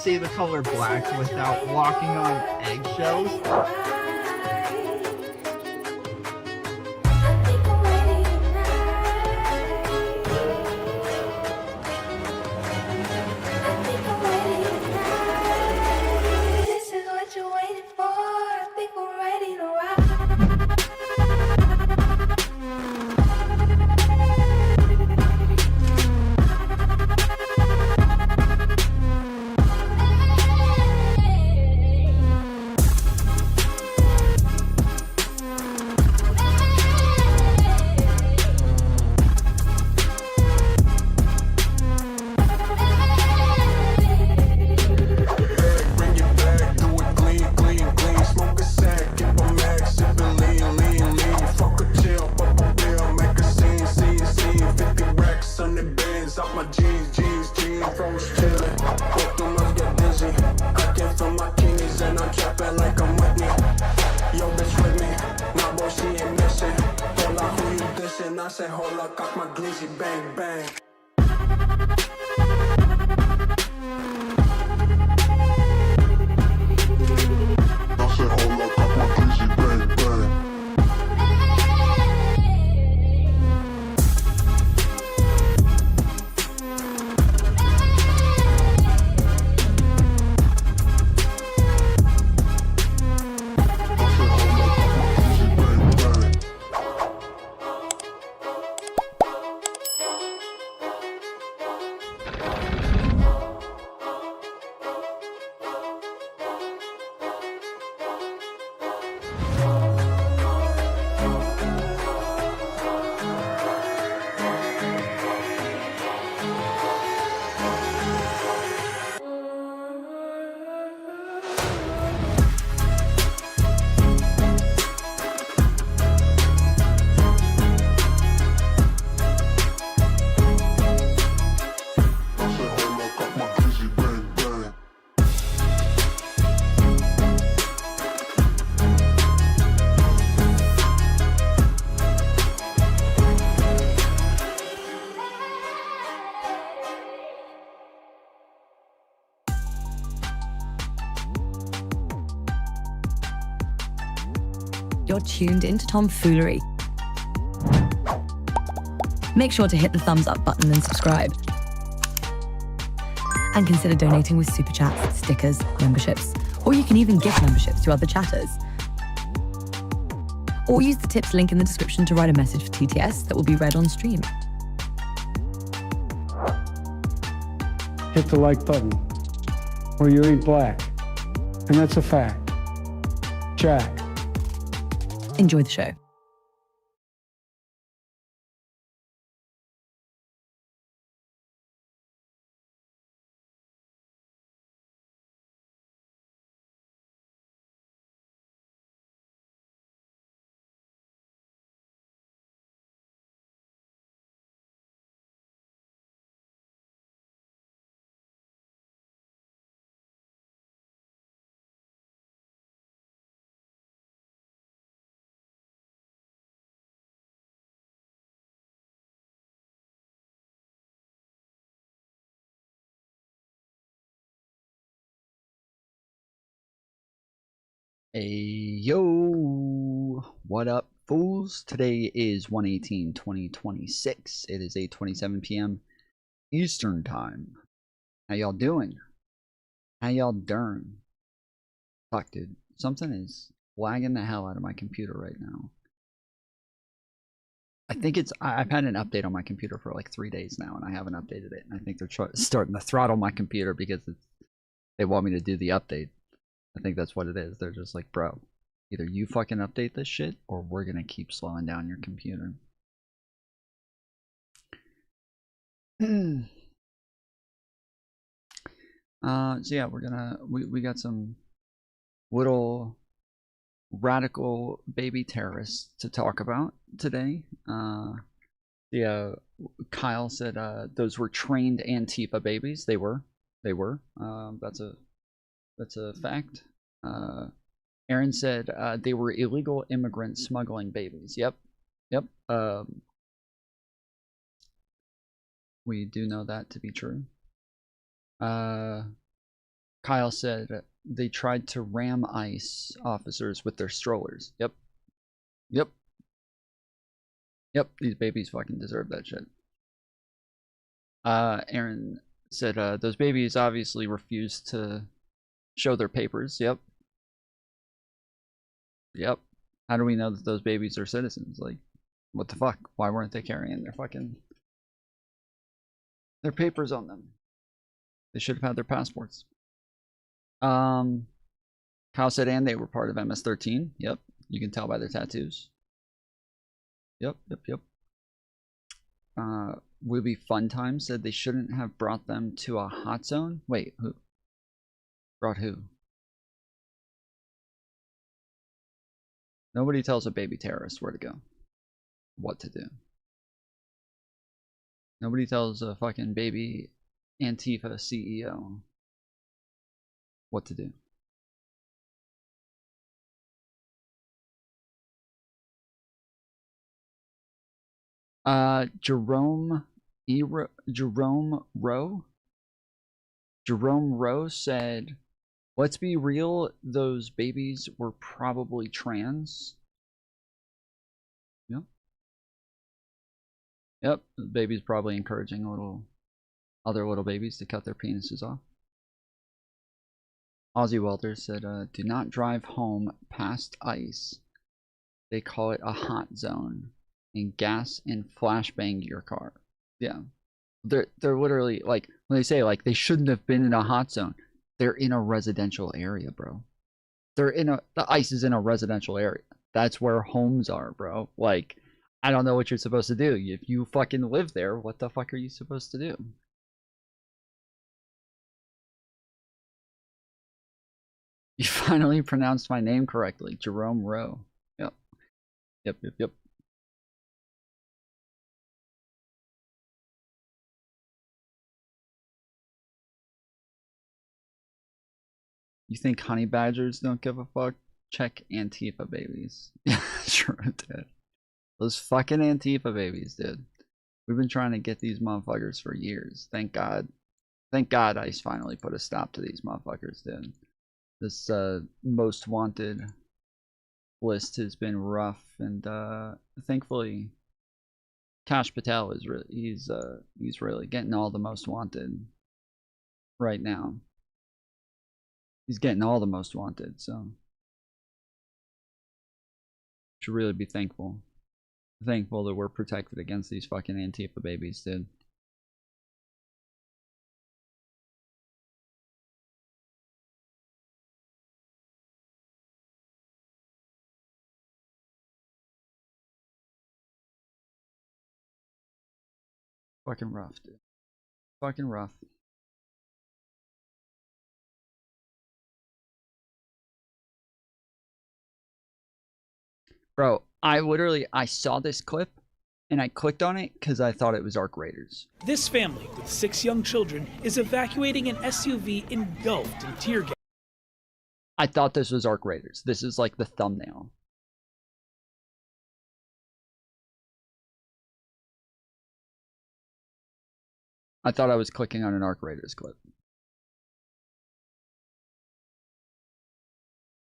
say the color black without walking on eggshells. I say hold up, cock my glizzy, bang bang. I say hold up, cock my glizzy, bang bang. You're tuned into Tomfoolery. Make sure to hit the thumbs up button and subscribe. And consider donating with super chats, stickers, memberships, or you can even gift memberships to other chatters. Or use the tips link in the description to write a message for TTS that will be read on stream. Hit the like button, or you ain't black. And that's a fact. Jack. Enjoy the show. Hey yo, what up fools? Today is 1/18/2026. It is 8:27 p.m. Eastern time. How y'all doing? How y'all darn? Fuck dude, something is lagging the hell out of my computer right now. I think I've had an update on my computer for like 3 days now and I haven't updated it. And I think they're starting to throttle my computer because they want me to do the update. I think that's what it is. They're just like, bro, either you fucking update this shit or we're gonna keep slowing down your computer. So yeah, we got some little radical baby terrorists to talk about today. Yeah, Kyle said those were trained Antifa babies. They were. That's a fact. Aaron said they were illegal immigrant smuggling babies. Yep. We do know that to be true. Kyle Kyle said they tried to ram ICE officers with their strollers. Yep. Yep. Yep, these babies fucking deserve that shit. Aaron said those babies obviously refused to show their papers. Yep. Yep. How do we know that those babies are citizens? Like, what the fuck? Why weren't they carrying their papers on them? They should have had their passports. Kyle said, and they were part of MS-13. Yep. You can tell by their tattoos. Yep. Would-be Fun Time said they shouldn't have brought them to a hot zone. Wait, who? Brought who? Nobody tells a baby terrorist where to go. What to do. Nobody tells a fucking baby Antifa CEO what to do. Jerome Rowe said, let's be real, those babies were probably trans. Yep, the baby's probably encouraging other little babies to cut their penises off. Ozzy Welder said, do not drive home past ICE. They call it a hot zone. And gas and flashbang your car. Yeah. They're literally, like, when they say, like, they shouldn't have been in a hot zone, they're in a residential area, bro. The ICE is in a residential area. That's where homes are, bro. Like, I don't know what you're supposed to do. If you fucking live there, what the fuck are you supposed to do? You finally pronounced my name correctly. Jerome Rowe. Yep. Yep. You think honey badgers don't give a fuck? Check Antifa babies. Yeah, sure it did. Those fucking Antifa babies, dude. We've been trying to get these motherfuckers for years. Thank God. Thank God ICE finally put a stop to these motherfuckers, dude. This most wanted list has been rough, and thankfully Kash Patel is really he's really getting all the most wanted right now. He's getting all the most wanted, so should really be thankful. Thankful that we're protected against these fucking Antifa babies, dude. Fucking rough, dude. Fucking rough. Bro, I saw this clip and I clicked on it because I thought it was Arc Raiders. This family with 6 young children is evacuating an SUV engulfed in tear gas. I thought this was Arc Raiders. This is like the thumbnail. I thought I was clicking on an Arc Raiders clip.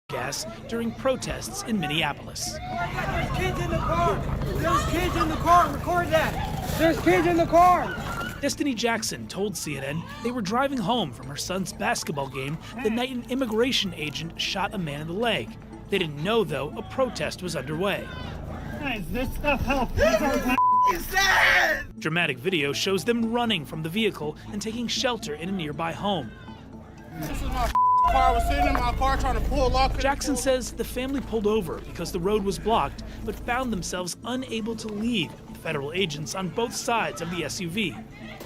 Gas during protests in Minneapolis. There's kids in the car. There's kids in the car. Record that. There's kids in the car. Destiny Jackson told CNN they were driving home from her son's basketball game the night an immigration agent shot a man in the leg. They didn't know, though, a protest was underway. Guys, this stuff helps. Dramatic video shows them running from the vehicle and taking shelter in a nearby home. This is my car. I was sitting in my car trying to pull off. Jackson says the family pulled over because the road was blocked, but found themselves unable to leave with federal agents on both sides of the SUV.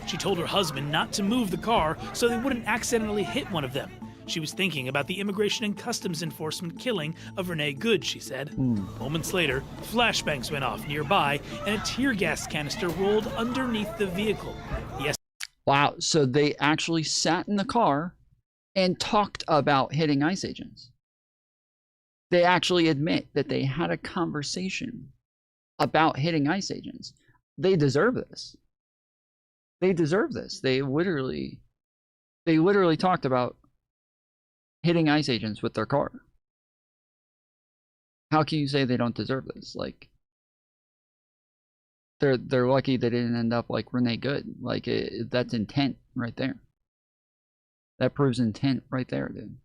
She told her husband not to move the car so they wouldn't accidentally hit one of them. She was thinking about the Immigration and Customs Enforcement killing of Renee Good, she said. Moments later, flashbangs went off nearby and a tear gas canister rolled underneath the vehicle. Yes. Wow, so they actually sat in the car and talked about hitting ICE agents. They actually admit that they had a conversation about hitting ICE agents. They deserve this. They deserve this. They literally talked about hitting ICE agents with their car. How can you say they don't deserve this? Like, they're lucky they didn't end up like Renee Good. Like, that's intent right there. That proves intent right there, dude.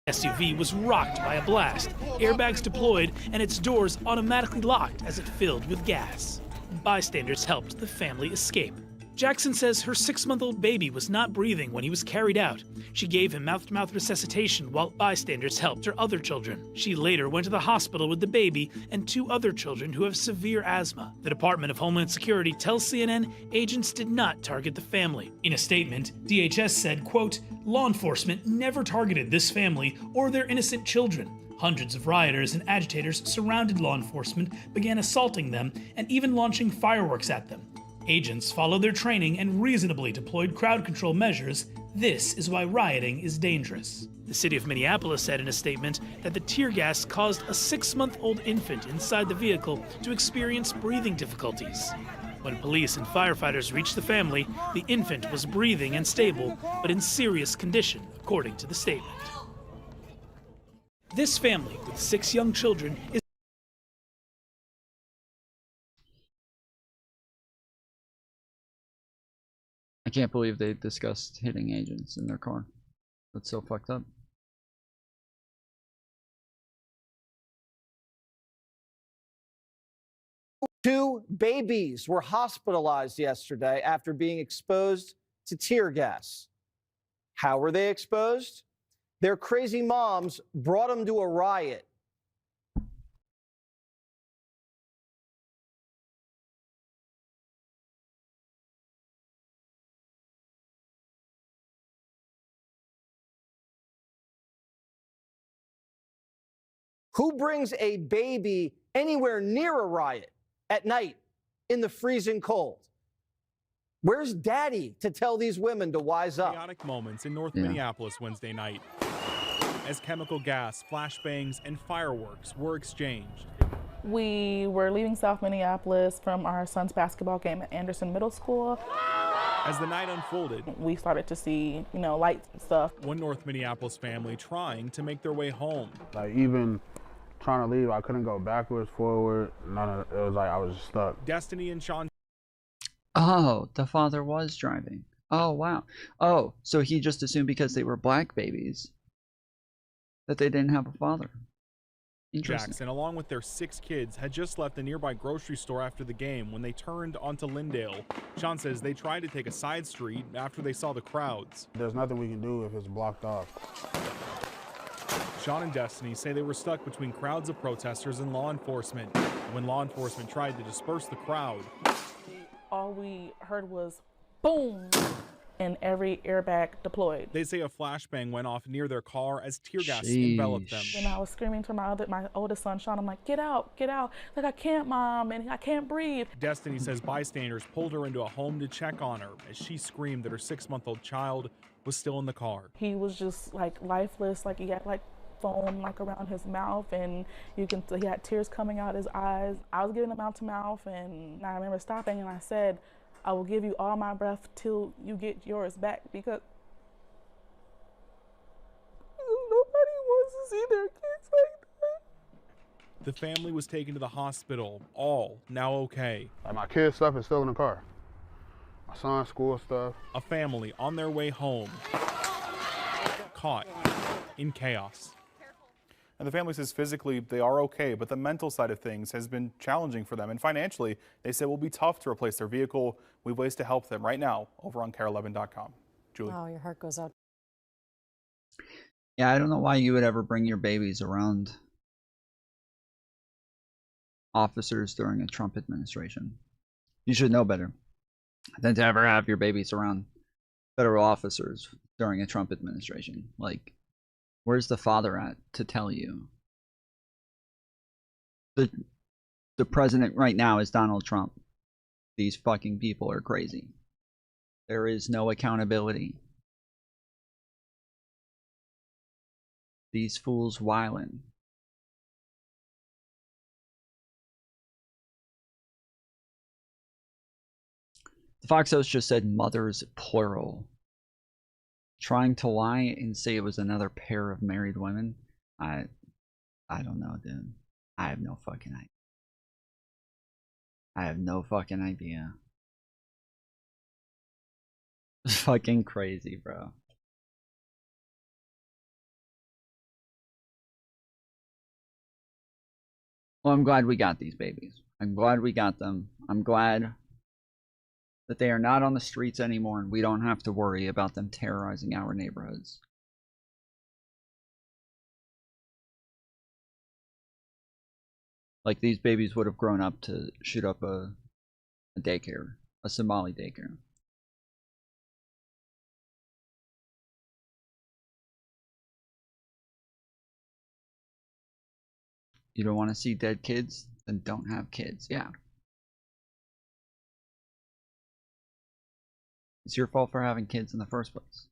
SUV was rocked by a blast, airbags deployed, and its doors automatically locked as it filled with gas. Bystanders helped the family escape. Jackson says her 6-month-old baby was not breathing when he was carried out. She gave him mouth-to-mouth resuscitation while bystanders helped her other children. She later went to the hospital with the baby and 2 other children who have severe asthma. The Department of Homeland Security tells CNN agents did not target the family. In a statement, DHS said, quote, "Law enforcement never targeted this family or their innocent children. Hundreds of rioters and agitators surrounded law enforcement, began assaulting them, and even launching fireworks at them. Agents followed their training and reasonably deployed crowd control measures. This is why rioting is dangerous." The city of Minneapolis said in a statement that the tear gas caused a 6-month-old infant inside the vehicle to experience breathing difficulties. When police and firefighters reached the family, the infant was breathing and stable, but in serious condition, according to the statement. This family, with 6 young children, is I can't believe they discussed hitting agents in their car. That's so fucked up. Two babies were hospitalized yesterday after being exposed to tear gas. How were they exposed? Their crazy moms brought them to a riot. Who brings a baby anywhere near a riot at night in the freezing cold? Where's daddy to tell these women to wise up? Chaotic moments in North Minneapolis Wednesday night as chemical gas, flashbangs, and fireworks were exchanged. We were leaving South Minneapolis from our son's basketball game at Anderson Middle School. As the night unfolded, we started to see, lights and stuff. One North Minneapolis family trying to make their way home. Like, even trying to leave, I couldn't go backwards, forward. It was like I was stuck. Destiny and Sean. Oh, the father was driving. Oh, wow. Oh, so he just assumed because they were black babies that they didn't have a father. Jackson, along with their 6 kids, had just left a nearby grocery store after the game when they turned onto Lyndale. Sean says they tried to take a side street after they saw the crowds. There's nothing we can do if it's blocked off. Sean and Destiny say they were stuck between crowds of protesters and law enforcement. When law enforcement tried to disperse the crowd, all we heard was boom, and every airbag deployed. They say a flashbang went off near their car as tear gas enveloped them. And I was screaming to my oldest son, Sean, I'm like, get out, get out. Like, I can't, Mom, and I can't breathe. Destiny says bystanders pulled her into a home to check on her as she screamed that her 6-month-old child was still in the car. He was just like lifeless, like he had like foam like around his mouth, and he had tears coming out his eyes. I was giving him mouth to mouth, and I remember stopping and I said, I will give you all my breath till you get yours back, because nobody wants to see their kids like that. The family was taken to the hospital, all now okay. Like, my kids' stuff is still in the car. My son's school stuff. A family on their way home, caught in chaos. And the family says physically they are okay, but the mental side of things has been challenging for them. And financially, they say it will be tough to replace their vehicle. We have ways to help them right now over on care11.com. Julie. Oh, your heart goes out. Yeah, I don't know why you would ever bring your babies around officers during a Trump administration. You should know better than to ever have your babies around federal officers during a Trump administration. Like, where's the father at to tell you? The president right now is Donald Trump. These fucking people are crazy. There is no accountability. These fools wildin'. The Fox host just said mothers plural. trying to lie and say it was another pair of married women. I don't know, dude. I have no fucking idea. I have no fucking idea. It's fucking crazy, bro. Well, I'm glad we got these babies. I'm glad we got them. I'm glad that they are not on the streets anymore and we don't have to worry about them terrorizing our neighborhoods. Like, these babies would have grown up to shoot up a daycare, a Somali daycare. You don't want to see dead kids? Then don't have kids. Yeah. It's your fault for having kids in the first place.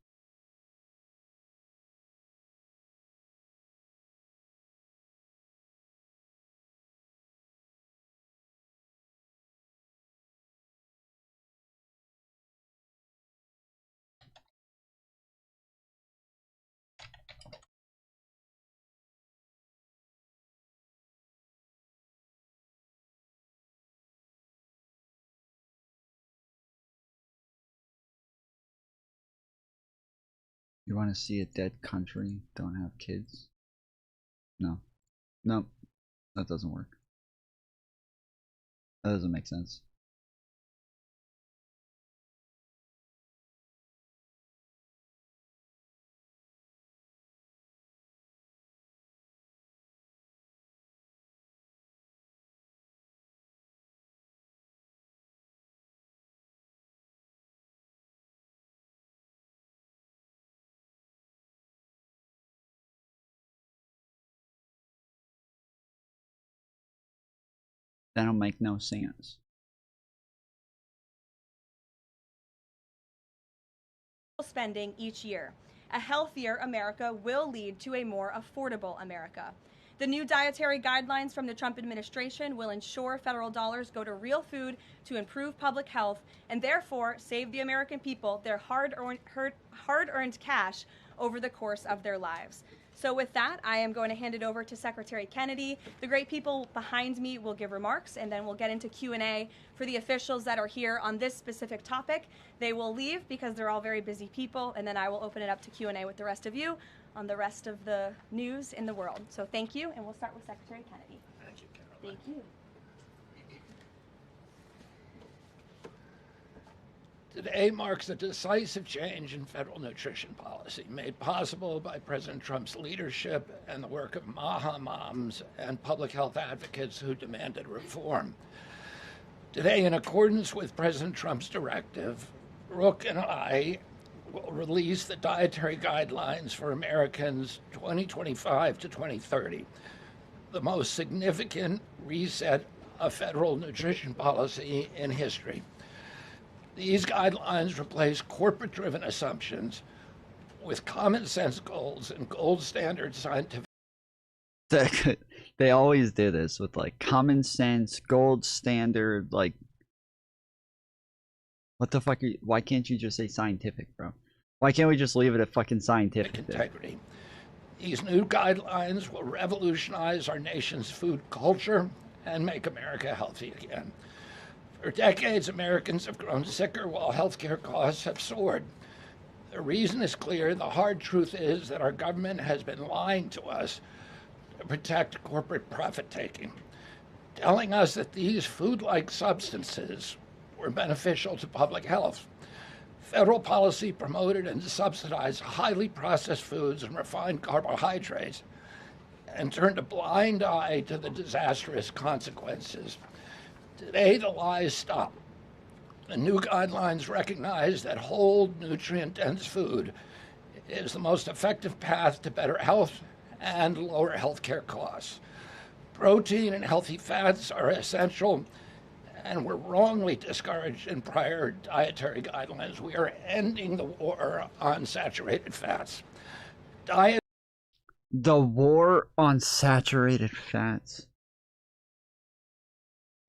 You want to see a dead country? Don't have kids? No. Nope. That doesn't work. That doesn't make sense. That'll make no sense. Spending each year. A healthier America will lead to a more affordable America. The new dietary guidelines from the Trump administration will ensure federal dollars go to real food to improve public health and therefore save the American people their hard-earned cash over the course of their lives. So with that, I am going to hand it over to Secretary Kennedy. The great people behind me will give remarks, and then we'll get into Q&A for the officials that are here on this specific topic. They will leave because they're all very busy people, and then I will open it up to Q&A with the rest of you on the rest of the news in the world. So thank you, and we'll start with Secretary Kennedy. Thank you, Caroline. Thank you. Today marks a decisive change in federal nutrition policy, made possible by President Trump's leadership and the work of MAHA moms and public health advocates who demanded reform. Today, in accordance with President Trump's directive, Brooke and I will release the dietary guidelines for Americans 2025 to 2030, the most significant reset of federal nutrition policy in history. These guidelines replace corporate-driven assumptions with common sense goals and gold standard scientific. They always do this with like common sense, gold standard, like what the fuck why can't you just say scientific, bro? Why can't we just leave it at fucking scientific? Integrity. These new guidelines will revolutionize our nation's food culture and make America healthy again. For decades, Americans have grown sicker while healthcare costs have soared. The reason is clear. The hard truth is that our government has been lying to us to protect corporate profit-taking, telling us that these food-like substances were beneficial to public health. Federal policy promoted and subsidized highly processed foods and refined carbohydrates and turned a blind eye to the disastrous consequences. Today, the lies stop. The new guidelines recognize that whole, nutrient-dense food is the most effective path to better health and lower healthcare costs. Protein and healthy fats are essential and were wrongly discouraged in prior dietary guidelines. We are ending the war on saturated fats. The war on saturated fats.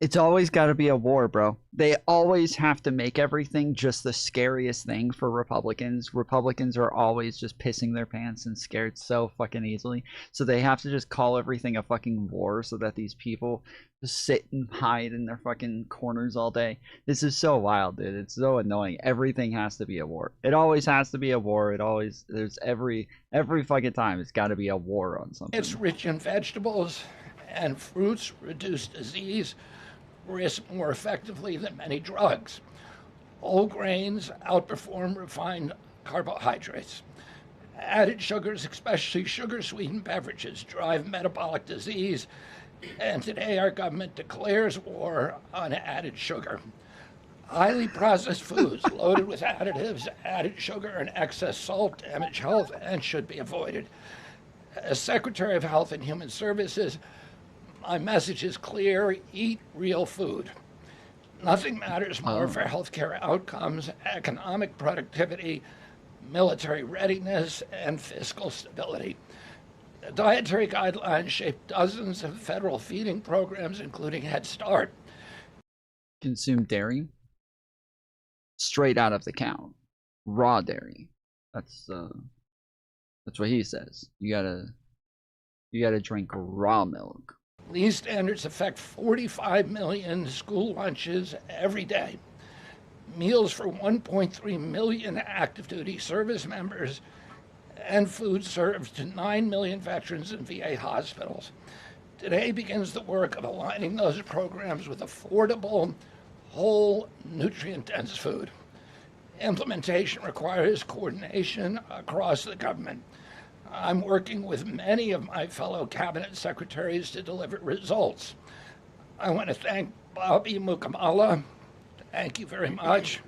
It's always got to be a war, bro. They always have to make everything just the scariest thing for Republicans. Republicans are always just pissing their pants and scared so fucking easily. So they have to just call everything a fucking war so that these people just sit and hide in their fucking corners all day. This is so wild, dude. It's so annoying. Everything has to be a war. It always has to be a war. It always, there's every fucking time it's got to be a war on something. It's rich in vegetables and fruits, reduce disease risk more effectively than many drugs. Whole grains outperform refined carbohydrates. Added sugars, especially sugar-sweetened beverages, drive metabolic disease, and today our government declares war on added sugar. Highly processed foods loaded with additives, added sugar, and excess salt damage health and should be avoided. As Secretary of Health and Human Services, my message is clear: eat real food. Nothing matters more for healthcare outcomes, economic productivity, military readiness, and fiscal stability. The dietary guidelines shape dozens of federal feeding programs, including Head Start. Consume dairy straight out of the cow, raw dairy. That's what he says. You gotta drink raw milk. These standards affect 45 million school lunches every day, meals for 1.3 million active duty service members, and food served to 9 million veterans in VA hospitals. Today begins the work of aligning those programs with affordable, whole, nutrient-dense food. Implementation requires coordination across the government. I'm working with many of my fellow cabinet secretaries to deliver results. I want to thank Bobby Mukamala, thank you very much,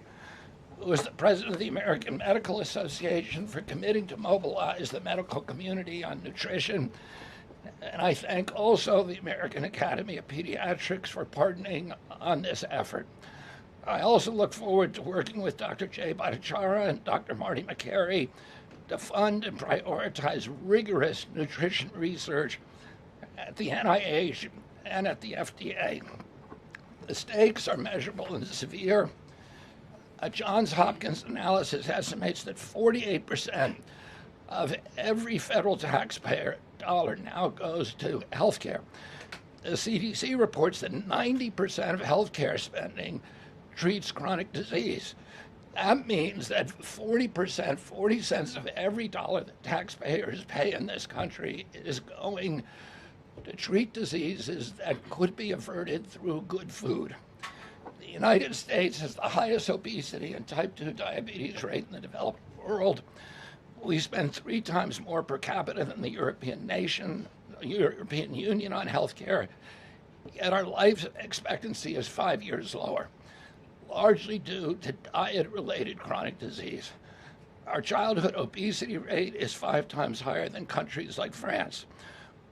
who is the president of the American Medical Association, for committing to mobilize the medical community on nutrition. And I thank also the American Academy of Pediatrics for partnering on this effort. I also look forward to working with Dr. Jay Bhattacharya and Dr. Marty McCary to fund and prioritize rigorous nutrition research at the NIH and at the FDA. The stakes are measurable and severe. A Johns Hopkins analysis estimates that 48% of every federal taxpayer dollar now goes to healthcare. The CDC reports that 90% of healthcare spending treats chronic disease. That means that 40%, 40 cents of every dollar that taxpayers pay in this country is going to treat diseases that could be averted through good food. The United States has the highest obesity and type 2 diabetes rate in the developed world. We spend 3 times more per capita than the European Union on healthcare, yet our life expectancy is 5 years lower, largely due to diet-related chronic disease. Our childhood obesity rate is 5 times higher than countries like France.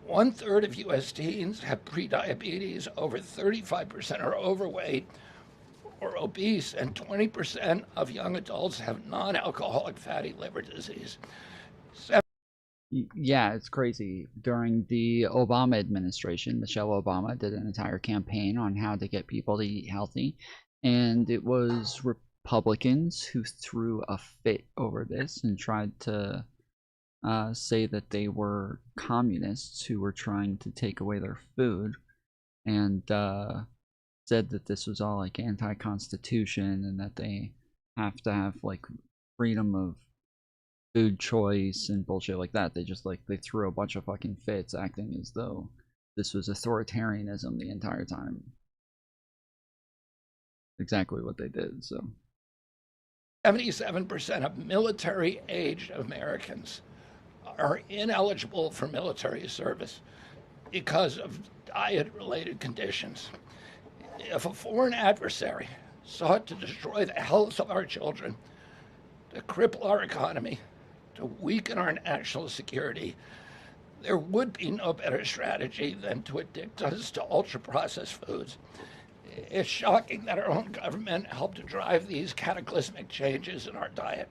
1/3 of U.S. teens have prediabetes, over 35% are overweight or obese, and 20% of young adults have non-alcoholic fatty liver disease. Yeah, it's crazy. During the Obama administration, Michelle Obama did an entire campaign on how to get people to eat healthy. And it was Republicans who threw a fit over this and tried to say that they were communists who were trying to take away their food, and said that this was all like anti-constitution and that they have to have like freedom of food choice and bullshit like that. They just they threw a bunch of fucking fits, acting as though this was authoritarianism the entire time. Exactly what they did. So 77% of military-aged Americans are ineligible for military service because of diet-related conditions. If a foreign adversary sought to destroy the health of our children, to cripple our economy, to weaken our national security, there would be no better strategy than to addict us to ultra-processed foods. It's shocking that our own government helped to drive these cataclysmic changes in our diet.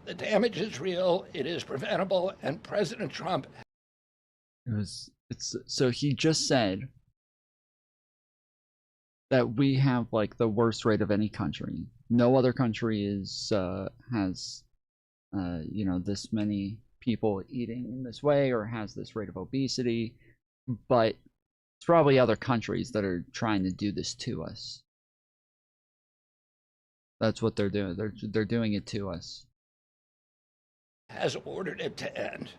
The damage is real, it is preventable, and President Trump... So he just said that we have like the worst rate of any country. No other country has you know, this many people eating in this way or has this rate of obesity, but it's probably other countries that are trying to do this to us. That's what they're doing. They're doing it to us. Has ordered it to end.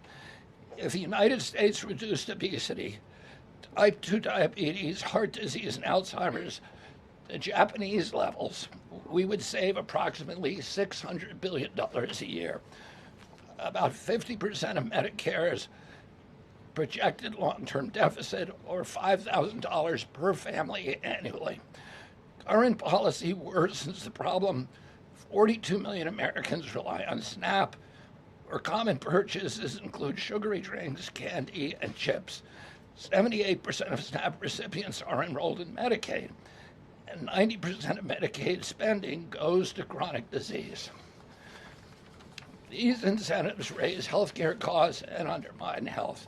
If the United States reduced obesity, type 2 diabetes, heart disease, and Alzheimer's to Japanese levels, we would save approximately $600 billion a year. About 50% of Medicare's projected long-term deficit, or $5,000 per family annually. Current policy worsens the problem. 42 million Americans rely on SNAP, where common purchases include sugary drinks, candy, and chips. 78% of SNAP recipients are enrolled in Medicaid, and 90% of Medicaid spending goes to chronic disease. These incentives raise healthcare costs and undermine health.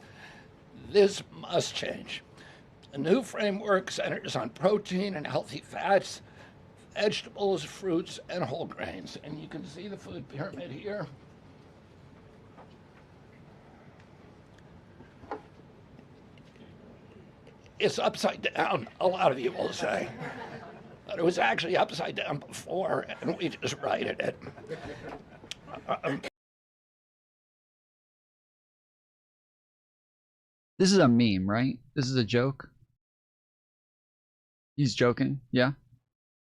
This must change. The new framework centers on protein and healthy fats, vegetables, fruits, and whole grains. And you can see the food pyramid here. It's upside down, a lot of you will say. But it was actually upside down before, and we just righted it. This is a meme, right? This is a joke. He's joking, yeah?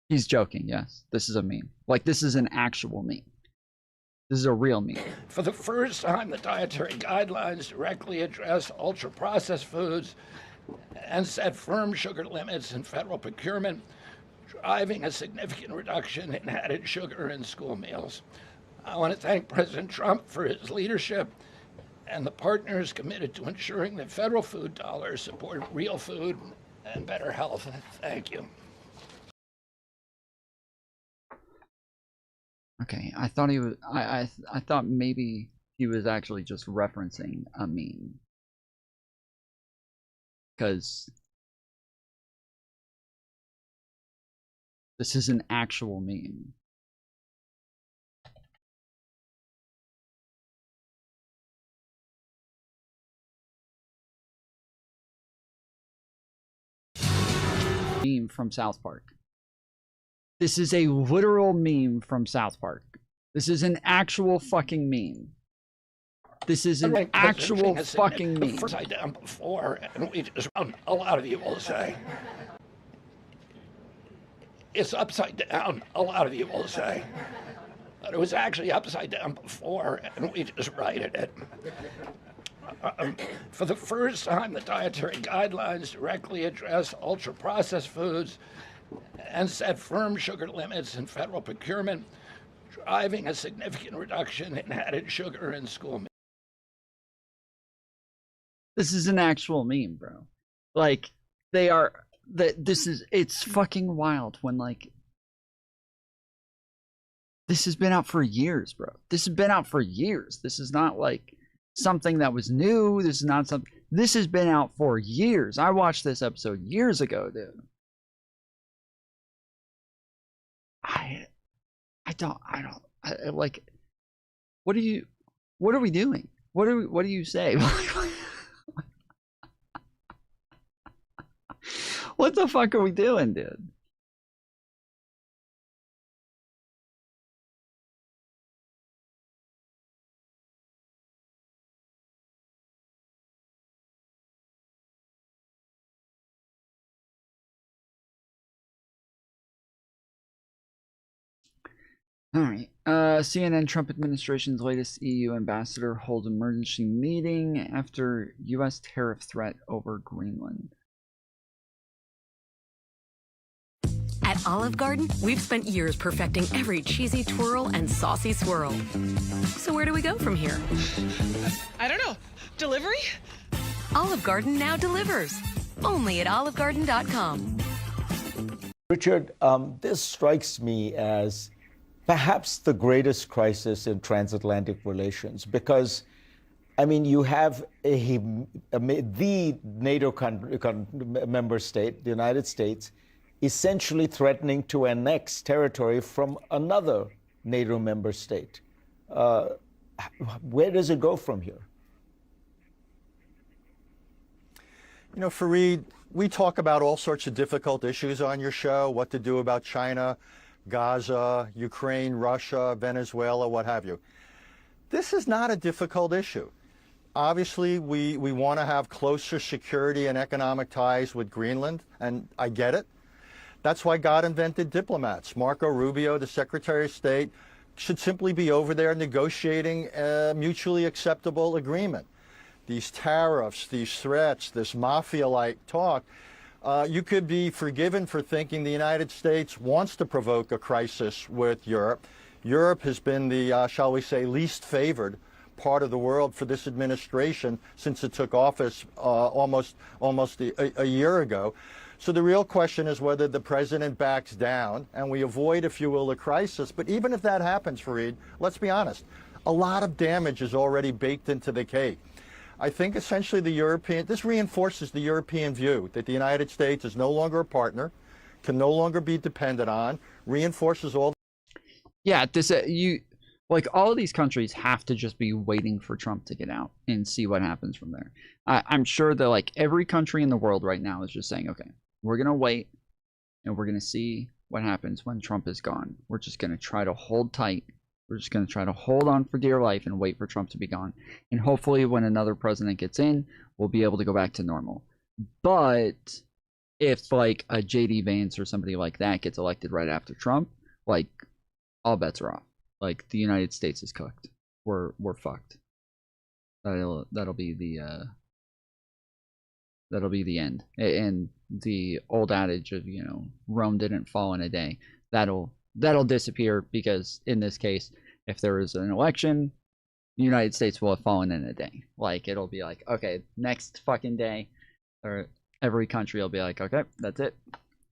He's joking, yes. This is a meme. Like, this is an actual meme. This is a real meme. For the first time, the dietary guidelines directly address ultra-processed foods and set firm sugar limits in federal procurement, driving a significant reduction in added sugar in school meals. I want to thank President Trump for his leadership and the partners committed to ensuring that federal food dollars support real food and better health. Thank you. Okay, I thought he was. I thought maybe he was actually just referencing a meme, because this is an actual meme. Meme from South Park. This is a literal meme from South Park. This is an actual fucking meme. This is an actual fucking meme. Upside down before, and we just, a lot of you will say. It's upside down, a lot of you will say. But it was actually upside down before, and we just righted it. For the first time, the dietary guidelines directly address ultra-processed foods and set firm sugar limits in federal procurement, driving a significant reduction in added sugar in school meals. This is an actual meme, bro. Like, they are, it's fucking wild when, like, this has been out for years, bro. This has been out for years. This is not, like, something that was new. This is not something, this has been out for years. I watched this episode years ago, dude. Like, what are we doing? What do you say? What the fuck are we doing, dude? All right. CNN Trump administration's latest EU ambassador holds emergency meeting after U.S. tariff threat over Greenland. At Olive Garden, we've spent years perfecting every cheesy twirl and saucy swirl. So where do we go from here? I don't know. Delivery? Olive Garden now delivers. Only at olivegarden.com. Richard, this strikes me as perhaps the greatest crisis in transatlantic relations, because, I mean, you have the NATO member state, the United States, essentially threatening to annex territory from another NATO member state. Where does it go from here? You know, Fareed, we talk about all sorts of difficult issues on your show, what to do about China, Gaza, Ukraine, Russia, Venezuela, what have you. This is not a difficult issue. Obviously, we want to have closer security and economic ties with Greenland, and I get it. That's why God invented diplomats. Marco Rubio, the Secretary of State, should simply be over there negotiating a mutually acceptable agreement. These tariffs, these threats, this mafia-like talk, you could be forgiven for thinking the United States wants to provoke a crisis with Europe. Europe has been the, shall we say, least favored part of the world for this administration since it took office almost a year ago. So the real question is whether the president backs down and we avoid, if you will, a crisis. But even if that happens, Fareed, let's be honest, a lot of damage is already baked into the cake. I think essentially this reinforces the European view that the United States is no longer a partner, can no longer be depended on, reinforces all. Yeah, like all of these countries have to just be waiting for Trump to get out and see what happens from there. I'm sure that like every country in the world right now is just saying, okay, we're going to wait and we're going to see what happens when Trump is gone. We're just going to try to hold tight. We're just going to try to hold on for dear life and wait for Trump to be gone. And hopefully when another president gets in, we'll be able to go back to normal. But if like a J.D. Vance or somebody like that gets elected right after Trump, like all bets are off. Like the United States is cooked. We're fucked. That'll be the end. And the old adage of, you know, Rome didn't fall in a day. That'll disappear because in this case, if there is an election, the United States will have fallen in a day. Like it'll be like, okay, next fucking day, or every country will be like, okay, that's it.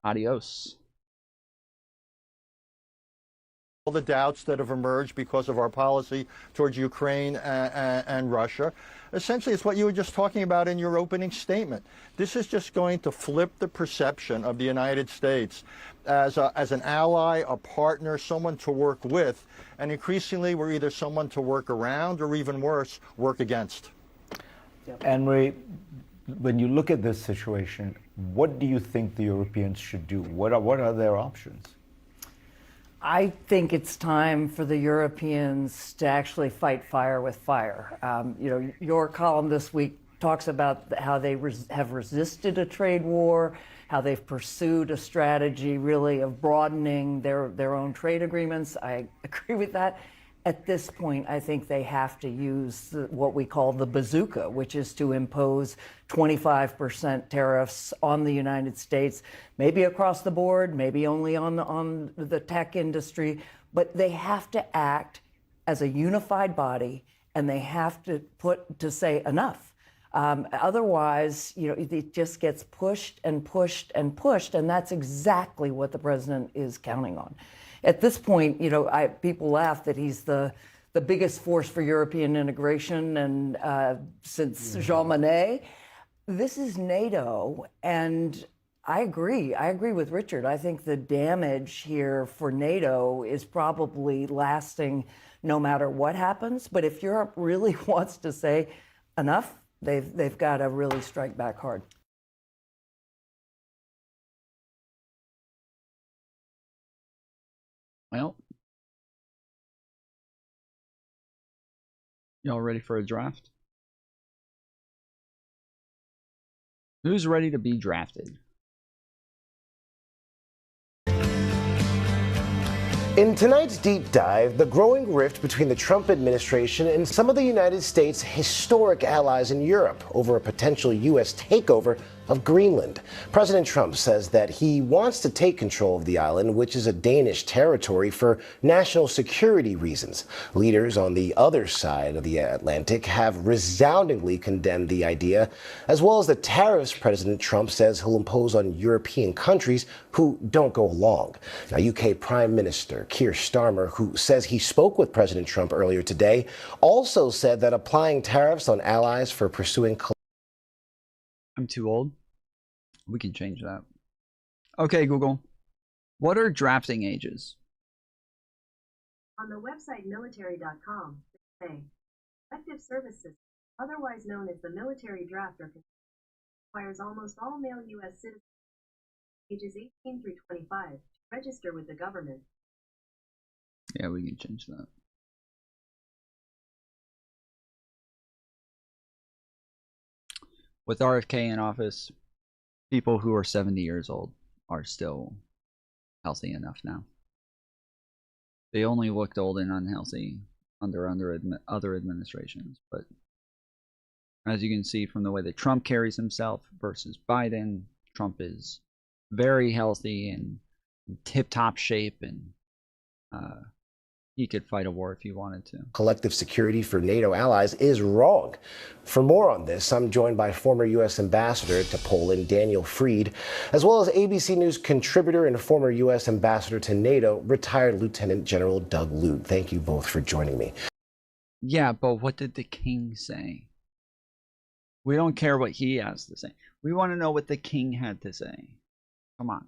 Adios. All the doubts that have emerged because of our policy towards Ukraine and Russia. Essentially, it's what you were just talking about in your opening statement. This is just going to flip the perception of the United States as an ally, a partner, someone to work with, and increasingly we're either someone to work around or even worse, work against. Anne-Marie, when you look at this situation, what do you think the Europeans should do? What are their options? I think it's time for the Europeans to actually fight fire with fire. You know, your column this week talks about how they have resisted a trade war, how they've pursued a strategy really of broadening their own trade agreements. I agree with that. At this point, I think they have to use what we call the bazooka, which is to impose 25% tariffs on the United States, maybe across the board, maybe only on the tech industry, but they have to act as a unified body, and they have to say enough. Otherwise, you know, it just gets pushed and pushed and pushed, and that's exactly what the president is counting on. At this point, you know, people laugh that he's the biggest force for European integration and since Jean Monnet. This is NATO, and I agree with Richard. I think the damage here for NATO is probably lasting no matter what happens. But if Europe really wants to say enough, they've got to really strike back hard. Well, y'all ready for a draft? Who's ready to be drafted? In tonight's deep dive, the growing rift between the Trump administration and some of the United States' historic allies in Europe over a potential U.S. takeover of Greenland. President Trump says that he wants to take control of the island, which is a Danish territory, for national security reasons. Leaders on the other side of the Atlantic have resoundingly condemned the idea, as well as the tariffs President Trump says he'll impose on European countries who don't go along. Now, UK Prime Minister Keir Starmer, who says he spoke with President Trump earlier today, also said that applying tariffs on allies for pursuing... I'm too old. We can change that. Okay, Google. What are drafting ages? On the website military.com, they say, elective service system, otherwise known as the military draft, requires almost all male U.S. citizens ages 18 through 25 to register with the government. Yeah, we can change that. With RFK in office, people who are 70 years old are still healthy enough now. They only looked old and unhealthy under other administrations, but as you can see from the way that Trump carries himself versus Biden, Trump is very healthy and in tip-top shape, and he could fight a war if he wanted to. Collective security for NATO allies is wrong. For more on this, I'm joined by former U.S. Ambassador to Poland, Daniel Fried, as well as ABC News contributor and former U.S. Ambassador to NATO, retired Lieutenant General Doug Lute. Thank you both for joining me. Yeah, but what did the king say? We don't care what he has to say. We want to know what the king had to say. Come on.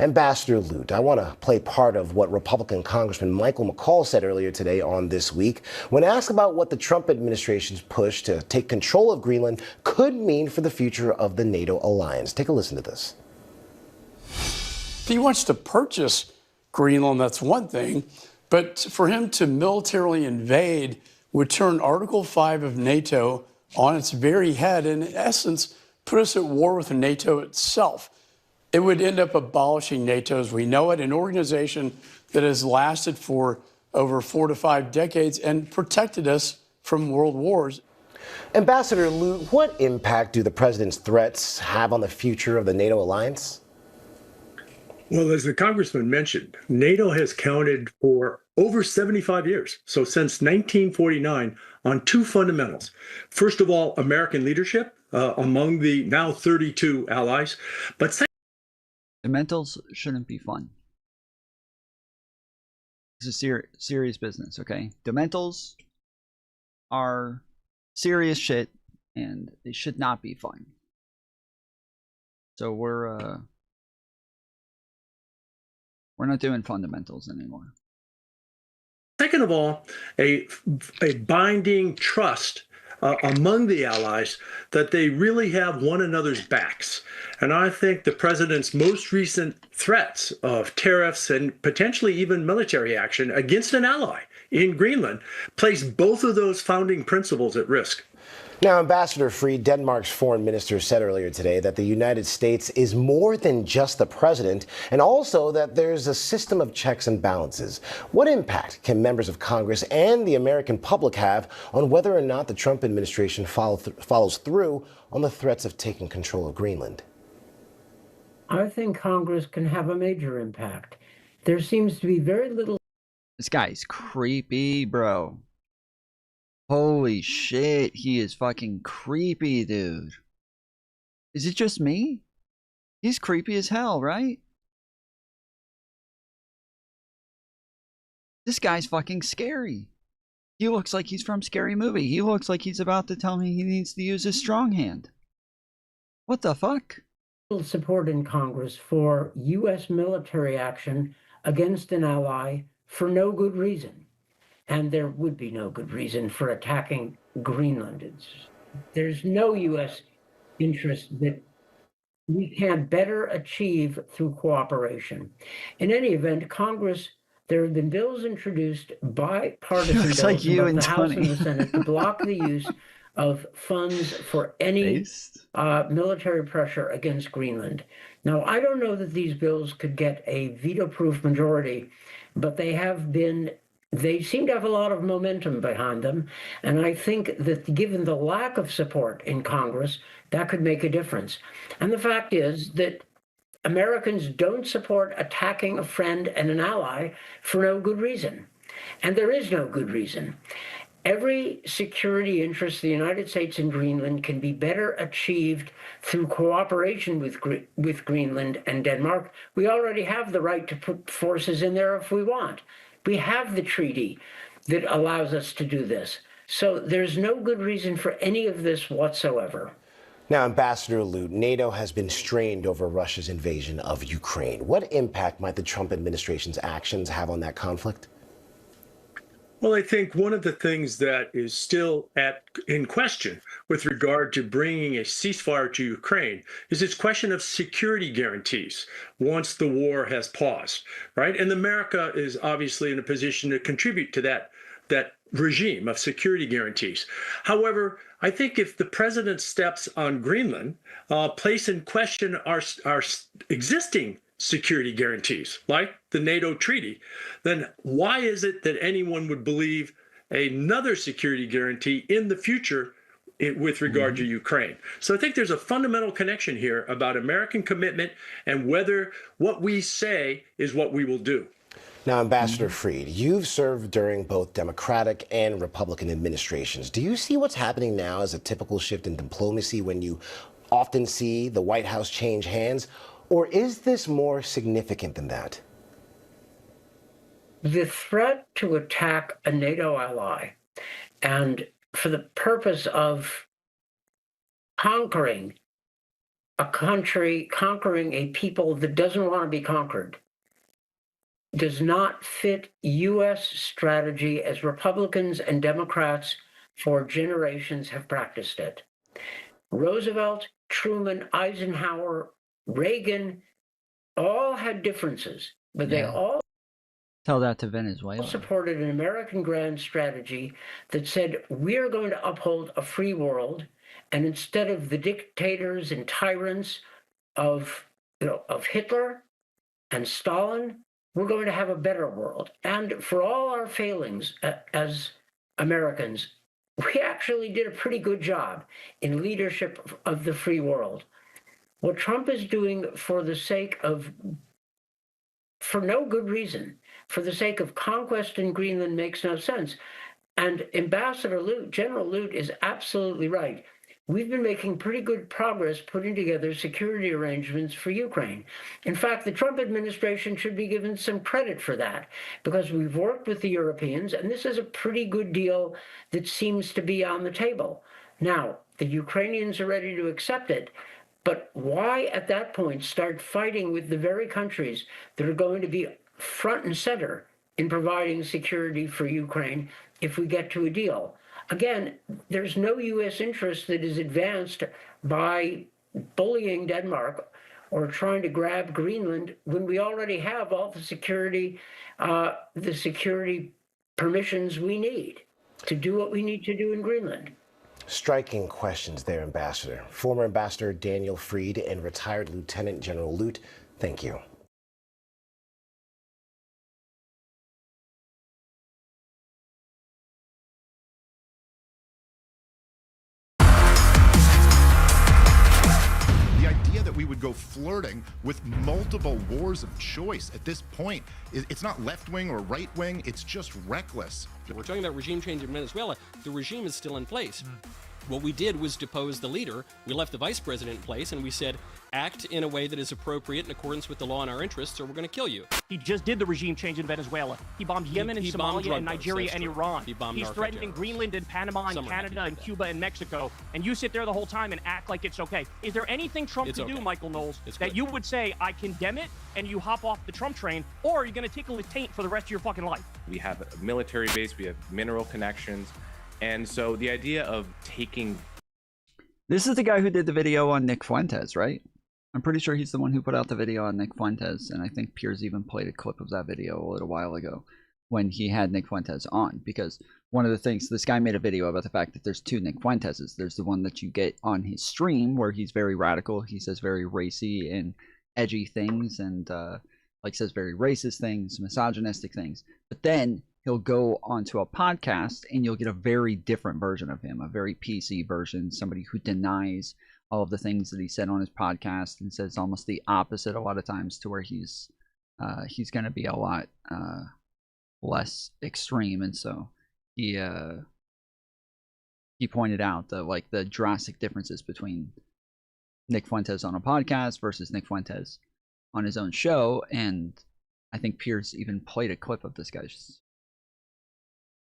Ambassador Lute, I want to play part of what Republican Congressman Michael McCaul said earlier today on This Week when asked about what the Trump administration's push to take control of Greenland could mean for the future of the NATO alliance. Take a listen to this. If he wants to purchase Greenland, that's one thing, but for him to militarily invade would turn Article 5 of NATO on its very head and, in essence, put us at war with NATO itself. It would end up abolishing NATO as we know it, an organization that has lasted for over 4 to 5 decades and protected us from world wars. Ambassador Lute, what impact do the president's threats have on the future of the NATO alliance? Well, as the congressman mentioned, NATO has counted for over 75 years, so since 1949, on two fundamentals. First of all, American leadership among the now 32 allies, but second, the mentals shouldn't be fun. This is serious business, okay? Dementals are serious shit, and they should not be fun. So we're not doing fundamentals anymore. second of all, a binding trust among the allies that they really have one another's backs. And I think the president's most recent threats of tariffs and potentially even military action against an ally in Greenland place both of those founding principles at risk. Now, Ambassador Fried, Denmark's foreign minister, said earlier today that the United States is more than just the president, and also that there's a system of checks and balances. What impact can members of Congress and the American public have on whether or not the Trump administration follows through on the threats of taking control of Greenland? I think Congress can have a major impact. There seems to be very little. This guy's creepy, bro. Holy shit, he is fucking creepy, dude. Is it just me? He's creepy as hell, right? This guy's fucking scary. He looks like he's from Scary Movie. He looks like he's about to tell me he needs to use his strong hand. What the fuck? Support in Congress for U.S. military action against an ally for no good reason. And there would be no good reason for attacking Greenland. There's no U.S. interest that we can better achieve through cooperation. In any event, Congress, there have been bills introduced bipartisan bills like you in and both the House Tony. and the Senate to block the use of funds for any military pressure against Greenland. Now, I don't know that these bills could get a veto-proof majority, but they seem to have a lot of momentum behind them, and I think that given the lack of support in Congress, that could make a difference. And the fact is that Americans don't support attacking a friend and an ally for no good reason. And there is no good reason. Every security interest of the United States in Greenland can be better achieved through cooperation with Greenland and Denmark. We already have the right to put forces in there if we want. We have the treaty that allows us to do this. So there's no good reason for any of this whatsoever. Now, Ambassador Lute, NATO has been strained over Russia's invasion of Ukraine. What impact might the Trump administration's actions have on that conflict? Well, I think one of the things that is still in question with regard to bringing a ceasefire to Ukraine is this question of security guarantees once the war has paused, right? And America is obviously in a position to contribute to that regime of security guarantees. However, I think if the president steps on Greenland, place in question our existing security guarantees, like the NATO treaty, then why is it that anyone would believe another security guarantee in the future with regard to Ukraine? So I think there's a fundamental connection here about American commitment and whether what we say is what we will do. Now, Ambassador Fried, you've served during both Democratic and Republican administrations. Do you see what's happening now as a typical shift in diplomacy when you often see the White House change hands? Or is this more significant than that? The threat to attack a NATO ally and for the purpose of conquering a country, conquering a people that doesn't want to be conquered, does not fit U.S. strategy as Republicans and Democrats for generations have practiced it. Roosevelt, Truman, Eisenhower, Reagan all had differences, but they all Tell that to Venezuela. supported an American grand strategy that said we're going to uphold a free world, and instead of the dictators and tyrants of Hitler and Stalin, we're going to have a better world. And for all our failings as Americans, we actually did a pretty good job in leadership of the free world. What Trump is doing for no good reason, for the sake of conquest in Greenland, makes no sense. And Ambassador Lute, General Lute, is absolutely right. We've been making pretty good progress putting together security arrangements for Ukraine. In fact, the Trump administration should be given some credit for that, because we've worked with the Europeans, and this is a pretty good deal that seems to be on the table. Now, the Ukrainians are ready to accept it, but why at that point start fighting with the very countries that are going to be front and center in providing security for Ukraine if we get to a deal? Again, there's no U.S. interest that is advanced by bullying Denmark or trying to grab Greenland when we already have all the security permissions we need to do what we need to do in Greenland. Striking questions there, Ambassador. Former Ambassador Daniel Fried and retired Lieutenant General Lute, thank you. We would go flirting with multiple wars of choice at this point. It's not left-wing or right-wing, it's just reckless. We're talking about regime change in Venezuela. The regime is still in place. What we did was depose the leader. We left the vice president in place, and we said, act in a way that is appropriate in accordance with the law and our interests, or we're going to kill you. He just did the regime change in Venezuela. He bombed Yemen and Somalia and Nigeria and Iran. He's threatening Greenland and Panama and Canada and Cuba and Mexico. And you sit there the whole time and act like it's okay. Is there anything Trump can do, Michael Knowles, that you would say, I condemn it, and you hop off the Trump train, or are you going to tickle his taint for the rest of your fucking life? We have a military base, we have mineral connections. And so the idea of taking... This is the guy who did the video on Nick Fuentes, right? I'm pretty sure he's the one who put out the video on Nick Fuentes, and I think Piers even played a clip of that video a little while ago when he had Nick Fuentes on, because one of the things, this guy made a video about the fact that there's two Nick Fuenteses. There's the one that you get on his stream where he's very radical, he says very racy and edgy things, and like says very racist things, misogynistic things, but then he'll go onto a podcast and you'll get a very different version of him, a very PC version, somebody who denies all of the things that he said on his podcast and says almost the opposite a lot of times, to where he's going to be a lot less extreme. And so he pointed out that, like, the drastic differences between Nick Fuentes on a podcast versus Nick Fuentes on his own show. And I think Piers even played a clip of this guy's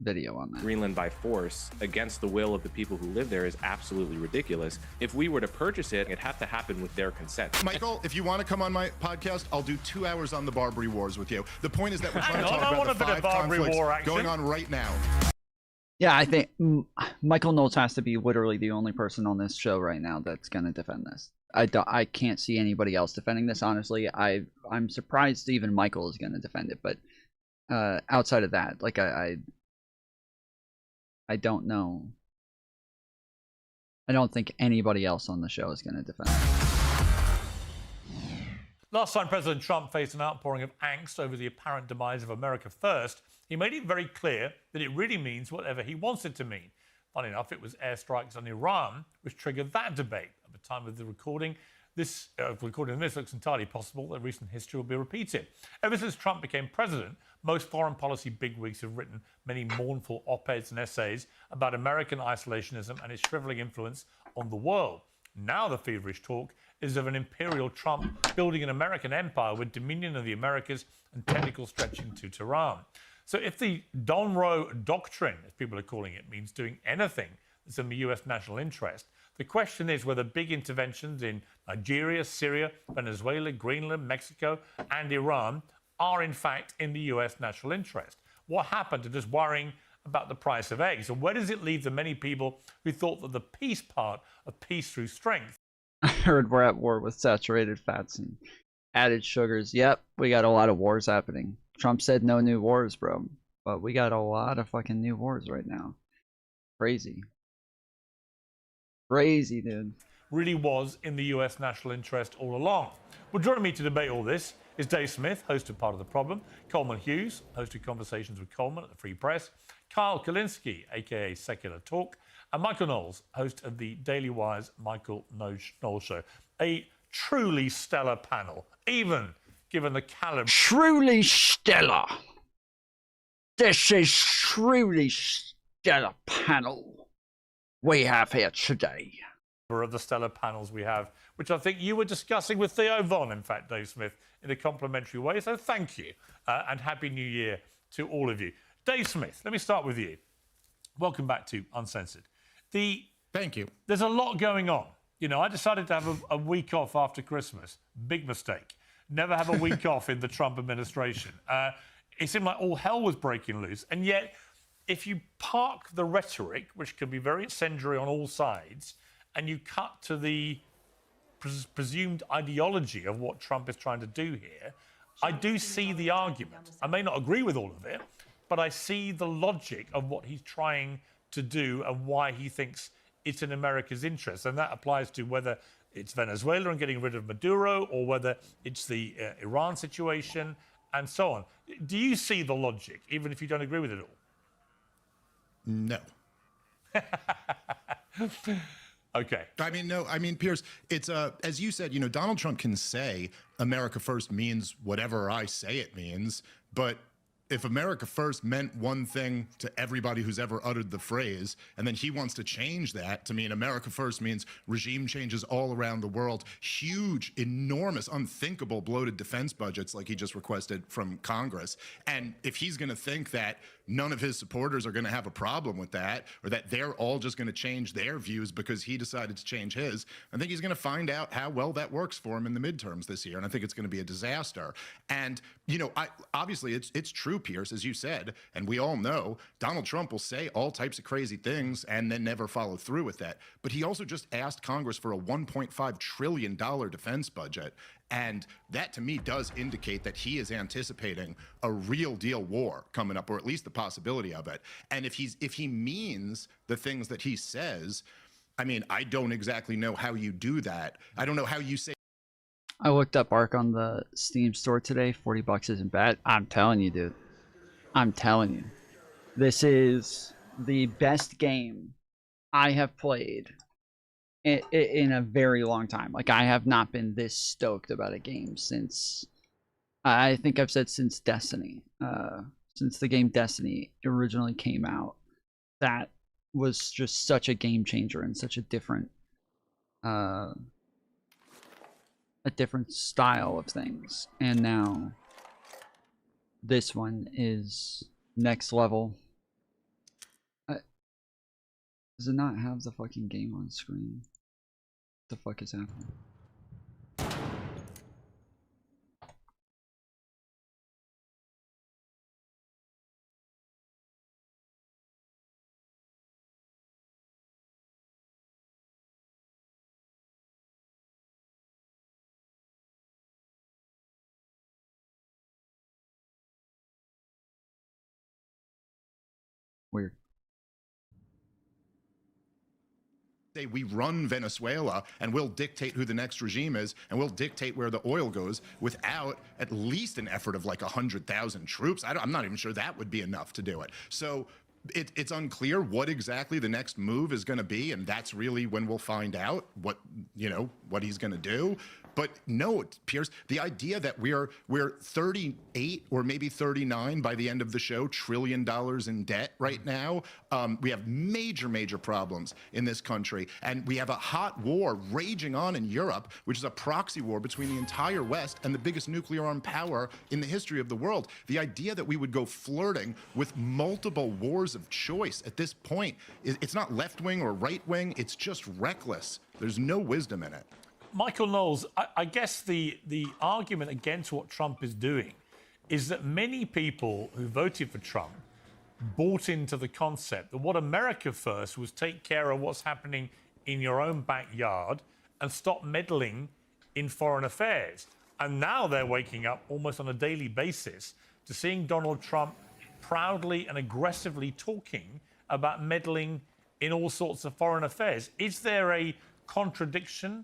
video on that. Greenland by force against the will of the people who live there is absolutely ridiculous. If we were to purchase it, it'd have to happen with their consent. Michael, if you want to come on my podcast, I'll do 2 hours on the Barbary Wars with you. The point is that we're trying to talk about the 5 conflicts going on right now. Yeah, I think Michael Knowles has to be literally the only person on this show right now that's going to defend this. I can't see anybody else defending this, honestly. I'm surprised even Michael is going to defend it, but outside of that, like I don't know. I don't think anybody else on the show is going to defend it. Last time President Trump faced an outpouring of angst over the apparent demise of America First, he made it very clear that it really means whatever he wants it to mean. Funny enough, it was airstrikes on Iran which triggered that debate. At the time of the recording, this looks entirely possible that recent history will be repeated. Ever since Trump became president, most foreign policy bigwigs have written many mournful op-eds and essays about American isolationism and its shriveling influence on the world. Now the feverish talk is of an imperial Trump building an American empire with dominion of the Americas and tentacles stretching to Tehran. So if the Donroe Doctrine, as people are calling it, means doing anything that's in the US national interest, the question is whether big interventions in Nigeria, Syria, Venezuela, Greenland, Mexico, and Iran are in fact in the US national interest. What happened to just worrying about the price of eggs? And where does it leave the many people who thought that the peace part of peace through strength? I heard we're at war with saturated fats and added sugars. Yep, we got a lot of wars happening. Trump said no new wars, bro. But we got a lot of fucking new wars right now. Crazy. Crazy, dude. Really was in the US national interest all along. Well, joining me to debate all this is Dave Smith, host of Part of the Problem, Coleman Hughes, host of Conversations with Coleman at the Free Press, Kyle Kalinske, aka Secular Talk, and Michael Knowles, host of the Daily Wire's Michael Knowles Show. A truly stellar panel, even given the caliber. Truly stellar. This is truly stellar panel we have here today. Of the stellar panels we have, which I think you were discussing with Theo Von, in fact, Dave Smith, in a complimentary way. So thank you, and Happy New Year to all of you. Dave Smith, let me start with you. Welcome back to Uncensored. Thank you. There's a lot going on. You know, I decided to have a week off after Christmas. Big mistake. Never have a week off in the Trump administration. It seemed like all hell was breaking loose. And yet, if you park the rhetoric, which can be very incendiary on all sides, and you cut to the presumed ideology of what Trump is trying to do here, I do see the argument. I may not agree with all of it, but I see the logic of what he's trying to do and why he thinks it's in America's interest. And that applies to whether it's Venezuela and getting rid of Maduro, or whether it's the Iran situation and so on. Do you see the logic, even if you don't agree with it all? No. Okay. I mean, no, I mean, Piers, it's, as you said, you know, Donald Trump can say America first means whatever I say it means, but if America first meant one thing to everybody who's ever uttered the phrase, and then he wants to change that to mean America first means regime changes all around the world, huge, enormous, unthinkable bloated defense budgets like he just requested from Congress. And if he's going to think that none of his supporters are going to have a problem with that, or that they're all just going to change their views because he decided to change his, I think he's going to find out how well that works for him in the midterms this year. And I think it's going to be a disaster. And, you know, obviously it's true, Pierce, as you said, and we all know Donald Trump will say all types of crazy things and then never follow through with that. But he also just asked Congress for a $1.5 trillion defense budget. And that, to me, does indicate that he is anticipating a real deal war coming up, or at least the possibility of it. And if he means the things that he says, I mean, I don't exactly know how you do that. I don't know how you say. I looked up Ark on the Steam store today. 40 bucks isn't bad. I'm telling you, dude. I'm telling you. This is the best game I have played in a very long time. Like, I have not been this stoked about a game since, I think I've said since Destiny. Since the game Destiny originally came out. That was just such a game changer and such a different style of things. And now this one is next level. Does it not have the fucking game on screen? What the fuck is happening? Weird. Say we run Venezuela and we'll dictate who the next regime is and we'll dictate where the oil goes without at least an effort of like 100,000 troops. I'm not even sure that would be enough to do it. So it's unclear what exactly the next move is going to be, and that's really when we'll find out what he's going to do. But no, Piers, the idea that we're 38 or maybe 39 by the end of the show trillion dollars in debt right now. We have major problems in this country, and we have a hot war raging on in Europe, which is a proxy war between the entire West and the biggest nuclear armed power in the history of the world. The idea that we would go flirting with multiple wars of choice at this point, it's not left-wing or right-wing, it's just reckless. There's no wisdom in it. Michael Knowles, I guess the argument against what Trump is doing is that many people who voted for Trump bought into the concept that what America first was take care of what's happening in your own backyard and stop meddling in foreign affairs. And now they're waking up almost on a daily basis to seeing Donald Trump proudly and aggressively talking about meddling in all sorts of foreign affairs. Is there a contradiction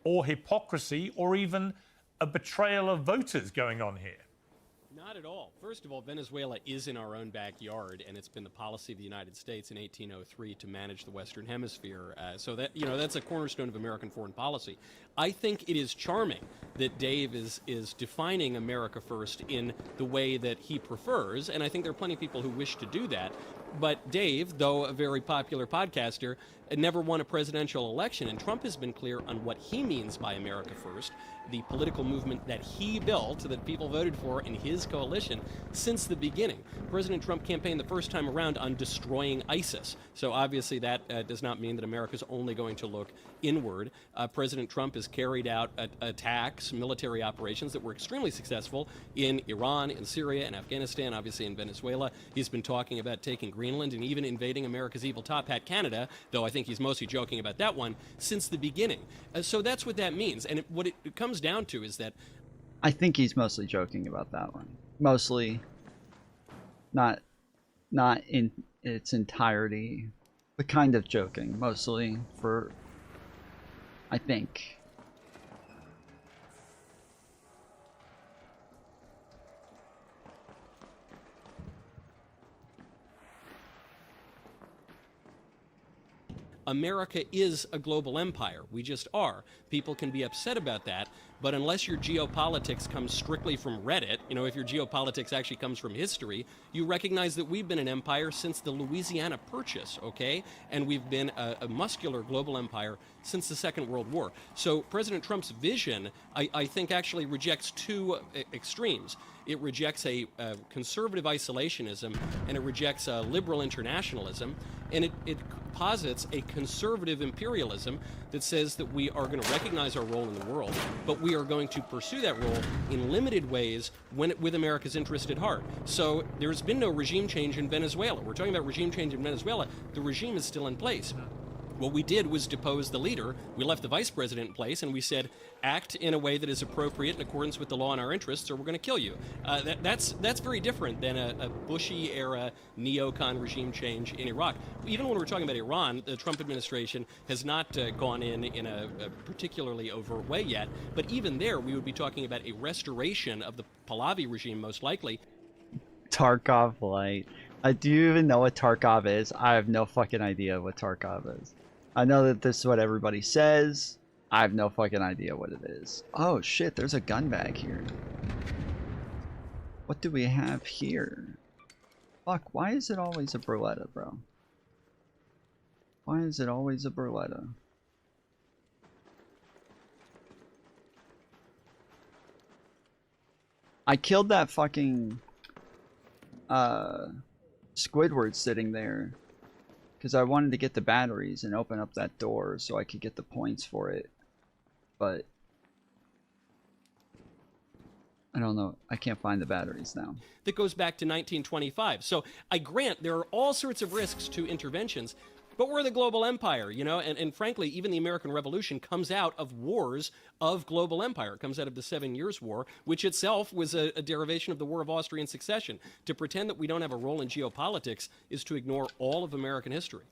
or hypocrisy or even a betrayal of voters going on here? Not at all. First of all, Venezuela is in our own backyard, and it's been the policy of the United States in 1803 to manage the Western Hemisphere. So that, that's a cornerstone of American foreign policy. I think it is charming that Dave is defining America first in the way that he prefers, and I think there are plenty of people who wish to do that. But Dave, though a very popular podcaster, never won a presidential election, and Trump has been clear on what he means by America First, the political movement that he built, that people voted for in his coalition since the beginning. President Trump campaigned the first time around on destroying ISIS, so obviously that does not mean that America's only going to look inward. President Trump has carried out attacks, military operations that were extremely successful in Iran, in Syria, in Afghanistan, obviously in Venezuela. He's been talking about taking Greenland and even invading America's evil top hat, Canada, though I think he's mostly joking about that one, since the beginning. So that's what that means. And what it comes down to is that... I think he's mostly joking about that one. Mostly. Not in its entirety, but kind of joking. Mostly for... I think. America is a global empire. We just are. People can be upset about that, but unless your geopolitics comes strictly from Reddit, if your geopolitics actually comes from history, you recognize that we've been an empire since the Louisiana Purchase, okay? And we've been a muscular global empire since the Second World War. So President Trump's vision, I think, actually rejects two extremes. It rejects a conservative isolationism, and it rejects a liberal internationalism, and it posits a conservative imperialism that says that we are going to recognize our role in the world, but we are going to pursue that role in limited ways with America's interest at heart. So there's been no regime change in Venezuela. We're talking about regime change in Venezuela. The regime is still in place. What we did was depose the leader. We left the vice president in place, and we said, act in a way that is appropriate in accordance with the law and our interests, or we're going to kill you. That's very different than a Bushy-era neocon regime change in Iraq. Even when we're talking about Iran, the Trump administration has not gone in a particularly overt way yet. But even there, we would be talking about a restoration of the Pahlavi regime, most likely. Tarkov Light. Do you even know what Tarkov is? I have no fucking idea what Tarkov is. I know that this is what everybody says. I have no fucking idea what it is. Oh shit, there's a gun bag here. What do we have here? Fuck, why is it always a Beretta, bro? Why is it always a Beretta? I killed that fucking Squidward sitting there Because I wanted to get the batteries and open up that door so I could get the points for it. But I don't know. I can't find the batteries now. That goes back to 1925. So I grant there are all sorts of risks to interventions, but we're the global empire, you know, and frankly, even the American Revolution comes out of wars of global empire. It comes out of the 7 Years' War, which itself was a derivation of the War of Austrian Succession. To pretend that we don't have a role in geopolitics is to ignore all of American history.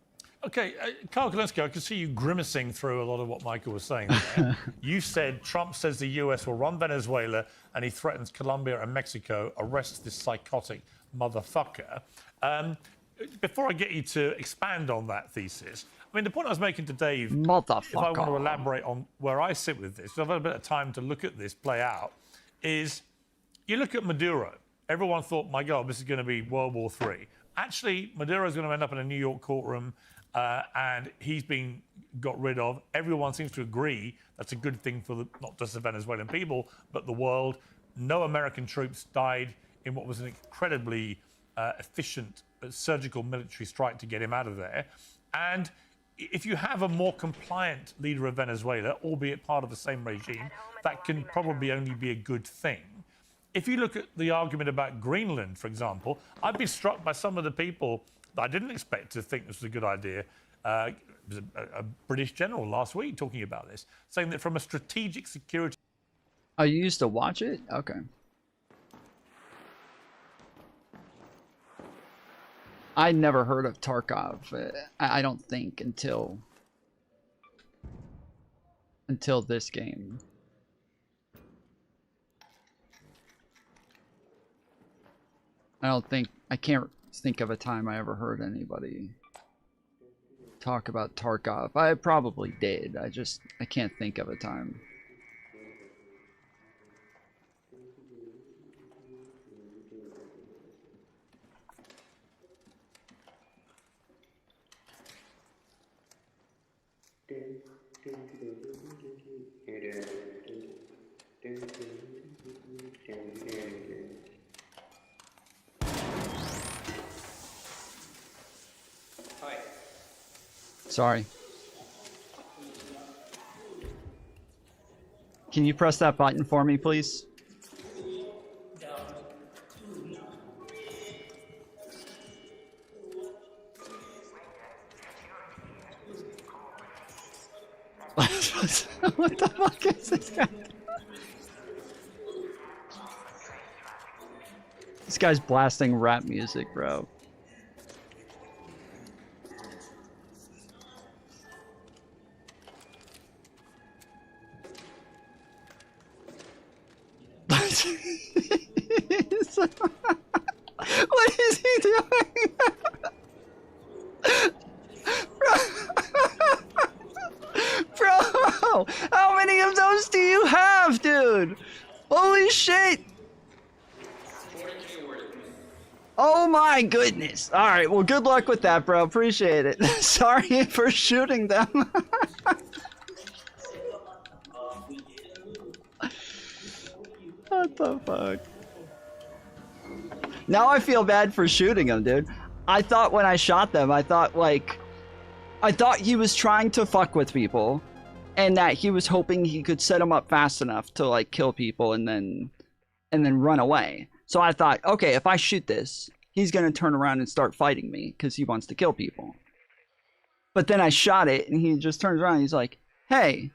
Okay, Carl Kalinske, I can see you grimacing through a lot of what Michael was saying there. You said Trump says the US will run Venezuela and he threatens Colombia and Mexico, arrests this psychotic motherfucker. Before I get you to expand on that thesis, I mean, the point I was making to Dave, if I want to elaborate on where I sit with this, I've had a bit of time to look at this play out, is you look at Maduro. Everyone thought, my God, this is going to be World War III. Actually, Maduro's going to end up in a New York courtroom, and he's been got rid of. Everyone seems to agree that's a good thing for not just the Venezuelan people, but the world. No American troops died in what was an incredibly efficient surgical military strike to get him out of there. And if you have a more compliant leader of Venezuela, albeit part of the same regime, that can probably only be a good thing. If you look at the argument about Greenland, for example, I've been struck by some of the people that I didn't expect to think this was a good idea. It was a British general last week talking about this, saying that from a strategic security... Oh, you used to watch it? Okay. I'd never heard of Tarkov, I don't think, until this game. I can't think of a time I ever heard anybody talk about Tarkov. I probably did, I can't think of a time. Sorry. Can you press that button for me, please? What the fuck is this guy? This guy's blasting rap music, bro. What is he doing? Bro, how many of those do you have, dude? Holy shit! Oh my goodness. Alright, well, good luck with that, bro. Appreciate it. Sorry for shooting them. What the fuck? Now I feel bad for shooting him, dude. I thought when I shot them, I thought he was trying to fuck with people, and that he was hoping he could set them up fast enough to like kill people and then run away. So I thought, okay, if I shoot this, he's gonna turn around and start fighting me because he wants to kill people. But then I shot it, and he just turns around and he's like, hey.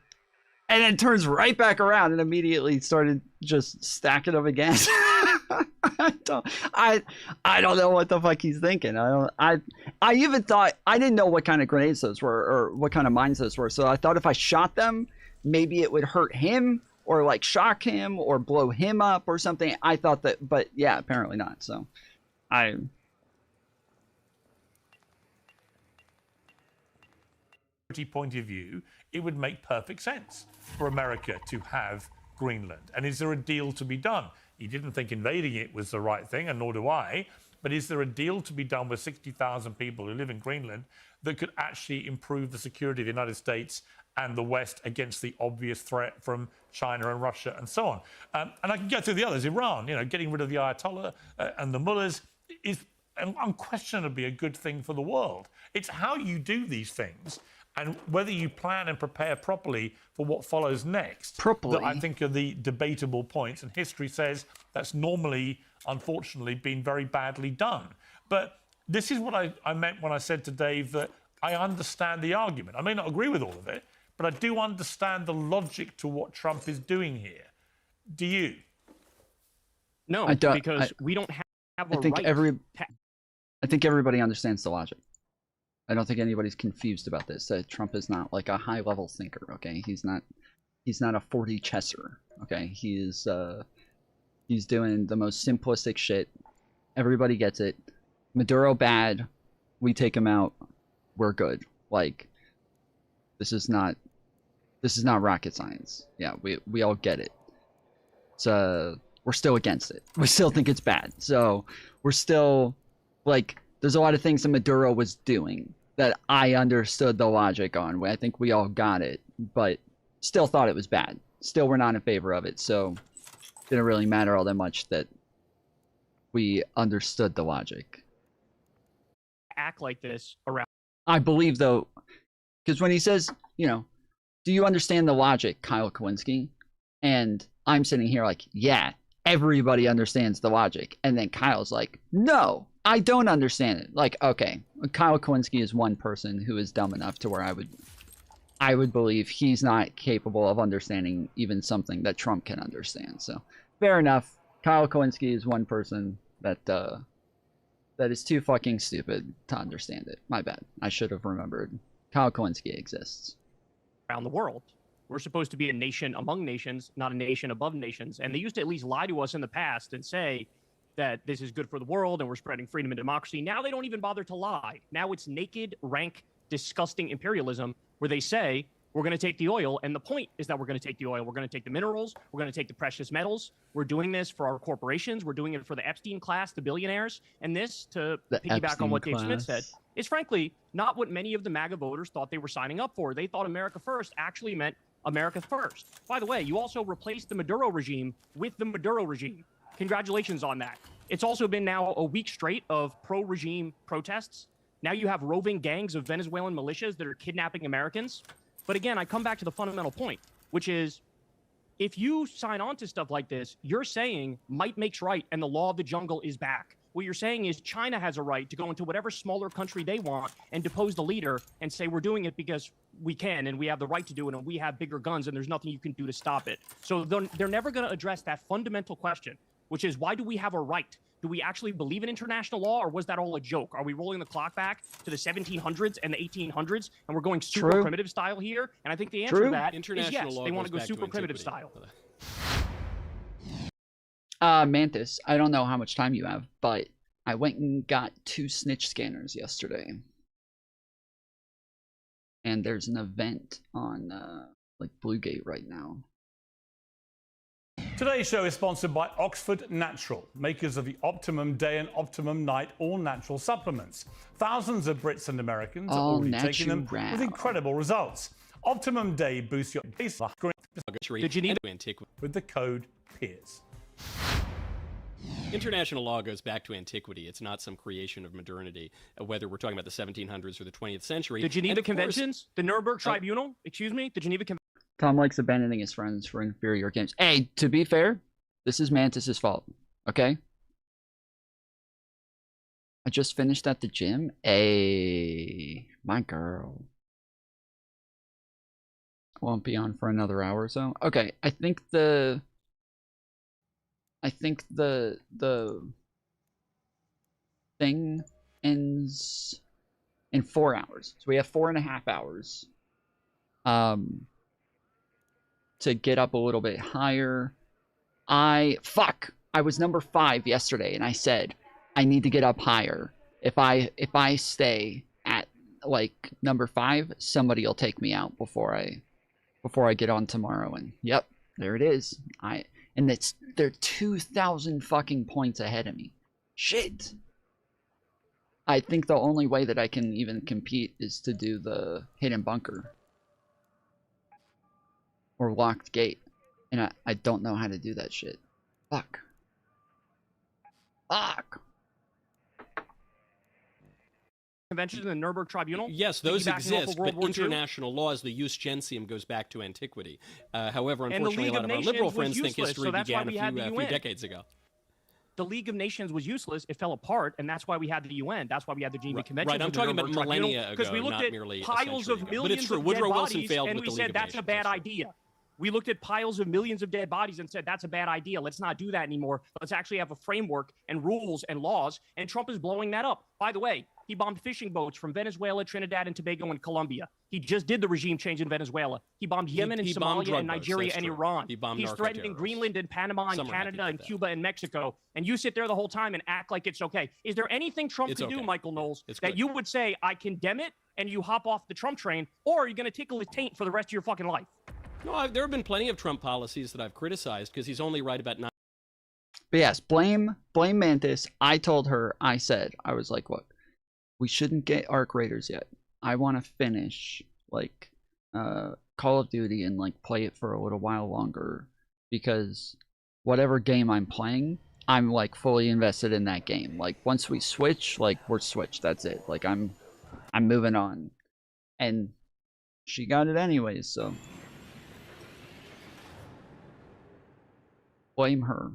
And then turns right back around and immediately started just stacking them again. I don't know what the fuck he's thinking. I even thought, I didn't know what kind of grenades those were or what kind of mines those were. So I thought if I shot them, maybe it would hurt him or like shock him or blow him up or something. I thought that, but yeah, apparently not. So point of view, it would make perfect sense for America to have Greenland. And is there a deal to be done? He didn't think invading it was the right thing, and nor do I. But is there a deal to be done with 60,000 people who live in Greenland that could actually improve the security of the United States and the West against the obvious threat from China and Russia and so on? And I can go through the others. Iran, you know, getting rid of the Ayatollah and the mullahs is unquestionably a good thing for the world. It's how you do these things and whether you plan and prepare properly for what follows next that I think are the debatable points. And history says that's normally, unfortunately, been very badly done. But this is what I meant when I said to Dave that I understand the argument. I may not agree with all of it, but I do understand the logic to what Trump is doing here. Do you? No, because we don't have a right. I think everybody understands the logic. I don't think anybody's confused about this. That Trump is not like a high-level thinker. Okay, he's not a 40 chesser. Okay, he's doing the most simplistic shit. Everybody gets it. Maduro bad. We take him out. We're good. Like, this is not rocket science. Yeah, we all get it. So we're still against it. We still think it's bad. So we're still like, there's a lot of things that Maduro was doing that I understood the logic on. I think we all got it, but still thought it was bad. Still, we're not in favor of it. So it didn't really matter all that much that we understood the logic. Act like this around. I believe, though, because when he says, you know, do you understand the logic, Kyle Kowinski? And I'm sitting here like, yeah, everybody understands the logic. And then Kyle's like, no, I don't understand it. Like, okay, Kyle Kowinski is one person who is dumb enough to where I would believe he's not capable of understanding even something that Trump can understand. So fair enough. Kyle Kowinski is one person that is too fucking stupid to understand it. My bad. I should have remembered. Kyle Kowinski exists. Around the world. We're supposed to be a nation among nations, not a nation above nations. And they used to at least lie to us in the past and say that this is good for the world and we're spreading freedom and democracy. Now they don't even bother to lie. Now it's naked, rank, disgusting imperialism where they say, we're going to take the oil, and the point is that we're going to take the oil. We're going to take the minerals. We're going to take the precious metals. We're doing this for our corporations. We're doing it for the Epstein class, the billionaires. And this, to piggyback on what Dave Smith said, is frankly not what many of the MAGA voters thought they were signing up for. They thought America First actually meant America First. By the way, you also replaced the Maduro regime with the Maduro regime. Congratulations on that. It's also been now a week straight of pro-regime protests. Now you have roving gangs of Venezuelan militias that are kidnapping Americans. But again, I come back to the fundamental point, which is if you sign on to stuff like this, you're saying might makes right and the law of the jungle is back. What you're saying is China has a right to go into whatever smaller country they want and depose the leader and say we're doing it because we can and we have the right to do it and we have bigger guns and there's nothing you can do to stop it. So they're never going to address that fundamental question, which is why do we have a right? Do we actually believe in international law, or was that all a joke? Are we rolling the clock back to the 1700s and the 1800s, and we're going super primitive style here? And I think the answer to that is yes. They want to go super primitive style. Mantis, I don't know how much time you have, but I went and got 2 snitch scanners yesterday. And there's an event on, like, Bluegate right now. Today's show is sponsored by Oxford Natural, makers of the Optimum Day and Optimum Night all-natural supplements. Thousands of Brits and Americans are already taking them with incredible results. Optimum Day boosts your base with the code PEERS. International law goes back to antiquity. It's not some creation of modernity, whether we're talking about the 1700s or the 20th century. The Geneva Conventions, the Nuremberg Tribunal, excuse me, the Geneva Conventions. Tom likes abandoning his friends for inferior games. Hey, to be fair, this is Mantis's fault, okay? I just finished at the gym. Hey, my girl. Won't be on for another hour or so. Okay, I think the thing ends in 4 hours. So we have 4.5 hours. To get up a little bit higher. I was number 5 yesterday, and I said I need to get up higher. If I stay at like number 5, somebody will take me out before I get on tomorrow. And yep, there it is. They're 2,000 fucking points ahead of me. Shit. I think the only way that I can even compete is to do the hidden bunker. Or locked gate. And I don't know how to do that shit. Fuck. Conventions and the Nuremberg Tribunal? Yes, those exist, but II? international laws, the jus gentium goes back to antiquity. However, And the unfortunately, League a lot of of our Nations liberal was friends think useless, history so that's why began we had the a few UN. decades ago. The League of Nations was useless. It fell apart, and that's why we had the UN. That's why we had the Geneva Convention. Right, I'm talking about millennia ago, because we looked not at merely a piles century of ago. millions But it's true, of Woodrow dead Wilson bodies, failed and with we the said League of that's a Nations, bad idea. We looked at piles of millions of dead bodies and said that's a bad idea. Let's not do that anymore. Let's actually have a framework and rules and laws. And Trump is blowing that up. By the way, he bombed fishing boats from Venezuela, Trinidad, and Tobago, and Colombia. He just did the regime change in Venezuela. He bombed Yemen and Somalia and Nigeria and Iran. He's threatening Greenland and Panama and Canada and Cuba and Mexico. And you sit there the whole time and act like it's okay. Is there anything Trump can do, Michael Knowles, that you would say, I condemn it, and you hop off the Trump train, or are you going to tickle his taint for the rest of your fucking life? No, there have been plenty of Trump policies that I've criticized because he's only right about 9. But yes, blame Mantis. I told her, I was like, look, we shouldn't get Arc Raiders yet. I want to finish like Call of Duty and like play it for a little while longer, because whatever game I'm playing, I'm like fully invested in that game. Like once we switch, like we're switched. That's it. Like I'm moving on. And she got it anyways, so blame her.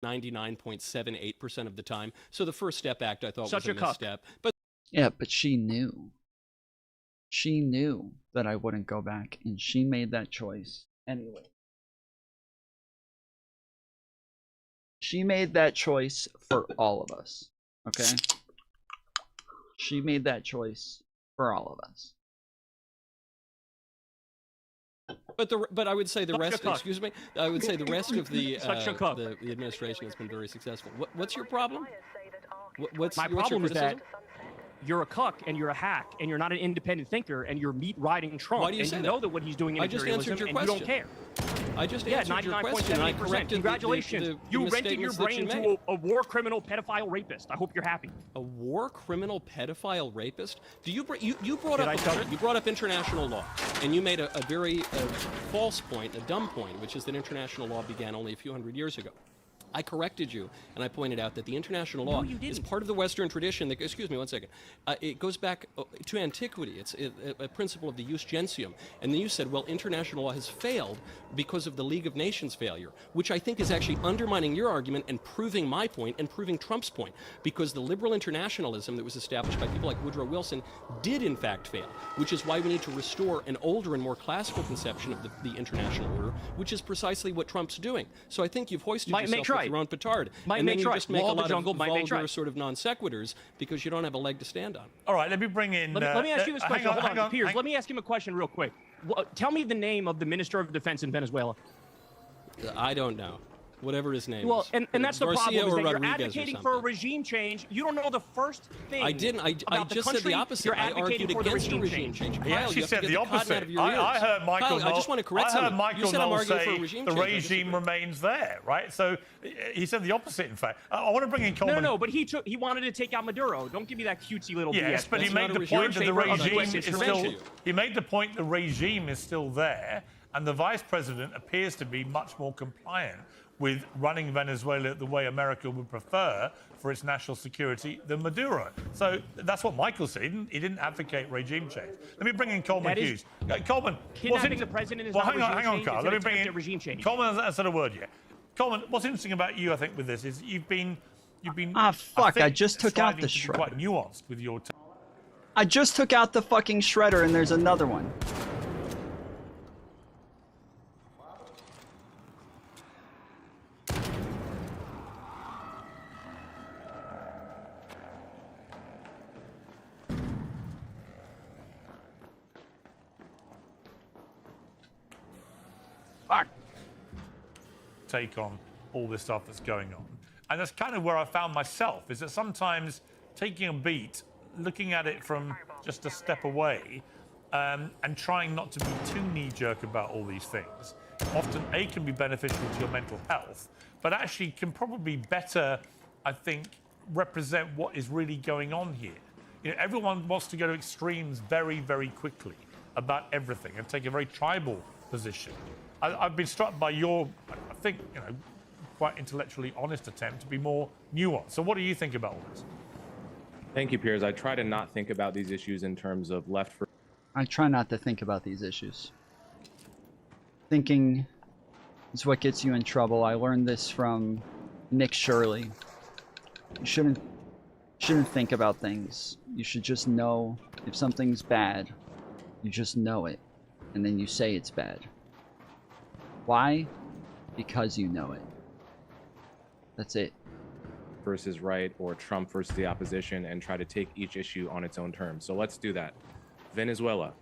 99.78% of the time. So the First Step Act, I thought, Such was a a cuck. misstep. But yeah, but she knew. She knew that I wouldn't go back, and she made that choice anyway. She made that choice for all of us, okay? She made that choice for all of us. But I would say the rest. cuck. Excuse me. I would say the rest of the Such a cuck. the administration has been very successful. What's your problem? What's My your problem is that criticism? you're a cuck and you're a hack and you're not an independent thinker and you're meat riding Trump. Why do you and say you that? know that what he's doing in I just answered your and you don't care. I just Yeah, answered your question. And I 99.78%. corrected Congratulations. You rented your misstatements that brain you to made. a war criminal pedophile rapist. I hope you're happy. A war criminal pedophile rapist? Do you brought Did I tell up you brought up international law, and you made a very false point, a dumb point, which is that international law began only a few hundred years ago. I corrected you, and I pointed out that the international law is part of the Western tradition. That, excuse me one second. It goes back to antiquity. It's a principle of the jus gentium. And then you said, well, international law has failed because of the League of Nations failure, which I think is actually undermining your argument and proving my point and proving Trump's point, because the liberal internationalism that was established by people like Woodrow Wilson did in fact fail, which is why we need to restore an older and more classical conception of the international order, which is precisely what Trump's doing. So I think you've hoisted yourself with your own petard, and then you just make a lot of vulgar sort of non sequiturs because you don't have a leg to stand on. All right, let me bring in. Let me ask you this question. Hold on, Piers. hang- Let me ask him a question real quick. Tell me the name of the Minister of Defense in Venezuela. I don't know. Whatever his name Well, is. and that's the Garcia problem, is or that you're Rodriguez or advocating something. for a regime change. You don't know the first thing. I didn't. I about just the said the country. opposite. You're I advocating argued for the against a regime change. He Kyle, actually you have said to the get cotton opposite. out of your ears. I heard Michael Kyle, Knowles. I just want to correct I heard something. Michael You said I'm Knowles arguing say for a regime the change. I regime disagree. remains there, right? So he said the opposite. In fact, I want to bring in Coleman. No, but he wanted to take out Maduro. Don't give me that cutesy little Yes, BS. but he That's made not a the regime. point that the You're in favor of regime US is intervention. still. He made the point the regime is still there, and the vice president appears to be much more compliant with running Venezuela the way America would prefer for its national security than Maduro. So that's what Michael said. He didn't advocate regime change. Let me bring in Coleman That is- Hughes. Coleman, Kidnapping the president is well, not hang on, regime change, Carl. it's Let me an bring attempt in at regime change. Coleman hasn't said a word yet. Coleman, what's interesting about you, I think, with this is you've been. Ah, fuck! I think, just took out striving the to be shredder. quite nuanced with your. I just took out the fucking shredder, and there's another one. Take on all this stuff that's going on. And that's kind of where I found myself, is that sometimes taking a beat, looking at it from just a step away, and trying not to be too knee-jerk about all these things, often, A, can be beneficial to your mental health, but actually can probably better, I think, represent what is really going on here. You know, everyone wants to go to extremes very, very quickly about everything and take a very tribal position. I've been struck by your, I think, you know, quite intellectually honest attempt to be more nuanced. So what do you think about all this? Thank you, Piers. I try to not think about these issues in terms of left for. I try not to think about these issues. Thinking is what gets you in trouble. I learned this from Nick Shirley. You shouldn't think about things. You should just know if something's bad. You just know it, and then you say it's bad. Why? Because you know it. That's it. Versus right, or Trump versus the opposition, and try to take each issue on its own terms. So let's do that. Venezuela.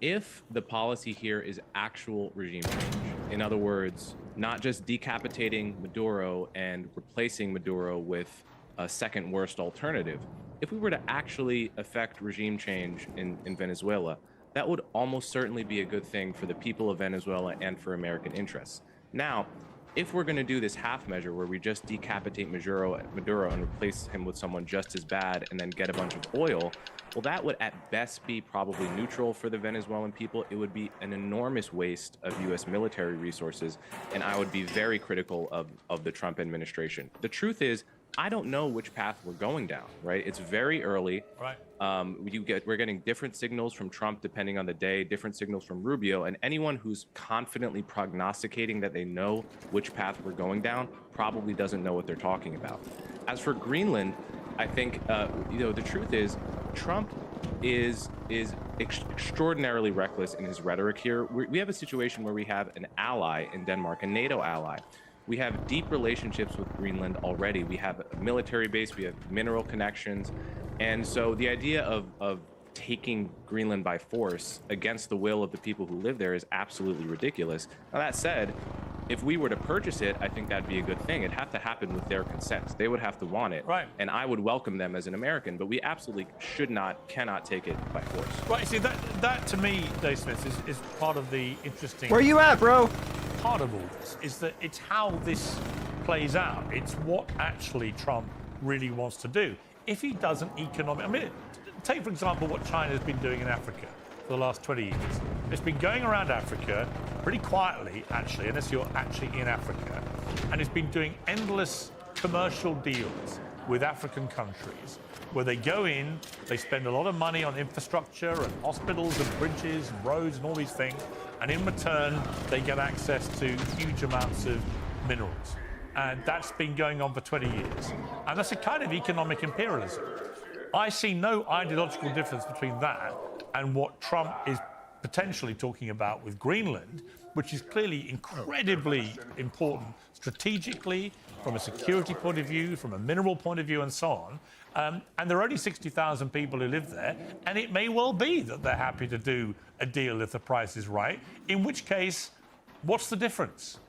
If the policy here is actual regime change, in other words, not just decapitating Maduro and replacing Maduro with a second worst alternative, if we were to actually effect regime change in Venezuela, that would almost certainly be a good thing for the people of Venezuela and for American interests. Now, if we're going to do this half measure where we just decapitate Maduro and replace him with someone just as bad and then get a bunch of oil, well, that would at best be probably neutral for the Venezuelan people. It would be an enormous waste of U.S. military resources, and I would be very critical of the Trump administration. The truth is, I don't know which path we're going down, right? It's very early. Right. We're getting different signals from Trump depending on the day, different signals from Rubio, and anyone who's confidently prognosticating that they know which path we're going down probably doesn't know what they're talking about. As for Greenland, I think the truth is Trump is extraordinarily reckless in his rhetoric here. We have a situation where we have an ally in Denmark, a NATO ally. We have deep relationships with Greenland already. We have a military base, we have mineral connections. And so the idea of taking Greenland by force against the will of the people who live there is absolutely ridiculous. Now, that said, if we were to purchase it, I think that'd be a good thing. It'd have to happen with their consent. They would have to want it. Right. And I would welcome them as an American, but we absolutely cannot take it by force. Right, see, that to me, Dave Smith, is part of the interesting... Where you at, bro? Part of all this is that it's how this plays out. It's what actually Trump really wants to do. If he doesn't take, for example, what China's been doing in Africa for the last 20 years. It's been going around Africa pretty quietly, actually, unless you're actually in Africa. And it's been doing endless commercial deals with African countries where they go in, they spend a lot of money on infrastructure and hospitals and bridges and roads and all these things, and in return, they get access to huge amounts of minerals. And that's been going on for 20 years. And that's a kind of economic imperialism. I see no ideological difference between that and what Trump is potentially talking about with Greenland, which is clearly incredibly important strategically, from a security point of view, from a mineral point of view, and so on. And there are only 60,000 people who live there, and it may well be that they're happy to do a deal if the price is right, in which case, what's the difference?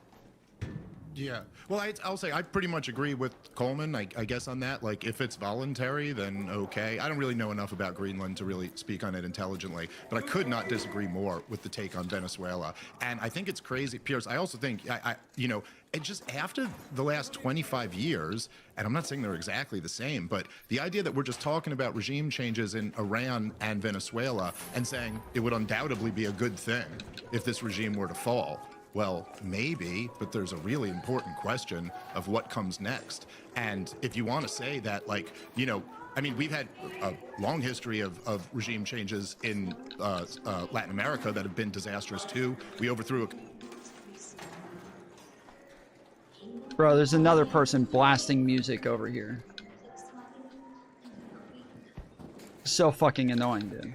Yeah. Well, I'll say I pretty much agree with Coleman, I guess, on that. Like, if it's voluntary, then okay. I don't really know enough about Greenland to really speak on it intelligently, but I could not disagree more with the take on Venezuela. And I think it's crazy, Piers. I also think, it just after the last 25 years, and I'm not saying they're exactly the same, but the idea that we're just talking about regime changes in Iran and Venezuela and saying it would undoubtedly be a good thing if this regime were to fall. Well, maybe, but there's a really important question of what comes next. And if you want to say that, we've had a long history of regime changes in Latin America that have been disastrous too. We overthrew Bro, there's another person blasting music over here. So fucking annoying, dude.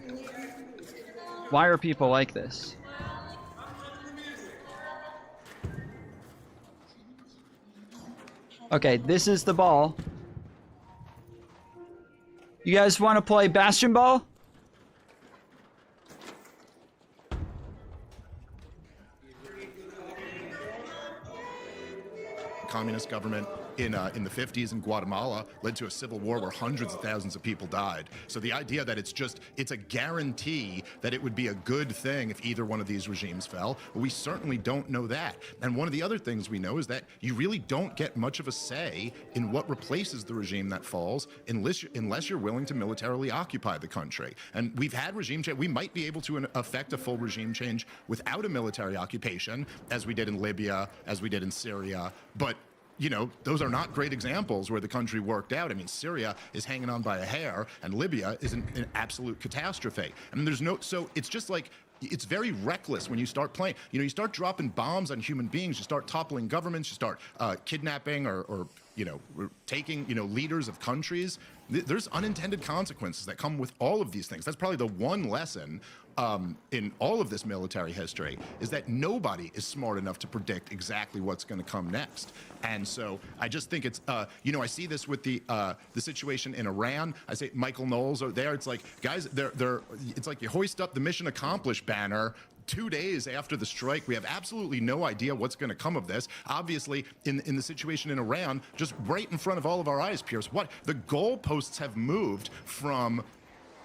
Why are people like this? Okay, this is the ball. You guys want to play Bastion Ball? communist government in the 50s in Guatemala led to a civil war where hundreds of thousands of people died. So the idea that it's a guarantee that it would be a good thing if either one of these regimes fell, we certainly don't know that. And one of the other things we know is that you really don't get much of a say in what replaces the regime that falls unless you're willing to militarily occupy the country. And we've had regime change. We might be able to effect a full regime change without a military occupation, as we did in Libya, as we did in Syria, but you know, those are not great examples where the country worked out. I mean, Syria is hanging on by a hair, and Libya is an absolute catastrophe. I mean, so it's just like, it's very reckless when you start playing. You know, you start dropping bombs on human beings, you start toppling governments, you start kidnapping or you know, taking, you know, leaders of countries. There's unintended consequences that come with all of these things. That's probably the one lesson in all of this military history, is that nobody is smart enough to predict exactly what's going to come next. And so I just think it's, you know, I see this with the situation in Iran. I say Michael Knowles are there. It's like, guys, it's like you hoist up the mission accomplished banner 2 days after the strike. We have absolutely no idea what's going to come of this. Obviously, in the situation in Iran, just right in front of all of our eyes, Pierce, what the goalposts have moved from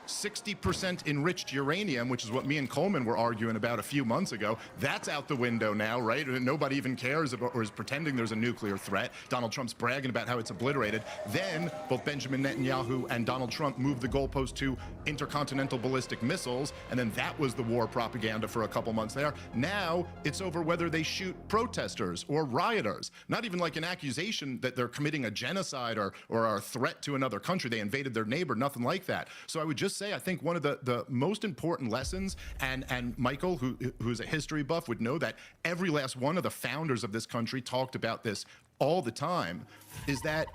60% enriched uranium, which is what me and Coleman were arguing about a few months ago. That's out the window now, right? Nobody even cares about or is pretending there's a nuclear threat. Donald Trump's bragging about how it's obliterated. Then both Benjamin Netanyahu and Donald Trump moved the goalpost to intercontinental ballistic missiles, and then that was the war propaganda for a couple months there. Now it's over whether they shoot protesters or rioters. Not even like an accusation that they're committing a genocide or are a threat to another country. They invaded their neighbor, nothing like that. So I would just say, I think one of the most important lessons, and Michael, who's a history buff, would know that every last one of the founders of this country talked about this all the time, is that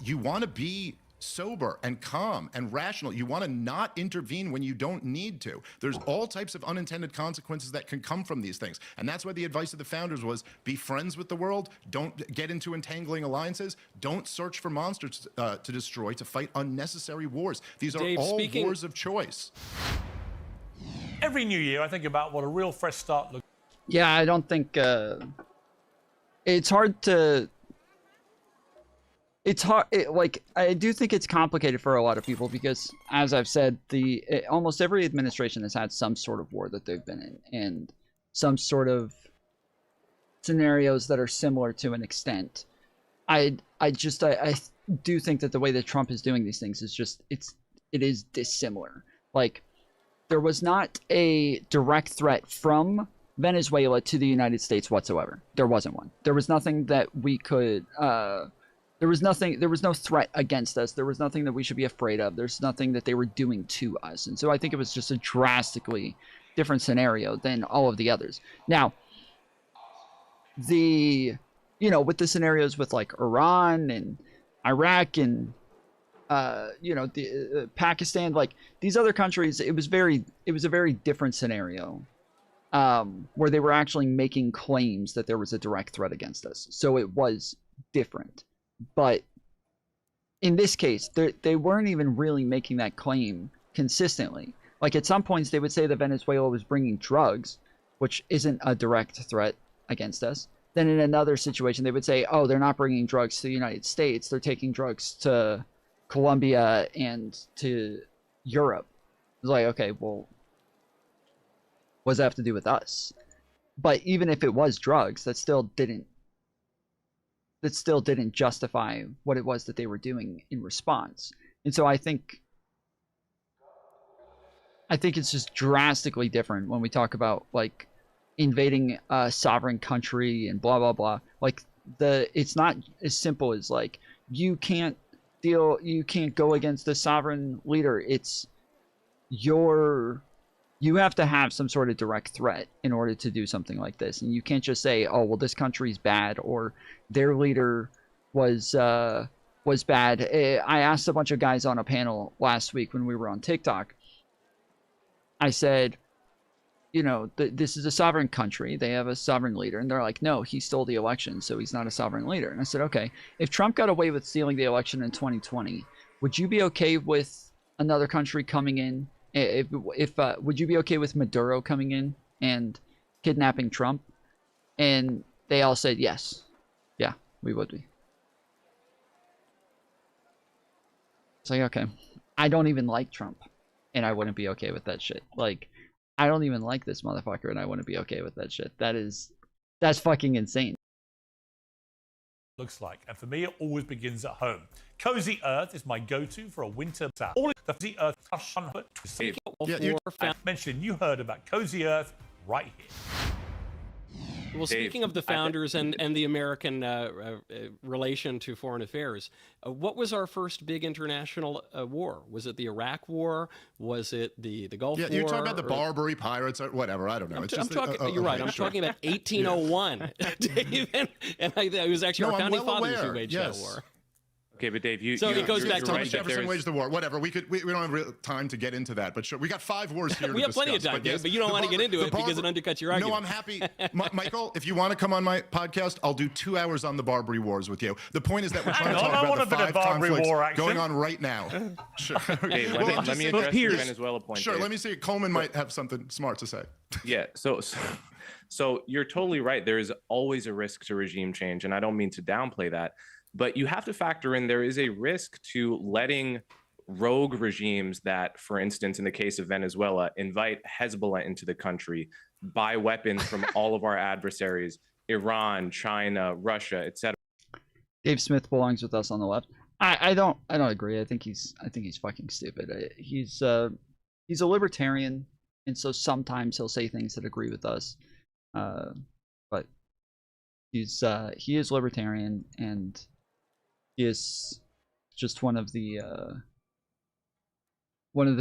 you want to be sober and calm and rational. You want to not intervene when you don't need to. There's all types of unintended consequences that can come from these things. And that's why the advice of the founders was, be friends with the world, don't get into entangling alliances, don't search for monsters to destroy, to fight unnecessary wars. These are all wars of choice. Every new year, I think about what a real fresh start looks like. Yeah, I don't think... it's hard to... It's hard, like, I do think it's complicated for a lot of people because, as I've said, almost every administration has had some sort of war that they've been in, and some sort of scenarios that are similar to an extent. I do think that the way that Trump is doing these things is just, it is dissimilar. Like, there was not a direct threat from Venezuela to the United States whatsoever. There wasn't one. There was nothing that we could, there was no threat against us. There was nothing that we should be afraid of. There's nothing that they were doing to us. And so I think it was just a drastically different scenario than all of the others. Now, you know, with the scenarios with like Iran and Iraq and, you know, Pakistan, like these other countries, it was a very different scenario, where they were actually making claims that there was a direct threat against us. So it was different. But in this case, they weren't even really making that claim consistently. Like at some points, they would say that Venezuela was bringing drugs, which isn't a direct threat against us. Then in another situation, they would say, oh, they're not bringing drugs to the United States. They're taking drugs to Colombia and to Europe. It's like, okay, well, what does that have to do with us? But even if it was drugs, that still didn't justify what it was that they were doing in response. And so I think it's just drastically different when we talk about like invading a sovereign country and blah blah blah. Like it's not as simple as like you can't go against the sovereign leader. It's you have to have some sort of direct threat in order to do something like this. And you can't just say, oh, well, this country's bad or their leader was bad. I asked a bunch of guys on a panel last week when we were on TikTok. I said, you know, this is a sovereign country. They have a sovereign leader. And they're like, no, he stole the election, so he's not a sovereign leader. And I said, okay, if Trump got away with stealing the election in 2020, would you be okay with another country coming in? Would you be okay with Maduro coming in and kidnapping Trump? And they all said yes. Yeah, we would be. It's like, okay, I don't even like Trump, and I wouldn't be okay with that shit. Like, I don't even like this motherfucker, and I wouldn't be okay with that shit. That's fucking insane. Looks like, and for me, it always begins at home. Cozy Earth is my go-to for a winter sap. All the Cozy Earth mentioning, you heard about Cozy Earth right here. Well, speaking of the founders and the American relation to foreign affairs, what was our first big international war? Was it the Iraq War? Was it the Gulf War? Yeah, you're talking about the Barbary pirates or whatever. I don't know. You're right. I'm talking about 1801, Dave, and it was actually our founding fathers who waged that war. Okay, but Dave, So it goes back to Thomas Jefferson waged the war. Whatever. We don't have real time to get into that, but sure, we got 5 wars here. We have plenty of time, Dave, but you don't want to get into it because it undercuts your argument. No, I'm happy, Michael. If you want to come on my podcast, I'll do 2 hours on the Barbary Wars with you. The point is that we're trying to talk about the 5 conflicts going on right now. Sure. Dave, let me address the Venezuela point. Sure. Dave. Let me see. Coleman might have something smart to say. Yeah. So you're totally right. There is always a risk to regime change, and I don't mean to downplay that. But you have to factor in there is a risk to letting rogue regimes that, for instance, in the case of Venezuela, invite Hezbollah into the country, buy weapons from all of our adversaries, Iran, China, Russia, etc. Dave Smith belongs with us on the left. I don't agree. I think he's fucking stupid. He's a libertarian, and so sometimes he'll say things that agree with us. But he is libertarian, and he is just one of the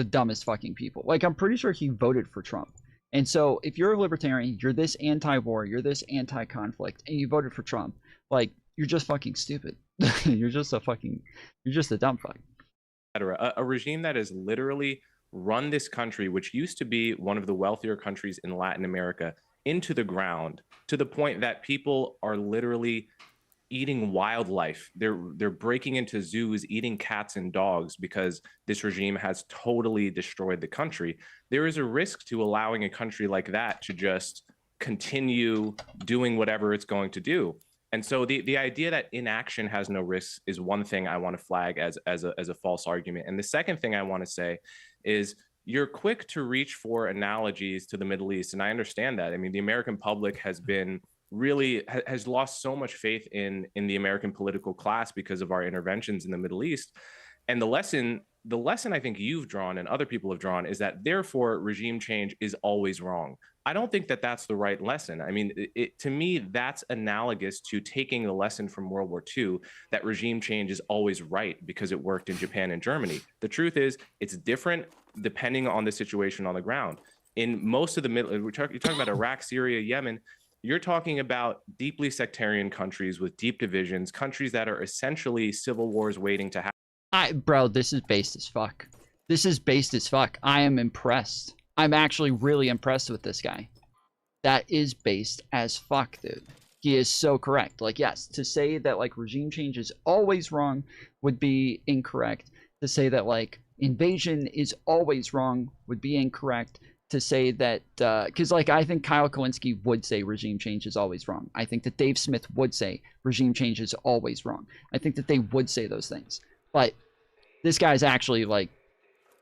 dumbest fucking people. Like, I'm pretty sure he voted for Trump. And so if you're a libertarian, you're this anti-war, you're this anti-conflict, and you voted for Trump, like, you're just fucking stupid. you're just a dumb fuck. A regime that has literally run this country, which used to be one of the wealthier countries in Latin America, into the ground, to the point that people are literally eating wildlife. They're breaking into zoos, eating cats and dogs because this regime has totally destroyed the country. There is a risk to allowing a country like that to just continue doing whatever it's going to do. And so the idea that inaction has no risks is one thing I want to flag as a false argument. And the second thing I want to say is you're quick to reach for analogies to the Middle East. And I understand that. I mean, the American public has lost so much faith in the American political class because of our interventions in the Middle East. And the lesson I think you've drawn and other people have drawn is that therefore regime change is always wrong. I don't think that that's the right lesson. I mean, to me, that's analogous to taking the lesson from World War II that regime change is always right because it worked in Japan and Germany. The truth is it's different depending on the situation on the ground. In most of the middle, you're talking about Iraq, Syria, Yemen, you're talking about deeply sectarian countries with deep divisions, countries that are essentially civil wars waiting to happen. Bro, this is based as fuck. This is based as fuck. I am impressed. I'm actually really impressed with this guy. That is based as fuck, dude. He is so correct. Like, yes, to say that, like, regime change is always wrong would be incorrect. To say that, like, invasion is always wrong would be incorrect. To say that, because, like, I think Kyle Kalinske would say regime change is always wrong. I think that Dave Smith would say regime change is always wrong. I think that they would say those things. But this guy's actually, like,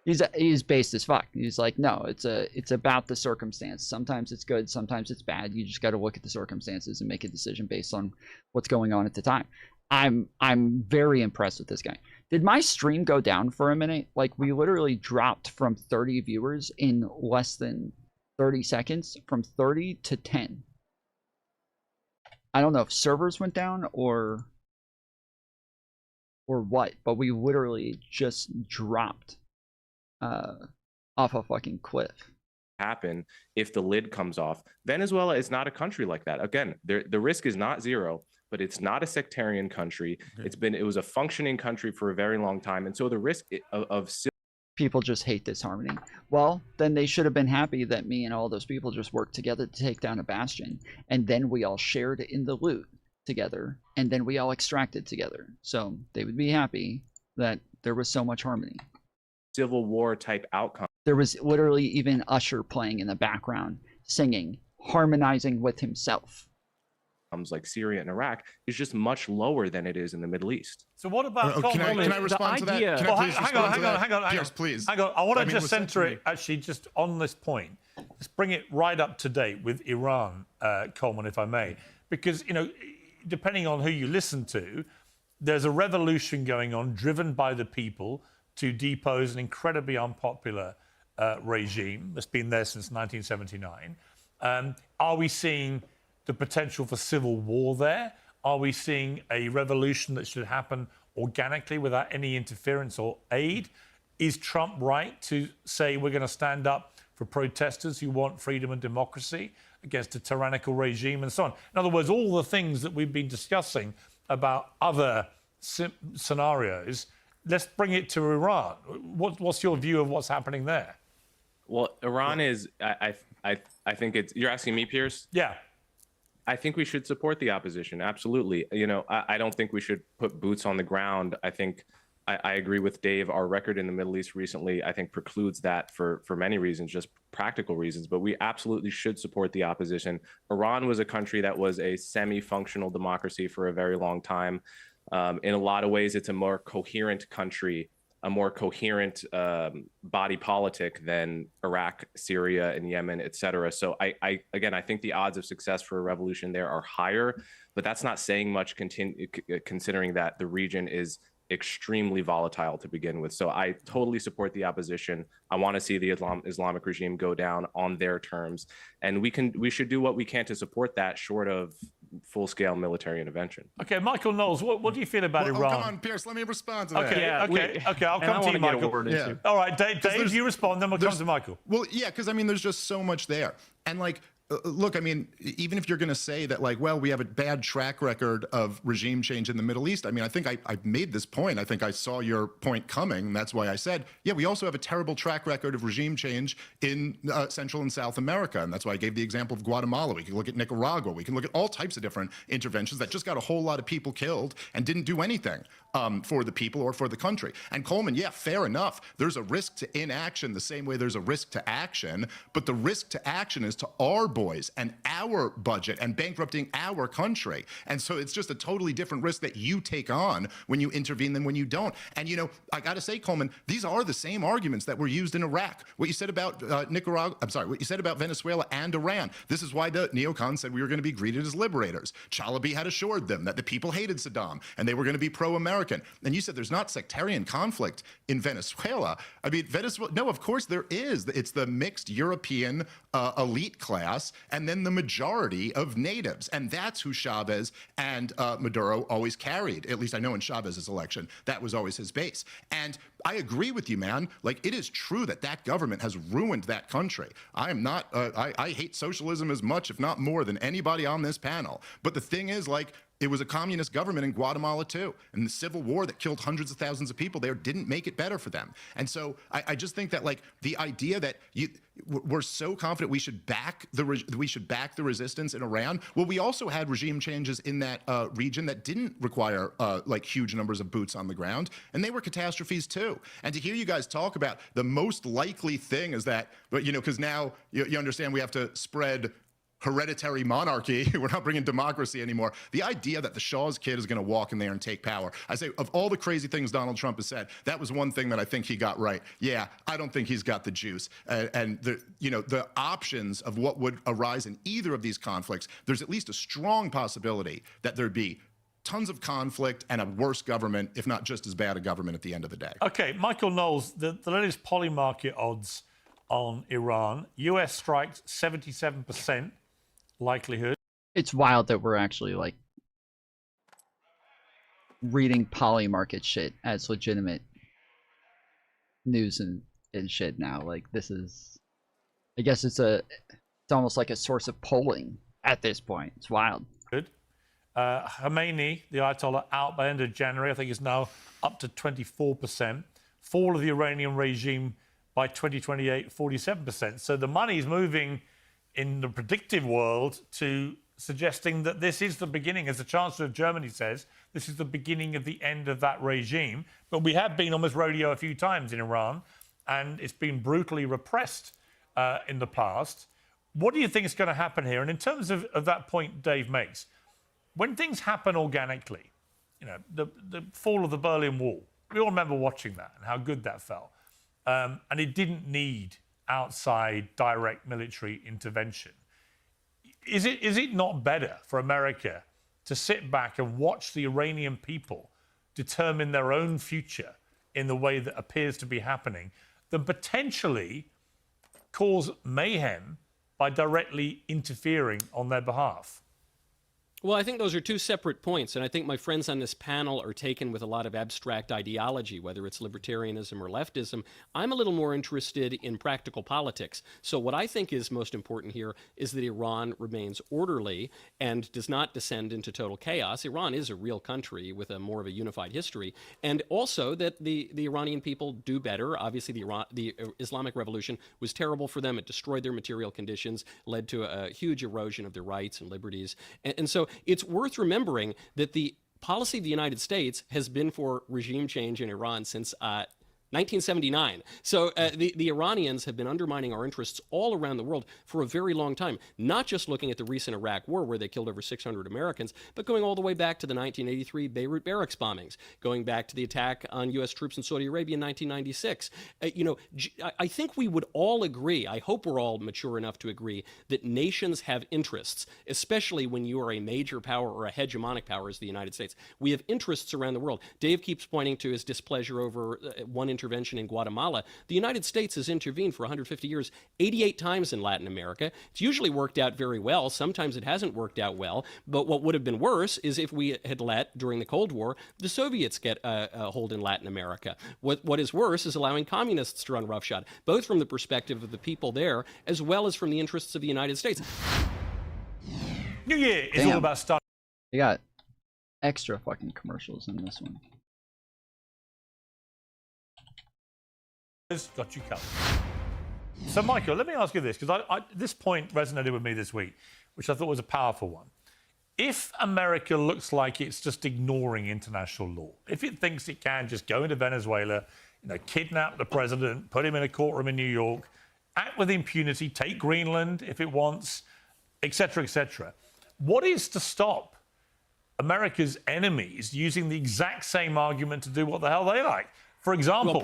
he's based as fuck. He's like, no, it's about the circumstance. Sometimes it's good, sometimes it's bad. You just got to look at the circumstances and make a decision based on what's going on at the time. I'm very impressed with this guy. Did my stream go down for a minute? Like, we literally dropped from 30 viewers in less than 30 seconds, from 30 to 10. I don't know if servers went down or what, but we literally just dropped off a fucking cliff. Happen if the lid comes off. Venezuela is not a country like that. Again, the risk is not zero, but it's not a sectarian country. Okay. It was a functioning country for a very long time, and so the risk of people just hate disharmony. Well, then they should have been happy that me and all those people just worked together to take down a bastion, and then we all shared in the loot together, and then we all extracted together. So they would be happy that there was so much harmony. Civil war type outcome. There was literally even Usher playing in the background, singing, harmonizing with himself. Like Syria and Iraq is just much lower than it is in the Middle East. So what about... Can I respond to that? Can I please respond to that? Hang on. Yes, please. Hang on. I want to just center it, actually, just on this point. Let's bring it right up to date with Iran, Coleman, if I may. Because, you know, depending on who you listen to, there's a revolution going on driven by the people to depose an incredibly unpopular regime that's been there since 1979. Are we seeing the potential for civil war there? Are we seeing a revolution that should happen organically without any interference or aid? Is Trump right to say we're going to stand up for protesters who want freedom and democracy against a tyrannical regime and so on? In other words, all the things that we've been discussing about other scenarios, let's bring it to Iran. What's your view of what's happening there? Well, Iran is, I think it's, you're asking me, Piers? Yeah. I think we should support the opposition. Absolutely. You know, I don't think we should put boots on the ground. I think I agree with Dave. Our record in the Middle East recently, I think, precludes that for many reasons, just practical reasons. But we absolutely should support the opposition. Iran was a country that was a semi-functional democracy for a very long time. In a lot of ways, it's a more coherent country, a more coherent body politic than Iraq, Syria, and Yemen, et cetera. So again, I think the odds of success for a revolution there are higher, but that's not saying much considering that the region is extremely volatile to begin with. So I totally support the opposition. I want to see the Islamic regime go down on their terms, and we should do what we can to support that, short of full-scale military intervention. Okay, Michael Knowles, what do you feel about Iran? Come on, Pierce, let me respond to that. Okay, I'll come to you, Michael. All right, Dave, you respond, then we'll come to Michael. Well, yeah, because I mean, there's just so much there, and like, look, I mean, even if you're going to say that, like, well, we have a bad track record of regime change in the Middle East, I mean, I think I made this point. I think I saw your point coming. And that's why I said, yeah, we also have a terrible track record of regime change in Central and South America. And that's why I gave the example of Guatemala. We can look at Nicaragua. We can look at all types of different interventions that just got a whole lot of people killed and didn't do anything for the people or for the country. And Coleman, yeah, fair enough. There's a risk to inaction the same way there's a risk to action. But the risk to action is to our boys and our budget and bankrupting our country. And so it's just a totally different risk that you take on when you intervene than when you don't. And, you know, I got to say, Coleman, these are the same arguments that were used in Iraq. What you said about Nicaragua, I'm sorry, what you said about Venezuela and Iran. This is why the neocons said we were going to be greeted as liberators. Chalabi had assured them that the people hated Saddam and they were going to be pro-American. And you said there's not sectarian conflict in Venezuela. I mean, Venezuela, no, of course there is. It's the mixed European elite class and then the majority of natives. And that's who Chavez and Maduro always carried. At least I know in Chavez's election, that was always his base. And I agree with you, man. Like, it is true that that government has ruined that country. I am not, I hate socialism as much, if not more, than anybody on this panel. But the thing is, like, it was a communist government in Guatemala too. And the civil war that killed hundreds of thousands of people there didn't make it better for them. And so I just think that, like, the idea that we're so confident we should back the resistance in Iran. Well, we also had regime changes in that region that didn't require like huge numbers of boots on the ground, and they were catastrophes too. And to hear you guys talk about the most likely thing is that, but you know, because now you understand we have to spread hereditary monarchy. We're not bringing democracy anymore. The idea that the Shaw's kid is going to walk in there and take power. I say, of all the crazy things Donald Trump has said, that was one thing that I think he got right. Yeah, I don't think he's got the juice. And the, you know, the options of what would arise in either of these conflicts, there's at least a strong possibility that there'd be tons of conflict and a worse government, if not just as bad a government at the end of the day. Okay, Michael Knowles, the latest Polymarket odds on Iran, US strikes 77%. Likelihood. It's wild that we're actually like reading Polymarket shit as legitimate news and shit now. Like, this is, I guess it's almost like a source of polling at this point. It's wild. Good. Khomeini, the Ayatollah, out by end of January. I think is now up to 24%. Fall of the Iranian regime by 2028, 47%. So the money's moving in the predictive world to suggesting that this is the beginning, as the Chancellor of Germany says, this is the beginning of the end of that regime. But we have been on this rodeo a few times in Iran, and it's been brutally repressed in the past. What do you think is going to happen here? And in terms of that point Dave makes, when things happen organically, you know, the fall of the Berlin Wall, we all remember watching that and how good that felt. And it didn't need outside direct military intervention. Is it not better for America to sit back and watch the Iranian people determine their own future in the way that appears to be happening than potentially cause mayhem by directly interfering on their behalf? Well, I think those are two separate points, and I think my friends on this panel are taken with a lot of abstract ideology, whether it's libertarianism or leftism. I'm a little more interested in practical politics. So what I think is most important here is that Iran remains orderly and does not descend into total chaos. Iran is a real country with more of a unified history, and also that the Iranian people do better. Obviously, the Islamic Revolution was terrible for them. It destroyed their material conditions, led to a huge erosion of their rights and liberties, and so it's worth remembering that the policy of the United States has been for regime change in Iran since 1979. So the Iranians have been undermining our interests all around the world for a very long time, not just looking at the recent Iraq war where they killed over 600 Americans, but going all the way back to the 1983 Beirut barracks bombings, going back to the attack on U.S. troops in Saudi Arabia in 1996. I think we would all agree, I hope we're all mature enough to agree, that nations have interests, especially when you are a major power or a hegemonic power as the United States. We have interests around the world. Dave keeps pointing to his displeasure over one intervention in Guatemala. The United States has intervened for 150 years, 88 times in Latin America. It's usually worked out very well. Sometimes it hasn't worked out well. But what would have been worse is if we had let, during the Cold War, the Soviets get a hold in Latin America. What is worse is allowing communists to run roughshod, both from the perspective of the people there, as well as from the interests of the United States. New Year is all about stuff. They got extra fucking commercials in this one. Got you covered. So, Michael, let me ask you this, because this point resonated with me this week, which I thought was a powerful one. If America looks like it's just ignoring international law, if it thinks it can just go into Venezuela, kidnap the president, put him in a courtroom in New York, act with impunity, take Greenland if it wants, etc., what is to stop America's enemies using the exact same argument to do what the hell they like? For example,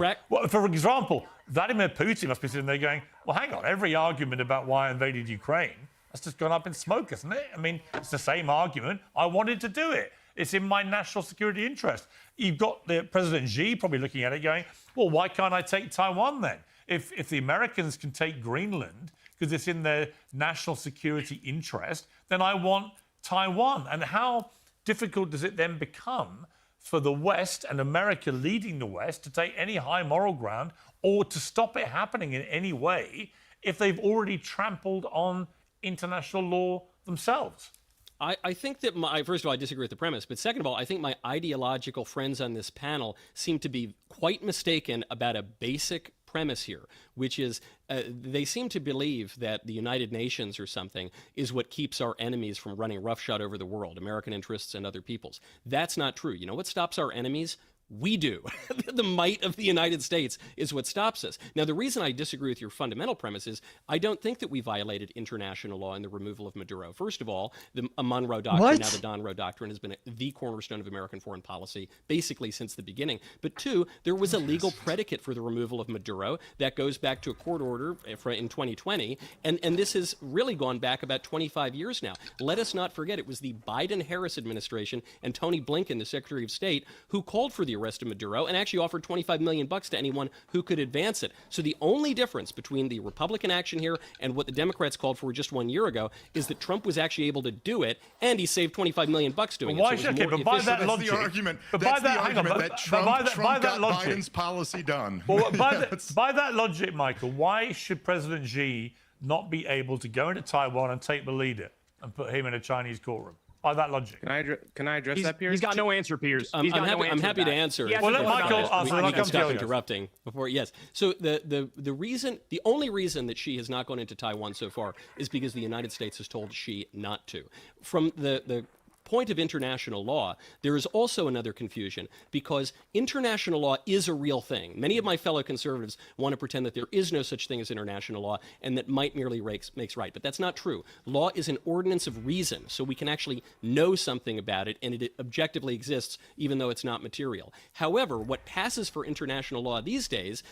Vladimir Putin must be sitting there going, well, hang on, every argument about why I invaded Ukraine, that's just gone up in smoke, isn't it? I mean, it's the same argument. I wanted to do it. It's in my national security interest. You've got the President Xi probably looking at it going, well, why can't I take Taiwan then? If the Americans can take Greenland because it's in their national security interest, then I want Taiwan. And how difficult does it then become for the West and America leading the West to take any high moral ground or to stop it happening in any way if they've already trampled on international law themselves? I think that first of all, I disagree with the premise, but second of all, I think my ideological friends on this panel seem to be quite mistaken about a basic premise here, which is they seem to believe that the United Nations or something is what keeps our enemies from running roughshod over the world, American interests and other people's. That's not true. You know what stops our enemies? We do. The might of the United States is what stops us. Now, the reason I disagree with your fundamental premise is I don't think that we violated international law in the removal of Maduro. First of all, the Monroe Doctrine, now the Donroe Doctrine, has been the cornerstone of American foreign policy basically since the beginning. But two, there was a legal predicate for the removal of Maduro that goes back to a court order in 2020, and this has really gone back about 25 years now. Let us not forget it was the Biden-Harris administration and Tony Blinken, the Secretary of State, who called for the arrest of Maduro and actually offered $25 million to anyone who could advance it. So the only difference between the Republican action here and what the Democrats called for just 1 year ago is that Trump was actually able to do it, and he saved $25 million doing why it. So but by that logic, the argument. But That's by that, the argument that Trump got logic, Biden's policy done. Well, by that logic, Michael, why should President Xi not be able to go into Taiwan and take the leader and put him in a Chinese courtroom? By that logic. Can I address that, Piers? He's got no answer, Piers. I'm happy to answer. Well, let Michael answer. We can stop interrupting before. Yes. So the only reason that Xi has not gone into Taiwan so far is because the United States has told Xi not to. From the point of international law, there is also another confusion because international law is a real thing. Many of my fellow conservatives want to pretend that there is no such thing as international law and that might merely makes right, but that's not true. Law is an ordinance of reason, so we can actually know something about it and it objectively exists even though it's not material. However, what passes for international law these days,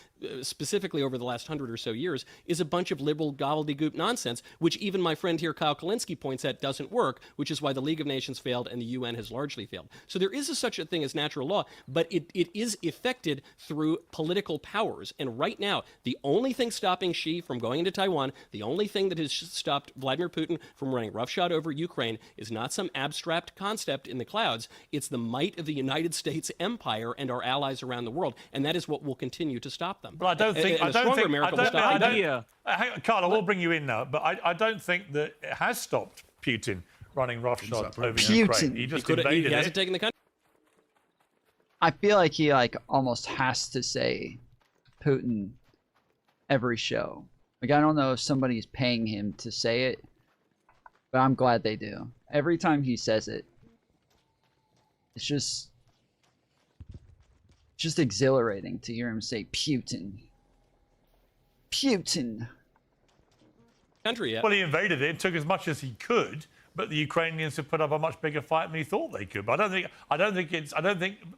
specifically over the last 100 or so years, is a bunch of liberal gobbledygook nonsense, which even my friend here, Kyle Kulinski, points out doesn't work, which is why the League of Nations failed and the UN has largely failed. So there is such a thing as natural law, but it is effected through political powers. And right now, the only thing stopping Xi from going into Taiwan, the only thing that has stopped Vladimir Putin from running roughshod over Ukraine is not some abstract concept in the clouds. It's the might of the United States empire and our allies around the world. And that is what will continue to stop them. But I don't think, Carl, I will bring you in now, but I don't think that it has stopped Putin running roughshod over Ukraine. He just invaded he hasn't taken the country. I feel like he almost has to say Putin every show. Like, I don't know if somebody's paying him to say it, but I'm glad they do. Every time he says it, it's just exhilarating to hear him say Putin. Putin. Country yet. Well, he invaded it, took as much as he could, but the Ukrainians have put up a much bigger fight than he thought they could. But I don't think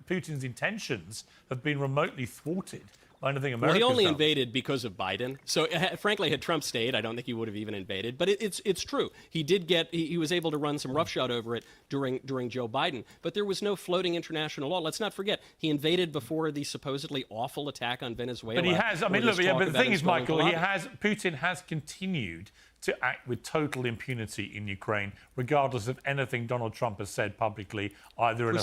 Putin's intentions have been remotely thwarted. I don't think America's well, he only invaded because of Biden. So, frankly, had Trump stayed, I don't think he would have even invaded. But it's true. He did he was able to run some roughshod over it during Joe Biden. But there was no floating international law. Let's not forget, he invaded before the supposedly awful attack on Venezuela. But he has. I mean, look. Yeah, but the thing is, Michael, Putin has continued to act with total impunity in Ukraine, regardless of anything Donald Trump has said publicly, either in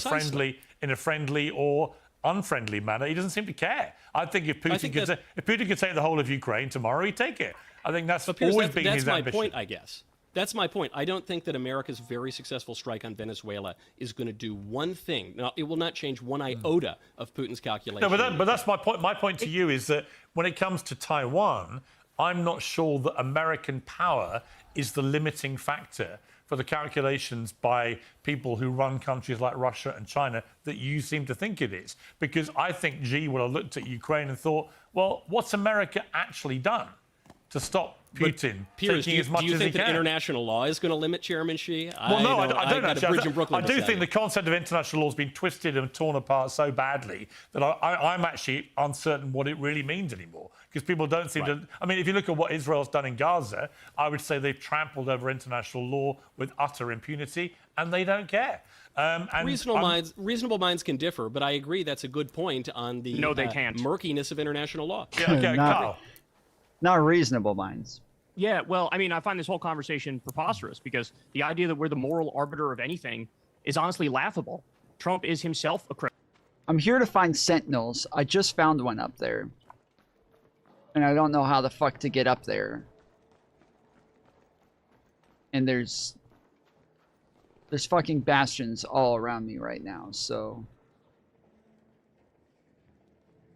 a friendly or unfriendly manner. He doesn't seem to care. I think if Putin could take the whole of Ukraine tomorrow, he'd take it. I think that's always been his ambition. That's my point, I guess. That's my point. I don't think that America's very successful strike on Venezuela is going to do one thing. Now, it will not change one iota of Putin's calculation. No, but that's my point. My point to you is that when it comes to Taiwan, I'm not sure that American power is the limiting factor for the calculations by people who run countries like Russia and China that you seem to think it is. Because I think Xi would have looked at Ukraine and thought, well, what's America actually done to stop Putin taking as much as he can? Do you think that international law is going to limit Chairman Xi? Well, no, I don't actually. I do think the concept of international law has been twisted and torn apart so badly that I'm actually uncertain what it really means anymore. Because people don't seem to... I mean, if you look at what Israel's done in Gaza, I would say they've trampled over international law with utter impunity, and they don't care. Reasonable minds can differ, but I agree that's a good point on the they can't. Murkiness of international law. Yeah, okay, Carl. Not reasonable minds. Yeah, well, I mean, I find this whole conversation preposterous because the idea that we're the moral arbiter of anything is honestly laughable. Trump is himself a criminal. I'm here to find sentinels. I just found one up there. And I don't know how the fuck to get up there. And there's fucking bastions all around me right now, so...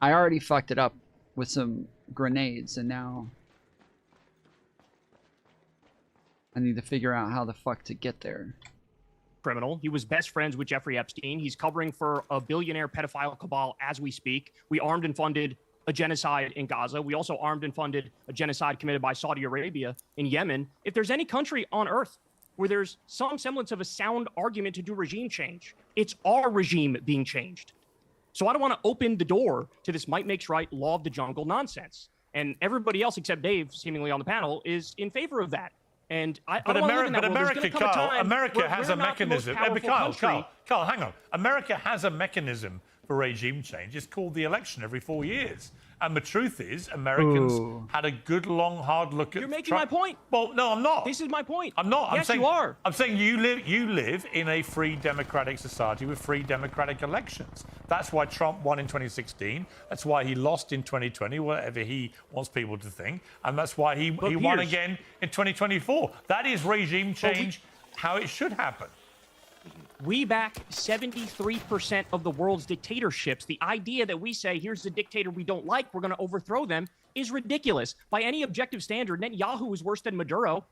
I already fucked it up with some grenades, and now... I need to figure out how the fuck to get there. Criminal. He was best friends with Jeffrey Epstein. He's covering for a billionaire pedophile cabal as we speak. We armed and funded a genocide in Gaza. We also armed and funded a genocide committed by Saudi Arabia in Yemen. If there's any country on earth where there's some semblance of a sound argument to do regime change, it's our regime being changed. So I don't want to open the door to this might makes right, law of the jungle nonsense. And everybody else except Dave, seemingly on the panel, is in favor of that. And America has a mechanism. Carl, hang on. America has a mechanism for regime change. It's called the election every 4 years. And the truth is, Americans had a good, long, hard look at... You're making my point. Well, no, I'm not. This is my point. I'm not. Yes, you are. I'm saying you live in a free democratic society with free democratic elections. That's why Trump won in 2016. That's why he lost in 2020, whatever he wants people to think. And that's why he won again in 2024. That is regime change, how it should happen. We back 73% of the world's dictatorships. The idea that we say, here's the dictator we don't like, we're going to overthrow them, is ridiculous. By any objective standard, Netanyahu is worse than Maduro,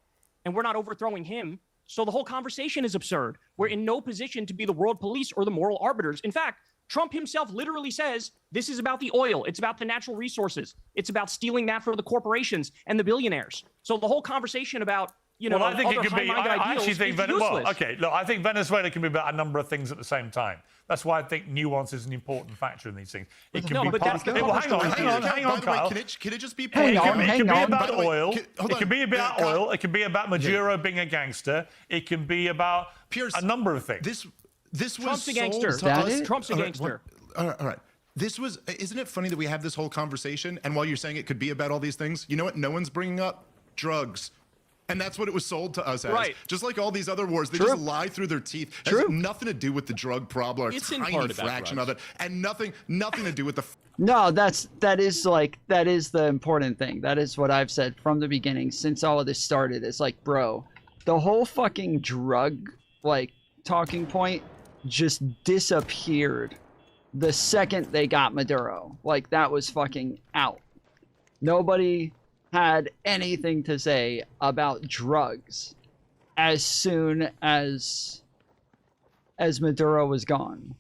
and we're not overthrowing him. So the whole conversation is absurd. We're in no position to be the world police or the moral arbiters. In fact, Trump himself literally says, this is about the oil. It's about the natural resources. It's about stealing that for the corporations and the billionaires. So the whole conversation about you know, well, I think other it can be. high-minded I ideals actually think is useless. well, okay. Look, I think Venezuela can be about a number of things at the same time. That's why I think nuance is an important factor in these things. It can be. But that's hang on, Kyle. Can it just be? It can be about oil. It can be about oil. It can be about Maduro being a gangster. It can be about a number of things. This was Trump's a gangster. Trump's a gangster. All right. This was. Isn't it funny that we have this whole conversation, and while you're saying it could be about all these things, you know what? No one's bringing up drugs. And that's what it was sold to us as. Right. Just like all these other wars, they just lie through their teeth. It has nothing to do with the drug problem, or a tiny fraction of it, and nothing to do with the. No, that is the important thing. That is what I've said from the beginning since all of this started. It's like, bro, the whole fucking drug talking point just disappeared the second they got Maduro. Like, that was fucking out. Nobody had anything to say about drugs as soon as Maduro was gone.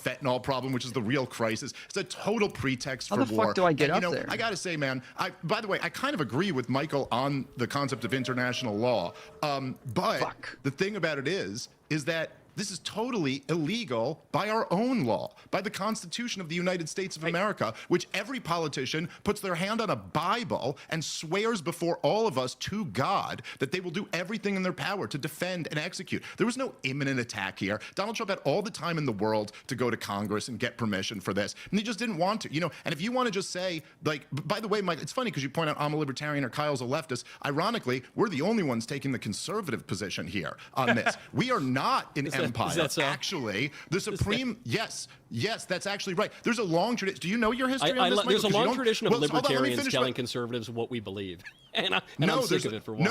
Fentanyl problem, which is the real crisis. It's a total pretext for war. How the fuck do I get up there? I gotta say, man, by the way, I kind of agree with Michael on the concept of international law. But the thing about it is that this is totally illegal by our own law, by the Constitution of the United States of America, which every politician puts their hand on a Bible and swears before all of us to God that they will do everything in their power to defend and execute. There was no imminent attack here. Donald Trump had all the time in the world to go to Congress and get permission for this, and he just didn't want to. And if you want to just say, by the way, Mike, it's funny because you point out I'm a libertarian or Kyle's a leftist. Ironically, we're the only ones taking the conservative position here on this. We are not an empire. Actually, the Supreme, yes, that's actually right. There's a long tradition. Do you know your history on this, Michael? There's a long tradition of libertarians telling conservatives what we believe. And I'm sick of it for one.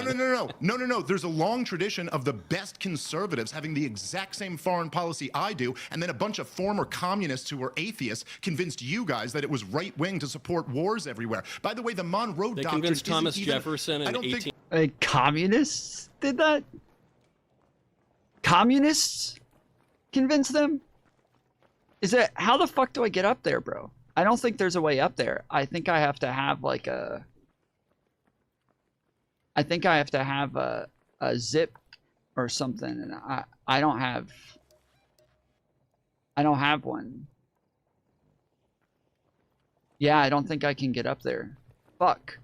No. There's a long tradition of the best conservatives having the exact same foreign policy I do, and then a bunch of former communists who were atheists convinced you guys that it was right-wing to support wars everywhere. By the way, the Monroe Doctrine... They convinced Thomas Jefferson in 18... Communists did that? Communists convince them? How the fuck do I get up there, bro? I don't think there's a way up there. I think I have to have a zip or something, and I don't have one. Yeah, I don't think I can get up there. Fuck.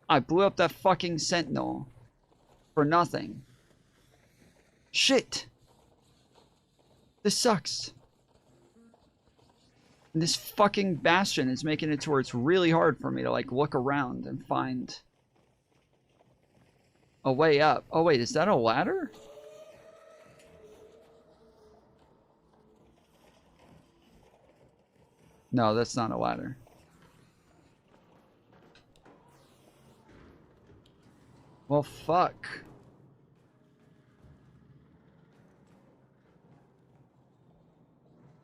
I blew up that fucking Sentinel for nothing. Shit. This sucks. And this fucking bastion is making it to where it's really hard for me to look around and find a way up. Oh wait, is that a ladder? No, that's not a ladder. Well, fuck.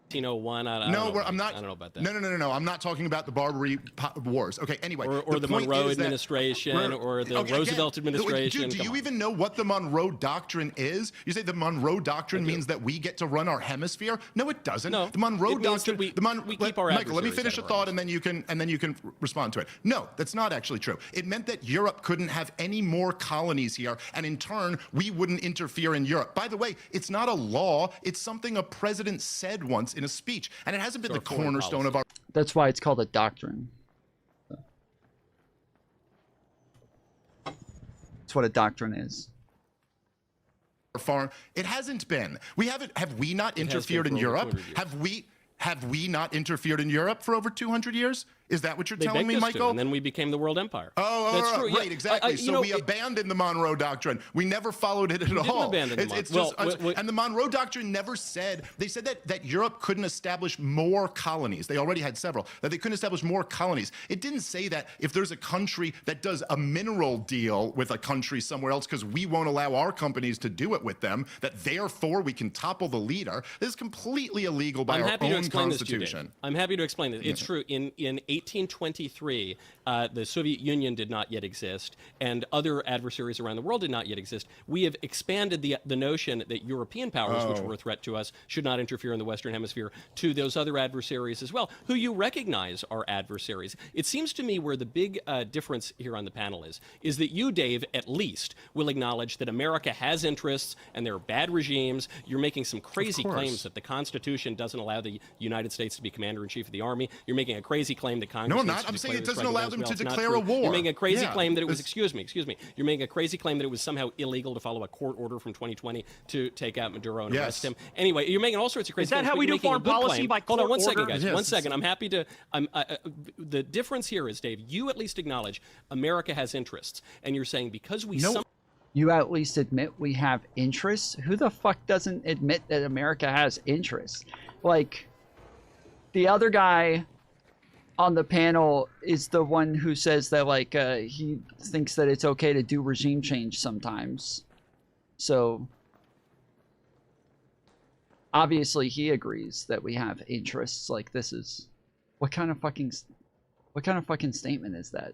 I don't know about that. No. I'm not talking about the Barbary Wars. Okay, anyway. Or the Monroe administration, or the Roosevelt administration. Dude, do you even know what the Monroe Doctrine is? You say the Monroe Doctrine means that we get to run our hemisphere? No, it doesn't. No, the Monroe Doctrine. We keep our Michael, let me finish a thought, and then you can respond to it. No, that's not actually true. It meant that Europe couldn't have any more colonies here, and in turn, we wouldn't interfere in Europe. By the way, it's not a law. It's something a president said once in a speech, and it hasn't been the cornerstone of our... That's why it's called a doctrine. That's what a doctrine is. It hasn't been. Have we not interfered in Europe? Have we not interfered in Europe for over 200 years? Is that what you're telling me, Michael? And then we became the world empire. That's true. Right, yeah. exactly. So we abandoned the Monroe Doctrine. We never followed it at all. And the Monroe Doctrine never said, they said that Europe couldn't establish more colonies. They already had several, that they couldn't establish more colonies. It didn't say that if there's a country that does a mineral deal with a country somewhere else because we won't allow our companies to do it with them, that therefore we can topple the leader. This is completely illegal by our own Constitution. I'm happy to explain this. It's true. In 1823, the Soviet Union did not yet exist, and other adversaries around the world did not yet exist. We have expanded the notion that European powers, which were a threat to us, should not interfere in the Western Hemisphere to those other adversaries as well, who you recognize are adversaries. It seems to me where the big difference here on the panel is that you, Dave, at least will acknowledge that America has interests and there are bad regimes. You're making some crazy claims that the Constitution doesn't allow the United States to be commander-in-chief of the army. You're making a crazy claim that Congress. No, I'm not. I'm saying it doesn't allow them to declare a war. You're making a crazy claim that it was. Excuse me. You're making a crazy claim that it was somehow illegal to follow a court order from 2020 to take out Maduro and arrest him. Anyway, you're making all sorts of crazy claims. Is that how we do foreign policy by court order? Hold on 1 second, guys. 1 second. I'm happy to. The difference here is, Dave, you at least acknowledge America has interests, and you're saying because we. You at least admit we have interests? Who the fuck doesn't admit that America has interests? Like, the other guy on the panel is the one who says that, like, he thinks that it's okay to do regime change sometimes. So, obviously he agrees that we have interests. Like, this is... What kind of fucking statement is that?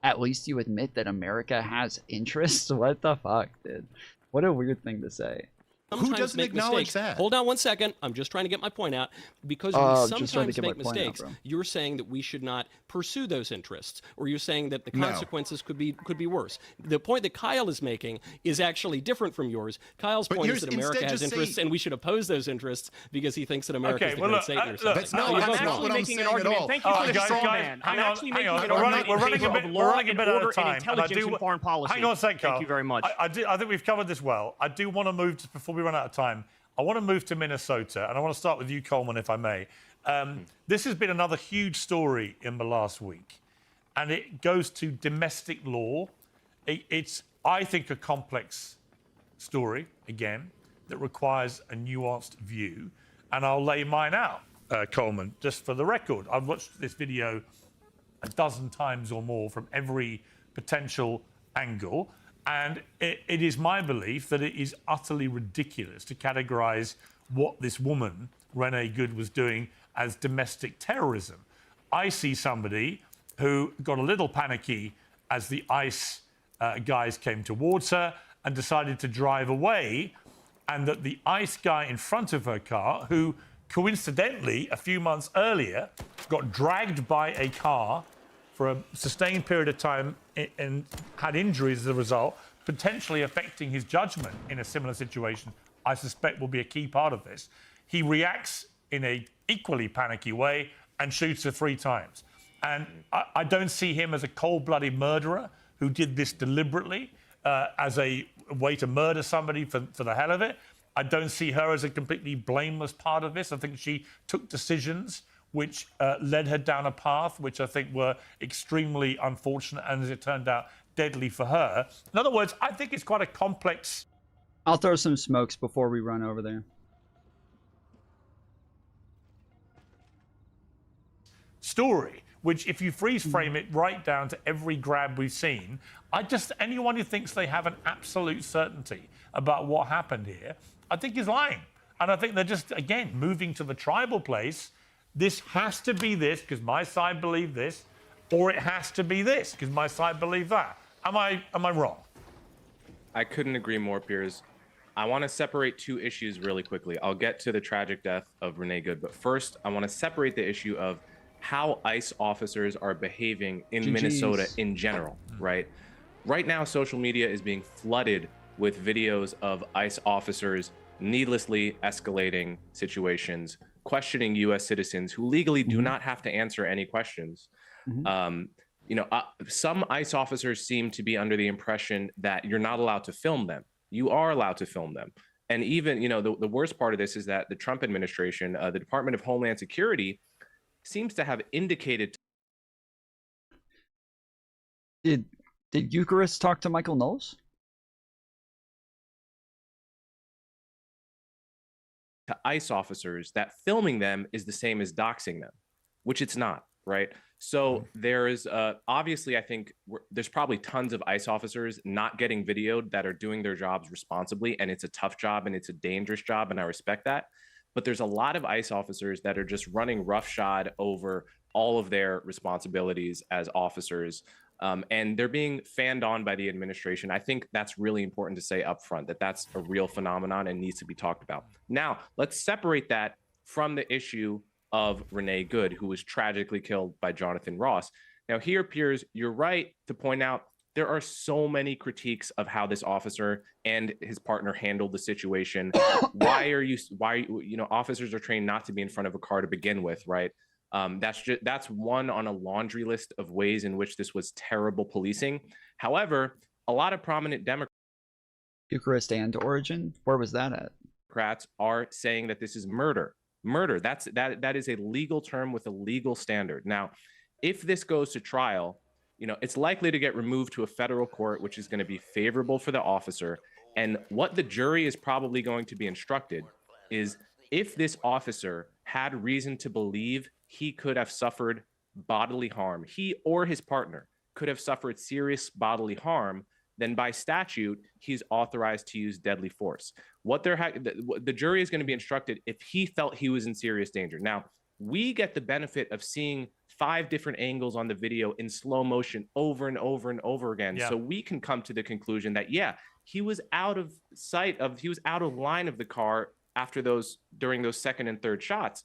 At least you admit that America has interests? What the fuck, dude? What a weird thing to say. Sometimes Who doesn't acknowledge that? Hold on 1 second. I'm just trying to get my point out. Because we sometimes make mistakes, you're saying that we should not pursue those interests, or you're saying that the consequences could be worse. The point that Kyle is making is actually different from yours. Kyle's point is that America has interests, and we should oppose those interests because he thinks that America is the great Satan or something. No, that's not what I'm saying at all. Thank you for the straw man. I'm actually making an argument in favor of law and order and intelligence in foreign policy. Hang on a second, Carl. Thank you very much. I think we've covered this well. I do want to move, just before we run out of time, I want to move to Minnesota, and I want to start with you, Coleman, if I may. This has been another huge story in the last week, and it goes to domestic law. It's, I think, a complex story, again, that requires a nuanced view, and I'll lay mine out, Coleman, just for the record. I've watched this video a dozen times or more from every potential angle. And it is my belief that it is utterly ridiculous to categorize what this woman, Renee Good, was doing as domestic terrorism. I see somebody who got a little panicky as the ICE guys came towards her and decided to drive away, and that the ICE guy in front of her car, who coincidentally a few months earlier got dragged by a car for a sustained period of time and had injuries as a result, potentially affecting his judgment in a similar situation, I suspect will be a key part of this. He reacts in a equally panicky way and shoots her 3 times. And I don't see him as a cold-blooded murderer who did this deliberately as a way to murder somebody for the hell of it. I don't see her as a completely blameless part of this. I think she took decisions which led her down a path which I think were extremely unfortunate and, as it turned out, deadly for her. In other words, I think it's quite a complex... I'll throw some smokes before we run over there. Story, which if you freeze frame it right down to every grab we've seen, anyone who thinks they have an absolute certainty about what happened here, I think is lying. And I think they're just, again, moving to the tribal place. This has to be this because my side believe this, or it has to be this because my side believe that. Am I wrong? I couldn't agree more, Piers. I want to separate 2 issues really quickly. I'll get to the tragic death of Renee Good, but first I want to separate the issue of how ICE officers are behaving in Minnesota in general, right? Right now, social media is being flooded with videos of ICE officers needlessly escalating situations, questioning U.S. citizens who legally do not have to answer any questions. Some ICE officers seem to be under the impression that you're not allowed to film them. You are allowed to film them. And even, the worst part of this is that the Trump administration, the Department of Homeland Security, seems to have indicated. Did Eucharist talk to Michael Knowles? To ICE officers that filming them is the same as doxing them, which it's not, right? So there's obviously, I think there's probably tons of ICE officers not getting videoed that are doing their jobs responsibly, and it's a tough job and it's a dangerous job, and I respect that. but there's a lot of ICE officers that are just running roughshod over all of their responsibilities as officers. And they're being fanned on by the administration. I think that's really important to say up front, that that's a real phenomenon and needs to be talked about. Now, let's separate that from the issue of Renee Good, who was tragically killed by Jonathan Ross. Now, here, Piers, you're right to point out there are so many critiques of how this officer and his partner handled the situation. Why, officers are trained not to be in front of a car to begin with, right? That's one on a laundry list of ways in which this was terrible policing. However, a lot of prominent Democrats Eucharist and Origin, where was that at? Are saying that this is murder. Murder. That is a legal term with a legal standard. Now, if this goes to trial, it's likely to get removed to a federal court, which is going to be favorable for the officer. And what the jury is probably going to be instructed is, if this officer had reason to believe he could have suffered bodily harm, he or his partner could have suffered serious bodily harm, then by statute, he's authorized to use deadly force. The jury is going to be instructed if he felt he was in serious danger. Now, we get the benefit of seeing 5 different angles on the video in slow motion over and over and over again. Yeah. So we can come to the conclusion that, yeah, he was out of line of the car during those second and third shots.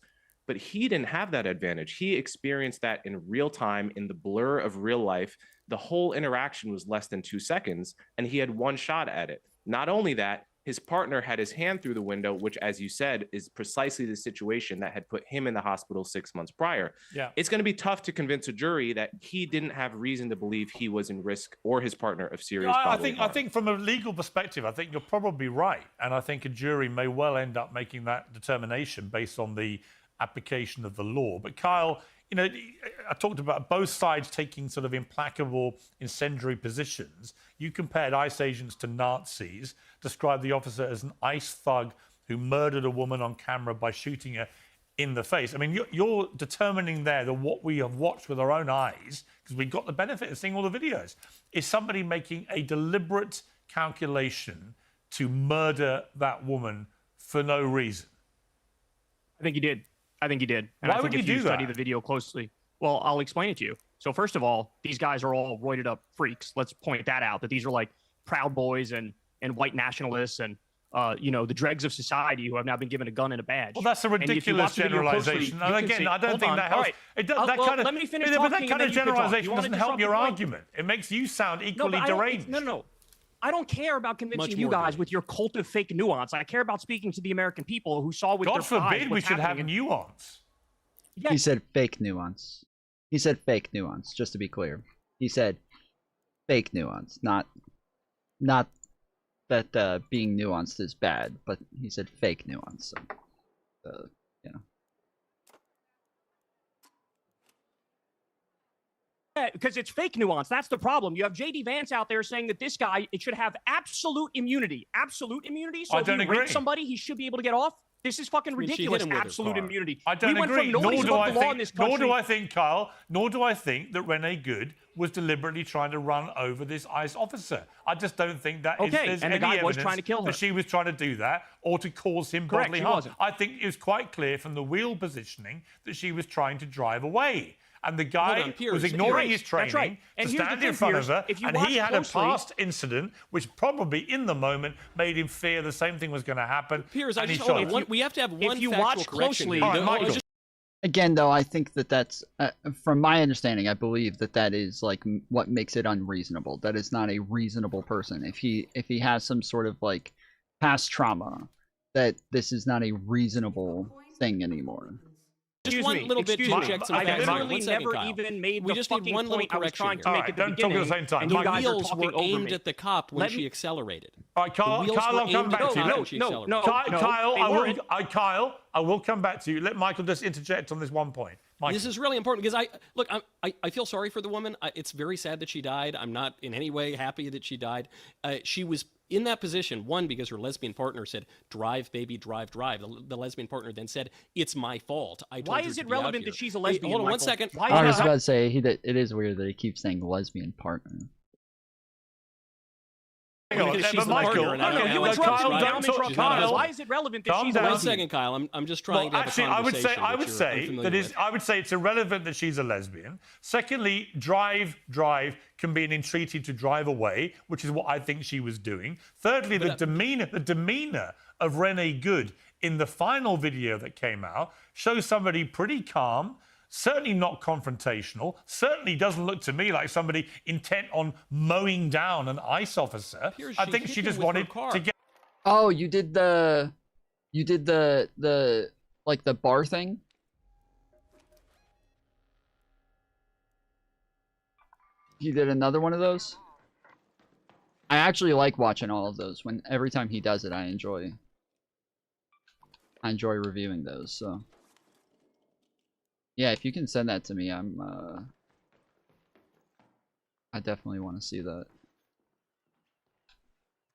But he didn't have that advantage. He experienced that in real time, in the blur of real life. The whole interaction was less than 2 seconds, and he had 1 shot at it. Not only that, his partner had his hand through the window, which, as you said, is precisely the situation that had put him in the hospital 6 months prior. Yeah. It's going to be tough to convince a jury that he didn't have reason to believe he was in risk, or his partner, of serious bodily harm. I think from a legal perspective, I think you're probably right. And I think a jury may well end up making that determination based on the application of the law. But Kyle, I talked about both sides taking sort of implacable, incendiary positions. You compared ICE agents to Nazis, described the officer as an ICE thug who murdered a woman on camera by shooting her in the face. I mean, you're determining there that what we have watched with our own eyes, because we got the benefit of seeing all the videos, is somebody making a deliberate calculation to murder that woman for no reason. I think he did. And Why I think would you if you do study that? the video closely, well, I'll explain it to you. So first of all, these guys are all roided up freaks. Let's point that out, that these are like Proud Boys and white nationalists and, the dregs of society who have now been given a gun and a badge. Well, that's a ridiculous generalization. And again, I don't think that helps. Let me finish but that talking, kind of and then you can talk. generalization You wanna doesn't help disrupt your the point? argument. It makes you sound equally but I don't- deranged. No. I don't care about convincing Much you more guys deranged. with your cult of fake nuance. I care about speaking to the American people who saw with God their eyes forbid we what's should have happening. nuance. Yeah. He said fake nuance. He said fake nuance, just to be clear. He said fake nuance, not that being nuanced is bad, but he said fake nuance. So, Because it's fake nuance. That's the problem. You have J.D. Vance out there saying that this guy, it should have absolute immunity. Absolute immunity? So I if he don't agree. rapes somebody, he should be able to get off? This is fucking I mean, she hit ridiculous. him with her Absolute car. immunity. I don't we went agree. from nobody's above the law in this country. Nor do I think, Kyle, nor do I think that Renee Good was deliberately trying to run over this ICE officer. I just don't think that there's and the any guy was evidence trying to kill her. that she was trying to do that or to cause him Correct, bodily she harm. wasn't. I think it was quite clear from the wheel positioning that she was trying to drive away. And the guy on, Piers, was you're ignoring right. his training That's right. And to here's the stand thing, in front Piers, of her, if you and watch he had closely- a past incident which probably in the moment made him fear the same thing was going to happen. Piers, and he hold shot on. her. We have to have one you factual watch correction closely- here. All right, Michael. Again, though, I think that's from my understanding. I believe that is like what makes it unreasonable. That is not a reasonable person. If he has some sort of like past trauma, that this is not a reasonable thing anymore. Just one little bit to inject some I facts. literally One second, never Kyle. even made We the just need fucking one little point I was correction trying here. to All make right, at the don't talk at the beginning. same time. And The you guys are wheels talking were over aimed me. at the cop when Let she me- accelerated. All right, Kyle, wheels I'll were come aimed back at to you. the cop Let- when she accelerated. Kyle, I will come back to you. Let Michael just interject on this one point. Michael. This is really important because I feel sorry for the woman. It's very sad that she died. I'm not in any way happy that she died. She was in that position, one, because her lesbian partner said, "Drive, baby, drive, drive." The lesbian partner then said, "It's my fault. I told Why her is to it be out relevant here." that she's a lesbian, Hold on one Michael? second. Why I is was that- about to say it is weird that he keeps saying lesbian partner. on. because she's But the partner, Michael, and I don't know you how interrupt it's me, described. Kyle, She's not a husband. Why is it relevant that she's a One lesbian? second, Kyle. I'm just trying to have actually, a conversation. I would say that is. I would say it's irrelevant that she's a lesbian. Secondly, drive can be an entreaty to drive away, which is what I think she was doing. Thirdly, the demeanor of Renee Good in the final video that came out shows somebody pretty calm, certainly not confrontational, certainly doesn't look to me like somebody intent on mowing down an ICE officer. I think she just wanted to get... Oh, you did the like the bar thing? He did another one of those? I actually like watching all of those. Every time he does it, I enjoy reviewing those, so. Yeah, if you can send that to me, I definitely want to see that.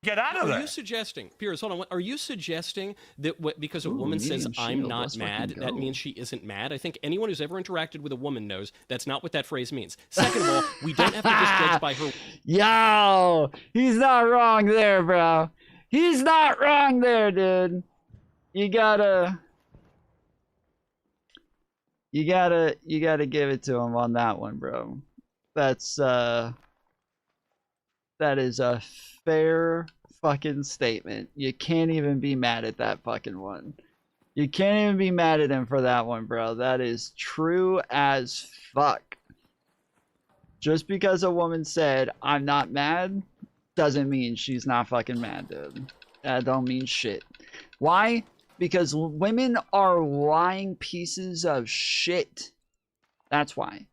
Get out of there. Are you suggesting, Piers, hold on, are you suggesting that because a woman says, I'm not mad, that means she isn't mad? I think anyone who's ever interacted with a woman knows that's not what that phrase means. Second of all, we don't have to just judge by her... Yo! He's not wrong there, bro. He's not wrong there, dude. You gotta give it to him on that one, bro. That's, that is a fair fucking statement. You can't even be mad at that fucking one. You can't even be mad at him for that one, bro. That is true as fuck. Just because a woman said, I'm not mad, doesn't mean she's not fucking mad, dude. That don't mean shit. Why? Because women are lying pieces of shit. That's why.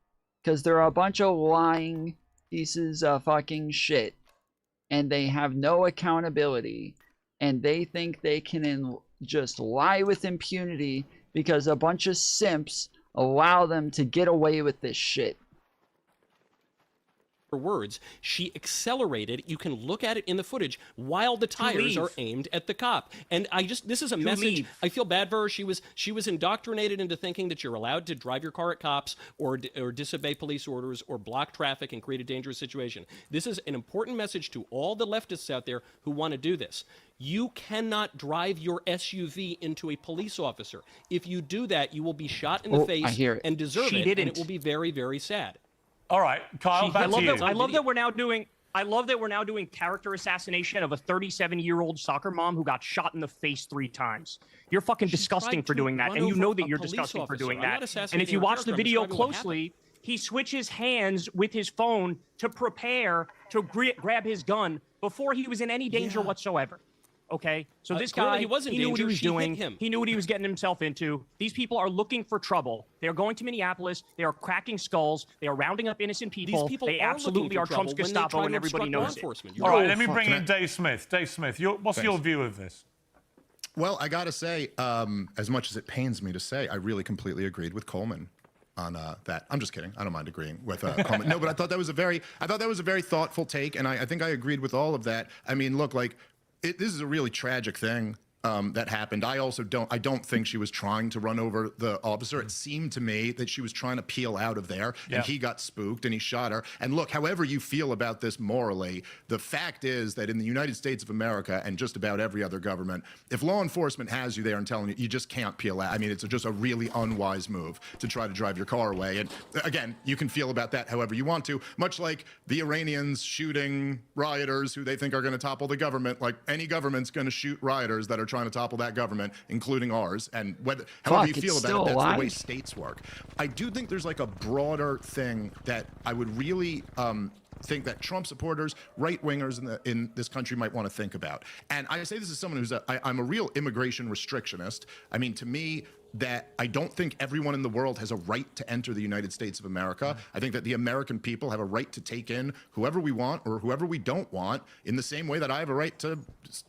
Because they're a bunch of lying pieces of fucking shit. And they have no accountability. And they think they can just lie with impunity because a bunch of simps allow them to get away with this shit. Words, she accelerated. You can look at it in the footage while the tires are aimed at the cop. And this is a message. I feel bad for her. She was indoctrinated into thinking that you're allowed to drive your car at cops or disobey police orders or block traffic and create a dangerous situation. This is an important message to all the leftists out there who want to do this. You cannot drive your SUV into a police officer. If you do that, you will be shot in the face and deserve it, and it will be very, very sad. All right, Kyle, back to you. I love that we're now doing character assassination of a 37-year-old soccer mom who got shot in the face 3 times. You're fucking disgusting for doing that, and you know that you're disgusting for doing that. And if you watch the video closely, he switches hands with his phone to prepare to grab his gun before he was in any danger whatsoever. Okay, so this guy, he knew what he was doing. He knew what he was getting himself into. These people are looking for trouble. They are going to Minneapolis. They are cracking skulls. They are rounding up innocent people. They absolutely are Trump's Gestapo, and everybody knows it. All right, let me bring in Dave Smith. Dave Smith, what's your view of this? Well, I got to say, as much as it pains me to say, I really completely agreed with Coleman on that. I'm just kidding. I don't mind agreeing with Coleman. No, but I thought that was a very thoughtful take, and I think I agreed with all of that. I mean, look, like, this is a really tragic thing that happened. I don't think she was trying to run over the officer. It seemed to me that she was trying to peel out of there, and he got spooked and he shot her. And look, however you feel about this morally, the fact is that in the United States of America and just about every other government, if law enforcement has you there and telling you, you just can't peel out. I mean, it's just a really unwise move to try to drive your car away. And again, you can feel about that however you want to, much like the Iranians shooting rioters who they think are going to topple the government. Like, any government's going to shoot rioters that are trying to topple that government, including ours. And however you feel about it, that's the way states work. I do think there's like a broader thing that I would really think that Trump supporters, right-wingers in this country might want to think about. And I say this as someone who's I'm a real immigration restrictionist. I mean, to me, that I don't think everyone in the world has a right to enter the United States of America. I think that the American people have a right to take in whoever we want or whoever we don't want, in the same way that I have a right to,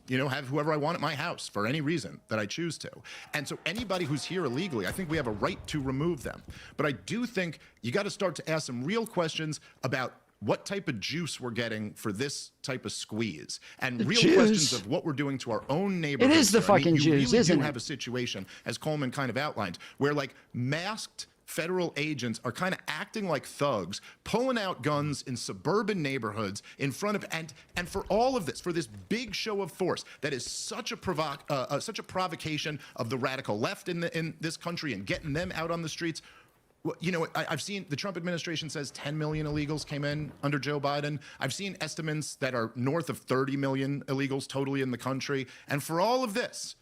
have whoever I want at my house for any reason that I choose to. And so anybody who's here illegally, I think we have a right to remove them. But I do think you got to start to ask some real questions about what type of juice we're getting for this type of squeeze, and real questions of what we're doing to our own neighborhoods. It is the fucking juice, isn't it? You really do isn't it? have a situation, as Coleman kind of outlined, where like masked federal agents are kind of acting like thugs, pulling out guns in suburban neighborhoods in front of, and for all of this, for this big show of force that is such a provocation of the radical left in this country and getting them out on the streets. Well, you know, I've seen the Trump administration says 10 million illegals came in under Joe Biden. I've seen estimates that are north of 30 million illegals totally in the country. And for all of this,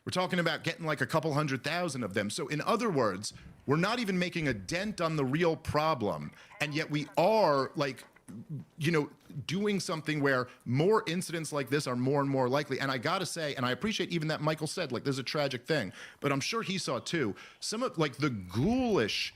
we're talking about getting like a couple 100,000 of them. So in other words, we're not even making a dent on the real problem. And yet we are, like, you know, doing something where more incidents like this are more and more likely. And I gotta say, and I appreciate even that Michael said, like, there's a tragic thing, but I'm sure he saw too, some of like the ghoulish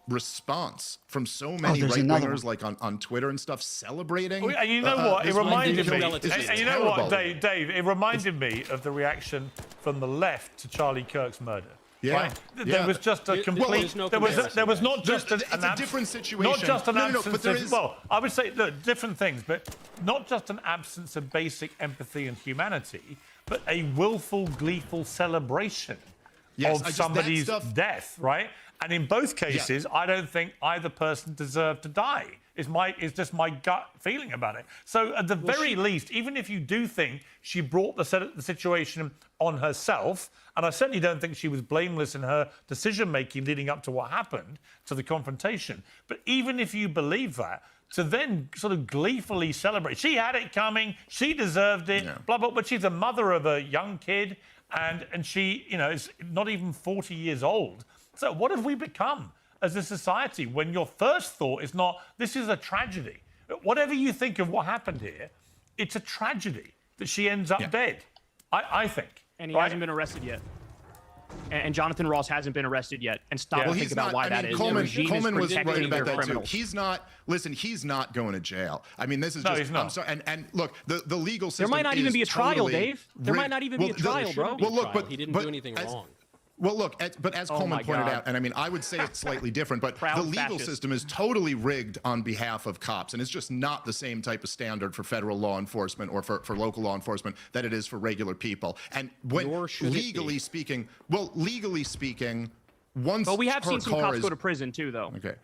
response from so many right-wingers, like on Twitter and stuff, celebrating. Oh, and you know what? It reminded me. And you know what, Dave? It reminded me of the reaction from the left to Charlie Kirk's murder. Yeah, right? There was just a complete. There was not just it's a different situation. Not just an absence but there is... Well, I would say, look, different things, but not just an absence of basic empathy and humanity, but a willful, gleeful celebration of somebody's death, right? And in both cases, I don't think either person deserved to die. Is just my gut feeling about it. So at the very least, even if you do think she brought the situation on herself, and I certainly don't think she was blameless in her decision-making leading up to what happened, to the confrontation, but even if you believe that, to then sort of gleefully celebrate, she had it coming, she deserved it, blah, blah, but she's a mother of a young kid, and she, you know, is not even 40 years old. So what have we become as a society when your first thought is not, this is a tragedy? Whatever you think of what happened here, it's a tragedy that she ends up dead, I think. And he hasn't been arrested yet. And Jonathan Ross hasn't been arrested yet. And stop and think about why that is. Coleman was right about that too. He's not, listen, he's not going to jail. I mean, this is just, he's not. I'm sorry, and look, the legal system There might not even be a trial, totally Dave. There might not even be a trial, bro. Well, look, but he didn't do anything wrong. Well, look, but as Coleman pointed out, and I mean, I would say it's slightly different, but the legal system is totally rigged on behalf of cops, and it's just not the same type of standard for federal law enforcement or for local law enforcement that it is for regular people. And when legally speaking, once but we have seen some cops is, go to prison too, though. Okay.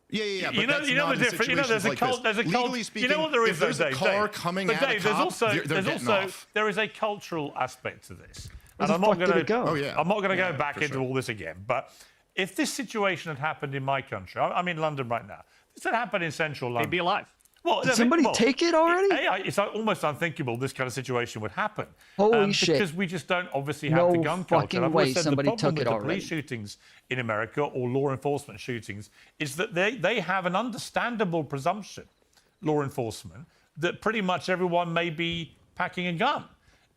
Yeah, but you know the difference. You know, there's a cult. Legally speaking, you know what there is, if there's a car coming at a cop, there is a cultural aspect to this. And I'm not going to go. I'm not going to go back into all this again. But if this situation had happened in my country, I'm in London right now. If this had happened in central London, they'd be alive. Well, did somebody take it already? It's almost unthinkable this kind of situation would happen. Holy shit! Because we just don't obviously have the gun culture. No fucking way somebody the problem took it with already. The police shootings in America or law enforcement shootings is that they have an understandable presumption, law enforcement, that pretty much everyone may be packing a gun.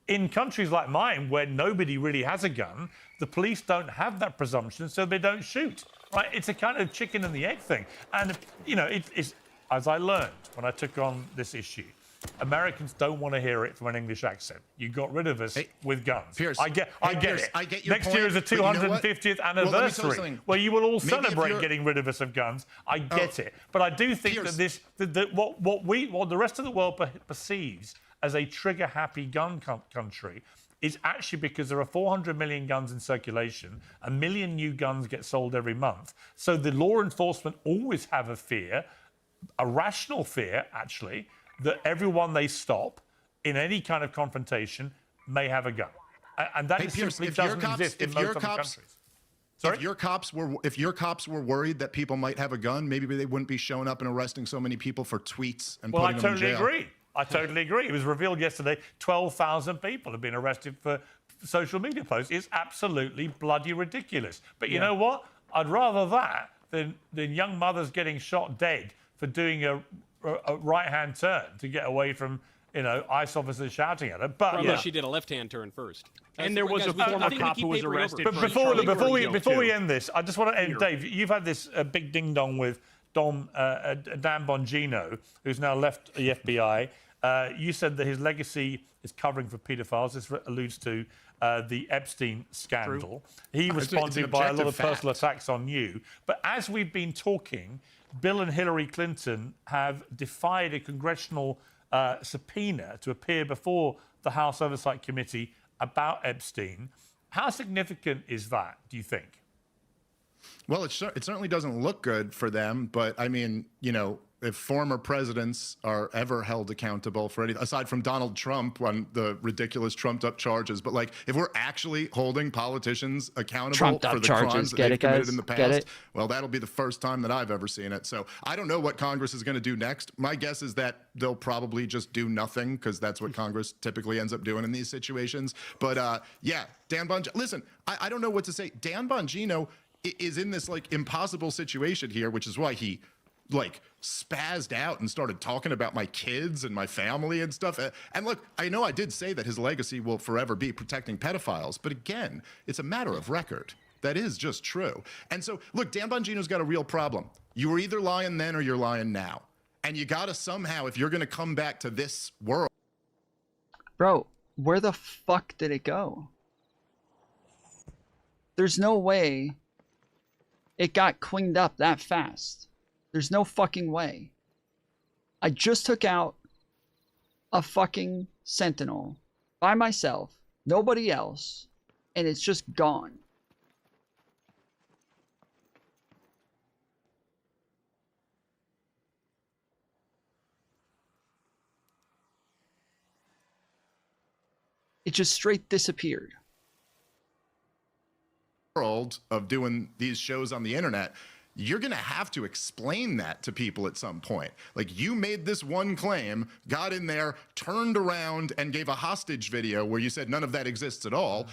In countries like mine, where nobody really has a gun, the police don't have that presumption, so they don't shoot. Right? It's a kind of chicken and the egg thing. And, you know, it's as I learned when I took on this issue, Americans don't want to hear it from an English accent. You got rid of us with guns. Pierce, I get Pierce, it. I get your Next point, year is the 250th anniversary, where you will all celebrate getting rid of us of guns. I get it, but I do think that what the rest of the world perceives as a trigger-happy gun country is actually because there are 400 million guns in circulation, 1 million new guns get sold every month. So the law enforcement always have a fear, a rational fear, actually, that everyone they stop in any kind of confrontation may have a gun. And that simply doesn't exist in most other countries. Sorry? If your cops were worried that people might have a gun, maybe they wouldn't be showing up and arresting so many people for tweets and putting them in jail. I totally agree. It was revealed yesterday 12,000 people have been arrested for social media posts. It's absolutely bloody ridiculous. But you know what? I'd rather that than young mothers getting shot dead for doing a right-hand turn to get away from, you know, ICE officers shouting at her. But she did a left-hand turn first. And there was a former cop who was arrested. But before we end this, I just want to end. Dave, you've had this big ding-dong with Dan Bongino, who's now left the FBI. You said that his legacy is covering for paedophiles. This alludes to the Epstein scandal. True. He responded by a lot of personal attacks on you. But as we've been talking, Bill and Hillary Clinton have defied a congressional subpoena to appear before the House Oversight Committee about Epstein. How significant is that, do you think? Well, it certainly doesn't look good for them, but I mean, you know, if former presidents are ever held accountable for anything, aside from Donald Trump on the ridiculous trumped-up charges, but like if we're actually holding politicians accountable for the crimes that they've committed in the past, well, that'll be the first time that I've ever seen it. So I don't know what Congress is going to do next. My guess is that they'll probably just do nothing because that's what Congress typically ends up doing in these situations. But yeah, Dan Bongino, listen, I don't know what to say. Dan Bongino is in this like impossible situation here, which is why he like spazzed out and started talking about my kids and my family and stuff. And look, I know I did say that his legacy will forever be protecting pedophiles, but again, it's a matter of record. That is just true. And so, look, Dan Bongino's got a real problem. You were either lying then or you're lying now. And you gotta somehow, if you're gonna come back to this world. Bro, where the fuck did it go? There's no way it got cleaned up that fast. There's no fucking way. I just took out a fucking Sentinel by myself, nobody else, and it's just gone. It just straight disappeared. World of doing these shows on the internet, you're going to have to explain that to people at some point. Like, you made this one claim, got in there, turned around, and gave a hostage video where you said none of that exists at all.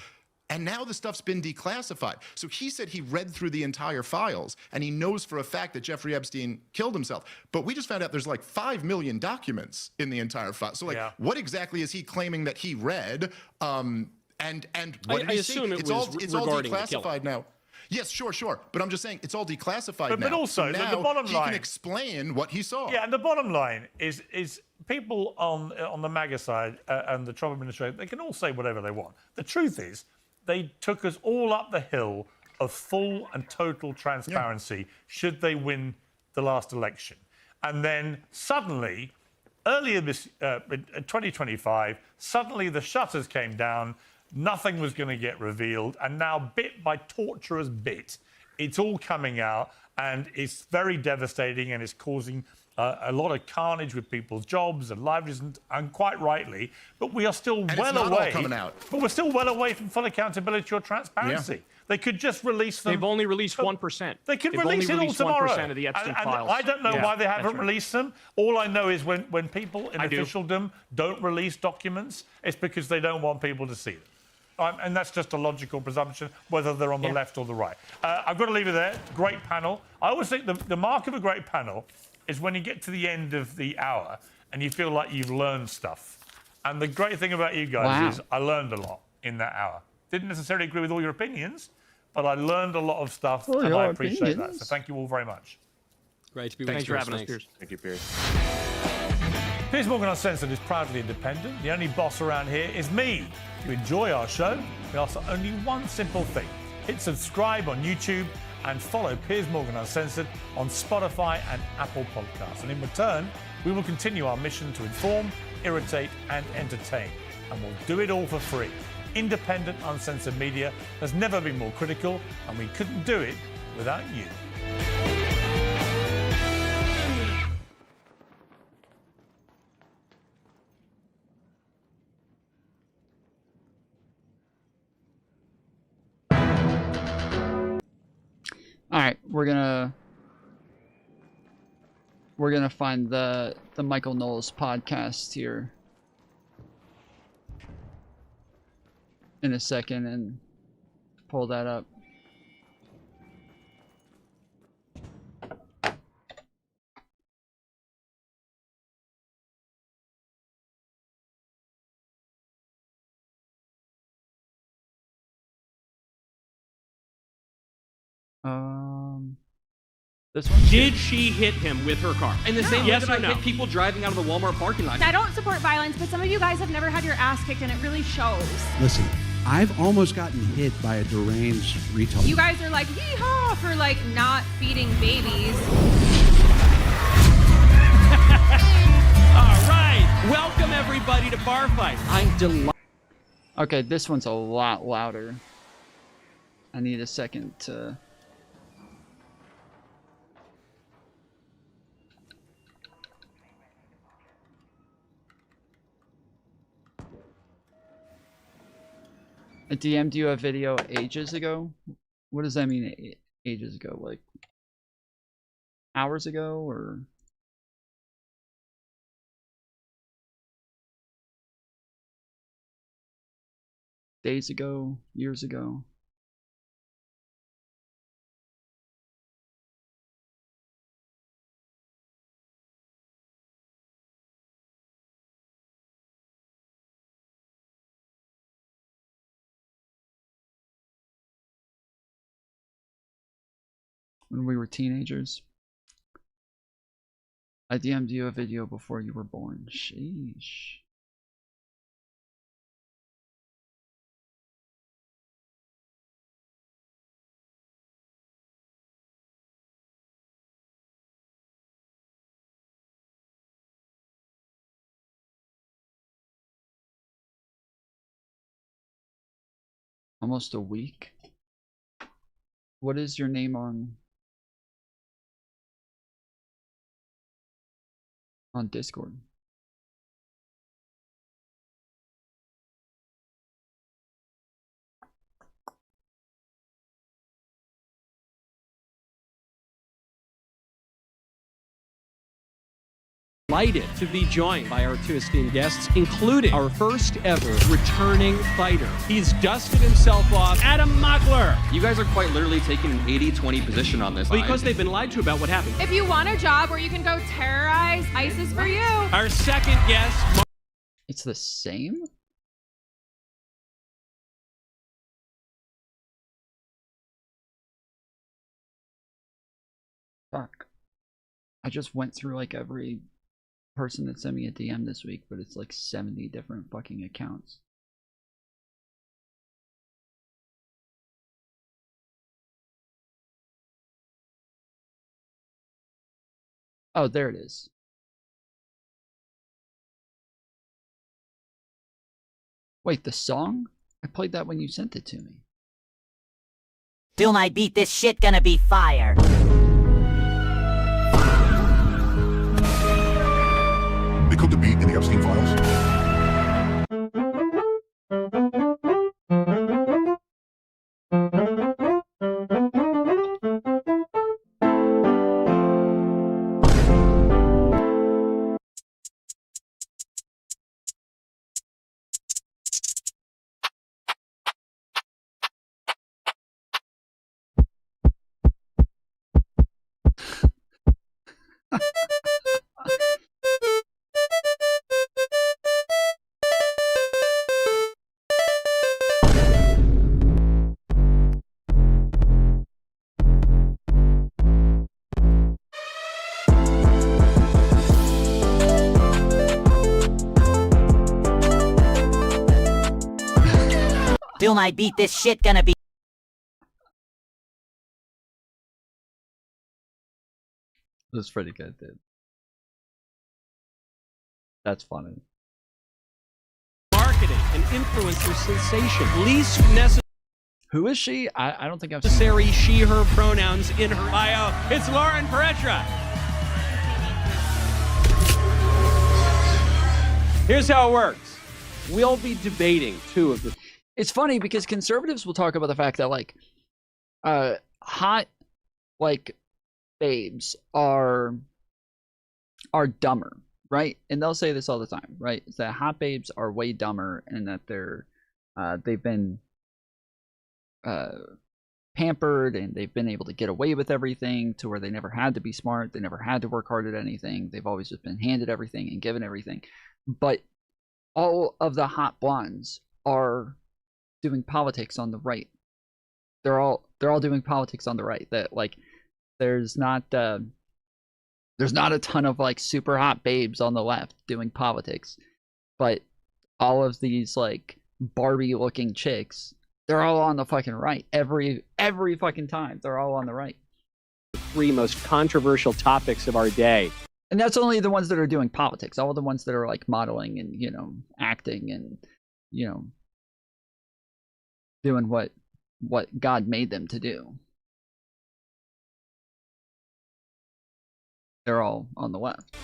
And now the stuff's been declassified. So he said he read through the entire files, and he knows for a fact that Jeffrey Epstein killed himself. But we just found out there's like 5 million documents in the entire file. So, like, what exactly is he claiming that he read? And what did he see? It's all declassified now. Yes, sure. But I'm just saying it's all declassified now. But also, so now the bottom line, he can explain what he saw. Yeah, and the bottom line is people on the MAGA side and the Trump administration, they can all say whatever they want. The truth is, they took us all up the hill of full and total transparency should they win the last election. And then suddenly, earlier this in 2025, suddenly the shutters came down. Nothing was going to get revealed, and now bit by torturous bit, it's all coming out, and it's very devastating, and it's causing a lot of carnage with people's jobs and livelihoods, and quite rightly. But we are still well away. Coming out. But we're still well away from full accountability or transparency. Yeah. They could just release them. They've only released 1%. They could release it all tomorrow. 1% of the Epstein files. I don't know why they haven't released them. All I know is when people in officialdom don't release documents, it's because they don't want people to see them. And that's just a logical presumption, whether they're on the left or the right. I've got to leave it there. Great panel. I always think the mark of a great panel is when you get to the end of the hour and you feel like you've learned stuff. And the great thing about you guys is I learned a lot in that hour. Didn't necessarily agree with all your opinions, but I learned a lot of stuff, and I appreciate that. So thank you all very much. Great to be with you. Thanks for having us, Piers. Thank you, Piers. Piers Morgan Uncensored is proudly independent. The only boss around here is me. If you enjoy our show, we ask for only one simple thing. Hit subscribe on YouTube and follow Piers Morgan Uncensored on Spotify and Apple Podcasts. And in return, we will continue our mission to inform, irritate and entertain. And we'll do it all for free. Independent, uncensored media has never been more critical, and we couldn't do it without you. All right, we're gonna find the Michael Knowles podcast here in a second and pull that up. This one? Did she hit him with her car? In the same way that I hit people driving out of the Walmart parking lot. I don't support violence, but some of you guys have never had your ass kicked, and it really shows. Listen, I've almost gotten hit by a deranged retailer. You guys are like, yee-haw, for like not feeding babies. All right, welcome everybody to Bar Fight. I'm delighted. Okay, this one's a lot louder. I need a second to I DM'd you a video ages ago. What does that mean, ages ago? Like hours ago, or days ago, years ago? When we were teenagers. I DM'd you a video before you were born. Sheesh. Almost a week. What is your name on Discord? Delighted to be joined by our 2 esteemed guests, including our first ever returning fighter. He's dusted himself off, Adam Mockler. You guys are quite literally taking an 80-20 position on this. Because they've been lied to about what happened. If you want a job where you can go terrorize ISIS for you. Our second guest. It's the same? Fuck. I just went through like every person that sent me a DM this week, but it's like 70 different fucking accounts. Oh, there it is. Wait, the song? I played that when you sent it to me. Till my beat, this shit gonna be fire. They cooked a beat in the Epstein files. Till my beat, this shit gonna be. That's pretty good, dude. That's funny. Marketing and influencer sensation. Least necessary. Who is she? I don't think I've seen she, her pronouns in her bio. It's Lauren Peretra. Here's how it works. We'll be debating 2 of the. It's funny because conservatives will talk about the fact that like hot like babes are dumber, right? And they'll say this all the time, right? It's that hot babes are way dumber and that they've been pampered and they've been able to get away with everything to where they never had to be smart, they never had to work hard at anything, they've always just been handed everything and given everything. But all of the hot blondes are doing politics on the right. They're all doing politics on the right. That like there's not a ton of like super hot babes on the left doing politics, but all of these like Barbie looking chicks, they're all on the fucking right. Every fucking time they're all on the right. The 3 most controversial topics of our day. And that's only the ones that are doing politics. All the ones that are like modeling and, you know, acting and, you know, doing what God made them to do. They're all on the left.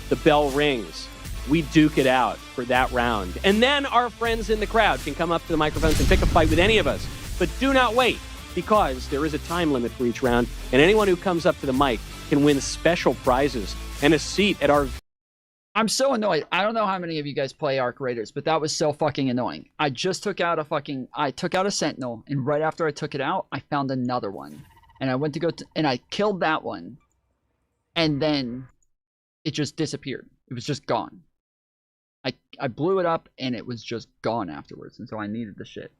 The bell rings. we duke it out for that round. And then our friends in the crowd can come up to the microphones and pick a fight with any of us. But do not wait, because there is a time limit for each round, and anyone who comes up to the mic can win special prizes and a seat at our... I'm so annoyed. I don't know how many of you guys play Arc Raiders, but that was so fucking annoying. I just took out I took out a Sentinel, and right after I took it out, I found another one. And I went to go and I killed that one. And then it just disappeared. It was just gone. I blew it up, and it was just gone afterwards, and so I needed the shit.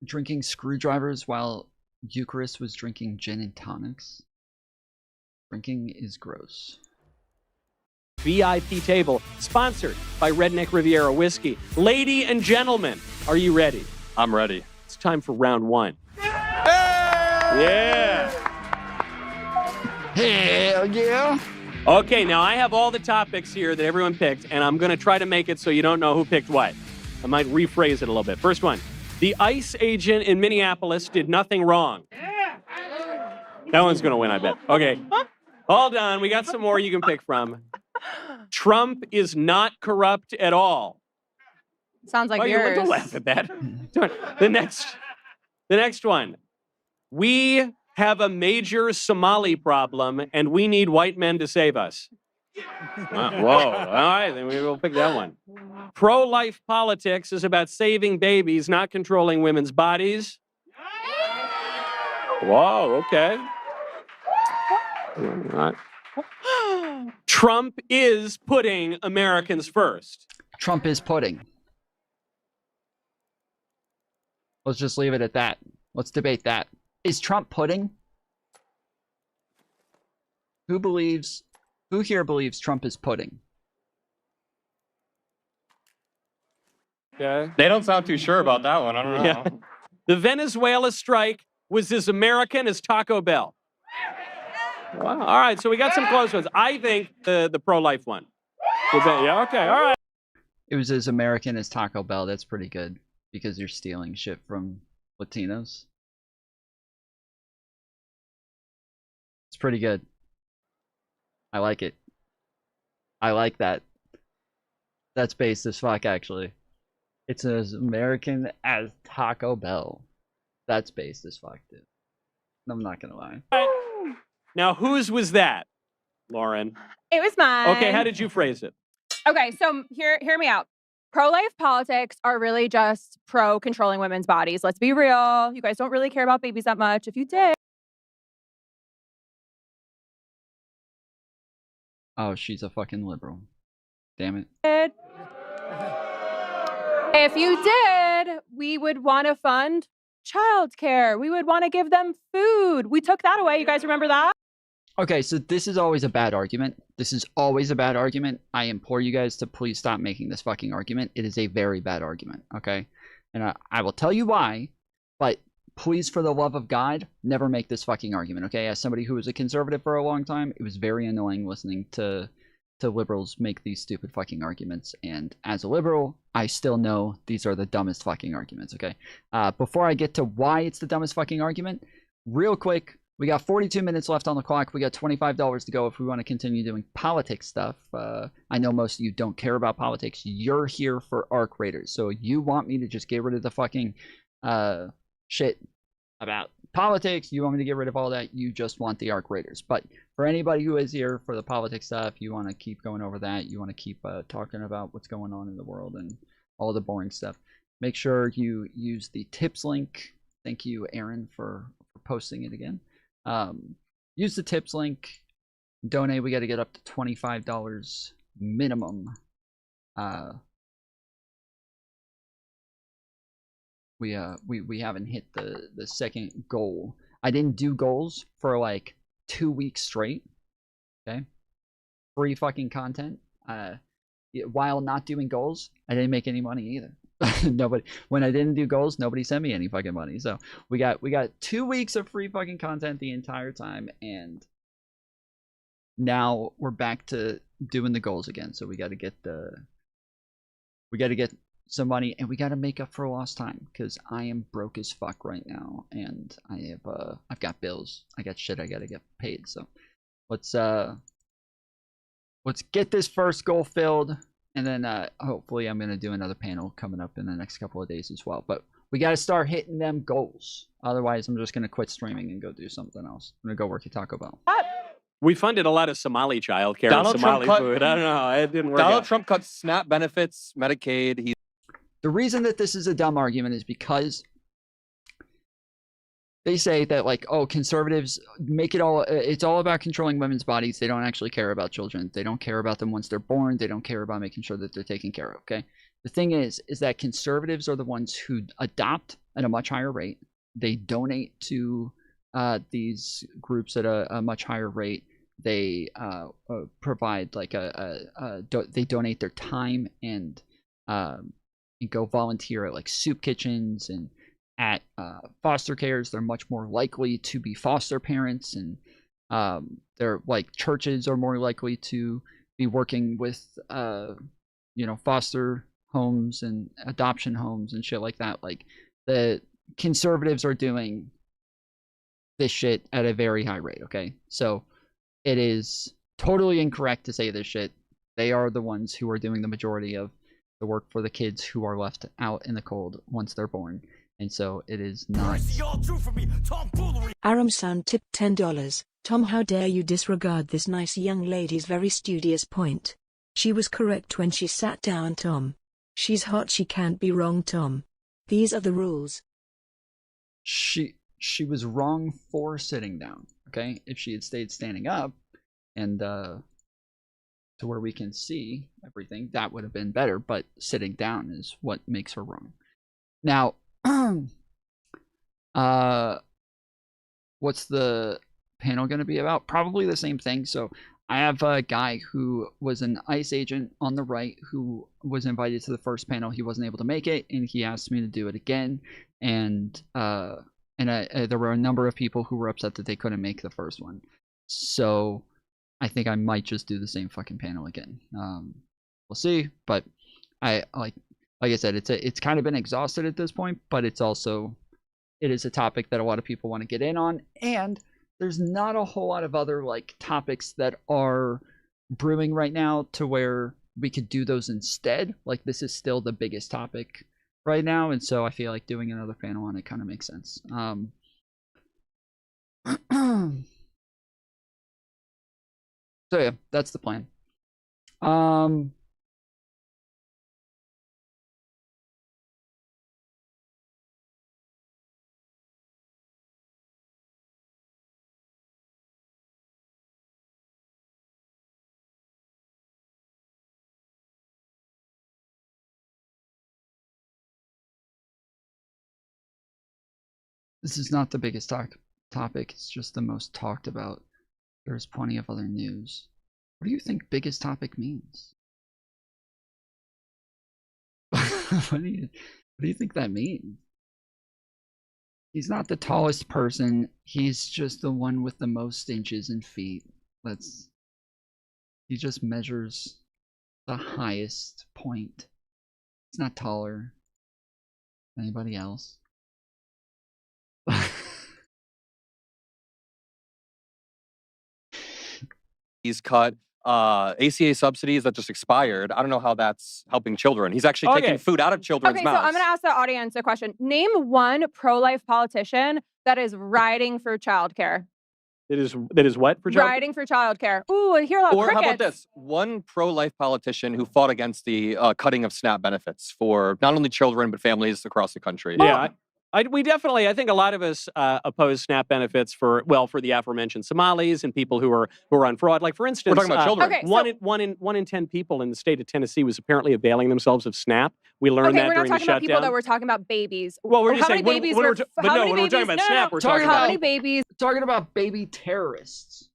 Drinking screwdrivers while Eucharist was drinking gin and tonics. Drinking is gross. VIP table, sponsored by Redneck Riviera Whiskey. Lady and gentlemen, are you ready? I'm ready. It's time for round one. Yeah! Hell yeah! Okay, now I have all the topics here that everyone picked, and I'm going to try to make it so you don't know who picked what. I might rephrase it a little bit. First one. The ICE agent in Minneapolis did nothing wrong. That one's going to win, I bet. Okay. Hold on. We got some more you can pick from. Trump is not corrupt at all. Sounds like yours. Don't laugh at that. The next one. We have a major Somali problem, and we need white men to save us. Whoa. All right, then we will pick that one. Pro-life politics is about saving babies, not controlling women's bodies. Whoa, okay. All right. Trump is putting Americans first. Trump is pudding. Let's just leave it at that. Let's debate that. Is Trump pudding? Who here believes Trump is pudding? Okay. They don't sound too sure about that one. I don't know. Yeah. The Venezuela strike was as American as Taco Bell. Wow. All right, so we got some close ones. I think the pro-life one. Yeah, okay, all right. It was as American as Taco Bell. That's pretty good, because you're stealing shit from Latinos. It's pretty good. I like it. I like that. That's based as fuck, actually. It's as American as Taco Bell. That's based as fuck, dude. I'm not gonna lie. Right. Now, whose was that, Lauren? It was mine. Okay, how did you phrase it? Okay, so hear me out. Pro-life politics are really just pro-controlling women's bodies. Let's be real. You guys don't really care about babies that much. If you did... Oh, she's a fucking liberal. Damn it. If you did, we would want to fund childcare. We would want to give them food. We took that away. You guys remember that? Okay, so this is always a bad argument. This is always a bad argument. I implore you guys to please stop making this fucking argument. It is a very bad argument, okay? And I will tell you why, but please, for the love of God, never make this fucking argument, okay? As somebody who was a conservative for a long time, it was very annoying listening to liberals make these stupid fucking arguments. And as a liberal, I still know these are the dumbest fucking arguments, okay? Before I get to why it's the dumbest fucking argument, real quick, we got 42 minutes left on the clock. We got $25 to go if we want to continue doing politics stuff. I know most of you don't care about politics. You're here for Arc Raiders. So you want me to just get rid of the fucking shit about politics. You want me to get rid of all that. You just want the Arc Raiders. But for anybody who is here for the politics stuff, you want to keep going over that. You want to keep talking about what's going on in the world and all the boring stuff. Make sure you use the tips link. Thank you, Aaron, for posting it again. Use the tips link. Donate. We got to get up to $25 minimum. We haven't hit the second goal. I didn't do goals for like 2 weeks straight. Okay, free fucking content. While not doing goals, I didn't make any money either. Nobody, when I didn't do goals, nobody sent me any fucking money. So we got 2 weeks of free fucking content the entire time, and now we're back to doing the goals again. So we got to get some money, and we got to make up for lost time because I am broke as fuck right now, and I've got bills, I got shit I gotta get paid. So let's get this first goal filled, and then hopefully I'm gonna do another panel coming up in the next couple of days as well. But we got to start hitting them goals, otherwise I'm just gonna quit streaming and go do something else. I'm gonna go work at Taco Bell. We funded a lot of Somali childcare and Somali food. I don't know. It didn't work Donald out. Trump cut SNAP benefits, Medicaid. The reason that this is a dumb argument is because they say that, like, oh, conservatives make it all, it's all about controlling women's bodies. They don't actually care about children. They don't care about them once they're born. They don't care about making sure that they're taken care of, okay? The thing is that conservatives are the ones who adopt at a much higher rate. They donate to these groups at a much higher rate. They provide, like, they donate their time and go volunteer at, like, soup kitchens and at foster cares. They're much more likely to be foster parents, and they're, like, churches are more likely to be working with you know, foster homes and adoption homes and shit like that. Like, the conservatives are doing this shit at a very high rate, okay? So it is totally incorrect to say this shit. They are the ones who are doing the majority of the work for the kids who are left out in the cold once they're born. And so it is not. Aramsan tipped $10. Tom, how dare you disregard this nice young lady's very studious point. She was correct when she sat down, Tom. She's hot, she can't be wrong, Tom. These are the rules. She was wrong for sitting down, okay? If she had stayed standing up and to where we can see everything, that would have been better, but sitting down is what makes her wrong. Now, what's the panel going to be about? Probably the same thing. So I have a guy who was an ICE agent on the right who was invited to the first panel. He wasn't able to make it, and he asked me to do it again. And there were a number of people who were upset that they couldn't make the first one. So I think I might just do the same fucking panel again. We'll see. But like I said, it's kind of been exhausted at this point, but it is a topic that a lot of people want to get in on, and there's not a whole lot of other, like, topics that are brewing right now to where we could do those instead. Like, this is still the biggest topic right now, and so I feel like doing another panel on it kind of makes sense. So yeah, that's the plan. This is not the biggest topic. It's just the most talked about. There's plenty of other news. What do you think biggest topic means? What do you think that means? He's not the tallest person. He's just the one with the most inches in feet. He just measures the highest point. He's not taller than anybody else. He's cut ACA subsidies that just expired. I don't know how that's helping children. He's actually taking food out of children's Okay, mouths. so I'm going to ask the audience a question. Name one pro-life politician that is riding for childcare. That is what for childcare? Riding for childcare. Ooh, I hear a lot of Or crickets. how about this? One pro-life politician who fought against the cutting of SNAP benefits for not only children, but families across the country. Yeah, we definitely, I think a lot of us oppose SNAP benefits for the aforementioned Somalis and people who are on fraud. Like, for instance, We're talking about children. Okay, one in 10 people in the state of Tennessee was apparently availing themselves of SNAP. We learned that we're not during the talking about shutdown. people, though. We're talking about babies. Well, we're just how saying, many babies when were, we're how many when we're talking babies- about SNAP, we're talking how about many babies? Talking about baby terrorists.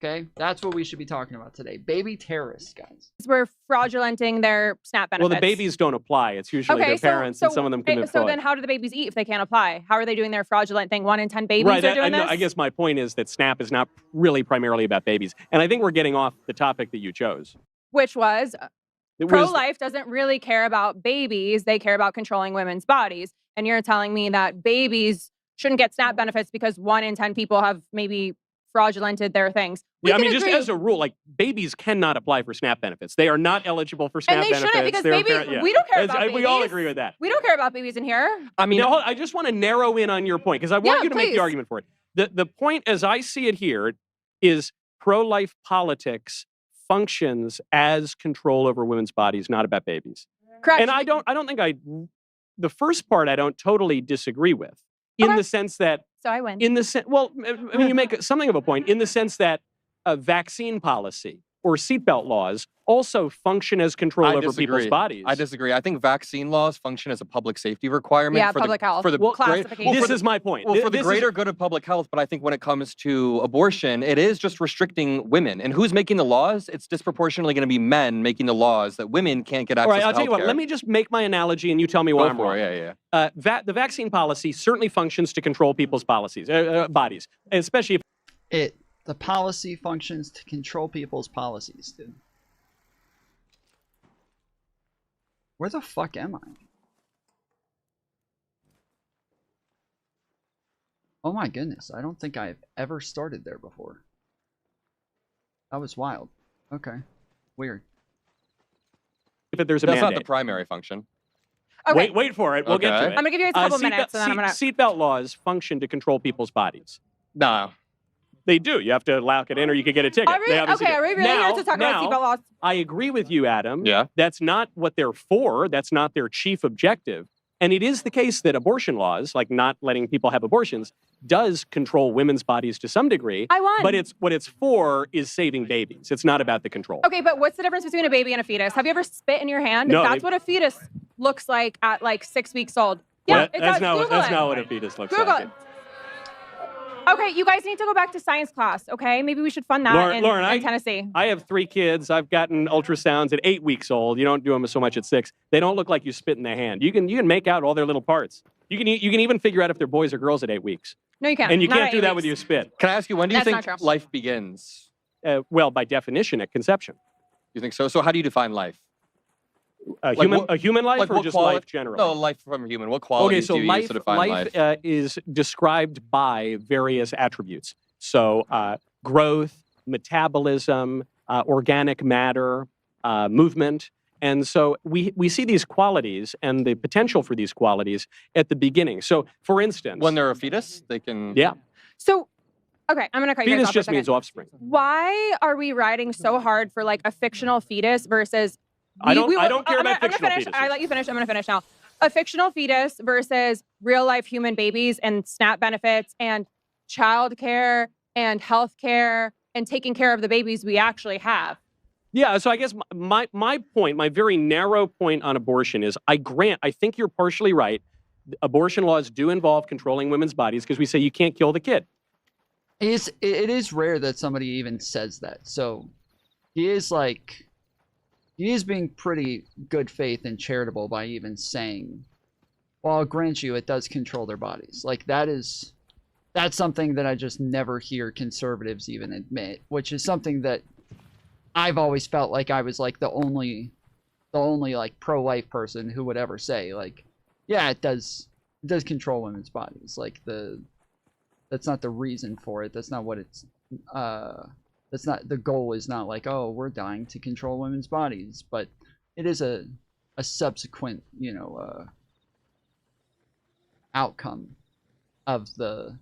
Okay, that's what we should be talking about today. Baby terrorists, guys. Were fraudulenting their SNAP benefits. Well, the babies don't apply. It's usually their parents, and some of them commit So fraud. then how do the babies eat if they can't apply? How are they doing their fraudulent thing? 1 in 10 babies Right, are doing this? I guess my point is that SNAP is not really primarily about babies. And I think we're getting off the topic that you chose. Which was? pro-life doesn't really care about babies. They care about controlling women's bodies. And you're telling me that babies shouldn't get SNAP benefits because 1 in 10 people have maybe fraudulented their things. Yeah, I mean, just as a rule, like babies cannot apply for SNAP benefits. They are not eligible for SNAP benefits. And they shouldn't because we don't care about babies. We all agree with that. We don't care about babies in here. I mean, I just want to narrow in on your point because I want you to make the argument for it. The point, as I see it here, is pro-life politics functions as control over women's bodies, not about babies. Correct. And I don't think the first part I don't totally disagree with, in the sense that. So I win. Well, I mean, you make something of a point in the sense that vaccine policy or seatbelt laws also function as control over people's bodies. I disagree. I think vaccine laws function as a public safety requirement for public health. For the classification. This is my point. Well, for the greater good of public health, but I think when it comes to abortion, it is just restricting women. And who's making the laws? It's disproportionately going to be men making the laws that women can't get access to. All right, I'll tell you what. Let me just make my analogy, and you tell me why I'm wrong. Yeah. The vaccine policy certainly functions to control people's bodies, especially if the policy functions to control people's policies, dude. Where the fuck am I? Oh my goodness, I don't think I've ever started there before. That was wild. Okay. Weird. If there's a That's mandate. not the primary function. Okay. Wait for it. We'll get to it. I'm gonna give you a couple minutes, and then I'm gonna. Seatbelt laws function to control people's bodies. No. They do. You have to lock it in or you could get a ticket. Are we really here to talk about seatbelt laws? I agree with you, Adam. Yeah. That's not what they're for. That's not their chief objective. And it is the case that abortion laws, like not letting people have abortions, does control women's bodies to some degree. I won. But what it's for is saving babies. It's not about the control. Okay, but what's the difference between a baby and a fetus? Have you ever spit in your hand? No. That's what a fetus looks like at like 6 weeks old. Yeah, that's not what a fetus looks Google like. it. Okay, you guys need to go back to science class, okay? Maybe we should fund that in Tennessee. I have 3 kids. I've gotten ultrasounds at 8 weeks old. You don't do them so much at 6. They don't look like you spit in their hand. You can make out all their little parts. You can even figure out if they're boys or girls at 8 weeks. No, you can't. And you Not can't at do 8 that weeks. with your spit. Can I ask you, when do you That's think life begins? Well, by definition, at conception. You think so? So how do you define life? A human life or just life generally? No, life from a human. What qualities do you use to define life? Is described by various attributes. So growth, metabolism, organic matter, movement. And so we see these qualities and the potential for these qualities at the beginning. So, for instance... When they're a fetus, they can... Yeah. So, okay, I'm going to cut you guys Fetus off just for a second. means offspring. Why are we riding so hard for like a fictional fetus versus... I don't care about fictional finish. fetuses. I let you finish. I'm going to finish now. A fictional fetus versus real life human babies and SNAP benefits and childcare and healthcare and taking care of the babies we actually have. Yeah, so I guess my point, my very narrow point on abortion is I think you're partially right. Abortion laws do involve controlling women's bodies because we say you can't kill the kid. It is rare that somebody even says that. So he is being pretty good faith and charitable by even saying, well, I'll grant you it does control their bodies. Like that's something that I just never hear conservatives even admit, which is something that I've always felt like I was like the only like pro-life person who would ever say like, yeah, it does control women's bodies. Like that's not the reason for it. That's not what it's that's not the goal. Is not like, oh, we're dying to control women's bodies, but it is a subsequent, outcome of the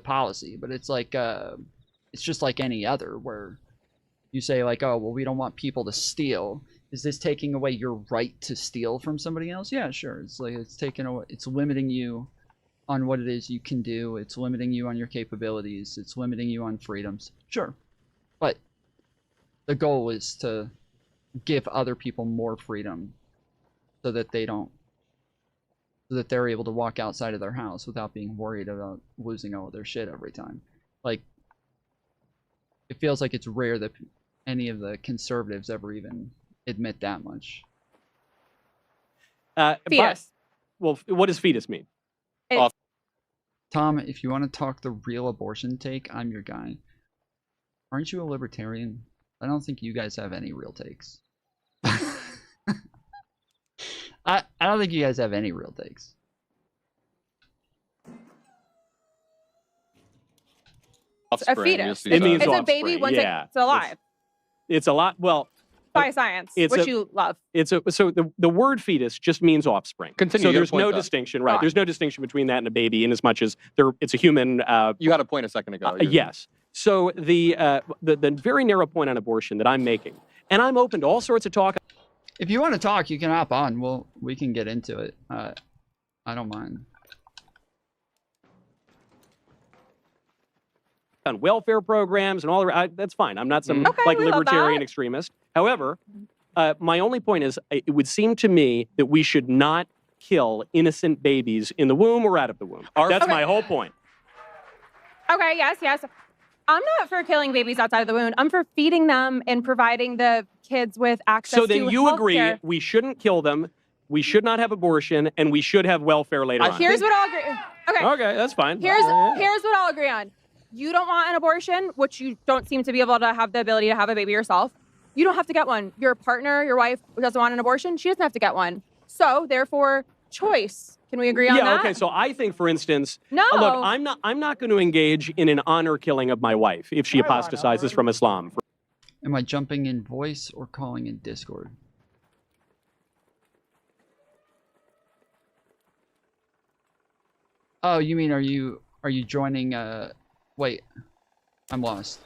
policy. But it's like it's just like any other where you say like, oh, well, we don't want people to steal. Is this taking away your right to steal from somebody else? Yeah, sure. It's like it's taking away, it's limiting you on what it is you can do. It's limiting you on your capabilities. It's limiting you on freedoms. Sure. But the goal is to give other people more freedom so that they're able to walk outside of their house without being worried about losing all of their shit every time. Like, it feels like it's rare that any of the conservatives ever even admit that much. Fetus. Well, what does fetus mean? Tom, if you want to talk the real abortion take, I'm your guy. Aren't you a libertarian? I don't think you guys have any real takes. I don't think you guys have any real takes. A fetus. It means it's a offspring. baby once Yeah. it's alive. It's a lot. Well, By science, it's which a- you love. so the word fetus just means offspring. Continue, So you got a there's point, no though. distinction, right? Ah. There's no distinction between that and a baby, in as much as it's a human. You had a point a second ago. Yes. So the very narrow point on abortion that I'm making, and I'm open to all sorts of talk. If you want to talk, you can hop on. We can get into it. I don't mind. On welfare programs and all that. That's fine. I'm not some Okay, like we love libertarian that. extremist. However, my only point is it would seem to me that we should not kill innocent babies in the womb or out of the womb. That's Okay. my whole point. Okay, yes. I'm not for killing babies outside of the womb. I'm for feeding them and providing the kids with access So to then you agree healthcare. we shouldn't kill them, we should not have abortion, and we should have welfare later on. Here's what I'll agree. Okay. Okay, that's fine. Here's what I'll agree on. You don't want an abortion, which you don't seem to be able to have the ability to have a baby yourself. You don't have to get one. Your partner, your wife, doesn't want an abortion. She doesn't have to get one. So therefore, choice. Can we agree on that? Yeah, okay. So I think, for instance, No. look, I'm not going to engage in an honor killing of my wife if she apostatizes from Islam. Am I jumping in voice or calling in Discord? Oh, you mean are you joining wait. I'm lost.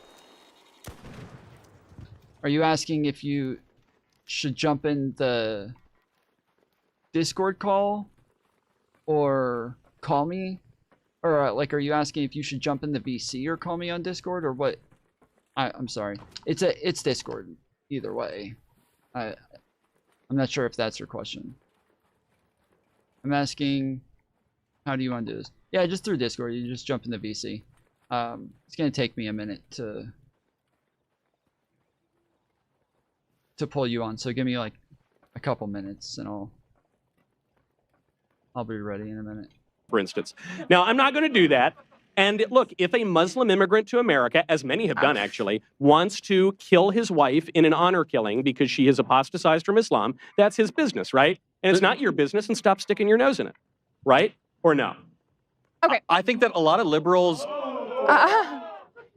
Are you asking if you should jump in the Discord call or call me? Or like are you asking if you should jump in the VC or call me on Discord or what? I'm sorry. It's Discord either way. I'm not sure if that's your question. I'm asking how do you want to do this? Yeah, just through Discord. You just jump in the VC. It's gonna take me a minute to pull you on. So give me like a couple minutes and I'll be ready in a minute. For instance. Now, I'm not going to do that. And look, if a Muslim immigrant to America, as many have done actually, wants to kill his wife in an honor killing because she has apostatized from Islam, that's his business, right? And it's not your business, and stop sticking your nose in it. Right? Or no? Okay. I think that a lot of liberals.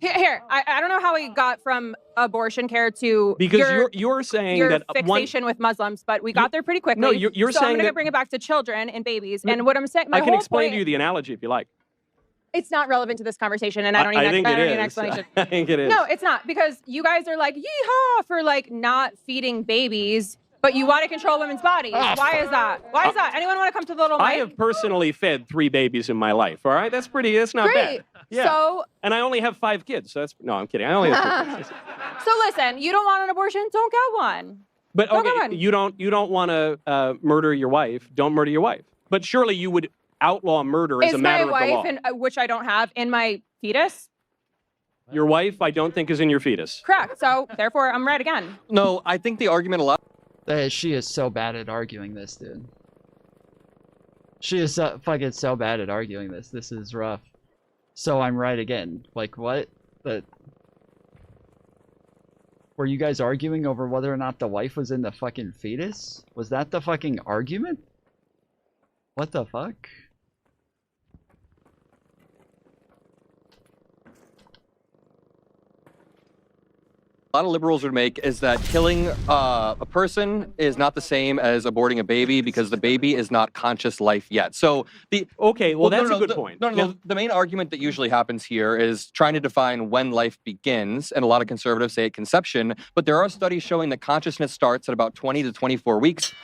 Here. I don't know how we got from abortion care to Because you're saying your that fixation with Muslims, but we got there pretty quickly. No, you're so saying I'm going that- to bring it back to children and babies. And what I'm saying, my I can whole explain point, to you the analogy if you like. it's not relevant to this conversation, and I don't I need think an it is. explanation. I think it is. No, it's not, because you guys are like, yeehaw, for like not feeding babies, but you want to control women's bodies. Why is that? Why is that? Anyone want to come to the little I mic? have personally fed 3 babies in my life, all right? That's not Great. bad. Yeah. So, And I only have 5 kids, so no, I'm kidding. I only have 2 kids. so listen, you don't want an abortion? Don't get one. But Don't get okay, one. you don't want to murder your wife. Don't murder your wife. But surely you would outlaw murder as Is a my matter of the law. wife, which I don't have, in my fetus? Your wife, I don't think, is in your fetus. Correct. So therefore, I'm right again. No, I think the argument a lot. She is so bad at arguing this, dude. She is fucking so bad at arguing this. This is rough. So I'm right again. Like what? Were you guys arguing over whether or not the wife was in the fucking fetus? Was that the fucking argument? What the fuck? A lot of liberals would make is that killing a person is not the same as aborting a baby because the baby is not conscious life yet. So the that's a good point. No, the main argument that usually happens here is trying to define when life begins, and a lot of conservatives say at conception, but there are studies showing that consciousness starts at about 20 to 24 weeks.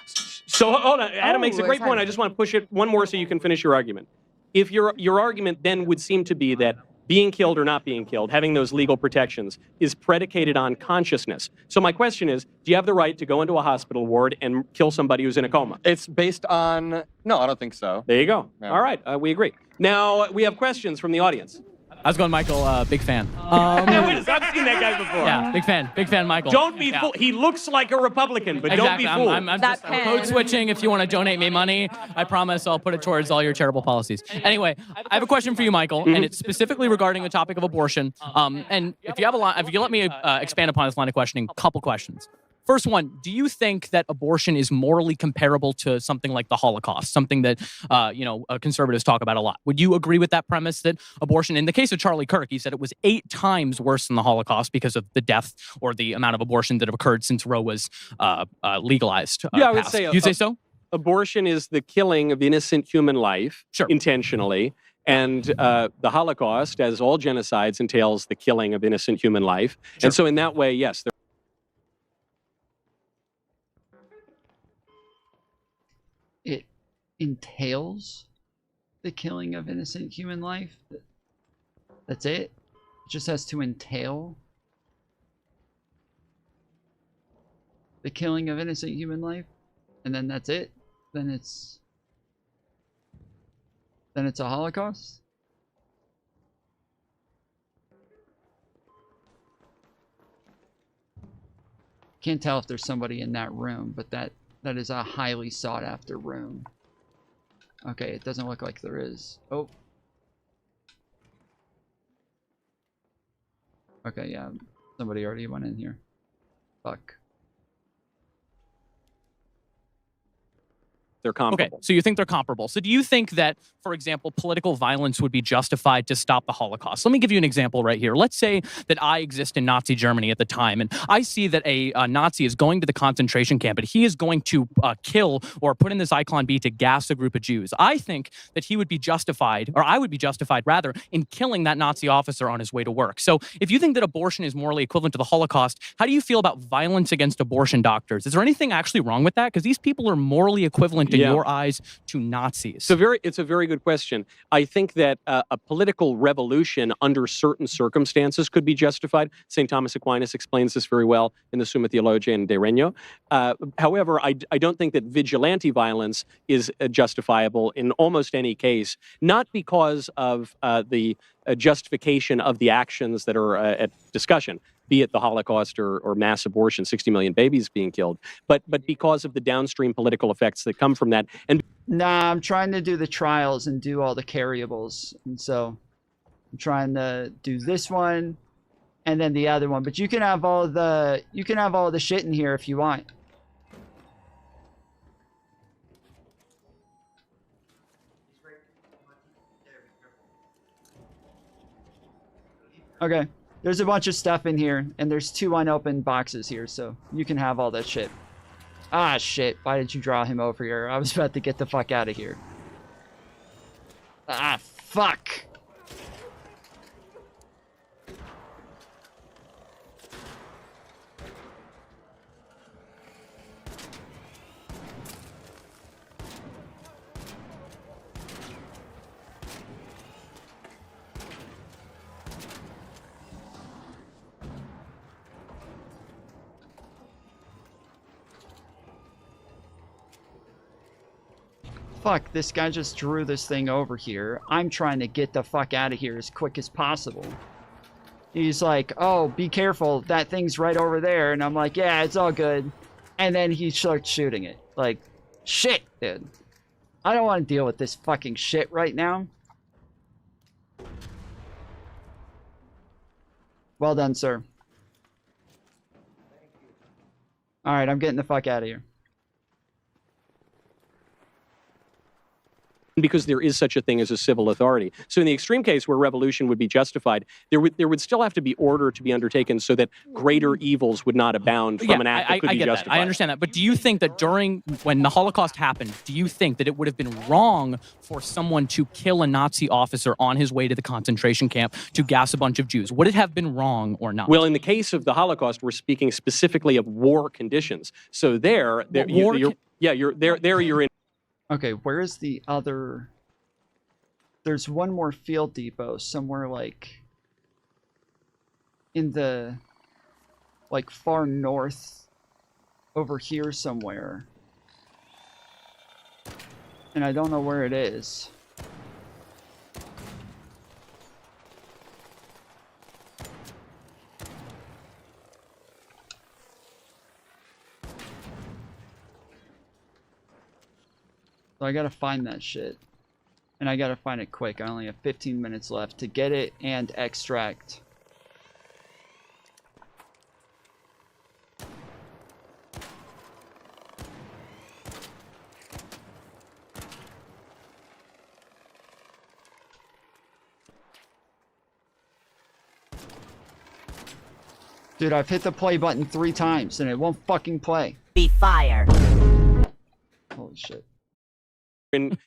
So hold on, Adam makes a great point. I just want to push it one more so you can finish your argument. If your argument then would seem to be that being killed or not being killed, having those legal protections, is predicated on consciousness. So my question is, do you have the right to go into a hospital ward and kill somebody who's in a coma? It's based on... No, I don't think so. There you go. Yeah. All right, we agree. Now, we have questions from the audience. How's it going, Michael? Big fan. Wait, I've seen that guy before. Yeah, big fan, Michael. Don't be fooled. He looks like a Republican, but Exactly. don't be fooled. I'm just code switching. If you want to donate me money, I promise I'll put it towards all your charitable policies. Anyway, I have a question for you, Michael, and it's specifically regarding the topic of abortion. And if you have a lot, if you let me expand upon this line of questioning, couple questions. First one, do you think that abortion is morally comparable to something like the Holocaust, something that, conservatives talk about a lot? Would you agree with that premise that abortion, in the case of Charlie Kirk, he said it was 8 times worse than the Holocaust because of the death or the amount of abortion that have occurred since Roe was legalized? Yeah, I would passed. say. Do you say so? Abortion is the killing of innocent human life intentionally. And the Holocaust, as all genocides, entails the killing of innocent human life. And so in that way, yes. It entails the killing of innocent human life? That's it? It just has to entail the killing of innocent human life? And then that's it? Then it's a Holocaust? Can't tell if there's somebody in that room, but that is a highly sought after room. Okay, it doesn't look like there is. Oh. Okay, yeah. Somebody already went in here. Fuck. They're comparable. Okay, so you think they're comparable. So do you think that, for example, political violence would be justified to stop the Holocaust? Let me give you an example right here. Let's say that I exist in Nazi Germany at the time, and I see that a Nazi is going to the concentration camp, and he is going to kill or put in the Zyklon B to gas a group of Jews. I think that he would be justified, or I would be justified, rather, in killing that Nazi officer on his way to work. So if you think that abortion is morally equivalent to the Holocaust, how do you feel about violence against abortion doctors? Is there anything actually wrong with that? Because these people are morally equivalent in your eyes to Nazis. It's a very good question. I think that a political revolution under certain circumstances could be justified. St. Thomas Aquinas explains this very well in the Summa Theologiae de Regno. However, I don't think that vigilante violence is justifiable in almost any case, not because of the justification of the actions that are at discussion, be it the Holocaust or mass abortion, 60 million babies being killed, but because of the downstream political effects that come from that. And nah, I'm trying to do the trials and do all the carryables, and so I'm trying to do this one and then the other one. But you can have all the shit in here if you want. Okay. There's a bunch of stuff in here, and there's 2 unopened boxes here, so you can have all that shit. Ah, shit. Why did you draw him over here? I was about to get the fuck out of here. Ah, fuck. Fuck, this guy just drew this thing over here. I'm trying to get the fuck out of here as quick as possible. He's like, oh, be careful, that thing's right over there. And I'm like, yeah, it's all good. And then he starts shooting it. Like, shit, dude. I don't want to deal with this fucking shit right now. Well done, sir. Alright, I'm getting the fuck out of here. because there is such a thing as a civil authority. So in the extreme case where revolution would be justified, there would still have to be order to be undertaken so that greater evils would not abound from an act that could be justified. I understand that. But do you think that when the Holocaust happened, do you think that it would have been wrong for someone to kill a Nazi officer on his way to the concentration camp to gas a bunch of Jews? Would it have been wrong or not? Well, in the case of the Holocaust, we're speaking specifically of war conditions. So you're in. Okay, where is the other? There's one more field depot somewhere like in the far north over here somewhere. And I don't know where it is. So I gotta find that shit. And I gotta find it quick. I only have 15 minutes left to get it and extract. Dude, I've hit the play button 3 times and it won't fucking play. Be fired. Holy shit.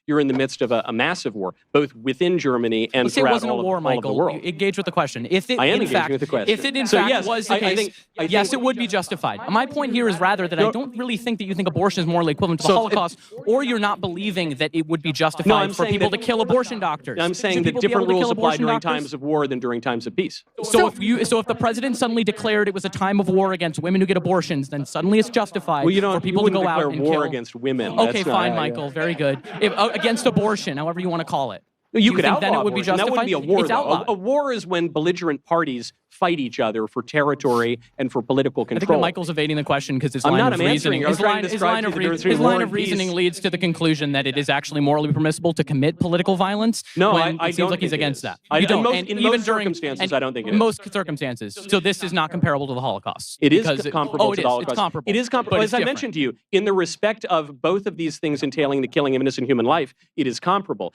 You're in the midst of a massive war, both within Germany and Let's say it throughout wasn't a war, all of the Michael. world. Engage with the question. If it, I am in engaging fact, with the question. If it in So, fact yes, was the I case, think yes, it would be justified. My point here is rather that I don't really think that you think abortion is morally equivalent to the Holocaust, or you're not believing that it would be justified for people to kill abortion doctors. I'm saying Should that people be able different to kill rules apply abortion during doctors? times of war than during times of peace. So if the president suddenly declared it was a time of war against women who get abortions, then suddenly it's justified for people to go out and war kill. against women. Okay, That's not- fine, Michael. Very good. Against abortion, however you want to call it. You Do could think outlaw then it would be abortion. That justified? wouldn't be a war, It's though. outlawed. A war is when belligerent parties fight each other for territory and for political I think control. that Michael's evading the question because his I'm line not, of I'm reasoning, answering. I'm his trying line, to his describe line to of, you the re- difference his between line war of and peace. reasoning leads to the conclusion that it is actually morally permissible to commit political violence. No, when I it seems don't like he's think it against is. that. I- You in don't. most- And in even most during circumstances, and I don't think it is. most circumstances. So this is not comparable to the Holocaust. It is because comparable oh, it to is. the Holocaust. It's comparable. It is comparable. But As it's I different. mentioned to you, in the respect of both of these things entailing the killing of innocent human life, it is comparable.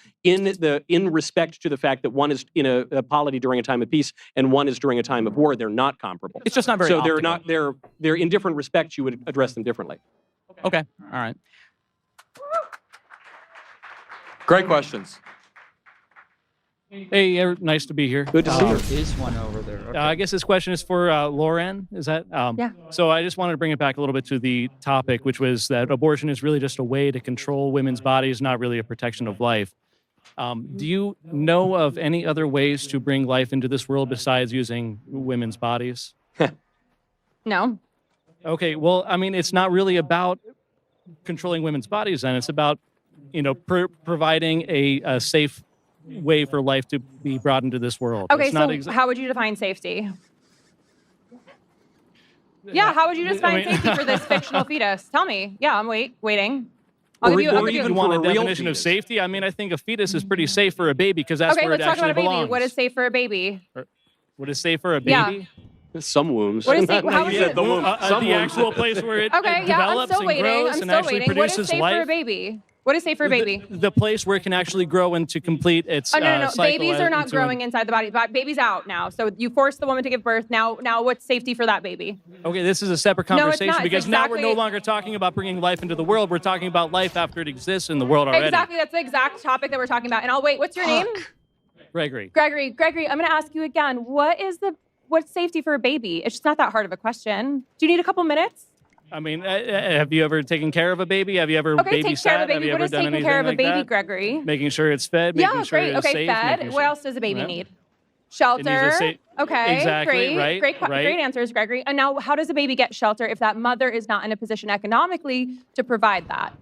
In respect to the fact that one is in a polity during a time of peace and one is during a time of war, they're not comparable. It's just not very So they're optical. not. They're in different respects. You would address them differently. Okay. All right. Great questions. Hey, nice to be here. Good to see you. There is one over there. Okay. I guess this question is for Lauren. Is that? Yeah. So I just wanted to bring it back a little bit to the topic, which was that abortion is really just a way to control women's bodies, not really a protection of life. Do you know of any other ways to bring life into this world besides using women's bodies? No. Okay, well, I mean, it's not really about controlling women's bodies then. It's about, providing a safe way for life to be brought into this world. Okay, It's not so how would you define safety? Yeah, how would you define safety for this fictional fetus? Tell me. Yeah, I'm waiting. I'll give you. or even want a definition of safety. I mean, I think a fetus is pretty safe for a baby because that's Okay, where it let's talk actually about a baby. belongs. What is safe for a baby? What is safe for a Yeah. baby? Some wombs. What is safe? How is Yeah, it? the actual place where it, Okay, it yeah, I'm develops still and waiting. grows I'm and still actually waiting. What is produces safe life. for a baby? What is safe for a baby? The place where it can actually grow and to complete its Oh no. cycle Babies are not into an- growing inside the body. Baby's out now. So you force the woman to give birth. Now what's safety for that baby? Okay, this is a separate No, it's conversation not. It's because now we're no exactly- longer talking about bringing life into the world. We're talking about life after it exists in the world already. Exactly. That's the exact topic that we're talking about. And I'll wait. What's your name? Gregory. Gregory, I'm going to ask you again. What's safety for a baby? It's just not that hard of a question. Do you need a couple minutes? I mean, have you ever taken care of a baby? Have you ever Okay, take babysat? care of a Have baby. you What ever is done taking anything care of a like baby, that? Gregory? Making sure it's fed, making Yeah, sure great. it's Okay, safe. fed. making What sure- else does a baby Yeah. need? It Shelter. needs a Okay, Exactly, great. right, right. Great answers, Gregory. And now, how does a baby get shelter if that mother is not in a position economically to provide that?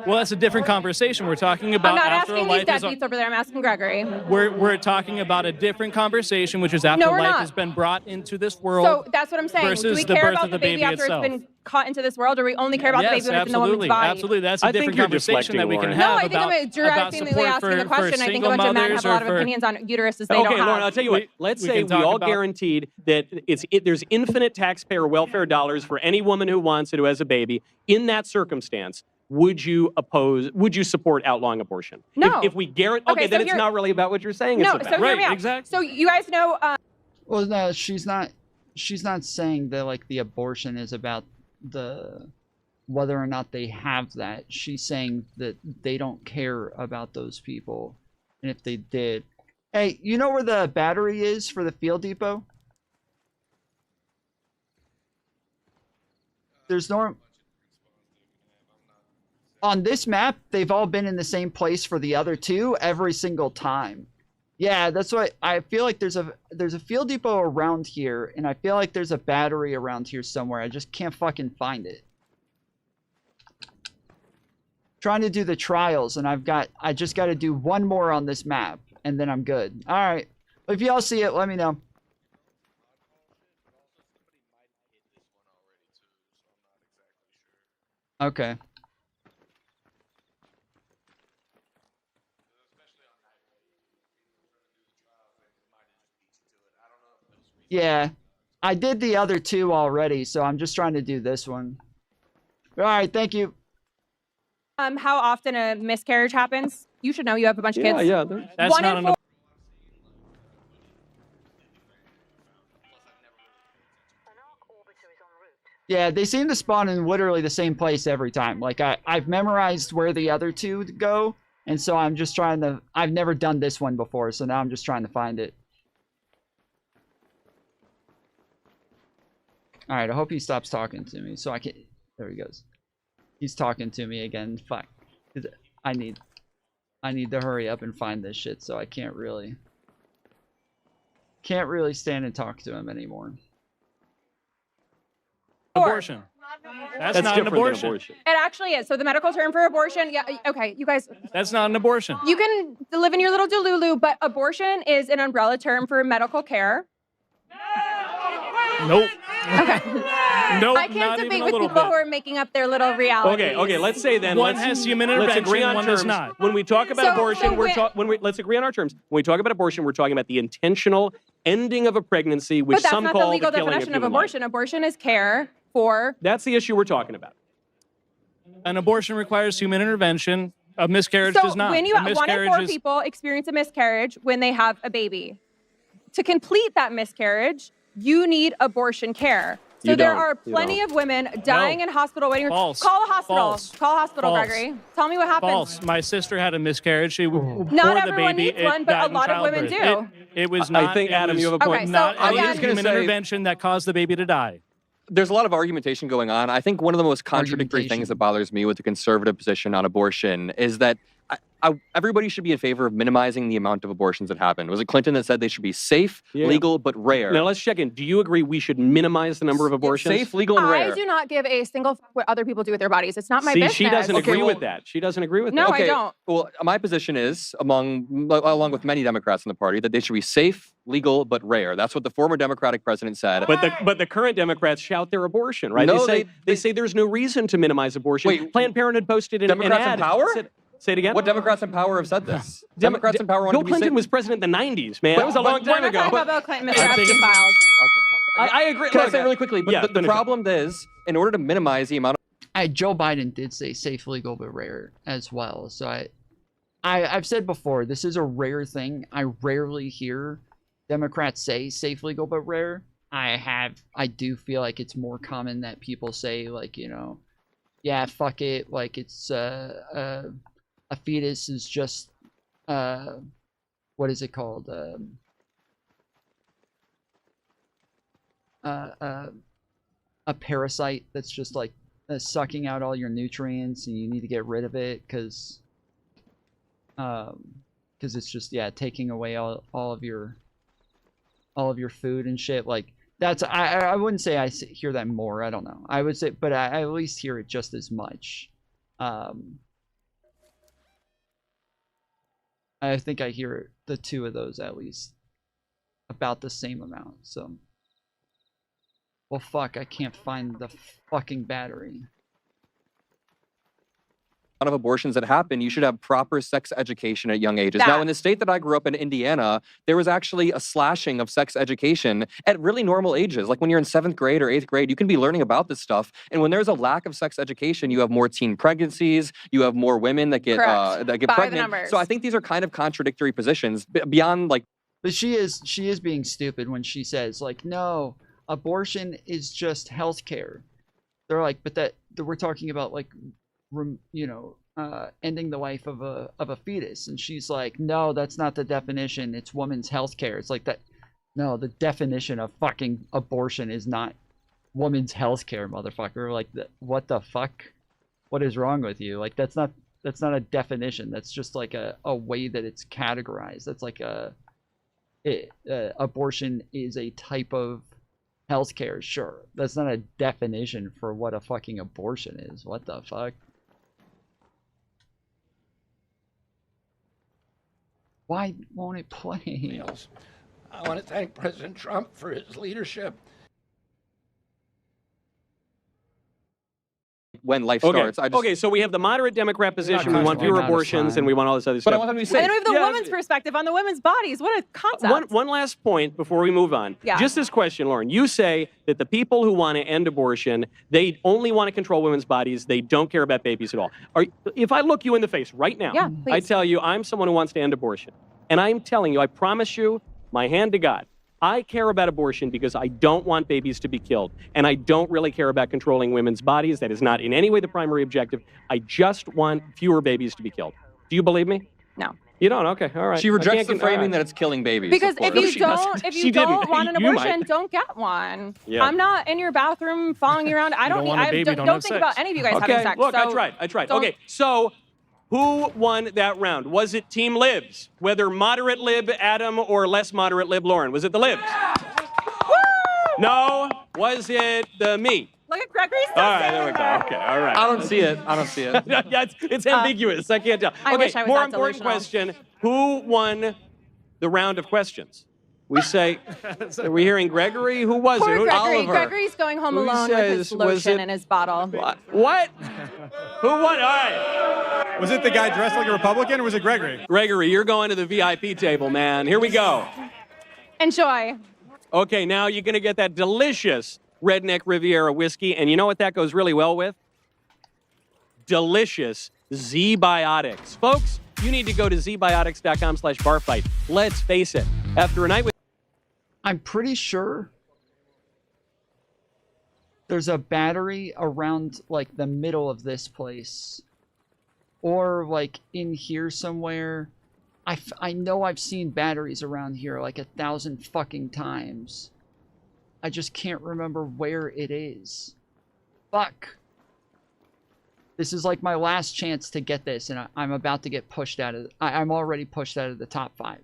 Well, that's a different conversation. We're talking about I'm not after asking a these life is deadbeats over there. I'm asking Gregory. we're talking about a different conversation, which is after No, we're life not. has been brought into this world. So that's what I'm saying. Do versus we the care birth about of the baby after itself. it's been caught into this world, or we only care about the Yes, baby when it's in the woman's absolutely, body? absolutely. That's a I think different you're conversation that we can deflecting, have No, I think about, I'm about directly support asking the for question. I think a single bunch of men have mothers a lot or of for- opinions on uteruses they Okay, don't have. Lauren, I'll tell you what. Let's we say can we talk all about- guaranteed that there's infinite taxpayer welfare dollars for any woman who wants it, who has a baby. In that circumstance, would you support outlawing abortion? No. If we guarantee, Okay, then so it's here- not really about what you're saying. No, it's so about. hear me out. So you guys know. Well, no, she's not saying that like the abortion is about the whether or not they have that. She's saying that they don't care about those people, and if they did, hey, you know where the battery is for the field depot? There's no. On this map, they've all been in the same place for the other two every single time. Yeah, that's why I feel like there's a field depot around here, and I feel like there's a battery around here somewhere. I just can't fucking find it. Trying to do the trials, and I just got to do one more on this map, and then I'm good. All right. If y'all see it, let me know. Okay. Yeah, I did the other two already, so I'm just trying to do this one. All right, thank you. How often a miscarriage happens? You should know. You have a bunch of kids. Yeah. That's One not in an four. Yeah, they seem to spawn in literally the same place every time. Like, I've memorized where the other two go, and so I'm just trying to... I've never done this one before, so now I'm just trying to find it. Alright, I hope he stops talking to me, so I can... There he goes. He's talking to me again. Fuck. I need to hurry up and find this shit, so I can't really stand and talk to him anymore. Abortion. That's not an abortion. It actually is. So the medical term for abortion, yeah, okay, you guys. That's not an abortion. You can live in your little delulu, but abortion is an umbrella term for medical care. Nope. Okay. Nope, I not can't even debate a with little people bit. who are making up their little reality. Okay, let's say then One has human intervention, let's agree on one terms. does not. When we talk about abortion, so let's agree on our terms. When we talk about abortion, we're talking about the intentional ending of a pregnancy, which But that's some not call the legal the killing definition of human life. abortion. Abortion is care for... That's the issue we're talking about. An abortion requires human intervention. A miscarriage So does not. when you A 1 in 4 miscarriage is- people experience a miscarriage when they have a baby. To complete that miscarriage, you need abortion care. So You there don't. are You plenty don't. of women dying in hospital waiting. False. Call a hospital. False. Call a hospital, False. Gregory. Tell me what happens. False. My sister had a miscarriage. She bore Not the everyone baby. needs It one, but died a in lot of women childbirth. do. It was I not. think, it Adam, was you have a point. Okay, so Not again- any I was human intervention that caused the baby to die. There's a lot of argumentation going on. I think one of the most contradictory things that bothers me with the conservative position on abortion is that everybody should be in favor of minimizing the amount of abortions that happen. Was it Clinton that said they should be safe, legal, but rare? Now let's check in. Do you agree we should minimize the number of abortions? Safe, legal, and rare. I do not give a single fuck what other people do with their bodies. It's not my See, business. she doesn't agree with that. She doesn't agree with No, that. I don't. Well, my position is, along with many Democrats in the party, that they should be safe, legal, but rare. That's what the former Democratic president said. But the current Democrats shout their abortion, right? No, they say there's no reason to minimize abortion. Wait, Planned Parenthood posted an Democrats ad. in power? Say it again. What Democrats in power have said this? Democrats in power want Bill to be Clinton safe. was president in the 90s, man. That was a long time We're ago. not talking about Bill Clinton, Mr. Epstein files. I agree. Can I Look, say really quickly? But yeah, the problem is, in order to minimize the amount of Joe Biden did say safe, legal, but rare as well. So I've said before, this is a rare thing. I rarely hear Democrats say safe, legal, but rare. I do feel like it's more common that people say, like, you know, yeah, fuck it, like it's a fetus is just what is it called? A parasite that's just like sucking out all your nutrients, and you need to get rid of it because it's just, yeah, taking away all of your food and shit. Like, that's I wouldn't say I hear that more. I don't know. I would say, but I at least hear it just as much. I think I hear the two of those at least about the same amount. So, well, fuck, I can't find the fucking battery. of abortions that happen, you should have proper sex education at young ages. Now, in the state that I grew up in, Indiana, there was actually a slashing of sex education at really normal ages. Like when you're in 7th grade or 8th grade, you can be learning about this stuff. And when there's a lack of sex education, you have more teen pregnancies, you have more women that get pregnant. So I think these are kind of contradictory positions beyond like. But she is being stupid when she says, like, no, abortion is just healthcare. They're like, but that we're talking about, like, ending the life of a fetus. And she's like, no, that's not the definition. It's woman's healthcare. It's like that. No, the definition of fucking abortion is not woman's healthcare, motherfucker. Like, what the fuck? What is wrong with you? Like, that's not a definition. That's just like a way that it's categorized. That's like abortion is a type of healthcare. Sure, that's not a definition for what a fucking abortion is. What the fuck? Why won't it play? I want to thank President Trump for his leadership. When life starts. Okay, so we have the moderate Democrat position. We want fewer abortions, and we want all this other stuff. But I want them to be safe. And then we have the woman's perspective on the women's bodies. What a concept. One last point before we move on. Yeah. Just this question, Lauren. You say that the people who want to end abortion, they only want to control women's bodies. They don't care about babies at all. If I look you in the face right now, I tell you I'm someone who wants to end abortion. And I'm telling you, I promise you, my hand to God, I care about abortion because I don't want babies to be killed. And I don't really care about controlling women's bodies. That is not in any way the primary objective. I just want fewer babies to be killed. Do you believe me? No. You don't? Okay, all right. She rejects the all framing right. that it's killing babies. Because of if course. you she don't, doesn't. if She you didn't. don't want an You abortion, might. don't get one. Yeah. I'm not in your bathroom following you around. I don't. don't want a baby, don't have think sex. about any of you guys Okay, having sex. look, so I tried. don't- Okay, so who won that round? Was it Team Libs? Whether moderate lib Adam or less moderate lib Lauren? Was it the Libs? No. Was it the me? Look at Gregory's. All right, there we go. Okay, all right. I don't see it. I don't see it. Yeah, it's ambiguous. I can't tell. I Okay, wish I was more that important delusional. question. Who won the round of questions? We say, are we hearing Gregory? Who was Poor it? Gregory. Oliver. Gregory's going home Who alone with his says- was lotion it- in his bottle. What? Who won? All right. Was it the guy dressed like a Republican or was it Gregory? Gregory, you're going to the VIP table, man. Here we go. Enjoy. Okay, now you're going to get that delicious Redneck Riviera whiskey, and you know what that goes really well with? Delicious Z-Biotics. Folks, you need to go to zbiotics.com/barfight. Let's face it, after a night with... I'm pretty sure there's a battery around, like, the middle of this place. Or, like, in here somewhere. I know I've seen batteries around here, like, 1,000 fucking times. I just can't remember where it is. Fuck. This is, like, my last chance to get this, and I'm about to get pushed out of... I'm already pushed out of the top 5.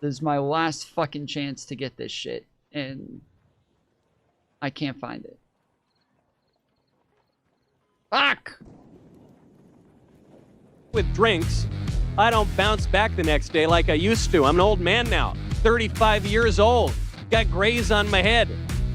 This is my last fucking chance to get this shit, and I can't find it. Fuck! with drinks, I don't bounce back the next day like I used to. I'm an old man now, 35 years old, got grays on my head.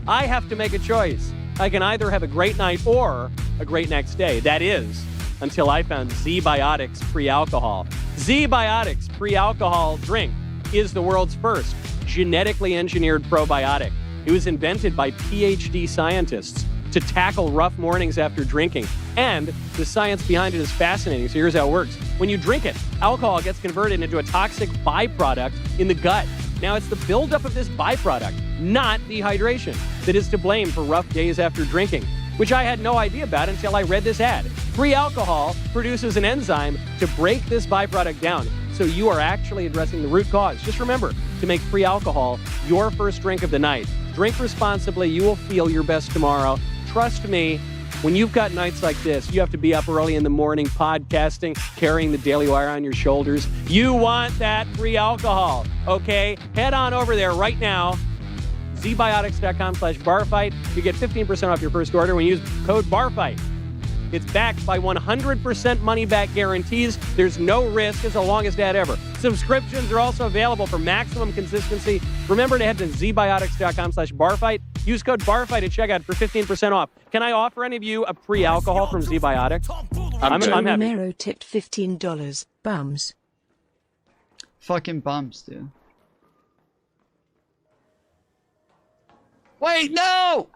I have to make a choice. I can either have a great night or a great next day. That is, until I found Z-Biotics pre-alcohol. Z-Biotics pre-alcohol drink is the world's first genetically engineered probiotic. It was invented by PhD scientists to tackle rough mornings after drinking. And the science behind it is fascinating. So here's how it works. When you drink it, alcohol gets converted into a toxic byproduct in the gut. Now it's the buildup of this byproduct, not dehydration, that is to blame for rough days after drinking, which I had no idea about until I read this ad. Free alcohol produces an enzyme to break this byproduct down. So you are actually addressing the root cause. Just remember to make free alcohol your first drink of the night. Drink responsibly. You will feel your best tomorrow. Trust me, when you've got nights like this, you have to be up early in the morning podcasting, carrying the Daily Wire on your shoulders. You want that free alcohol, okay? Head on over there right now, zbiotics.com/barfight. You get 15% off your first order when you use code BARFIGHT. It's backed by 100% money-back guarantees. There's no risk. It's the longest ad ever. Subscriptions are also available for maximum consistency. Remember to head to zbiotics.com/barfight. Use code BARFIGHT at checkout for 15% off. Can I offer any of you a pre-alcohol from Z-Biotics? I'm happy. Romero tipped $15. Bums. Fucking bums, dude. Wait, no!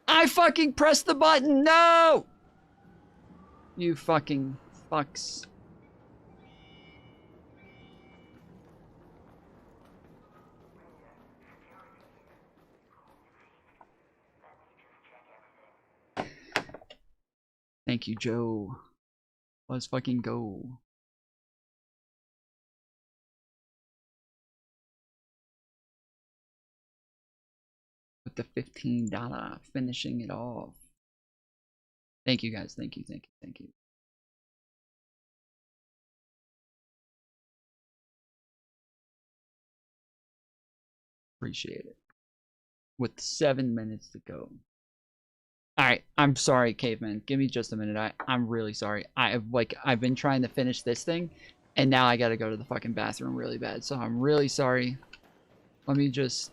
I fucking pressed the button, no! You fucking fucks. Thank you, Joe. Let's fucking go. With the $15, finishing it off. Thank you, guys. Thank you, thank you, thank you. Appreciate it. With 7 minutes to go. Alright, I'm sorry, Caveman. Give me just a minute. I'm really sorry. I've been trying to finish this thing, and now I gotta go to the fucking bathroom really bad. So I'm really sorry. Let me just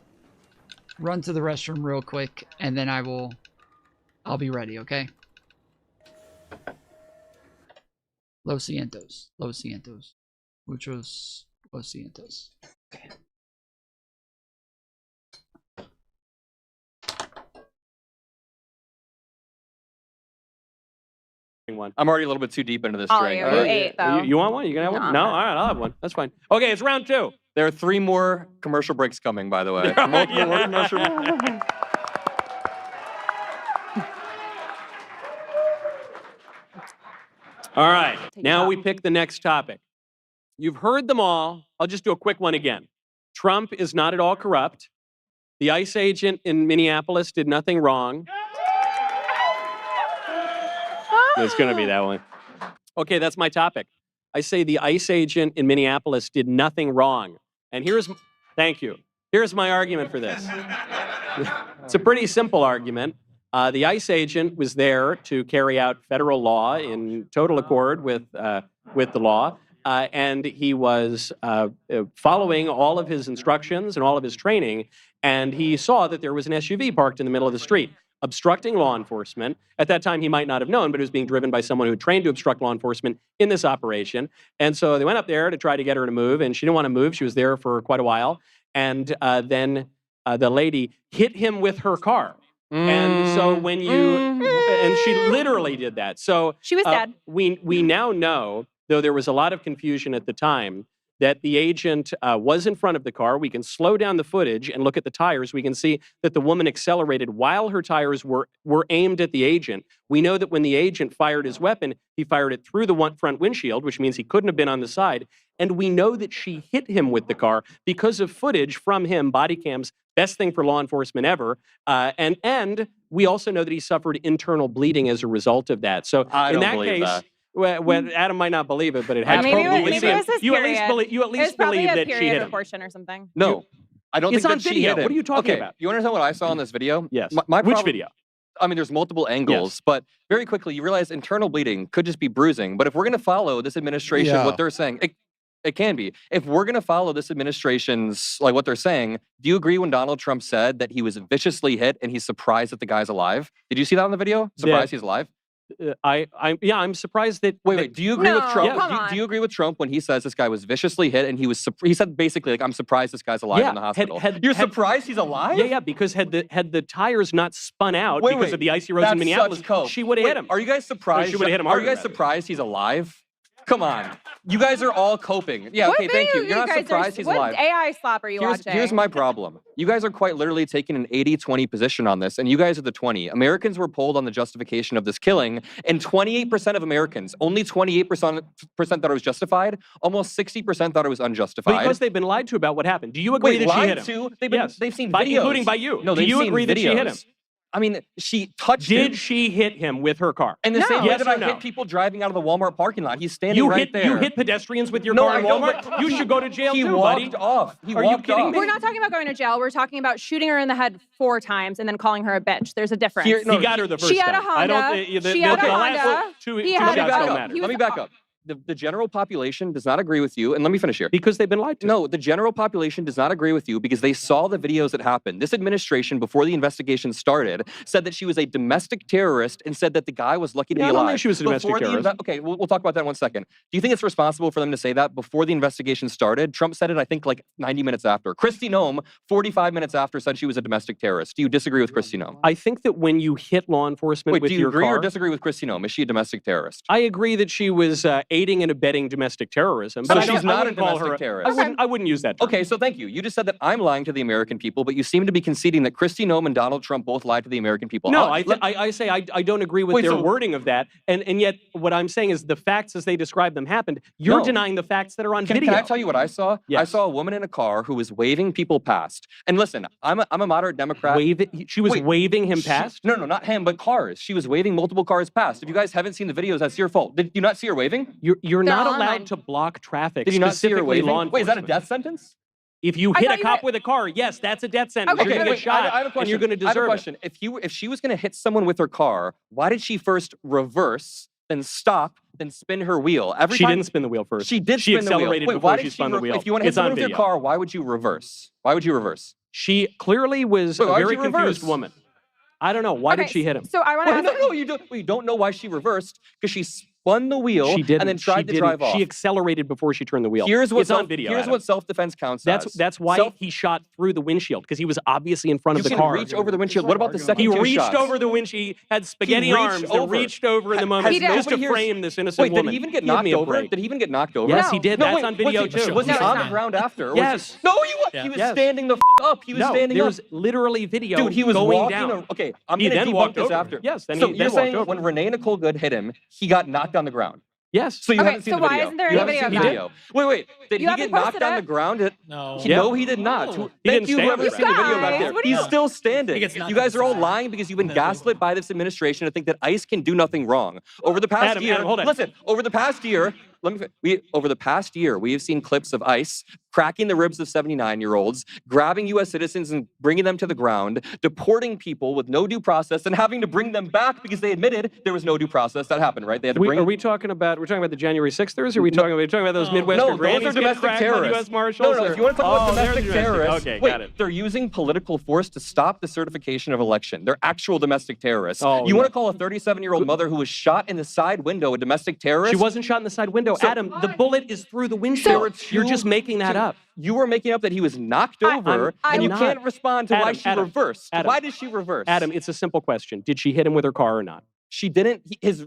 run to the restroom real quick, and then I'll be ready, okay? Los Cientos. Los Cientos. Muchos Los Cientos. Okay. One. I'm already a little bit too deep into this Oh, drink. you ate, though. You want one? You gonna have one? No? All right, I'll have one. That's fine. Okay, it's round 2. There are 3 more commercial breaks coming, by the way. Multiple more commercial breaks. All right, now we pick the next topic. You've heard them all. I'll just do a quick one again. Trump is not at all corrupt. The ICE agent in Minneapolis did nothing wrong. It's going to be that one. Okay, that's my topic. I say the ICE agent in Minneapolis did nothing wrong. And thank you. Here's my argument for this. It's a pretty simple argument. The ICE agent was there to carry out federal law in total accord with the law. And he was following all of his instructions and all of his training, and he saw that there was an SUV parked in the middle of the street, obstructing law enforcement. At that time, he might not have known, but it was being driven by someone who had trained to obstruct law enforcement in this operation. And so they went up there to try to get her to move, and she didn't want to move. She was there for quite a while. And then the lady hit him with her car. And so and she literally did that. So she was dead. We now know, though there was a lot of confusion at the time, that the agent was in front of the car. We can slow down the footage and look at the tires. We can see that the woman accelerated while her tires were aimed at the agent. We know that when the agent fired his weapon, he fired it through the front windshield, which means he couldn't have been on the side. And we know that she hit him with the car because of footage from him, body cams, best thing for law enforcement ever. And we also know that he suffered internal bleeding as a result of that. So in that case, well, Adam might not believe it, but it had maybe totally it was his you at period. least believe that she hit him. Abortion or something. No, I don't It's think on that she video. hit him. What are you talking Okay, about? you understand what I saw in this video? Yes. My Which problem- video? I mean, there's multiple angles, but very quickly, you realize internal bleeding could just be bruising. But if we're going to follow this administration, what they're saying, it can be. If we're going to follow this administration's, like what they're saying, do you agree when Donald Trump said that he was viciously hit and he's surprised that the guy's alive? Did you see that on the video? Surprised he's alive? I'm surprised that. Wait. Do you agree with Trump? Come Do you agree with Trump when he says this guy was viciously hit and he said basically like, I'm surprised this guy's alive in the hospital? You're surprised he's alive? Yeah, because had the tires not spun out because of the icy roads in Minneapolis, she would have hit him. Are you guys surprised? She would have hit him. Are you guys surprised he's alive? Come on. You guys are all coping. Yeah, What okay, thank you. video You're not surprised he's alive. What AI slap are you watching? Here's my problem. You guys are quite literally taking an 80-20 position on this, and you guys are the 20. Americans were polled on the justification of this killing, and 28% of Americans, only 28% thought it was justified, almost 60% thought it was unjustified. Because they've been lied to about what happened. Do you agree that she hit him? They've seen videos. Including by you. No, Do you agree that she hit him? I mean, she touched him. Did she hit him with her car? And the same way Yes that or I no? hit people driving out of the Walmart parking lot. He's standing right there. You hit pedestrians with your No, car in I don't, Walmart? but You should go to jail he too, walked buddy. off. He Are you walked kidding off. me? We're not talking about going to jail. We're talking about shooting her in the head 4 times and then calling her a bitch. There's a difference. He got her the first She had a time. I don't. Honda. She had a Honda. Two He shots had a- don't oh, matter. he Let me back up. The general population does not agree with you. And let me finish here. Because they've been lied to. No, the general population does not agree with you because they saw the videos that happened. This administration, before the investigation started, said that she was a domestic terrorist and said that the guy was lucky to be I alive. don't think she was a domestic terrorist. Okay, we'll talk about that in 1 second. Do you think it's responsible for them to say that before the investigation started? Trump said it, I think, like 90 minutes after. Kristi Noem, 45 minutes after, said she was a domestic terrorist. Do you disagree with Kristi Noem? I think that when you hit law enforcement with do you your agree car, or disagree with Kristi Noem? Is she a domestic terrorist? I agree that she was aiding and abetting domestic terrorism. So But she's not a wouldn't call domestic her terrorist. I wouldn't use that term. Okay, so thank you. You just said that I'm lying to the American people, but you seem to be conceding that Kristi Noem and Donald Trump both lied to the American people. No, I say I don't agree with their so- wording of that. And yet what I'm saying is the facts as they describe them happened. You're No. denying the facts that are on Can video. I tell you what I saw? Yes. I saw a woman in a car who was waving people past. And listen, I'm a moderate Democrat. She was Wait, waving him past? No, not him, but cars. She was waving multiple cars past. If you guys haven't seen the videos, that's your fault. Did you not see her waving? You're They're not online. allowed to block traffic. Did you not see her specifically waving? law Wait, is that a enforcement. death sentence? If you I hit thought a you cop were- with a car, yes, that's a death sentence. Okay, You're going to wait, get shot, I have a question. and you're going to I have deserve a question. If she was going to hit someone with her car, why did she first reverse, then stop, then spin her wheel? it. She didn't spin the wheel first. She did She spin the wheel. accelerated Wait, before why she did spun the wheel. If you want to hit It's on someone with your video. car, why would you reverse? Why would you reverse? She clearly was Wait, a why did very you confused reverse? woman. I don't know. Why Okay, did she hit him? So I want to Wait, ask. no, you don't know why she reversed because she spun the wheel She didn't. and then tried to She drive didn't. off. She accelerated before she turned the wheel. Here's what it's on video. Here's Adam. what self-defense counts as. That's why he shot through the windshield, because he was obviously in front of the car. You can reach over the windshield. What about the second He two reached shots? over the windshield. He had spaghetti arms and reached over in the moment just to frame this innocent woman. Wait, did he even get knocked over? Did he even get knocked over? Yes, he did. No, That's wait, on video too. Was he on the ground after? Yes. No, he was standing the up. He was standing up. There's literally video. Dude, he was going walking. down. Okay, I'm He going to then debunk walked this over. after. Yes, then so he you're then walked saying over. when Renee Nicole Good hit him, he got knocked on the ground? Yes. So you haven't seen the video. why isn't there You any haven't video seen of the that? Wait. Did You he haven't get knocked posted on it? the ground? No. No, he did not. Thank you, whoever's seen the video back there. what are He's you- still standing. You guys are all lying because you've been gaslit by this administration to think that ICE can do nothing wrong. Over the past year, Adam, hold on. listen, over the past year, over the past year, we have seen clips of ICE cracking the ribs of 79-year-olds, grabbing U.S. citizens and bringing them to the ground, deporting people with no due process, and having to bring them back because they admitted there was no due process. That happened, right? They had to bring. Are we talking about? We're talking about the January 6thers? Or are we talking about those Midwestern No, those are domestic terrorists. U.S. Marshals? No, if you want to talk about domestic terrorists, okay, wait, got it. they're using political force to stop the certification of election. They're actual domestic terrorists. Oh, You want to call a 37-year-old mother who was shot in the side window a domestic terrorist? She wasn't shot in the side window. So- Adam, the bullet is through the windshield. You're just making that up. You were making up that he was knocked over, and you can't respond to why she reversed. Why did she reverse? Adam, it's a simple question. Did she hit him with her car or not? She didn't.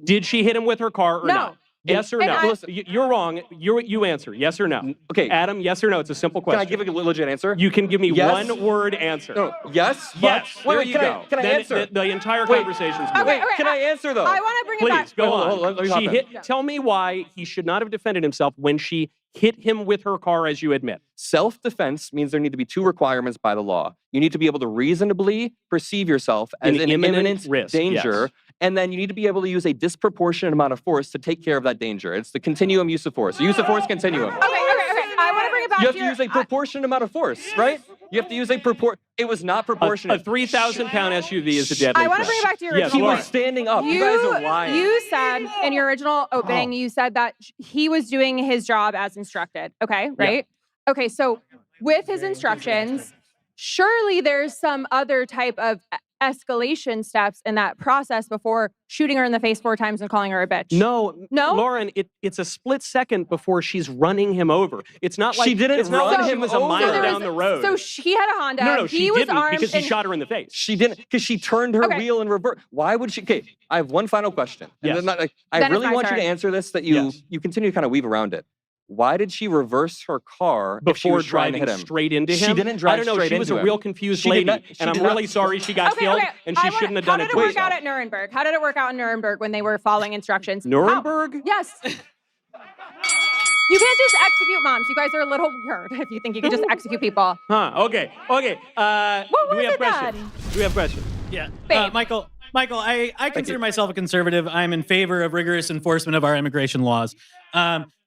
Did she hit him with her car or No. not? Yes or no? Listen, You're wrong. You answer. Yes or no? Okay. Adam, yes or no? It's a simple Can question. I give a legit answer? You can give me Yes. one-word answer. No. Yes. Yes. But, There you go. Can I Then answer? The entire Wait. conversation's Okay, moved. Wait, okay, can I answer though? I want to bring it back. Please, go Hold on. on, let me hop in. Tell me why he should not have defended himself when she hit him with her car, as you admit. Self-defense means there need to be two requirements by the law. You need to be able to reasonably perceive yourself as An in imminent imminent risk, danger, yes. and then you need to be able to use a disproportionate amount of force to take care of that danger. It's the continuum use of force. The use of force continuum. Okay. I want to bring it back You have to to your... use a proportionate amount of force, right? You have to use a It was not A proportionate. 3,000-pound SUV is a deadly I want to threat. bring it back to your Yes, original He Lauren. was standing up. You guys are lying. You said in your original opening, you said that he was doing his job as instructed. Okay, right? Okay, so with his instructions, surely there's some other type of escalation steps in that process before shooting her in the face 4 times and calling her a bitch. No, Lauren, it's a split second before she's running him over. It's not like She didn't it's not run like she him was a over. mile So there down was- the road. So he had a Honda. no, he she was didn't armed because he and- shot her in the face. She didn't, because she turned her Okay. wheel in reverse. Why would she? Okay, I have one final question. And Yes. I Then it's really my want you to turn. answer this. That Yes. you continue to kind of weave around it. Why did she reverse her car if she Before was trying to driving hit him? straight into him, She didn't drive I don't know. straight She was into a him. real confused She did lady, not- she and I'm did not- really sorry she got killed, and she shouldn't have done How it did to it work herself. out at Nuremberg? How did it work out in Nuremberg when they were following instructions? Nuremberg? Yes. You can't just execute moms. You guys are a little weird if you think you can just execute people. Huh? Okay. What Do was we have it questions? then? Do we have questions? Yeah. Babe. Michael, I consider myself a conservative. I'm in favor of rigorous enforcement of our immigration laws.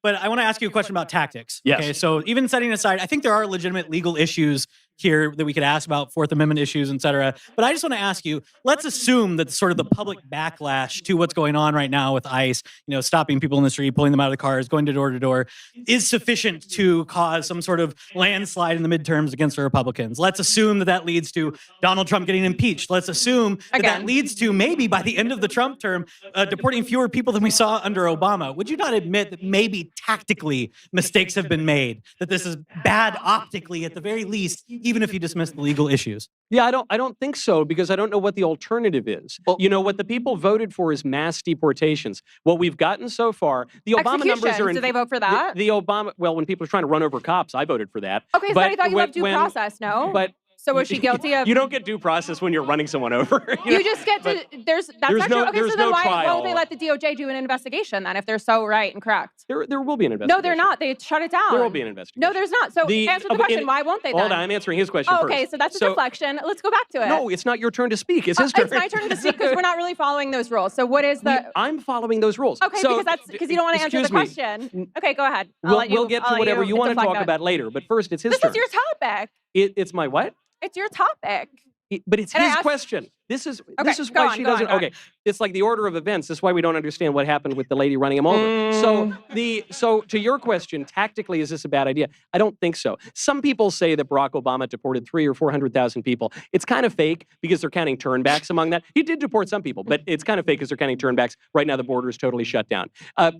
But I want to ask you a question about tactics. Yes. Okay, so even setting aside, I think there are legitimate legal issues here that we could ask about, Fourth Amendment issues, et cetera. But I just want to ask you, let's assume that sort of the public backlash to what's going on right now with ICE, stopping people in the street, pulling them out of the cars, going door to door, is sufficient to cause some sort of landslide in the midterms against the Republicans. Let's assume that leads to Donald Trump getting impeached. Let's assume that leads to maybe by the end of the Trump term, deporting fewer people than we saw under Obama. Would you not admit that maybe tactically mistakes have been made, that this is bad optically at the very least, even if you dismiss the legal issues? Yeah, I don't think so, because I don't know what the alternative is. Well, what the people voted for is mass deportations. What we've gotten so far, the Obama numbers are Executions. Did they vote for that? The Obama, well, when people are trying to run over cops, I voted for that. Okay, so I thought you loved due process, no? But so was she guilty of? You don't get due process when you're running someone over. You just get to. That's not true. Okay, there's so then no why trial. won't they let the DOJ do an investigation then if they're so right and correct? There will be an investigation. No, they're not. They shut it down. There will be an investigation. No, there's not. So answer the question. Why won't they then? Hold on, I'm answering his question Oh, okay, first. so that's a deflection. Let's go back to it. No, it's not your turn to speak. It's his turn. It's my turn to speak because we're not really following those rules. So what is the? I'm following those rules. Okay, so, because you don't want to answer the excuse me. question. Okay, go ahead. We'll get to whatever you want to talk about later. But first, it's his turn. This is your topic. It's my what? It's your topic. But it's his question. This is why she doesn't. Okay, it's like the order of events. That's why we don't understand what happened with the lady running him over. So to your question, tactically, is this a bad idea? I don't think so. Some people say that Barack Obama deported 300,000 or 400,000 people. It's kind of fake because they're counting turnbacks among that. He did deport some people, but it's kind of fake because they're counting turnbacks. Right now, the border is totally shut down.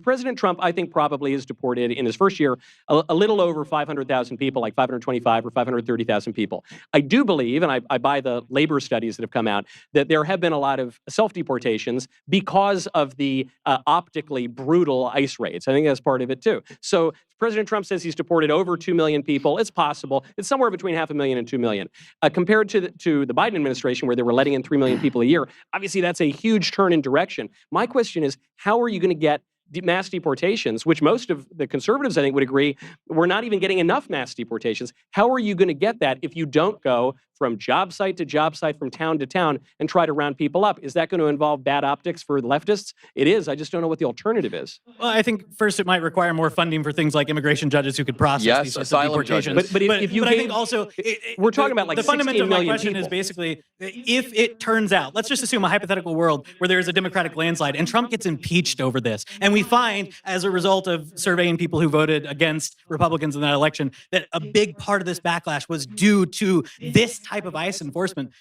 President Trump, I think, probably has deported in his first year a little over 500,000 people, like 525 or 530,000 people. I do believe, and I buy the labor studies that have come out, that there have been a lot of self-deportations because of the optically brutal ICE raids. I think that's part of it, too. So President Trump says he's deported over 2 million people. It's possible. It's somewhere between 500,000 and 2 million. Compared to the Biden administration, where they were letting in 3 million people a year, obviously that's a huge turn in direction. My question is, how are you going to get mass deportations, which most of the conservatives, I think, would agree, we're not even getting enough mass deportations. How are you going to get that if you don't go from job site to job site, from town to town, and try to round people up? Is that going to involve bad optics for leftists? It is. I just don't know what the alternative is. Well, I think first it might require more funding for things like immigration judges who could process these sorts of deportations. But I think also, we're talking about like the 16 fundamental of my million question people. is basically, if it turns out, let's just assume a hypothetical world where there's a Democratic landslide and Trump gets impeached over this, and we find, as a result of surveying people who voted against Republicans in that election, that a big part of this backlash was due to this type of ICE enforcement.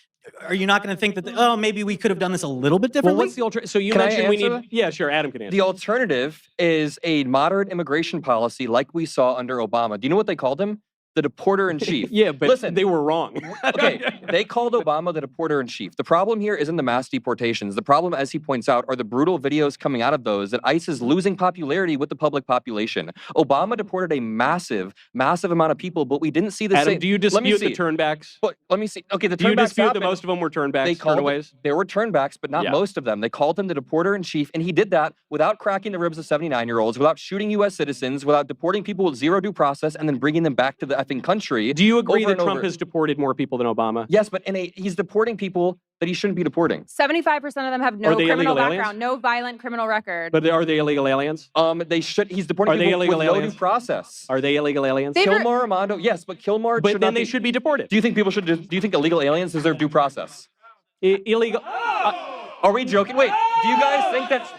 Are you not going to think that, maybe we could have done this a little bit differently? Well, what's the alternative? So you Can I mentioned we answer need... Yeah, sure, Adam can answer. The alternative is a moderate immigration policy like we saw under Obama. Do you know what they called him? The deporter-in-chief. Yeah, but listen, they were wrong. Okay, they called Obama the deporter-in-chief. The problem here isn't the mass deportations. The problem, as he points out, are the brutal videos coming out of those that ICE is losing popularity with the public population. Obama deported a massive amount of people, but we didn't see the Adam, same... do you dispute the turnbacks? But let me see. Okay, the do you turnbacks dispute happened. that most of them were turnbacks, They called turnaways? There were turnbacks, but not most of them. They called him the deporter-in-chief, and he did that without cracking the ribs of 79-years-olds, without shooting U.S. citizens, without deporting people with zero due process, and then bringing them back to the effing country. Do you agree that Trump has deported more people than Obama? Yes, but he's deporting people that he shouldn't be deporting. 75% of them have no criminal illegal background, aliens? no violent criminal record. But are they illegal aliens? They should. He's deporting people with no due process. Are they illegal aliens? Kilmore, Armando, yes, but Kilmore. But then they should be deported. Do you think people should? Do you think illegal aliens deserve due process? Illegal. Are we joking? Wait. Do you guys think that?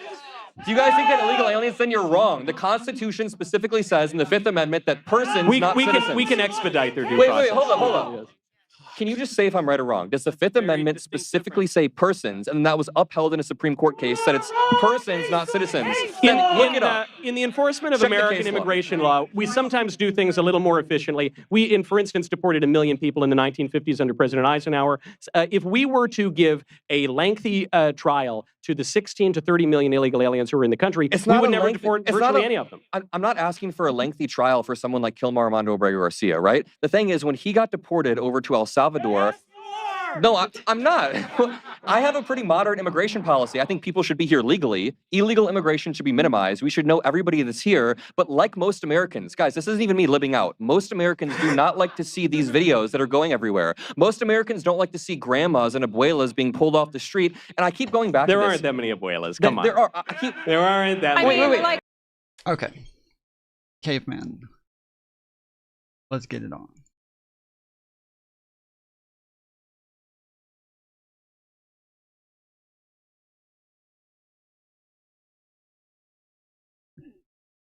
Do you guys think that illegal aliens? Then you're wrong. The Constitution specifically says in the Fifth Amendment that persons, not citizens. We can expedite their due process. process. Wait, hold on. Can you just say if I'm right or wrong? Does the Fifth Amendment specifically say persons, and that was upheld in a Supreme Court case, that it's persons, not citizens? Look it up. In the enforcement of Check the American case law. immigration law, we sometimes do things a little more efficiently. We, for instance, deported 1 million people in the 1950s under President Eisenhower. If we were to give a lengthy trial to the 16 to 30 million illegal aliens who are in the country, we would never deport virtually any of them. I'm not asking for a lengthy trial for someone like Kilmar Armando Abrego Garcia, right? The thing is, when he got deported over to El Salvador, no, I'm not. I have a pretty moderate immigration policy. I think people should be here legally. Illegal immigration should be minimized. We should know everybody that's here. But like most Americans, guys, this isn't even me living out. Most Americans do not like to see these videos that are going everywhere. Most Americans don't like to see grandmas and abuelas being pulled off the street. And I keep going back to this. There aren't that many abuelas. Come on. There are. There aren't that many. Wait. Okay. Caveman. Let's get it on.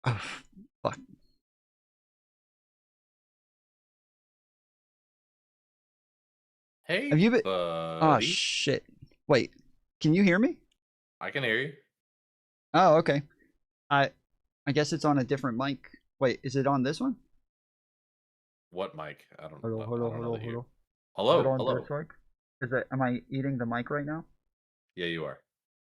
Oh, fuck. Hey, have you been? buddy. Oh shit! Wait, can you hear me? I can hear you. Oh, okay. I guess it's on a different mic. Wait, is it on this one? What mic? I don't. Hold on. Hello. Is it on Hello. this mic? Is it? Am I eating the mic right now? Yeah, you are.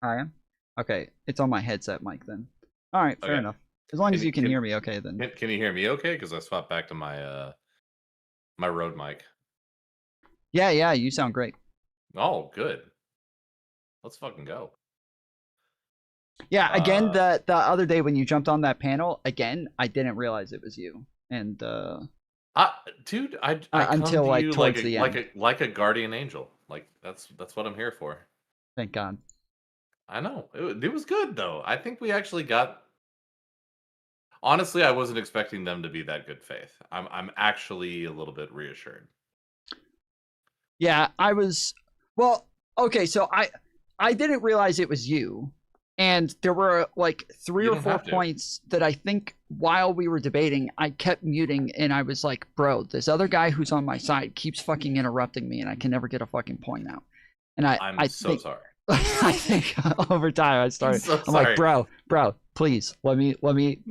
I am. Okay, it's on my headset mic then. All right, fair enough. As long as you can hear me, okay then. Can you hear me okay? Because I swapped back to my my Rode mic. Yeah, you sound great. Oh, good. Let's fucking go. Yeah, again, the other day when you jumped on that panel, again, I didn't realize it was you. And dude, I come until to like you towards the end. like a guardian angel. Like that's what I'm here for. Thank God. I know. It was good though. I think we actually got. Honestly, I wasn't expecting them to be that good faith. I'm actually a little bit reassured. Yeah, I was. Well, okay, so I didn't realize it was you. And there were like 3 or 4 points that I think while we were debating, I kept muting and I was like, bro, this other guy who's on my side keeps fucking interrupting me and I can never get a fucking point out. And I'm so sorry. I think over time I started. I'm like, bro, please let me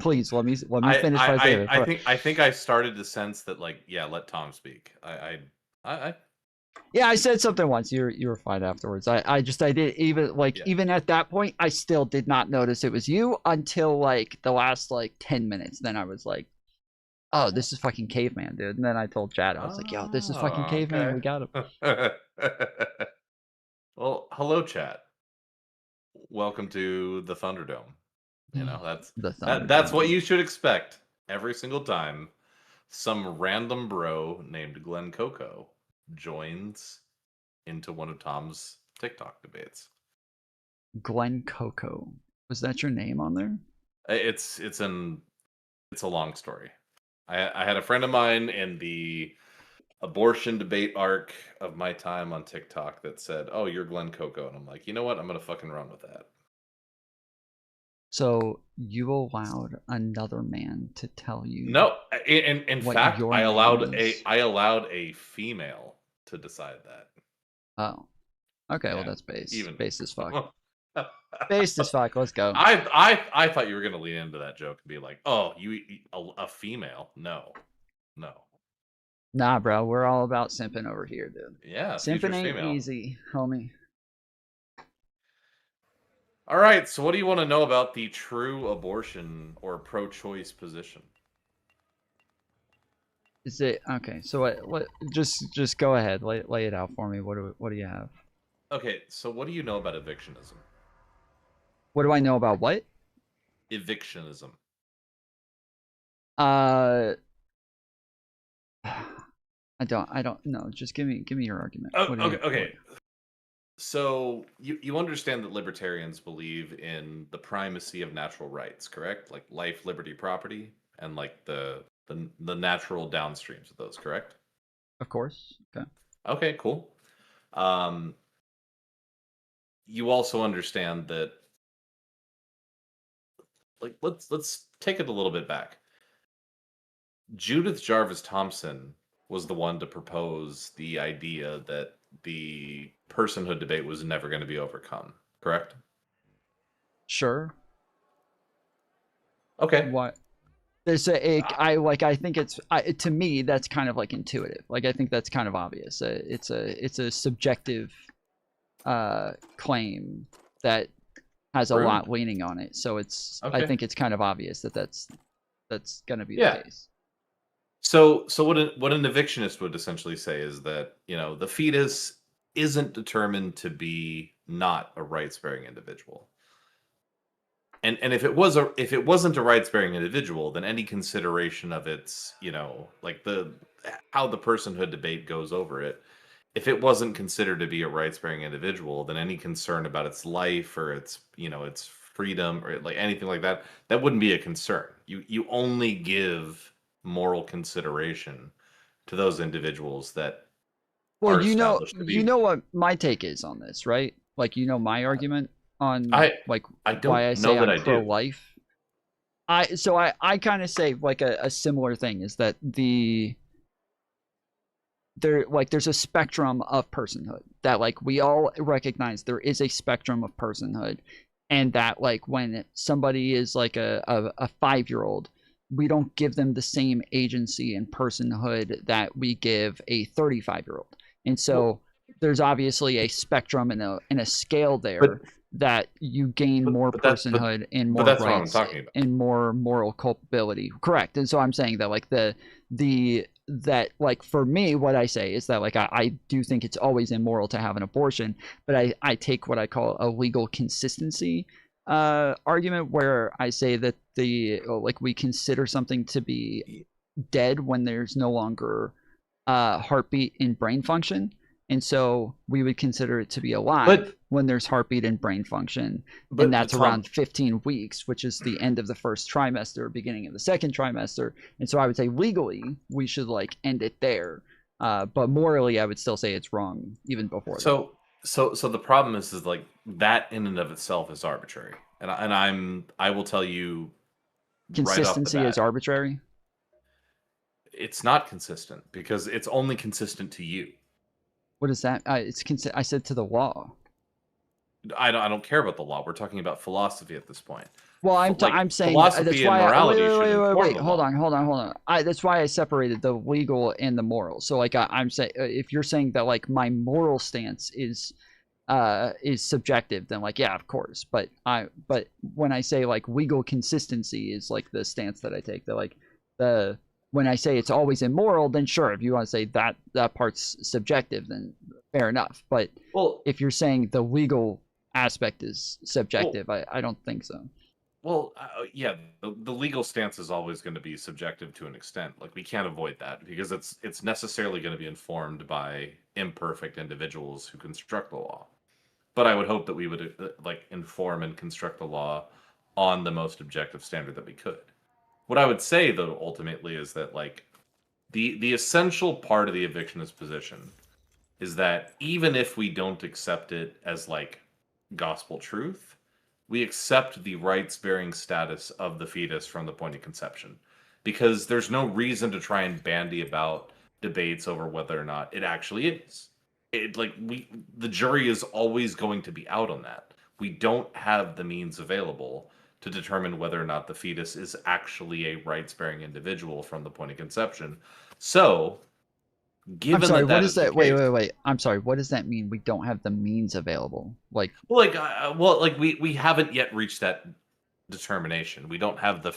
finish my statement. I think I started to sense that, like, yeah, let Tom speak. Yeah, I said something once. You were fine afterwards. I did even at that point, I still did not notice it was you until like the last like 10 minutes. Then I was like, oh, this is fucking caveman, dude. And then I told Chad, I was like, yo, this is fucking caveman. Okay. We got him. Well, hello, chat. Welcome to the Thunderdome. You know, that's what you should expect every single time some random bro named Glenn Coco joins into one of Tom's TikTok debates. Glenn Coco. Was that your name on there? It's a long story. I had a friend of mine in the abortion debate arc of my time on TikTok that said, "Oh, you're Glenn Coco," and I'm like, you know what? I'm gonna fucking run with that. So you allowed another man to tell you? No, in fact, I allowed a female to decide that. Oh, okay. Yeah, well, that's base. even Base as fuck. Base as fuck. Let's go. I thought you were gonna lean into that joke and be like, "Oh, you a female? No. Nah, bro. We're all about simping over here, dude. Yeah, simping ain't female. easy, homie. All right. So, what do you want to know about the true abortion or pro-choice position? Is it okay? So what? Just go ahead. Lay it out for me. What do you have? Okay. So, what do you know about evictionism? What do I know about what? Evictionism. I don't know. Just give me your argument. Okay. So you understand that libertarians believe in the primacy of natural rights, correct? Like life, liberty, property, and like the natural downstreams of those, correct? Of course. Okay. Okay, cool. You also understand that, like, let's take it a little bit back. Judith Jarvis Thompson was the one to propose the idea that the personhood debate was never going to be overcome, correct? Sure. Okay. What? There's I think it's to me that's kind of like intuitive. Like I think that's kind of obvious. It's a subjective claim that has a lot leaning on it. So it's I think it's kind of obvious that that's going to be the case. So what an evictionist would essentially say is that, you know, the fetus isn't determined to be not a rights-bearing individual. And if it wasn't a rights-bearing individual, then any consideration of its, you know, like how the personhood debate goes over it, if it wasn't considered to be a rights-bearing individual, then any concern about its life or its, you know, its freedom or like anything like that, that wouldn't be a concern. You only give moral consideration to those individuals that you know what my take is on this, right? Like, you know, my argument on why I say I'm pro-life. I kind of say like a similar thing is that there's a spectrum of personhood that like we all recognize there is a spectrum of personhood, and that like when somebody is like a 5-year-old, we don't give them the same agency and personhood that we give a 35-year-old. And so there's obviously a spectrum and a scale there that you gain more personhood and more rights and more moral culpability. Correct. And so I'm saying that like that like for me, what I say is that like I do think it's always immoral to have an abortion, but I take what I call a legal consistency argument where I say that we consider something to be dead when there's no longer heartbeat and brain function, and so we would consider it to be alive when there's heartbeat and brain function, and that's around 15 weeks, which is the end of the first trimester, beginning of the second trimester. And so I would say legally we should like end it there, but morally I would still say it's wrong even before that. So the problem is like that in and of itself is arbitrary, and I will tell you right off the Consistency bat, is arbitrary. it's not consistent because it's only consistent to you. What is that? I said to the law. I don't care about the law. We're talking about philosophy at this point. Well, I'm saying philosophy that's and why. morality should Wait. inform the Hold law. on. That's why I separated the legal and the moral. So like I'm saying, if you're saying that like my moral stance is subjective, then like yeah, of course. But when I say like legal consistency is like the stance that I take, that like when I say it's always immoral, then sure, if you want to say that part's subjective, then fair enough. But if you're saying the legal aspect is subjective, I don't think so. Well, yeah, the legal stance is always going to be subjective to an extent. Like we can't avoid that because it's necessarily going to be informed by imperfect individuals who construct the law. But I would hope that we would like inform and construct the law on the most objective standard that we could. What I would say though ultimately is that like the essential part of the evictionist position is that even if we don't accept it as like gospel truth, we accept the rights-bearing status of the fetus from the point of conception, because there's no reason to try and bandy about debates over whether or not it actually is. The jury is always going to be out on that. We don't have the means available to determine whether or not the fetus is actually a rights-bearing individual from the point of conception. So, given I'm sorry, that what is that? Case, wait. I'm sorry. What does that mean? We don't have the means available. Like, we haven't yet reached that determination. We don't have the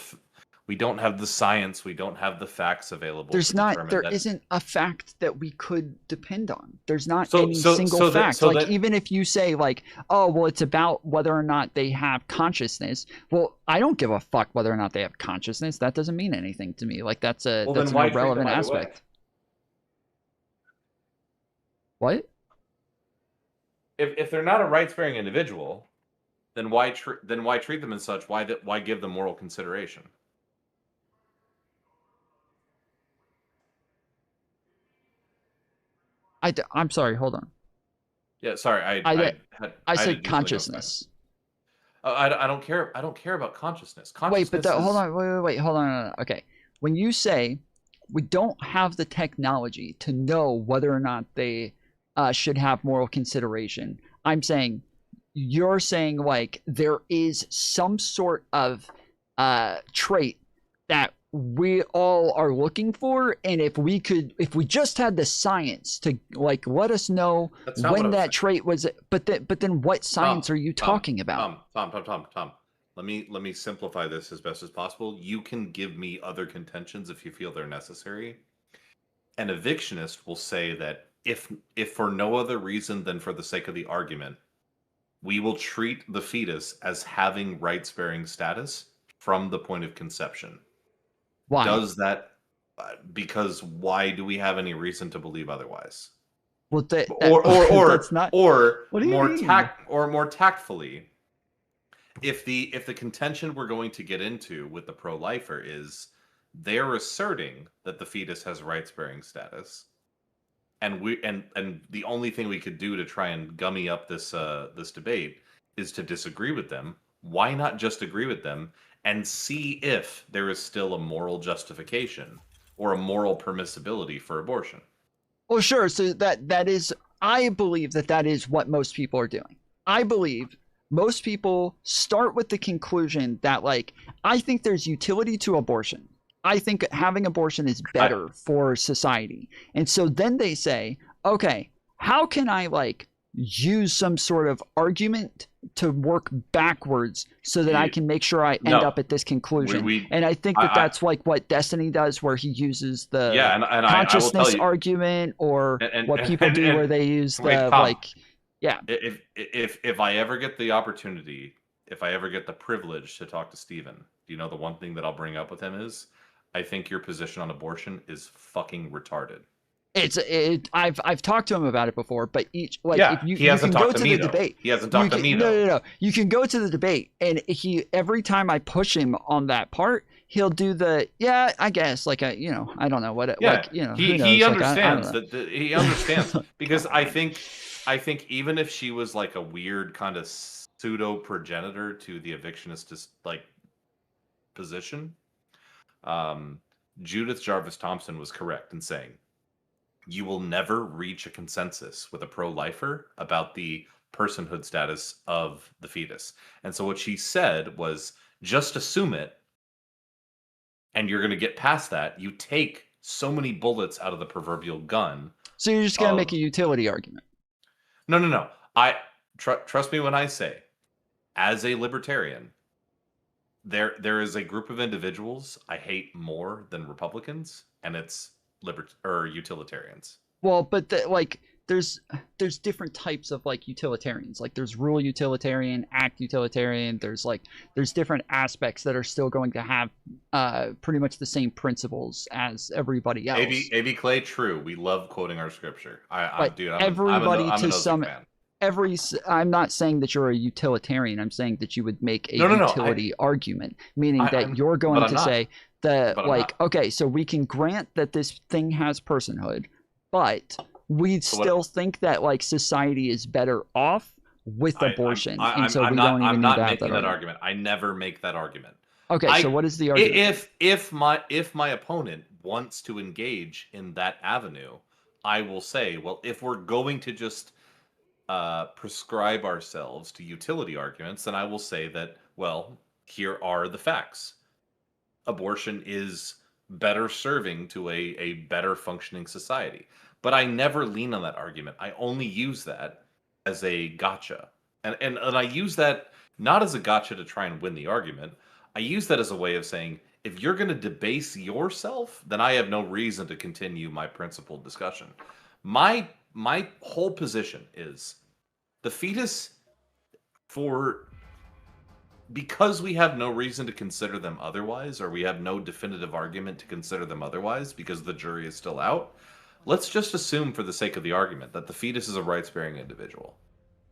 science. We don't have the facts available. There isn't a fact that we could depend on. There's not any single fact. Even if you say like, oh, well, it's about whether or not they have consciousness. Well, I don't give a fuck whether or not they have consciousness. That doesn't mean anything to me. Like that's an irrelevant aspect. What? If they're not a rights-bearing individual, then why treat them as such? Why give them moral consideration? I'm sorry. Hold on. Yeah, sorry. I said consciousness. I don't care. I don't care about consciousness. Wait, but hold on. Wait. Hold on. Okay. When you say we don't have the technology to know whether or not they should have moral consideration, you're saying like there is some sort of trait that we all are looking for, and if we just had the science to like let us know when that trait was, but then what science are you talking about? Tom. Let me simplify this as best as possible. You can give me other contentions if you feel they're necessary. An evictionist will say that if for no other reason than for the sake of the argument, we will treat the fetus as having rights-bearing status from the point of conception. Why? Does that? Because why do we have any reason to believe otherwise? Well, that's not. Or what do you mean? More tactfully, if the contention we're going to get into with the pro-lifer is they're asserting that the fetus has rights-bearing status, and the only thing we could do to try and gummy up this debate is to disagree with them. Why not just agree with them and see if there is still a moral justification or a moral permissibility for abortion? Well, sure. So that is, I believe that is what most people are doing. I believe most people start with the conclusion that like, I think there's utility to abortion. I think having abortion is better for society. And so then they say, okay, how can I like use some sort of argument to work backwards so that I can make sure I end up at this conclusion? And I think that's like what Destiny does, where he uses the consciousness argument, or what people do where they use the If I ever get the opportunity, if I ever get the privilege to talk to Steven, do you know the one thing that I'll bring up with him is, I think your position on abortion is fucking retarded. I've talked to him about it before, but if you he hasn't can go talked to me, the though. debate. He hasn't talked to me, though. No. You can go to the debate, and every time I push him on that part, he'll do the I guess I don't know what he understands he understands because I think even if she was like a weird kind of pseudo progenitor to the evictionist position, Judith Jarvis Thompson was correct in saying you will never reach a consensus with a pro-lifer about the personhood status of the fetus. And so what she said was, just assume it, and you're going to get past that. You take so many bullets out of the proverbial gun. So you're just going to make a utility argument. No. Trust me when I say, as a libertarian, there is a group of individuals I hate more than Republicans, and it's utilitarians. Well, but there's different types of utilitarians. Like there's rule utilitarian, act utilitarian. There's different aspects that are still going to have pretty much the same principles as everybody else. A.B. Clay, true. We love quoting our scripture. I'm not saying that you're a utilitarian. I'm saying that you would make a utility argument, meaning that you're going to say that okay, so we can grant that this thing has personhood, but we still think that society is better off with abortion, and so we don't even need to have that argument. I never make that argument. Okay, so what is the argument? If my opponent wants to engage in that avenue, I will say, well, if we're going to just prescribe ourselves to utility arguments, then I will say that, well, here are the facts. Abortion is better serving to a better functioning society. But I never lean on that argument. I only use that as a gotcha. And I use that not as a gotcha to try and win the argument. I use that as a way of saying, if you're going to debase yourself, then I have no reason to continue my principled discussion. My whole position is the fetus, because we have no reason to consider them otherwise, or we have no definitive argument to consider them otherwise because the jury is still out, let's just assume for the sake of the argument that the fetus is a rights-bearing individual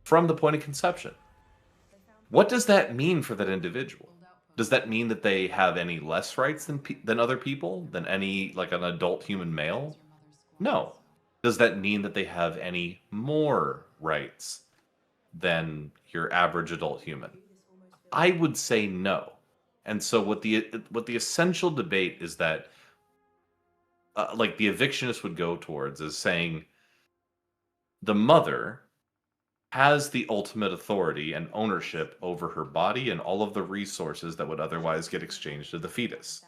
from the point of conception. What does that mean for that individual? Does that mean that they have any less rights than other people, than any, an adult human male? No. Does that mean that they have any more rights than your average adult human? I would say no. And so what the essential debate is that the evictionist would go towards is saying the mother has the ultimate authority and ownership over her body and all of the resources that would otherwise get exchanged to the fetus.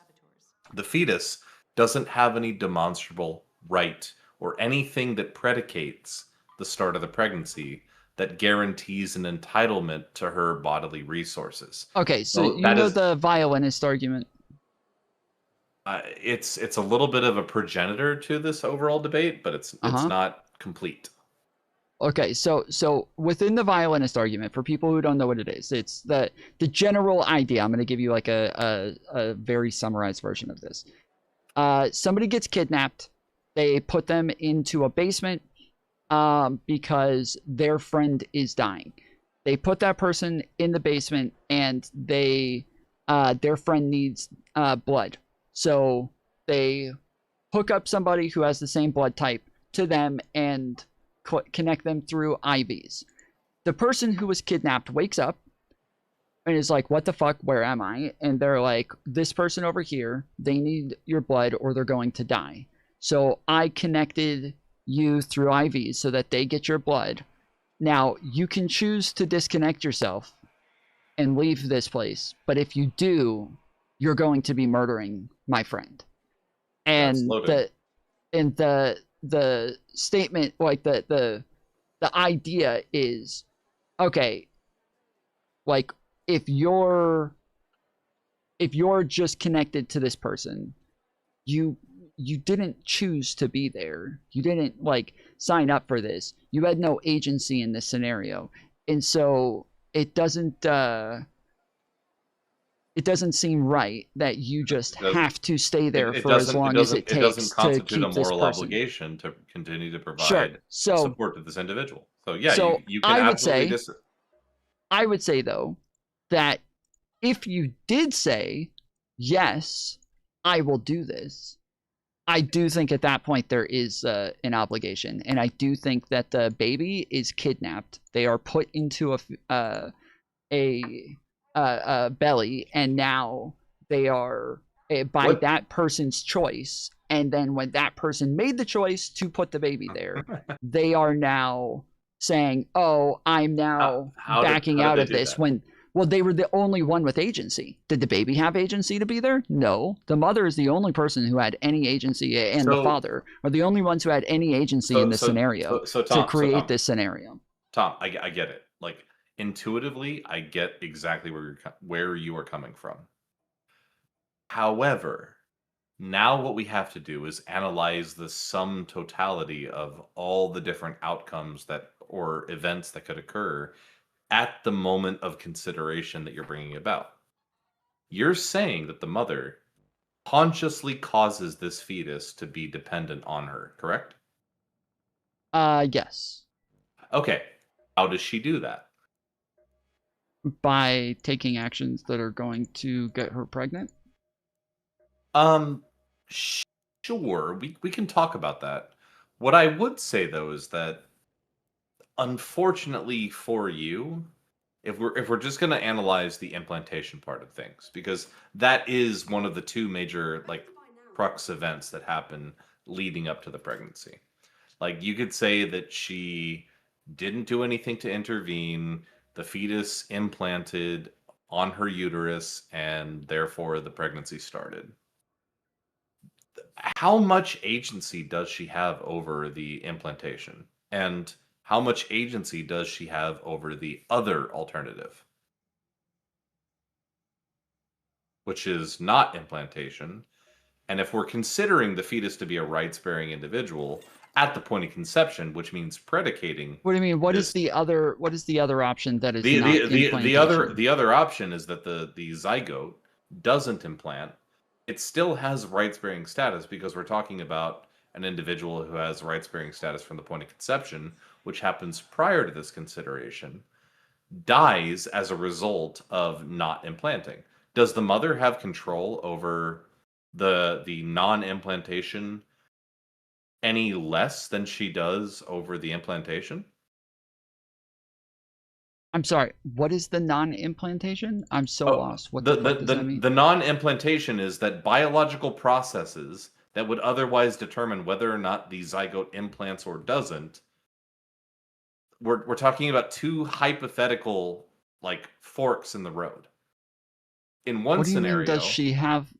The fetus doesn't have any demonstrable right or anything that predicates the start of the pregnancy that guarantees an entitlement to her bodily resources. Okay, so you know the violinist argument? It's a little bit of a progenitor to this overall debate, but it's not complete. Okay, so within the violinist argument, for people who don't know what it is, it's the general idea. I'm going to give you a very summarized version of this. Somebody gets kidnapped. They put them into a basement because their friend is dying. They put that person in the basement, and their friend needs blood. So they hook up somebody who has the same blood type to them and connect them through IVs. The person who was kidnapped wakes up and is like, what the fuck, where am I? And they're like, this person over here, they need your blood or they're going to die. So I connected you through IVs so that they get your blood. Now, you can choose to disconnect yourself and leave this place, but if you do, you're going to be murdering my friend. And the statement, the idea is, okay, if you're just connected to this person, you didn't choose to be there. You didn't sign up for this. You had no agency in this scenario. And so it doesn't it doesn't seem right that you just have to stay there for as long as it takes It doesn't to constitute a keep this moral person. obligation to continue to Sure. provide So support to this individual. So yeah, so you can absolutely I would say though that if you did say yes, I will do this, I do think at that point there is an obligation, and I do think that the baby is kidnapped. They are put into a belly, and now they are by that person's choice. And then when that person made the choice to put the baby there, they are now saying, "Oh, I'm now backing out of this." Well, they were the only one with agency. Did the baby have agency to be there? No. The mother is the only person who had any agency, and the father are the only ones who had any agency in this scenario to create this scenario. Tom, I get it. Like, intuitively, I get exactly where you are coming from. However, now what we have to do is analyze the sum totality of all the different outcomes or events that could occur at the moment of consideration that you're bringing about. You're saying that the mother consciously causes this fetus to be dependent on her, correct? Yes. Okay. How does she do that? By taking actions that are going to get her pregnant? Sure. We can talk about that. What I would say though is that unfortunately for you, if we're just going to analyze the implantation part of things, because that is one of the two major crux events that happen leading up to the pregnancy. Like, you could say that she didn't do anything to intervene, the fetus implanted on her uterus, and therefore the pregnancy started. How much agency does she have over the implantation? And how much agency does she have over the other alternative, which is not implantation? And if we're considering the fetus to be a rights-bearing individual at the point of conception, which means predicating. What do you mean? What is the other option that is not implantation? The other option is that the zygote doesn't implant. It still has rights-bearing status, because we're talking about an individual who has rights-bearing status from the point of conception, which happens prior to this consideration, dies as a result of not implanting. Does the mother have control over the non-implantation any less than she does over the implantation? I'm sorry, what is the non-implantation? I'm so lost. What the fuck does that mean? The non-implantation is that biological processes that would otherwise determine whether or not the zygote implants or doesn't. We're talking about two hypothetical forks in the road. In one scenario, what do you mean, does she have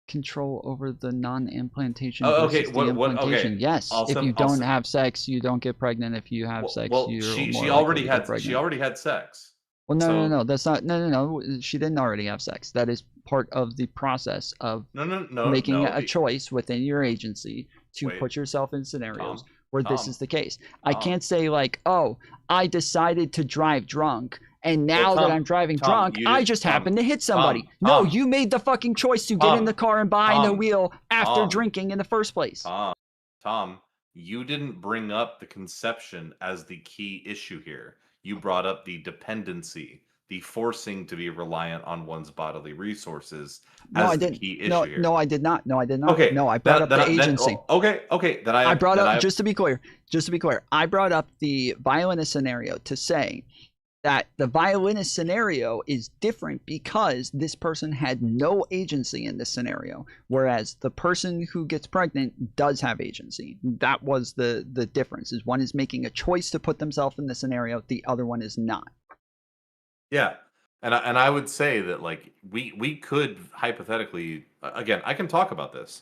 control over the non-implantation okay, versus the implantation? Okay. Yes. If you don't have sex, you don't get pregnant. If you have sex, you're she more already likely to get had pregnant. she already had sex. Well, no, that's not. No. She didn't already have sex. That is part of the process of making a choice within your agency to put yourself in scenarios where this is the case. I can't say oh, I decided to drive drunk, and now that I'm driving drunk, I just happened to hit somebody. No, you made the fucking choice to get in the car and behind the wheel after drinking in the first place. Tom, you didn't bring up the conception as the key issue here. You brought up the dependency, the forcing to be reliant on one's bodily resources as the key issue here. No, I did not. Okay. No, I brought up the agency. Okay. I brought up, just to be clear, I brought up the violinist scenario to say that the violinist scenario is different because this person had no agency in this scenario, whereas the person who gets pregnant does have agency. That was the difference, is one is making a choice to put themselves in the scenario, the other one is not. Yeah. And I would say that we could hypothetically, again, I can talk about this.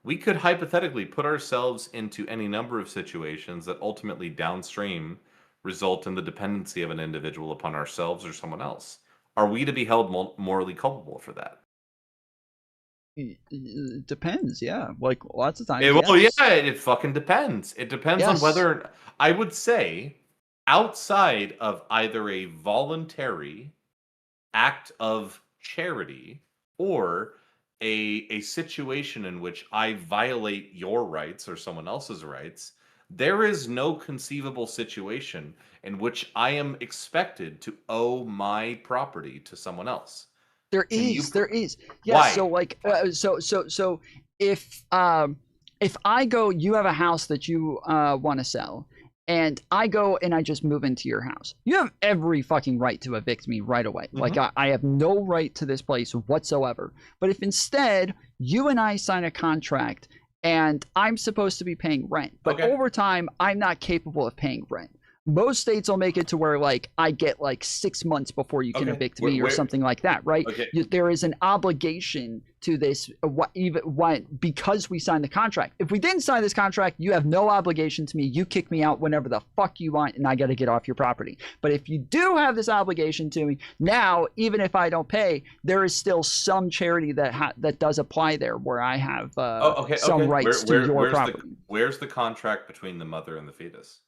We could hypothetically put ourselves into any number of situations that ultimately downstream result in the dependency of an individual upon ourselves or someone else. Are we to be held morally culpable for that? It depends, yeah. Lots of times. It fucking depends. It depends on whether, I would say, outside of either a voluntary act of charity or a situation in which I violate your rights or someone else's rights, there is no conceivable situation in which I am expected to owe my property to someone else. There is. Yeah. Why? So like, so if I go, you have a house that you want to sell, and I go and I just move into your house, you have every fucking right to evict me right away. Like I have no right to this place whatsoever. But if instead you and I sign a contract and I'm supposed to be paying rent, but over time I'm not capable of paying rent, most states will make it to where like I get like 6 months before you can evict me or something like that, right? There is an obligation to this, because we signed the contract. If we didn't sign this contract, you have no obligation to me. You kick me out whenever the fuck you want, and I got to get off your property. But if you do have this obligation to me now, even if I don't pay, there is still some charity that does apply there, where I have some rights to your property. Where's the contract between the mother and the fetus?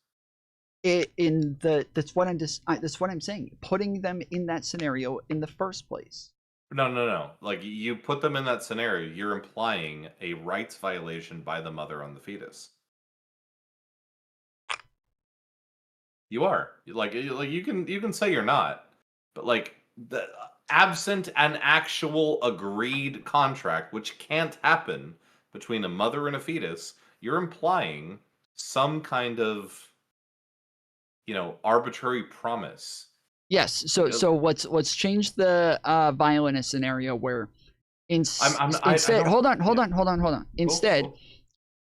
That's what I'm saying. Putting them in that scenario in the first place. No. Like, you put them in that scenario, you're implying a rights violation by the mother on the fetus. You are. Like you can say you're not, but like absent an actual agreed contract, which can't happen between a mother and a fetus, you're implying some kind of arbitrary promise. Yes. So what's changed the violent scenario where instead, hold on. Instead,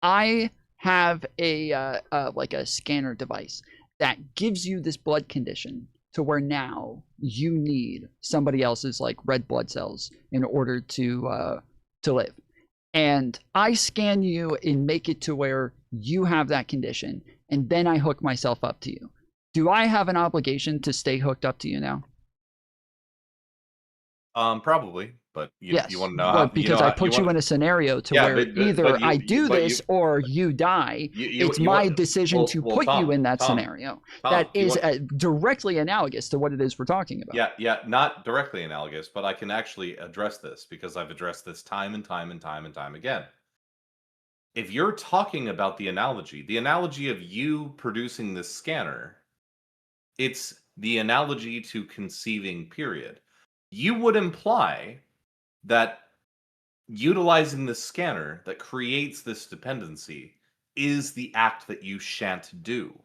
I have a like a scanner device that gives you this blood condition to where now you need somebody else's like red blood cells in order to live. And I scan you and make it to where you have that condition, and then I hook myself up to you. Do I have an obligation to stay hooked up to you now? Probably, but you want to know how, because I put you in a scenario to where either I do this or you die. It's my decision to put you in that scenario. That is directly analogous to what it is we're talking about. Yeah, not directly analogous, but I can actually address this because I've addressed this time and time again. If you're talking about the analogy of you producing this scanner, it's the analogy to conceiving, period. You would imply that utilizing the scanner that creates this dependency is the act that you shan't do.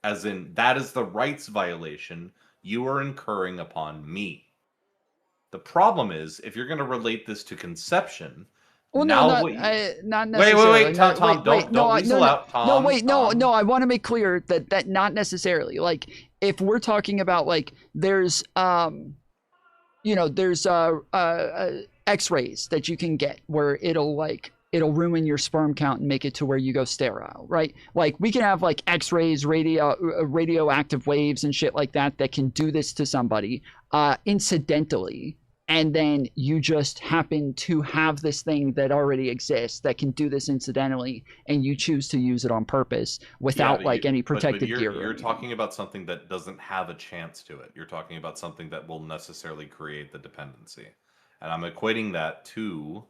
As in, that is the rights violation you are incurring upon me. The problem is, if you're going to relate this to conception, well, not necessarily. Wait, Tom, don't weasel out, Tom. No, I want to make clear that not necessarily. Like, if we're talking about like, there's there's X-rays that you can get where it'll ruin your sperm count and make it to where you go sterile, right? Like, we can have like X-rays, radioactive waves and shit like that can do this to somebody incidentally. And then you just happen to have this thing that already exists that can do this incidentally, and you choose to use it on purpose without any protective gear. You're talking about something that doesn't have a chance to it. You're talking about something that will necessarily create the dependency. And I'm equating that to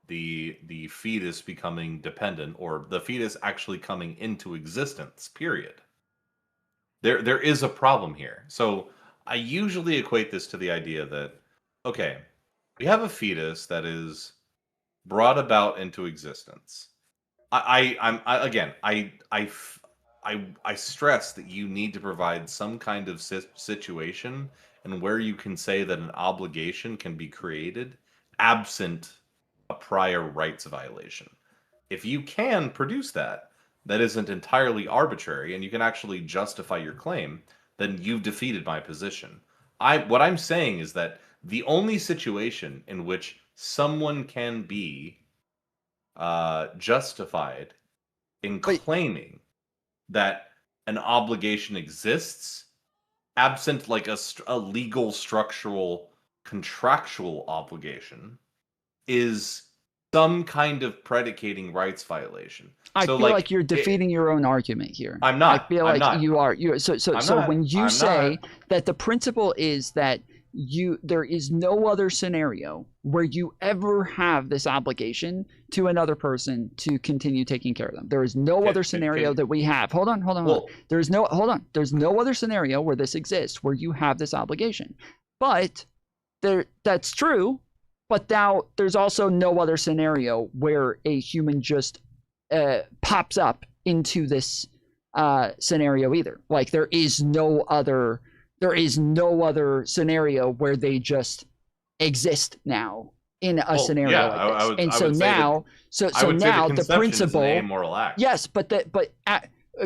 the fetus becoming dependent, or the fetus actually coming into existence, period. There is a problem here. So I usually equate this to the idea that, okay, we have a fetus that is brought about into existence. I stress that you need to provide some kind of situation and where you can say that an obligation can be created absent a prior rights violation. If you can produce that isn't entirely arbitrary and you can actually justify your claim, then you've defeated my position. What I'm saying is that the only situation in which someone can be justified in claiming that an obligation exists, absent like a legal, structural, contractual obligation, is some kind of predicating rights violation. I feel like you're defeating your own argument here. I'm not. I feel like you are. So when you say that the principle is that there is no other scenario where you ever have this obligation to another person to continue taking care of them. There is no other scenario that we have. Hold on. There's no other scenario where this exists where you have this obligation. But that's true. But now there's also no other scenario where a human just pops up into this scenario either. Like there is no other scenario where they just exist now in a scenario like this. So now the principle is an amoral act. Yes, but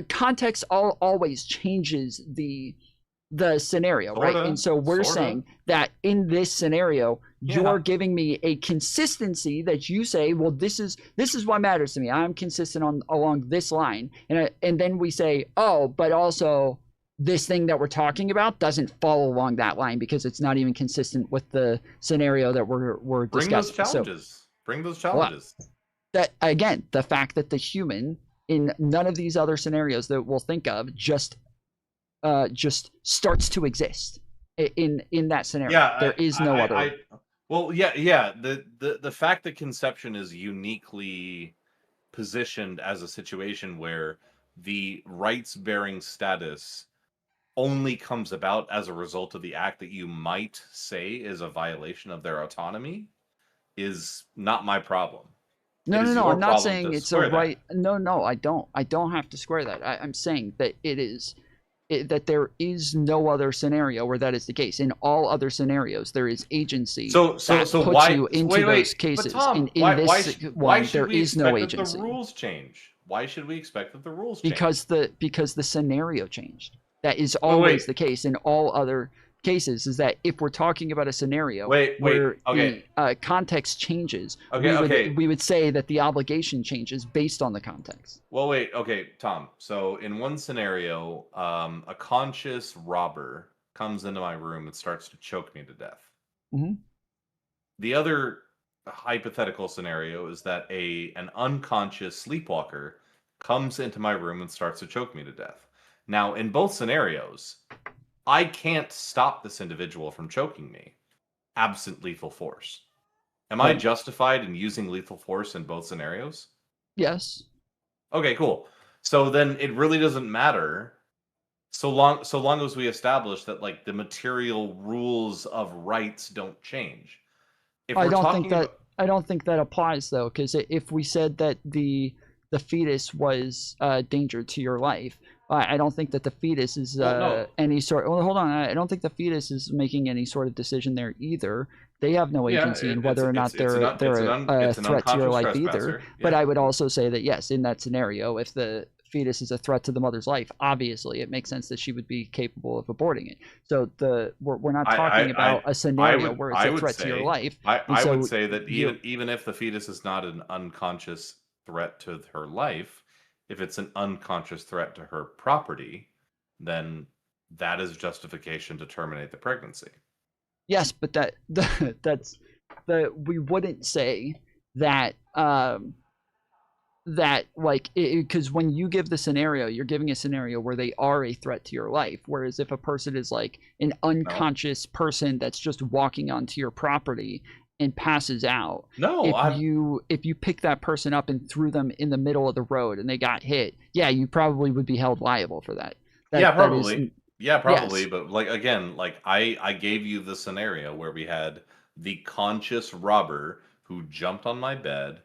context always changes the scenario, right? And so we're saying that in this scenario, you're giving me a consistency that you say, well, this is what matters to me. I'm consistent along this line, and then we say, oh, but also this thing that we're talking about doesn't fall along that line because it's not even consistent with the scenario that we're discussing. Bring those challenges. That again, the fact that the human in none of these other scenarios that we'll think of just starts to exist in that scenario. There is no other. The fact that conception is uniquely positioned as a situation where the rights-bearing status only comes about as a result of the act that you might say is a violation of their autonomy is not my problem. No, I'm not saying it's a right. No, I don't. I don't have to square that. I'm saying that that there is no other scenario where that is the case. In all other scenarios, there is agency. So why you into those cases? But Tom, why there is no agency. The rules change. Why should we expect that the rules change? Because the scenario changed. That is always the case in all other cases. Is that if we're talking about a scenario where the context changes, we would say that the obligation changes based on the context. Well, Tom. So in one scenario, a conscious robber comes into my room and starts to choke me to death. Mm-hmm. The other hypothetical scenario is that an unconscious sleepwalker comes into my room and starts to choke me to death. Now, in both scenarios, I can't stop this individual from choking me absent lethal force. Am I justified in using lethal force in both scenarios? Yes. Okay, cool. So then it really doesn't matter so long as we establish that like the material rules of rights don't change. I don't think that applies though, because if we said that the fetus was a danger to your life, I don't think that the fetus is any sort. Well, hold on. I don't think the fetus is making any sort of decision there either. They have no agency in whether or not they're a threat to your life either. Yeah. But I would also say that yes, in that scenario, if the fetus is a threat to the mother's life, obviously it makes sense that she would be capable of aborting it. So we're not talking about a scenario where it's a threat to your life. I would say that even if the fetus is not an unconscious threat to her life, if it's an unconscious threat to her property, then that is justification to terminate the pregnancy. Yes, but we wouldn't say that because when you give the scenario, you're giving a scenario where they are a threat to your life. Whereas if a person is like an unconscious person that's just walking onto your property and passes out. If you pick that person up and threw them in the middle of the road and they got hit, you probably would be held liable for that. Probably. Yes. But like again, like I gave you the scenario where we had the conscious robber who jumped on my bed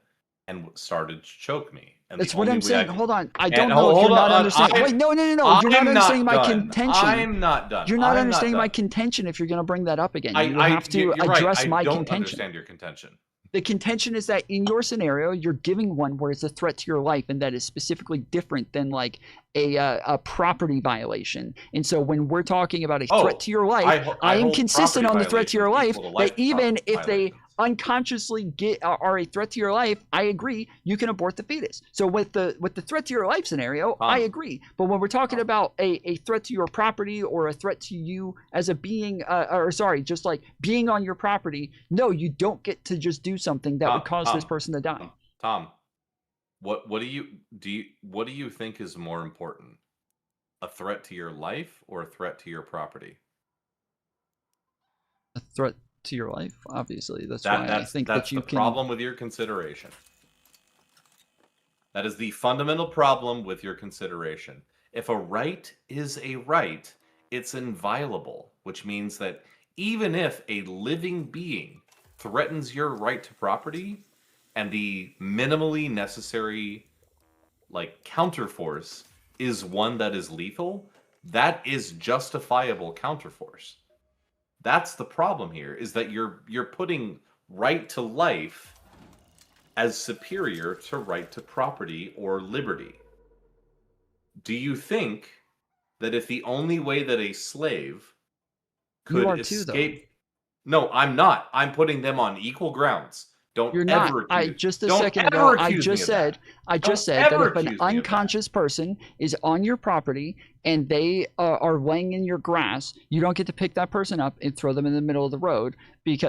and started to choke me. And that's what I'm saying. Hold on. I don't know if you're not understanding. Wait, no. You're not understanding my contention. I'm not done. You're not understanding my contention if you're going to bring that up again. You have to address my contention. I don't understand your contention. The contention is that in your scenario, you're giving one where it's a threat to your life, and that is specifically different than like a property violation. And so when we're talking about a threat to your life, I am consistent on the threat to your life. That even if they unconsciously are a threat to your life, I agree, you can abort the fetus. So with the threat to your life scenario, I agree. But when we're talking about a threat to your property or a threat to you as a being, just like being on your property, no, you don't get to just do something that would cause this person to die. Tom, what do you think is more important? A threat to your life or a threat to your property? A threat to your life. Obviously, that's why I think that's that you the can. problem with your consideration. That is the fundamental problem with your consideration. If a right is a right, it's inviolable, which means that even if a living being threatens your right to property, and the minimally necessary counterforce is one that is lethal, that is justifiable counterforce. That's the problem here, is that you're putting right to life as superior to right to property or liberty. Do you think that if the only way that a slave You could are too, though. escape... No, I'm not. I'm putting them on equal grounds. Don't You're not. ever accuse... Just a Don't second ever ago, I accuse me just of said, that. I just Don't said that ever if an accuse me of that. unconscious person is on your property and they are laying in your grass, you don't get to pick that person up and throw them in the middle of the road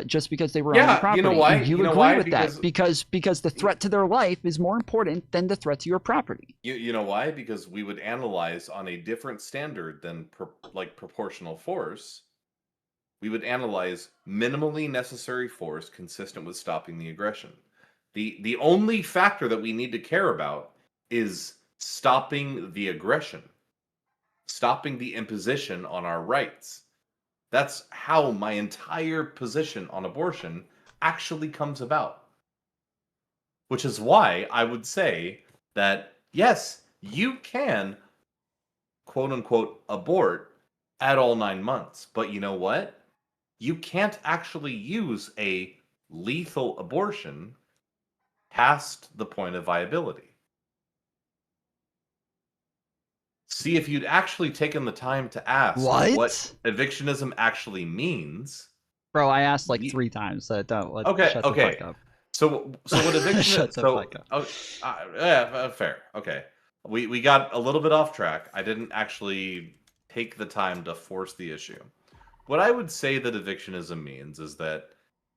just because they were on your Yeah, property. you know why? And you You know agree why? with that because the threat to their life is more important than the threat to your property. You know why? Because we would analyze on a different standard than proportional force. We would analyze minimally necessary force consistent with stopping the aggression. The only factor that we need to care about is stopping the aggression, stopping the imposition on our rights. That's how my entire position on abortion actually comes about. Which is why I would say that, yes, you can, quote unquote, abort at all 9 months. But you know what? You can't actually use a lethal abortion past the point of viability. See, if you'd actually taken the time to ask what evictionism actually means... Bro, I asked like 3 times, so don't shut the fuck up. So what eviction... Shut the fuck up. Yeah, fair. Okay. We got a little bit off track. I didn't actually take the time to force the issue. What I would say that evictionism means is that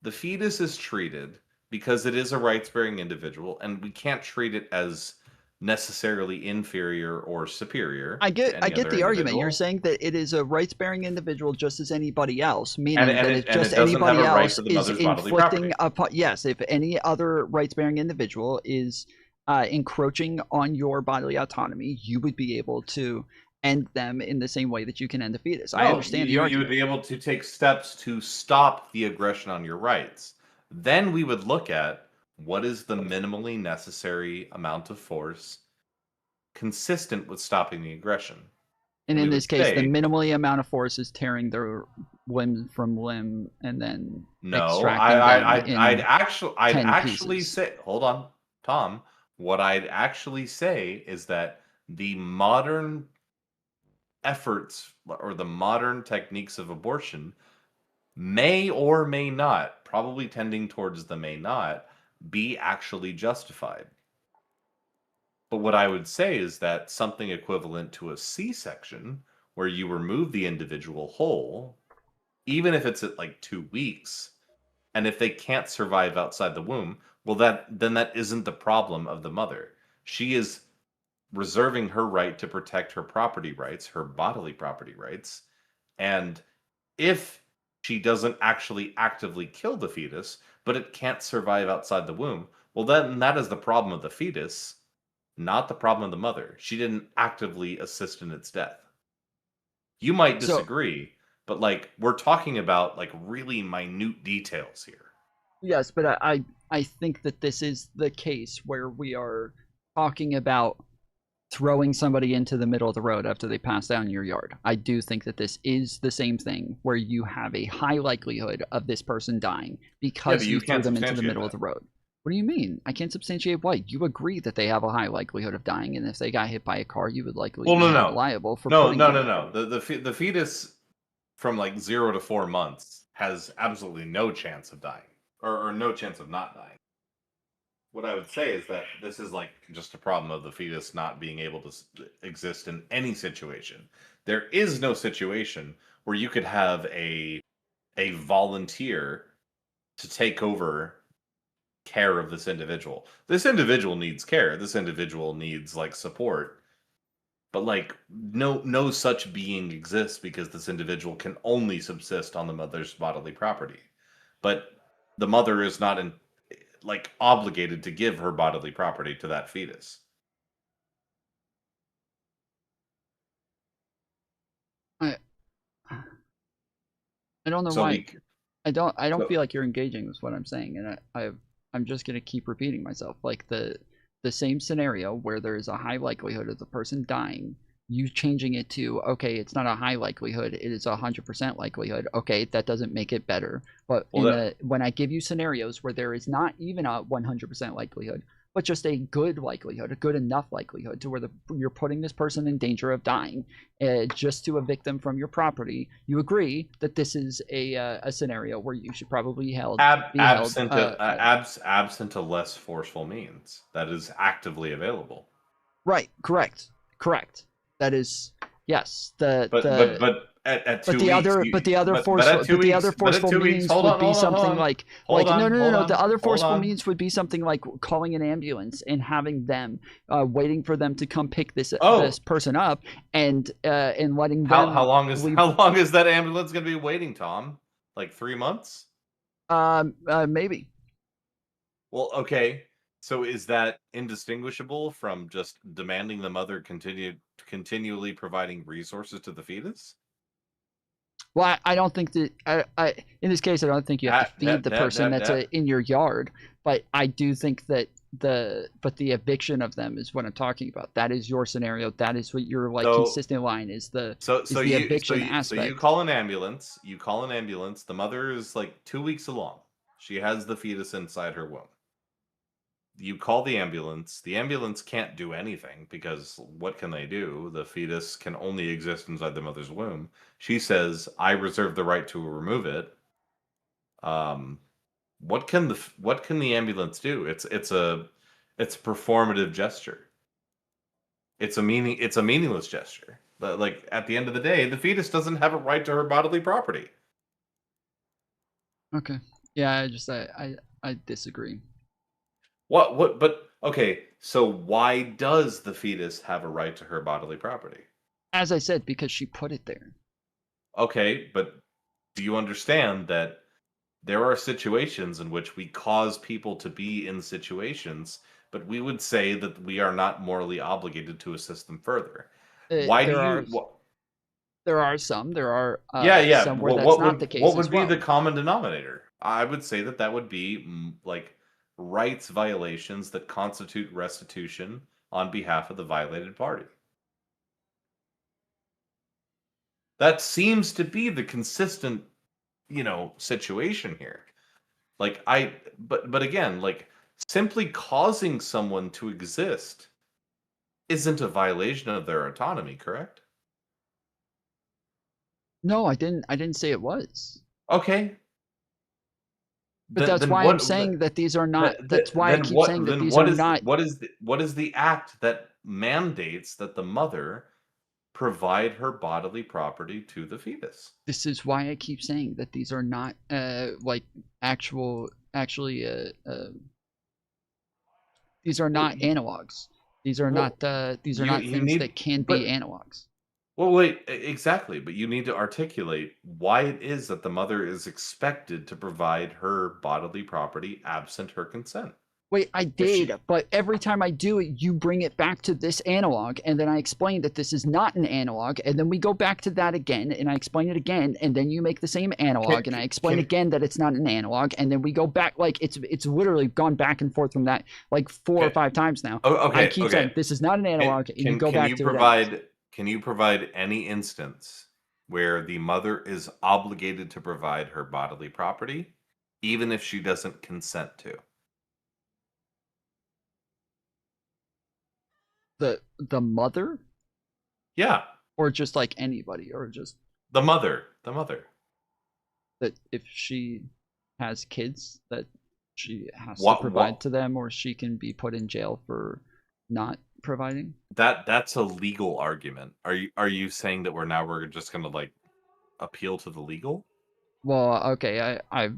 the fetus is treated because it is a rights-bearing individual, and we can't treat it as necessarily inferior or superior. I get to the any other argument. individual. You're saying that it is a rights-bearing individual just as anybody else, meaning And that it- if and it just doesn't have anybody a right else to the is mother's bodily inflicting property. upon, yes, if any other rights-bearing individual is encroaching on your bodily autonomy, you would be able to end them in the same way that you can end a fetus. I No, understand the you argument. would be able to take steps to stop the aggression on your rights. Then we would look at what is the minimally necessary amount of force consistent with stopping the aggression. And we in would this case, the say- minimally amount of force is tearing their limb from limb and then No, extracting them in I'd 10 actually pieces. say, hold on, Tom. What I'd actually say is that the modern efforts or the modern techniques of abortion may or may not, probably tending towards the may not, be actually justified. But what I would say is that something equivalent to a C-section, where you remove the individual whole, even if it's at like 2 weeks, and if they can't survive outside the womb, well, then that isn't the problem of the mother. She is reserving her right to protect her property rights, her bodily property rights, and if she doesn't actually actively kill the fetus, but it can't survive outside the womb, well, then that is the problem of the fetus, not the problem of the mother. She didn't actively assist in its death. You might disagree, but like we're talking about like really minute details here. Yes, but I think that this is the case where we are talking about throwing somebody into the middle of the road after they pass out in your yard. I do think that this is the same thing where you have a high likelihood of this person dying because you threw them into the middle of the road. What do you mean? I can't substantiate what? You agree that they have a high likelihood of dying, and if they got hit by a car, you would likely be held liable for putting them there. The fetus from like 0 to 4 months has absolutely no chance of dying, or no chance of not dying. What I would say is that this is like just a problem of the fetus not being able to exist in any situation. There is no situation where you could have a volunteer to take over care of this individual. This individual needs care. This individual needs like support. But like no such being exists because this individual can only subsist on the mother's bodily property. But the mother is not obligated to give her bodily property to that fetus. I don't know So why. we I don't so feel like you're engaging with what I'm saying, and I'm just gonna keep repeating myself. Like the same scenario where there is a high likelihood of the person dying, you changing it to, okay, it's not a high likelihood, it is 100% likelihood. Okay, that doesn't make it better. But when I give you scenarios where there is not even a 100% likelihood, but just a good likelihood, a good enough likelihood to where you're putting this person in danger of dying, just to evict them from your property, you agree that this is a scenario where you should probably be held. absent a less forceful means that is actively available. Right. Correct. That is, yes. But at 2 weeks, the other forceful means would be something like no. The other forceful means would be something like calling an ambulance and having them waiting for them to come pick this person up and letting them. How long is that ambulance going to be waiting, Tom? Like 3 months? Maybe. Well, okay. So is that indistinguishable from just demanding the mother continually providing resources to the fetus? Well, I don't think that I in this case I don't think you have to feed the person that's in your yard, but I do think that the eviction of them is what I'm talking about. That is your scenario. That is what your consistent line is. The eviction aspect. So you call an ambulance. The mother is like 2 weeks along. She has the fetus inside her womb. You call the ambulance. The ambulance can't do anything because what can they do? The fetus can only exist inside the mother's womb. She says, "I reserve the right to remove it." What can the ambulance do? It's a performative gesture. It's a meaningless gesture. But like at the end of the day, the fetus doesn't have a right to her bodily property. Okay. Yeah, I disagree. But okay, so why does the fetus have a right to her bodily property? As I said, because she put it there. Okay, but do you understand that there are situations in which we cause people to be in situations, but we would say that we are not morally obligated to assist them further? Why do you? There are some. There are yeah. some where that's not the case. What would be the common denominator? I would say that would be like rights violations that constitute restitution on behalf of the violated party. That seems to be the consistent, situation here. Like but again, like simply causing someone to exist isn't a violation of their autonomy, correct? No, I didn't say it was. Okay. But that's why I'm saying that these are not. That's why I keep saying that these are not. What is the act that mandates that the mother provide her bodily property to the fetus? This is why I keep saying that these are not these are not analogs. These are not things that can be analogs. Well, wait, exactly. But you need to articulate why it is that the mother is expected to provide her bodily property absent her consent. Wait, I did, but every time I do it, you bring it back to this analog, and then I explain that this is not an analog, and then we go back to that again, and I explain it again, and then you make the same analog, and I explain again that it's not an analog, and then we go back, like, it's literally gone back and forth from that, like 4 or 5 times now. I keep saying, this is not an analog, and you go back to it. Can you provide any instance where the mother is obligated to provide her bodily property, even if she doesn't consent to? The mother? Yeah. Or just like anybody, or just the mother. That if she has kids, that she has to provide to them, or she can be put in jail for not providing. That's a legal argument. Are you saying that we're just gonna like appeal to the legal? Well, okay, I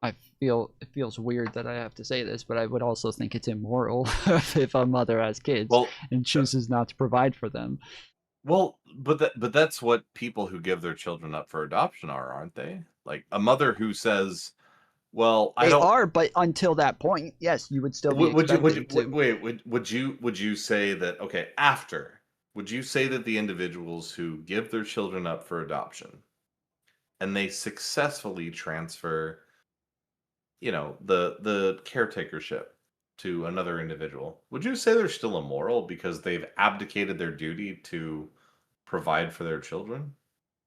it feels weird that I have to say this, but I would also think it's immoral if a mother has kids and chooses not to provide for them. Well, but that's what people who give their children up for adoption are, aren't they? Like a mother who says, "Well, I They don't." are, but until that point, yes, you would still be expected to. Would you say that? Okay, after, would you say that the individuals who give their children up for adoption and they successfully transfer, the caretakership to another individual, would you say they're still immoral because they've abdicated their duty to provide for their children?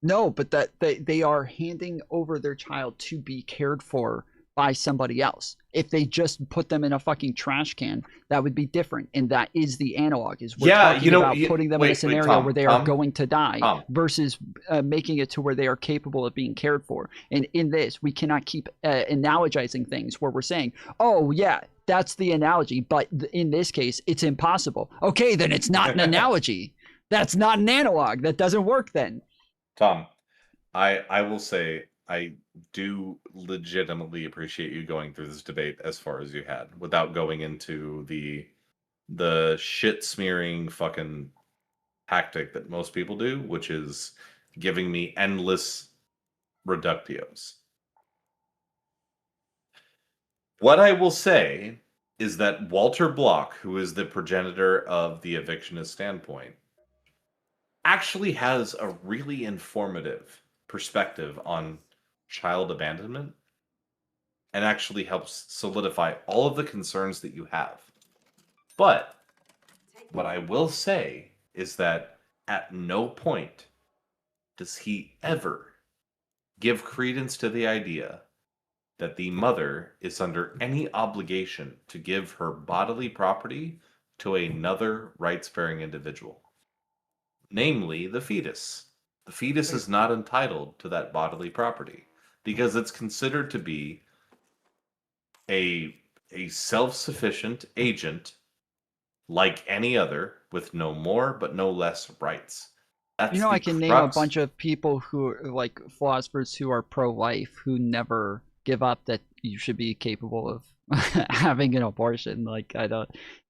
No, but that they are handing over their child to be cared for by somebody else. If they just put them in a fucking trash can, that would be different. And that is the analog. Is we're talking about putting them in a scenario where they are going to die versus making it to where they are capable of being cared for. And in this, we cannot keep analogizing things where we're saying, oh yeah, that's the analogy, but in this case, it's impossible. Okay, then it's not an analogy. That's not an analog. That doesn't work then. Tom, I will say I do legitimately appreciate you going through this debate as far as you had without going into the shit smearing fucking tactic that most people do, which is giving me endless reductios. What I will say is that Walter Block, who is the progenitor of the evictionist standpoint, actually has a really informative perspective on child abandonment and actually helps solidify all of the concerns that you have. But what I will say is that at no point does he ever give credence to the idea that the mother is under any obligation to give her bodily property to another rights-bearing individual, namely the fetus. The fetus is not entitled to that bodily property because it's considered to be a self-sufficient agent like any other with no more but no less rights. That's I can name a bunch of people who are like philosophers who are pro-life who never give up that you should be capable of having an abortion. Like it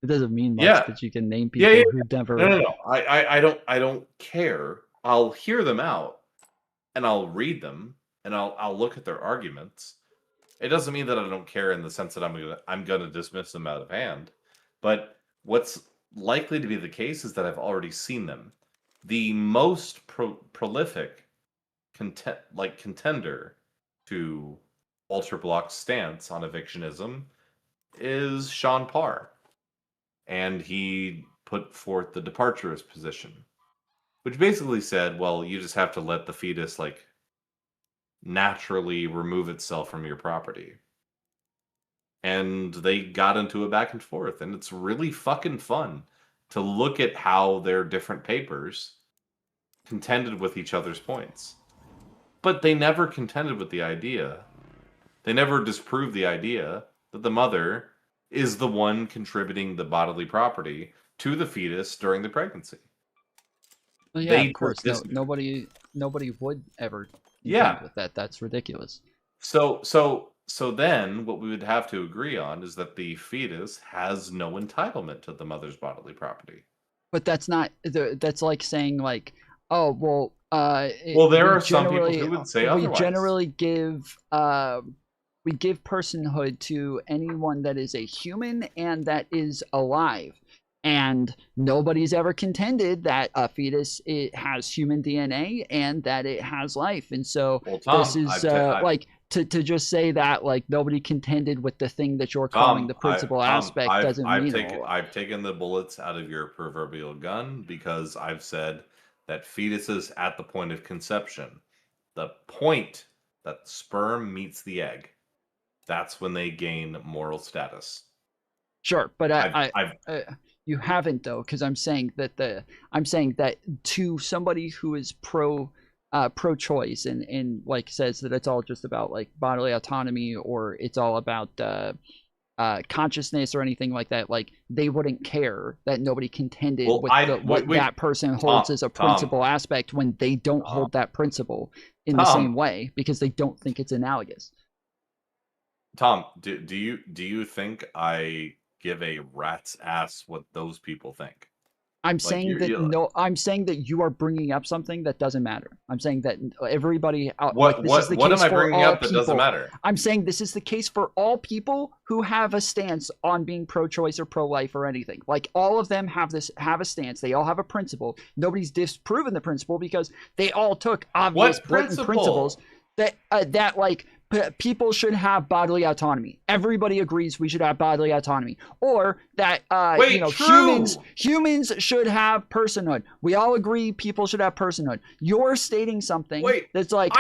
doesn't mean much that you can name people who never. No. I don't care. I'll hear them out and I'll read them and I'll look at their arguments. It doesn't mean that I don't care in the sense that I'm gonna dismiss them out of hand. But what's likely to be the case is that I've already seen them. The most prolific contender to Walter Block's stance on evictionism is Sean Parr. And he put forth the departurist position, which basically said, well, you just have to let the fetus naturally remove itself from your property. And they got into a back and forth, and it's really fucking fun to look at how their different papers contended with each other's points. But they never contended with the idea. They never disproved the idea that the mother is the one contributing the bodily property to the fetus during the pregnancy. Well, yeah, of course. Nobody would ever contend with that. That's ridiculous. So then what we would have to agree on is that the fetus has no entitlement to the mother's bodily property. But that's not. That's like saying oh well. Well, there are some people who would say otherwise. We generally give personhood to anyone that is a human and that is alive. And nobody's ever contended that a fetus has human DNA and that it has life. And so Tom, this is to just say that nobody contended with the thing that you're calling the principal aspect doesn't mean I've taken the bullets out of your proverbial gun because I've said that fetuses at the point of conception, the point that the sperm meets the egg, that's when they gain moral status. Sure, but you haven't though, because I'm saying that to somebody who is pro-choice and says that it's all just about bodily autonomy or it's all about consciousness or anything like that, they wouldn't care that nobody contended with what that person holds as a principal aspect when they don't hold that principle in the same way because they don't think it's analogous. Tom, do you think I give a rat's ass what those people think? I'm saying that no. I'm saying that you are bringing up something that doesn't matter. I'm saying that everybody. What am I bringing up that doesn't matter? I'm saying this is the case for all people who have a stance on being pro-choice or pro-life or anything. Like all of them have a stance. They all have a principle. Nobody's disproven the principle because they all took obvious blatant principles that like. People should have bodily autonomy. Everybody agrees we should have bodily autonomy, or that humans should have personhood. We all agree people should have personhood. You're stating something that's like,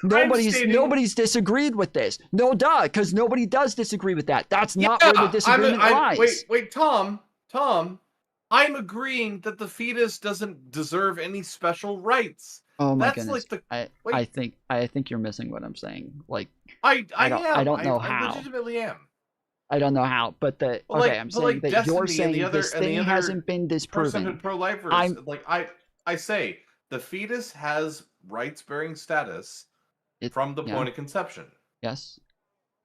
nobody's disagreed with this. No, duh, because nobody does disagree with that. That's not where the disagreement lies. Wait, Tom, I'm agreeing that the fetus doesn't deserve any special rights. Oh my That's goodness! Like I think you're missing what I'm saying. Like I don't know how. I legitimately am. I don't know how, but I'm saying that you're saying this thing hasn't been disproven. Personhood pro-lifers, I say the fetus has rights-bearing status from the point of conception. Yes.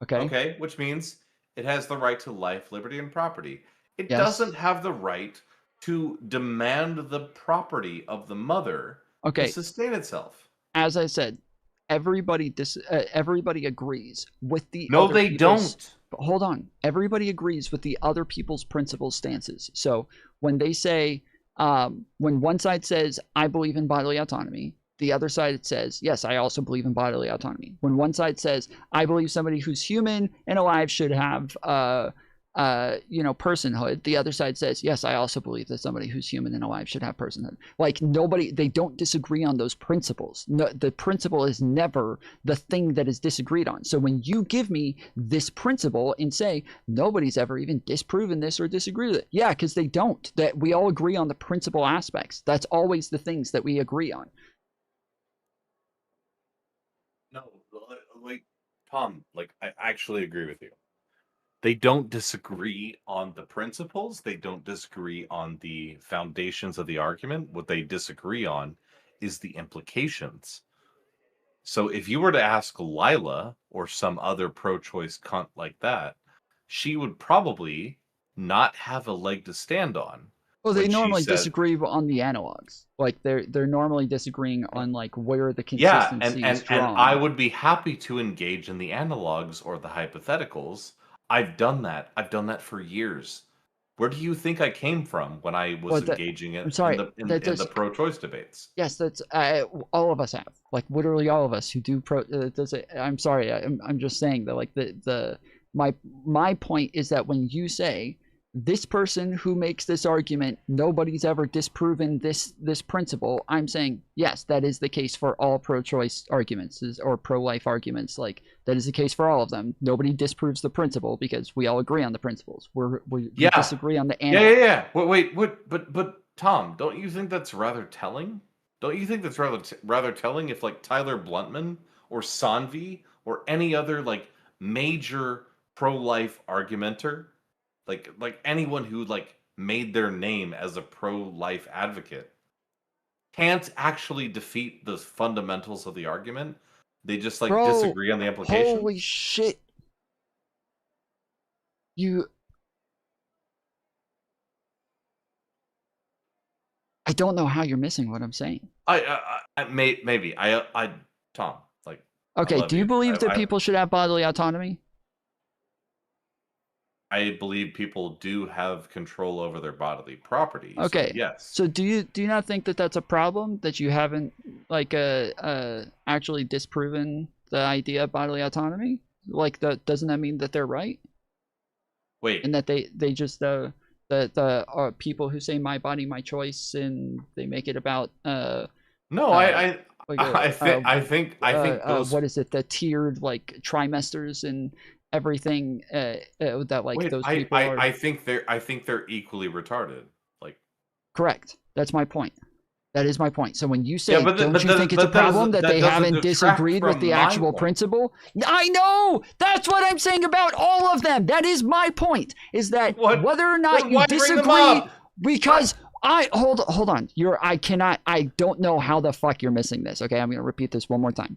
Okay. Okay, which means it has the right to life, liberty, and property. It doesn't have the right to demand the property of the mother. To sustain itself. As I said, everybody agrees with the they don't. Hold on. Everybody agrees with the other people's principles stances. So when they say, when one side says, I believe in bodily autonomy, the other side says, yes, I also believe in bodily autonomy. When one side says, I believe somebody who's human and alive should have personhood, the other side says, yes, I also believe that somebody who's human and alive should have personhood. Like they don't disagree on those principles. No, the principle is never the thing that is disagreed on. So when you give me this principle and say nobody's ever even disproven this or disagreed with it, yeah, because they don't. That we all agree on the principle aspects. That's always the things that we agree on. No, like Tom, I actually agree with you. They don't disagree on the principles. They don't disagree on the foundations of the argument. What they disagree on is the implications. So if you were to ask Lila or some other pro-choice cunt like that, she would probably not have a leg to stand on. Well, they normally disagree on the analogs. Like they're normally disagreeing on like where the consistency is drawn. And I would be happy to engage in the analogs or the hypotheticals. I've done that. I've done that for years. Where do you think I came from when I was engaging in the pro-choice debates? Yes, that's all of us have. Like literally all of us who do pro. I'm sorry. I'm just saying that like my point is that when you say this person who makes this argument, nobody's ever disproven this principle, I'm saying yes, that is the case for all pro-choice arguments or pro-life arguments. Like that is the case for all of them. Nobody disproves the principle because we all agree on the principles. We disagree on the analog. Yeah. But Tom, don't you think that's rather telling? Don't you think that's rather telling if like Tyler Bluntman or Sanvi or any other like major pro-life argumenter, like anyone who like made their name as a pro-life advocate, can't actually defeat the fundamentals of the argument? They just like disagree on the implications. Holy shit! I don't know how you're missing what I'm saying. Maybe Tom, like. Okay, do you believe that people should have bodily autonomy? I believe people do have control over their bodily property. Okay. So yes. So do you not think that that's a problem that you haven't like actually disproven the idea of bodily autonomy? Like doesn't that mean that they're right? Wait. And that they just the people who say my body, my choice, and they make it about I think those what is it, the tiered like trimesters and everything that like those people are. I think they're equally retarded. Like correct. That's my point. That is my point. So when you say, don't you think it's a problem that they haven't disagreed with the actual principle? I know! That's what I'm saying about all of them. That is my point. Is that whether or not you disagree, because hold on. I don't know how the fuck you're missing this. Okay, I'm gonna repeat this one more time.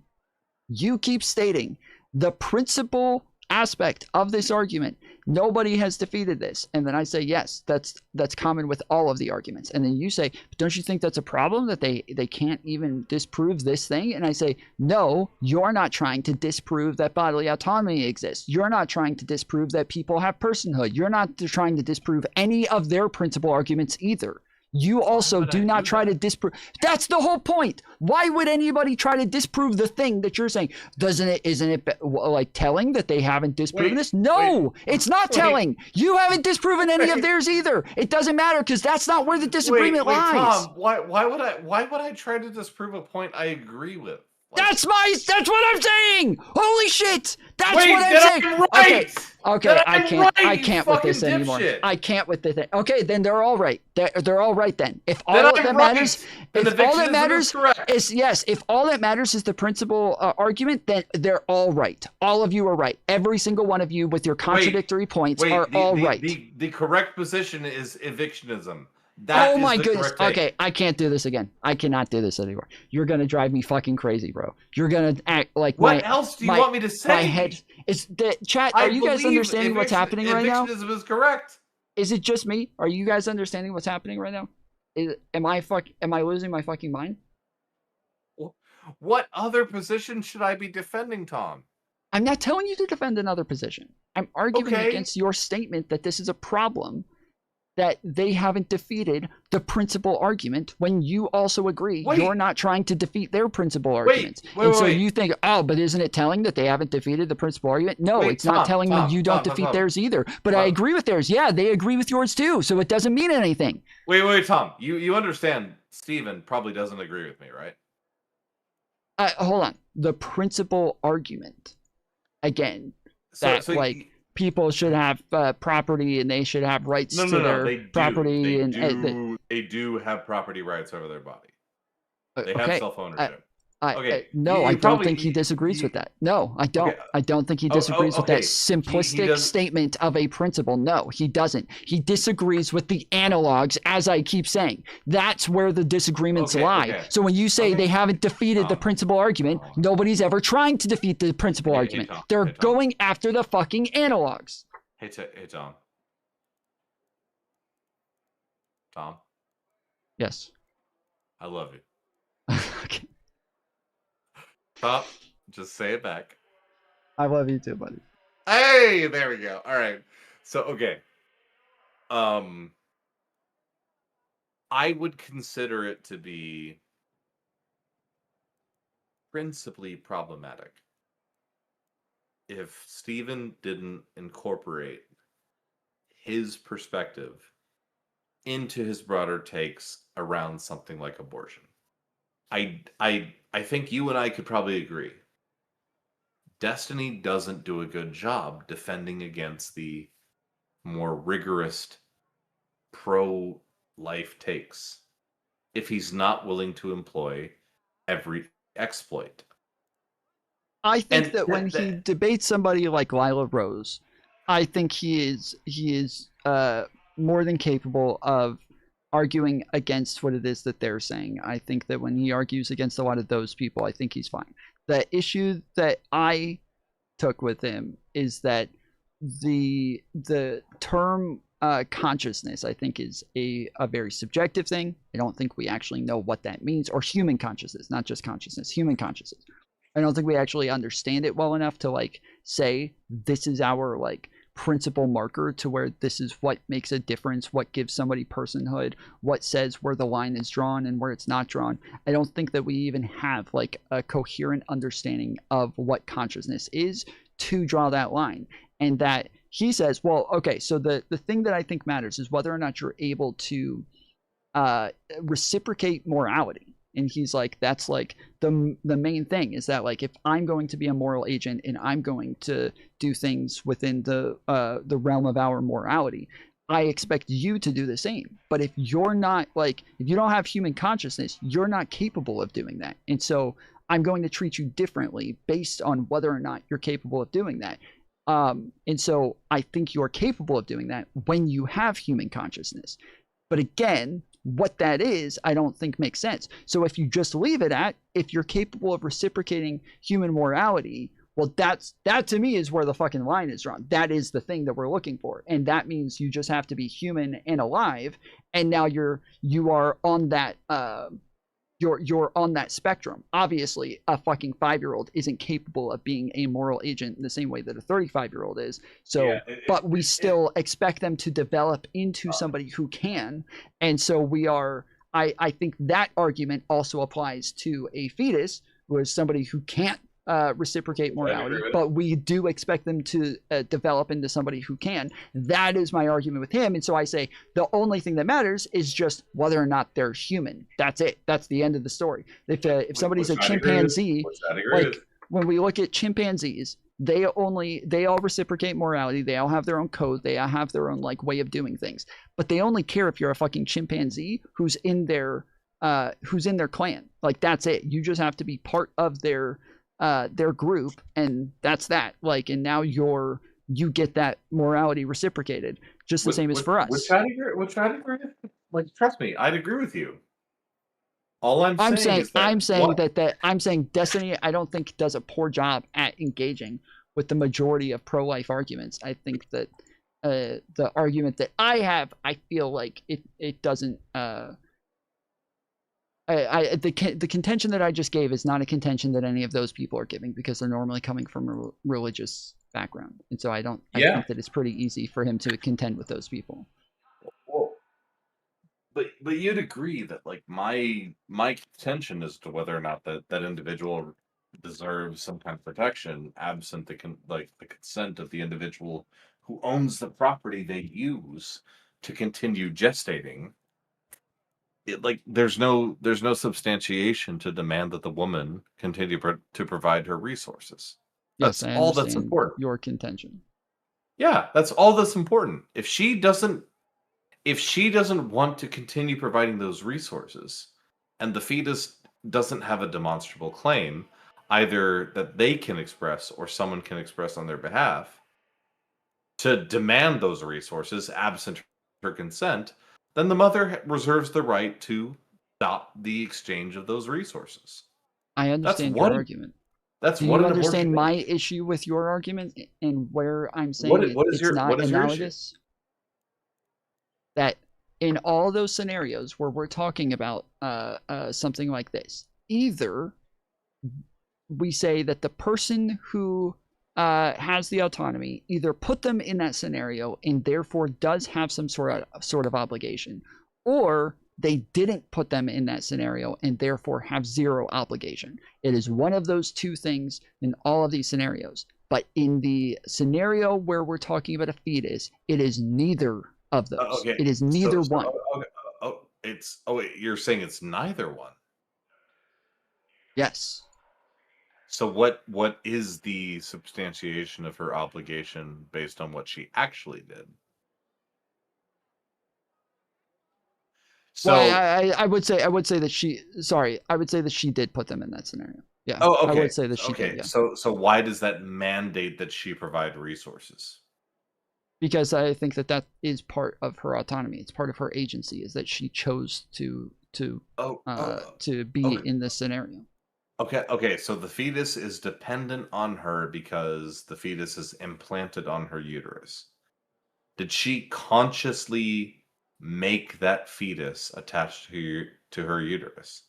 You keep stating the principle aspect of this argument, nobody has defeated this. And then I say, yes, that's common with all of the arguments. And then you say, don't you think that's a problem that they can't even disprove this thing? And I say, no, you're not trying to disprove that bodily autonomy exists. You're not trying to disprove that people have personhood. You're not trying to disprove any of their principal arguments either. You also do not try to disprove. That's the whole point. Why would anybody try to disprove the thing that you're saying? Isn't it like telling that they haven't disproven this? No, it's not telling. You haven't disproven any of theirs either. It doesn't matter because that's not where the disagreement lies. Tom, why would I try to disprove a point I agree with? That's what I'm saying. Holy shit. That's what I'm saying. Right. Okay, I can't with this anymore. I can't with this. Okay, then they're all right. They're all right then. If all that matters, if all that matters is if all that matters is the principal argument, then they're all right. All of you are right. Every single one of you with your contradictory points are all right. The correct position is evictionism. Oh my goodness. Okay, I can't do this again. I cannot do this anymore. You're gonna drive me fucking crazy, bro. You're gonna act like what else do you want me to say? My head is the chat. Are you guys understanding what's happening right now? Evictionism is correct. Is it just me? Are you guys understanding what's happening right now? Am I losing my fucking mind? What other position should I be defending, Tom? I'm not telling you to defend another position. I'm arguing against your statement that this is a problem, that they haven't defeated the principal argument when you also agree you're not trying to defeat their principal arguments. So you think, oh, but isn't it telling that they haven't defeated the principal argument? No, it's not telling that you don't defeat theirs either. But I agree with theirs. Yeah, they agree with yours too. So it doesn't mean anything. Wait, Tom. You understand Stephen probably doesn't agree with me, right? Hold on. The principal argument, again, that people should have property and they should have rights to their property. They do have property rights over their body. They have self-ownership. No, I don't think he disagrees with that. No, I don't. I don't think he disagrees with that simplistic statement of a principle. No, he doesn't. He disagrees with the analogs, as I keep saying. That's where the disagreements lie. So when you say they haven't defeated the principal argument, nobody's ever trying to defeat the principal argument. They're going after the fucking analogs. Hey, Tom. Tom? Yes. I love you. Okay. Stop. Just say it back. I love you too, buddy. Hey, there we go. All right. So, okay. I would consider it to be principally problematic if Stephen didn't incorporate his perspective into his broader takes around something like abortion. I think you and I could probably agree. Destiny doesn't do a good job defending against the more rigorous pro-life takes if he's not willing to employ every exploit. I think that when he debates somebody like Lila Rose, I think he is more than capable of arguing against what it is that they're saying. I think that when he argues against a lot of those people, I think he's fine. The issue that I took with him is that the term consciousness, I think, is a very subjective thing. I don't think we actually know what that means, or human consciousness, not just consciousness, human consciousness. I don't think we actually understand it well enough to like say this is our like principal marker to where this is what makes a difference, what gives somebody personhood, what says where the line is drawn and where it's not drawn. I don't think that we even have like a coherent understanding of what consciousness is to draw that line. And that he says, well, okay, so the thing that I think matters is whether or not you're able to reciprocate morality. And he's like, that's like the main thing is that like if I'm going to be a moral agent and I'm going to do things within the realm of our morality, I expect you to do the same. But if you're not like, if you don't have human consciousness, you're not capable of doing that. And so I'm going to treat you differently based on whether or not you're capable of doing that. And so I think you're capable of doing that when you have human consciousness. But again, what that is, I don't think makes sense. So if you just leave it at, if you're capable of reciprocating human morality, Well, that to me is where the fucking line is drawn. That is the thing that we're looking for, and that means you just have to be human and alive. And now you are on that you're on that spectrum. Obviously, a fucking 5-year-old isn't capable of being a moral agent in the same way that a 35-year-old is. So, but we still expect them to develop into somebody who can. And so we are. I think that argument also applies to a fetus, who is somebody who can't reciprocate morality, but we do expect them to develop into somebody who can. That is my argument with him. And so I say the only thing that matters is just whether or not they're human. That's it. That's the end of the story. If somebody's a chimpanzee, like when we look at chimpanzees, they all reciprocate morality. They all have their own code. They all have their own like way of doing things, but they only care if you're a fucking chimpanzee who's in their clan. Like, that's it. You just have to be part of their group, and that's that. Like, and now you get that morality reciprocated, just the same as for us. Which I'd agree. Like, trust me, I'd agree with you. All I'm saying is that I'm saying Destiny, I don't think, does a poor job at engaging with the majority of pro-life arguments. I think that the argument that I have, I feel like it doesn't. The contention that I just gave is not a contention that any of those people are giving, because they're normally coming from a religious background, and so I think that it's pretty easy for him to contend with those people. Well, but you'd agree that, like, my contention as to whether or not that individual deserves some kind of protection, absent the consent of the individual who owns the property they use to continue gestating. There's no substantiation to demand that the woman continue to provide her resources. That's all that's important. Your contention. Yeah, that's all that's important. If she doesn't want to continue providing those resources, and the fetus doesn't have a demonstrable claim, either that they can express or someone can express on their behalf, to demand those resources absent her consent, then the mother reserves the right to stop the exchange of those resources. I understand your argument. Do you understand my issue with your argument and where I'm saying it's not analogous? That in all those scenarios where we're talking about something like this, either we say that the person who has the autonomy either put them in that scenario and therefore does have some sort of obligation, or they didn't put them in that scenario and therefore have zero obligation. It is one of those two things in all of these scenarios. But in the scenario where we're talking about a fetus, it is neither of those. Okay. It is neither one. You're saying it's neither one? Yes. So what is the substantiation of her obligation based on what she actually did? So I would say that she did put them in that scenario. Yeah. Oh, okay. I would say that she did. Yeah. So why does that mandate that she provide resources? Because I think that is part of her autonomy. It's part of her agency, is that she chose to be in this scenario. Okay. So the fetus is dependent on her because the fetus is implanted on her uterus. Did she consciously make that fetus attached to her uterus?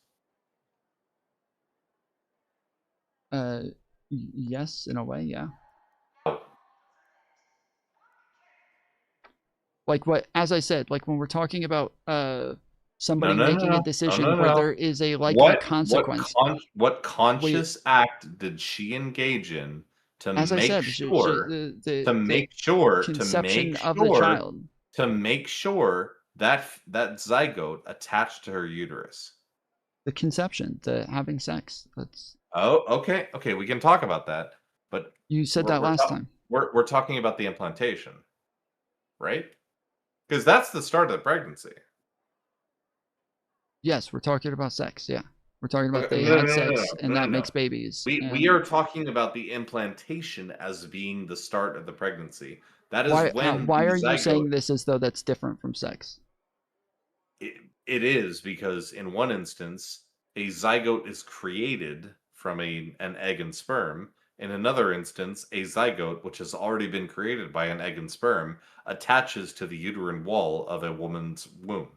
Yes, in a way, yeah. Like as I said, like when we're talking about somebody making a decision where there is a likely consequence. What conscious act did she engage in to make sure that zygote attached to her uterus? The conception, the having sex. That's. Oh, okay. Okay, we can talk about that. But you said that last time. We're talking about the implantation, right? Because that's the start of the pregnancy. Yes, we're talking about sex. Yeah, we're talking about they had sex and that makes babies. We are talking about the implantation as being the start of the pregnancy. That is why are you saying this as though that's different from sex? It is, because in one instance, a zygote is created from an egg and sperm, In another instance, a zygote, which has already been created by an egg and sperm, attaches to the uterine wall of a woman's womb.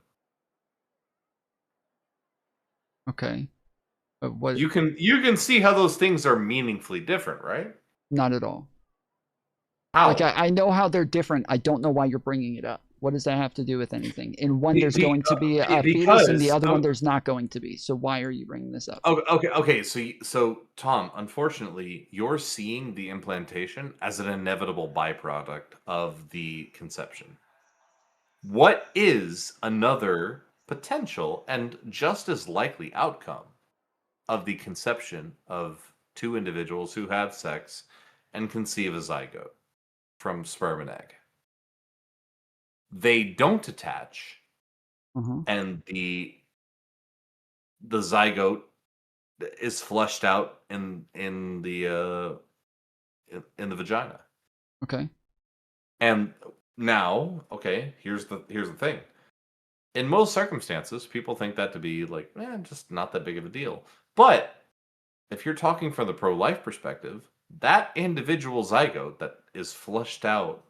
Okay. But what? You can see how those things are meaningfully different, right? Not at all. How? Like, I know how they're different. I don't know why you're bringing it up. What does that have to do with anything? In one, there's going to be a fetus, and the other one, there's not going to be. So why are you bringing this up? Okay. So Tom, unfortunately, you're seeing the implantation as an inevitable byproduct of the conception. What is another potential and just as likely outcome of the conception of two individuals who have sex and conceive a zygote from sperm and egg? They don't attach, and the zygote is flushed out in the vagina. Okay. And now, okay, here's the thing. In most circumstances, people think that to be like, just not that big of a deal. But if you're talking from the pro-life perspective, that individual zygote that is flushed out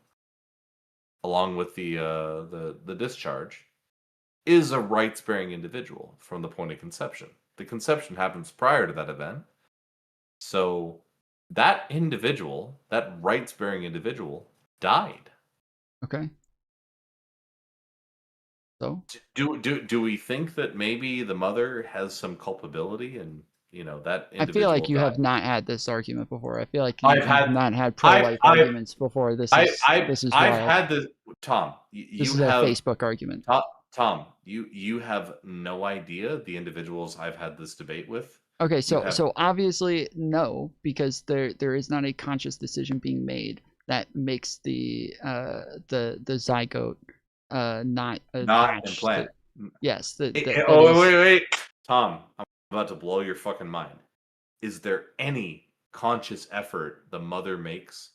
along with the discharge is a rights-bearing individual from the point of conception. The conception happens prior to that event. So that individual, that rights-bearing individual, died. Okay. So do we think that maybe the mother has some culpability and that individual I feel like you died? have not had this argument before. I feel like you have not had pro-life arguments before. This is wild. I've had this, Tom. This is a Facebook argument. Tom, you have no idea the individuals I've had this debate with. Okay, so obviously no, because there is not a conscious decision being made that makes the zygote not implant. Yes. Wait, Tom, I'm about to blow your fucking mind. Is there any conscious effort the mother makes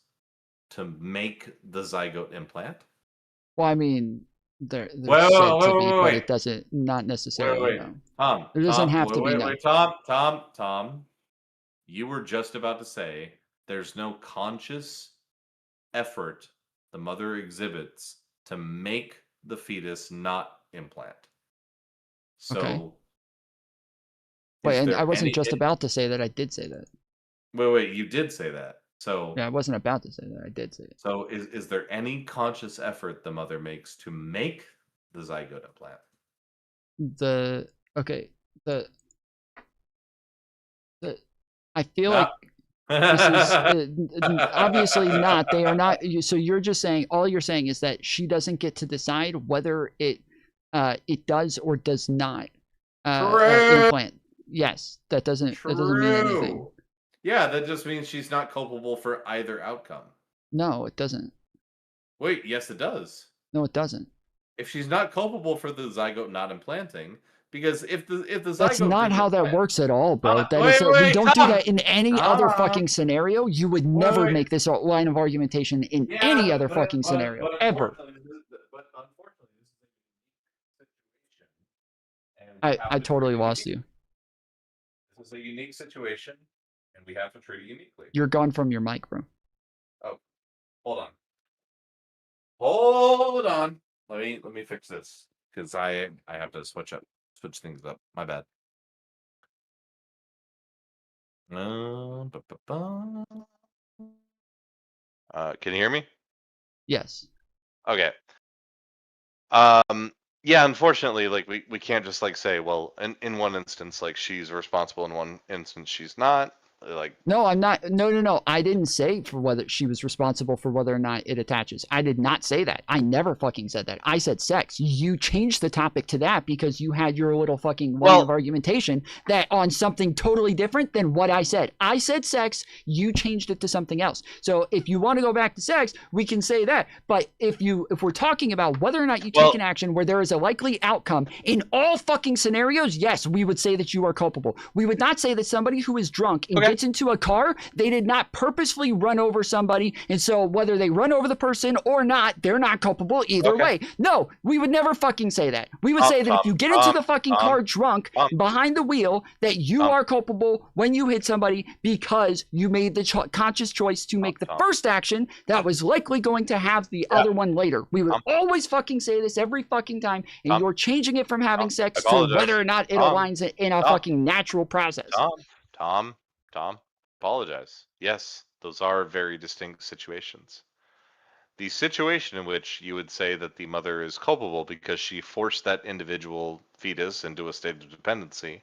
to make the zygote implant? Well, I mean, there's said to be, but it doesn't, not necessarily. No. Tom, there doesn't have to be. No. Tom, you were just about to say there's no conscious effort the mother exhibits to make the fetus not implant. So, okay. Wait, and I wasn't just about to say that. I did say that. Wait, you did say that. So yeah, I wasn't about to say that. I did say it. So is there any conscious effort the mother makes to make the zygote implant? I feel like this is obviously not. They are not. So you're just saying, all you're saying is that she doesn't get to decide whether it does or does not implant. Yes, that doesn't mean anything. Yeah, that just means she's not culpable for either outcome. No, it doesn't. Wait, yes, it does. No, it doesn't. If she's not culpable for the zygote not implanting, because if the zygote, that's not how that works at all, bro. We don't do that in any other fucking scenario. You would never make this line of argumentation in any other fucking scenario ever. I totally lost you. This is a unique situation, and we have to treat it uniquely. You're gone from your mic, bro. Oh, hold on. Let me fix this because I have to switch things up. My bad. Can you hear me? Yes. Okay. Yeah, unfortunately, like we can't just like say, well, in one instance, like she's responsible, in one instance she's not. Like, no, I'm not. No. I didn't say for whether she was responsible for whether or not it attaches. I did not say that. I never fucking said that. I said sex. You changed the topic to that because you had your little fucking line of argumentation that on something totally different than what I said. I said sex. You changed it to something else. So if you want to go back to sex, we can say that. But if we're talking about whether or not you take an action where there is a likely outcome in all fucking scenarios, yes, we would say that you are culpable. We would not say that somebody who is drunk and gets into a car, they did not purposefully run over somebody. And so whether they run over the person or not, they're not culpable either way. No, we would never fucking say that. We would say that if you get into the fucking car drunk behind the wheel, that you are culpable when you hit somebody because you made the conscious choice to make the first action that was likely going to have the other one later. We would always fucking say this every fucking time, and you're changing it from having sex to whether or not it aligns in a fucking natural process. Tom, apologize. Yes, those are very distinct situations. The situation in which you would say that the mother is culpable because she forced that individual fetus into a state of dependency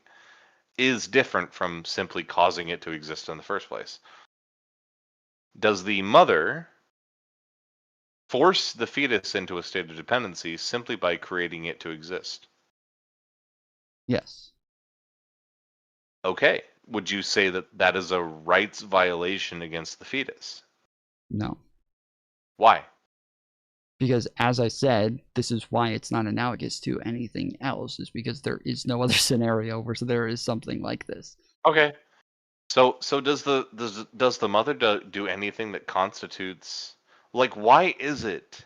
is different from simply causing it to exist in the first place. Does the mother force the fetus into a state of dependency simply by creating it to exist? Yes. Okay. Would you say that that is a rights violation against the fetus? No. Why? Because as I said, this is why it's not analogous to anything else, is because there is no other scenario where there is something like this. Okay. So does the mother do anything that constitutes, like, why is it,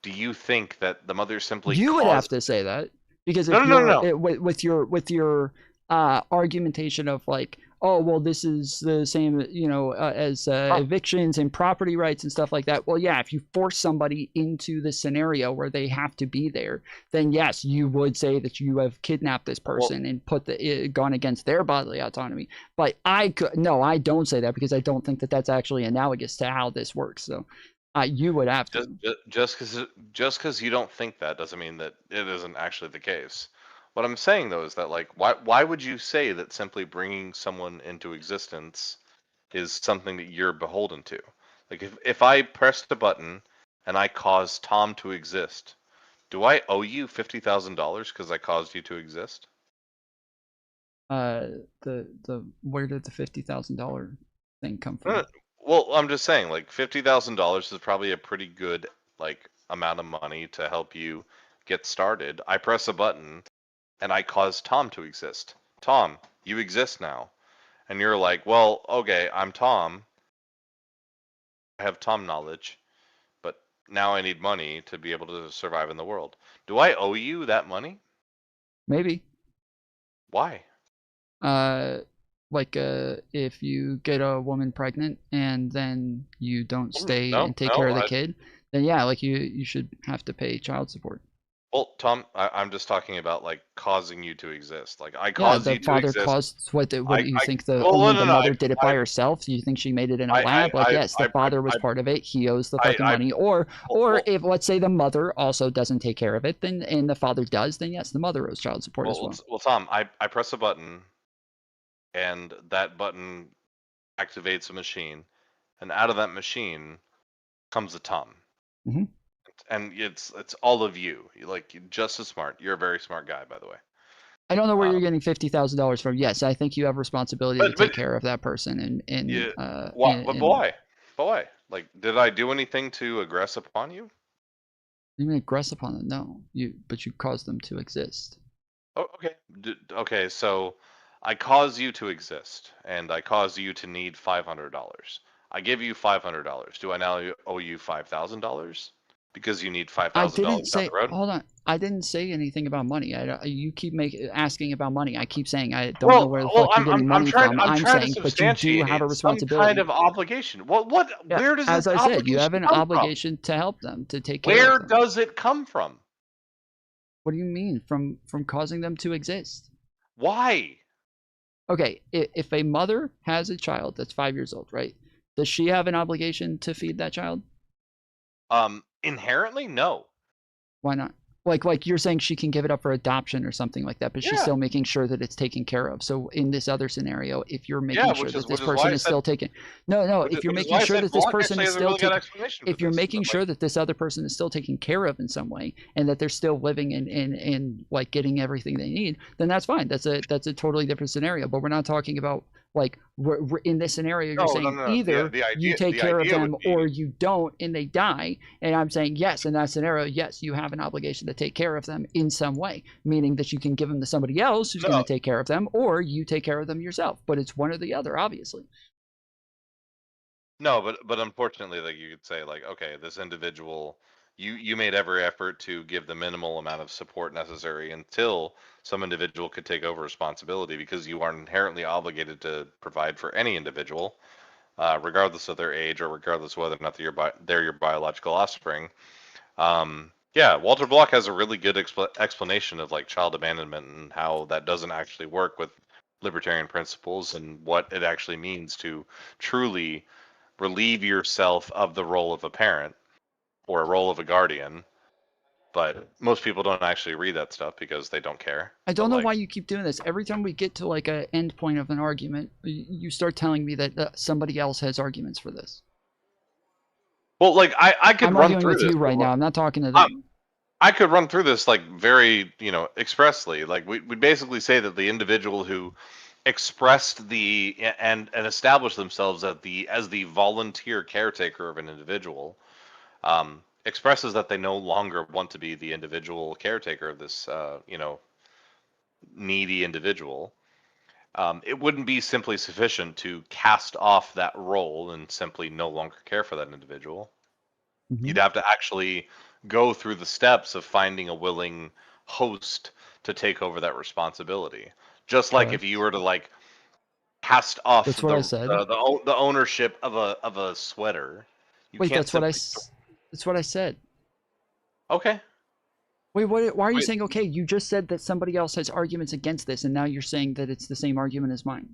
do you think that the mother simply You would have to say that, because if with your argumentation of like, oh well, this is the same, as evictions and property rights and stuff like that. Well, yeah, if you force somebody into the scenario where they have to be there, then yes, you would say that you have kidnapped this person and gone against their bodily autonomy. But I don't say that, because I don't think that that's actually analogous to how this works. So you would have to. Just because you don't think that doesn't mean that it isn't actually the case. What I'm saying though is that, like, why would you say that simply bringing someone into existence is something that you're beholden to? Like, if I pressed a button and I caused Tom to exist, do I owe you $50,000 because I caused you to exist? Where did the $50,000 thing come from? Well, I'm just saying, like, $50,000 is probably a pretty good, like, amount of money to help you get started. I press a button and I cause Tom to exist. Tom, you exist now. And you're like, well, okay, I'm Tom. I have Tom knowledge, but now I need money to be able to survive in the world. Do I owe you that money? Maybe. Why? If you get a woman pregnant and then you don't stay and take care of the kid, then yeah, like you should have to pay child support. Well, Tom, I'm just talking about, like, causing you to exist. Like, I caused you to exist. The father caused what do you think the mother did it by herself? Do you think she made it in a lab? Yes, the father was part of it. He owes the fucking money. Or if, let's say, the mother also doesn't take care of it, and the father does, then yes, the mother owes child support as well. Well, Tom, I press a button, and that button activates a machine, and out of that machine comes a Tom. Mm-hmm. And it's all of you. You're just as smart. You're a very smart guy, by the way. I don't know where you're getting $50,000 from. Yes, I think you have responsibility to take care of that person. But why? Like, did I do anything to aggress upon you? You mean aggress upon them? No, but you caused them to exist. Oh, okay. Okay, so I cause you to exist, and I cause you to need $500. I give you $500. Do I now owe you $5,000? Because you need $5,000 down the road? Hold on. I didn't say anything about money. You keep asking about money. I keep saying I don't know where the fuck you're getting money from. I'm saying, but you do have a responsibility. Some kind of obligation. Where does as I said, you have an obligation to help them, to take care of them. Where does it come from? What do you mean? From causing them to exist? Why? Okay, if a mother has a child that's 5 years old, right? Does she have an obligation to feed that child? Inherently, no. Why not? Like you're saying she can give it up for adoption or something like that, but she's still making sure that it's taken care of. So in this other scenario, if you're making sure that this person is still taken, if you're making sure that this person is still taken, if you're making sure that this other person is still taken care of in some way, and that they're still living and like getting everything they need, then that's fine. That's a totally different scenario. But we're not talking about Like we're in this scenario, you're saying no. either you take care of them be... or you don't, and they die. And I'm saying yes, in that scenario, yes, you have an obligation to take care of them in some way, meaning that you can give them to somebody else who's going to take care of them, or you take care of them yourself. But it's one or the other, obviously. No, but unfortunately, like you could say, like, okay, this individual, you made every effort to give the minimal amount of support necessary until some individual could take over responsibility, because you are inherently obligated to provide for any individual, regardless of their age or regardless of whether or not they're your biological offspring. Yeah, Walter Block has a really good explanation of like child abandonment and how that doesn't actually work with libertarian principles and what it actually means to truly relieve yourself of the role of a parent or a role of a guardian. But most people don't actually read that stuff because they don't care. I don't know why you keep doing this. Every time we get to like an end point of an argument, you start telling me that somebody else has arguments for this. Well, like I could I'm run arguing through with this you right now. I'm not talking to them. I could run through this like very, expressly. Like we basically say that the individual who expressed the and established themselves as the volunteer caretaker of an individual, expresses that they no longer want to be the individual caretaker of this, needy individual. It wouldn't be simply sufficient to cast off that role and simply no longer care for that individual. You'd have to actually go through the steps of finding a willing host to take over that responsibility. Just like if you were to like cast off the ownership of a sweater. Wait, that's what I said. Okay. Wait, why are you saying okay? You just said that somebody else has arguments against this, and now you're saying that it's the same argument as mine.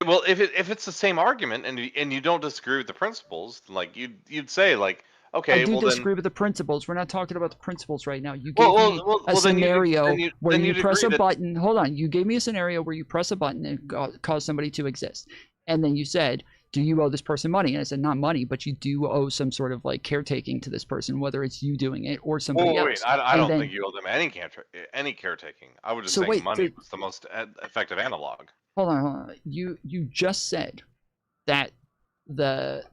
Well, if it's the same argument and you don't disagree with the principles, like you'd say like, okay, I do well disagree then, with the principles. We're not talking about the principles right now. You gave me a scenario where you press a button. Hold on. You gave me a scenario where you press a button and cause somebody to exist. And then you said, do you owe this person money? And I said, not money, but you do owe some sort of like caretaking to this person, whether it's you doing it or somebody else. I don't think you owe them any caretaking. I would just say money was the most effective analog. Hold on. You just said that the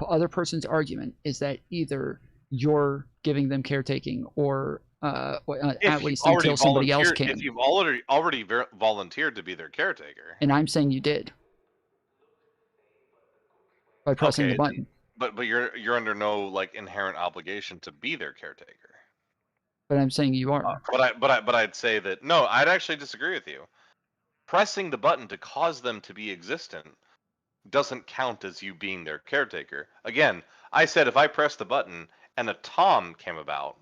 other person's argument is that either you're giving them caretaking or at least until somebody else can. If you've already volunteered to be their caretaker. And I'm saying you did. By pressing the button. But you're under no like inherent obligation to be their caretaker. But I'm saying you are. But I'd say that no, I'd actually disagree with you. Pressing the button to cause them to be existent doesn't count as you being their caretaker. Again, I said if I press the button and a Tom came about,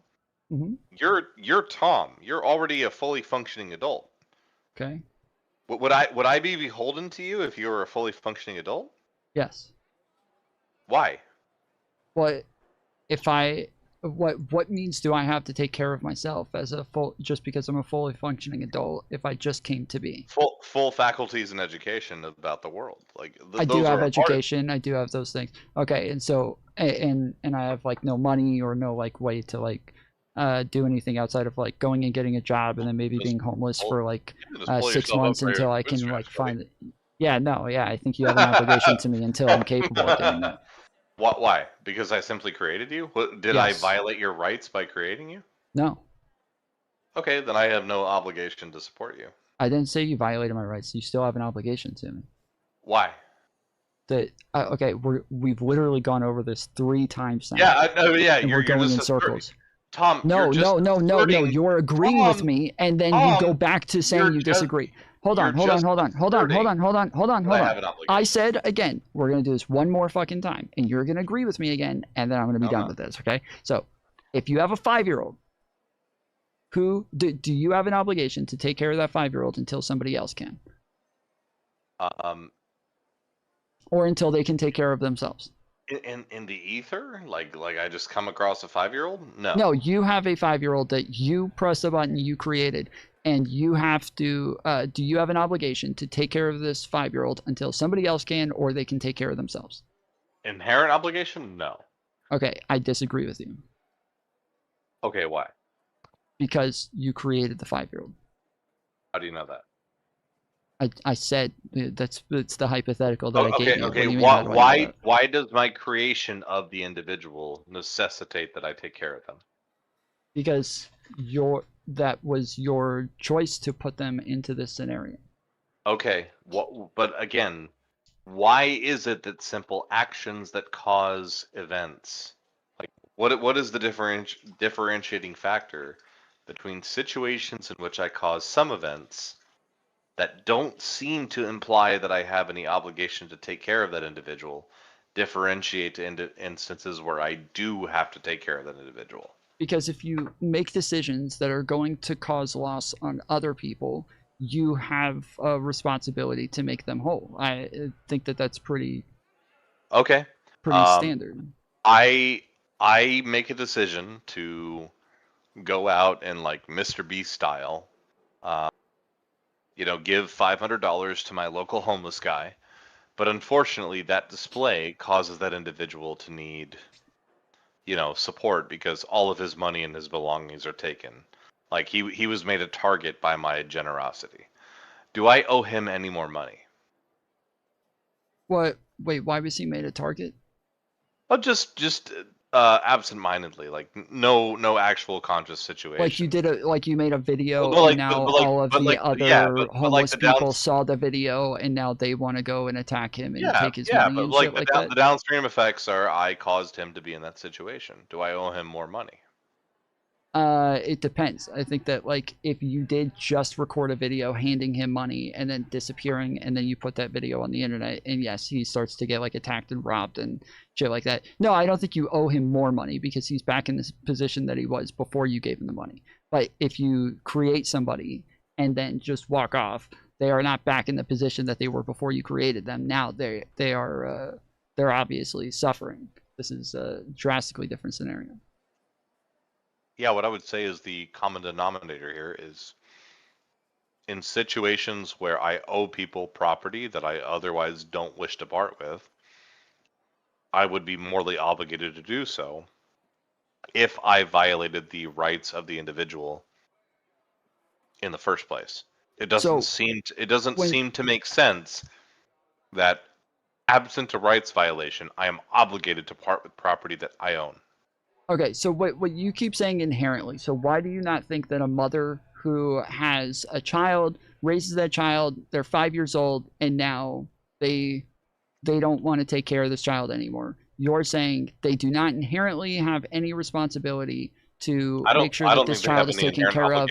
you're Tom. You're already a fully functioning adult. Okay. Would I be beholden to you if you were a fully functioning adult? Yes. Why? What means do I have to take care of myself as just because I'm a fully functioning adult if I just came to be? Full faculties and education about the world. Like I do have education, I do have those things. Okay, and so and I have like no money or no like way to like do anything outside of like going and getting a job and then maybe being homeless for like 6 months until I can like find it. Yeah, no, yeah, I think you have an obligation to me until I'm capable of doing that. Why? Because I simply created you? Did I violate your rights by creating you? No. Okay, then I have no obligation to support you. I didn't say you violated my rights. You still have an obligation to me. Why? Okay, we've literally gone over this 3 times now. Yeah, and we're going in circles. Tom, no. You're agreeing with me, and then you go back to saying you disagree. Hold on. I said again, we're gonna do this one more fucking time, and you're gonna agree with me again, and then I'm gonna be done with this. Okay? So, if you have a 5-year-old, who do you have an obligation to take care of that 5-year-old until somebody else can? Or until they can take care of themselves. In the ether, like I just come across a 5-year-old? No, you have a 5-year-old that you press the button you created, and you have to. Do you have an obligation to take care of this 5-year-old until somebody else can, or they can take care of themselves? Inherent obligation? No. Okay, I disagree with you. Okay, why? Because you created the 5-year-old. How do you know that? I said it's the hypothetical that I gave Okay, you. okay. What do you mean, how do I know that? Why does my creation of the individual necessitate that I take care of them? Because that was your choice to put them into this scenario. Okay, but again, why is it that simple actions that cause events? Like, what is the differentiating factor between situations in which I cause some events that don't seem to imply that I have any obligation to take care of that individual, differentiate into instances where I do have to take care of that individual? Because if you make decisions that are going to cause loss on other people, you have a responsibility to make them whole. I think that that's pretty Okay. standard. I make a decision to go out and, like, Mr. Beast style, give $500 to my local homeless guy, but unfortunately that display causes that individual to need, support because all of his money and his belongings are taken. Like, he was made a target by my generosity. Do I owe him any more money? What? Wait, why was he made a target? Well, just absent-mindedly, like no actual conscious situation. Like you made a video, Well, and now all of the other homeless people saw the video, and now they want to go and attack him and take his money and shit like that. The downstream effects are I caused him to be in that situation. Do I owe him more money? It depends. I think that, like, if you did just record a video handing him money and then disappearing, and then you put that video on the internet, and yes, he starts to get, like, attacked and robbed and shit like that. No, I don't think you owe him more money because he's back in this position that he was before you gave him the money. But if you create somebody and then just walk off, they are not back in the position that they were before you created them. Now they're obviously suffering. This is a drastically different scenario. Yeah, what I would say is the common denominator here is in situations where I owe people property that I otherwise don't wish to part with, I would be morally obligated to do so if I violated the rights of the individual in the first place. It doesn't seem to make sense that absent a rights violation, I am obligated to part with property that I own. Okay, so what you keep saying inherently, so why do you not think that a mother who has a child, raises that child, they're 5 years old, and now they don't want to take care of this child anymore? You're saying they do not inherently have any responsibility to make sure that this child is taken care of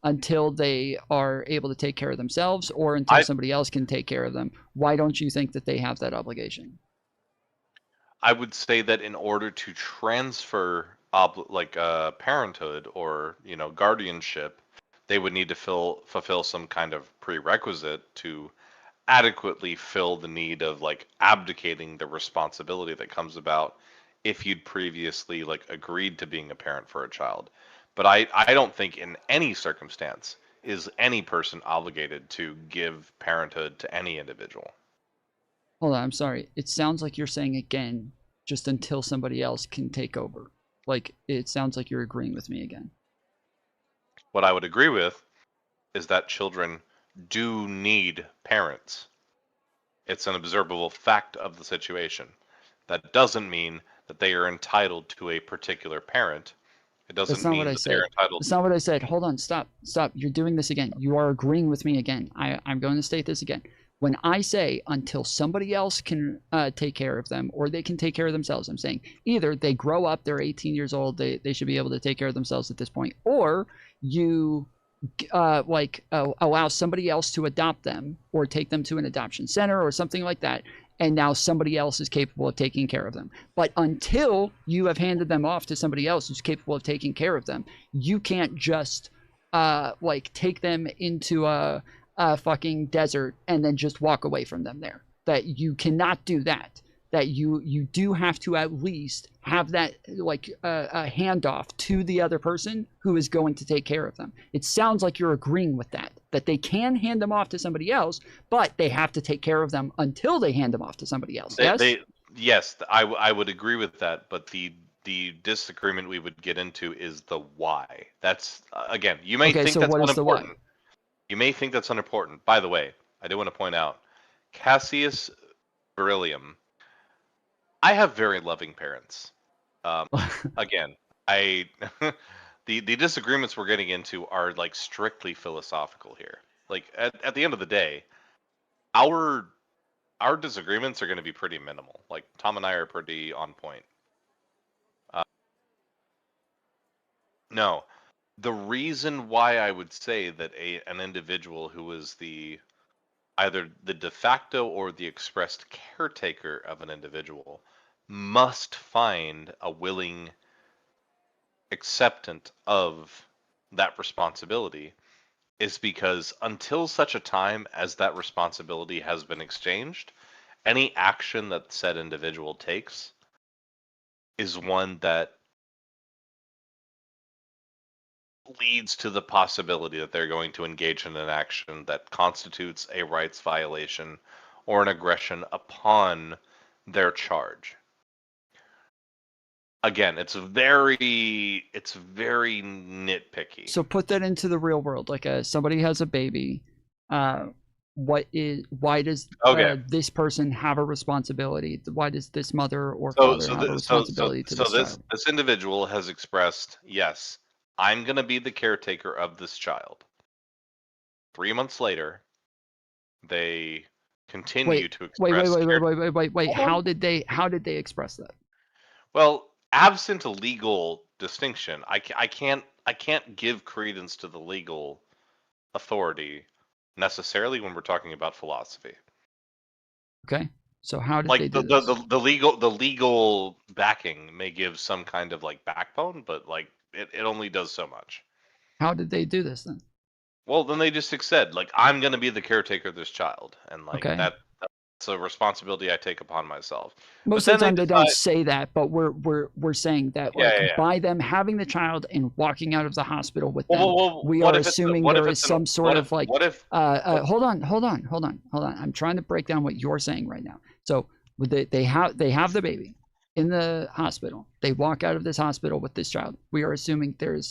until they are able to take care of themselves, or until somebody else can take care of them. Why don't you think that they have that obligation? I would say that in order to transfer parenthood or guardianship, they would need to fulfill some kind of prerequisite to adequately fill the need of, like, abdicating the responsibility that comes about if you'd previously, like, agreed to being a parent for a child. But I don't think in any circumstance is any person obligated to give parenthood to any individual. Hold on, I'm sorry. It sounds like you're saying again, just until somebody else can take over. Like, it sounds like you're agreeing with me again. What I would agree with is that children do need parents. It's an observable fact of the situation. That doesn't mean that they are entitled to a particular parent. It doesn't mean that they're entitled. That's not what I said. Hold on, stop. You're doing this again. You are agreeing with me again. I'm going to state this again. When I say until somebody else can take care of them, or they can take care of themselves, I'm saying either they grow up, they're 18 years old, they should be able to take care of themselves at this point, or you allow somebody else to adopt them or take them to an adoption center or something like that, and now somebody else is capable of taking care of them. But until you have handed them off to somebody else who's capable of taking care of them, you can't just take them into a fucking desert and then just walk away from them there. That you cannot do that. That you do have to at least have that, like, a handoff to the other person who is going to take care of them. It sounds like you're agreeing with that they can hand them off to somebody else, but they have to take care of them until they hand them off to somebody else. Yes, I would agree with that, but the disagreement we would get into is the why. That's again, you may think that's not important. You may think that's unimportant. By the way, I do want to point out, Cassius Beryllium. I have very loving parents. Again, I the disagreements we're getting into are like strictly philosophical here. Like at the end of the day, our disagreements are going to be pretty minimal. Like Tom and I are pretty on point. No, the reason why I would say that an individual who is either the de facto or the expressed caretaker of an individual must find a willing acceptant of that responsibility is because until such a time as that responsibility has been exchanged, any action that said individual takes is one that leads to the possibility that they're going to engage in an action that constitutes a rights violation or an aggression upon their charge. Again, it's very nitpicky. So put that into the real world. Like somebody has a baby. Why does this person have a responsibility? Why does this mother or father have a responsibility to this child? This individual has expressed, yes, I'm going to be the caretaker of this child. 3 months later, they continue to express. Wait. How did they express that? Well, absent a legal distinction, I can't give credence to the legal authority necessarily when we're talking about philosophy. Okay, so how did they do this? The legal backing may give some kind of like backbone, but like it only does so much. How did they do this then? Well, then they just said like I'm going to be the caretaker of this child, and like that's a responsibility I take upon myself. Most of the time they don't say that, but we're saying that by them having the child and walking out of the hospital with them, we are assuming there is some sort of like. Hold on. I'm trying to break down what you're saying right now. So they have the baby in the hospital. They walk out of this hospital with this child. We are assuming there is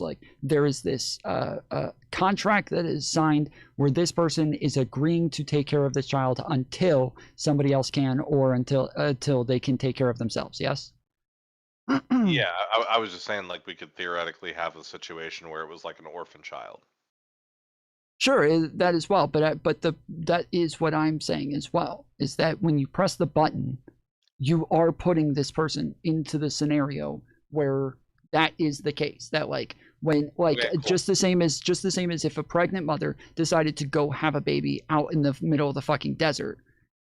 this contract that is signed where this person is agreeing to take care of this child until somebody else can, or until they can take care of themselves. Yes. Yeah, I was just saying like we could theoretically have a situation where it was like an orphan child. Sure, that as well, but that is what I'm saying as well. Is that when you press the button, you are putting this person into the scenario where that is the case. That like when just the same as if a pregnant mother decided to go have a baby out in the middle of the fucking desert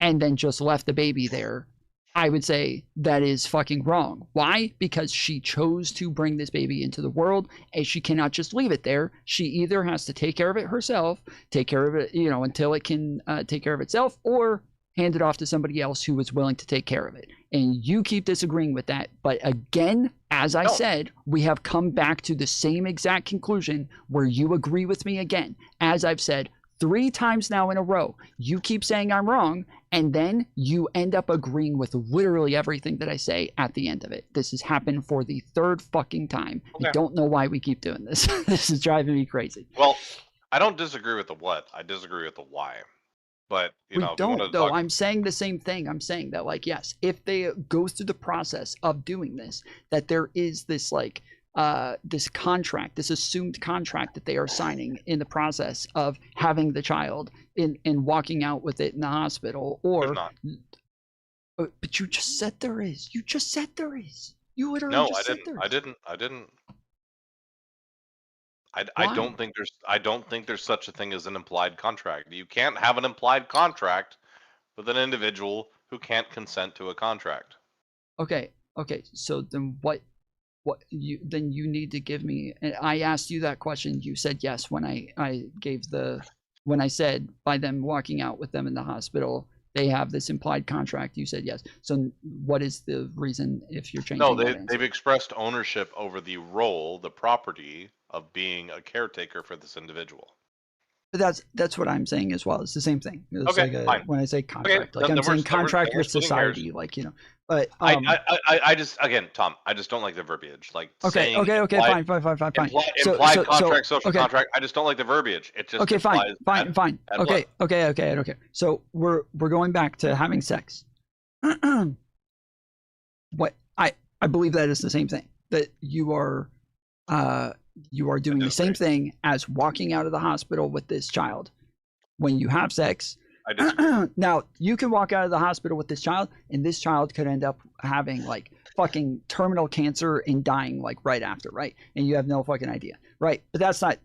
and then just left the baby there, I would say that is fucking wrong. Why? Because she chose to bring this baby into the world and she cannot just leave it there. She either has to take care of it herself, take care of it, until it can take care of itself, or hand it off to somebody else who is willing to take care of it. And you keep disagreeing with that. But again, as I said, we have come back to the same exact conclusion where you agree with me again. As I've said 3 times now in a row, you keep saying I'm wrong, and then you end up agreeing with literally everything that I say at the end of it. This has happened for the 3rd fucking time. Okay. I don't know why we keep doing this. This is driving me crazy. Well, I don't disagree with the what. I disagree with the why. But we don't though. I'm saying the same thing. I'm saying that like, yes, if they go through the process of doing this, that there is this like this contract, this assumed contract that they are signing in the process of having the child and walking out with it in the hospital, or but you just said there is. You just said there is. You literally just said there is. I didn't. I don't think there's such a thing as an implied contract. You can't have an implied contract with an individual who can't consent to a contract. Okay. So then you need to give me. And I asked you that question. You said yes when I said by them walking out with them in the hospital, they have this implied contract. You said yes. So what is the reason if you're changing? No, they've expressed ownership over the role, the property of being a caretaker for this individual. But that's what I'm saying as well. It's the same thing. It's Okay, like fine. when I say contract, Okay, like then I'm saying contract with splitting society, hairs. like, you know. But I just, again, Tom, I just don't like the verbiage. Like saying fine. implied contract, social okay. contract. I just don't like the verbiage. It just Okay, fine. bad blood. Okay. So we're going back to having sex. What I believe that is the same thing. That you are doing the same thing as walking out of the hospital with this child when you have sex. I disagree. Now, you can walk out of the hospital with this child, and this child could end up having like fucking terminal cancer and dying like right after, right? And you have no fucking idea, right? But that's not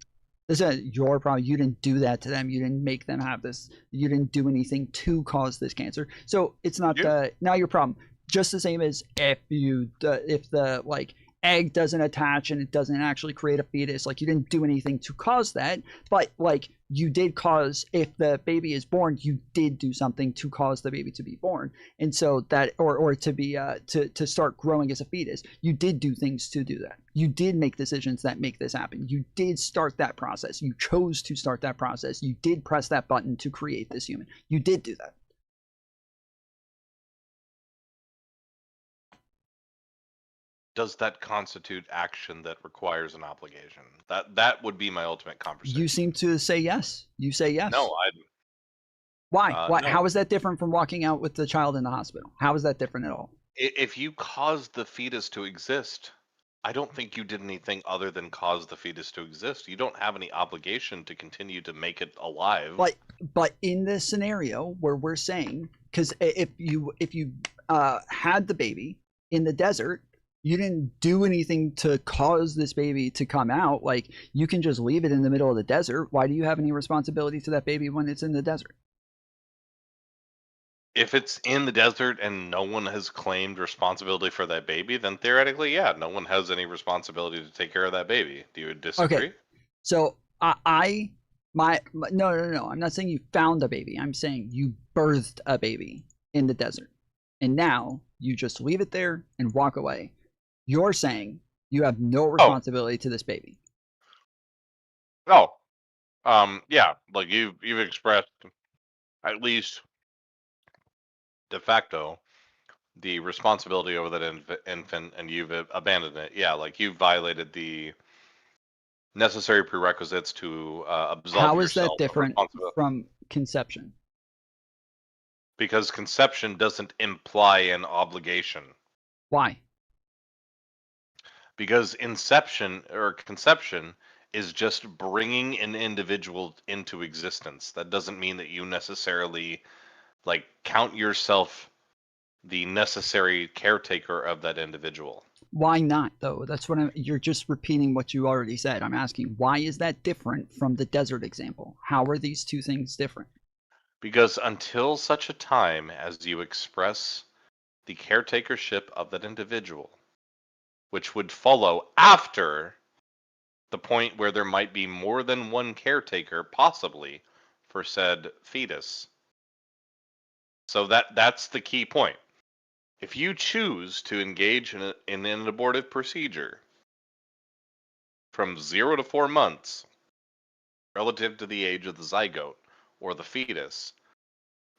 your problem. You didn't do that to them. You didn't make them have this. You didn't do anything to cause this cancer. So it's not now your problem. Just the same as if the like egg doesn't attach and it doesn't actually create a fetus, like you didn't do anything to cause that, but like you did cause, if the baby is born, you did do something to cause the baby to be born, and so that or to be to start growing as a fetus, you did do things to do that. You did make decisions that make this happen. You did start that process. You chose to start that process. You did press that button to create this human. You did do that. Does that constitute action that requires an obligation? That would be my ultimate conversation. You seem to say yes. You say yes. No, Why? Why? No. How is that different from walking out with the child in the hospital? How is that different at all? If you caused the fetus to exist, I don't think you did anything other than cause the fetus to exist. You don't have any obligation to continue to make it alive. But in this scenario where we're saying, because if you had the baby in the desert, you didn't do anything to cause this baby to come out. Like, you can just leave it in the middle of the desert. Why do you have any responsibility to that baby when it's in the desert? If it's in the desert and no one has claimed responsibility for that baby, then theoretically, yeah, no one has any responsibility to take care of that baby. Do you disagree? Okay. So no, I'm not saying you found a baby. I'm saying you birthed a baby in the desert, and now you just leave it there and walk away. You're saying you have no responsibility to this baby. Oh, yeah, like you've expressed, at least de facto, the responsibility over that infant, and you've abandoned it. Yeah, like you've violated the necessary prerequisites to absolve How is that yourself of different responsibility. from conception? Because conception doesn't imply an obligation. Why? Because conception is just bringing an individual into existence. That doesn't mean that you necessarily like count yourself the necessary caretaker of that individual. Why not, though? That's what you're just repeating what you already said. I'm asking, why is that different from the desert example? How are these two things different? Because until such a time as you express the caretakership of that individual, which would follow after the point where there might be more than one caretaker, possibly, for said fetus. So that's the key point. If you choose to engage in an abortive procedure from 0 to 4 months, relative to the age of the zygote or the fetus,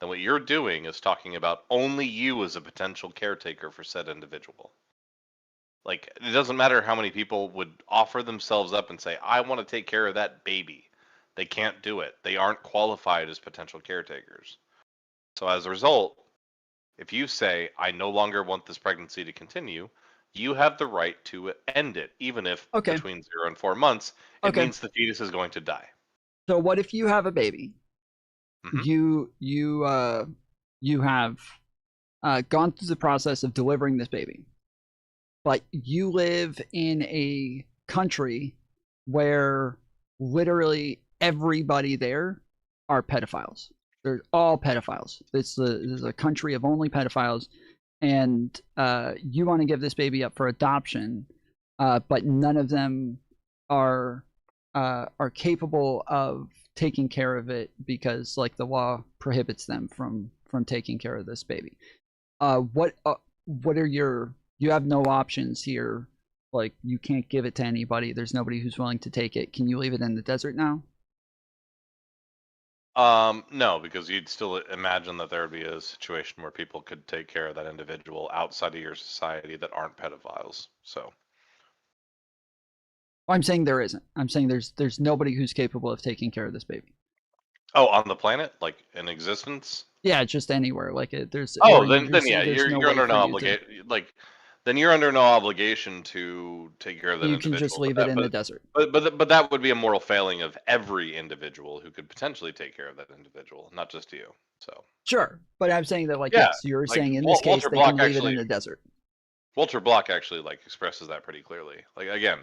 then what you're doing is talking about only you as a potential caretaker for said individual. Like, it doesn't matter how many people would offer themselves up and say, I want to take care of that baby. They can't do it. They aren't qualified as potential caretakers. So as a result, if you say, I no longer want this pregnancy to continue, you have the right to end it, even if between 0 and 4 months, it means the fetus is going to die. So what if you have a baby? You have gone through the process of delivering this baby, but you live in a country where literally everybody there are pedophiles. They're all pedophiles. This is a country of only pedophiles, and you want to give this baby up for adoption, but none of them are capable of taking care of it because, like, the law prohibits them from taking care of this baby. What are you have no options here. Like, you can't give it to anybody. There's nobody who's willing to take it. Can you leave it in the desert now? No, because you'd still imagine that there would be a situation where people could take care of that individual outside of your society that aren't pedophiles. So I'm saying there isn't. I'm saying there's nobody who's capable of taking care of this baby. Oh, on the planet, like in existence? Yeah, just anywhere. Like there's. Oh, or then yeah, there's no you're way under for no you to. obligation. Like, then you're under no obligation to take care of that You individual. can just leave but it in that, the desert. But that would be a moral failing of every individual who could potentially take care of that individual, not just you. So Sure, but I'm saying that, like, yeah, yes, you're like, saying in this case Walter they Block can leave actually, it in the desert. Walter Block actually like expresses that pretty clearly. Like again,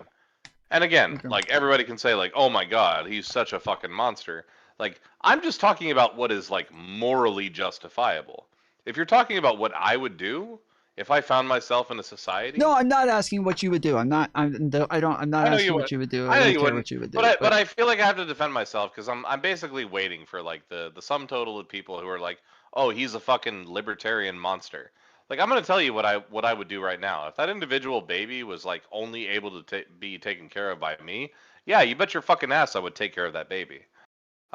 and again, Okay. like everybody can say like, oh my god, he's such a fucking monster. Like I'm just talking about what is like morally justifiable. If you're talking about what I would do if I found myself in a society, No, I'm not asking what you would do. I'm not. I'm not I know asking you what would. you would do. I I know don't you care wouldn't. what you would do. But I feel like I have to defend myself because I'm basically waiting for like the sum total of people who are like, oh, he's a fucking libertarian monster. Like I'm gonna tell you what I would do right now. If that individual baby was like only able to be taken care of by me, yeah, you bet your fucking ass I would take care of that baby.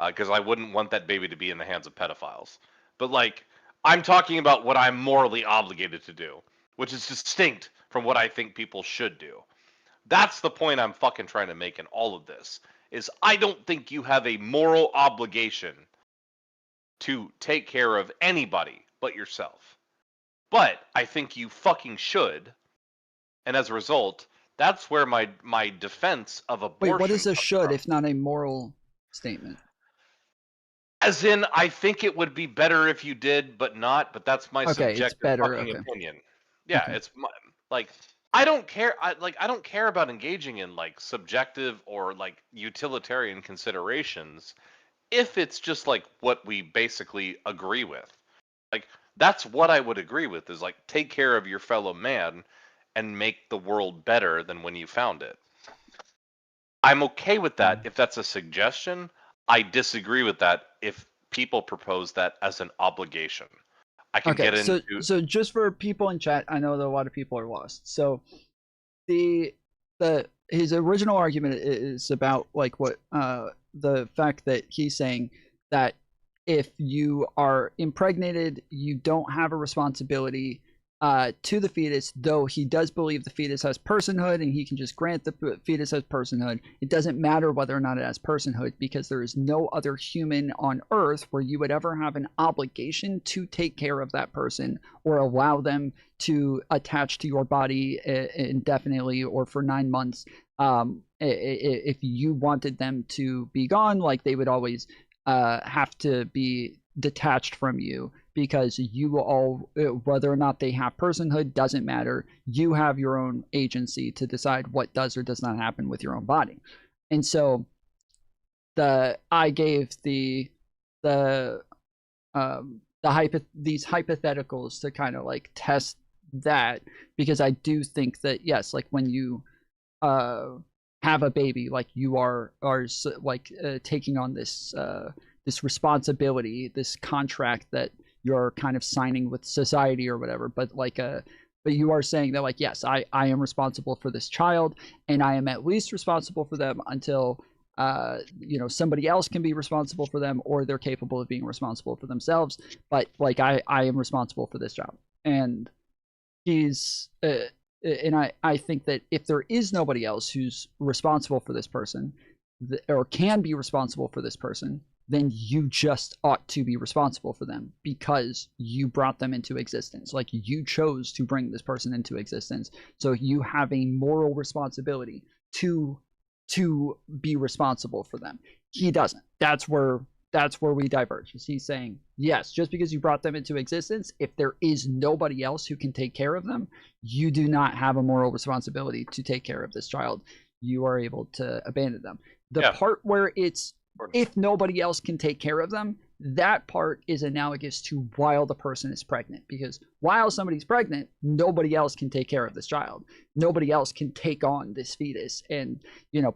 Because I wouldn't want that baby to be in the hands of pedophiles. But like, I'm talking about what I'm morally obligated to do, which is distinct from what I think people should do. That's the point I'm fucking trying to make in all of this. Is I don't think you have a moral obligation to take care of anybody but yourself. But I think you fucking should. And as a result, that's where my defense of abortion. Wait, what is a should if not a moral statement? As in, I think it would be better if you did, but not. But that's my subjective fucking opinion. Yeah, Okay. it's like I don't care. I don't care about engaging in like subjective or like utilitarian considerations if it's just like what we basically agree with. Like that's what I would agree with is like take care of your fellow man and make the world better than when you found it. I'm okay with that if that's a suggestion. I disagree with that if people propose that as an obligation. I can get into. So just for people in chat, I know that a lot of people are lost. So his original argument is about like what the fact that he's saying that if you are impregnated, you don't have a responsibility to the fetus, though he does believe the fetus has personhood and he can just grant the fetus has personhood. It doesn't matter whether or not it has personhood because there is no other human on earth where you would ever have an obligation to take care of that person or allow them to attach to your body indefinitely or for 9 months. If you wanted them to be gone, like they would always have to be detached from you because you all, whether or not they have personhood doesn't matter. You have your own agency to decide what does or does not happen with your own body. And so I gave these hypotheticals to kind of like test that, because I do think that yes, like when you have a baby, like you are like taking on this this responsibility, this contract that you're kind of signing with society or whatever, but you are saying that like, yes, I am responsible for this child and I am at least responsible for them until somebody else can be responsible for them or they're capable of being responsible for themselves. But like I am responsible for this child. And he's and I think that if there is nobody else who's responsible for this person or can be responsible for this person, then you just ought to be responsible for them because you brought them into existence. Like you chose to bring this person into existence. So you have a moral responsibility to be responsible for them. He doesn't. That's where we diverge. He's saying, yes, just because you brought them into existence, if there is nobody else who can take care of them, you do not have a moral responsibility to take care of this child. You are able to abandon them. The part where it's if nobody else can take care of them, that part is analogous to while the person is pregnant, because while somebody's pregnant, nobody else can take care of this child. Nobody else can take on this fetus and,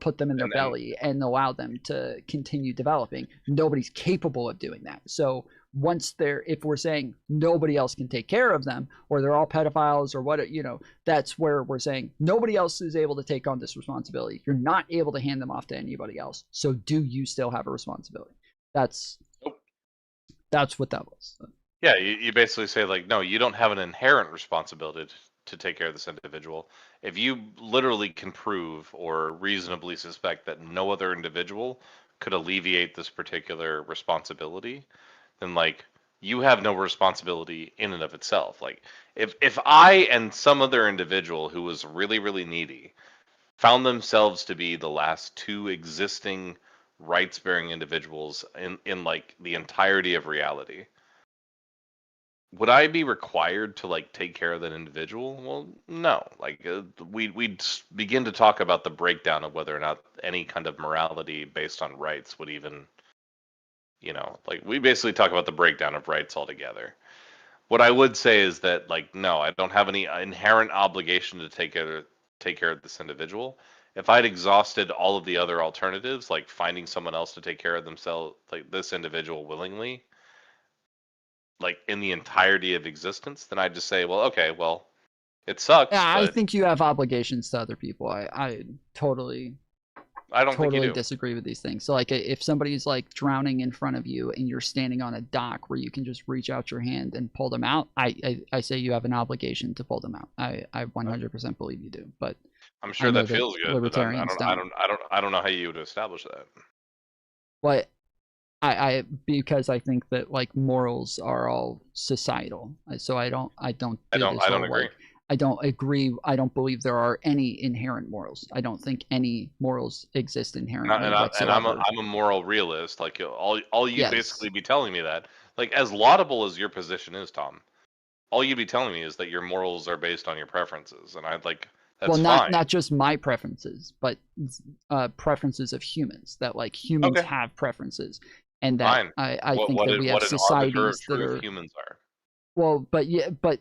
put them in their belly and allow them to continue developing. Nobody's capable of doing that. So if we're saying nobody else can take care of them, or they're all pedophiles or what, that's where we're saying nobody else is able to take on this responsibility. You're not able to hand them off to anybody else. So do you still have a responsibility? That's That's what that was. Yeah, you basically say like, no, you don't have an inherent responsibility to take care of this individual. If you literally can prove or reasonably suspect that no other individual could alleviate this particular responsibility, then like you have no responsibility in and of itself. Like if I and some other individual who was really, really needy found themselves to be the last two existing rights-bearing individuals in like the entirety of reality, would I be required to like take care of that individual? Well, no. Like we'd begin to talk about the breakdown of whether or not any kind of morality based on rights would even, like we basically talk about the breakdown of rights altogether. What I would say is that like no, I don't have any inherent obligation to take care of this individual. If I'd exhausted all of the other alternatives, like finding someone else to take care of themselves, like this individual willingly, like in the entirety of existence, then I'd just say, well, okay, well, it sucks. Yeah, I but think you have obligations to other people. I totally I don't think you do. disagree with these things. So like if somebody's like drowning in front of you and you're standing on a dock where you can just reach out your hand and pull them out, I say you have an obligation to pull them out. I 100% believe you do. But I'm sure that feels good. Libertarians But I don't know how you would establish that. But because I think that like morals are all societal. So I don't agree. I don't agree. I don't believe there are any inherent morals. I don't think any morals exist inherently. And I'm a moral realist. Like all you basically be telling me that, like as laudable as your position is, Tom, all you'd be telling me is that your morals are based on your preferences, and I'd like that's fine. Not just my preferences, but preferences of humans. That like humans have preferences, and that I think that we have societies that are humans are. Well, but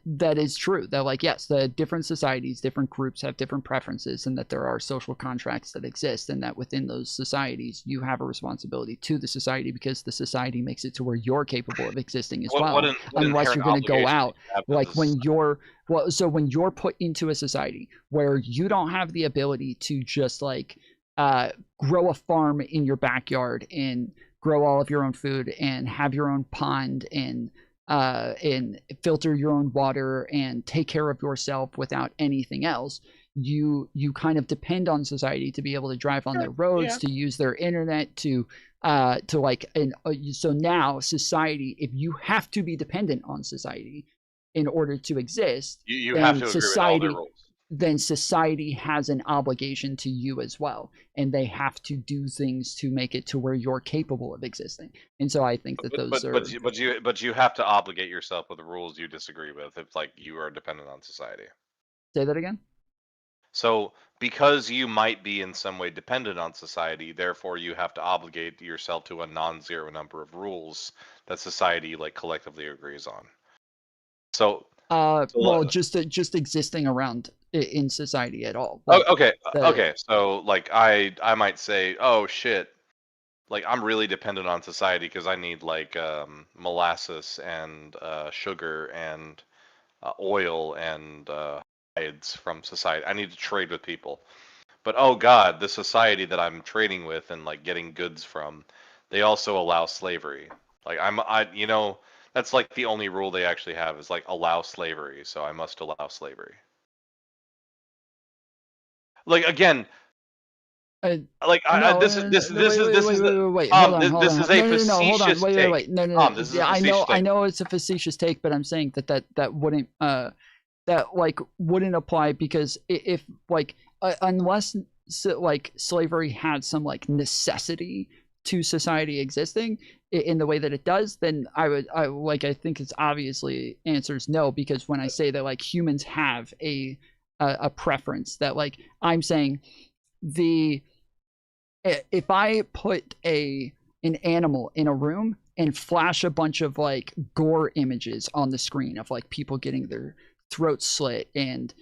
that is true. That like yes, the different societies, different groups have different preferences, and that there are social contracts that exist, and that within those societies you have a responsibility to the society because the society makes it to where you're capable of existing as well. Unless you're going to go out, like when you're when you're put into a society where you don't have the ability to just like grow a farm in your backyard and grow all of your own food and have your own pond and filter your own water and take care of yourself without anything else, you kind of depend on society to be able to drive on their roads, to use their internet, to like, and so now society, if you have to be dependent on society in order to exist, you have to agree with all their rules. Then society has an obligation to you as well, and they have to do things to make it to where you're capable of existing. And so I think that but you have to obligate yourself with the rules you disagree with if like you are dependent on society. Say that again. So because you might be in some way dependent on society, therefore you have to obligate yourself to a non-zero number of rules that society like collectively agrees on. So well, just existing around in society at all. Like, okay. So like I might say, oh shit, like I'm really dependent on society because I need like molasses and sugar and oil and hides from society. I need to trade with people. But oh god, the society that I'm trading with and like getting goods from, they also allow slavery. Like that's like the only rule they actually have is like allow slavery, so I must allow slavery. Like again, this is a facetious take. I know it's a facetious take, but I'm saying that wouldn't wouldn't apply because if like unless like slavery had some like necessity to society existing in the way that it does, then I think it's obviously answers no, because when I say that like humans have a preference, that like I'm saying if I put an animal in a room and flash a bunch of like gore images on the screen of like people getting their throats slit and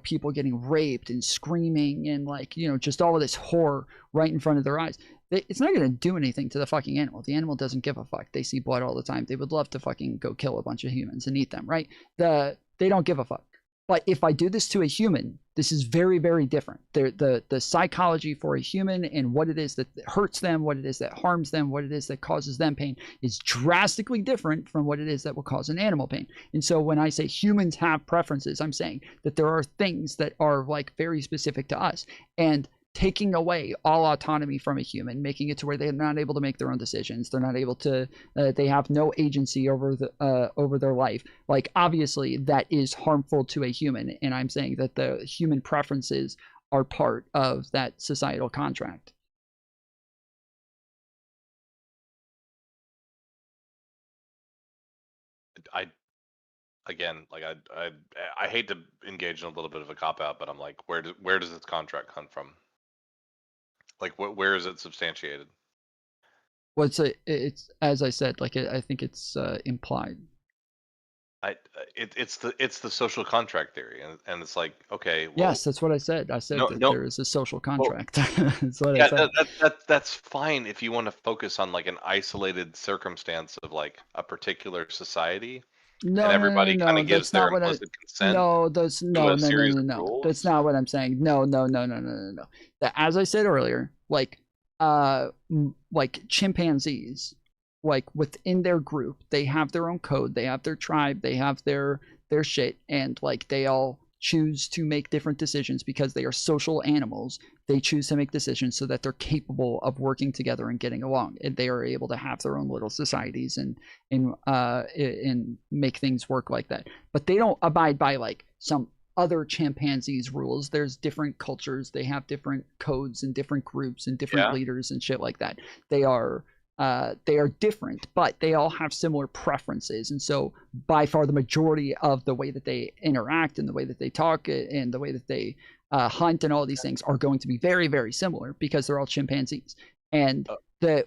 people getting raped and screaming and like just all of this horror right in front of their eyes, it's not going to do anything to the fucking animal. The animal doesn't give a fuck. They see blood all the time. They would love to fucking go kill a bunch of humans and eat them, right? They don't give a fuck. But if I do this to a human, this is very, very different. The psychology for a human and what it is that hurts them, what it is that harms them, what it is that causes them pain is drastically different from what it is that will cause an animal pain. And so when I say humans have preferences, I'm saying that there are things that are like very specific to us. And taking away all autonomy from a human, making it to where they're not able to make their own decisions, they're not able to, they have no agency over their life. Like, obviously, that is harmful to a human, and I'm saying that the human preferences are part of that societal contract. I hate to engage in a little bit of a cop out, but I'm like, where does this contract come from? Like, where is it substantiated? Well, it's as I said, like I think it's implied. It's the social contract theory, and it's like, okay, well, yes, that's what I said. I said that there is a social contract. That's what yeah, I said. that's fine if you want to focus on like an isolated circumstance of like a particular society, and everybody kind of gives That's their not what I. implicit consent No, those to no, a no, no, series no, of no. rules. That's not what I'm saying. No. That, as I said earlier, like chimpanzees, like within their group, they have their own code, they have their tribe, they have their shit, and like they all choose to make different decisions because they are social animals. They choose to make decisions so that they're capable of working together and getting along, and they are able to have their own little societies and make things work like that. But they don't abide by like some other chimpanzees rules. There's different cultures, they have different codes and different groups and different leaders and shit like that. They are different, but they all have similar preferences. And so by far the majority of the way that they interact and the way that they talk and the way that they hunt and all these things are going to be very, very similar because they're all chimpanzees. And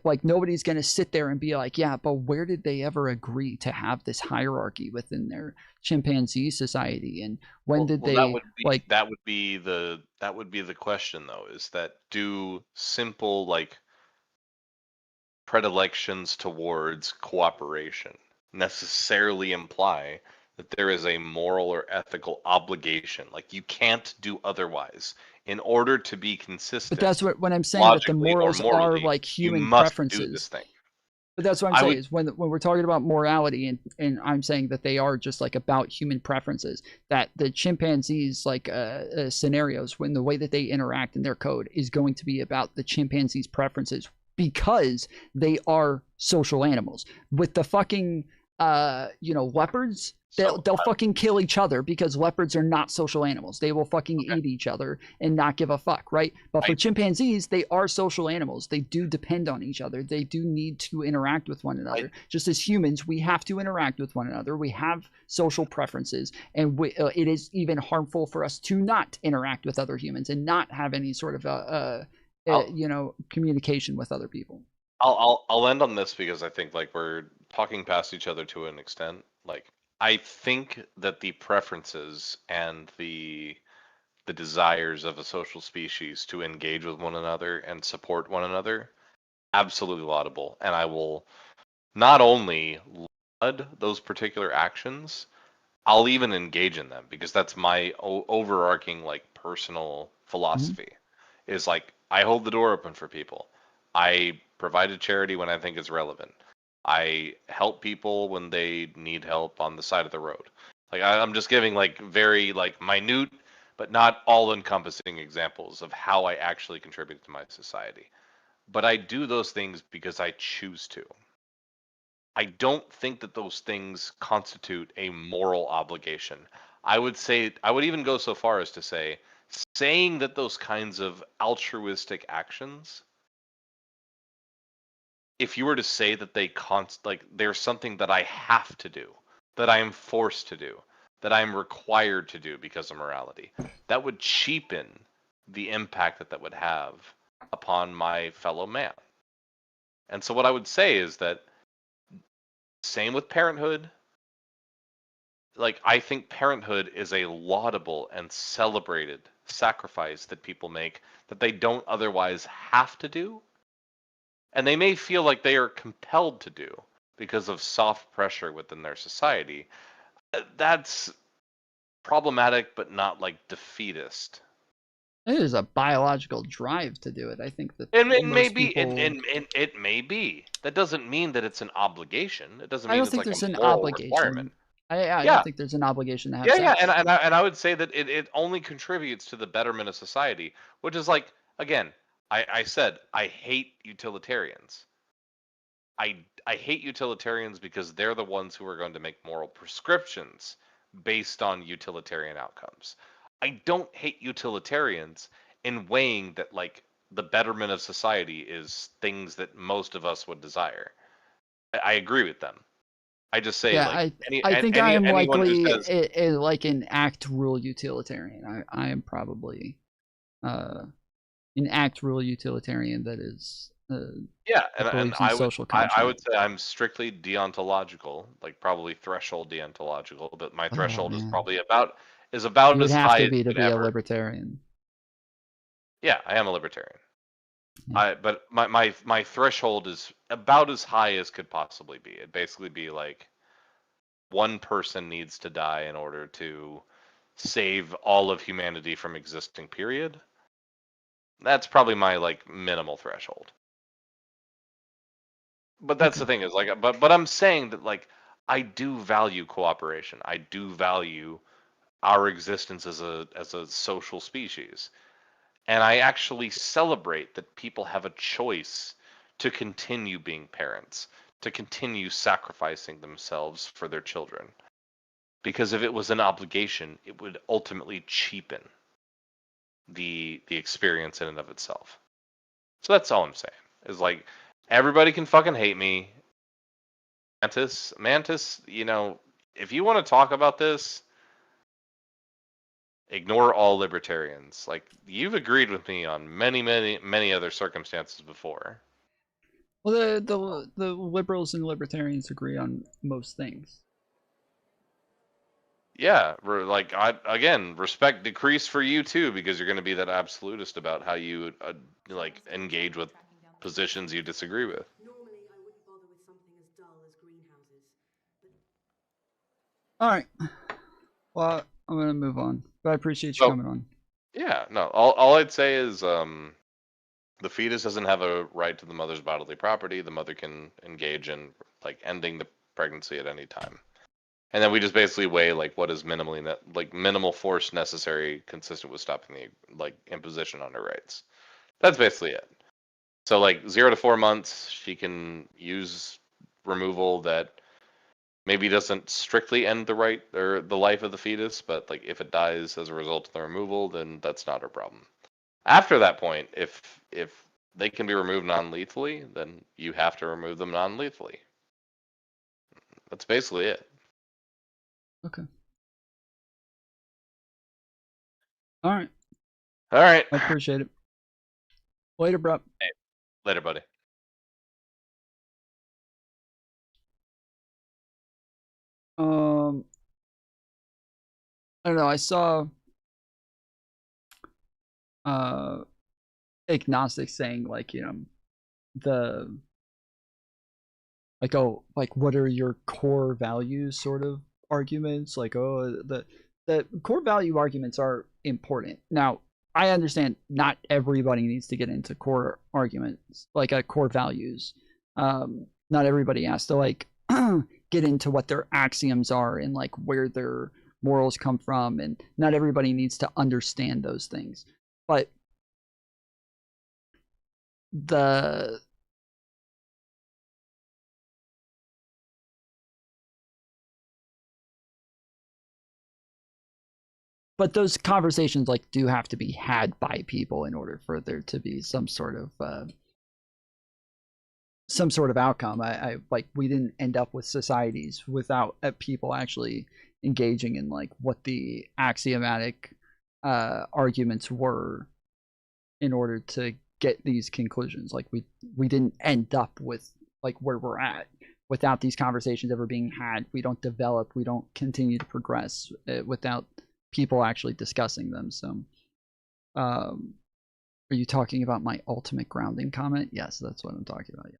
like nobody's going to sit there and be like, yeah, but where did they ever agree to have this hierarchy within their chimpanzee society? And when did they that would be the question, though, is that do simple like predilections towards cooperation necessarily imply that there is a moral or ethical obligation? Like, you can't do otherwise in order to be consistent. But that's what when I'm saying that the morals are like human preferences. Do this thing. But that's what I'm saying is when we're talking about morality and I'm saying that they are just like about human preferences, that the chimpanzees like scenarios when the way that they interact in their code is going to be about the chimpanzees' preferences because they are social animals. With the fucking leopards, they'll fucking kill each other because leopards are not social animals. They will fucking eat each other and not give a fuck, right? But for chimpanzees, they are social animals. They do depend on each other. They do need to interact with one another. Just as humans, we have to interact with one another. We have social preferences, and it is even harmful for us to not interact with other humans and not have any sort of communication with other people. I'll end on this because I think like we're talking past each other to an extent. Like, I think that the preferences and the desires of a social species to engage with one another and support one another, absolutely laudable. And I will not only laud those particular actions, I'll even engage in them because that's my overarching like personal philosophy. Is like, I hold the door open for people. I provide a charity when I think it's relevant. I help people when they need help on the side of the road. Like, I'm just giving like very like minute but not all-encompassing examples of how I actually contribute to my society. But I do those things because I choose to. I don't think that those things constitute a moral obligation. I would even go so far as to say, saying that those kinds of altruistic actions, if you were to say that there's something that I have to do, that I am forced to do, that I am required to do because of morality, that would cheapen the impact that would have upon my fellow man. And so what I would say is that same with parenthood. Like, I think parenthood is a laudable and celebrated sacrifice that people make that they don't otherwise have to do. And they may feel like they are compelled to do because of soft pressure within their society. That's problematic, but not like defeatist. There's a biological drive to do it. I think that And it may most be, people. and it may be. That doesn't mean that it's an obligation. It doesn't I mean don't it's think like there's a an moral obligation. requirement. I Yeah, don't think there's an obligation to have yeah, sex. and I would say that it only contributes to the betterment of society, which is like, again, I said I hate utilitarians. I hate utilitarians because they're the ones who are going to make moral prescriptions based on utilitarian outcomes. I don't hate utilitarians in weighing that like the betterment of society is things that most of us would desire. I agree with them. I just say Yeah, like I think I am anyone who likely says like an act rule utilitarian. I am probably an act rule utilitarian that is yeah, and believes in social I contract. would say I'm strictly deontological, like probably threshold deontological, but my Oh, threshold is man. probably about You would as have high to as be you to could be a ever. libertarian. Yeah, I am a libertarian. But my threshold is about as high as could possibly be. It'd basically be like one person needs to die in order to save all of humanity from existing, period. That's probably my like minimal threshold. But that's the thing is like but I'm saying that like I do value cooperation. I do value our existence as a social species. And I actually celebrate that people have a choice to continue being parents, to continue sacrificing themselves for their children. Because if it was an obligation, it would ultimately cheapen the experience in and of itself. So that's all I'm saying. Is like everybody can fucking hate me. Mantis, you know, if you want to talk about this, ignore all libertarians. Like you've agreed with me on many other circumstances before. Well, the liberals and libertarians agree on most things. Yeah, like I again respect decrease for you too because you're going to be that absolutist about how you like engage with positions you disagree with. All right. Well, I'm gonna move on, but I appreciate you So, coming on. yeah, no. All I'd say is the fetus doesn't have a right to the mother's bodily property. The mother can engage in like ending the pregnancy at any time. And then we just basically weigh like what is minimal force necessary consistent with stopping the like imposition on her rights. That's basically it. So like 0 to 4 months, she can use removal that maybe doesn't strictly end the right or the life of the fetus, but like if it dies as a result of the removal, then that's not her problem. After that point, if they can be removed non-lethally, then you have to remove them non-lethally. That's basically it. Okay. All right. All right. I appreciate it. Later, bro. Hey, later, buddy. I don't know. I saw agnostic saying like, you know, the like, oh, like what are your core values sort of arguments, like, oh, the core value arguments are important. Now I understand not everybody needs to get into core arguments, like core values. Not everybody has to like get into what their axioms are and like where their morals come from, and not everybody needs to understand those things. But those conversations like do have to be had by people in order for there to be some sort of outcome. I like we didn't end up with societies without people actually engaging in like what the axiomatic arguments were in order to get these conclusions. Like we didn't end up with like where we're at without these conversations ever being had. We don't develop, we don't continue to progress without people actually discussing them. So are you talking about my ultimate grounding comment? Yes, that's what I'm talking about.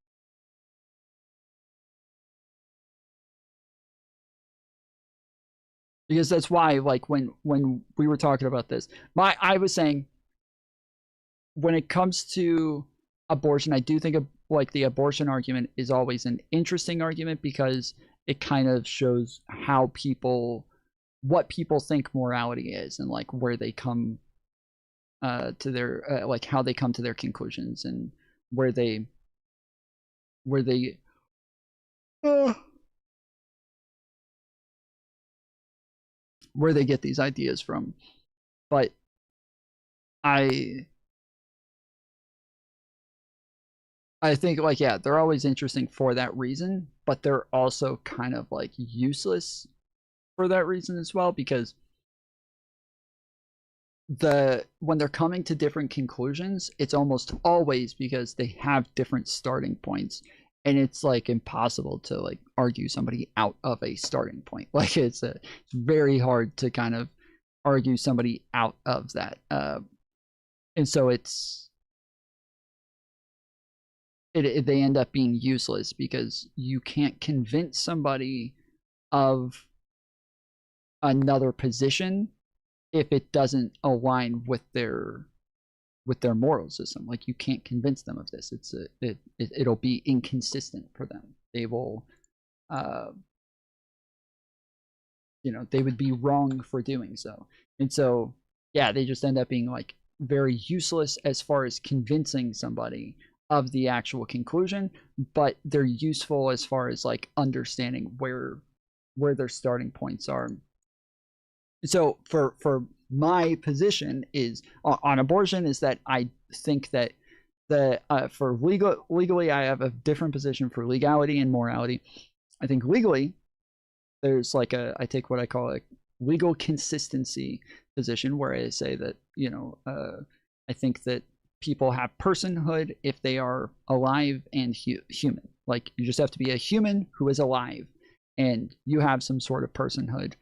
Because that's why, like, when we were talking about this, I was saying, when it comes to abortion, I do think like the abortion argument is always an interesting argument, because it kind of shows how what people think morality is, and like where they come to their like how they come to their conclusions, and where they get these ideas from. But I think, like, yeah, they're always interesting for that reason, but they're also kind of like useless for that reason as well, because when they're coming to different conclusions, it's almost always because they have different starting points, and it's like impossible to like argue somebody out of a starting point. Like, it's very hard to kind of argue somebody out of that, and so they end up being useless, because you can't convince somebody of another position if it doesn't align with their moral system. Like, you can't convince them of this. It'll be inconsistent for them. They will they would be wrong for doing so. And so, yeah, they just end up being like very useless as far as convincing somebody of the actual conclusion, but they're useful as far as like understanding where their starting points are. So for my position is on abortion is that I think that for legally, I have a different position for legality and morality. I think legally, there's like I take what I call a legal consistency position, where I say that I think that people have personhood if they are alive and human. Like, you just have to be a human who is alive, and you have some sort of personhood.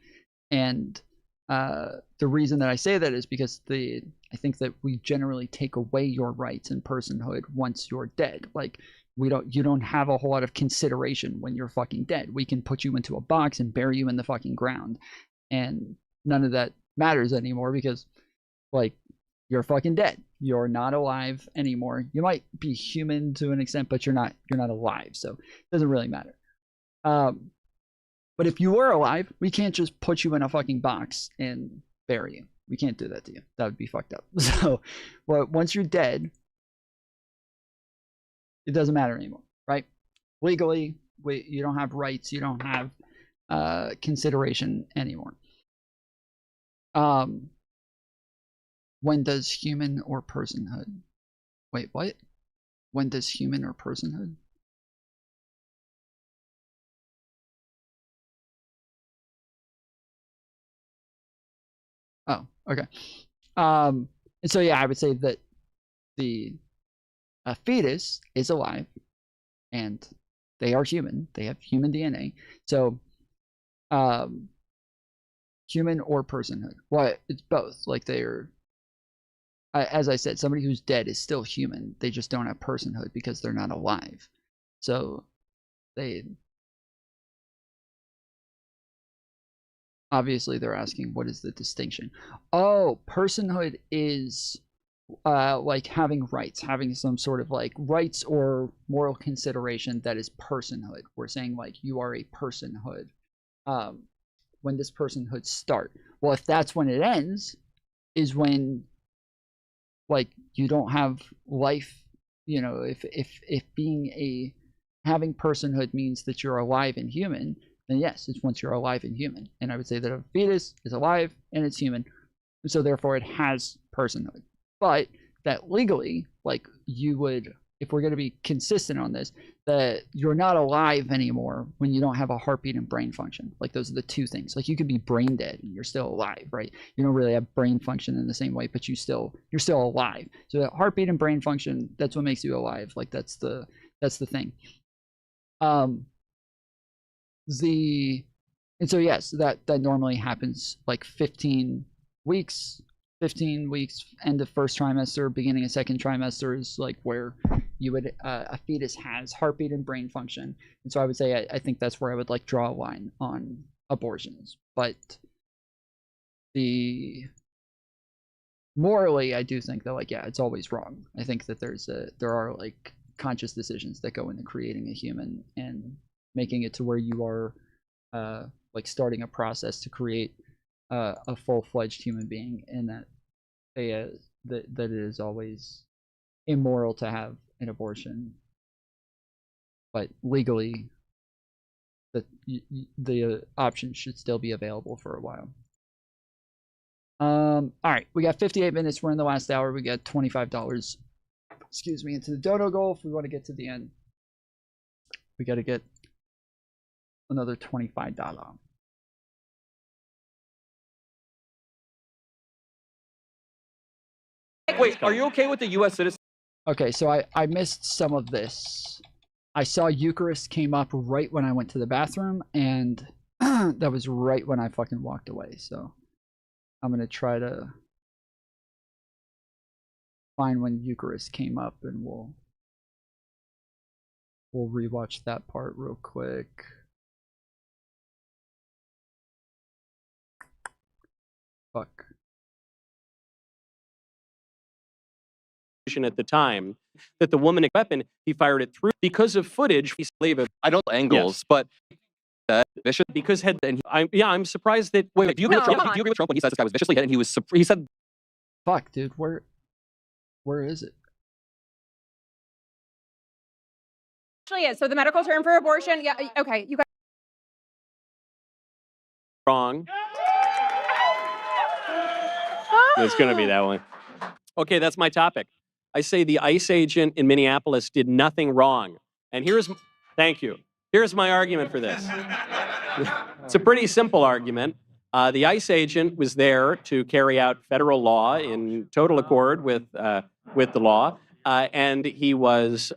And the reason that I say that is because I think that we generally take away your rights and personhood once you're dead. Like, you don't have a whole lot of consideration when you're fucking dead. We can put you into a box and bury you in the fucking ground, and none of that matters anymore, because like, you're fucking dead. You're not alive anymore. You might be human to an extent, but you're not alive, so it doesn't really matter. But if you were alive, we can't just put you in a fucking box and bury you. We can't do that to you. That would be fucked up. So, well, once you're dead, it doesn't matter anymore, right? Legally, you don't have rights. You don't have consideration anymore. When does human or personhood? Wait, what? When does human or personhood? Oh, okay. And so, yeah, I would say that a fetus is alive, and they are human. They have human DNA. So, human or personhood. Well, it's both. Like, they're, as I said, somebody who's dead is still human. They just don't have personhood because they're not alive. So, obviously they're asking, what is the distinction? Oh, personhood is like having rights, having some sort of like rights or moral consideration that is personhood. We're saying like you are a personhood. When does personhood start? Well, if that's when it ends, is when like you don't have life. If being having personhood means that you're alive and human, then yes, it's once you're alive and human. And I would say that a fetus is alive and it's human, so therefore it has personhood. But that legally, like, you would, if we're going to be consistent on this, that you're not alive anymore when you don't have a heartbeat and brain function. Like, those are the two things. Like, you could be brain dead and you're still alive, right? You don't really have brain function in the same way, but you're still alive. So that heartbeat and brain function, that's what makes you alive. Like, that's the thing. And so yes, that normally happens like 15 weeks, end of first trimester, beginning of second trimester is like where you would a fetus has heartbeat and brain function. And so I would say I think that's where I would like draw a line on abortions. But morally, I do think that, like, yeah, it's always wrong. I think that there are like conscious decisions that go into creating a human and making it to where you are like starting a process to create a full-fledged human being, and that it is always immoral to have an abortion, but legally the option should still be available for a while. All right, we got 58 minutes. We're in the last hour. We got $25, excuse me, into the dono goal. If we want to get to the end, we got to get another $25. Wait, are you okay with the U.S. citizen? Okay, so I missed some of this. I saw Eucharist came up right when I went to the bathroom, and that was right when I fucking walked away. So I'm gonna try to find when Eucharist came up, and we'll rewatch that part real quick. Fuck. At the time that the woman weapon, he fired it through because of footage. He's slave. I don't angles, but vicious because I'm surprised that. Wait, do you agree with Trump? Do you agree with Trump when he says this guy was viciously hit and he said, "Fuck, dude, where is it?" Actually, is so the medical term for abortion. Yeah, okay, you guys. Wrong. It's gonna be that one. Okay, that's my topic. I say the ICE agent in Minneapolis did nothing wrong. And thank you. Here's my argument for this. It's a pretty simple argument. The ICE agent was there to carry out federal law in total accord with the law. And he was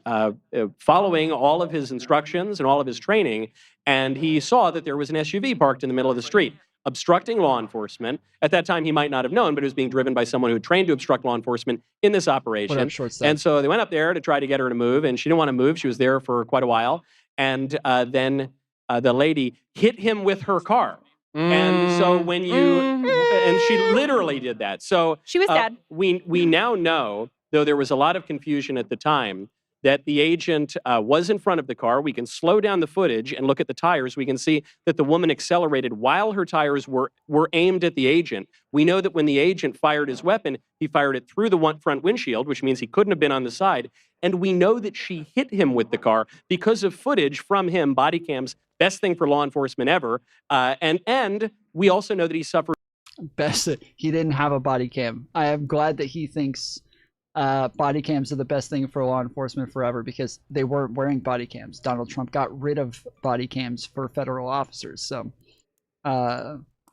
following all of his instructions and all of his training. And he saw that there was an SUV parked in the middle of the street, obstructing law enforcement. At that time, he might not have known, but it was being driven by someone who had trained to obstruct law enforcement in this operation. And so they went up there to try to get her to move, and she didn't want to move. She was there for quite a while. And then the lady hit him with her car. And so and she literally did that. So she was dead. We now know, though there was a lot of confusion at the time, that the agent was in front of the car. We can slow down the footage and look at the tires. We can see that the woman accelerated while her tires were aimed at the agent. We know that when the agent fired his weapon, he fired it through the front windshield, which means he couldn't have been on the side. And we know that she hit him with the car because of footage from him, body cams, best thing for law enforcement ever. And we also know that he suffered. He didn't have a body cam. I am glad that he thinks body cams are the best thing for law enforcement forever, because they weren't wearing body cams. Donald Trump got rid of body cams for federal officers. So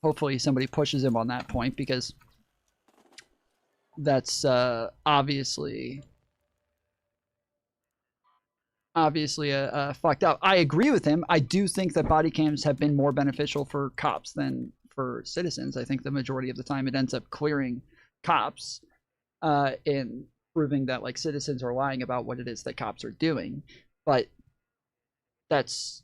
hopefully somebody pushes him on that point, because that's obviously fucked up. I agree with him. I do think that body cams have been more beneficial for cops than for citizens. I think the majority of the time it ends up clearing cops in proving that, like, citizens are lying about what it is that cops are doing. But that's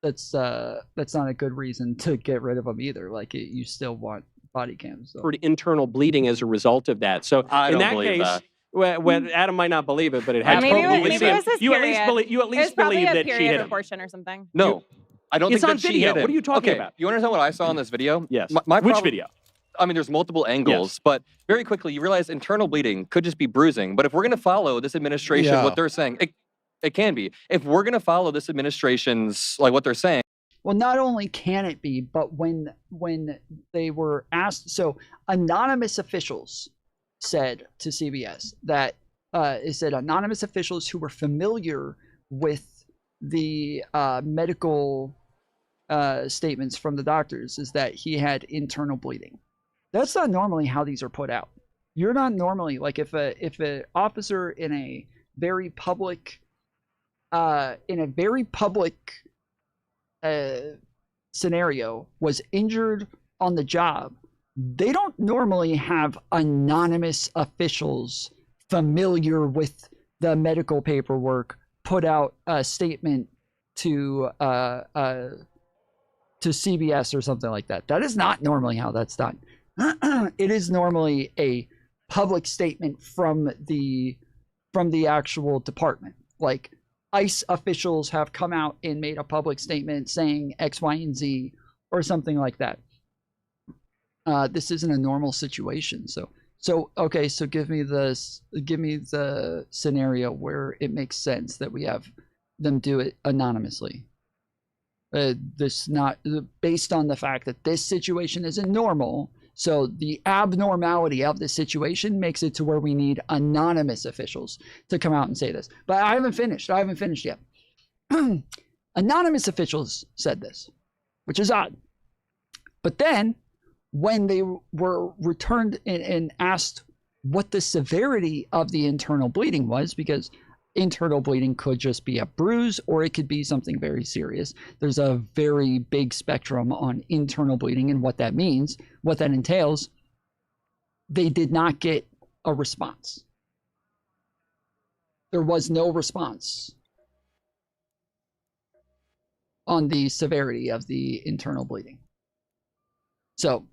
not a good reason to get rid of them either. Like, you still want body cams. So. For internal bleeding as a result of that. So in that case, well, Adam might not believe it, but it happened. Maybe it was this you period. At least believe that she hit him. Abortion or something. No, I don't think it's on that she video. hit him. What are you talking okay, about? You understand what I saw in this video? Yes. Which video? I mean, there's multiple angles, but very quickly you realize internal bleeding could just be bruising. But if we're going to follow this administration, what they're saying, it can be. If we're going to follow this administration's, like, what they're saying. Well, not only can it be, but when they were asked, so anonymous officials said to CBS that it said anonymous officials who were familiar with the medical statements from the doctors is that he had internal bleeding. That's not normally how these are put out. You're not normally, like, if an officer in a very public scenario was injured on the job, they don't normally have anonymous officials familiar with the medical paperwork put out a statement to to CBS or something like that. That is not normally how that's done. It is normally a public statement from the actual department. Like ICE officials have come out and made a public statement saying X, Y, and Z or something like that. This isn't a normal situation. So okay, so give me the scenario where it makes sense that we have them do it anonymously. This not based on the fact that this situation isn't normal. So the abnormality of this situation makes it to where we need anonymous officials to come out and say this. But I haven't finished yet. Anonymous officials said this, which is odd. But then when they were returned and asked what the severity of the internal bleeding was, because internal bleeding could just be a bruise or it could be something very serious. There's a very big spectrum on internal bleeding and what that means, what that entails. They did not get a response. There was no response on the severity of the internal bleeding. So,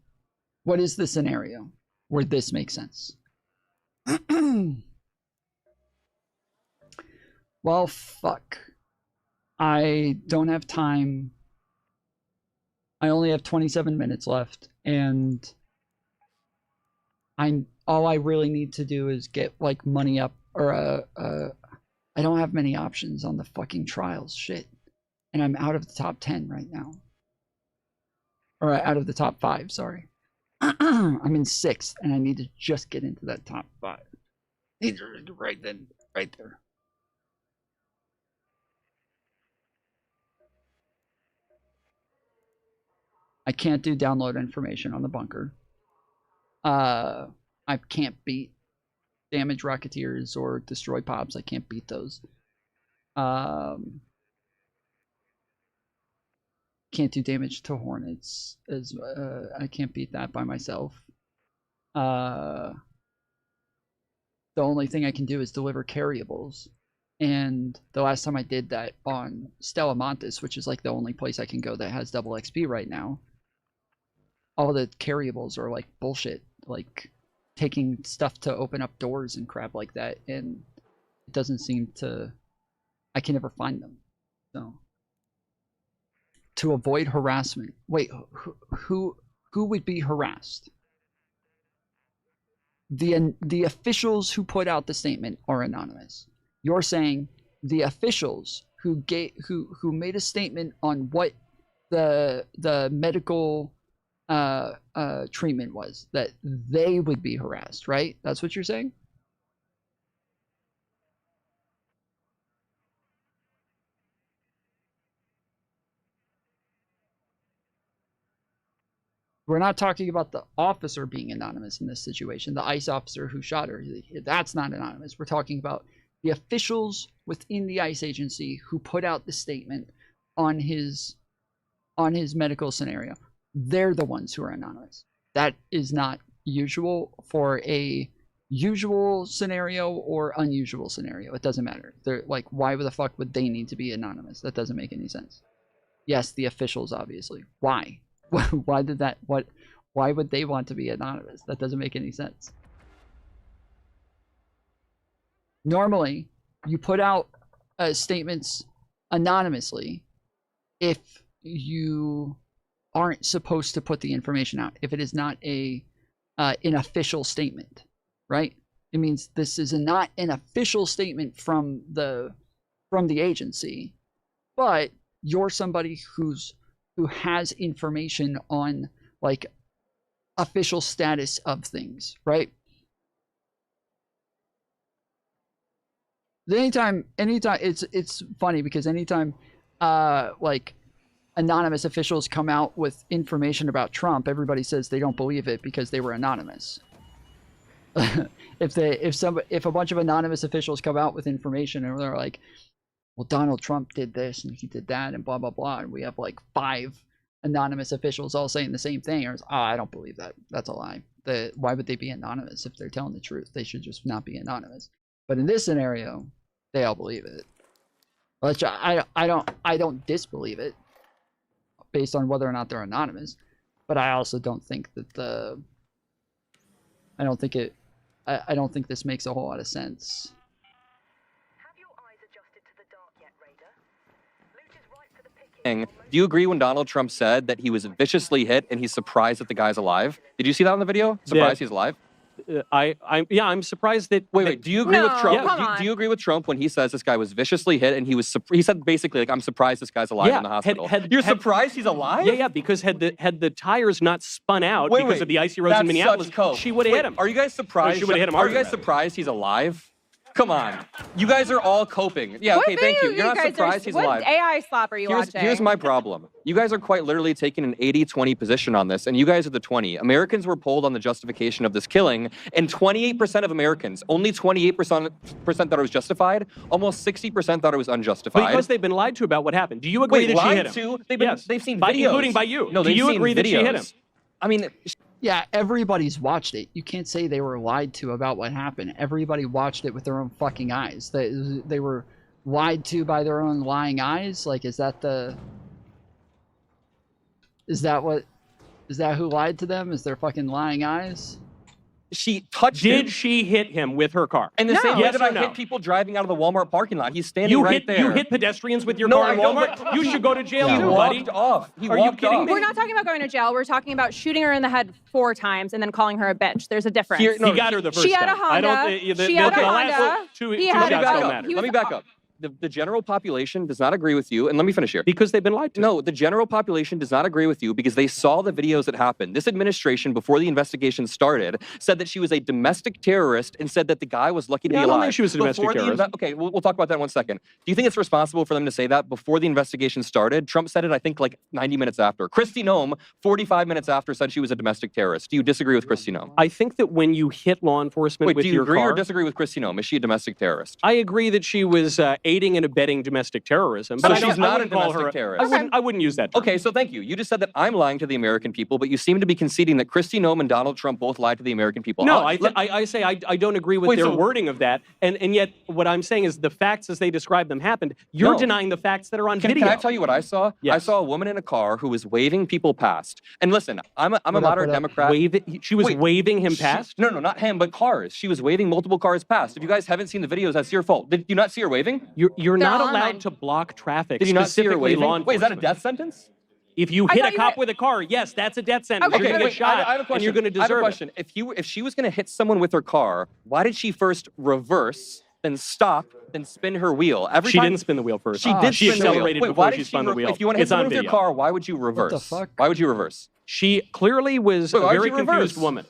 what is the scenario where this makes sense? Well, fuck. I don't have time. I only have 27 minutes left, and all I really need to do is get like money up, or I don't have many options on the fucking trials. Shit. And I'm out of the top 10 right now. Or out of the top 5, sorry. I'm in 6th, and I need to just get into that top 5. Right there. I can't do download information on the bunker. I can't beat damage rocketeers or destroy pops. I can't beat those. Can't do damage to hornets. I can't beat that by myself. The only thing I can do is deliver carryables. And the last time I did that on Stella Montes, which is like the only place I can go that has double XP right now, all the carryables are like bullshit, like taking stuff to open up doors and crap like that, and it doesn't seem to, I can never find them. So to avoid harassment, wait, who would be harassed? The officials who put out the statement are anonymous. You're saying the officials who made a statement on what the medical treatment was, that they would be harassed, right? That's what you're saying? We're not talking about the officer being anonymous in this situation. The ICE officer who shot her, that's not anonymous. We're talking about the officials within the ICE agency who put out the statement on his medical scenario. They're the ones who are anonymous. That is not usual for a usual scenario or unusual scenario. It doesn't matter. They're like, why the fuck would they need to be anonymous? That doesn't make any sense. Yes, the officials, obviously. Why? Why did that? Why would they want to be anonymous? That doesn't make any sense. Normally, you put out statements anonymously if you aren't supposed to put the information out, if it is not an official statement, right? It means this is not an official statement from the agency, but you're somebody who has information on like official status of things, right? Anytime it's funny because anytime like anonymous officials come out with information about Trump, everybody says they don't believe it because they were anonymous. If a bunch of anonymous officials come out with information and they're like, well, Donald Trump did this and he did that and blah blah blah, and we have like 5 anonymous officials all saying the same thing, or I don't believe that. That's a lie. Why would they be anonymous if they're telling the truth? They should just not be anonymous. But in this scenario, they all believe it. Which I don't disbelieve it. based on whether or not they're anonymous. But I also don't think that I don't think this makes a whole lot of sense. Do you agree when Donald Trump said that he was viciously hit and he's surprised that the guy's alive? Did you see that on the video? Surprised he's alive? I'm surprised that. Wait. Do you agree with Trump? Come Do you agree with Trump when he says this guy was viciously hit and he said basically like, I'm surprised this guy's alive in the hospital? You're surprised he's alive? Yeah, because had the tires not spun out because of the icy roads in Minneapolis, she would have hit him. Are you guys surprised? She would have hit him. Are you guys surprised he's alive? Come on. You guys are all coping. Yeah, okay, thank you. You're not surprised he's alive. What AI slap are you watching? Here's my problem. You guys are quite literally taking an 80-20 position on this, and you guys are the 20. Americans were polled on the justification of this killing, and 28% of Americans, only 28% thought it was justified, almost 60% thought it was unjustified. Because they've been lied to about what happened. Do you agree that she hit him? They've seen videos. Including by you. No, do you agree that she hit him? I mean... Yeah, everybody's watched it. You can't say they were lied to about what happened. Everybody watched it with their own fucking eyes. They were lied to by their own lying eyes? Like, is that who lied to them? Is their fucking lying eyes? She touched him. Did she hit him with her car? And the same way that I hit people driving out of the Walmart parking lot. He's standing right there. You hit pedestrians with your car in Walmart? You should go to jail, buddy. Are you kidding me? We're not talking about going to jail. We're talking about shooting her in the head 4 times and then calling her a bitch. There's a difference. He got her the first time. She had a Honda. She had a Honda. Let me back up. The general population does not agree with you, and let me finish here. Because they've been lied to. No, the general population does not agree with you because they saw the videos that happened. This administration, before the investigation started, said that she was a domestic terrorist and said that the guy was lucky to be alive. I don't think she was a domestic terrorist. Okay, we'll talk about that in 1 second. Do you think it's responsible for them to say that before the investigation started? Trump said it, I think, like 90 minutes after. Kristi Noem, 45 minutes after, said she was a domestic terrorist. Do you disagree with Kristi Noem? I think that when you hit law enforcement with your car... do you agree or disagree with Kristi Noem? Is she a domestic terrorist? I agree that she was aiding and abetting domestic terrorism. So But she's not a domestic terrorist. I wouldn't use that term. Okay, so thank you. You just said that I'm lying to the American people, but you seem to be conceding that Kristi Noem and Donald Trump both lied to the American people. No, I say I don't agree with their wording of that. And yet what I'm saying is the facts as they describe them happened. You're denying the facts that are on video. Can I tell you what I saw? Yes. I saw a woman in a car who was waving people past. And listen, I'm a moderate Democrat. She was waving him past? No, not him, but cars. She was waving multiple cars past. If you guys haven't seen the videos, that's your fault. Did you not see her waving? You're not allowed to block traffic. Did you not see her waving? Law enforcement. Wait, is that a death sentence? If you hit a cop with a car, yes, that's a death sentence. Okay, you're going to get shot, I have a question. and you're going to deserve I have a question. If she was going to hit someone with her car, why did she first reverse, then stop, then spin her wheel? She didn't spin the wheel first. She did. She spin the wheel. accelerated before she spun the wheel. If you want to hit someone with your car, why would you reverse? What the fuck? Why would you reverse? She clearly was a very confused woman.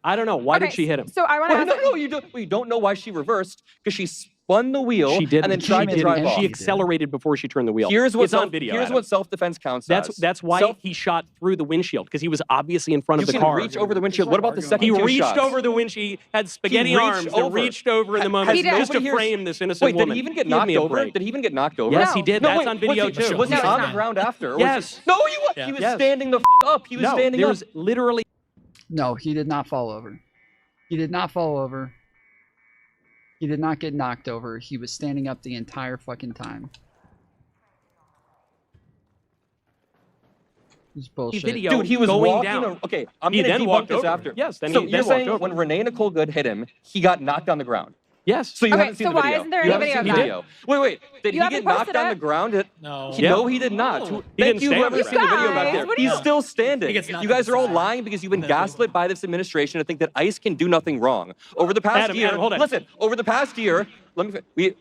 I don't know. Why did she hit him? So I want to ask... No, you don't know why she reversed, because she spun the wheel and then tried to drive off. She accelerated before she turned the wheel. It's on video. Here's what self-defense counts as. That's why he shot through the windshield, because he was obviously in front of the car. You can reach over the windshield. What about the second two shots? He reached over the windshield. He had spaghetti arms that reached over in the moment just to frame this innocent woman. Did he even get knocked over? Did he even get knocked over? Yes, he did. That's on video too. Was he on the ground after? Yes. No, he was standing the up. He was standing up. There's literally... No, he did not fall over. He did not fall over. He did not get knocked over. He was standing up the entire fucking time. It's bullshit. Dude, he was going walking down. Okay, I'm going to debunk this after. Yes, then so he you're walked saying over. when Renee Nicole Good hit him, he got knocked on the ground? Yes. So you haven't seen the video. Why isn't there any video of that? Wait. Did he get knocked on the ground? No. No, he did not. Thank you, whoever's seen the video back there. He's still standing. You guys are all lying because you've been gaslit by this administration to think that ICE can do nothing wrong. Over the past year, listen, over the past year,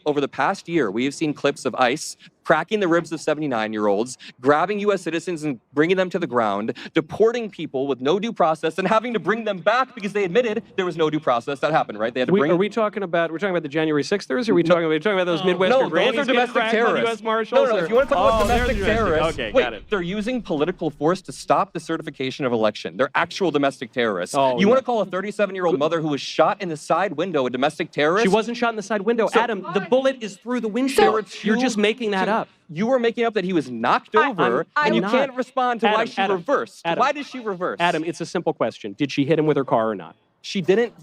over the past year, we have seen clips of ICE cracking the ribs of 79-year-olds, grabbing U.S. citizens and bringing them to the ground, deporting people with no due process, and having to bring them back because they admitted there was no due process. That happened, right? They had to bring. Are we talking about? We're talking about the January 6thers? Or are we talking about those Midwestern grannies? No, those are domestic terrorists. US Marshals, no, if you want to talk about domestic terrorists, okay, wait, they're using political force to stop the certification of election. They're actual domestic terrorists. You want to call a 37-year-old mother who was shot in the side window a domestic terrorist? She wasn't shot in the side window. So, Adam, the bullet is through the windshield. You're just making that up. You were making up that he was knocked over, and you can't respond to why she reversed. Why did she reverse? Adam, it's a simple question. Did she hit him with her car or not? She didn't.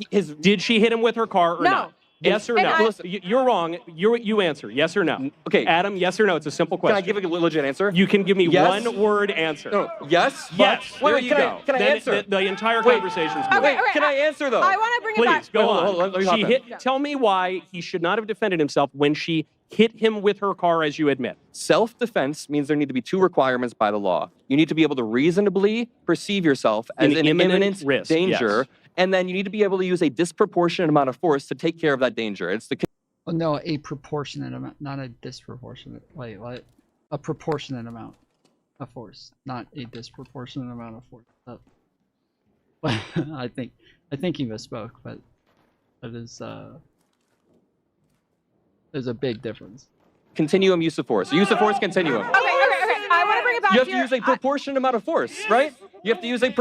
Did she hit him with her car or not? Yes or no? You're wrong. You answer. Yes or no? Okay. Adam, yes or no? It's a simple question. Can I give a legit answer? You can give me Yes. one-word answer. No. Yes. Yes. Wait, There you go. Can I Then answer? The entire Wait. conversation's Okay, moved. wait, can I answer though? I want to bring it back. Please, go on. Hold on, let me hop in. Tell me why he should not have defended himself when she hit him with her car, as you admit. Self-defense means there need to be two requirements by the law. You need to be able to reasonably perceive yourself as In an imminent risk, danger, yes. and then you need to be able to use a disproportionate amount of force to take care of that danger. It's the Well, no, a proportionate amount, not a disproportionate. Wait, what? A proportionate amount of force, not a disproportionate amount of force. I think he misspoke, but that is there's a big difference. continuum use of force. Use of force continuum. Okay. I want to bring it back You have to use a proportionate amount of force, right? You have to use a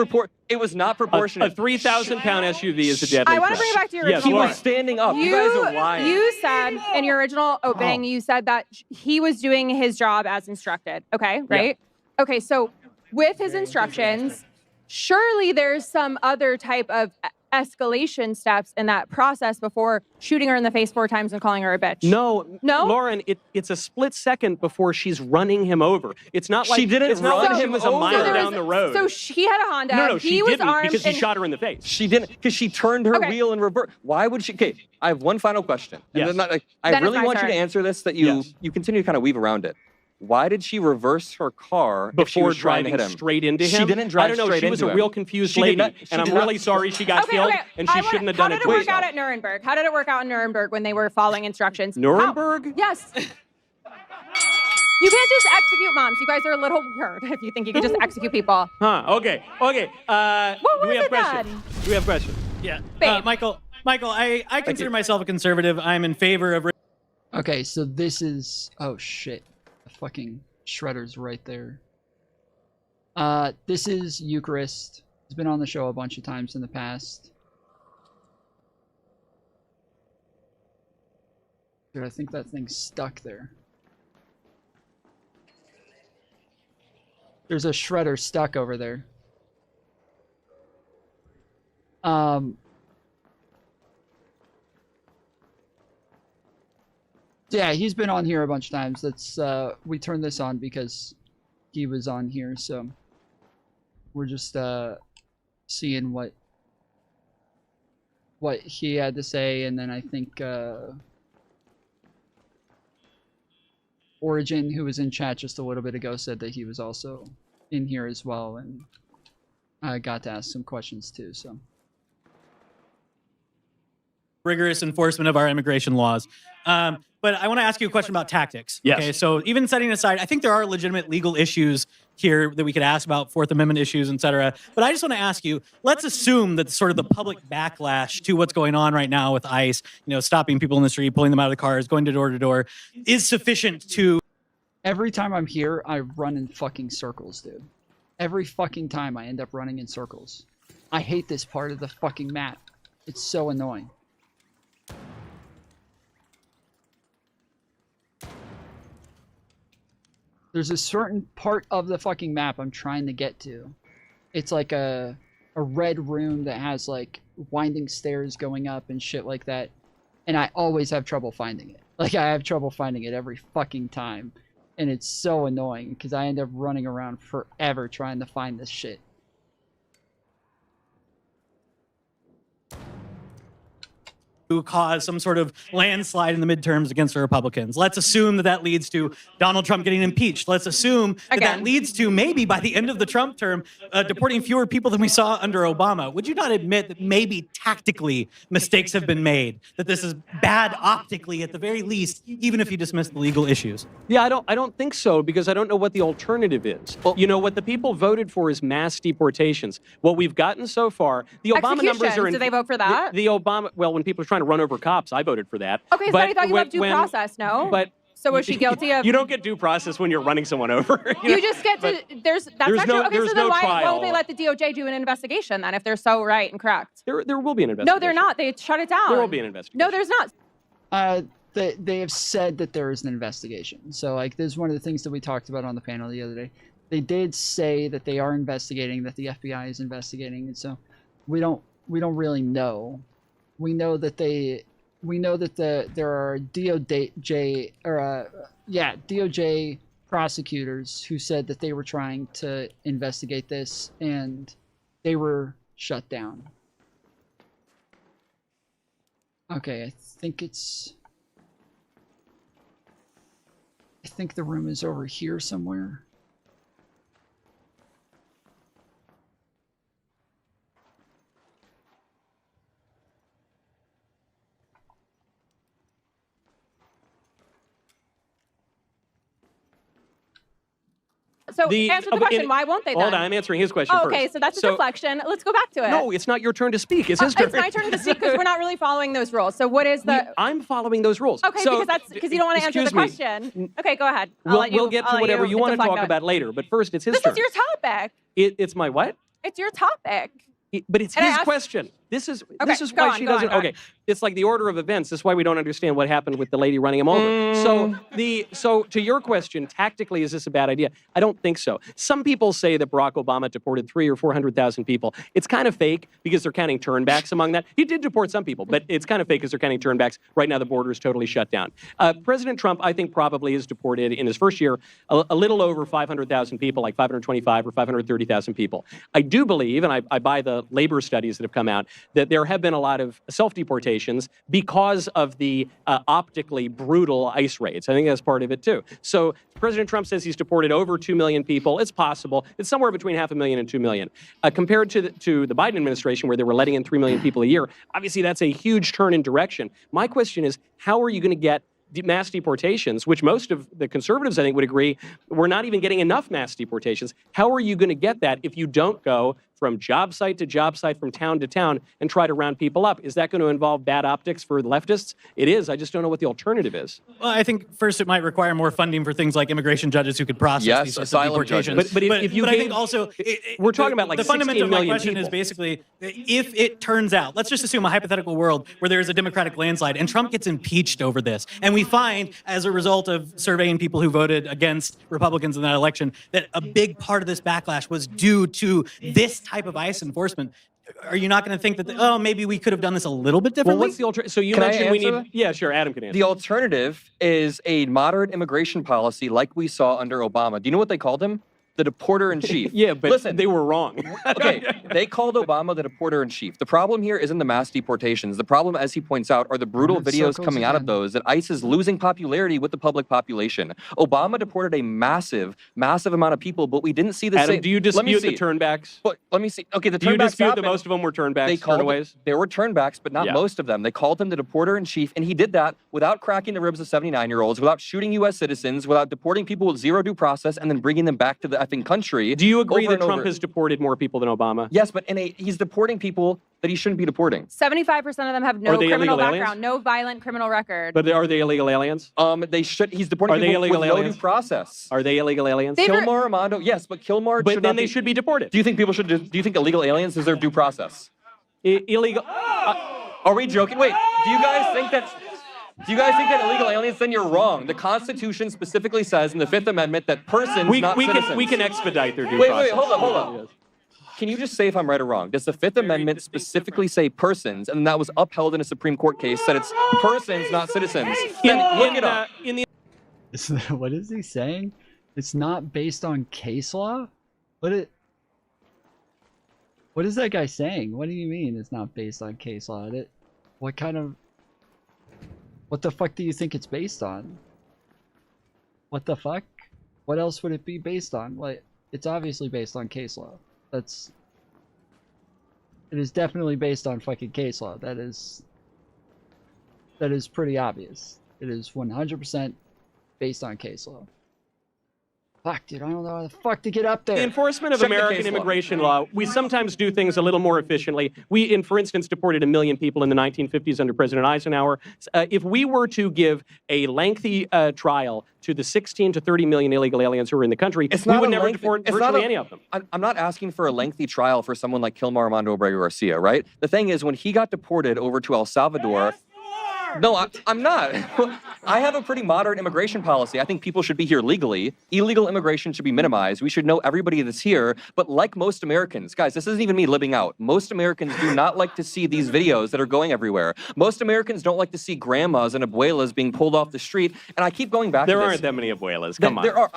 It was not proportionate. A 3,000-pound SUV is a deadly I want to threat. bring it back to your Yes, original He Laura. was standing up. You guys are lying. You said in your original opening, you said that he was doing his job as instructed. Okay, right? Okay, so with his instructions, surely there's some other type of escalation steps in that process before shooting her in the face 4 times and calling her a bitch. No, No? Lauren, it's a split second before she's running him over. It's not like She didn't it's not run like she him was a over. mile So there down was- the road. So he had a Honda. no, he she was didn't armed because he and- shot her in the face. She didn't, because she turned her Okay. wheel in reverse. Why would she? Okay, I have one final question. And Yes. then I Then it's really my want you turn. to answer this. That you continue to kind of weave around it. Why did she reverse her car if she Before was trying to driving hit him? straight into him? She didn't drive I don't know. straight She was into a him. real confused She did lady, not- she and I'm did really not- sorry she got killed, and she shouldn't have done How it did to it work herself. out at Nuremberg? How did it work out in Nuremberg when they were following instructions? Nuremberg? Yes. You can't just execute moms. You guys are a little weird if you think you can just execute people. Huh? Okay. What Do was we have it questions? then? Do we have questions? Yeah. Babe. Michael, I consider myself a conservative. I'm in favor of. Okay, so this is oh shit, the fucking shredder's right there. This is Eucharist. He's been on the show a bunch of times in the past. Dude, I think that thing's stuck there. There's a shredder stuck over there. Yeah, he's been on here a bunch of times. That's we turned this on because he was on here, so we're just seeing what he had to say, and then I think Origin, who was in chat just a little bit ago, said that he was also in here as well, and I got to ask some questions too, so. Rigorous enforcement of our immigration laws. But I want to ask you a question about tactics. Yes. Okay, so even setting aside, I think there are legitimate legal issues here that we could ask about, Fourth Amendment issues, et cetera. But I just want to ask you, let's assume that sort of the public backlash to what's going on right now with ICE, stopping people in the street, pulling them out of the cars, going to door, is sufficient to... Every time I'm here, I run in fucking circles, dude. Every fucking time I end up running in circles. I hate this part of the fucking map. It's so annoying. There's a certain part of the fucking map I'm trying to get to. It's like a red room that has like winding stairs going up and shit like that. And I always have trouble finding it. Like I have trouble finding it every fucking time. And it's so annoying because I end up running around forever trying to find this shit. cause some sort of landslide in the midterms against the Republicans. Let's assume that leads to Donald Trump getting impeached. Let's assume that leads to maybe by the end of the Trump term, deporting fewer people than we saw under Obama. Would you not admit that maybe tactically mistakes have been made, that this is bad optically at the very least, even if you dismiss the legal issues? Yeah, I don't think so, because I don't know what the alternative is. Well, what the people voted for is mass deportations. What we've gotten so far, the Obama numbers are in... Did they vote for that? The Obama... Well, when people are trying to run over cops, I voted for that. Okay, so I thought you loved due process, no? But... So was she guilty of... You don't get due process when you're running someone over. You just get to... That's not true. Okay, so then why trial. won't they let the DOJ do an investigation then if they're so right and correct? There will be an investigation. No, they're not. They shut it down. There will be an investigation. No, there's not. They have said that there is an investigation. So, like, this is one of the things that we talked about on the panel the other day. They did say that they are investigating, that the FBI is investigating, and so we don't really know. We know that we know that there are DOJ prosecutors who said that they were trying to investigate this and they were shut down. Okay, I think the room is over here somewhere. So answer the question. Why won't they then? Hold on, I'm answering his question first. Okay, so that's a deflection. Let's go back to it. No, it's not your turn to speak. It's his turn. It's my turn to speak because we're not really following those rules. So what is the... I'm following those rules. Okay, so, because you don't want to answer the question. Okay, go ahead. We'll get to whatever you want to talk about later, but first it's his turn. This is your topic. It's my what? It's your topic. But it's his question. This is why she doesn't. Okay, it's like the order of events. This is why we don't understand what happened with the lady running him over. So to your question, tactically, is this a bad idea? I don't think so. Some people say that Barack Obama deported 300,000 or 400,000 people. It's kind of fake because they're counting turnbacks among that. He did deport some people, but it's kind of fake because they're counting turnbacks. Right now, the border is totally shut down. President Trump, I think, probably has deported in his first year a little over 500,000 people, like 525 or 530,000 people. I do believe, and I buy the labor studies that have come out, that there have been a lot of self-deportations because of the optically brutal ICE raids. I think that's part of it, too. So President Trump says he's deported over 2 million people. It's possible. It's somewhere between 500,000 and 2 million. Compared to the Biden administration, where they were letting in 3 million people a year, obviously that's a huge turn in direction. My question is, how are you going to get mass deportations, which most of the conservatives, I think, would agree, we're not even getting enough mass deportations. How are you going to get that if you don't go from job site to job site, from town to town, and try to round people up? Is that going to involve bad optics for leftists? It is. I just don't know what the alternative is. Well, I think first it might require more funding for things like immigration judges who could process these sorts of deportations. But I think also we're talking about like the fundamental of my question people. is basically, if it turns out, let's just assume a hypothetical world where there is a Democratic landslide and Trump gets impeached over this, and we find as a result of surveying people who voted against Republicans in that election that a big part of this backlash was due to this type of ICE enforcement. Are you not going to think that, maybe we could have done this a little bit differently? Well, what's the alternative? So you mentioned we need... Yeah, sure, Adam can answer. The alternative is a moderate immigration policy like we saw under Obama. Do you know what they called him? The deporter-in-chief. Yeah, but listen, they were wrong. Okay, they called Obama the deporter-in-chief. The problem here isn't the mass deportations. The problem, as he points out, are the brutal videos coming out of those, that ICE is losing popularity with the public population. Obama deported a massive amount of people, but we didn't see the Adam, same... do you dispute the turnbacks? But let me see. Okay, the turnbacks do you dispute happened. that most of them were turnbacks, turnaways? There were turnbacks, but not most of them. They called him the deporter-in-chief, and he did that without cracking the ribs of 79-years-olds, without shooting U.S. citizens, without deporting people with zero due process, and then bringing them back to the effing country. Do you agree that Trump has deported more people than Obama? Yes, but he's deporting people that he shouldn't be deporting. 75% of them have no criminal background, no violent criminal record. But are they illegal aliens? They should. He's deporting people with no due process. Are they illegal aliens? Kilmar, Armando, yes, but Kilmar. But then they should be deported. Do you think people should? Do you think illegal aliens deserve due process? Illegal. Are we joking? Wait. Do you guys think that illegal aliens? Then you're wrong. The Constitution specifically says in the Fifth Amendment that persons, not citizens. We can expedite their due process. Wait, hold up. Yes. Can you just say if I'm right or wrong? Does the Fifth Amendment specifically say persons, and that was upheld in a Supreme Court case, that it's persons, not citizens? Look it up. What is he saying? It's not based on case law? What is that guy saying? What do you mean it's not based on case law? What the fuck do you think it's based on? What the fuck? What else would it be based on? Like, it's obviously based on case law. It is definitely based on fucking case law. That is pretty obvious. It is 100% based on case law. Fuck, dude, I don't know how the fuck to get up there. The enforcement of American immigration law, we sometimes do things a little more efficiently. We, for instance, deported 1 million people in the 1950s under President Eisenhower. If we were to give a lengthy trial to the 16 to 30 million illegal aliens who are in the country, we would never deport virtually any of them. I'm not asking for a lengthy trial for someone like Kilmar Armando Abrego Garcia, right? The thing is, when he got deported over to El Salvador, No, I'm not. I have a pretty modern immigration policy. I think people should be here legally. Illegal immigration should be minimized. We should know everybody that's here. But like most Americans, guys, this isn't even me living out. Most Americans do not like to see these videos that are going everywhere. Most Americans don't like to see grandmas and abuelas being pulled off the street. And I keep going back to this. There aren't that many abuelas. Come on. There are.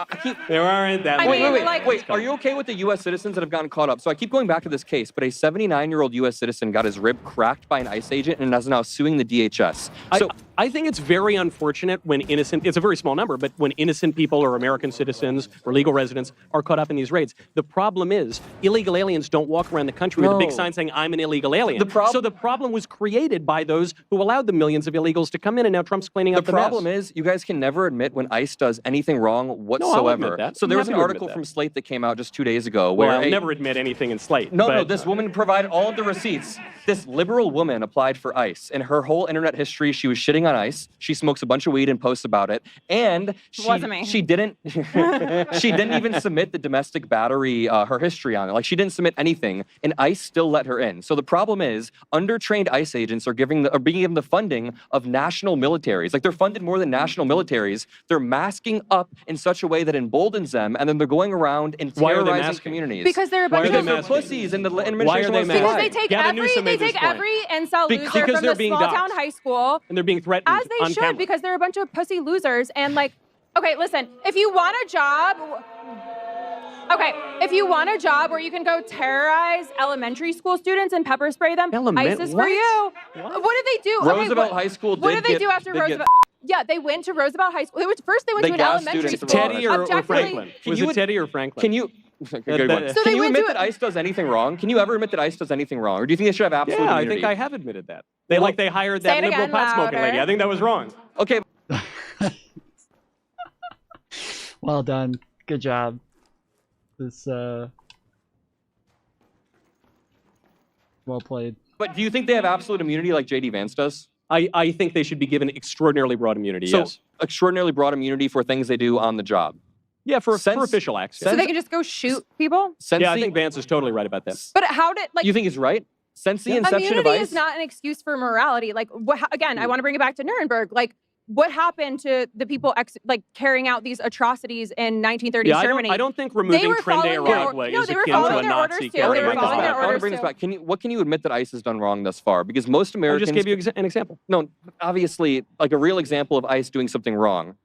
There aren't that many. Wait. Are you okay with the U.S. citizens that have gotten caught up? So I keep going back to this case, but a 79-year-old U.S. citizen got his rib cracked by an ICE agent and is now suing the DHS. So I think it's very unfortunate when innocent, it's a very small number, but when innocent people or American citizens or legal residents are caught up in these raids. The problem is illegal aliens don't walk around the country with a big sign saying, I'm an illegal alien. So the problem was created by those who allowed the millions of illegals to come in, and now Trump's cleaning up the mess. The problem is you guys can never admit when ICE does anything wrong whatsoever. No, I'll admit that. So there was an article from Slate that came out just 2 days ago where I'll never admit anything in Slate. No, this woman provided all of the receipts. This liberal woman applied for ICE, and her whole internet history, she was shitting on ICE. She smokes a bunch of weed and posts about it, and she didn't even submit the domestic battery, her history on it. Like, she didn't submit anything, and ICE still let her in. So the problem is, undertrained ICE agents are being given the funding of national militaries. Like, they're funded more than national militaries. They're masking up in such a way that emboldens them, and then they're going around and terrorizing communities. Because they're a bunch of pussies, and the administration wants to because they take every incel loser from the small town high school, and they're being threatened as they should, because they're a bunch of pussy losers. And like, okay, listen, if you want a job where you can go terrorize elementary school students and pepper spray them, ICE is for you. What did they do? Roosevelt High School. What did they do after Roosevelt? Yeah, they went to Roosevelt High School. First they went to an elementary school. Teddy or Franklin? Was it Teddy or Franklin? Can you? Good one. So can you admit that ICE does anything wrong? Can you ever admit that ICE does anything wrong? Or do you think they should have absolute immunity? I think I have admitted that. They hired that liberal pot-smoking lady. I think that was wrong. Okay. Well done. Good job. This, well played. But do you think they have absolute immunity like J.D. Vance does? I think they should be given extraordinarily broad immunity, yes. Extraordinarily broad immunity for things they do on the job. Yeah, for official acts. So they can just go shoot people? Yeah, I think Vance is totally right about that. But how did, like... You think he's right? Since the inception of immunity ICE? is not an excuse for morality. Like, again, I want to bring it back to Nuremberg. Like, what happened to the people carrying out these atrocities in 1930s Germany? I don't think removing Trende Aragua is akin to a Nazi character. I want to bring this back. What can you admit that ICE has done wrong thus far? Because most Americans... I just gave you an example. No, obviously, like a real example of ICE doing something wrong.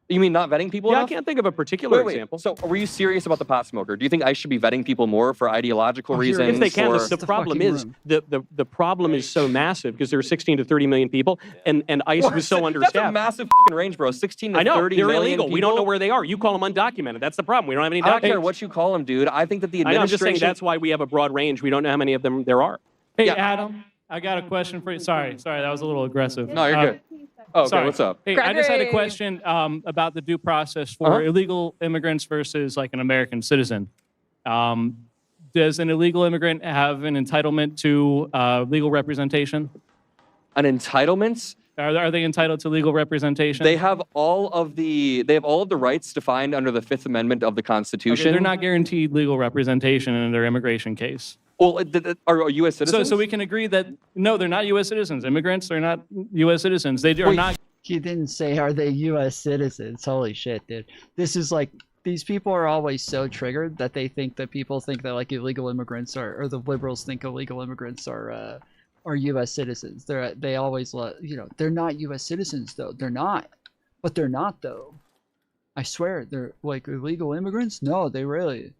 You mean not vetting people enough? I can't think of a particular example. So were you serious about the pot smoker? Do you think ICE should be vetting people more for ideological reasons? If they can. The problem is, the problem is so massive because there are 16 to 30 million people, and ICE was so understaffed. That's a massive range, bro. 16 to 30 million they're illegal. We don't know where they are. You call them undocumented. That's the problem. We don't have any documents. I don't care what you call them, dude. I think that the administration... I'm just saying that's why we have a broad range. We don't know how many of them there are. Hey, Adam, I got a question for you. Sorry, that was a little aggressive. No, you're good. Oh, okay, sorry. What's up? Hey, I just had a question about the due process for illegal immigrants versus like an American citizen. Does an illegal immigrant have an entitlement to legal representation? An entitlement? Are they entitled to legal representation? They have all of the rights defined under the Fifth Amendment of the Constitution. Okay, they're not guaranteed legal representation in their immigration case. Well, are U.S. citizens? So we can agree that, no, they're not U.S. citizens. Immigrants are not U.S. citizens. They are not. He didn't say, are they U.S. citizens? Holy shit, dude. This is like, these people are always so triggered that they think that people think that like illegal immigrants are, or the liberals think illegal immigrants are U.S. citizens. They always, they're not U.S. citizens though. They're not. But they're not though. I swear, they're like illegal immigrants? No, they really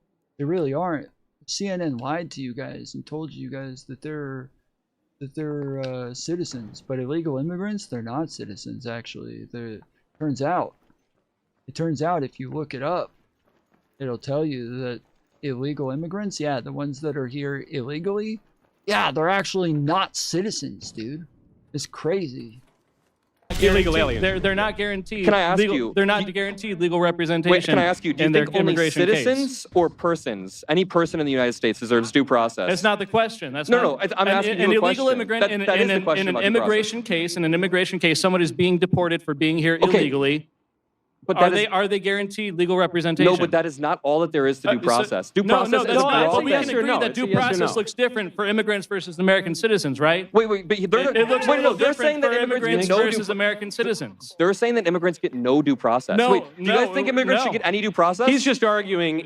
aren't. CNN lied to you guys and told you guys that they're citizens, but illegal immigrants, they're not citizens actually. It turns out if you look it up, it'll tell you that illegal immigrants, yeah, the ones that are here illegally, yeah, they're actually not citizens, dude. It's crazy. Illegal aliens. They're not guaranteed. Can I ask you? They're not guaranteed legal representation. Wait, can I ask you? Do you think only citizens or persons? Any person in the United States deserves due process? That's not the question. That's no. I'm asking you a question. An illegal immigrant in an immigration case, someone is being deported for being here illegally. But are they guaranteed legal representation? No, but that is not all that there is to due process. Due process is a broad we thing. can agree that due process looks different for immigrants versus American citizens, right? Wait, but it looks a little different for immigrants versus American citizens. They're saying that immigrants get no due process. No, Wait, do you guys think immigrants should get any due process? He's just arguing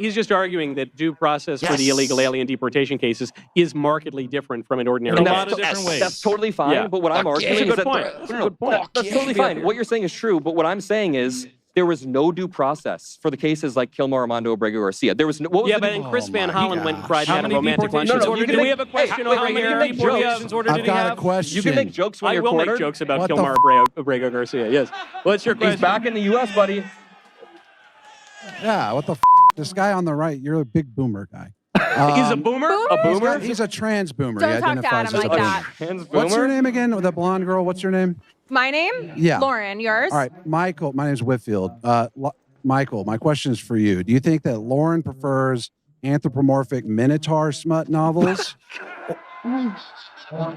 that due process for the illegal alien deportation cases is markedly different from an ordinary. In a lot of different ways. That's totally fine. But what I'm arguing is that That's a good point. That's totally fine. What you're saying is true. But what I'm saying is there was no due process for the cases like Kilmore, Armando, Abrego, Garcia. There was no. What was but then Chris Van Hollen went and cried at a romantic lunch. No, Do we have a question over here? I've got a question. You can make jokes when you're cornered. I will make jokes about Kilmore, Abrego, Garcia. Yes. What's your question? He's back in the U.S., buddy. Yeah, what the this guy on the right, you're a big boomer guy. He's a boomer? A boomer? He's a trans boomer. Don't He talk to identifies Adam as a like boomer. that. Trans What's your boomer? name again? The blonde girl, what's your name? My name? Yeah. Lauren. Yours? All right, Michael, my name's Whitfield. Michael, my question is for you. Do you think that Lauren prefers anthropomorphic Minotaur smut novels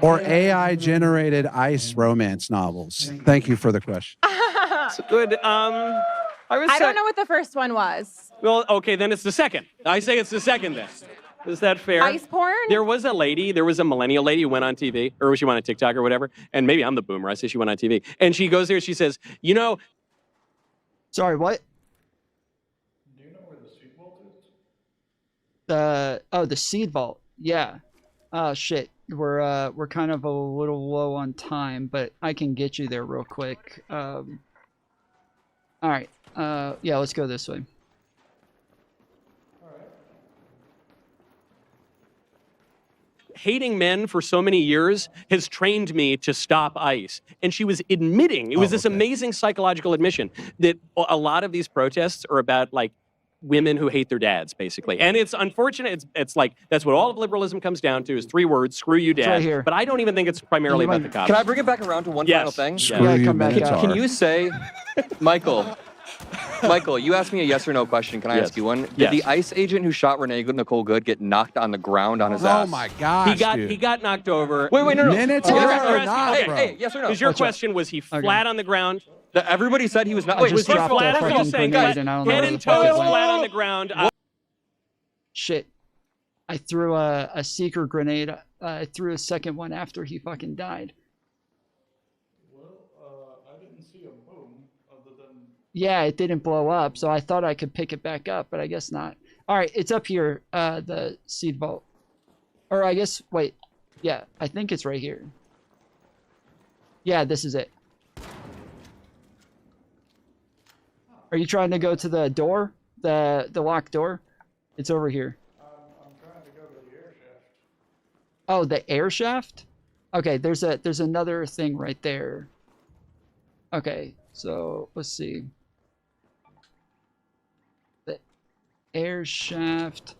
or AI-generated ice romance novels? Thank you for the question. It's good. I don't know what the first one was. Well, okay, then it's the second. I say it's the second then. Is that fair? Ice porn? There was a millennial lady who went on TV, or she went on TikTok or whatever, and maybe I'm the boomer. I say she went on TV. And she goes there, she says, you know... Sorry, what? Do you know where the seed vault is? The seed vault. Yeah. Oh shit. We're kind of a little low on time, but I can get you there real quick. All right. Yeah, let's go this way. Hating men for so many years has trained me to stop ICE. And she was admitting, it was this amazing psychological admission, that a lot of these protests are about, like, women who hate their dads, basically. And it's unfortunate. It's like, that's what all of liberalism comes down to, is 3 words, screw you, dad. Right here. But I don't even think it's primarily about the cops. Can I bring it back around to one final thing? Yeah, come back out. Can you say, Michael, you asked me a yes or no question. Can I ask you one? Did the ICE agent who shot Renee Nicole Good get knocked on the ground on his ass? Oh my gosh, He got knocked over. Wait, no. Minotaur or not, bro? Hey, yes or no? Is your question, was he flat on the ground? Everybody said he was not. I just Was he dropped a flat? fucking grenade and I don't know Head where and the fuck it toes went. flat on the ground. Shit. I threw a seeker grenade. I threw a second one after he fucking died. Well, I didn't see a boom other than... Yeah, it didn't blow up, so I thought I could pick it back up, but I guess not. All right, it's up here, the seed vault. Or I guess, wait. Yeah, I think it's right here. Yeah, this is it. Are you trying to go to the door? The locked door? It's over here. I'm trying to go to the air shaft. Oh, the air shaft? Okay, there's another thing right there. Okay, so let's see. The air shaft,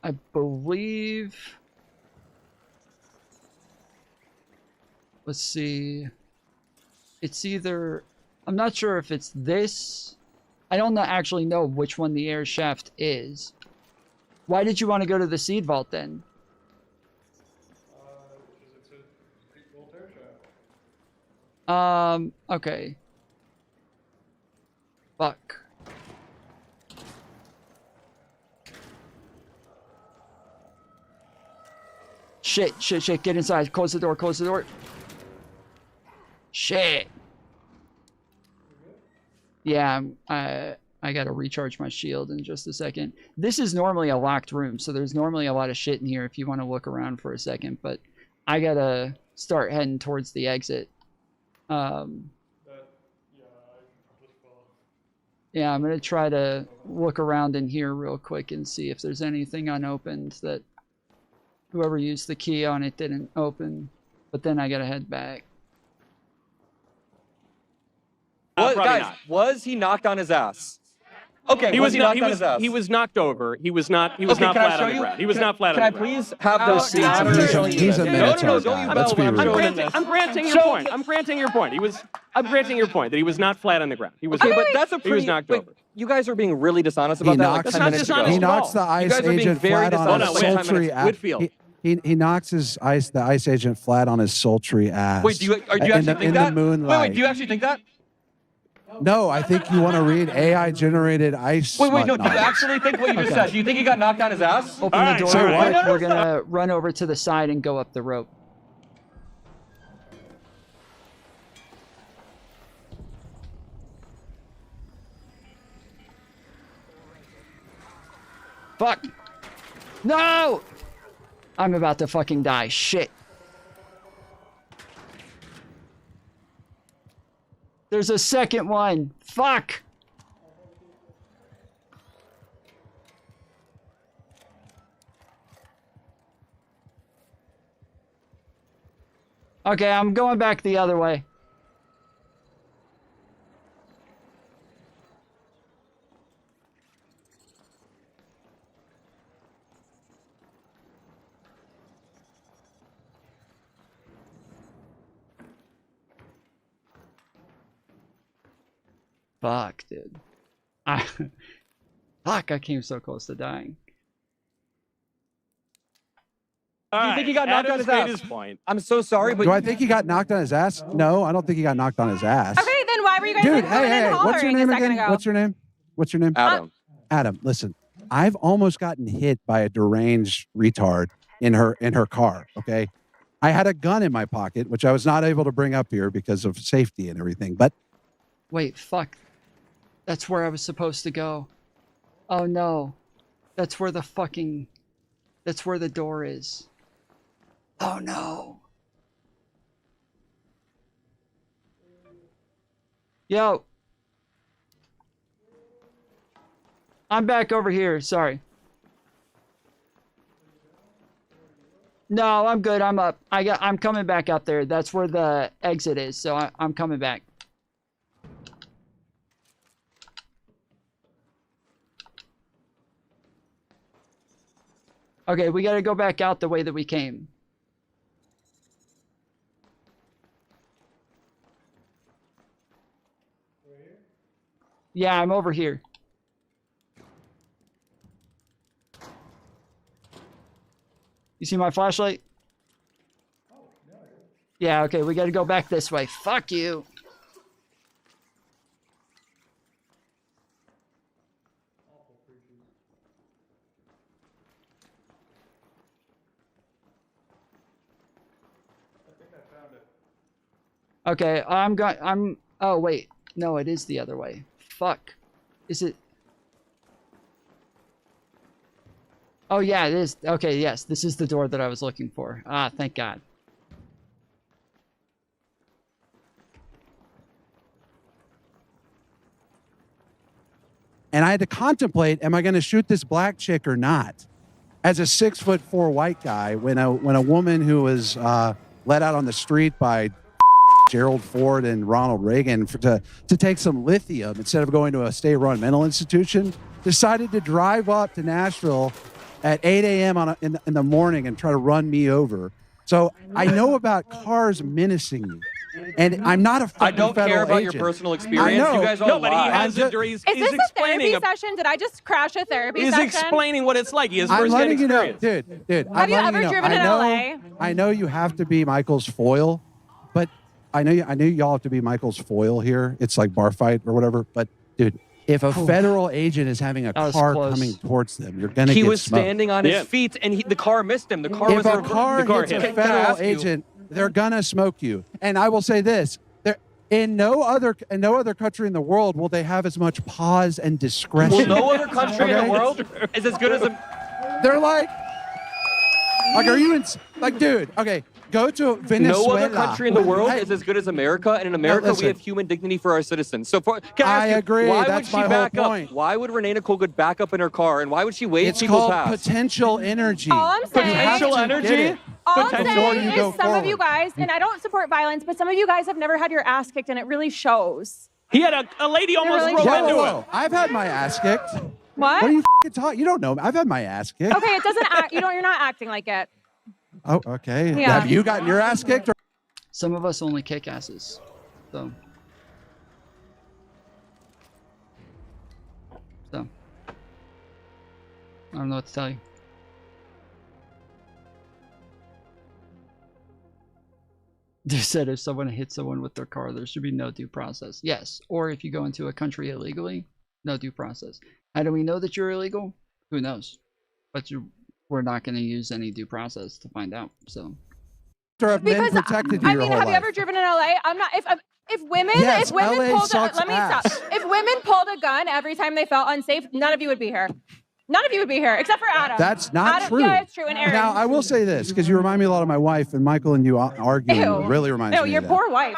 I believe. Let's see. It's either, I'm not sure if it's this. I don't actually know which one the air shaft is. Why did you want to go to the seed vault then? Because it's a 8-volt air shaft. Okay. Fuck. Shit, get inside. Close the door. Shit. Yeah, I gotta recharge my shield in just a second. This is normally a locked room, so there's normally a lot of shit in here if you want to look around for a second, but I gotta start heading towards the exit. Yeah, I'm gonna try to look around in here real quick and see if there's anything unopened that whoever used the key on it didn't open, but then I gotta head back. Was he knocked on his ass? Okay, He was he knocked on his ass? He was knocked over. He was not Okay, flat can I on show the you? ground. He was not flat Can on I the ground. please have the honor? He's a Minotaur guy. Let's be real. I'm granting your point. I'm granting your point. I'm granting your point that he was not flat on the ground. He was. Okay, but that's a He was pretty. knocked wait, over. you guys are being really dishonest about that. Like 10 minutes ago. He knocks the ICE guys are being agent very flat on his dishonest. Wait, sultry ass. Whitfield. He knocks the ICE agent flat on his sultry ass. Wait, do you actually think in that? the moonlight. Wait, do you actually think that? No, I think you want to read AI-generated ice. Wait, no. Do you smut actually think what you just said? Do you think he got knocked on his ass? Open the door. Say what? We're gonna run over to the side and go up the rope. Fuck! No! I'm about to fucking die. Shit. There's a second one. Fuck! Okay, I'm going back the other way. Fuck, dude. Fuck, I came so close to dying. Do you think he got knocked on his ass? Point. I'm so sorry, but Do I think he got knocked on his ass? No, I don't think he got knocked on his ass. Okay, then why were you guys Dude, like, coming hey, and what's your hollering name a second again? ago? What's your name? What's your name? Adam. Adam, listen, I've almost gotten hit by a deranged retard in her car, okay? I had a gun in my pocket, which I was not able to bring up here because of safety and everything, but... Wait, fuck. That's where I was supposed to go. Oh no. That's where the fucking... That's where the door is. Oh no. Yo. I'm back over here, sorry. No, I'm good. I'm up. I'm coming back out there. That's where the exit is, so I'm coming back. Okay, we gotta go back out the way that we came. Yeah, I'm over here. You see my flashlight? Yeah, okay, we gotta go back this way. Fuck you. Okay, oh wait, no, it is the other way. Fuck. Is it? Oh yeah, it is. Okay, yes, this is the door that I was looking for. Ah, thank God. And I had to contemplate, am I going to shoot this black chick or not? As a 6'4" white guy, when a woman who was let out on the street by Gerald Ford and Ronald Reagan to take some lithium instead of going to a state-run mental institution, decided to drive up to Nashville at 8 a.m. in the morning and try to run me over. So I know about cars menacing you. And I'm not a fucking I don't care federal about agent. your personal experience. I know. You guys all No, but he lie. has a he's Is this a explaining therapy session? Did I just crash a therapy He's session? explaining what it's like. He has I'm firsthand letting you know, experience. dude. Have I'm you letting ever know. driven in LA? I know you have to be Michael's foil, but I know y'all have to be Michael's foil here. It's like bar fight or whatever. But dude, if a federal agent is having a car coming towards them, you're gonna. He get was smoked. standing on his feet, and the car missed him. The car If was a car the car hits hit a him. federal agent, they're gonna smoke you. And I will say this: in no other country in the world will they have as much pause and discretion. Well, no other country in Okay? the world is as good as a. They're like, are you in? Like, dude, okay, go to Venezuela. No other country in the world Hey, is as good as America, and in America listen. we have human dignity for our citizens. So, can I ask you, agree. why That's would my she whole back up? point. Why would Renee Nicole Good back up in her car, and why would she wait It's people called pass? potential energy. All I'm saying, You have to get it all I'm before saying you is go some of you forward. guys, and I don't support violence, but some of you guys have never had your ass kicked, and it really shows. He had a lady almost really roll shows. into Whoa. him. I've had my ass kicked. What? What are you talking? You don't know. I've had my ass kicked. Okay, it doesn't act. You're not acting like it. Oh, okay. Yeah. Have you gotten your ass kicked? Or Some of us only kick asses. So. I don't know what to tell you. They said if someone hits someone with their car, there should be no due process. Yes, or if you go into a country illegally, no due process. How do we know that you're illegal? Who knows? But we're not going to use any due process to find out. So, because protected you I your mean, whole have you life. ever driven in LA? I'm not. If women, Yes, if women LA pulled, sucks let me ass. stop. If women pulled a gun every time they felt unsafe, none of you would be here. None of you would be here, except for Adam. That's not Adam, true. Yeah, it's true. And Aaron. Now, I will say this, because you remind me a lot of my wife, and Michael and you arguing Ew. really reminds Ew, me your of that. poor wife.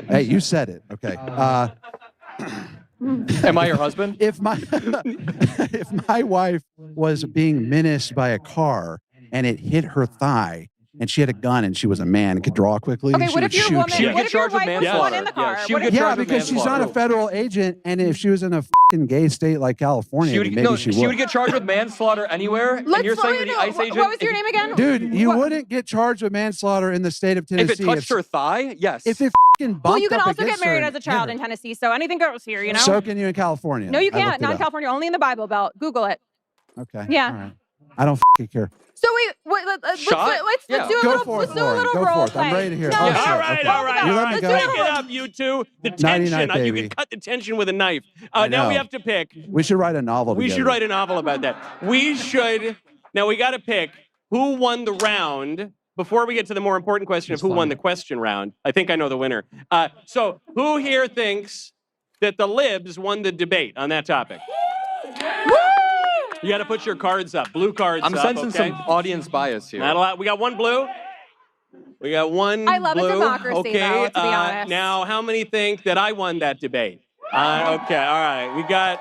Hey, you said it. Okay. Am I your husband? If my wife was being menaced by a car and it hit her thigh, and she had a gun and she was a man and could draw quickly, Okay, she what would if your shoot woman? you. What if your wife was the one in the car? What if- Yeah, because she's not a federal agent, and if she was in a fucking gay state like California, She would, maybe she would. she would get charged with manslaughter anywhere. And you're saying that the ICE agent. What was your name again? Dude, you wouldn't get charged with manslaughter in the state of Tennessee. If it touched her thigh, yes. If it fucking bumped Well, you can up also get against her married and as a child hit in her. Tennessee, so anything goes here, you know? So can you in California. No, you I looked can't. it Not in up. California. Only in the Bible Belt. Google it. Okay. Yeah. All right. I don't fucking care. So let's Shot? do a Go little, for it, let's do a Lauren. little Go role for it. play. I'm ready to hear it. No, Oh, no, shit. no, All right, Okay. all right, You all let me right. go. Break it up, you two. The tension. Nighty-night, You baby. can cut the tension with a knife. I Now we know. have to pick. We should write a novel We together. should write a novel about that. We should. Now we got to pick who won the round. Before we get to the more important question of who won the question round, I think I know the winner. So who here thinks that the libs won the debate on that topic? You got to put your cards up. Blue cards I'm up, sensing okay? some audience bias here. Not a lot. We got one blue. We got one I love a blue. democracy, Okay. though, to be honest. Now, how many think that I won that debate? Okay. All right. We got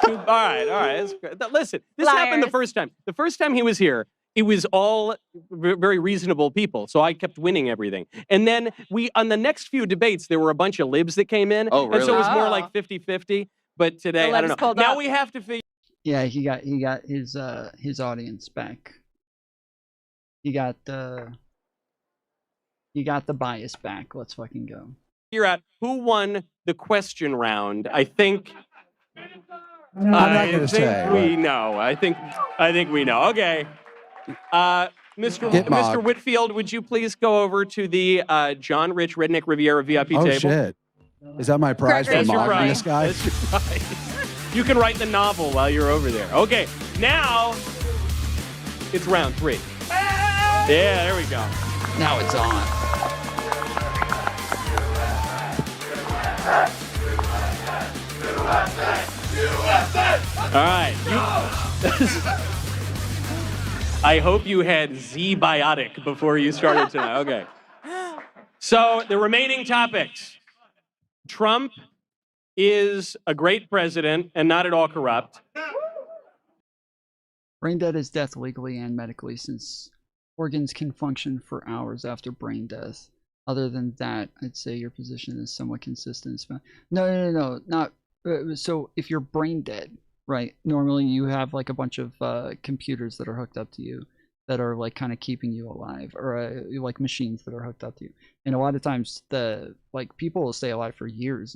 two. All right. That's great. Listen, this happened the Liars. first time. The first time he was here, it was all very reasonable people. So I kept winning everything. And then on the next few debates, there were a bunch of libs that came in. Oh, And so it really? was more Oh. like 50-50. But today, The I don't libs know. pulled Now up. we have to figure. yeah, he got his audience back. He got the bias back. Let's fucking go. Figure out who won the question round. I think. I'm not going to say. We know. I think we know. Okay. Mr. Whitfield, would you please go over to the John Rich Redneck Riviera VIP Oh, table? shit. Is that my prize for That's your mobbing prize. this guy? That's your prize. You can write the novel while you're over there. Okay. Now it's round 3. Yeah, there we go. Now it's on. All right. I hope you had Z-biotic before you started tonight. Okay. So the remaining topics. Trump is a great president and not at all corrupt. Brain dead is death legally and medically, since organs can function for hours after brain death. Other than that, I'd say your position is somewhat consistent. No, not. So if you're brain dead, right? Normally you have like a bunch of computers that are hooked up to you that are like kind of keeping you alive, or like machines that are hooked up to you. And a lot of times people will stay alive for years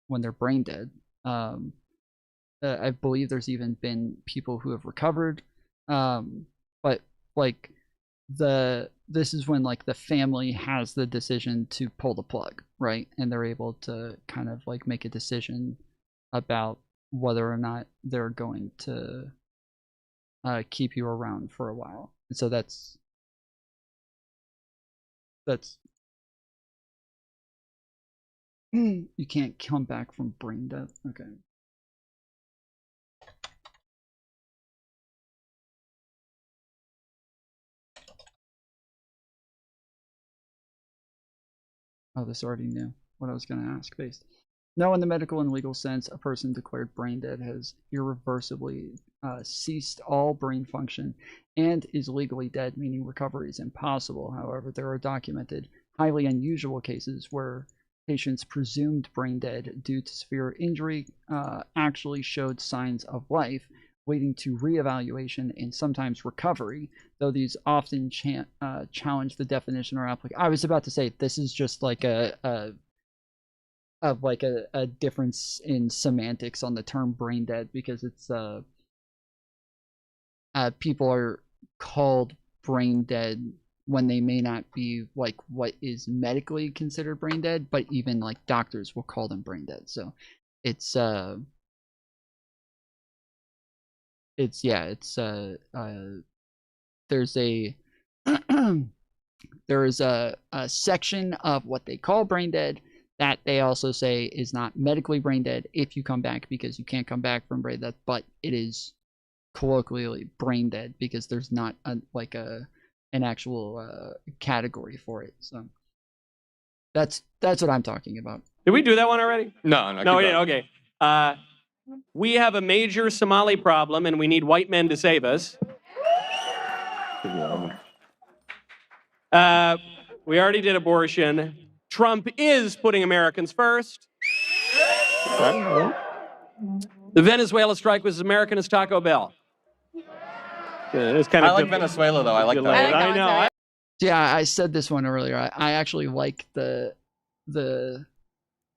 when they're brain dead. I believe there's even been people who have recovered, but like this is when like the family has the decision to pull the plug, right? And they're able to kind of like make a decision about whether or not they're going to keep you around for a while. And so that's you can't come back from brain death. Okay. Oh, this already knew what I was going to ask based. No, in the medical and legal sense, a person declared brain dead has irreversibly ceased all brain function and is legally dead, meaning recovery is impossible. However, there are documented highly unusual cases where patients presumed brain dead due to severe injury actually showed signs of life, leading to reevaluation and sometimes recovery, though these often challenge the definition or application. I was about to say this is just like a difference in semantics on the term brain dead, because it's people are called brain dead when they may not be like what is medically considered brain dead, but even like doctors will call them brain dead. So it's there's a there is a section of what they call brain dead that they also say is not medically brain dead if you come back, because you can't come back from brain death, but it is colloquially brain dead because there's not an actual category for it. So that's what I'm talking about. Did we do that one already? No, we didn't. Okay. We have a major Somali problem, and we need white men to save us. We already did abortion. Trump is putting Americans first. The Venezuela strike was as American as Taco Bell. It's kind of I like Venezuela, though. I like that. I know. Yeah, I said this one earlier. I actually like the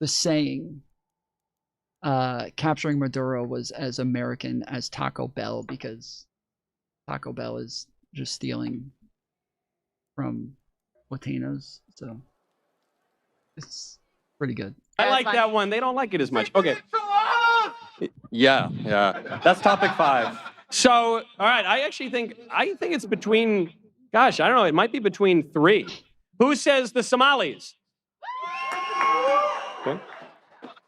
saying capturing Maduro was as American as Taco Bell, because Taco Bell is just stealing from Latinos. So it's pretty good. I like that one. They don't like it as much. Okay. Yeah. That's topic 5. So, all right, I think it's between, gosh, I don't know, it might be between 3. Who says the Somalis? Okay.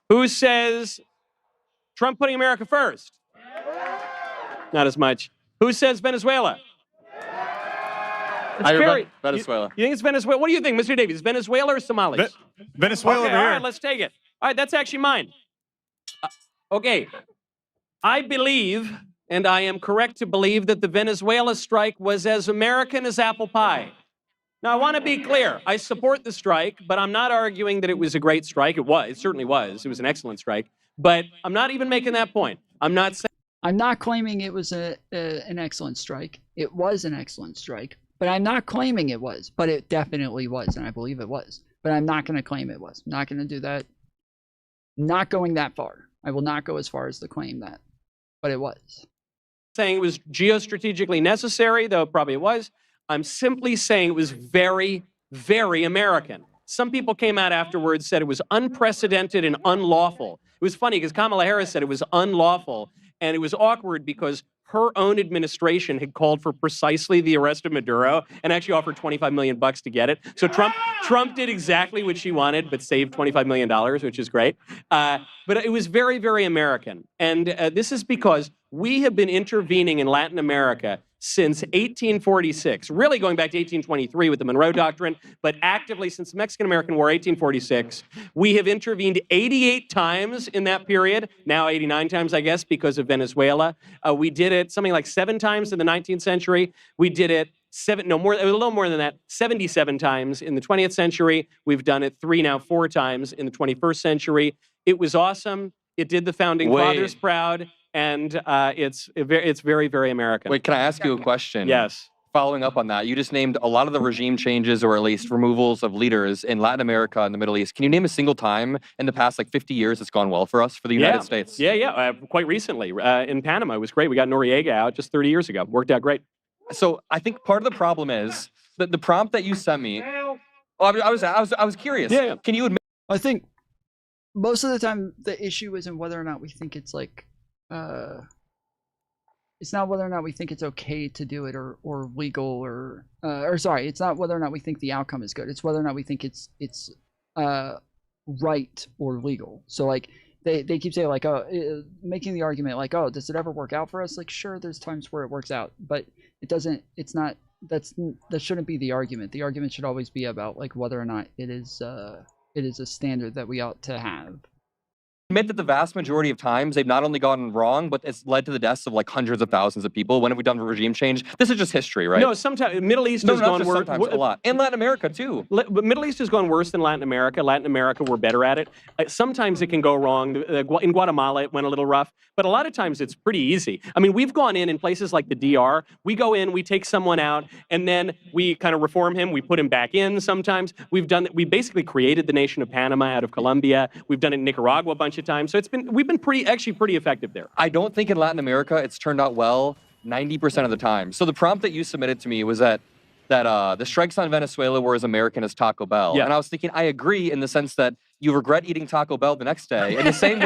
Who says Trump putting America first? Not as much. Who says Venezuela? Venezuela. You think it's Venezuela? What do you think, Mr. Davies? Venezuela or Somalis? Venezuela. Okay, all right, let's take it. All right, that's actually mine. Okay. I believe, and I am correct to believe, that the Venezuela strike was as American as apple pie. Now, I want to be clear. I support the strike, but I'm not arguing that it was a great strike. It certainly was. It was an excellent strike. But I'm not even making that point. I'm not claiming it was an excellent strike. It was an excellent strike. But I'm not claiming it was. But it definitely was, and I believe it was. But I'm not going to claim it was. I'm not going to do that. Not going that far. I will not go as far as to claim that. But it was. Saying it was geostrategically necessary, though probably it was. I'm simply saying it was very, very American. Some people came out afterwards, said it was unprecedented and unlawful. It was funny because Kamala Harris said it was unlawful, and it was awkward because her own administration had called for precisely the arrest of Maduro and actually offered $25 million to get it. So Trump did exactly what she wanted, but saved $25 million, which is great. But it was very, very American. And this is because we have been intervening in Latin America since 1846, really going back to 1823 with the Monroe Doctrine, but actively since the Mexican-American War, 1846. We have intervened 88 times in that period, now 89 times, I guess, because of Venezuela. We did it something like 7 times in the 19th century. We did it a little more than that, 77 times in the 20th century. We've done it 4 times in the 21st century. It was awesome. It did the founding fathers proud. And it's very, very American. Wait, can I ask you a question? Yes. Following up on that, you just named a lot of the regime changes, or at least removals of leaders in Latin America and the Middle East. Can you name a single time in the past 50 years it's gone well for us, for the United States? Yeah. Quite recently. In Panama, it was great. We got Noriega out just 30 years ago. Worked out great. So I think part of the problem is that the prompt that you sent me. I was curious. Yeah. Can you admit? I think most of the time the issue isn't whether or not we think it's like. It's not whether or not we think it's okay to do it or legal or sorry, it's not whether or not we think the outcome is good. It's whether or not we think it's right or legal. So like they keep saying like, making the argument like, oh, does it ever work out for us? Like, sure, there's times where it works out, but it doesn't. It's not. That shouldn't be the argument. The argument should always be about like whether or not it is a standard that we ought to have. Admit that the vast majority of times they've not only gotten wrong, but it's led to the deaths of like hundreds of thousands of people. When have we done regime change? This is just history, right? No, sometimes Middle East has gone worse. Sometimes a lot. In Latin America too. But Middle East has gone worse than Latin America. Latin America, we're better at it. Sometimes it can go wrong. In Guatemala, it went a little rough, but a lot of times it's pretty easy. I mean, we've gone in places like the DR. We go in, we take someone out, and then we kind of reform him. We put him back in. Sometimes we basically created the nation of Panama out of Colombia. We've done it in Nicaragua a bunch of times. So we've been pretty effective there. I don't think in Latin America it's turned out well 90% of the time. So the prompt that you submitted to me was that that the strikes on Venezuela were as American as Taco Bell. Yeah. And I was thinking, I agree in the sense that you regret eating Taco Bell the next day. In the same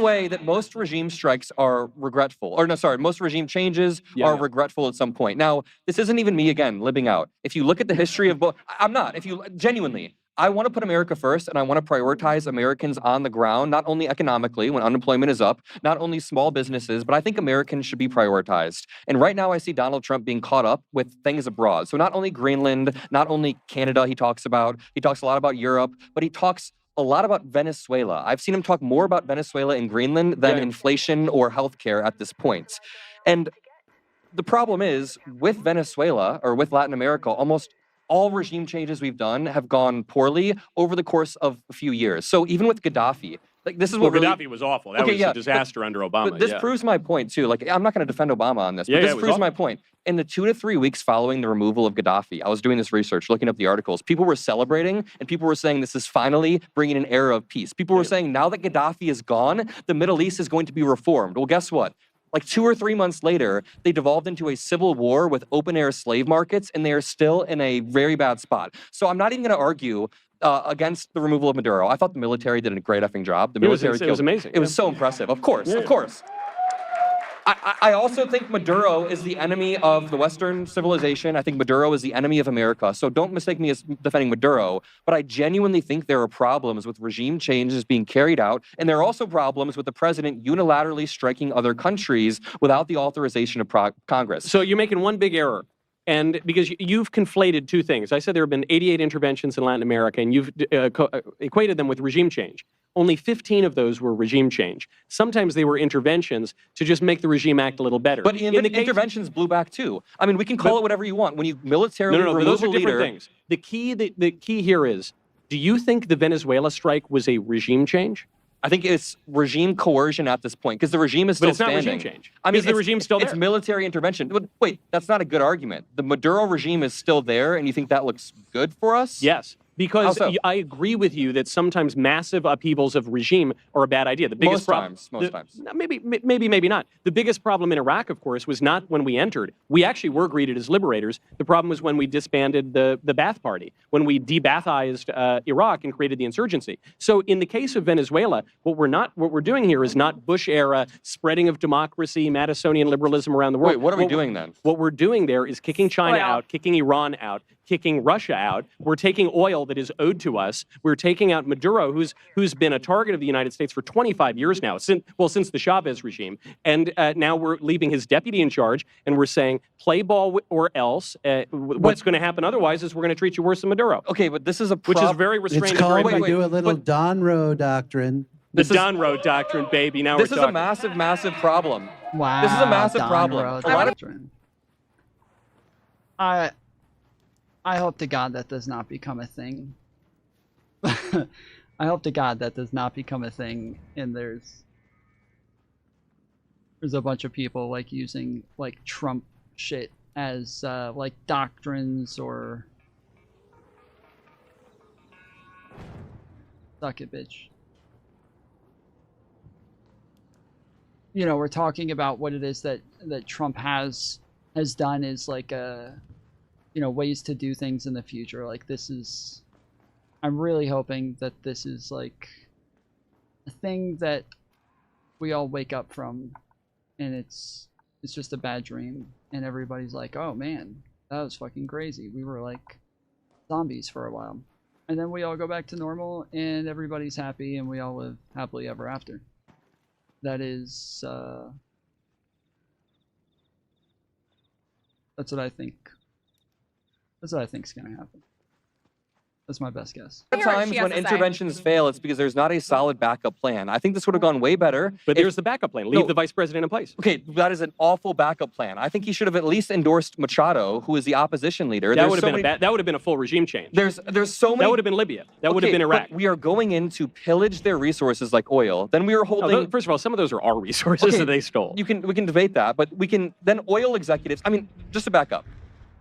way, that most regime strikes are regretful. Or no, sorry, most regime changes are regretful at some point. Now, this isn't even me again libbing out. If you look at the history of both, I'm not. If you genuinely, I want to put America first, and I want to prioritize Americans on the ground, not only economically when unemployment is up, not only small businesses, but I think Americans should be prioritized. And right now I see Donald Trump being caught up with things abroad. So not only Greenland, not only Canada he talks a lot about Europe, but he talks a lot about Venezuela. I've seen him talk more about Venezuela and Greenland than inflation or healthcare at this point. And the problem is, with Venezuela, or with Latin America, almost all regime changes we've done have gone poorly over the course of a few years. So even with Gaddafi, like this is what Gaddafi was awful. That was a disaster under Obama. But this proves my point too. Like, I'm not going to defend Obama on this, but this proves my point. In the 2 to 3 weeks following the removal of Gaddafi, I was doing this research, looking up the articles. People were celebrating, and people were saying this is finally bringing an era of peace. People were saying now that Gaddafi is gone, the Middle East is going to be reformed. Well, guess what? Like 2 or 3 months later, they devolved into a civil war with open-air slave markets, and they are still in a very bad spot. So I'm not even going to argue against the removal of Maduro. I thought the military did a great effing job. The military it was amazing. It was so impressive. Of course, of course. I also think Maduro is the enemy of the Western civilization. I think Maduro is the enemy of America. So don't mistake me as defending Maduro, but I genuinely think there are problems with regime changes being carried out, and there are also problems with the president unilaterally striking other countries without the authorization of Congress. So you're making one big error. And because you've conflated two things. I said there have been 88 interventions in Latin America, and you've equated them with regime change. Only 15 of those were regime change. Sometimes they were interventions to just make the regime act a little better. But interventions blew back too. I mean, we can call it whatever you want. When you militarily remove those are a leader, different things. The key here is, do you think the Venezuela strike was a regime change? I think it's regime coercion at this point, because the regime is still standing. But it's not regime change. I mean, is the regime still there? It's military intervention. But wait, that's not a good argument. The Maduro regime is still there, and you think that looks good for us? Yes. Because I agree with you that sometimes massive upheavals of regime are a bad idea. The biggest most times. Maybe not. The biggest problem in Iraq, of course, was not when we entered. We actually were greeted as liberators. The problem was when we disbanded the Ba'ath Party, when we de-Ba'athized Iraq and created the insurgency. So in the case of Venezuela, what we're doing here is not Bush-era spreading of democracy, Madisonian liberalism around the world. Wait, what are we doing then? What we're doing there is kicking China out, kicking Iran out, kicking Russia out. We're taking oil that is owed to us. We're taking out Maduro, who's been a target of the United States for 25 years now, since the Chavez regime. And now we're leaving his deputy in charge, and we're saying, play ball or else. What's going to happen otherwise is we're going to treat you worse than Maduro. Okay, but this is which is very restrained. It's called we do a little Donroe doctrine. The Donroe doctrine, baby. Now this is a massive, massive problem. Wow. This is a massive problem. A lot of I hope to God that does not become a thing. I hope to God that does not become a thing, and there's a bunch of people like using like Trump shit as like doctrines or suck it, bitch. You know, we're talking about what it is that Trump has done is like you know, ways to do things in the future. Like this is, I'm really hoping that this is like a thing that we all wake up from, and it's just a bad dream, and everybody's like, oh man, that was fucking crazy. We were like zombies for a while, and then we all go back to normal, and everybody's happy, and we all live happily ever after. That is, that's what I think. That's what I think is going to happen. That's my best guess. Times when interventions fail, it's because there's not a solid backup plan. I think this would have gone way better. But there's the backup plan. Leave the vice president in place. Okay, that is an awful backup plan. I think he should have at least endorsed Machado, who is the opposition leader. That would have been a full regime change. There's so many. That would have been Libya. That would have been Iraq. We are going in to pillage their resources like oil. Then we are holding. First of all, some of those are our resources that they stole. We can debate that, but we can then oil executives. I mean, just to back up.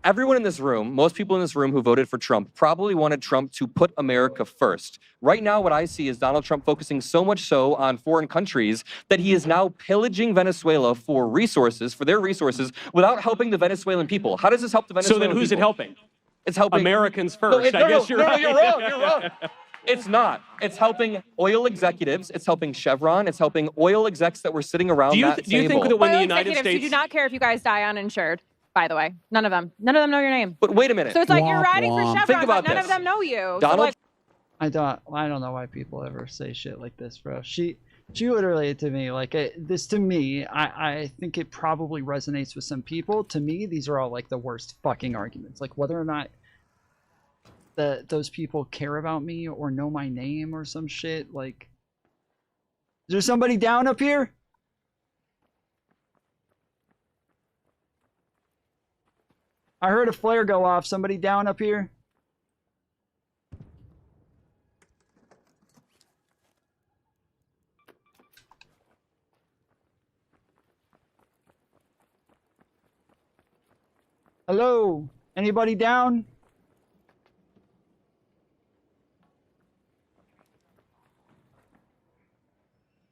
everyone in this room, most people in this room who voted for Trump probably wanted Trump to put America first. Right now, what I see is Donald Trump focusing so much so on foreign countries that he is now pillaging Venezuela for resources, for their resources, without helping the Venezuelan people. How does this help the Venezuelan people? So then who's it helping? It's helping Americans first. I guess you're right. You're wrong. You're wrong. It's not. It's helping oil executives. It's helping Chevron. It's helping oil execs that were sitting around that do you think table. that when the Oil United executives States... who do not care if you guys die uninsured, by the way. None of them. None of them know your name. But wait a minute. So it's like you're riding for Womp. Chevron, Think about but none this. of them know you. Donald. So like, I don't know why people ever say shit like this, bro. She literally to me, like this to me, I think it probably resonates with some people. To me, these are all like the worst fucking arguments. Like whether or not those people care about me or know my name or some shit. Like, is there somebody down up here? I heard a flare go off. Somebody down up here? Hello? Anybody down?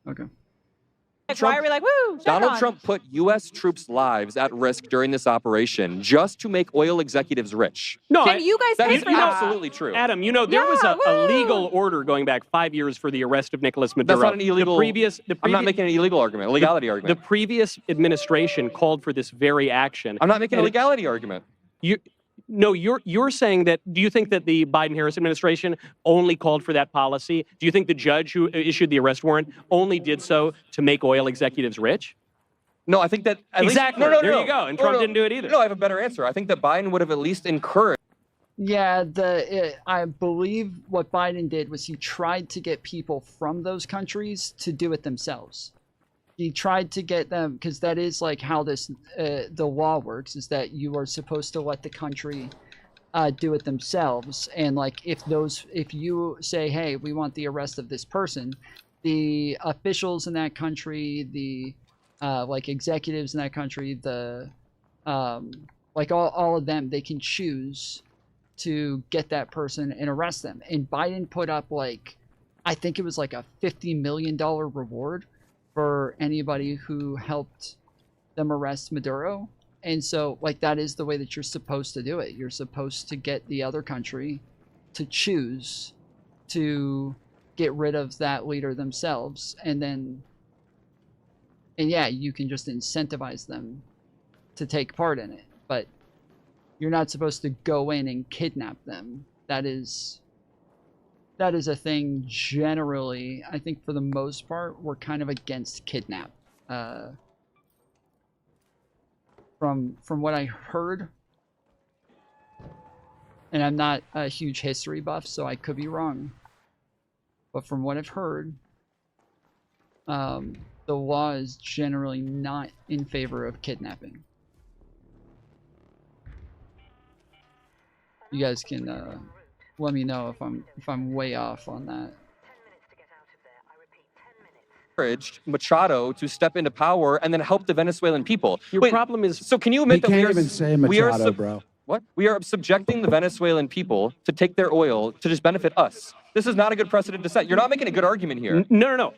Okay. why are we like, woo, Donald Chevron? Trump put U.S. troops' lives at risk during this operation just to make oil executives rich. No, Can you guys that pay is for that? absolutely true. Adam, you know, there was a legal order going back 5 years for the arrest of Nicolas Maduro. That's not an illegal. I'm not making an illegal argument, a legality argument. The previous administration called for this very action. I'm not making a legality argument. No, you're saying that. Do you think that the Biden-Harris administration only called for that policy? Do you think the judge who issued the arrest warrant only did so to make oil executives rich? No, I think that exactly. No, there you go. And Trump didn't do it either. No, I have a better answer. I think that Biden would have at least encouraged. Yeah, I believe what Biden did was he tried to get people from those countries to do it themselves. He tried to get them, because that is like how this the law works, is that you are supposed to let the country do it themselves. And like if you say, hey, we want the arrest of this person, the officials in that country, the like executives in that country, the like all of them, they can choose to get that person and arrest them. And Biden put up like, I think it was like a $50 million reward for anybody who helped them arrest Maduro. And so like that is the way that you're supposed to do it. You're supposed to get the other country to choose to get rid of that leader themselves, and yeah, you can just incentivize them to take part in it. But you're not supposed to go in and kidnap them. That is a thing generally. I think for the most part, we're kind of against kidnap. From what I heard, and I'm not a huge history buff, so I could be wrong, but from what I've heard, the law is generally not in favor of kidnapping. You guys can let me know if I'm way off on that. Encouraged Machado to step into power and then help the Venezuelan people. Your problem is, so can you admit that can't even say Machado, bro. What? We are subjecting the Venezuelan people to take their oil to just benefit us. This is not a good precedent to set. You're not making a good argument here. No.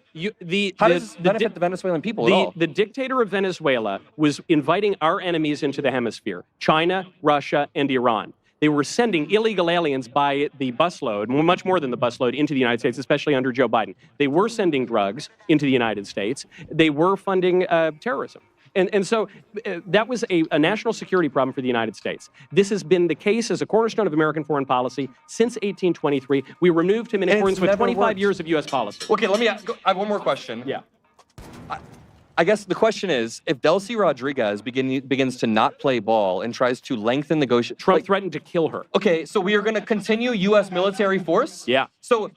How does this benefit the Venezuelan people at all? The dictator of Venezuela was inviting our enemies into the hemisphere: China, Russia, and Iran. They were sending illegal aliens by the busload, much more than the busload, into the United States, especially under Joe Biden. They were sending drugs into the United States. They were funding terrorism. And so that was a national security problem for the United States. This has been the case as a cornerstone of American foreign policy since 1823. We removed him in accordance with 25 years of U.S. policy. Okay, I have one more question. Yeah. I guess the question is, if Delcy Rodriguez begins to not play ball and tries to lengthen negotiations... Trump threatened to kill her. Okay, so we are going to continue U.S. military force? Yeah. So,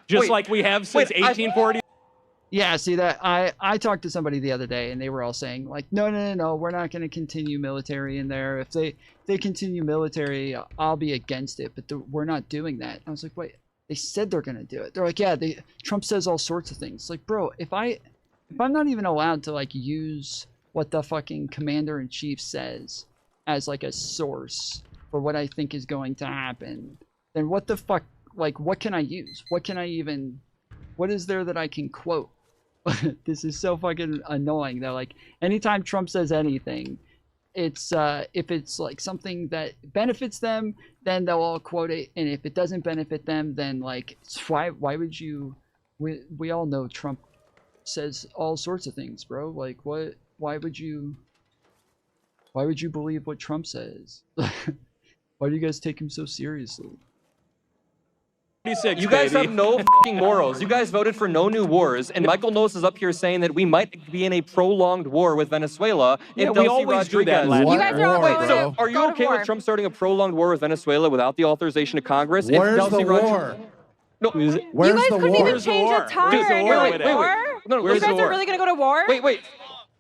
just like we have since 1840. Yeah, see that I talked to somebody the other day and they were all saying like, no, we're not going to continue military in there. If they continue military, I'll be against it, but we're not doing that. I was like, wait, they said they're going to do it. They're like, yeah, Trump says all sorts of things. Like, bro, if I'm not even allowed to like use what the fucking commander-in-chief says as like a source for what I think is going to happen, then what the fuck, like, what can I use? What can I even, what is there that I can quote? This is so fucking annoying that, like, anytime Trump says anything, it's if it's like something that benefits them, then they'll all quote it, and if it doesn't benefit them, then like, why would you, we all know Trump says all sorts of things, bro. Like, what, why would you believe what Trump says? Why do you guys take him so seriously? You guys have no fucking morals. You guys voted for no new wars, and Michael Knowles is up here saying that we might be in a prolonged war with Venezuela if Delcy Rodriguez. You guys are all going So are you okay with Trump starting a prolonged war with Venezuela without the authorization of Congress? Where's the war? No, You guys couldn't even change a tire. Wait. No, you guys are really gonna go to war? Wait.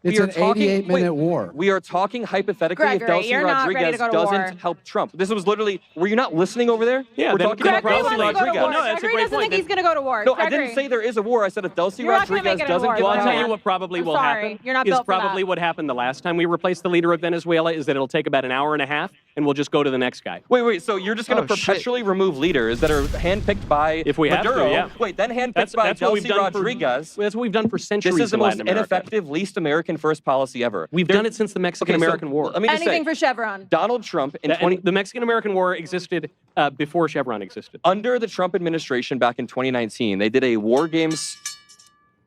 It's an 88-minute war. We are talking hypothetically if Gregory, Delcy you're not ready Rodriguez to go to war. doesn't help Trump. This was literally, were you not listening over there? Yeah, we're then talking about Gregory Delcy wants to go to Rodriguez. war. No, that's a Gregory great doesn't point. think he's gonna go to war. No, I Gregory. didn't say there is a war. I said if Delcy You're not gonna Rodriguez make it a doesn't war. get Well, I'll tell Sorry. you what probably will Sorry, happen. you're not is built for probably that. what happened the last time we replaced the leader of Venezuela is that it'll take about an hour and a half, and we'll just go to the next guy. Wait, so you're just going to Oh, shit. perpetually remove leaders that are handpicked by If we have to, Maduro? yeah. Wait, then handpicked by what we've Delcy done Rodriguez. that's what we've done for centuries. This is the in most Latin America. ineffective, least American first policy ever. We've done it since the Mexican-American War. Let me just Anything say, for Chevron. Donald Trump in The Mexican-American War existed before Chevron existed. under the Trump administration back in 2019, they did a war games.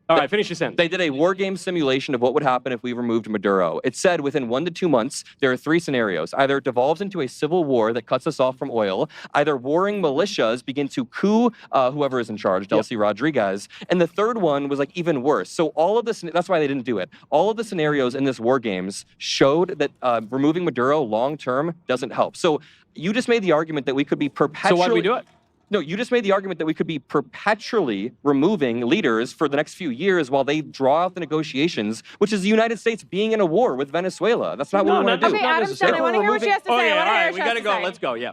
All right, finish your sentence. They did a war game simulation of what would happen if we removed Maduro. It said within 1 to 2 months, there are 3 scenarios. Either it devolves into a civil war that cuts us off from oil, either warring militias begin to coup whoever is in charge, Delcy Rodriguez, and the third one was like even worse. So all of this, that's why they didn't do it. All of the scenarios in this war games showed that removing Maduro long-term doesn't help. So you just made the argument that we could be perpetually... So why do we do it? No, you just made the argument that we could be perpetually removing leaders for the next few years while they draw out the negotiations, which is the United States being in a war with Venezuela. That's not what we want to do. Okay, Adam's done. I want to hear what she has to say. Okay, I want to all hear right, what we she has gotta to go. say. Let's go. Yeah.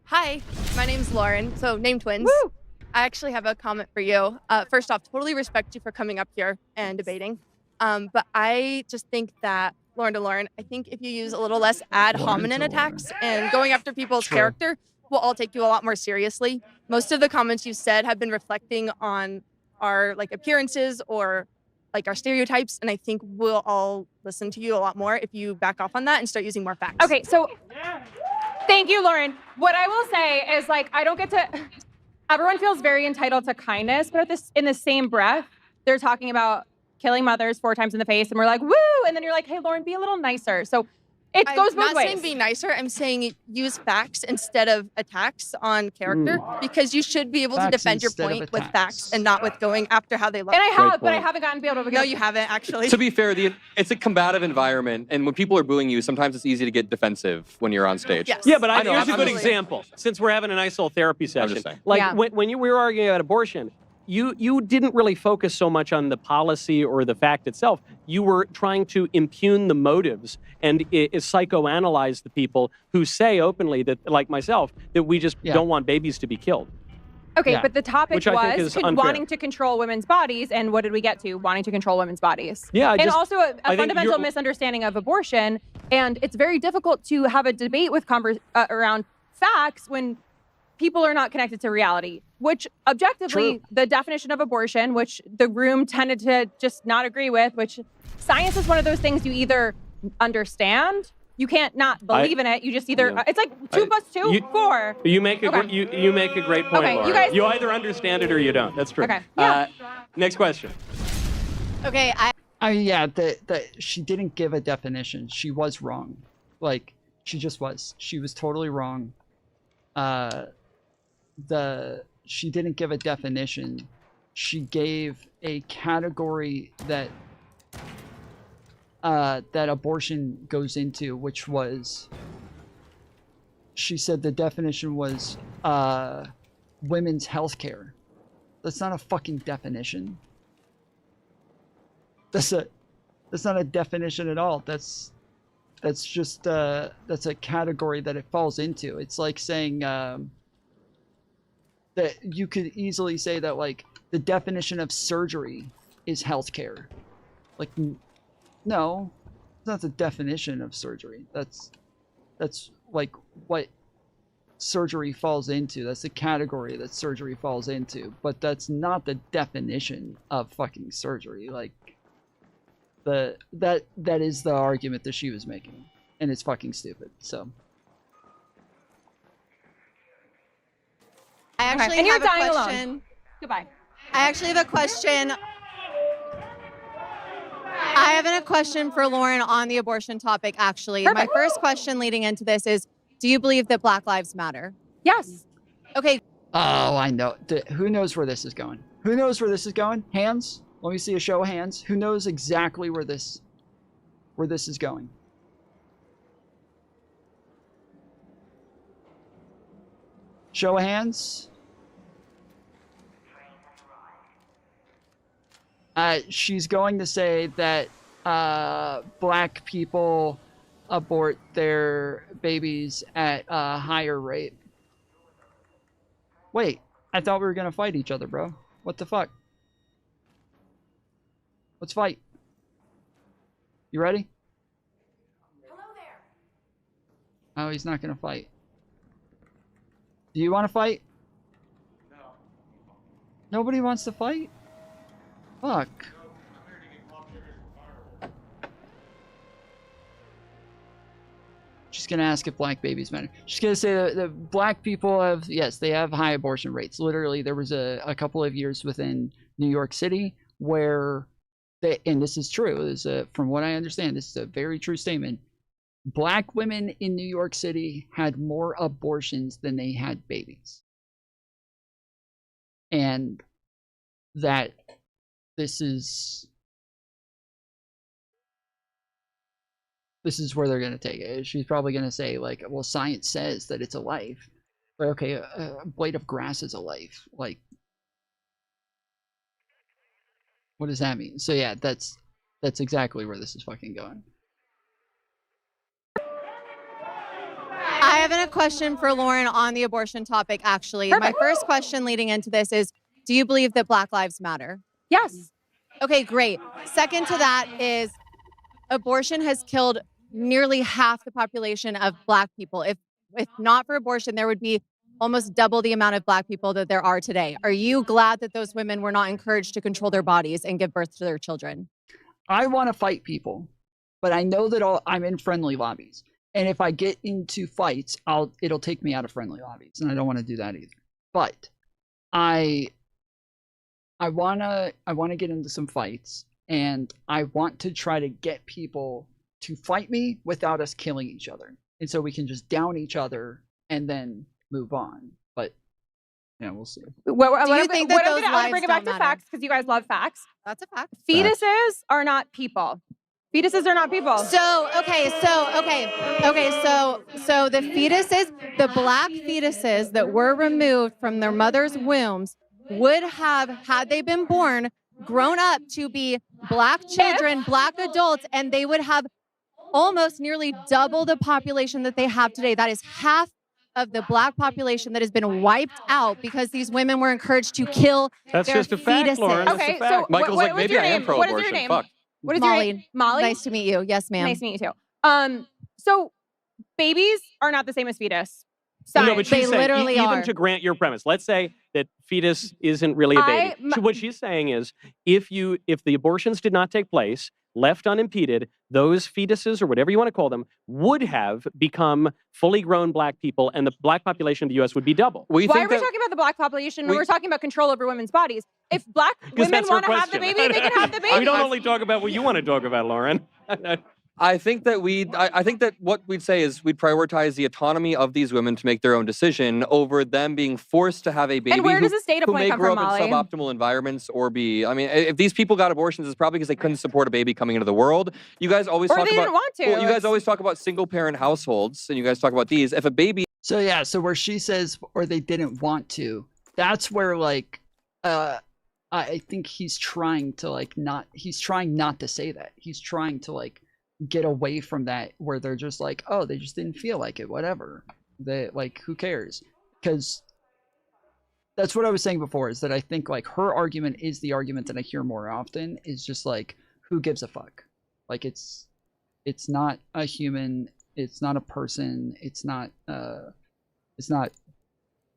Hi, my name's Lauren, so name twins. Woo! I actually have a comment for you. First off, totally respect you for coming up here and debating. But I just think that, Lauren to Lauren, I think if you use a little less ad hominem attacks and going after people's character, we'll all take you a lot more seriously. Most of the comments you said have been reflecting on our like appearances or like our stereotypes, and I think we'll all listen to you a lot more if you back off on that and start using more facts. Okay, so thank you, Lauren. What I will say is, like, I don't get to. Everyone feels very entitled to kindness, but in the same breath, they're talking about killing mothers 4 times in the face, and we're like, woo! And then you're like, hey, Lauren, be a little nicer. So it goes both ways. I'm not saying be nicer. I'm saying use facts instead of attacks on character, because you should be able to defend your point with facts and not with going after how they look. And I have, but I haven't gotten to be able to. No, you haven't actually. To be fair, it's a combative environment, and when people are booing you, sometimes it's easy to get defensive when you're on stage. Yes. Yeah, but I know, here's a good absolutely. example. Since we're having a nice little therapy session, just saying. like Yeah. when we were arguing about abortion, you didn't really focus so much on the policy or the fact itself. You were trying to impugn the motives and psychoanalyze the people who say openly that, like myself, that we just don't want babies to be killed. Okay, Yeah. but the topic Which I think was is unfair. wanting to control women's bodies, and what did we get to? Wanting to control women's bodies. Yeah, and just- also I a think fundamental you're- misunderstanding of abortion, and it's very difficult to have a debate with around facts when people are not connected to reality, which objectively, the definition of abortion, which the room tended to just not agree with, which science is one of those things you either understand, you can't not believe in it, you just either, it's like 2 plus 2, 4. You make a Okay. you make a great point, Okay, Laura. you guys- You either understand it or you don't. That's true. Okay. Yeah. Next question. Okay, Yeah, she didn't give a definition. She was wrong. Like, she just was. She was totally wrong. She didn't give a definition. She gave a category that abortion goes into, which was, she said the definition was women's health care. That's not a fucking definition. That's not a definition at all. That's just that's a category that it falls into. It's like saying that you could easily say that, like, the definition of surgery is healthcare. Like, no, that's not the definition of surgery. That's That's like what surgery falls into. That's the category that surgery falls into. But that's not the definition of fucking surgery. Like that is the argument that she was making, and it's fucking stupid. So I actually And you're have a dying question. alone. Goodbye. I actually have a question. I have a question for Lauren on the abortion topic, actually. Perfect. My first question leading into this is, do you believe that Black Lives Matter? Yes. Okay. oh, I know. Who knows where this is going? Who knows where this is going? Hands? Let me see a show of hands. Who knows exactly where this is going? Show of hands. She's going to say that black people abort their babies at a higher rate. Wait, I thought we were gonna fight each other, bro. What the fuck? Let's fight. You ready? Hello there. Oh, he's not gonna fight. Do you want to fight? No. Nobody wants to fight? Fuck. She's gonna ask if black babies matter. She's gonna say that the black people have, yes, they have high abortion rates. Literally, there was a couple of years within New York City where they, and this is true, this is from what I understand, this is a very true statement. Black women in New York City had more abortions than they had babies. And that this is where they're going to take it. She's probably going to say, like, well, science says that it's a life. But okay, a blade of grass is a life. Like, what does that mean? So yeah, that's exactly where this is fucking going. I have a question for Lauren on the abortion topic, actually. Perfect. My first question leading into this is, do you believe that Black Lives Matter? Yes. Okay, great. Second to that is, abortion has killed nearly half the population of black people. If not for abortion, there would be almost double the amount of black people that there are today. Are you glad that those women were not encouraged to control their bodies and give birth to their children? I want to fight people, but I know that I'm in friendly lobbies. And if I get into fights, it'll take me out of friendly lobbies, and I don't want to do that either. But I wanna get into some fights, and I want to try to get people to fight me without us killing each other, and so we can just down each other and then move on. But yeah, we'll see. Do you think that those I'm gonna bring it back to facts because you guys love facts. That's a fact. Fetuses are not people. Fetuses are not people. So the fetuses, the black fetuses that were removed from their mother's wombs would have, had they been born, grown up to be black children, black adults, and they would have almost nearly double the population that they have today. That is half of the black population that has been wiped out because these women were encouraged to kill That's their just a fact, fetuses. Lauren. That's Okay, a fact. so Michael's like, what's maybe your I am name? pro-abortion. What is your name? Fuck. What is Molly. your name? Molly? Nice to meet you. Yes, ma'am. Nice to meet you too. So babies are not the same as fetus. Science. No, but she's saying, literally even are. to grant your premise, let's say that fetus isn't really a baby. What she's saying is, if the abortions did not take place, left unimpeded, those fetuses, or whatever you want to call them, would have become fully grown black people, and the black population of the U.S. would be double. Why are we talking about the black population when we're talking about control over women's bodies? If black women want to have the baby, they can have the baby. We don't only talk about what you want to talk about, Lauren. I think that I think that what we'd say is we'd prioritize the autonomy of these women to make their own decision over them being forced to have a baby. And where does this data who point may come grow from, up in Molly? suboptimal environments or be. I mean, if these people got abortions, it's probably because they couldn't support a baby coming into the world. You guys always Or talk they about. didn't want to. Well, you guys always talk about single parent households, and you guys talk about these. If a baby. So yeah, so where she says, or they didn't want to, that's where like, I think he's trying to like he's trying not to say that. He's trying to like get away from that, where they're just like, oh, they just didn't feel like it, whatever. They like, who cares? Because that's what I was saying before, is that I think like her argument is the argument that I hear more often, is just like, who gives a fuck? Like it's not a human, it's not a person. It's not her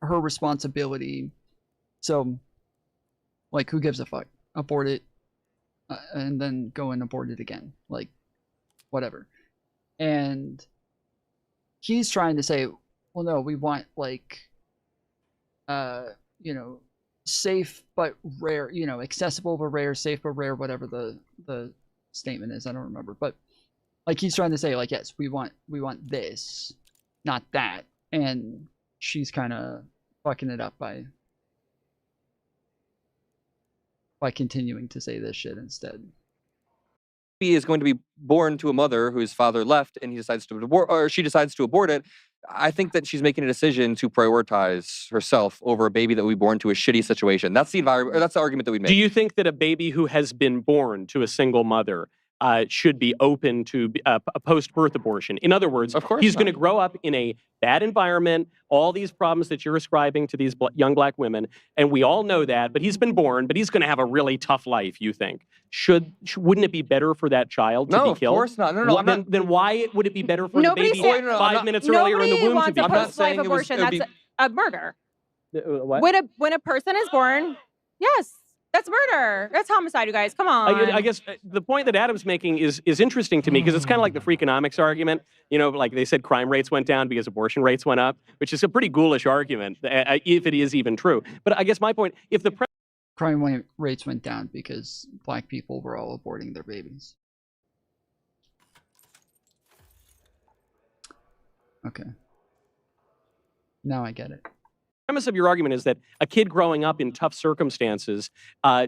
responsibility. So, like, who gives a fuck? Abort it, and then go and abort it again. Like, whatever. And he's trying to say, well, no, we want, like, you know, safe but rare, you know, accessible but rare, safe but rare, whatever the statement is. I don't remember. But, like, he's trying to say, like, yes, we want this, not that. And she's kind of fucking it up by continuing to say this shit instead. He is going to be born to a mother whose father left, and he decides to abort, or she decides to abort it. I think that she's making a decision to prioritize herself over a baby that we born to a shitty situation. That's the argument that we make. Do you think that a baby who has been born to a single mother should be open to a post-birth abortion? In other words, of course he's going to grow up in a bad environment, all these problems that you're ascribing to these young black women, and we all know that, but he's been born, but he's going to have a really tough life, you think. Wouldn't it be better for that child to be killed? No, of course not. No, Then why would it be better for the baby said, 5 minutes earlier in the womb to be killed? Nobody wants a post-life abortion. That's a murder. What? When a person is born, yes. That's murder. That's homicide, you guys. Come on. I guess the point that Adam's making is interesting to me because it's kind of like the Freakonomics argument. You know, like they said crime rates went down because abortion rates went up, which is a pretty ghoulish argument, if it is even true. But I guess my point, if the crime rates went down because black people were all aborting their babies. Okay. Now I get it. premise of your argument is that a kid growing up in tough circumstances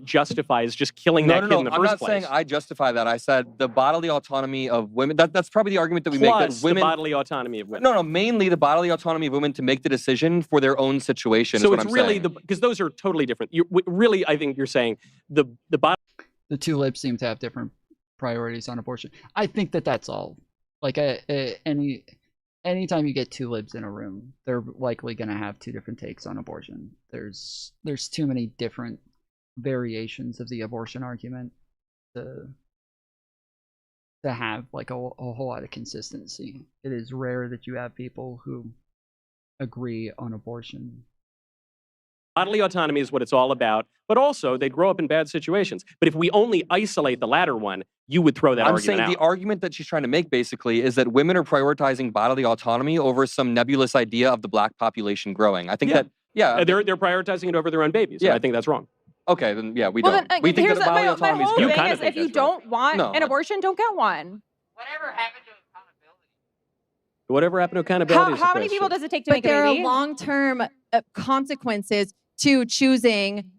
justifies just killing that kid in the first place. I'm not saying I justify that. I said the bodily autonomy of women. That's probably the argument that we make. That women, the bodily autonomy of women. No, mainly the bodily autonomy of women to make the decision for their own situation. So is what it's I'm really saying. because those are totally different. Really, I think you're saying the body. The two libs seem to have different priorities on abortion. I think that's all. Like anytime you get two libs in a room, they're likely going to have two different takes on abortion. There's too many different variations of the abortion argument to have like a whole lot of consistency. It is rare that you have people who agree on abortion. Bodily autonomy is what it's all about, but also they grow up in bad situations. But if we only isolate the latter one, you would throw that argument out. I'm saying the argument that she's trying to make basically is that women are prioritizing bodily autonomy over some nebulous idea of the black population growing. I think they're prioritizing it over their own babies. Yeah, I think that's wrong. Okay, then yeah, we Well, don't. then, We think that here's the bodily my autonomy is whole good. thing is if you don't want an abortion, don't get one. Whatever happened to accountability? How many people does it take to make a baby? But there are long-term consequences to choosing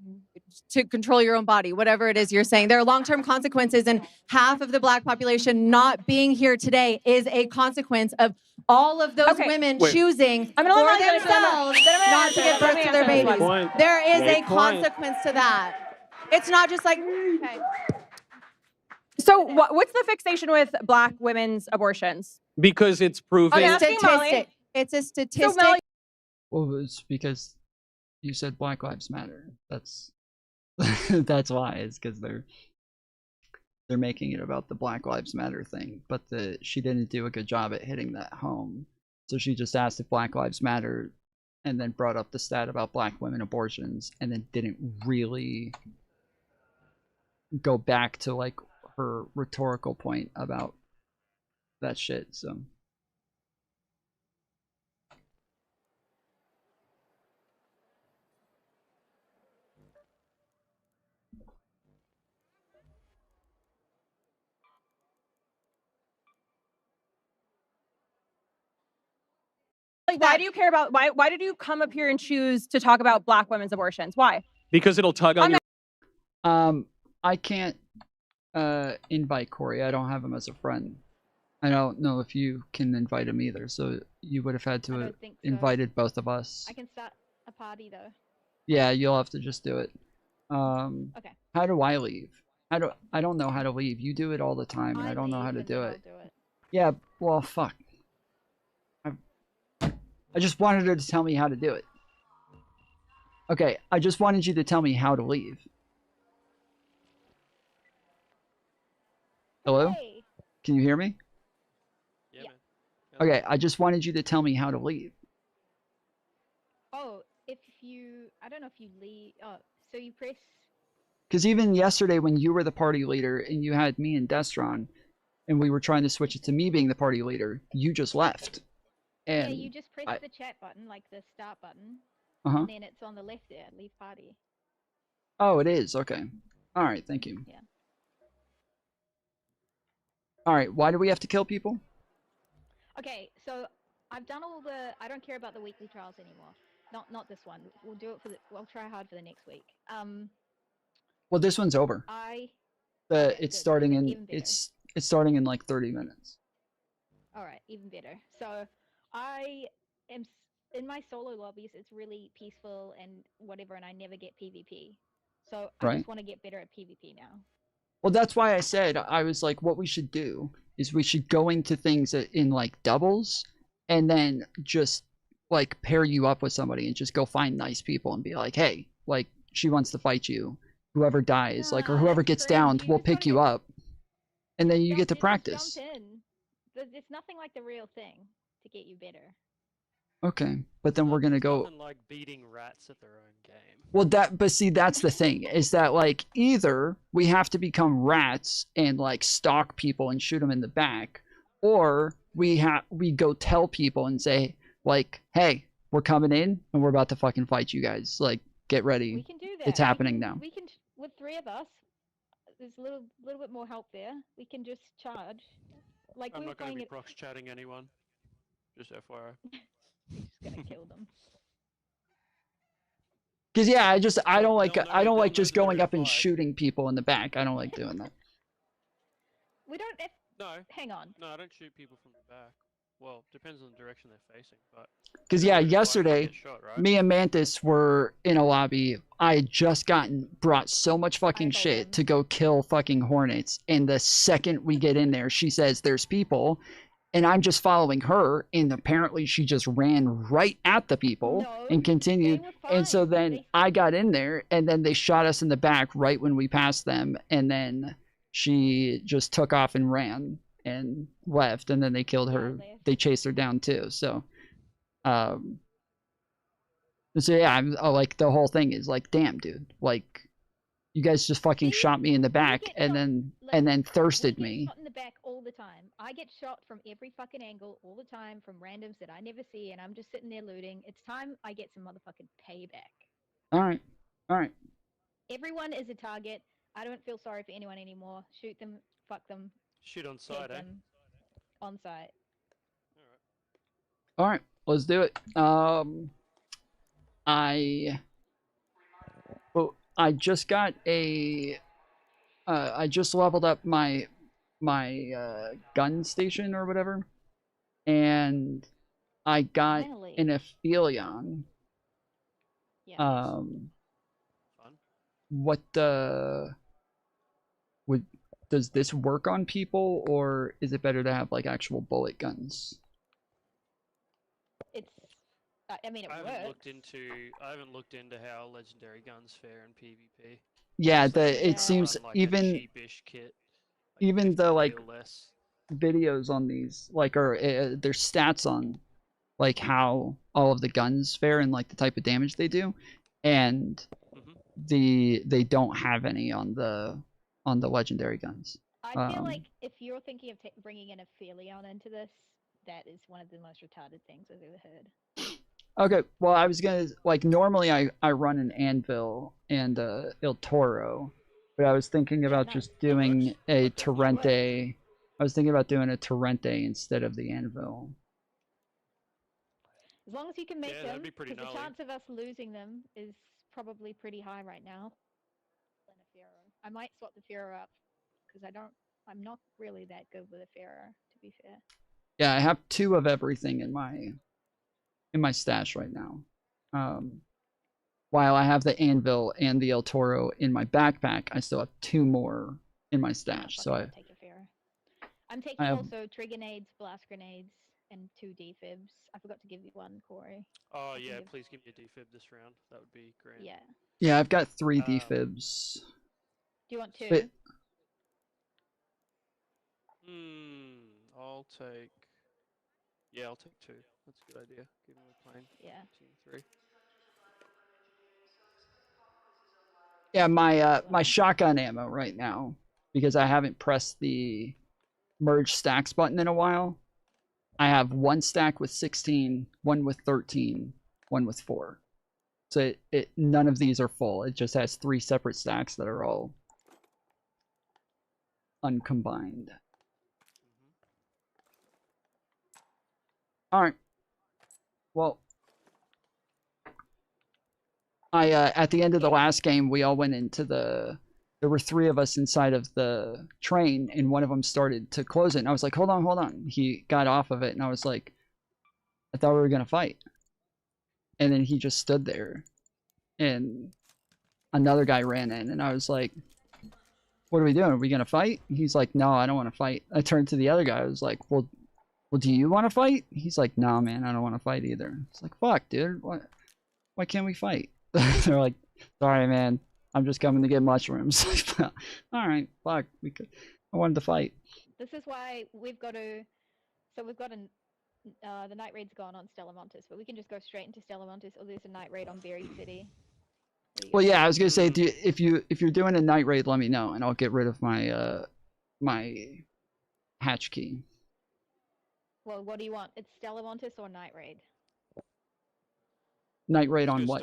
to control your own body, whatever it is you're saying. There are long-term consequences, and half of the black population not being here today is a consequence of all of those women choosing for themselves not to give birth to their babies. There is a consequence to that. It's not just like, okay. So what's the fixation with black women's abortions? Because it's proven. It's a statistic. Well, it's because you said Black Lives Matter. That's that's why. It's because they're making it about the Black Lives Matter thing, but she didn't do a good job at hitting that home. So she just asked if Black Lives Matter, and then brought up the stat about black women abortions, and then didn't really go back to like her rhetorical point about that shit. So. Like, why do you care about why did you come up here and choose to talk about black women's abortions? Why? Because it'll tug on your. I can't invite Corey. I don't have him as a friend. I don't know if you can invite him either. So you would have had to have invited both of us. I can start a party though. Yeah, you'll have to just do it. Okay. How do I leave? I don't know how to leave. You do it all the time, and I don't know how to do it. Yeah, well, fuck. I just wanted her to tell me how to do it. Okay, I just wanted you to tell me how to leave. Hello? Hey. Can you hear me? Yeah. Okay, I just wanted you to tell me how to leave. Oh, if you, I don't know if you leave. Oh, so you press. Because even yesterday when you were the party leader and you had me and Destron, and we were trying to switch it to me being the party leader, you just left. And Yeah, you just press the chat button, like the start button, and then it's on the left there, leave party. Oh, it is. Okay. All right. Thank you. Yeah. All right. Why do we have to kill people? Okay, so I've done all the. I don't care about the weekly trials anymore. Not this one. We'll do it for the. We'll try hard for the next week. Well, this one's over. It's starting in. Even better. It's starting in like 30 minutes. All right, even better. So I am in my solo lobbies. It's really peaceful and whatever, and I never get PvP. So I Right. just want to get better at PvP now. Well, that's why I said I was like, what we should do is we should go into things in like doubles, and then just like pair you up with somebody and just go find nice people and be like, hey, like she wants to fight you. Whoever dies, like, or whoever gets downed, we'll pick you up, and then you get to practice. Jump in. It's nothing like the real thing to get you better. Okay, but then we're gonna go. Nothing like beating rats at their own game. Well, but see, that's the thing, is that like either we have to become rats and like stalk people and shoot them in the back, or we go tell people and say like, hey, we're coming in and we're about to fucking fight you guys. Like, get ready. We can do that. It's happening now. We can, with 3 of us. There's a little bit more help there. We can just charge. Like I'm we were not going to playing be it. prox chatting anyone. Just FYI. He's just gonna kill them. Cause yeah, I don't like just going up and shooting people in the back. I don't like doing that. We don't. No. Hang on. No, I don't shoot people from the back. Well, depends on the direction they're facing, but. Because yeah, yesterday, me and Mantis were in a lobby. I had just brought so much fucking shit to go kill fucking hornets, and the second we get in there, she says there's people, and I'm just following her, and apparently she just ran right at the people and continued. And so then I got in there, and then they shot us in the back right when we passed them, and then she just took off and ran and left, and then they killed her. They chased her down too. So yeah, I'm like, the whole thing is like, damn, dude, like you guys just fucking shot me in the back and then thirsted me. Shot in the back all the time. I get shot from every fucking angle all the time from randoms that I never see, and I'm just sitting there looting. It's time I get some motherfucking payback. All right. Everyone is a target. I don't feel sorry for anyone anymore. Shoot them, fuck them. Shoot on sight, eh? On site. All right, let's do it. I just got a. I just leveled up my gun station or whatever, and I got an Aphelion. Yeah. What does this work on people, or is it better to have like actual bullet guns? It's. I mean, it works. I haven't looked into how legendary guns fare in PvP. Yeah, it seems like even a cheapish kit, even the like less. videos on these like or there's stats on like how all of the guns fare and like the type of damage they do, and they don't have any on the legendary guns. I feel like if you're thinking of bringing in a Aphelion into this, that is one of the most retarded things I've ever heard. Okay, well, I was gonna, like, normally I run an Anvil and Il Toro, but I was thinking about just doing a Torrente. I was thinking about doing a Torrente instead of the Anvil. As long as you can make them, because the chance of us losing them is probably pretty high right now. I might swap the Pharaoh up, because I'm not really that good with a Pharaoh, to be fair. Yeah, I have 2 of everything in my stash right now. While I have the Anvil and the El Toro in my backpack, I still have 2 more in my stash. So I'm taking also trigger nades, blast grenades, and 2 defibs. I forgot to give you 1, Corey. Oh yeah, please give me a defib this round. That would be great. Yeah. Yeah, I've got 3 defibs. Do you want 2? But, I'll take. Yeah, I'll take 2. That's a good idea. Give him a plane. Yeah. 2 and 3. Yeah, my shotgun ammo right now, because I haven't pressed the merge stacks button in a while. I have 1 stack with 16, 1 with 13, 1 with 4. So none of these are full. It just has 3 separate stacks that are all uncombined. All right. Well, at the end of the last game, we all went into there were 3 of us inside of the train, and one of them started to close it. And I was like, hold on. He got off of it, and I was like, I thought we were going to fight. And then he just stood there, and another guy ran in, and I was like, what are we doing? Are we going to fight? He's like, no, I don't want to fight. I turned to the other guy. I was like, well, do you want to fight? He's like, no, man, I don't want to fight either. It's like, fuck, dude. Why can't we fight? They're like, sorry, man. I'm just coming to get mushrooms. All right, fuck. I wanted to fight. This is why we've got to. So we've got the night raid's gone on Stella Montes, but we can just go straight into Stella Montes, or there's a night raid on Buried City. Well, yeah, I was gonna say, if you're doing a night raid, let me know, and I'll get rid of my my hatch key. Well, what do you want? It's Stella Montes or night raid? Night raid on what?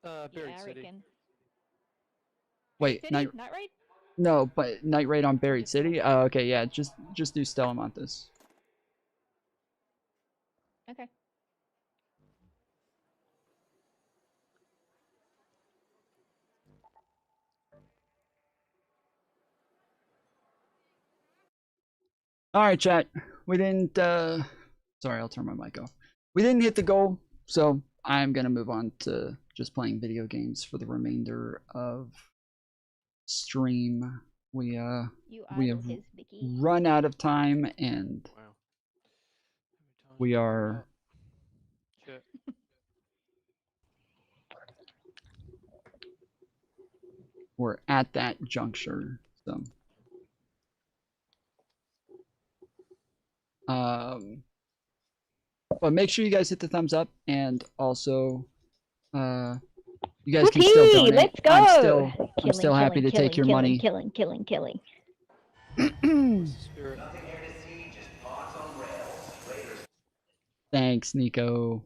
Buried I City. reckon. Wait, City? night. Night raid? No, but night raid on Buried City. Oh, okay, yeah, just do Stella Montes. Okay. All right, chat. We didn't. Sorry, I'll turn my mic off. We didn't hit the goal, so I'm gonna move on to just playing video games for the remainder of stream. We have run out of time, and we are. We're at that juncture, so. But make sure you guys hit the thumbs up, and also, you guys can still donate. Let's go! I'm still happy to take your money. Killing. Thanks, Nico.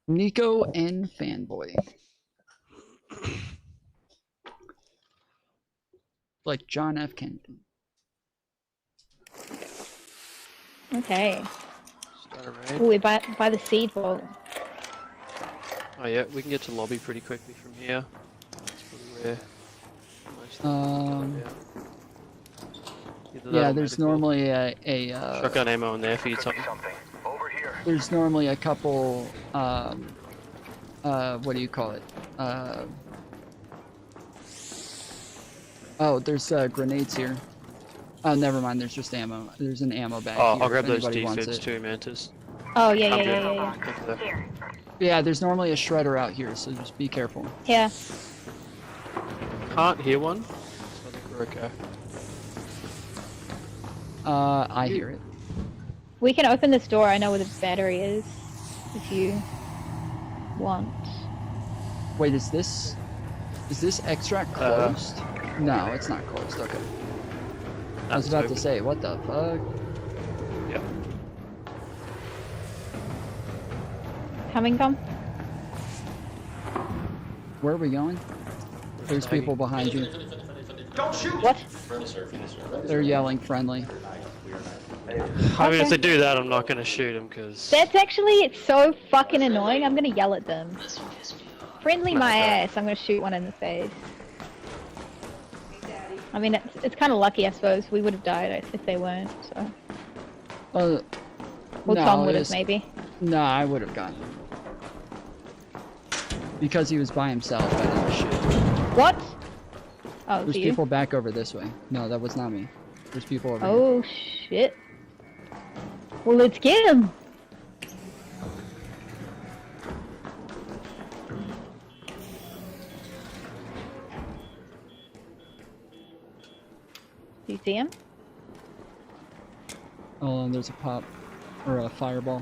Nico and Fanboy. Like John F. Kennedy. Okay. Start a raid. Oh, we buy the seed vault. Oh yeah, we can get to lobby pretty quickly from here. That's probably where most of them yeah, there's normally a shotgun ammo in there for you, Tom. There's normally a couple what do you call it? Oh, there's grenades here. Oh, never mind. There's just ammo. There's an ammo bag. Oh, here I'll grab if those anybody wants defibs it. too, Mantis. Oh yeah. Yeah, there's normally a shredder out here, so just be careful. Yeah. Can't hear one, so I think we're okay. I hear it. We can open this door. I know where the battery is, if you want. Wait, is this extract closed? No, it's not closed. Okay. I was about to say, what the fuck? Yeah. Coming, Tom? Where are we going? There's people behind you. Don't shoot! What? They're yelling friendly. I mean, if they do that, I'm not going to shoot them because. It's so fucking annoying. I'm gonna yell at them. Friendly my ass. I'm gonna shoot one in the face. I mean, it's kind of lucky, I suppose. We would have died if they weren't. So. Well, no, Tom would have maybe. No, I would have gotten him. Because he was by himself, I didn't shoot. What? Oh, There's you? people back over this way. No, that was not me. There's people over here. Oh shit. Well, let's get him. Do you see him? Oh, and there's a pop or a fireball.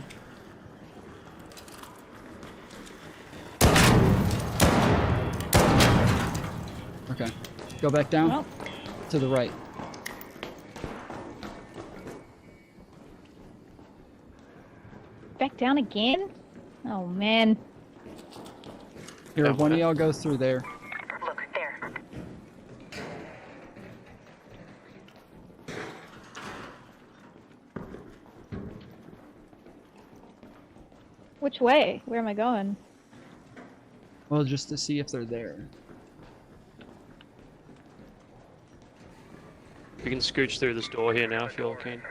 Okay, go back down to the right. Back down again? Oh man. Here, one of y'all go through there. Look, there. Which way? Where am I going? Well, just to see if they're there. We can scooch through this door here now if you're keen.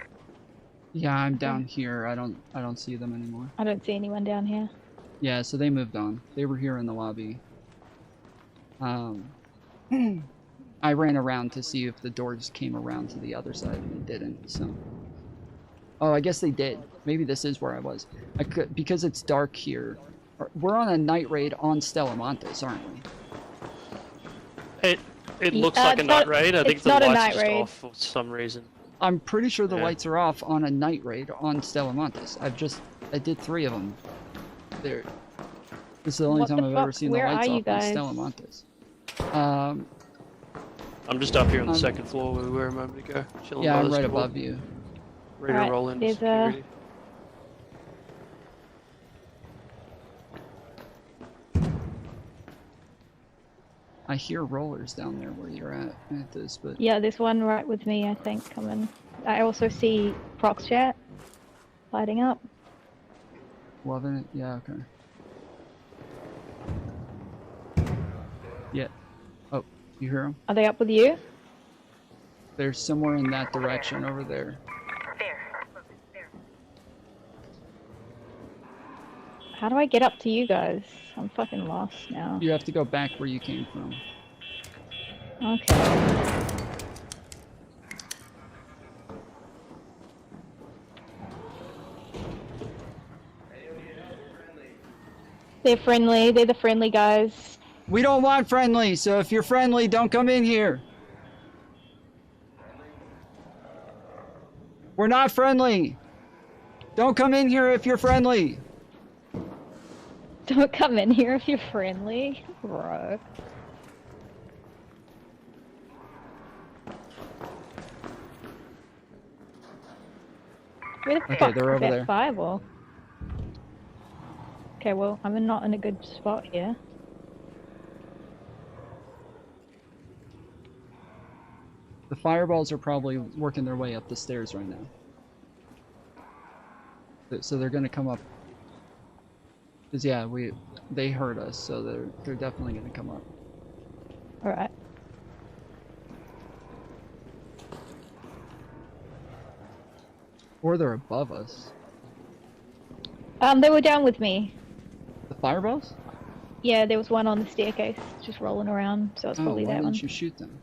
Yeah, I'm down here. I don't see them anymore. I don't see anyone down here. Yeah, so they moved on. They were here in the lobby. I ran around to see if the doors came around to the other side, and they didn't, so... Oh, I guess they did. Maybe this is where I was. I could, because it's dark here. We're on a night raid on Stellamontes, aren't we? It looks like a night raid. I think the lights are just off for some reason. I'm pretty sure the Yeah. lights are off on a night raid on Stellamontes. I did 3 of them. There. This is the only What time the I've ever fuck? seen the Where lights are you off on guys? Stellamontes. I'm just up here on the second floor where we were a moment ago. Chilling Yeah, by I'm this right door. above you. Ready to Alright, roll in. there's security. I hear rollers down there where you're at this, but Yeah, there's one right with me, I think, coming. I also see Prox chat lighting up. loving it. Yeah, okay. Yeah. Oh, you hear them? Are they up with you? They're somewhere in that direction over there. How do I get up to you guys? I'm fucking lost now. You have to go back where you came from. Okay. They're friendly. They're the friendly guys. We don't want friendly, so if you're friendly, don't come in here. We're not friendly. Don't come in here if you're friendly. Don't come in here if you're friendly, bro. Where the Okay, fuck they're is over that there. fireball? Okay, well, I'm not in a good spot here. The fireballs are probably working their way up the stairs right now. So they're gonna come up. Cause yeah, they heard us, so they're definitely gonna come up. All right. Or they're above us. They were down with me. The fireballs? Yeah, there was one on the staircase, just rolling around, so it's Oh, probably why that one. didn't you shoot them?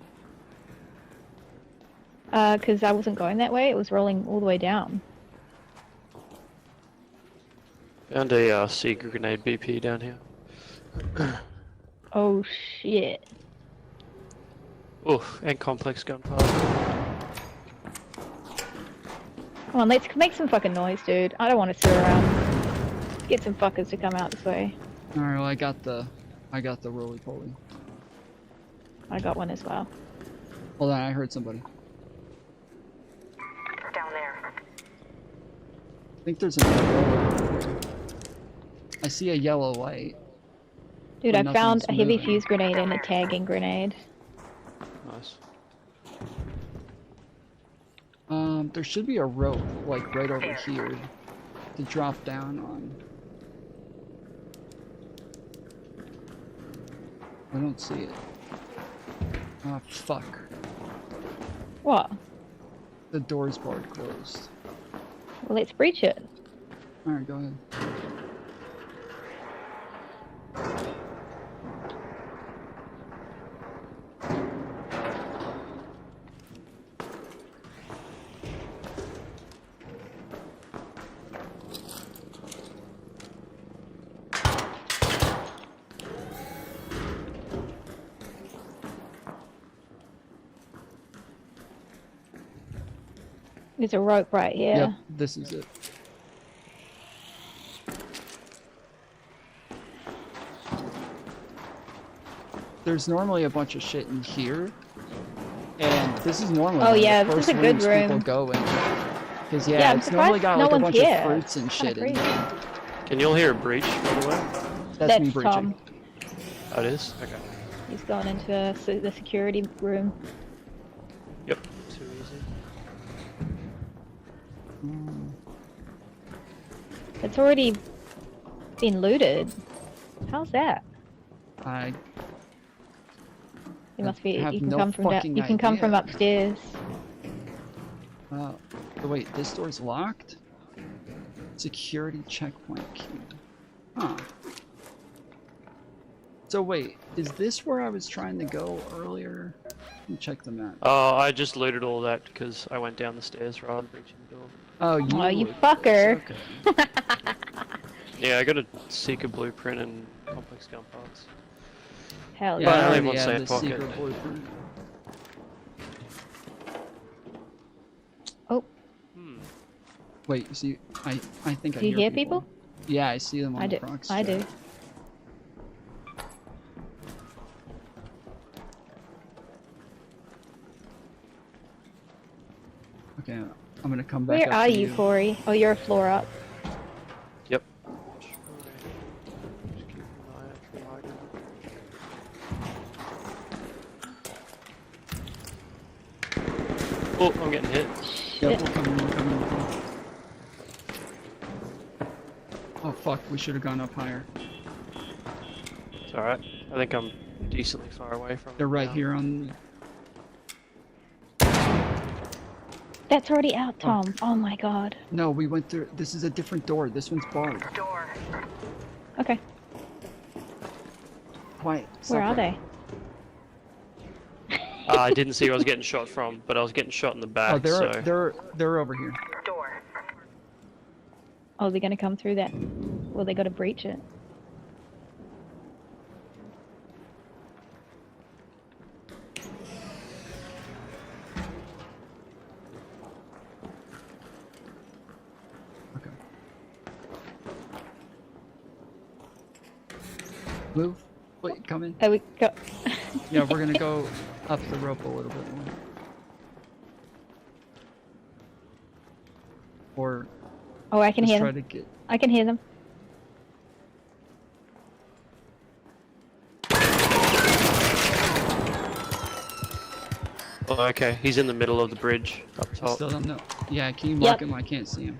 Because I wasn't going that way, it was rolling all the way down. Found a sea grenade BP down here. Oh shit. Oof, and complex gunfire. Come on, let's make some fucking noise, dude. I don't want to sit around. Get some fuckers to come out this way. Alright, well I got the roly-poly. I got one as well. Hold on, I heard somebody. Down there. I think there's another roller. I see a yellow light. Dude, but I found a nothing's heavy moving. fuse grenade and a tagging grenade. Nice. There should be a rope, like, right over here to drop down on. I don't see it. Ah, fuck. What? The door's barred closed. Well, let's breach it. Alright, go ahead. There's a rope right here. Yep, this is it. There's normally a bunch of shit in here, and this is normally Oh one yeah, of the this is first a good rooms people room. go in. Because Yeah, I'm it's normally surprised got no like a one's bunch here. of fruits and shit in crazy. it. Can you all hear a breach, by the way? That's me That's breaching. Tom. Oh, it is? Okay. He's gone into the security room. Yep. Too easy. It's already been looted. How's that? You must be. have You can no come from that. fucking You can come from idea. upstairs. Oh, wait, this door's locked? Security checkpoint key. Huh. So wait, is this where I was trying to go earlier? Let me check the map. Oh, I just looted all that because I went down the stairs rather than breaching the door. Oh, You would. fucker. Okay. Yeah, I got a Seeker blueprint and complex gun parts. Hell Yeah, But I I only have already one have safe the pocket. secret blueprint. Oh. Wait, see, I think I Do you hear people? Yeah, I see them on I the do. prox I chat. do. Okay, I'm gonna come back Where up are to you, Corey? Oh, you're a floor up. Yep. Oh, I'm getting hit. Yep, we're coming, we're coming, we're coming. Oh fuck, we should have gone up higher. It's alright. I think I'm decently far away from They're it right now. here on... That's already out, Tom. Oh my god. No, we went through... This is a different door. This one's barred. Okay. Quiet. Where are they? I didn't see where I was getting shot from, but I was getting shot in the back, Oh, they're, so... they're over here. Oh, they're gonna come through that. Well, they gotta breach it. Okay. Move. Wait, come in. There we go. Yeah, we're gonna go up the rope a little bit more. Or Oh, I can just hear try them. to get... I can hear them. Oh, okay. He's in the middle of the bridge up I top. still don't know. Yeah, can you Yep. mark him? I can't see him.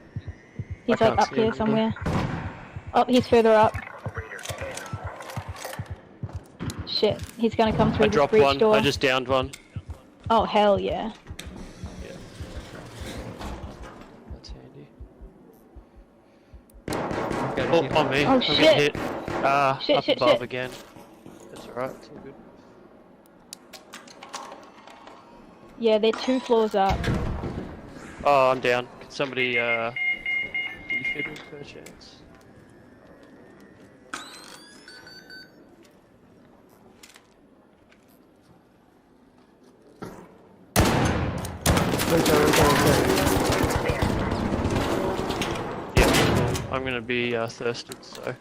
He's I like can't up see here him either. somewhere. Oh, he's further up. Shit, he's gonna come through I this dropped breach one. door. I just downed one. Oh, hell yeah. That's handy. Gotta Oh, keep- on me. Oh, I'm shit. getting hit. Shit, Up shit, above shit. again. That's alright. It's all good. Yeah, they're 2 floors up. Oh, I'm down. Can somebody, defib me per chance? Right there, right there, right there. Yeah, cool. I'm gonna be, thirsted, so...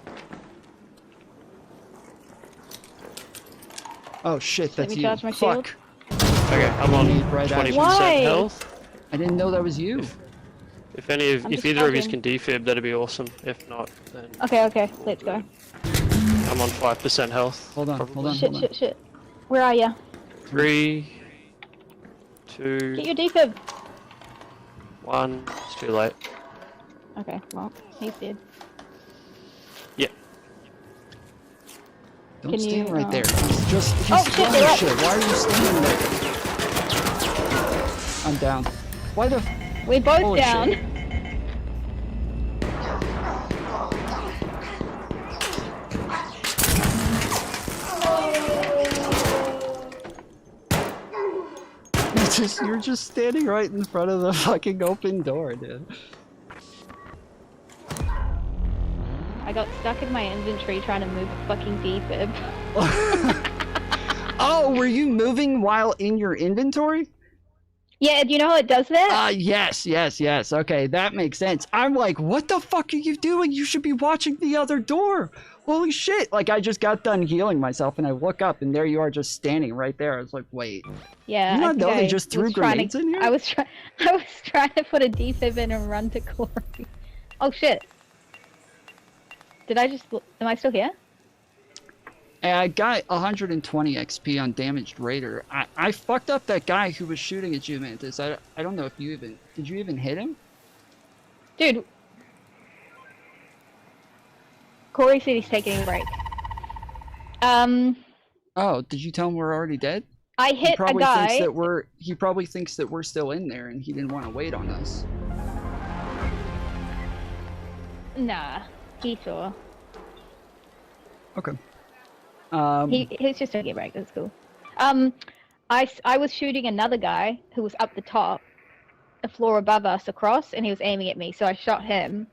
Oh shit, Let that's me you. charge my shield. Fuck. Okay, I'm on Need right 20% action. Why? health. I didn't know that was you. If any of, I'm if just either of you charging. can defib, that'd be awesome. If not, then Okay, let's go. I'm on 5% health. Hold on, hold on, Shit, hold on. shit. Where are ya? 3, 2, Get your defib. 1. It's too late. Okay, well, he's dead. Yeah. Don't Can stand you, right there. He's Oh, shit, throwing they're up. shit. Why are you standing there? I'm down. Why the... We're both Holy down. shit. You're just standing right in front of the fucking open door, dude. I got stuck in my inventory trying to move a fucking defib. Oh, were you moving while in your inventory? Yeah, do you know how it does that? Yes. Okay, that makes sense. I'm like, what the fuck are you doing? You should be watching the other door. Holy shit. Like, I just got done healing myself, and I look up, and there you are just standing right there. I was like, wait. Yeah, You I not think know they I just threw was trying grenades in here? I was trying to put a defib in and run to Corey. Oh shit. Did I just... Am I still here? I got 120 XP on damaged raider. I fucked up that guy who was shooting at you, Mantis. I don't know if you even... Did you even hit him? Dude. Corey said he's taking a break. Oh, did you tell him we're already dead? I hit a guy. He probably thinks that we're still in there and he didn't want to wait on us. Nah, he saw. Okay. He's just taking a break. That's cool. I was shooting another guy who was up the top, a floor above us across, and he was aiming at me. So I shot him.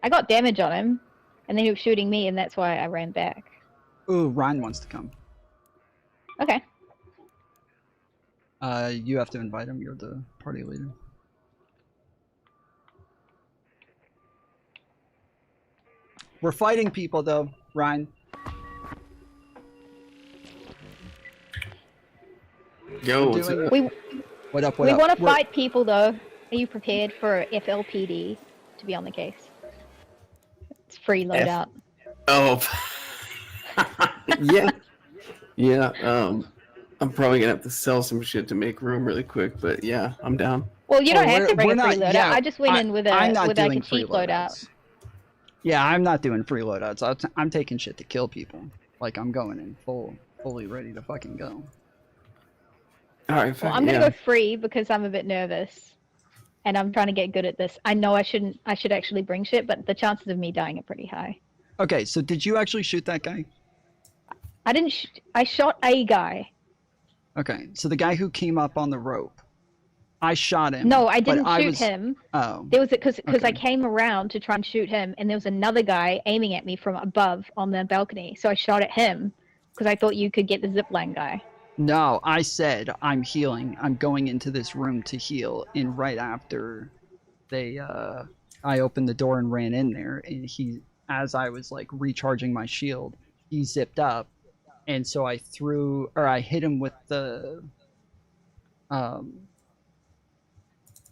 I got damage on him, and then he was shooting me, and that's why I ran back. Ooh, Ryan wants to come. Okay. You have to invite him. You're the party leader. We're fighting people, though, Ryan. Yo, what's up? What up? We want to fight people, though. Are you prepared for FLPD to be on the case? It's free loadout. Oh. Yeah. I'm probably gonna have to sell some shit to make room really quick, but yeah, I'm down. Well, you don't have to bring a free loadout. I just went in with I'm not like doing a cheap loadout. Yeah, I'm not doing free loadouts. I'm taking shit to kill people. Like, I'm going in fully ready to fucking go. All right, well, I'm gonna go free because I'm a bit nervous, and I'm trying to get good at this. I know I shouldn't. I should actually bring shit, but the chances of me dying are pretty high. Okay, so did you actually shoot that guy? I didn't. I shot a guy. Okay, so the guy who came up on the rope, I shot him. No, I didn't shoot him. Oh. There was because I came around to try and shoot him, and there was another guy aiming at me from above on the balcony. So I shot at him because I thought you could get the zipline guy. No, I said I'm healing. I'm going into this room to heal, and right after they, I opened the door and ran in there, and as I was like recharging my shield, he zipped up, and so I hit him with the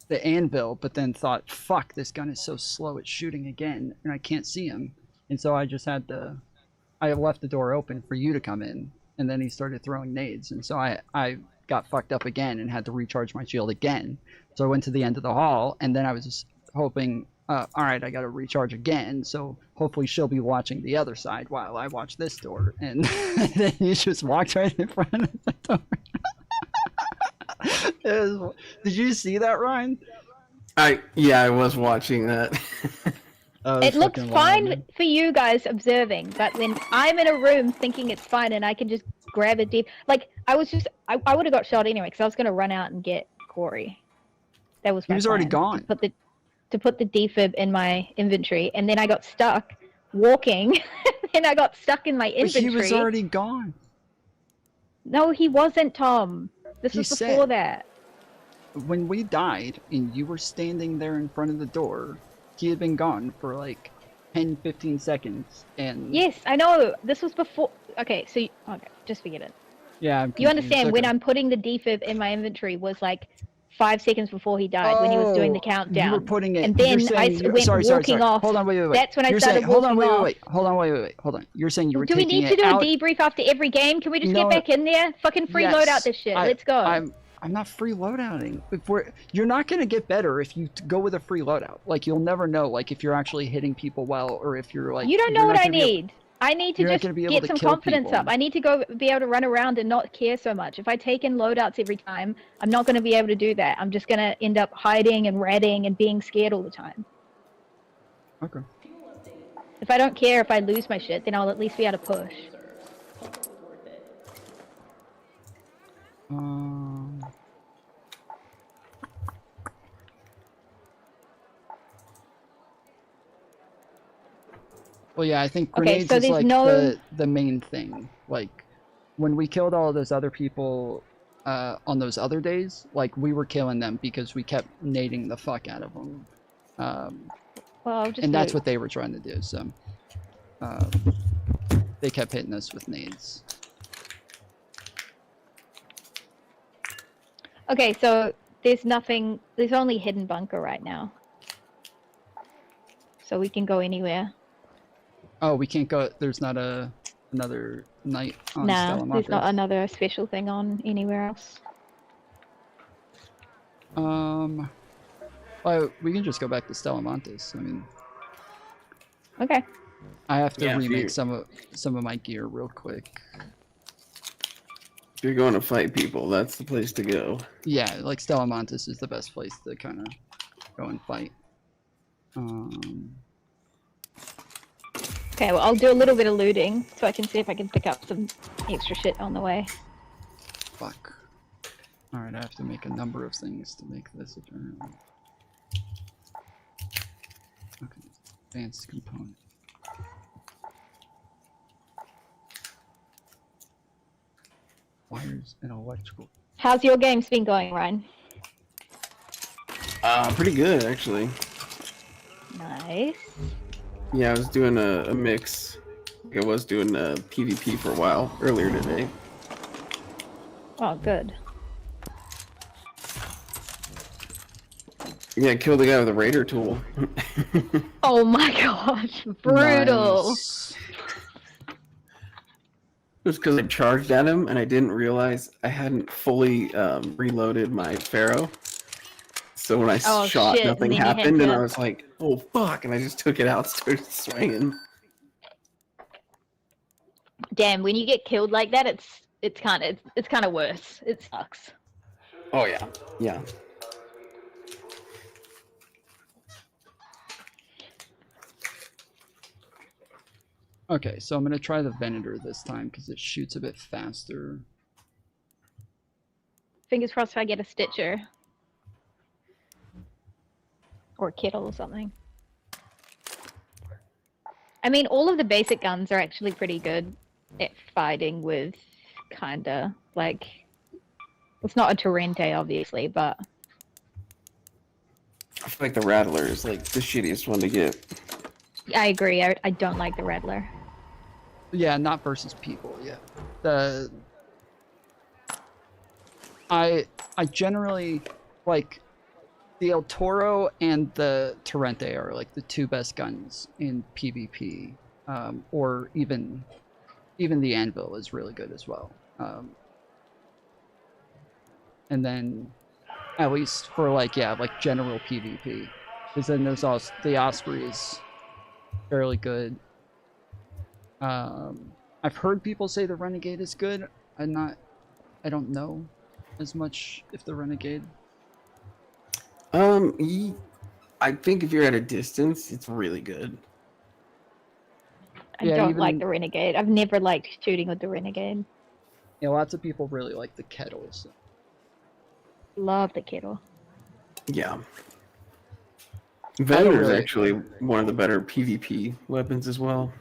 anvil, but then thought, fuck, this gun is so slow, it's shooting again, and I can't see him, and so I just I left the door open for you to come in. And then he started throwing nades, and so I got fucked up again and had to recharge my shield again. So I went to the end of the hall, and then I was just hoping, all right, I got to recharge again, so hopefully she'll be watching the other side while I watch this door. And then you just walked right in front of the door. Did you see that, Ryan? I was watching that. It looks fine for you guys observing, but when I'm in a room thinking it's fine and I can just grab it deep, like I would have got shot anyway because I was going to run out and get Corey. That was my He was plan, already gone. To put the defib in my inventory, and then I got stuck walking, and I got stuck in my inventory. But he was already gone. No, he wasn't, Tom. This was before that. When we died and you were standing there in front of the door, he had been gone for like 10-15 seconds, and yes, I know. This was before. Okay, so just forget it. Yeah, You understand when I'm putting the defib in my inventory was like 5 seconds before he died when he was doing the countdown. You were putting it, and then I went walking off. Hold on, wait. That's when I started walking off. Hold on. You're saying you were Do we taking need to do out... a debrief after every game? Can we just get back in there? Fucking free load out this shit. Let's go. I'm not free loadouting. You're not gonna get better if you go with a free loadout. Like, you'll never know, like, if you're actually hitting people well, or if you're like. You don't know what I need. I need to just get some confidence up. I need to be able to run around and not care so much. If I take in loadouts every time, I'm not going to be able to do that. I'm just going to end up hiding and ratting and being scared all the time. Okay. If I don't care if I lose my shit, then I'll at least be able to push. Well, yeah, I think grenades is like the main thing. Like, when we killed all of those other people, on those other days, like we were killing them because we kept nading the fuck out of them. Well, just and that's what they were trying to do. So they kept hitting us with nades. Okay, so there's nothing. There's only hidden bunker right now, so we can go anywhere. Oh, we can't go. There's not another night on Nah, Stella there's not Montes? another special thing on anywhere else. Well, we can just go back to Stella Montes. I mean, okay. I have to Yeah, if remake you- some of my gear real quick. If you're going to fight people, that's the place to go. Yeah, like Stella Montes is the best place to kind of go and fight. Okay, well, I'll do a little bit of looting so I can see if I can pick up some extra shit on the way. Fuck. All right, I have to make a number of things to make this apparently. Okay, advanced component. Wires and electrical. How's your games been going, Ryan? Pretty good, actually. Nice. Yeah, I was doing a mix. I was doing a PvP for a while earlier today. Oh, good. Yeah, I killed the guy with a raider tool. Oh my gosh, brutal. Nice. It was because I charged at him and I didn't realize I hadn't fully reloaded my Pharaoh. So when I Oh, shot, shit, nothing and then you happened, hit and I him. was like, "Oh fuck!" And I just took it out, started swinging. Damn, when you get killed like that, it's kind of worse. It sucks. Oh yeah, yeah. Okay, so I'm gonna try the Venator this time because it shoots a bit faster. Fingers crossed if I get a Stitcher. Or a Kittle or something. I mean, all of the basic guns are actually pretty good at fighting with kinda, like... It's not a Torrente, obviously, but... I feel like the Rattler is like the shittiest one to get. I agree, I don't like the Rattler. Yeah, not versus people. Yeah, I generally like the El Toro and the Torrente are like the two best guns in PvP, or even the Anvil is really good as well. And then at least for like general PvP, because then there's also the Osprey is fairly good. I've heard people say the Renegade is good. I don't know as much if the Renegade. I think if you're at a distance, it's really good. I don't like the Renegade. I've never liked shooting with the Renegade. Yeah, lots of people really like the Kettles. Love the Kittle. Yeah. Venator is actually one of the better PvP weapons as well.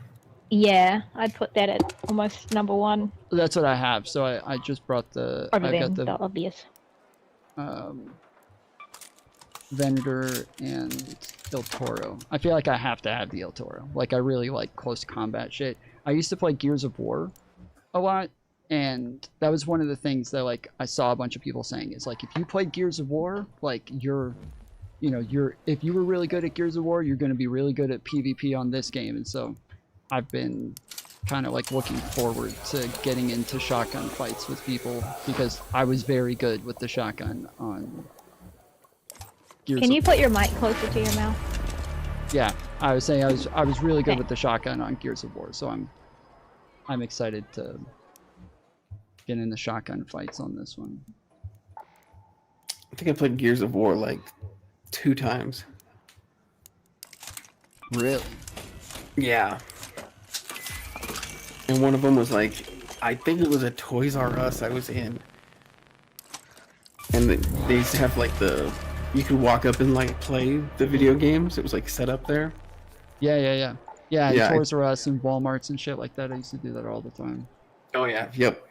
Yeah, I'd put that at almost number one. That's what I have. So I just brought the. Other I've than got the obvious. Venator and El Toro. I feel like I have to have the El Toro. Like I really like close combat shit. I used to play Gears of War a lot, and that was one of the things that like I saw a bunch of people saying is like if you play Gears of War, like if you were really good at Gears of War, you're going to be really good at PvP on this game. And so I've been kind of like looking forward to getting into shotgun fights with people because I was very good with the shotgun on Gears Can of you put your mic closer to your mouth? Yeah, I was saying I was really good with the shotgun on Gears of War, so I'm excited to get into shotgun fights on this one. I think I played Gears of War like 2 times. Really? Yeah. And one of them was like, I think it was a Toys R Us I was in. And they used to have like you could walk up and like play the video games. It was like set up there. Yeah, Yeah, and Toys R Us and Walmarts and shit like that. I used to do that all the time. Oh yeah, yep.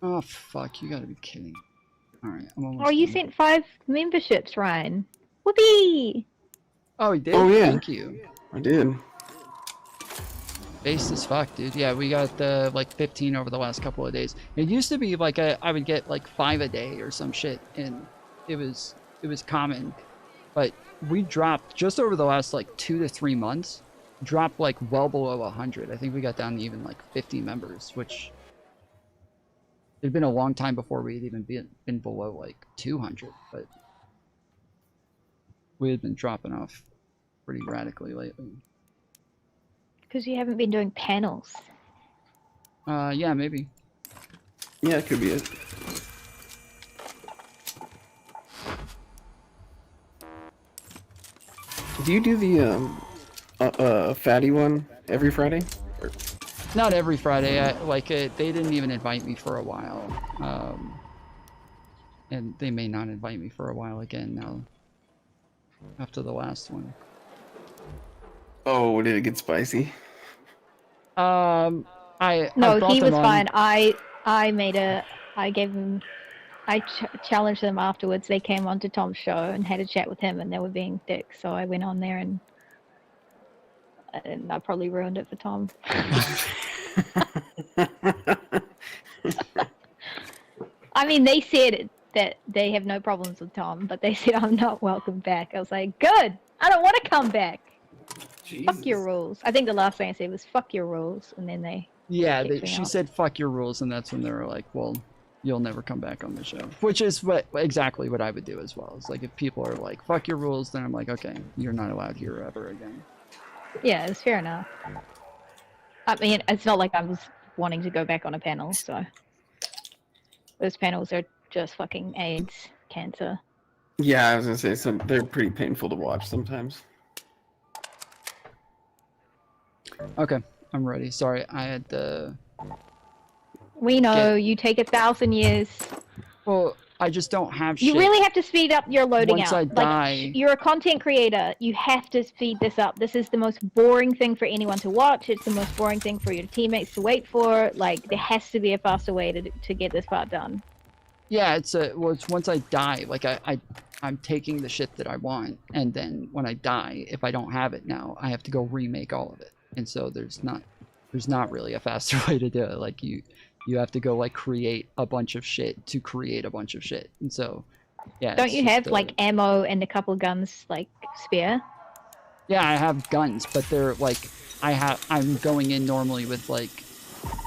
Oh, fuck. You gotta be kidding. Alright, I'm almost Oh, you done. sent 5 memberships, Ryan. Whoopee! Oh, he did? Oh, yeah. Thank you. I did. Based as fuck, dude. Yeah, we got like 15 over the last couple of days. It used to be like I would get like 5 a day or some shit, and it was common. But we dropped just over the last like 2 to 3 months, dropped like well below 100. I think we got down to even like 50 members, which it'd been a long time before we had even been below like 200. But we had been dropping off pretty radically lately. Because you haven't been doing panels. Yeah, maybe. Yeah, it could be it. Do you do the fatty one every Friday? Or... Not every Friday. They didn't even invite me for a while, and they may not invite me for a while again now. After the last one. Oh, did it get spicy? No, I he was on. fine. I gave him. I challenged them afterwards. They came onto Tom's show and had a chat with him, and they were being dicks. So I went on there and I probably ruined it for Tom. I mean, they said that they have no problems with Tom, but they said I'm not welcome back. I was like, good. I don't want to come back. Jesus. Fuck your rules. I think the last thing I said was fuck your rules, and then they. Yeah, she said fuck your rules, and that's when they were like, well, you'll never come back on the show. Which is exactly what I would do as well. It's like if people are like, fuck your rules, then I'm like, okay, you're not allowed here ever again. Yeah, it's fair enough. I mean, it's not like I was wanting to go back on a panel, so. Those panels are just fucking AIDS, cancer. Yeah, I was gonna say, they're pretty painful to watch sometimes. Okay, I'm ready. Sorry, I had to... We know, you take 1,000 years. Well, I just don't have shit. You really have to speed up your loading Once out. I die... You're a content creator. You have to speed this up. This is the most boring thing for anyone to watch. It's the most boring thing for your teammates to wait for. Like, there has to be a faster way to get this part done. Yeah, it's once I die, like I'm taking the shit that I want, and then when I die, if I don't have it now, I have to go remake all of it. And so there's not really a faster way to do it. Like you have to go like create a bunch of shit to create a bunch of shit. And so yeah. Don't you have like ammo and a couple guns like spare? Yeah, I have guns, but they're like I'm going in normally with like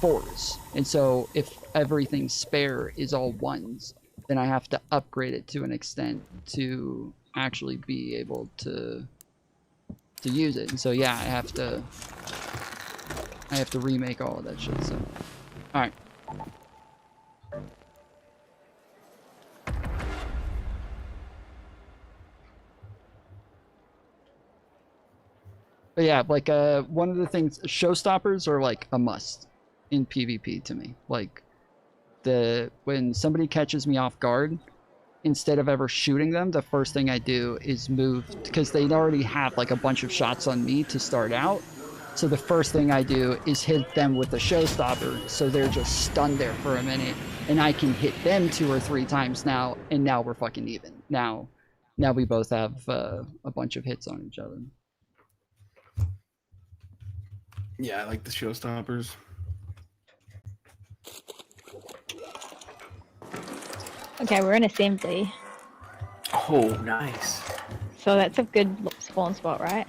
4s. And so if everything spare is all 1s, then I have to upgrade it to an extent to actually be able to use it. And so yeah, I have to remake all of that shit. So all right. But yeah, like one of the things, showstoppers are like a must in PvP to me. Like when somebody catches me off guard, instead of ever shooting them, the first thing I do is move, because they'd already have like a bunch of shots on me to start out. So the first thing I do is hit them with a showstopper, so they're just stunned there for a minute, and I can hit them 2 or 3 times now, and now we're fucking even. Now we both have a bunch of hits on each other. Yeah, I like the showstoppers. Okay, we're in assembly. Oh, nice. So that's a good spawn spot, right?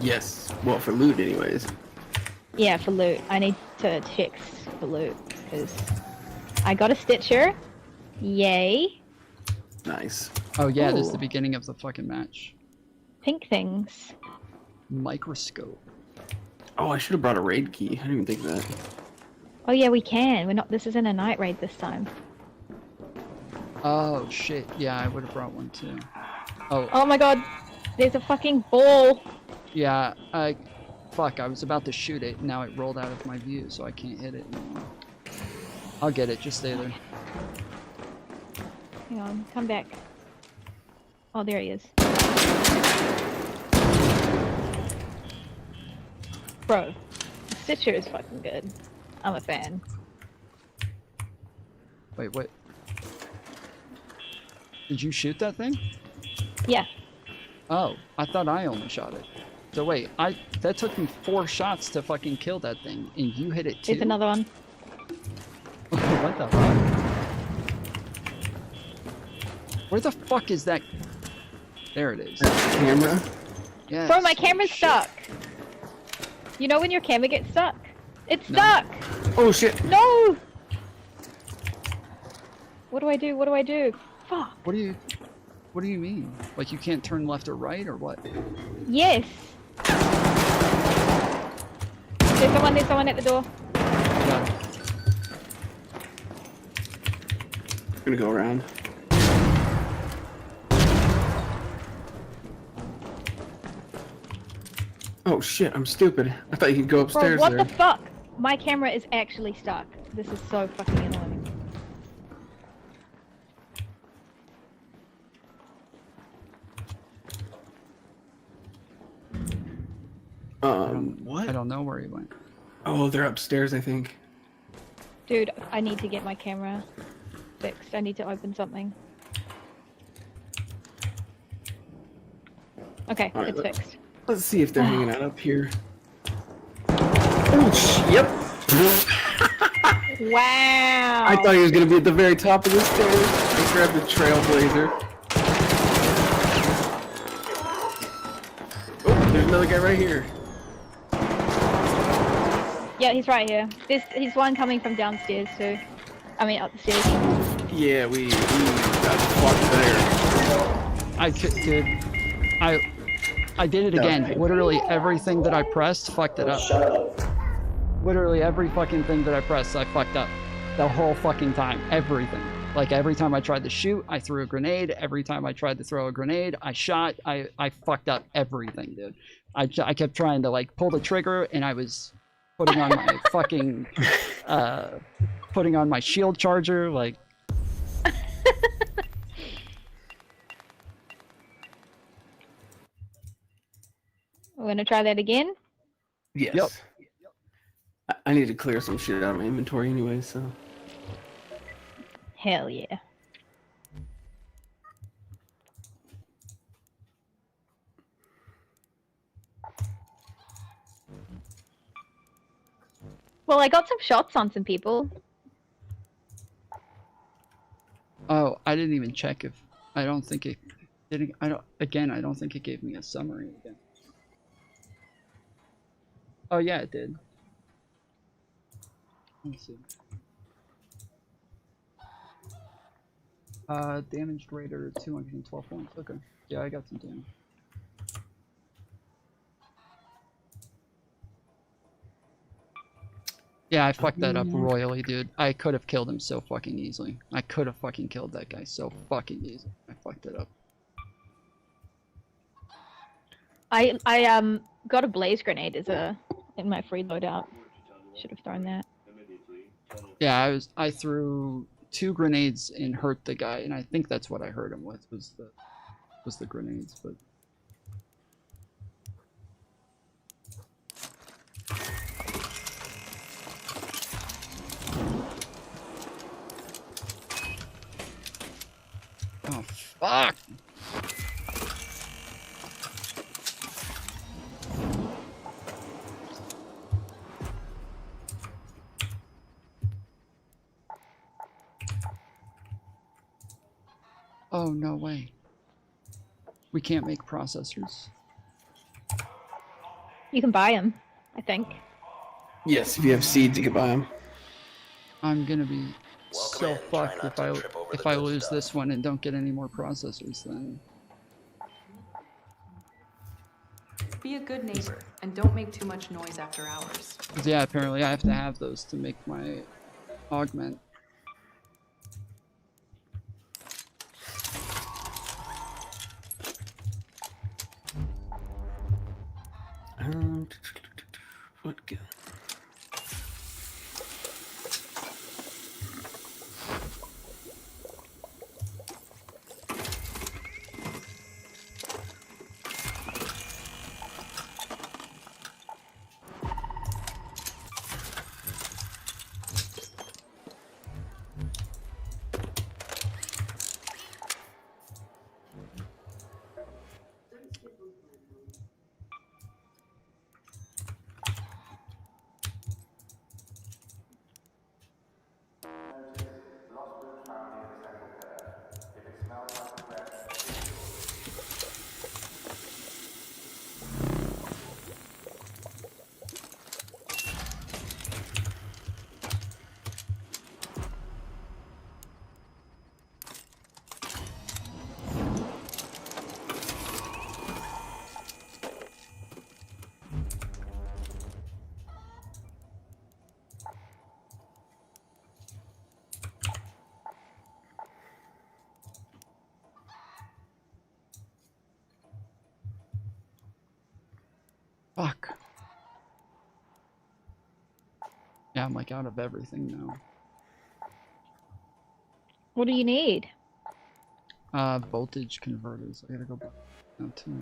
Yes. Well, for loot anyways. Yeah, for loot. I need to check for loot, because I got a Stitcher. Yay. Nice. Oh yeah, Ooh. this is the beginning of the fucking match. Pink things. Microscope. Oh, I should have brought a raid key. I didn't even think of that. Oh yeah, we can. We're not. This isn't a night raid this time. Oh shit, yeah, I would have brought one too. Oh my god, there's a fucking ball. Yeah, fuck, I was about to shoot it, and now it rolled out of my view, so I can't hit it anymore. I'll get it, just stay there. Hang on, come back. Oh, there he is. Bro, Stitcher is fucking good. I'm a fan. Wait, what? Did you shoot that thing? Yeah. Oh, I thought I only shot it. So wait, that took me 4 shots to fucking kill that thing, and you hit it too? There's another one. What the fuck? Where the fuck is that? There it is. Camera? Yeah. Bro, my camera's stuck. You know when your camera gets stuck? It's stuck! Oh shit! No! What do I do? What do I do? Fuck. What do you mean? Like you can't turn left or right or what? Yes. There's someone at the door. Got it. I'm gonna go around. Oh shit, I'm stupid. I thought you could go upstairs Bro, what there. the fuck? My camera is actually stuck. This is so fucking annoying. What? I don't know where he went. Oh, they're upstairs, I think. Dude, I need to get my camera fixed. I need to open something. Okay, All right, it's fixed. Let's see if they're hanging out up here. Oh, yep. Wow. I thought he was gonna be at the very top of the stairs. I grabbed the trailblazer. Oh, there's another guy right here. Yeah, he's right here. He's one coming from downstairs too. I mean, up the stairs. Yeah, we got fucked there. Dude, I did it again. Literally everything that I pressed fucked it up. Literally every fucking thing that I pressed, I fucked up. The whole fucking time. Everything. Like every time I tried to shoot, I threw a grenade. Every time I tried to throw a grenade, I shot. I fucked up everything, dude. I kept trying to like pull the trigger, and I was putting on my fucking putting on my shield charger, like. We're gonna try that again. Yes. Yep. I need to clear some shit out of my inventory anyway, so. Hell yeah. Well, I got some shots on some people. Oh, I didn't even check if. I don't think it didn't. I don't think it gave me a summary again. Oh yeah, it did. Let's see. Damage greater 212 points. Okay. Yeah, I got some damage. Yeah, I fucked that up royally, dude. I could have killed him so fucking easily. I could have fucking killed that guy so fucking easily. I fucked it up. I got a blaze grenade as in my free loadout. Should have thrown that. Yeah, I threw 2 grenades and hurt the guy, and I think that's what I hurt him with was the grenades, but. Oh fuck! Oh, no way. We can't make processors. You can buy them, I think. Yes, if you have seeds, you can buy them. I'm gonna be so fucked if I lose this one and don't get any more processors then. Be a good neighbor and don't make too much noise after hours. 'Cause yeah, apparently I have to have those to make my augment. What gun? Fuck. Yeah, I'm like out of everything now. What do you need? Voltage converters. I gotta go back now too.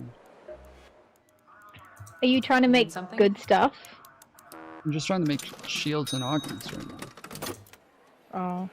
Are you trying to make good stuff? I'm just trying to make shields and augments right now. Oh.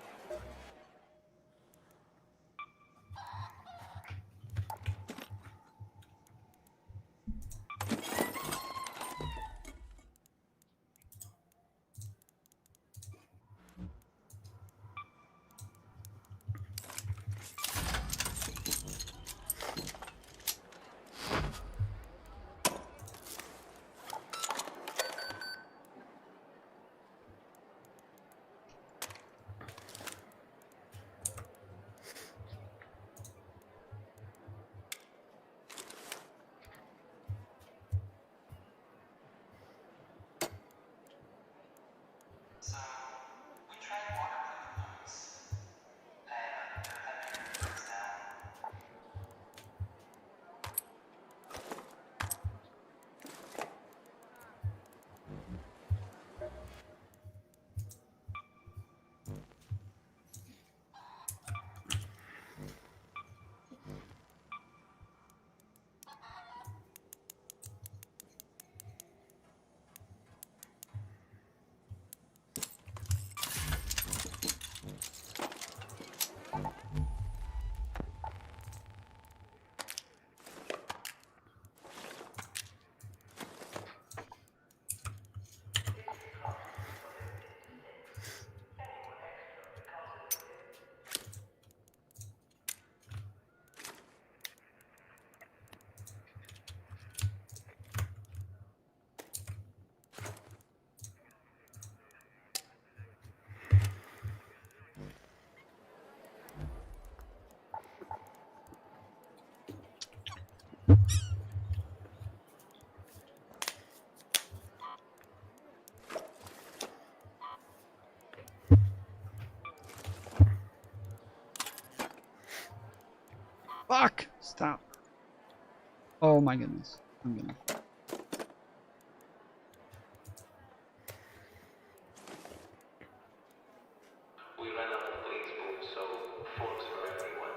Fuck! Stop. Oh my goodness. I'm gonna. We ran out of plates, so forks for everyone.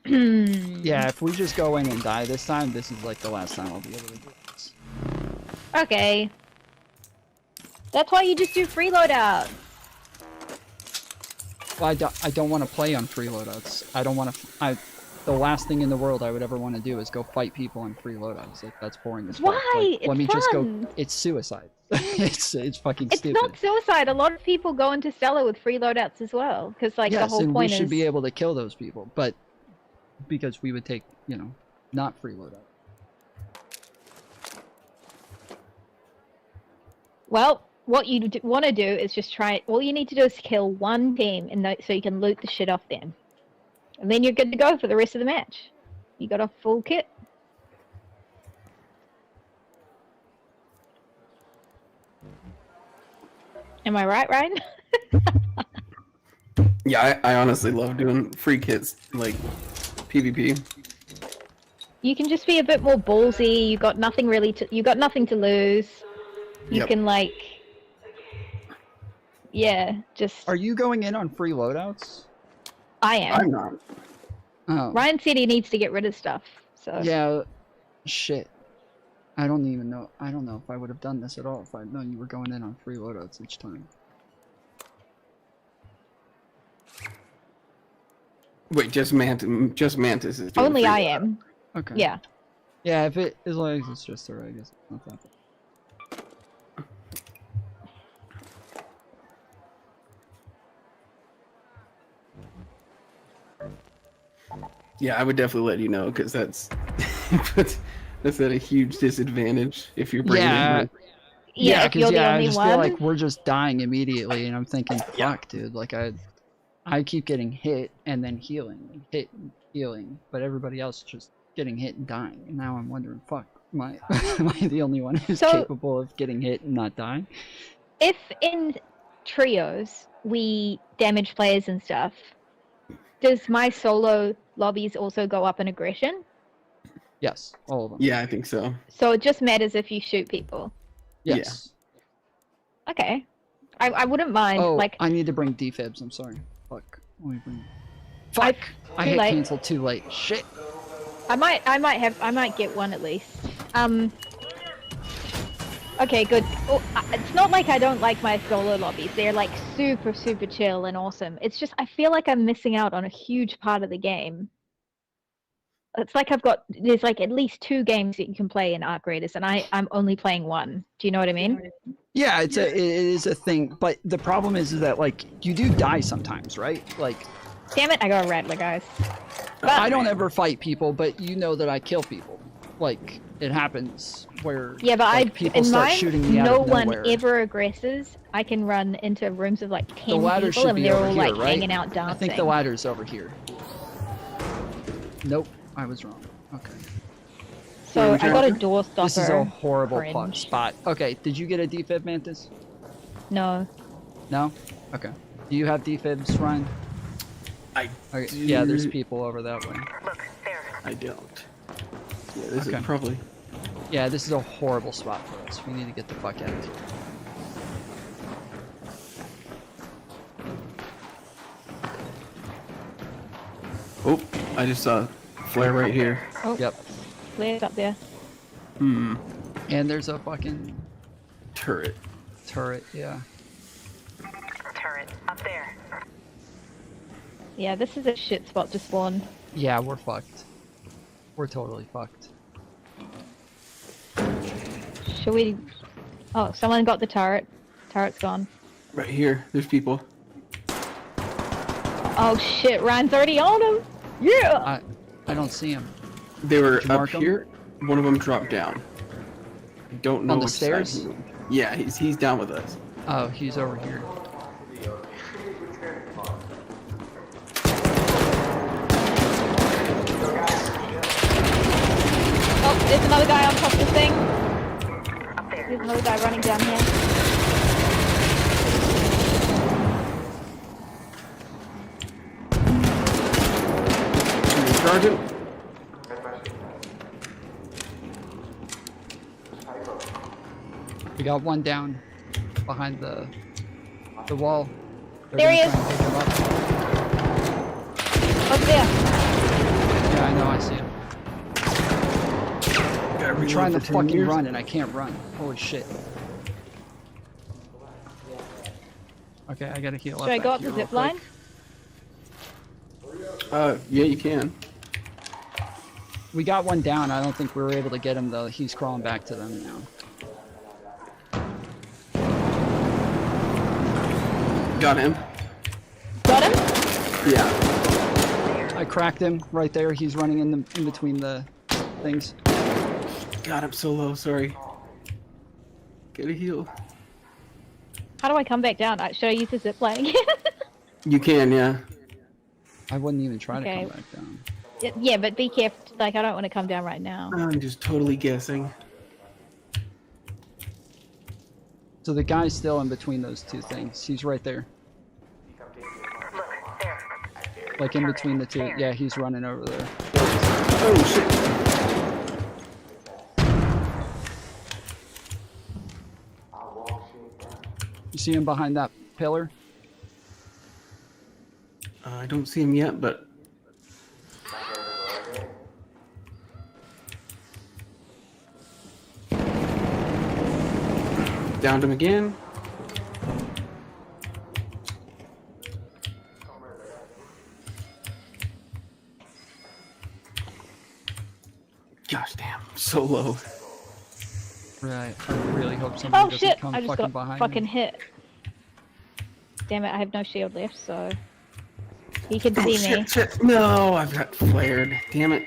Yeah, if we just go in and die this time, this is like the last time I'll be able to do this. Okay. That's why you just do free loadout. Well, I don't want to play on free loadouts. I don't want to. The last thing in the world I would ever want to do is go fight people on free loadouts. Like that's boring as fuck. Why? Like, let me It's just go. fun. It's suicide. it's fucking It's stupid. not suicide. A lot of people go into Stella with free loadouts as well, because like Yes, the whole and point we should is. be able to kill those people, but because we would take, you know, not free loadout. Well, what you want to do is just try. All you need to do is kill one team, so you can loot the shit off them, and then you're good to go for the rest of the match. You got a full kit. Am I right, Ryan? Yeah, I honestly love doing free kits like PvP. You can just be a bit more ballsy. You got nothing really to. You got nothing to lose. You Yep. can like. Yeah, just. Are you going in on free loadouts? I am. I'm not. Oh. Ryan said he needs to get rid of stuff. So. Yeah. Shit. I don't even know. I don't know if I would have done this at all if I'd known you were going in on free loadouts each time. Wait, just Mantis is doing Only free I loadout. am. Okay. Yeah. Yeah, if it as long as it's just her, I guess it's not that bad. Yeah, I would definitely let you know because that's that's at a huge disadvantage if you're bringing Yeah. in. Yeah, if you're the I only just one. feel like we're just dying immediately, and I'm thinking, fuck, dude, like I I keep getting hit and then healing, hit and healing, but everybody else just getting hit and dying. And now I'm wondering, fuck, am I the only one who's capable of getting hit and not dying? If in trios we damage players and stuff, does my solo lobbies also go up in aggression? Yes, all of them. Yeah, I think so. So it just matters if you shoot people. Yes. Okay. I wouldn't mind. Oh, like I need to bring defibs. I'm sorry. Fuck. Let me bring. Fuck. I hit cancel too late. Shit. I might get one at least. Okay, good. Oh, it's not like I don't like my solo lobbies. They're like super chill and awesome. It's just I feel like I'm missing out on a huge part of the game. It's like there's like at least 2 games that you can play in Arc Raiders, and I'm only playing 1. Do you know what I mean? Yeah, it is a thing, but the problem is that like you do die sometimes, right? Like. Damn it! I got a rattler, guys. I don't ever fight people, but you know that I kill people. Like it happens where people start shooting me out of nowhere. No one ever aggresses. I can run into rooms of like 10 the ladder people, should and be they're over all here, like right? hanging out dancing. I think the ladder's over here. Nope, I was wrong. Okay. So I got a door stopper. This is a horrible spot. Okay, did you get a defib, Mantis? No. No? Okay. Do you have defibs, Ryan? Okay. Yeah, there's people over that way. I don't. Yeah, this is probably. Yeah, this is a horrible spot for us. We need to get the fuck out of here. Oh, I just saw a flare right here. Oh. Yep. Flare's up there. Hmm. And there's a fucking turret. Turret, yeah. Turret up there. Yeah, this is a shit spot to spawn. Yeah, we're fucked. We're totally fucked. Should we? Oh, someone got the turret. Turret's gone. Right here. There's people. Oh shit! Ryan's already on him. Yeah. I don't see him. They were Did you up mark 'em? here. One of them dropped down. I don't know On the which side stairs? he moved. Yeah, he's down with us. Oh, he's over here. Oh, there's another guy on top of the thing. There's another guy running down here. Sergeant. We got one down behind the wall. There he is. Up there. Yeah, I know. I see him. I'm trying to fucking run and I can't run. Holy shit. Okay, I gotta heal up. Should I go back up the here real zip line? quick. Yeah, you can. We got one down. I don't think we were able to get him though. He's crawling back to them now. Got him. Got him? Yeah. I cracked him right there. He's running in between the things. God, I'm so low. Sorry. Get a heal. How do I come back down? Should I use the zip line? You can, yeah. I wouldn't even try Okay. to come back down. Yeah, but be careful. Like, I don't want to come down right now. I'm just totally guessing. So the guy's still in between those two things. He's right there. Like in between the two. Yeah, he's running over there. Oh shit. You see him behind that pillar? I don't see him yet, but downed him again. Gosh damn, so low. Right. I really hope somebody Oh doesn't shit! come I just fucking got behind fucking me. hit. Damn it! I have no shield left, so he can Oh, see shit, me. shit. No, I've got flared. Damn it.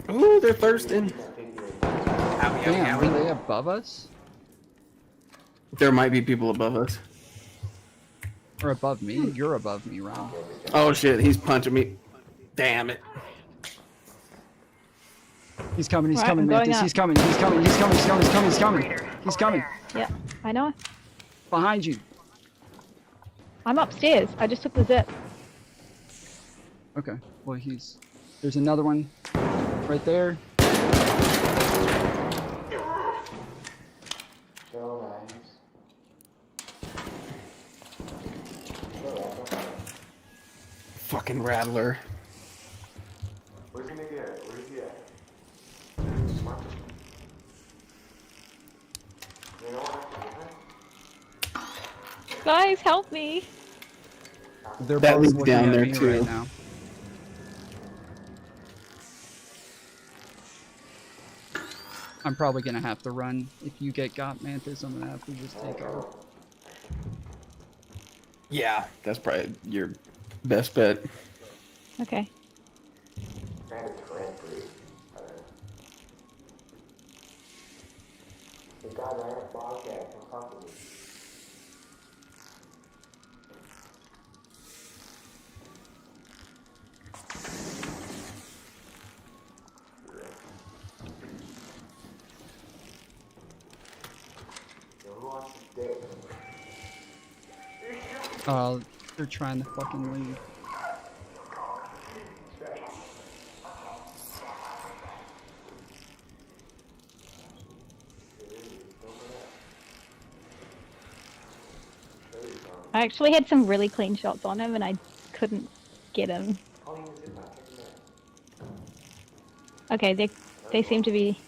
Ooh, they're thirsting. Damn, are they above us? There might be people above us. Or above me? You're above me, Ron. Oh shit, he's punching me. Damn it. He's coming, he's Right, coming, I'm going Mantis. up. He's coming, he's coming, he's coming, he's coming, he's coming, he's coming. He's coming. Yeah, I know. Behind you. I'm upstairs. I just took the zip. Okay. Well, there's another one right there. Fucking rattler. Where's the nigga at? Where's he at? You know what? Guys, help me. They're That both leads looking down at there me too. right now. I'm probably gonna have to run. If you get got, Mantis, I'm gonna have to just take off. Yeah, that's probably your best bet. Okay. They're trying to fucking leave. I actually had some really clean shots on him and I couldn't get him. Okay, they seem to be...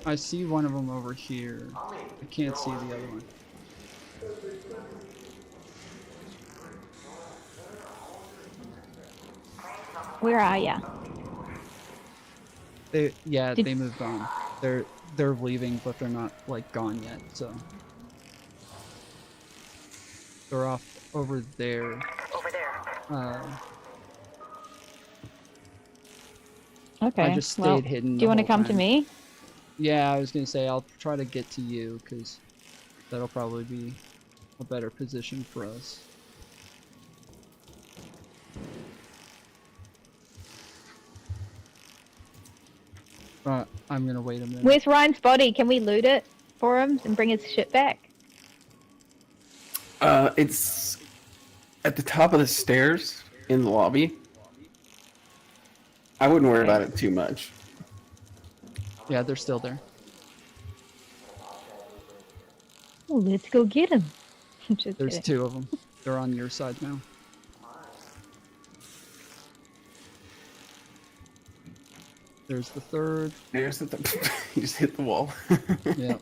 I see one of them over here. I can't see the other one. Where are ya? They moved on. They're leaving, but they're not like gone yet. So they're off over there. Over there. Okay, I just stayed well, hidden. do you want to come to me? Yeah, I was gonna say I'll try to get to you because that'll probably be a better position for us. I'm gonna wait a minute. Where's Ryan's body? Can we loot it for him and bring his shit back? It's at the top of the stairs in the lobby. I wouldn't worry about it too much. Yeah, they're still there. Oh, let's go get him. Just There's kidding. 2 of them. They're on your side now. There's the 3rd. There's the you just hit the wall. Yeah.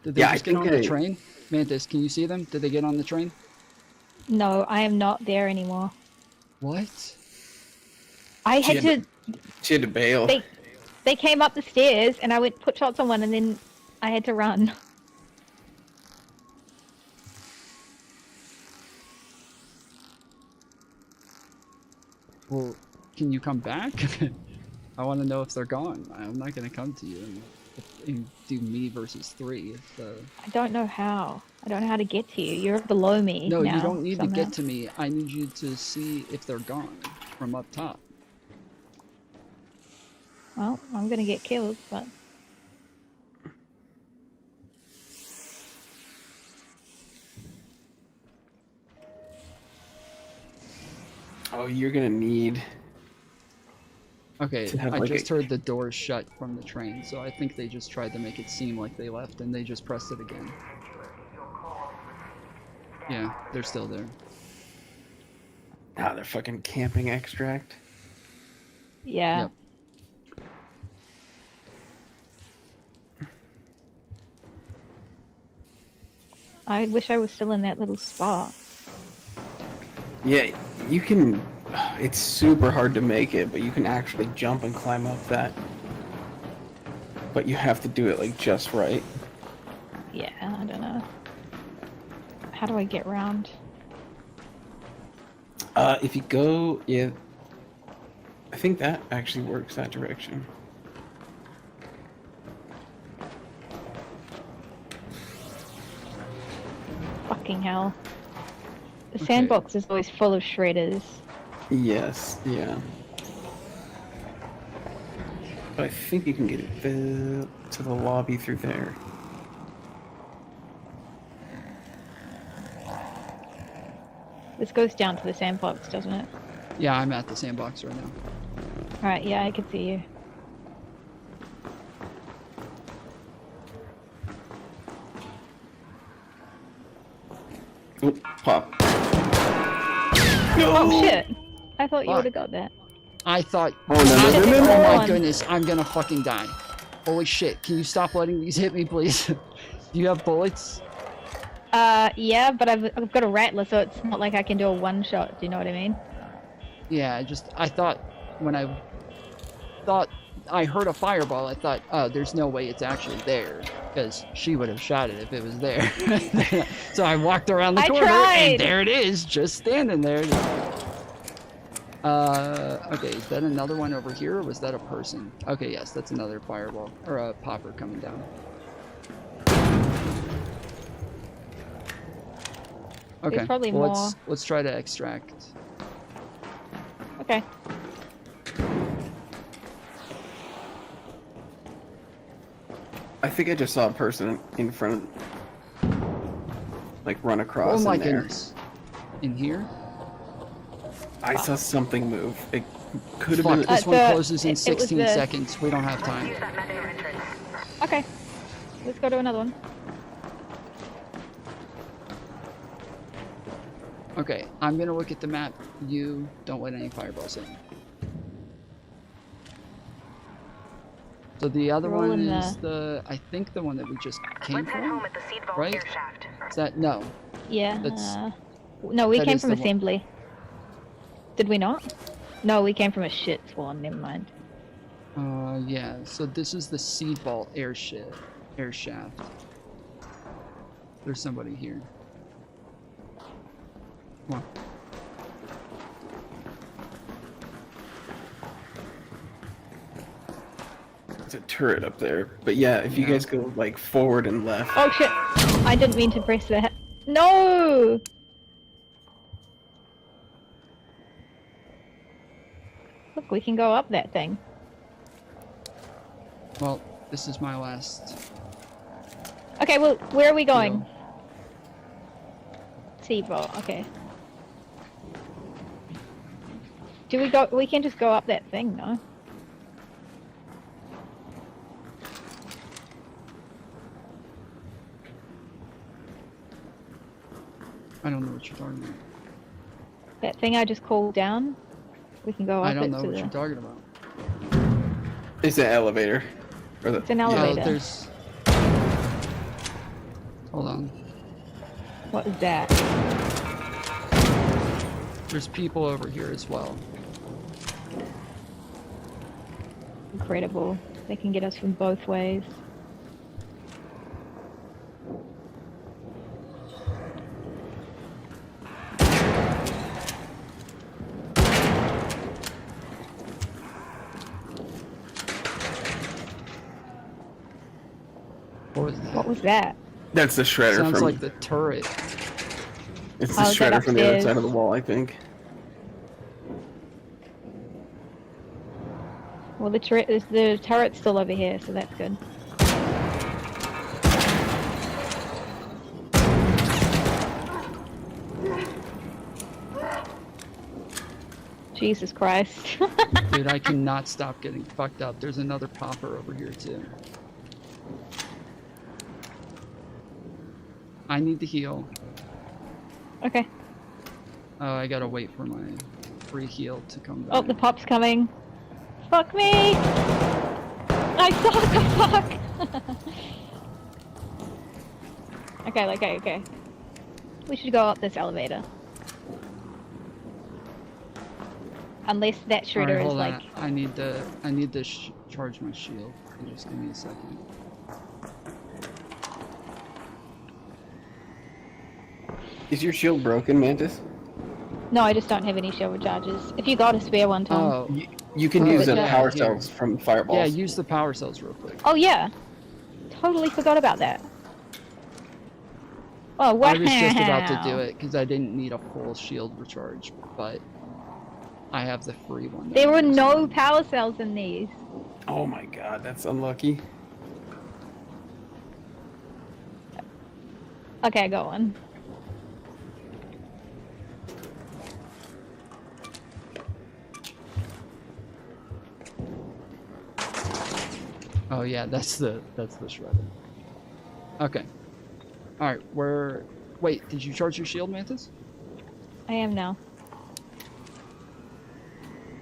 Did they just get on the train? Mantis, can you see them? Did they get on the train? No, I am not there anymore. What? I had to... She had to bail. They came up the stairs and I went put shots on one and then I had to run. Well, can you come back? I want to know if they're gone. I'm not going to come to you and do me versus 3. I don't know how. I don't know how to get to you. You're below me. No, now, you don't need somehow. to get to me. I need you to see if they're gone from up top. Well, I'm gonna get killed, but... Oh, you're gonna need... Okay, to have, I like, just heard the doors shut from the train, so I think they just tried to make it seem like they left and they just pressed it again. Yeah, they're still there. Ah, they're fucking camping extract. Yeah. Yep. I wish I was still in that little spot. Yeah, you can... It's super hard to make it, but you can actually jump and climb up that. But you have to do it, like, just right. Yeah, I don't know. How do I get round? If you go... Yeah... I think that actually works that direction. Fucking hell. The sandbox is always full of shredders. Yes, yeah. But I think you can get it to the lobby through there. This goes down to the sandbox, doesn't it? Yeah, I'm at the sandbox right now. Alright, yeah, I can see you. Oop, pop. Oh shit! I thought you would have got that. I thought. Oh no, no, no, no, Oh no. my goodness, I'm gonna fucking die. Holy shit! Can you stop letting these hit me, please? Do you have bullets? Yeah, but I've got a rattler, so it's not like I can do a one shot. Do you know what I mean? Yeah, I thought when I thought I heard a fireball, I thought, oh, there's no way it's actually there, because she would have shot it if it was there. So I walked around the corner, and there it is, just standing there. Okay, is that another one over here, or was that a person? Okay, yes, that's another fireball, or a popper coming down. Okay, There's probably well, more. let's try to extract. Okay. I think I just saw a person in front, like run across. Oh my in there. goodness! In here? I saw something move. It could have Fuck, been. this one closes in 16 seconds. We don't have time. Okay. Let's go to another one. Okay, I'm gonna look at the map. You don't let any fireballs in. So the other Roll one in is I think the one that we just came from, right? Is that, no. Yeah. That's, no, we that came is from the one. assembly. Did we not? No, we came from a shit spawn. Never mind. Yeah, so this is the seed vault air shaft. There's somebody here. Come on. There's a turret up there. But yeah, if you guys go like forward and left. Oh shit! I didn't mean to press that. No! Look, we can go up that thing. Well, this is my last. Okay, well, where are we going? Seedball, okay. Do we go? We can just go up that thing, no? I don't know what you're talking about. That thing I just called down? We can go up I don't it know to what the... you're talking about. It's an elevator. Or It's an elevator. Yeah, there's... Hold on. What is that? There's people over here as well. Incredible. They can get us from both ways. What was that? That's the shredder Sounds from. like the turret. It's the Oh, is that shredder from the other upstairs? side of the wall, I think. Well, the turret's still over here, so that's good. Jesus Christ. Dude, I cannot stop getting fucked up. There's another popper over here too. I need to heal. Okay. Oh, I gotta wait for my free heal to come back. Oh, the pop's coming. Fuck me! I suck! Fuck! Okay. We should go up this elevator. Unless that shredder Alright, is hold like... on. I need to charge my shield. Just give me a second. Is your shield broken, Mantis? No, I just don't have any shield charges. If you got a spare one, Tom. Oh, You can use the yeah, power here. cells from fireballs. Yeah, use the power cells real quick. Oh yeah, totally forgot about that. Oh wow! I was just about to do it because I didn't need a full shield recharge, but I have the free one. There were no power cells in these. Oh my god, that's unlucky. Okay, go on. Oh yeah, that's the shredder. Okay. All right, wait, did you charge your shield, Mantis? I am now.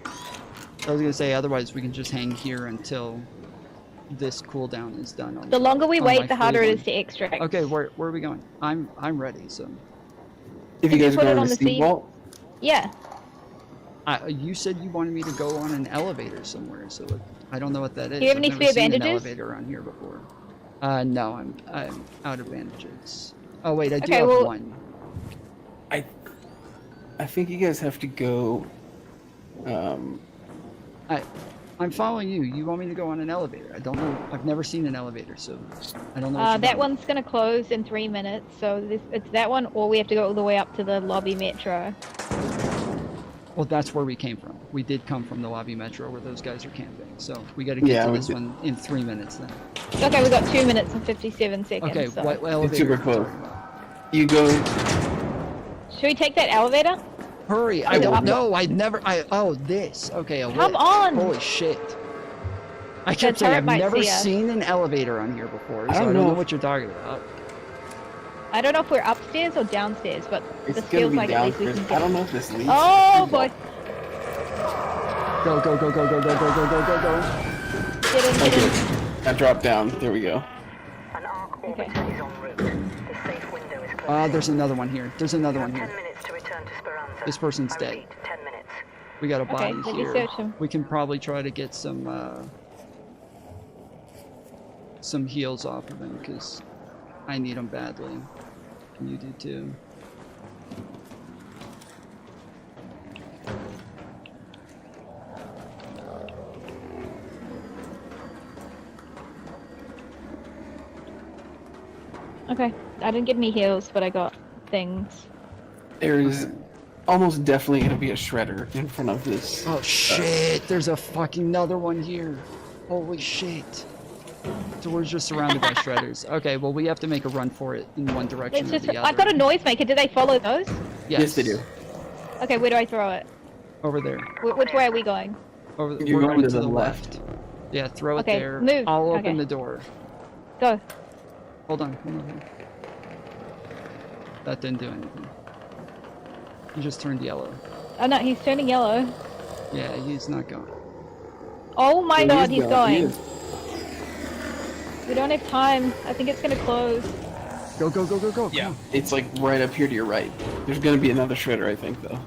I was gonna say, otherwise we can just hang here until this cooldown is done. The longer we on my wait, the harder free it one. is to extract. Okay, where are we going? I'm ready. So. If you guys put go it on on the the seed seed? vault, Yeah. You said you wanted me to go on an elevator somewhere, so I don't know what that is. Do you have I've any never spare seen bandages? an elevator around here before. No, I'm out of bandages. Oh wait, I do Okay, have well- one. I think you guys have to go. I'm following you. You want me to go on an elevator? I don't know. I've never seen an elevator, so I don't know. What you're That doing. one's gonna close in 3 minutes, so it's that one, or we have to go all the way up to the lobby metro. Well, that's where we came from. We did come from the lobby metro where those guys are camping. So we got to get to this one in 3 minutes then. Okay, we got 2 minutes and 57 seconds. Okay, so. what It's elevator? super are you close. talking about? You go. Should we take that elevator? Hurry! I don't know. Oh, this. Okay, a Come lift. on! Holy shit! I kept The saying turret I've might never see us. seen an elevator on here before, so I I don't don't know know what you're talking about. I don't know if we're upstairs or downstairs, but It's this gonna feels be like at least we downstairs. can I get. don't know if this leads. Oh boy! Go, go, go, go, go, go, go, go, go, go, go. Get in, get in. Okay, I dropped down. There we go. An arc orbiter is en route. The safe window is closed. There's another one here. There's another one 10 here. minutes to return to Speranza. This person's I dead. repeat, 10 minutes. We got a Okay, body let me here. search him. We can probably try to get some heals off of him because I need them badly. And you do too. Okay, I didn't get any heals, but I got things. There's almost definitely gonna be a shredder in front of this. Oh shit! There's a fucking another one here. Holy shit! So we're just surrounded by shredders. Okay, well we have to make a run for it in one direction Let's or just. the other. I've got a noisemaker. Do they follow those? Yes, they do. Okay, where do I throw it? Over there. Which way are we going? Over. You're we're going to the left. Yeah, throw it Okay, there. move. I'll open Okay. the door. Go. Hold on. That didn't do anything. He just turned yellow. Oh no, he's turning yellow. Yeah, he's not going. Oh my He god, is he's He going. is. We don't have time. I think it's gonna close. Go, go, go, go, go. Yeah, it's like right up here to your right. There's gonna be another shredder, I think, though.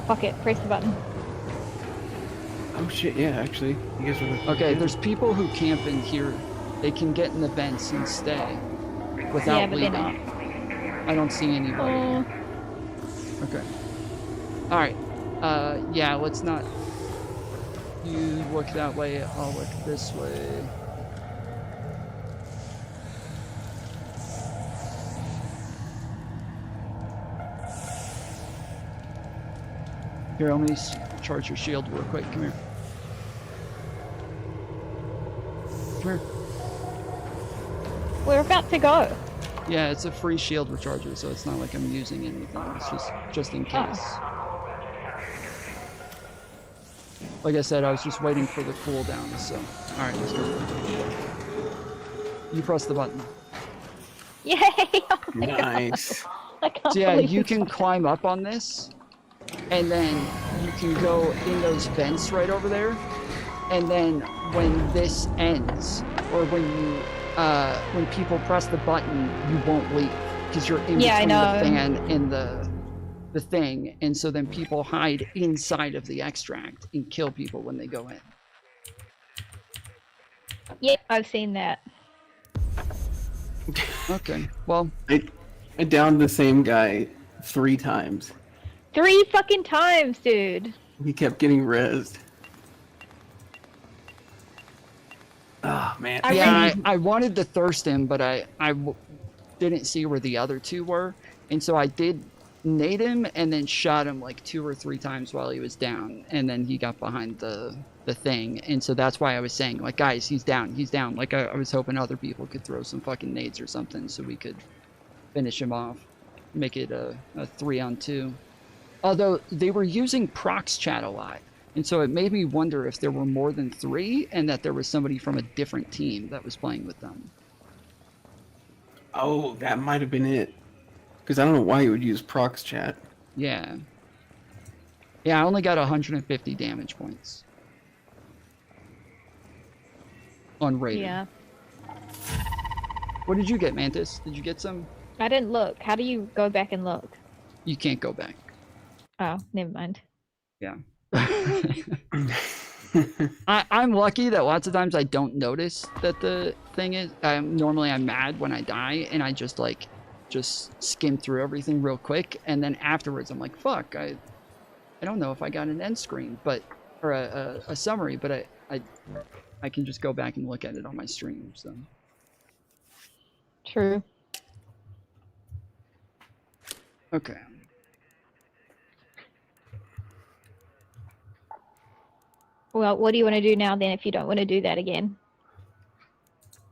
Fuck it, press the button. Oh shit! Yeah, actually, you guys are. Okay, there's people who camp in here. They can get in the vents and stay without Yeah, but they're leaving. not. I don't see anybody. Oh. Okay. All right. Yeah, let's not. You look that way. I'll look this way. Here, let me charge your shield real quick. Come here. Come here. We're about to go. Yeah, it's a free shield recharger, so it's not like I'm using anything. It's just in case. Like I said, I was just waiting for the cooldown, so... Alright, let's go. You press the button. Yay! Oh my Nice. God. I can't So yeah, believe you it. can climb up on this, and then you can go in those vents right over there, and then when this ends, or when you, when people press the button, you won't leave, because you're in Yeah, I between know. the fan and the thing, and so then people hide inside of the extract and kill people when they go in. Yeah, I've seen that. Okay, well... I downed the same guy 3 times. 3 fucking times, dude. He kept getting rezzed. Oh man. I wanted to thirst him, but I didn't see where the other two were, and so I did nade him and then shot him like 2 or 3 times while he was down, and then he got behind the thing, and so that's why I was saying, like, guys, he's down. Like, I was hoping other people could throw some fucking nades or something so we could finish him off, make it a 3-on-2. Although they were using prox chat a lot, and so it made me wonder if there were more than 3 and that there was somebody from a different team that was playing with them. Oh, that might have been it. Because I don't know why you would use prox chat. Yeah. Yeah, I only got 150 damage points. On raid. Yeah. What did you get, Mantis? Did you get some? I didn't look. How do you go back and look? You can't go back. Oh, never mind. Yeah. I'm lucky that lots of times I don't notice that the thing is. Normally I'm mad when I die, and I just skim through everything real quick, and then afterwards I'm like, fuck, I don't know if I got an end screen, or a summary, but I can just go back and look at it on my stream. So true. Okay. Well, what do you want to do now then if you don't want to do that again?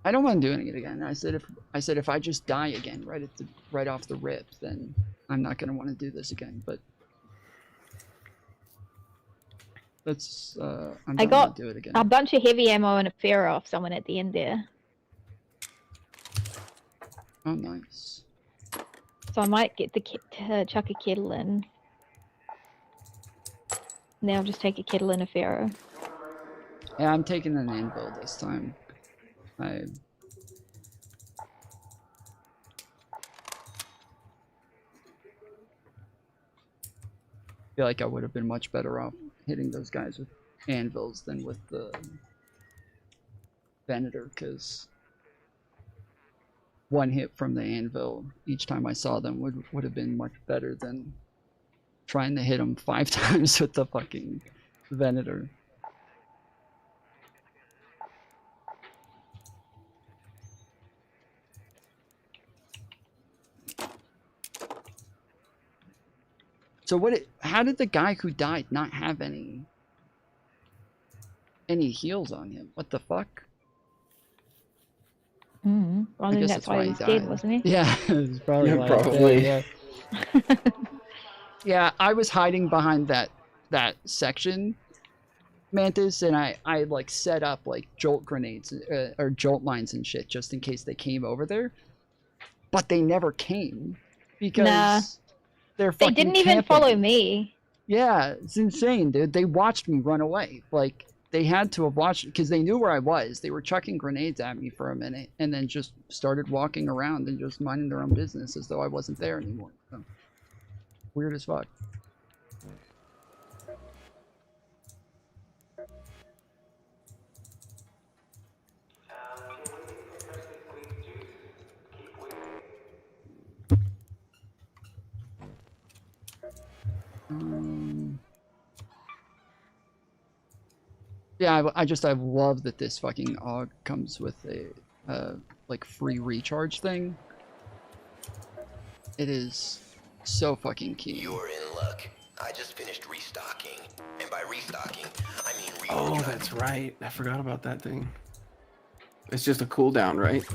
I don't want doing it again. I said if I just die again right off the rip, then I'm not gonna want to do this again. But that's I got do it again. a bunch of heavy ammo and a Pharaoh off someone at the end there. Oh, nice. So I might get the to chuck a kettle in. And then I'll just take a kettle and a Pharaoh. Yeah, I'm taking an anvil this time. I feel like I would have been much better off hitting those guys with anvils than with the Venator, because one hit from the anvil each time I saw them would have been much better than trying to hit them 5 times with the fucking Venator. So how did the guy who died not have any heals on him? What the fuck? Well, I think that's why he was dead, wasn't he? Yeah, it's probably Yeah, probably. Yeah. Yeah, I was hiding behind that section, Mantis, and I like set up like jolt grenades or jolt mines and shit just in case they came over there. But they never came because they're fucking They didn't even camping. follow me. Yeah, it's insane, dude. They watched me run away. Like, they had to have watched because they knew where I was. They were chucking grenades at me for a minute and then just started walking around and just minding their own business as though I wasn't there anymore. So, weird as fuck. Yeah, I love that this fucking AUG comes with a like free recharge thing. It is so fucking key. You're in luck. I just finished restocking, and by restocking, I mean Oh, that's right. I forgot about that thing. It's just a cooldown, right?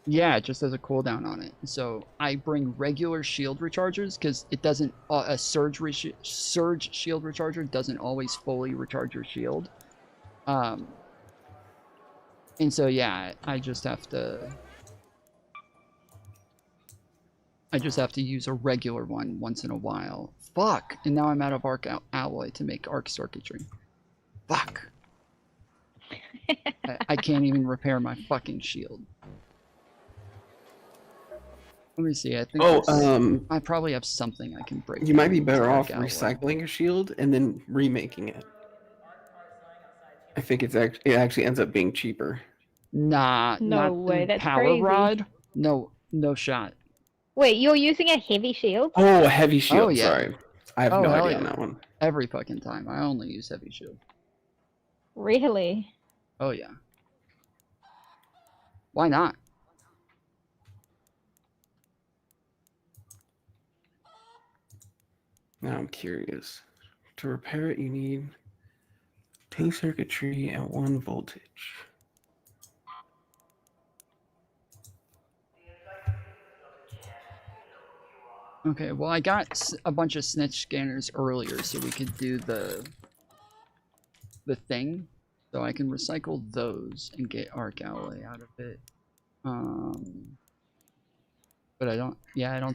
Yeah, it just has a cooldown on it. So I bring regular shield rechargers because it doesn't. A surge shield recharger doesn't always fully recharge your shield. And so yeah, I just have to use a regular one once in a while. Fuck! And now I'm out of arc alloy to make arc circuitry. Fuck! I can't even repair my fucking shield. Let me see. I think I probably have something I can break. You might be better arc off alloy. recycling your shield and then remaking it. I think it actually ends up being cheaper. Nah, No not way, through that's power crazy. rod. No shot. Wait, you're using a heavy shield? Oh, a heavy shield. Oh, yeah. Sorry. I have Oh, no hell idea on yeah. that one. Every fucking time. I only use heavy shield. Really? Oh yeah. Why not? Now I'm curious. To repair it, you need 2 circuitry and 1 voltage. Okay, well I got a bunch of snitch scanners earlier so we could do the thing. So I can recycle those and get arc alloy out of it. But I don't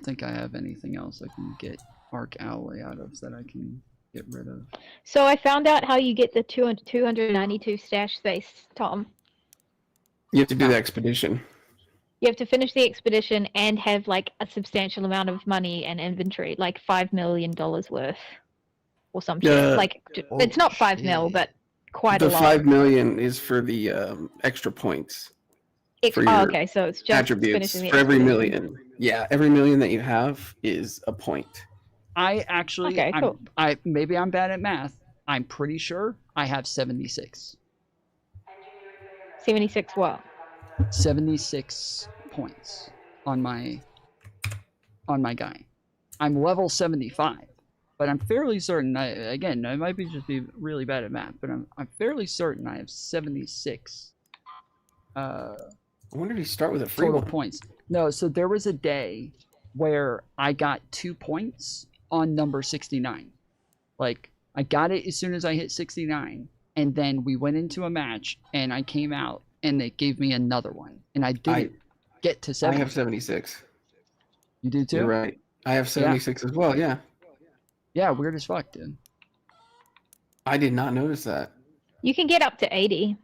think I have anything else I can get arc alloy out of that I can get rid of. So I found out how you get the 292 stash space, Tom. You have to do the expedition. You have to finish the expedition and have like a substantial amount of money and inventory, like $5 million worth, or some shit. Like it's not 5 mil, but quite a The lot. 5 million is for the extra points. For your Okay, so it's just attributes finishing the for every expedition. million. Yeah, every million that you have is a point. I actually, Okay, cool. Maybe I'm bad at math. I'm pretty sure I have 76. 76 what? 76 points on my guy. I'm level 75, but I'm fairly certain. Again, I might just be really bad at math, but I'm fairly certain I have 76. I wonder if you start with a free total one. points. No, so there was a day where I got 2 points on number 69. Like I got it as soon as I hit 69, and then we went into a match, and I came out, and they gave me another one, and I didn't get to 70. I have 76. You do too? You're right. I have 76 as well, yeah. Yeah, weird as fuck, dude. I did not notice that. You can get up to 80.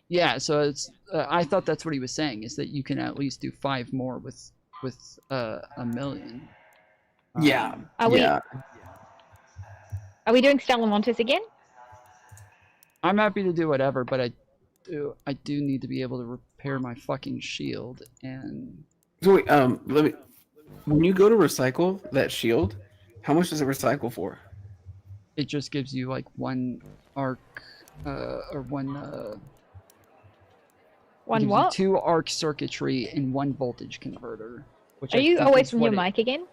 Yeah, so it's. I thought that's what he was saying, is that you can at least do 5 more with a million. Yeah. Are we doing Stellamontes again? I'm happy to do whatever, but I do need to be able to repair my fucking shield. And So wait, let me. When you go to recycle that shield, how much does it recycle for? it just gives you like 1 arc or 1 One what? 2 arc circuitry and 1 voltage converter. Which Are you away from your mic again?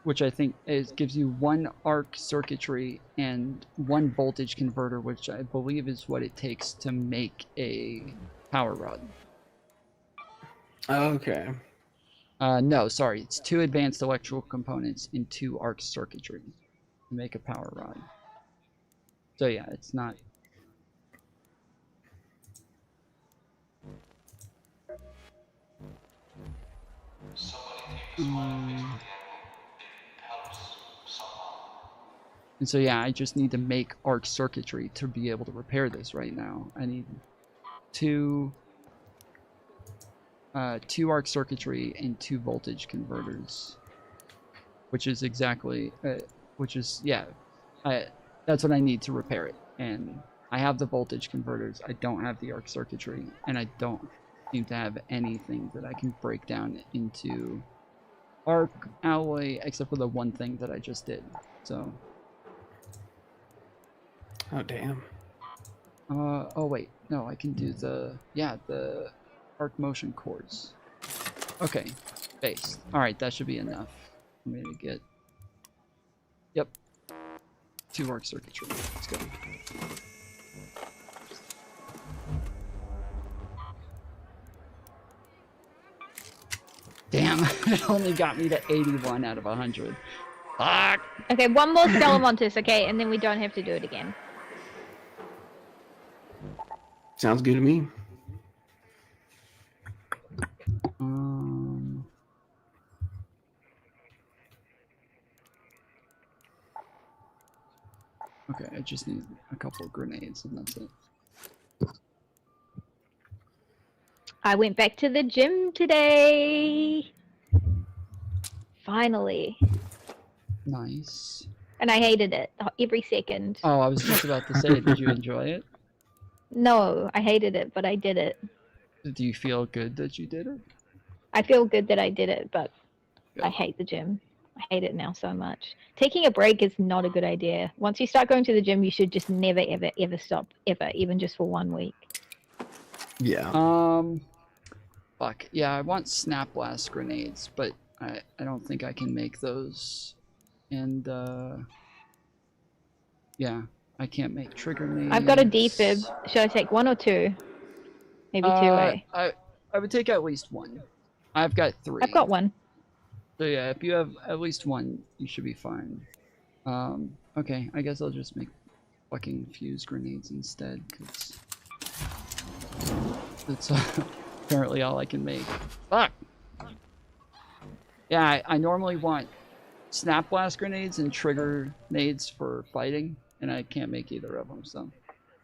Which I think gives you 1 arc circuitry and 1 voltage converter, which I believe is what it takes to make a power rod. Okay. No, sorry, it's 2 advanced electrical components and 2 arc circuitry to make a power rod. So yeah, it's not. And so yeah, I just need to make arc circuitry to be able to repair this right now. I need 2 arc circuitry and 2 voltage converters, which is exactly that's what I need to repair it. And I have the voltage converters, I don't have the arc circuitry, and I don't seem to have anything that I can break down into arc alloy except for the one thing that I just did. So oh damn. Oh wait, no, I can do the arc motion cores. Okay, base. All right, that should be enough for me to get. Yep. 2 arc circuitry. Let's go. Damn, it only got me to 81 out of 100. Fuck. Okay, 1 more Stellamontes, okay, and then we don't have to do it again. Sounds good to me. Okay, I just need a couple of grenades and that's it. I went back to the gym today. Finally. Nice. And I hated it every second. Oh, I was just about to say, did you enjoy it? No, I hated it, but I did it. Do you feel good that you did it? I feel good that I did it, but I hate the gym. I hate it now so much. Taking a break is not a good idea. Once you start going to the gym, you should just never, ever, ever stop, ever, even just for 1 week. Yeah. Fuck. Yeah, I want snap blast grenades, but I don't think I can make those. And, yeah, I can't make trigger grenades. I've got a defib. Should I take 1 or 2? Maybe 2, eh? I would take at least 1. I've got 3. I've got 1. So yeah, if you have at least 1, you should be fine. Okay, I guess I'll just make fucking fuse grenades instead, because that's apparently all I can make. Fuck! Yeah, I normally want snap blast grenades and trigger nades for fighting, and I can't make either of them, so.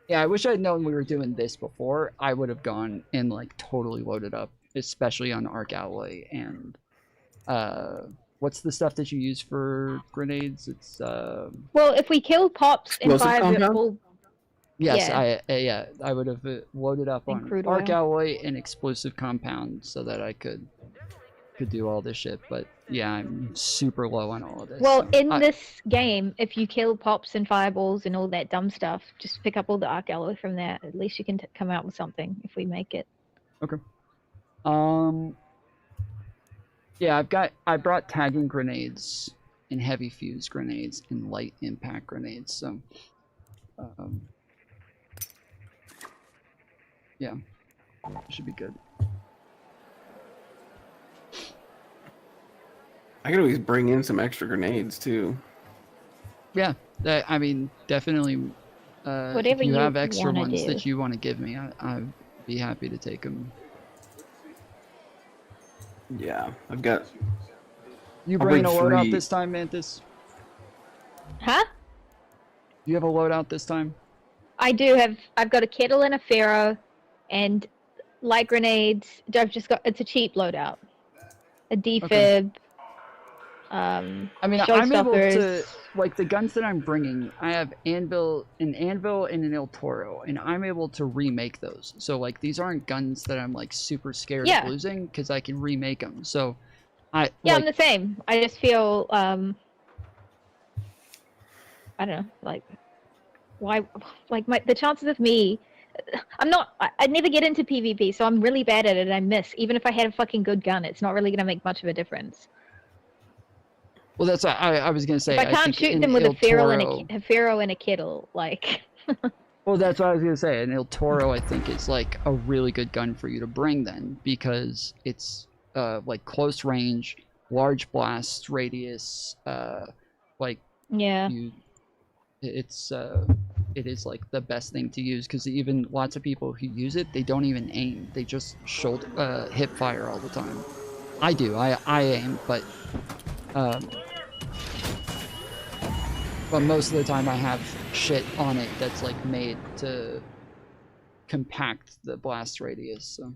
Yeah, I wish I'd known we were doing this before. I would have gone and like totally loaded up, especially on arc alloy and what's the stuff that you use for grenades? It's Well, if we kill pops and Explosive fire, compound? we'll... yes, Yeah. I would have loaded up And on crude arc oil. alloy and explosive compound so that I could do all this shit. But yeah, I'm super low on all of this. Well, so in this game, if you kill pops and fireballs and all that dumb stuff, just pick up all the arc alloy from there. At least you can come out with something if we make it. Okay. Yeah, I brought tagging grenades and heavy fuse grenades and light impact grenades, so yeah, should be good. I could always bring in some extra grenades too. Yeah, I mean, definitely. Whatever if you you have extra wanna ones do. that you want to give me, I'd be happy to take them. Yeah, I've got. You I'll bringing a bring loadout 3. this time, Mantis? Huh? You have a loadout this time? I do have. I've got a kettle and a pharaoh, and light grenades. I've just got. It's a cheap loadout. A defib. Okay. I mean, I'm able to, showstoppers. like, the guns that I'm bringing, I have an anvil and an El Toro, and I'm able to remake those. So, like, these aren't guns that I'm, like, super scared Yeah. of losing, because I can remake them. So, Yeah, like, I'm the same. I just feel. I don't know. Like, why? Like, the chances of me. I'm not. I never get into PvP, so I'm really bad at it. And I miss. Even if I had a fucking good gun, it's not really gonna make much of a difference. well, that's what I was going to say. If I can't think shoot in them with El a pharaoh Toro- and a pharaoh and a kettle, like. Well, that's what I was going to say. An El Toro, I think, is, like, a really good gun for you to bring then, because it's, like, close range, large blast radius, like, Yeah. it is, like, the best thing to use, because even lots of people who use it, they don't even aim. They just hip fire all the time. I do. I aim, but most of the time I have shit on it that's, like, made to compact the blast radius, so.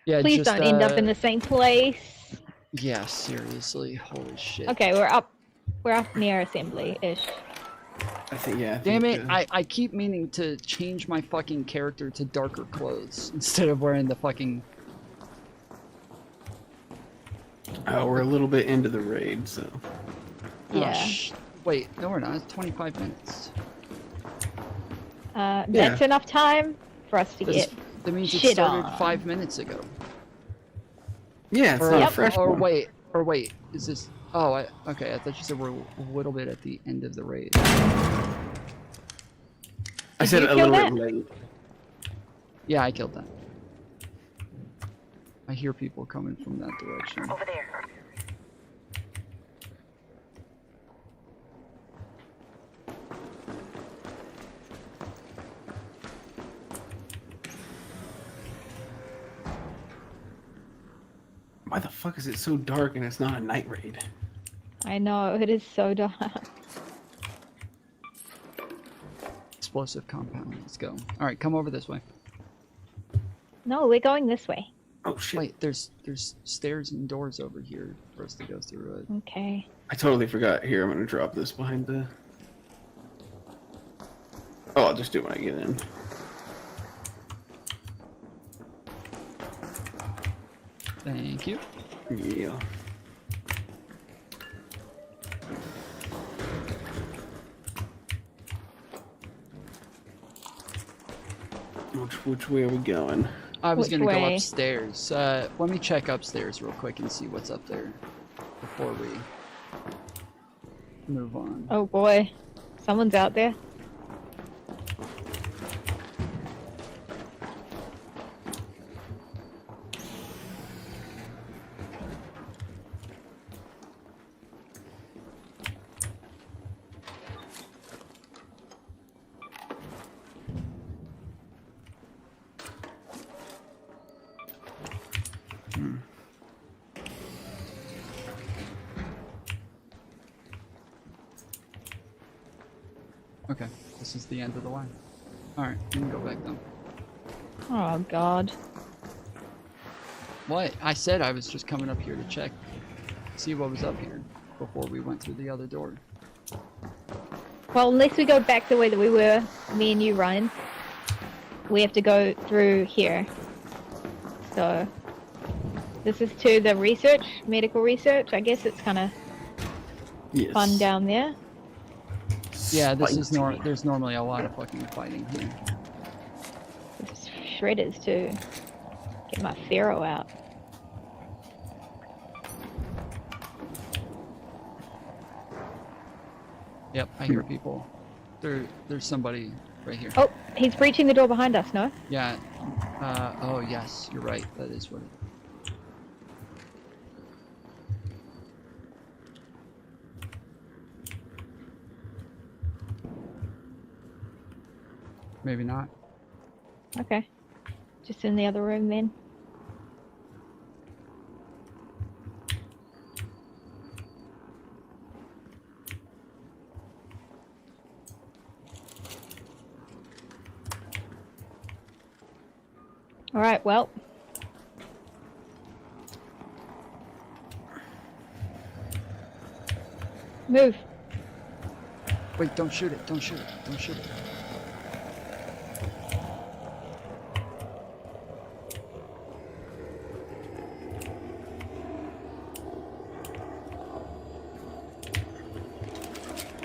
Yeah, Please just, don't end up in the same place. Yeah, seriously. Holy shit. Okay, we're up near assembly-ish. I think, yeah. Damn it, I keep meaning to change my fucking character to darker clothes instead of wearing the fucking... Oh, we're a little bit into the raid, so. Yeah. Wait, no we're not. It's 25 minutes. That's enough time for us to get That means it shit started on. 5 minutes ago. Yeah, it's or, not a fresh or one. wait, is this... Oh, okay, I thought you said we're a little bit at the end of the raid. I said you a kill little that? bit late. Yeah, I killed that. I hear people coming from that direction. Over there. Why the fuck is it so dark and it's not a night raid? I know, it is so dark. Explosive compound, let's go. Alright, come over this way. No, we're going this way. Oh shit. Wait, there's stairs and doors over here for us to go through it. Okay. I totally forgot. Here, I'm gonna drop this behind the... Oh, I'll just do it when I get in. Thank you. Yeah. Which way are we going? I was Which gonna go way? upstairs. Let me check upstairs real quick and see what's up there before we move on. Oh boy, someone's out there. Okay, this is the end of the line. Alright, we can go back then. Oh god. What? I said I was just coming up here to check, see what was up here before we went through the other door. Well, unless we go back the way that we were, me and you, Ryan, we have to go through here. So, this is to the research, medical research. I guess it's kind of fun down there. Yeah, this is there's normally a lot of fucking fighting here. There's shredders too. Get my Pharaoh out. Yep, I hear people. There's somebody right here. Oh, he's breaching the door behind us, no? Yeah. Oh yes, you're right. That is what it is. Maybe not. Okay. Just in the other room then. Alright, well. Move. Wait, don't shoot it. Don't shoot it. Don't shoot it.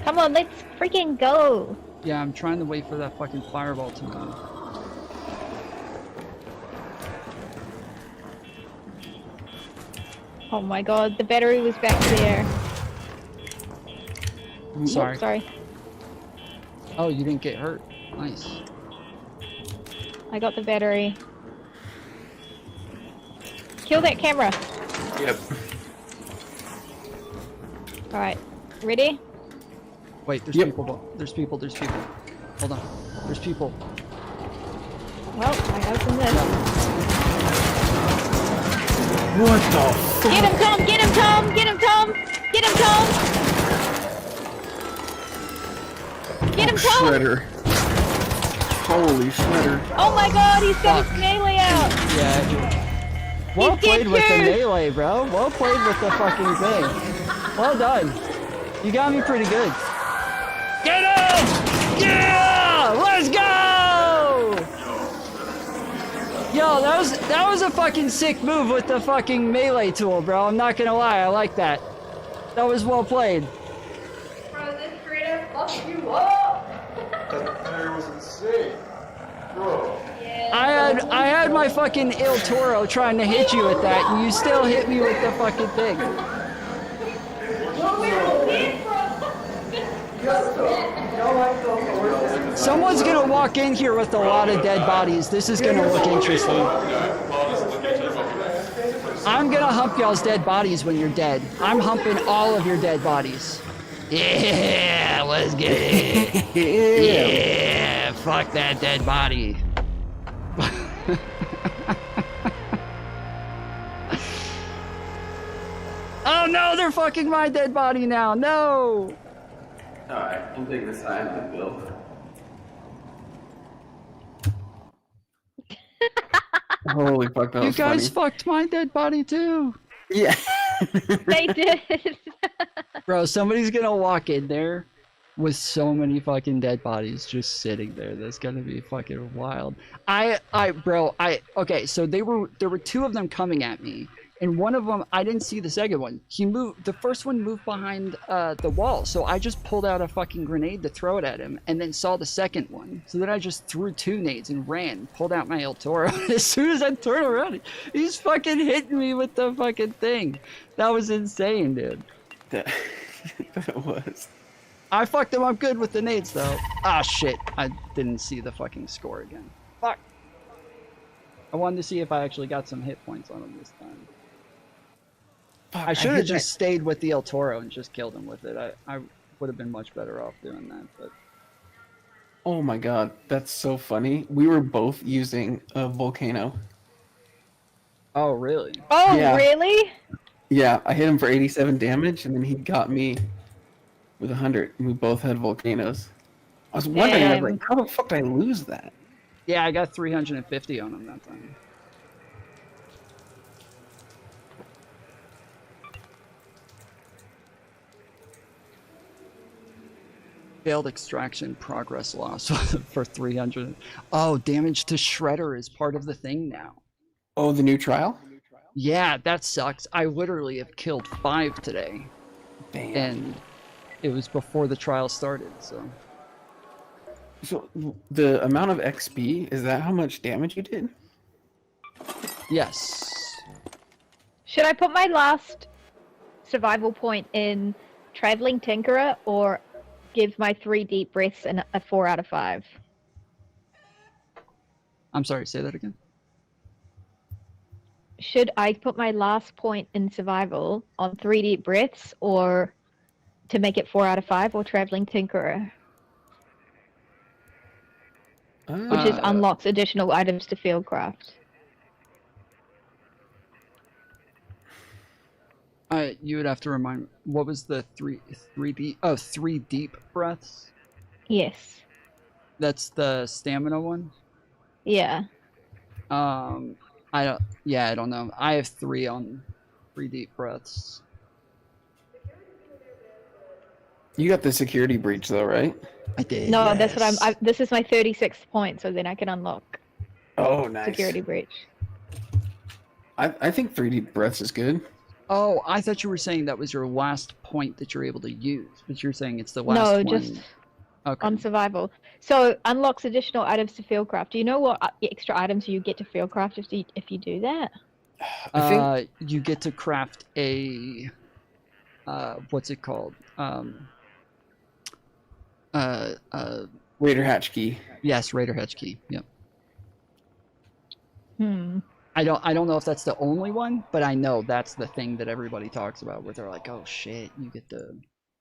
Come on, let's freaking go. Yeah, I'm trying to wait for that fucking fireball to move. Oh my god, the battery was back there. Sorry. Oh, sorry. Oh, you didn't get hurt. Nice. I got the battery. Kill that camera. Yep. Alright, ready? Wait, there's people. There's people. There's people. Hold on. There's people. Well, I opened this. What the fuck? Get him, Tom! Get him, Tom! Get him, Tom! Get him, Tom! Get him, Tom! Shredder. Holy shredder. Oh my god, he's got his melee out! Yeah. Well played with the melee, bro. Well played with the fucking thing. Well done. You got me pretty good. Get him! Yeah! Let's go! Yo, that was a fucking sick move with the fucking melee tool, bro. I'm not gonna lie, I like that. That was well played. Bro, this creator fucked you up! That was insane. Bro. I had my fucking Il Toro trying to hit you with that, and you still hit me with the fucking thing. Someone's gonna walk in here with a lot of dead bodies. This is gonna look interesting. I'm gonna hump y'all's dead bodies when you're dead. I'm humping all of your dead bodies. Yeah, let's get it. Yeah, fuck that dead body. Oh no, they're fucking my dead body now. No. Alright, I'm taking this side of the bill. Holy fuck, that You was guys funny. fucked my dead body too. Yeah. They did. Bro, somebody's gonna walk in there with so many fucking dead bodies just sitting there. That's gonna be fucking wild. Okay, so there were two of them coming at me, And one of them, I didn't see the second one. He moved, the first one moved behind the wall. So I just pulled out a fucking grenade to throw it at him and then saw the second one. So then I just threw 2 nades and ran, pulled out my El Toro. As soon as I turned around, he's fucking hitting me with the fucking thing. That was insane, dude. That was. I fucked him up good with the nades though. Ah, shit. I didn't see the fucking score again. Fuck. I wanted to see if I actually got some hit points on him this time. Fuck, I should hit have just that- stayed with the El Toro and just killed him with it. I would have been much better off doing that, but... Oh my god, that's so funny. We were both using a volcano. Oh, really? Oh, Yeah. really? Yeah, I hit him for 87 damage, and then he got me with 100. And we both had volcanoes. I was wondering, I was like, how the fuck did I lose that? Yeah, I got 350 on him that time. Failed extraction progress loss for 300. Oh, damage to Shredder is part of the thing now. Oh, the new trial? Yeah, that sucks. I literally have killed 5 today. Damn. And it was before the trial started, so... So, the amount of XP, is that how much damage you did? Yes. Should I put my last survival point in Traveling Tinkerer or give my 3 deep breaths and a 4 out of 5? I'm sorry, say that again? Should I put my last point in survival on 3 deep breaths or to make it 4 out of 5 or Traveling Tinkerer? Which is unlocks additional items to fieldcraft. You would have to remind me, what was the 3 deep? Oh, 3 deep breaths? Yes. That's the stamina one? Yeah. I don't know. I have 3 on 3 deep breaths. You got the security breach though, right? I did. No, yes. that's what this is my 36th point, so then I can unlock Oh, nice. security breach. I think 3 deep breaths is good. Oh, I thought you were saying that was your last point that you're able to use, but you're saying it's the last No, one. just Okay. on survival. So unlocks additional items to fieldcraft. Do you know what extra items you get to fieldcraft if you do that? You get to craft a what's it called? Raider hatch key. Yes, Raider hatch key. Yep. I don't know if that's the only one, but I know that's the thing that everybody talks about where they're like, oh shit, you get the,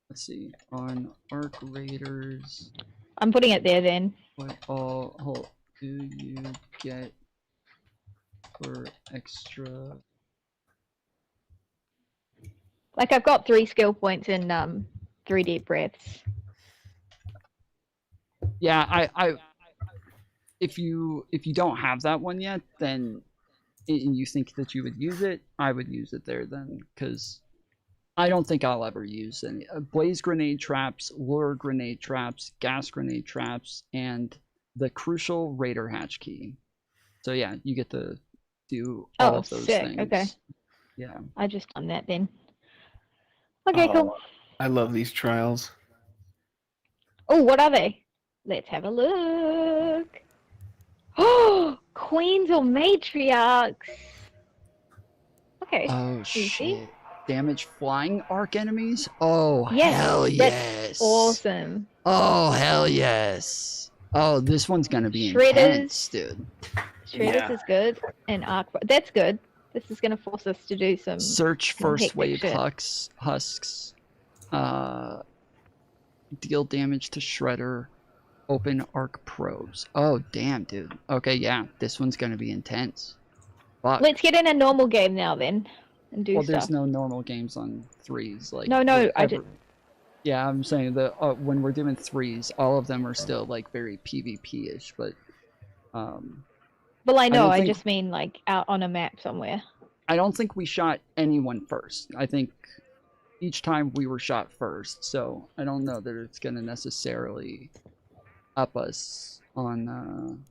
let's see, on Arc Raiders. I'm putting it there then. What all do you get for extra? Like I've got 3 skill points in 3 deep breaths. Yeah, if you don't have that one yet, then and you think that you would use it, I would use it there then, because I don't think I'll ever use any blaze grenade traps, lure grenade traps, gas grenade traps, and the crucial Raider hatch key. So yeah, you get to do all of those sick. things. Okay. Yeah. I just done that then. Okay, cool. I love these trials. Oh, what are they? Let's have a look. Oh, queens or matriarchs. Okay. Oh easy. shit. Damage flying arc enemies? Oh Yes, hell that's yes. awesome. Oh hell yes. Oh, this one's gonna be Shredders. intense, dude. Shredders is good, and arc. That's good. This is gonna force us to do some Search more first hectic wave shit. husks. Deal damage to Shredder. Open arc probes. Oh damn, dude. Okay, yeah, this one's gonna be intense. Fuck. Let's get in a normal game now then, and do Well, stuff. there's no normal games on 3s. Like No, I whatever- did. Yeah, I'm saying that when we're doing 3s, all of them are still like very PvP-ish, but Well, I know. don't I think- just mean like out on a map somewhere. I don't think we shot anyone first. I think each time we were shot first, so I don't know that it's gonna necessarily up us on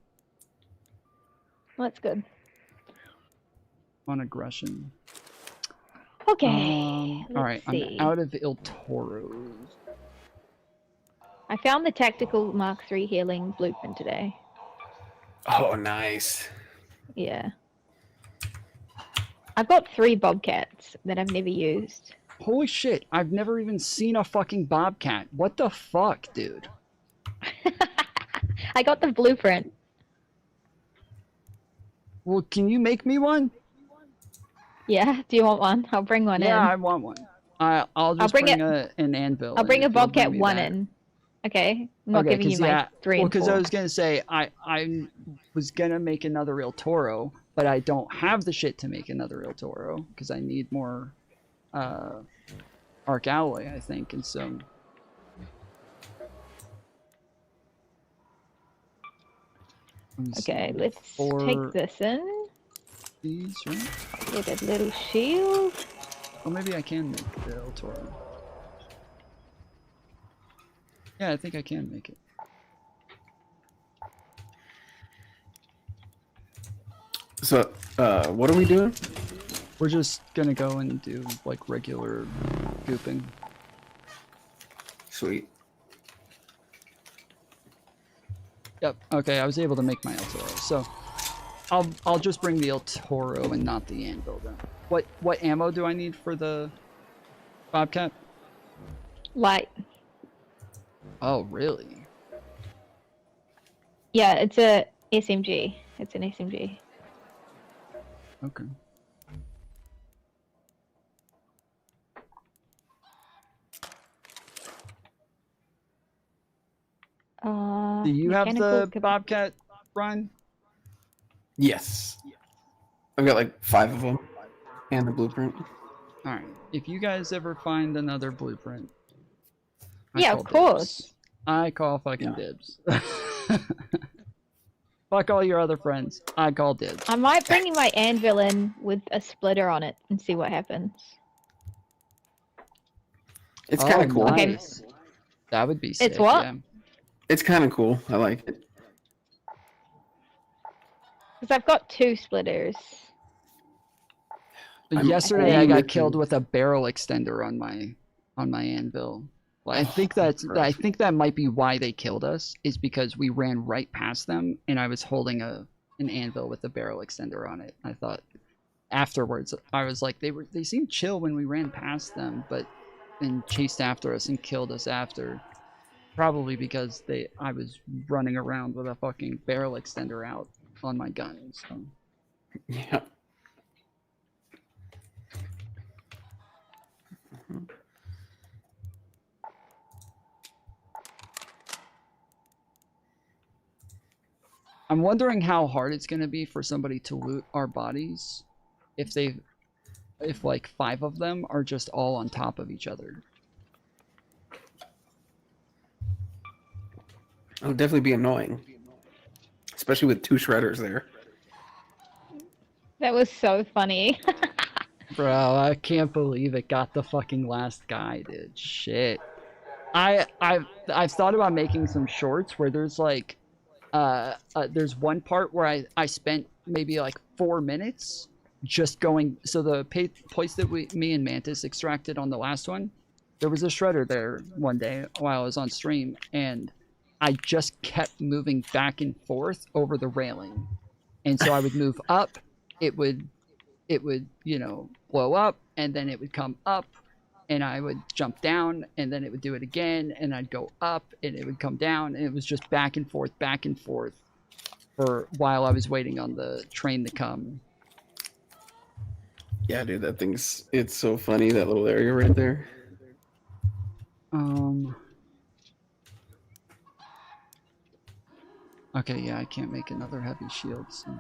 That's good. on aggression. Okay. All right, let's see. I'm out of Il Toros. I found the tactical Mark III healing blueprint today. Oh, nice. Yeah. I've got 3 bobcats that I've never used. Holy shit, I've never even seen a fucking bobcat. What the fuck, dude? I got the blueprint. Well, can you make me one? Yeah, do you want one? I'll bring one in. Yeah, I want one. I'll just bring bring an anvil. I'll bring a if you'll bobcat me 1 that. in. Okay? I'm not giving you my 3 well, and 4. because I was gonna say I was gonna make another Il Toro, but I don't have the shit to make another Il Toro because I need more arc alloy, I think, and so. Okay, let's take this in. These, right? Get a little shield. Oh, maybe I can make the El Toro. Yeah, I think I can make it. So, what are we doing? We're just gonna go and do like regular gooping. Sweet. Yep. Okay, I was able to make my El Toro, so I'll just bring the El Toro and not the anvil then. What ammo do I need for the Bobcat? Light. Oh, really? Yeah, it's a SMG. It's an SMG. Okay. Do you have the Bobcat, Brian? Yes. I've got like 5 of them and the blueprint. Alright. If you guys ever find another blueprint. Yeah, of course. I call fucking dibs. Fuck all your other friends. I call dibs. I might bring you my anvil in with a splitter on it and see what happens. It's kind of cool. Nice. That would be sick. It's what? Yeah. It's kind of cool. I like it. Because I've got 2 splitters. But yesterday I got killed with a barrel extender on my anvil. Well, I think that might be why they killed us, is because we ran right past them and I was holding an anvil with a barrel extender on it. I thought afterwards I was like, they seemed chill when we ran past them, but then chased after us and killed us after. Probably because I was running around with a fucking barrel extender out on my gun. So. Yeah. I'm wondering how hard it's gonna be for somebody to loot our bodies if like 5 of them are just all on top of each other. It'll definitely be annoying. Especially with 2 shredders there. That was so funny. Bro, I can't believe it got the fucking last guy, dude. Shit. I've thought about making some shorts where there's like there's one part where I spent maybe like 4 minutes just going. So the place that me and Mantis extracted on the last one, there was a shredder there one day while I was on stream, and I just kept moving back and forth over the railing. And so I would move up, it would, you know, blow up, and then it would come up, and I would jump down, and then it would do it again, and I'd go up, and it would come down, and it was just back and forth for while I was waiting on the train to come. Yeah, dude, it's so funny, that little area right there. Okay, yeah, I can't make another heavy shield, so.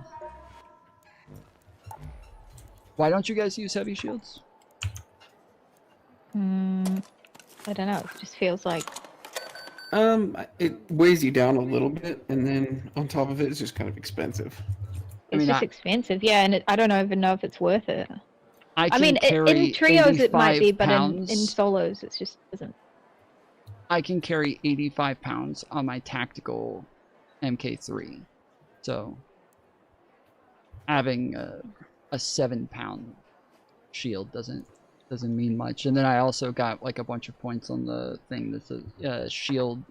Why don't you guys use heavy shields? I don't know. It just feels like. It weighs you down a little bit, and then on top of it, it's just kind of expensive. It's just expensive, yeah, and I don't even know if it's worth it. I mean, in trios it might be, but in pounds. solos it just isn't. I can carry 85 pounds on my tactical MK3, so having a 7-pound shield doesn't doesn't mean much. And then I also got like a bunch of points on the thing that says shield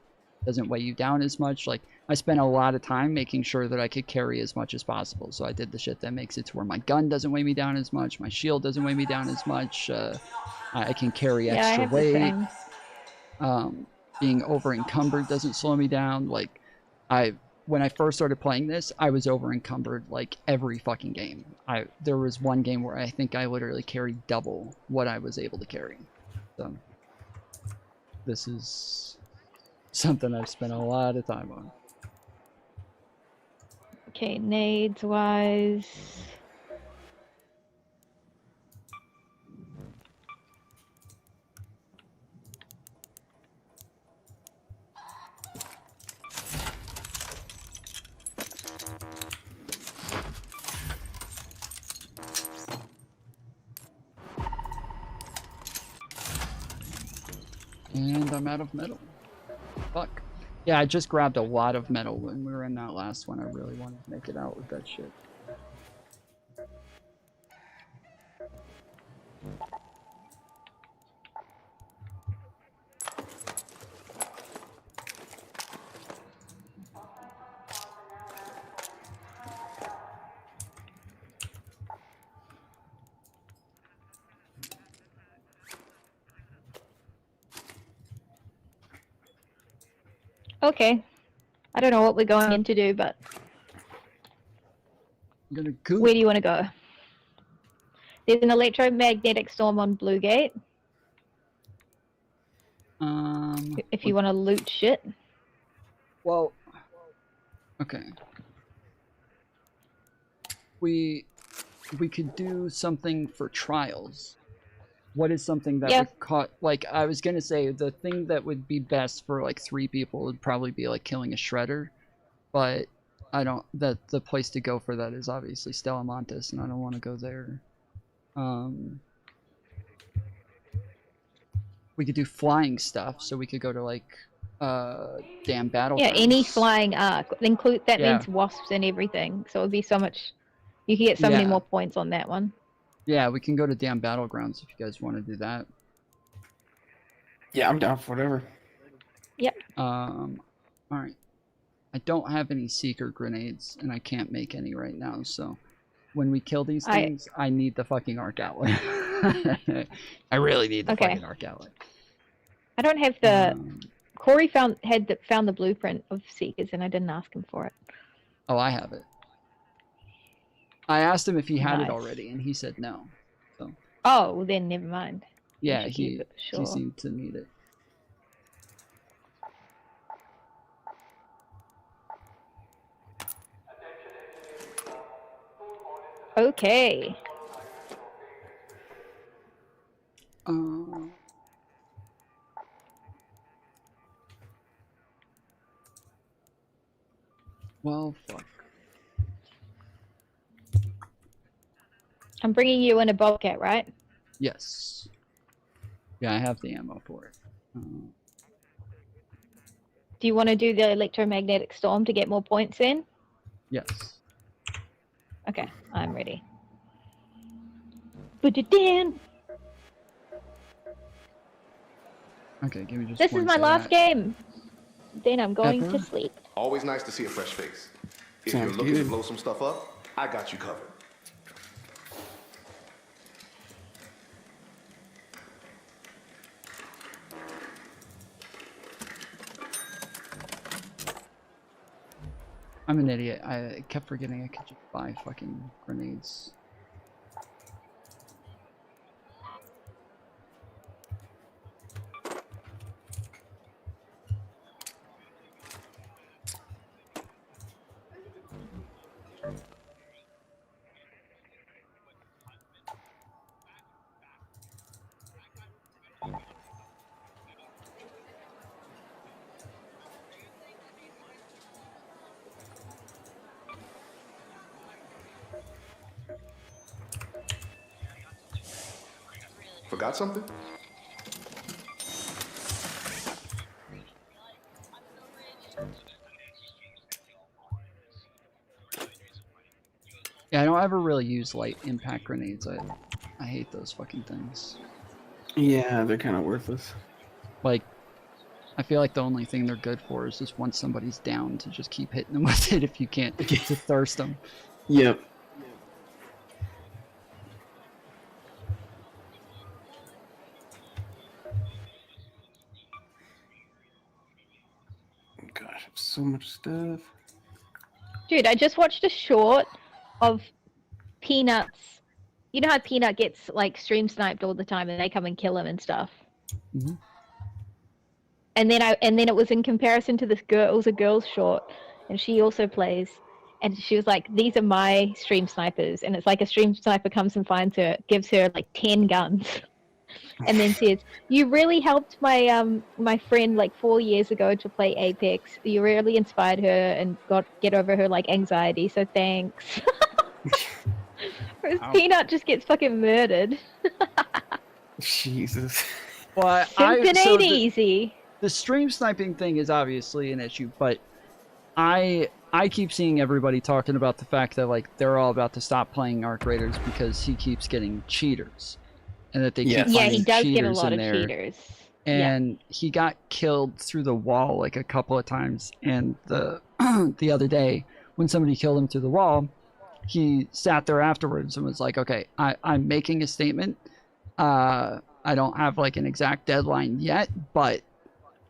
doesn't weigh you down as much. Like I spent a lot of time making sure that I could carry as much as possible. So I did the shit that makes it to where my gun doesn't weigh me down as much, my shield doesn't weigh me down as much. I can carry Yeah, I extra have the weight. same. Being over encumbered doesn't slow me down. Like when I first started playing this, I was over encumbered like every fucking game. There was one game where I think I literally carried double what I was able to carry. So this is something I've spent a lot of time on. Okay, nades wise. And I'm out of metal. Fuck. Yeah, I just grabbed a lot of metal when we were in that last one. I really wanted to make it out with that shit. Okay. I don't know what we're going in to do, but I'm gonna go. Where do you want to go? There's an electromagnetic storm on Blue Gate. If you want to loot shit. Well, okay. We could do something for trials. What is something that would caught? Like I was gonna say, the thing that would be best for like 3 people would probably be like killing a shredder, but I don't. That the place to go for that is obviously Stella Montes, and I don't want to go there. We could do flying stuff, so we could go to like damn battle. Yeah, any flying arc. Include that Yeah. means wasps and everything. So it would be so much. You can get so many more points on that one. Yeah, we can go to damn battlegrounds if you guys want to do that. Yeah, I'm down for whatever. Yep. All right. I don't have any seeker grenades, and I can't make any right now. So when we kill these things, I need the fucking arc outlet. I really need the fucking arc outlet. I don't have the. Corey found the blueprint of seekers, and I didn't ask him for it. Oh, I have it. I asked him if he had it Nice. already, and he said no. So. Oh, well then never mind. Yeah, should he keep it, sure. he seemed to need it. Okay. Well, fuck. I'm bringing you in a Bobcat, right? Yes. Yeah, I have the ammo for it. Do you want to do the electromagnetic storm to get more points in? Yes. Okay, I'm ready. Put it in. Okay, give me just This one is my last second. game. Then I'm going Ever? to sleep. Always nice to see a fresh face. If Sounds you're looking good. to blow some stuff up, I got you covered. I'm an idiot. I kept forgetting I could just buy fucking grenades. Forgot something? Yeah, I don't ever really use light impact grenades. I hate those fucking things. Yeah, they're kind of worthless. Like, I feel like the only thing they're good for is just once somebody's down to just keep hitting them with it if you can't to thirst them. Yep. Gosh, I have so much stuff. Dude, I just watched a short of Peanuts. You know how Peanut gets like stream sniped all the time, and they come and kill him and stuff. Mm-hmm. And then it was in comparison to this girl. It was a girl's short, and she also plays. And she was like, "These are my stream snipers." And it's like a stream sniper comes and finds her, gives her like 10 guns, and then says, "You really helped my my friend like 4 years ago to play Apex. You really inspired her and get over her like anxiety. So thanks." Whereas Peanut just gets fucking murdered. Jesus. Well, It ain't easy. The stream sniping thing is obviously an issue, but I keep seeing everybody talking about the fact that like they're all about to stop playing Arc Raiders because he keeps getting cheaters, and that they keep finding he does get a cheaters lot in of there. cheaters. And he got killed through the wall like a couple of times, and the the other day when somebody killed him through the wall, he sat there afterwards and was like, "Okay, I'm making a statement. I don't have like an exact deadline yet, but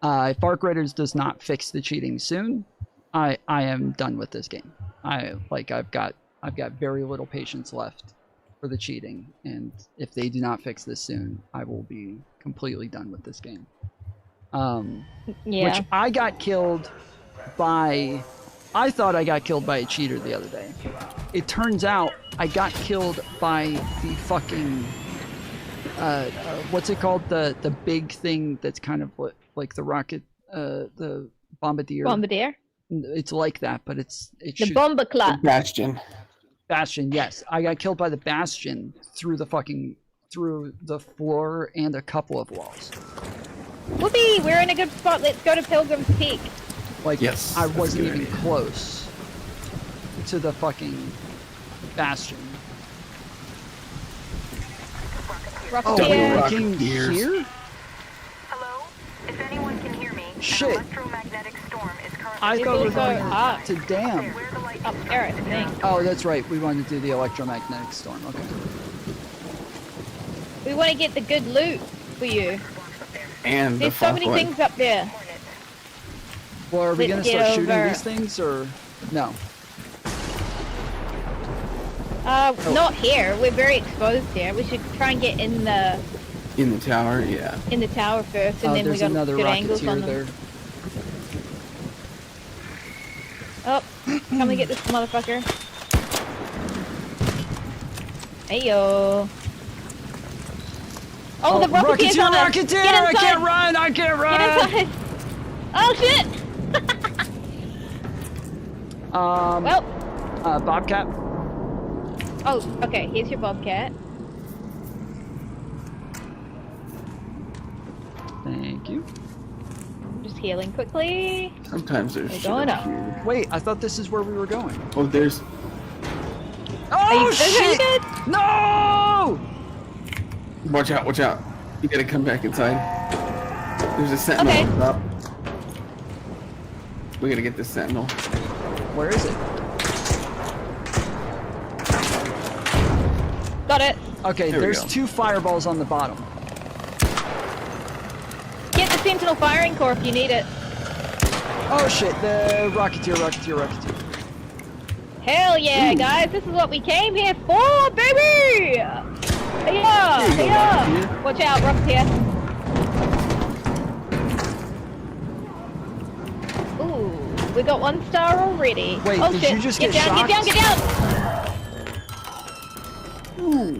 if Arc Raiders does not fix the cheating soon, I am done with this game. I've got very little patience left for the cheating, and if they do not fix this soon, I will be completely done with this game." Which I got killed by. I thought I got killed by a cheater the other day. It turns out I got killed by the fucking what's it called? The big thing that's kind of like the rocket, the bombardier. Bombardier? It's like that, but it's The bomber clock. Bastion. Bastion, yes. I got killed by the Bastion through the floor and a couple of walls. Whoopee! We're in a good spot. Let's go to Pilgrim's Peak. Like, yes, I wasn't even close to the fucking Bastion. Rocketeer. Here? Hello? If anyone can hear me, Shit. an electromagnetic storm is currently... I thought we were going to Dam. Up there, I think. Oh, that's right. We wanted to do the electromagnetic storm. Okay. We want to get the good loot for you. And there's so many things up there. Well, are we going to Let's start get shooting over. these things, or no? Not here. We're very exposed here. We should try and get in the tower, yeah. in the tower first, and then we there's got another good angles on Rocketeer them. there. Oh, come and get this motherfucker. Heyo. Oh, the Rocketeer's on us. Rocketeer! Get I inside. can't run! I can't run! Get inside. Oh shit! Well. Bobcat. Oh, okay. Here's your Bobcat. Thank you. Just healing quickly. Sometimes there's We're shit going up up. here. Wait, I thought this is where we were going. Oh, there's... Oh, shit! No! Watch out, watch out. You gotta come back inside. There's a sentinel Okay. up top. We gotta get this sentinel. Where is it? Got it. Okay, There we there's go. 2 fireballs on the bottom. Get the Sentinel firing core if you need it. Oh shit, the Rocketeer. Hell yeah, guys. This is what we came here for, baby! Hey yeah! Watch out, Rocketeer. Ooh, we got 1 star already. Wait, oh did shit! you just get get down! shocked? Get down! Ooh.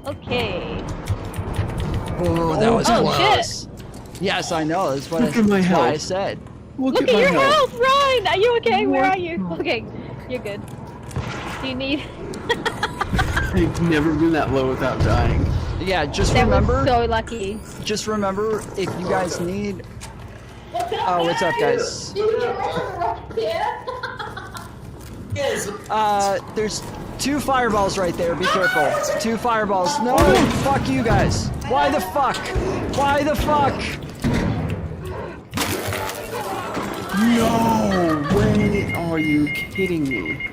Okay. Oh, that was Oh, close. Yes, I know. That's what Look at my that's why I health. said. Look at your health, Ryan! Are you okay? Where are you? Okay, you're good. Do you need... I've never been that low without dying. Yeah, just That remember. was so lucky. Just remember, if you guys need. Oh, what's up, guys? There's 2 fireballs right there. Be careful. 2 fireballs. No, fuck you guys. Why the fuck? Why the fuck? No way! Are you kidding me?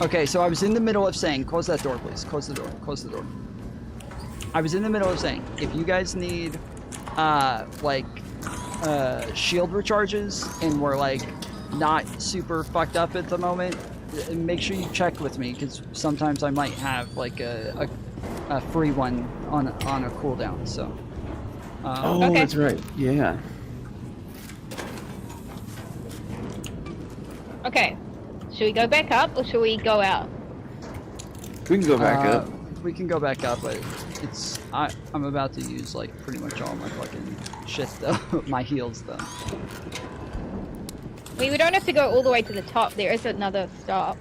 Okay, so I was in the middle of saying, close that door, please. Close the door. Close the door. I was in the middle of saying, if you guys need, shield recharges and we're like not super fucked up at the moment, make sure you check with me because sometimes I might have like a free one on a cooldown. So. Oh, okay. That's right. Yeah. Okay. Should we go back up or should we go out? We can go back up. We can go back up, but I'm about to use like pretty much all my fucking shit though. My heals though. We don't have to go all the way to the top. There is another stop.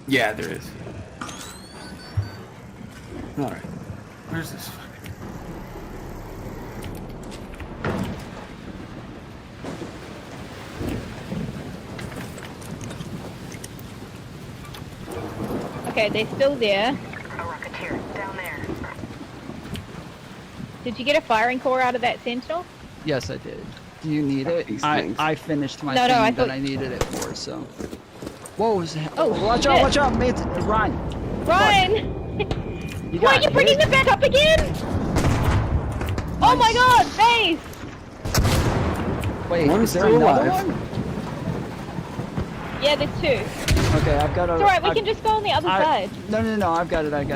Yeah, there is. Alright. Where's this fucking... Okay, they're still there. A rocketeer down there. Did you get a firing core out of that sentinel? Yes, I did. Do you need it? I finished my thing that I needed it for, so. Whoa, watch out, watch out, mate. Ryan. Ryan! Why are you bringing them back up again? Nice. Oh my god, base! Wait, is there another one? Yeah, there's two. Okay, I've got a... It's alright, we can just go on the other side. No, I've got it. Going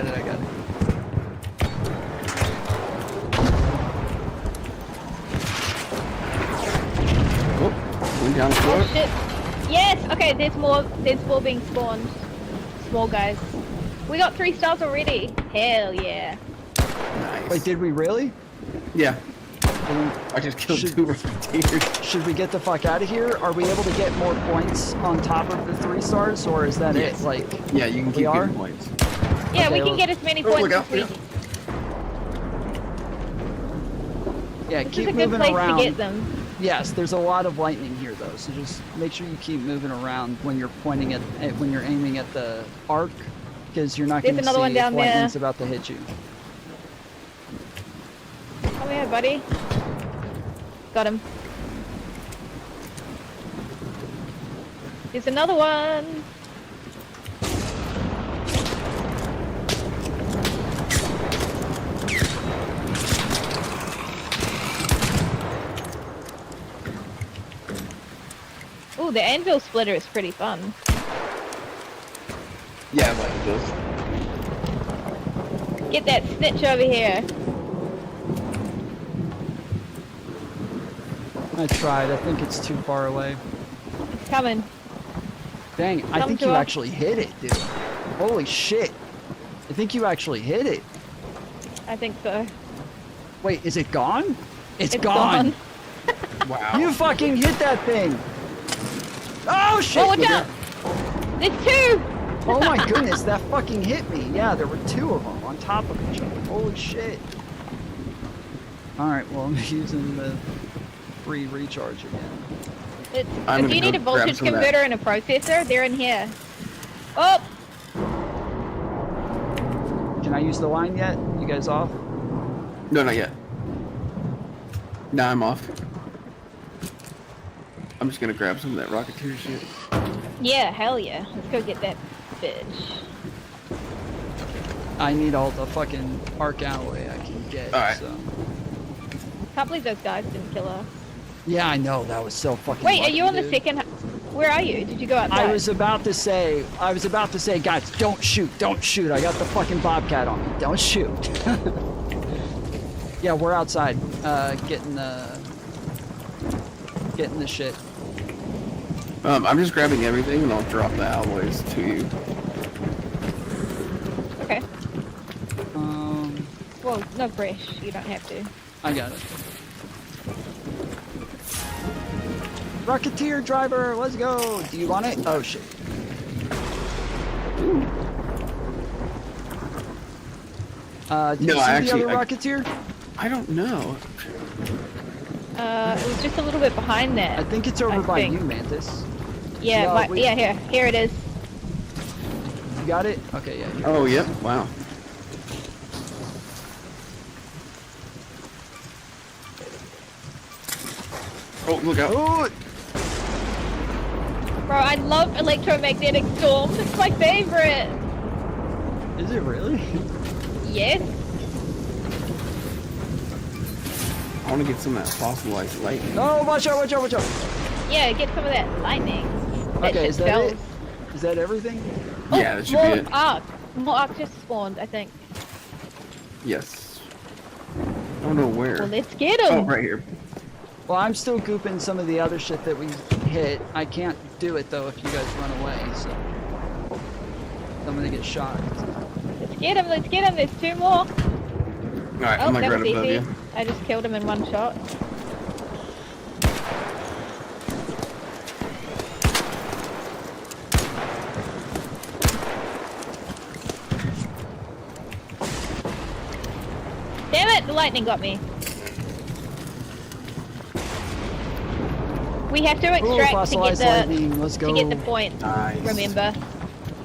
down the floor. Oh shit. Yes, okay, there's more being spawned. Small guys. We got 3 stars already. Hell yeah. Nice. Wait, did we really? Yeah. I just killed 2 rocketeers. Should we get the fuck out of here? Are we able to get more points on top of the 3 stars, or is that it? Like, yeah, you can keep getting points. Yeah, okay, we can get as many points as we... Yeah, This keep is a good moving place around. to get them. Yes, there's a lot of lightning here though, so just make sure you keep moving around when you're pointing at when you're aiming at the arc, because you're not going to see one down if lightning's about to hit you. Come here, buddy. Got him. There's another one. Ooh, the anvil splitter is pretty fun. Yeah, I like this. Get that snitch over here. I tried. I think it's too far away. It's coming. Dang, I think you actually hit it, dude. Holy shit. I think you actually hit it. I think so. Wait, is it gone? It's gone. Wow. You fucking hit that thing. Oh shit! Oh, watch out! There's 2! Oh my goodness, that fucking hit me. Yeah, there were 2 of them on top of each other. Holy shit. Alright, well I'm using the free recharge again. If you need a voltage converter and a processor, they're in here. Oh! Can I use the line yet? You guys off? No, not yet. Now I'm off. I'm just gonna grab some of that rocketeer shit. Yeah, hell yeah. Let's go get that bitch. I need all the fucking arc alloy I can get. Alright. So. Can't believe those guys didn't kill us. Yeah, I know. That was so fucking Wait, lucky, are you on the dude. second? Where are you? Did you go outside? I was about to say, guys, don't shoot. I got the fucking bobcat on me. Don't shoot. Yeah, we're outside, getting the shit. I'm just grabbing everything and I'll drop the alloys to you. Okay. Well, no fresh. You don't have to. I got it. Rocketeer driver, let's go. Do you want it? Oh shit. Ooh. Did you see the other Rocketeer? I don't know. It was just a little bit behind there. I think it's over by you, Mantis. Yeah, No, yeah, here it is. You got it? Okay, yeah. Here Oh, it is. yep. Wow. Oh, look out. Oh! Bro, I love electromagnetic storms. It's my favorite. Is it really? Yes. I want to get some of that fossilized lightning. Oh, watch out, watch out, watch out. Yeah, get some of that lightning. Okay, is that spells. it? Is that everything? Yeah, that should more be it. arc. More arc just spawned, I think. Yes. I don't know where. Well, let's get them. Oh, right here. Well, I'm still gooping some of the other shit that we hit. I can't do it though if you guys run away, so I'm gonna get shot. Let's get them. Let's get them. There's 2 more. Alright, Oh, I'm like that right was above easy. you. I just killed him in 1 shot. Damn it! The lightning got me. We have to extract to get fossilized lightning. Let's to get the go. point. Nice. Remember.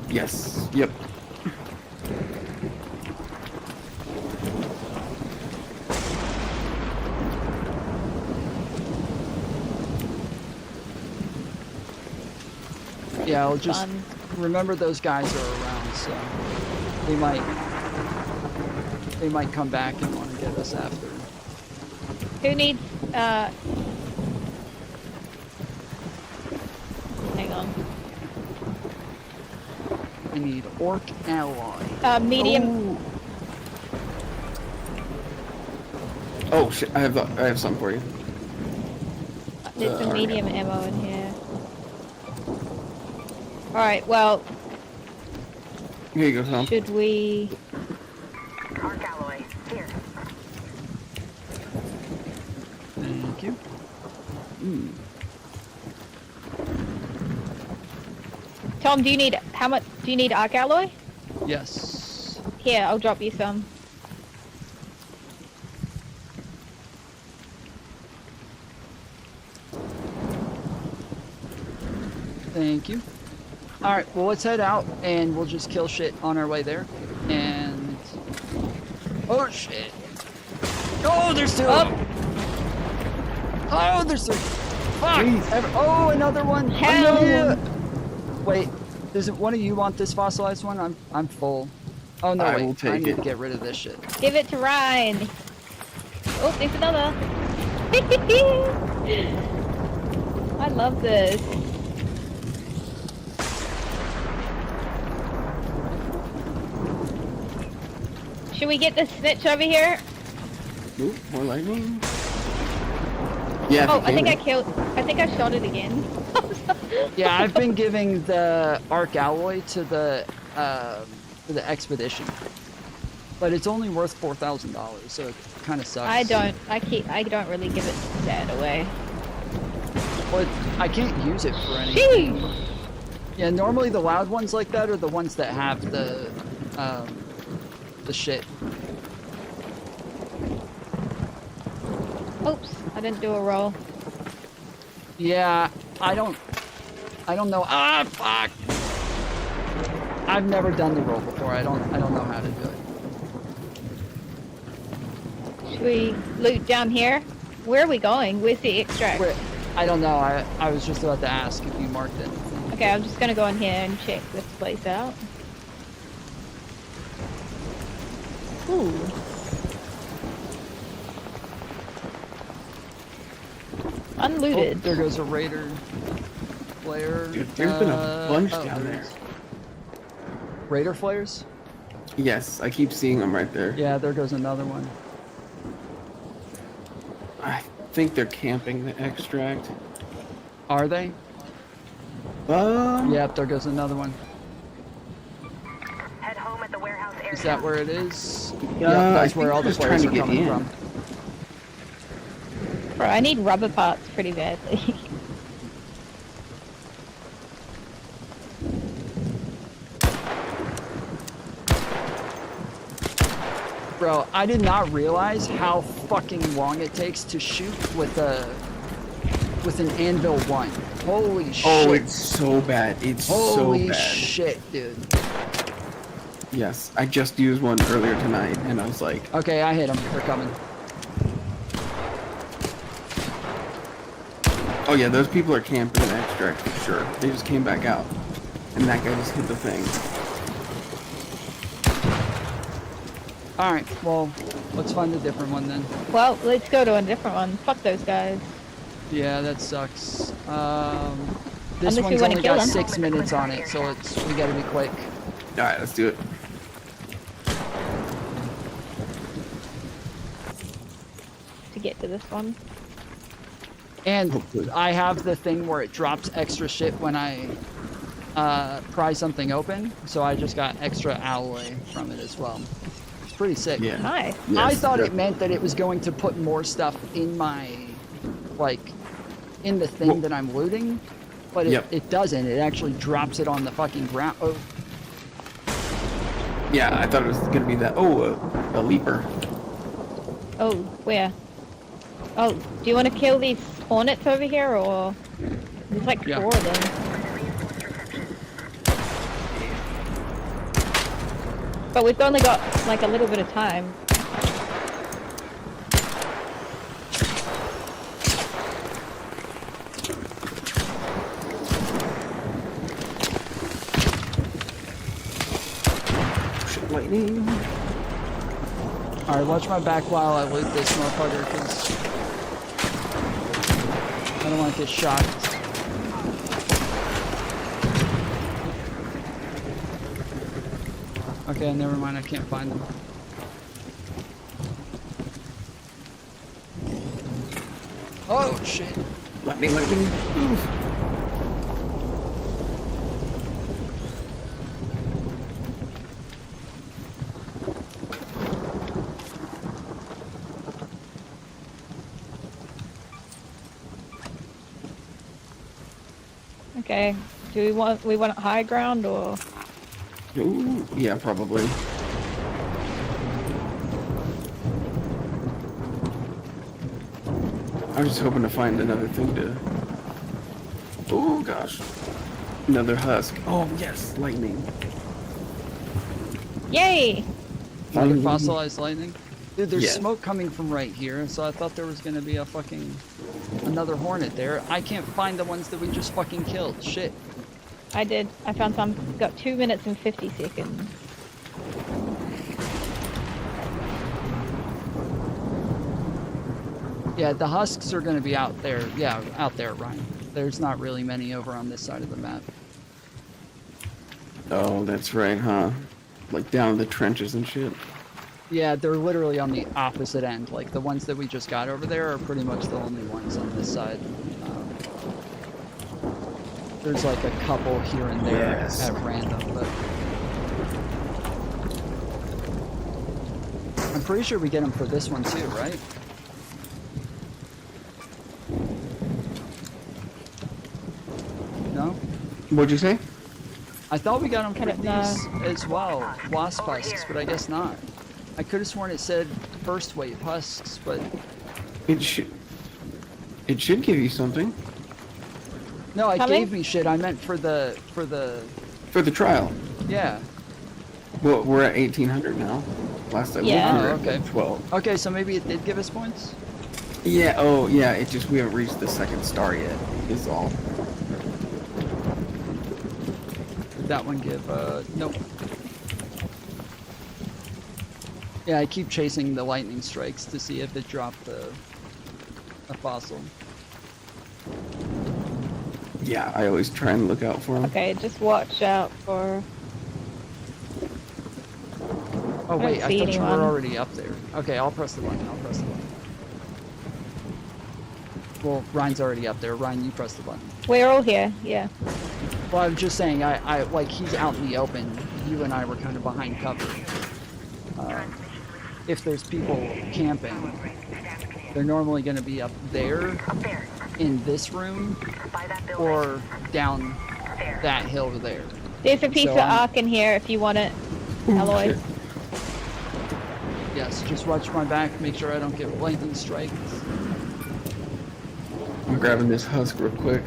Yes. Yep. Yeah, I'll just Fun. remember those guys are around, so they might come back and want to get us after. Who needs hang on. I need orc alloy. Medium. Oh shit! I have something for you. There's some medium ammo in here. Alright, well, Here you go, Tom. should we... Arc alloy. Here. Thank you. Tom, do you need... How much... Do you need arc alloy? Yes. Here, I'll drop you some. Thank you. Alright, well let's head out and we'll just kill shit on our way there. And... Oh shit! Oh, there's 2 of them! Oh, there's 3! Fuck! Oh, another one! Hell! Another... Wait, does one of you want this fossilized one? I'm full. Oh no, I wait, will take I need it. to get rid of this shit. Give it to Ryan. Oh, there's another. I love this. Should we get the snitch over here? Ooh, more lightning. Yeah. Oh, I think I shot it again. Yeah, I've been giving the arc alloy to the expedition, but it's only worth $4,000, so it kind of sucks. I don't really give it that away. But I can't use it for anything. Yeah, normally the loud ones like that are the ones that have the shit. Oops, I didn't do a roll. Yeah, I don't know. Ah, fuck! I've never done the roll before. I don't know how to do it. Should we loot down here? Where are we going? Where's the extract? I don't know. I was just about to ask if you marked it. Okay, I'm just gonna go in here and check this place out. Ooh. Unlooted. Oh, there goes a raider flare. Dude, there's been a bunch down there. Raider flares? Yes, I keep seeing them right there. Yeah, there goes another one. I think they're camping the extract. Are they? Yep, there goes another one. Head home at the warehouse area. Is that where it is? Yep, I that's think where all they're the just flares are trying to get coming in. from. Bro, I need rubber parts pretty badly. Bro, I did not realize how fucking long it takes to shoot with an Anvil 1. Holy shit. Oh, it's so bad. It's so bad. Holy shit, dude. Yes, I just used one earlier tonight, and I was like... Okay, I hit them. They're coming. Oh yeah, those people are camping an extract for sure. They just came back out. And that guy just hit the thing. Alright, well, let's find a different one then. Well, let's go to a different one. Fuck those guys. Yeah, that sucks. This Unless we one's wanna only kill got them. 6 minutes on it, so we gotta be quick. Alright, let's do it. To get to this one. And I have the thing where it drops extra shit when I pry something open, so I just got extra alloy from it as well. It's pretty sick. Yeah. Nice. I thought it meant that it was going to put more stuff in my, like, in the thing that I'm looting, but it doesn't. It actually drops it on the fucking ground. Oh. Yeah, I thought it was gonna be that. Oh, a leaper. Oh, where? Oh, do you want to kill these hornets over here, or there's like 4 of them? But we've only got like a little bit of time. Lightning. Alright, watch my back while I loot this motherfucker, because I don't want to get shot. Okay, never mind, I can't find them. Oh, shit. Lightning. Oof. Okay. Do we want high ground or? Ooh, yeah, probably. I was just hoping to find another thing to... Oh gosh. Another husk. Oh yes, lightning. Yay! Another fossilized lightning? Dude, there's Yeah. smoke coming from right here, so I thought there was gonna be a fucking... another hornet there. I can't find the ones that we just fucking killed. Shit. I did. I found some. Got 2 minutes and 50 seconds. Yeah, the husks are gonna be out there. Yeah, out there, Ryan. There's not really many over on this side of the map. Oh, that's right, huh? Like down in the trenches and shit. Yeah, they're literally on the opposite end. Like, the ones that we just got over there are pretty much the only ones on this side. There's like a couple here and there at random, but... I'm pretty sure we get them for this one too, right? No? What'd you say? I thought we got them for these as well, wasp husks, but I guess not. I could have sworn it said first wave husks, but... It should give you something. No, it gave me shit. I meant for the... For the trial. Yeah. Well, we're at 1800 now. Last time we were at 12. Okay, so maybe it did give us points? Yeah, oh yeah, it just, we haven't reached the second star yet, is all. Did that one give, nope. Yeah, I keep chasing the lightning strikes to see if it dropped a fossil. Yeah, I always try and look out for them. Okay, just watch out for... Oh wait, I see thought you anyone. were already up there. Okay, I'll press the button, Well, Ryan's already up there. Ryan, you press the button. We're all here, yeah. Well, I was just saying, I like, he's out in the open. You and I were kind of behind cover. If there's people camping, they're normally going to be up there in this room or down that hill there. There's a piece So of arc in here if you want it, Alloy. Yes, just watch my back, make sure I don't get lightning strikes. I'm grabbing this husk real quick.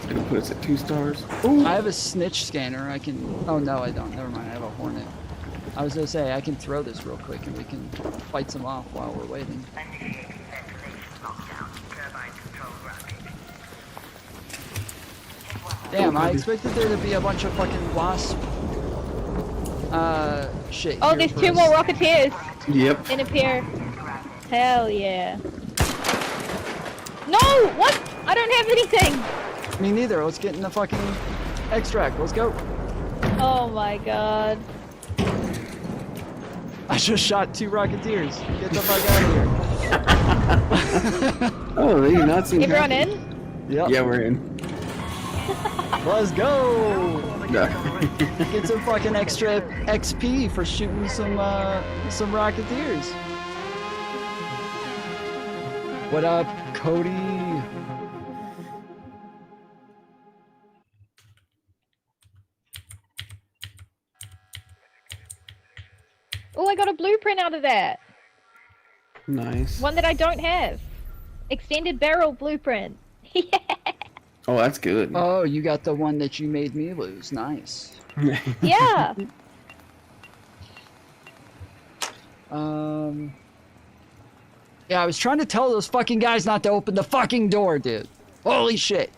Gonna put us at 2 stars. Ooh. I have a snitch scanner. I can. Oh no, I don't. Never mind. I have a hornet. I was gonna say I can throw this real quick and we can fight some off while we're waiting. Damn, I expected there to be a bunch of fucking wasp. Shit. Oh, there's 2 more Rocketeers. Yep. In a pair. Hell yeah. No! What? I don't have anything! Me neither. Let's get in the fucking extract. Let's go. Oh my god. I just shot 2 Rocketeers. Get the fuck out of here. Oh, they do not seem Everyone happy. in? Yep. Yeah, we're in. Let's go! No. Get some fucking extra XP for shooting some Rocketeers. What up, Cody? Oh, I got a blueprint out of that. Nice. One that I don't have. Extended barrel blueprint. Yeah. Oh, that's good. Oh, you got the one that you made me lose. Nice. Yeah. Yeah, I was trying to tell those fucking guys not to open the fucking door, dude. Holy shit.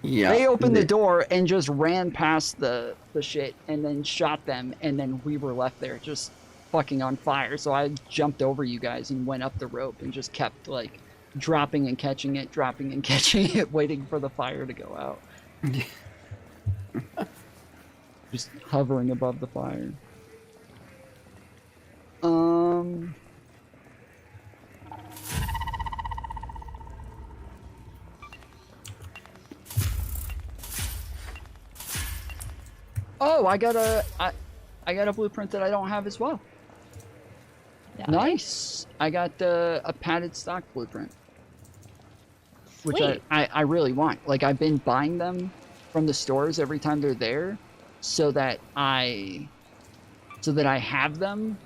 Yeah. They opened the door and just ran past the shit and then shot them, and then we were left there just fucking on fire. So I jumped over you guys and went up the rope and just kept like dropping and catching it, dropping and catching it, waiting for the fire to go out. Just hovering above the fire. Oh, I got a blueprint that I don't have as well. Nice. I got a padded stock blueprint, which I really want. Like, I've been buying them from the stores every time they're there, so that I have them.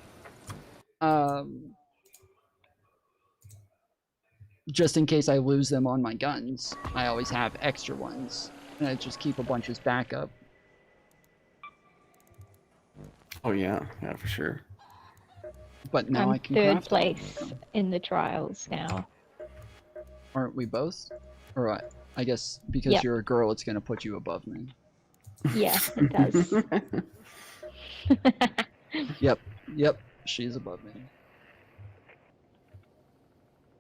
Just in case I lose them on my guns, I always have extra ones, and I just keep a bunch as backup. Oh yeah, for sure. But now I I'm can 3rd craft place in the trials now. Aren't we both? Or what? I guess because you're a girl, it's gonna put you above me. Yeah, it does. Yep, she's above me.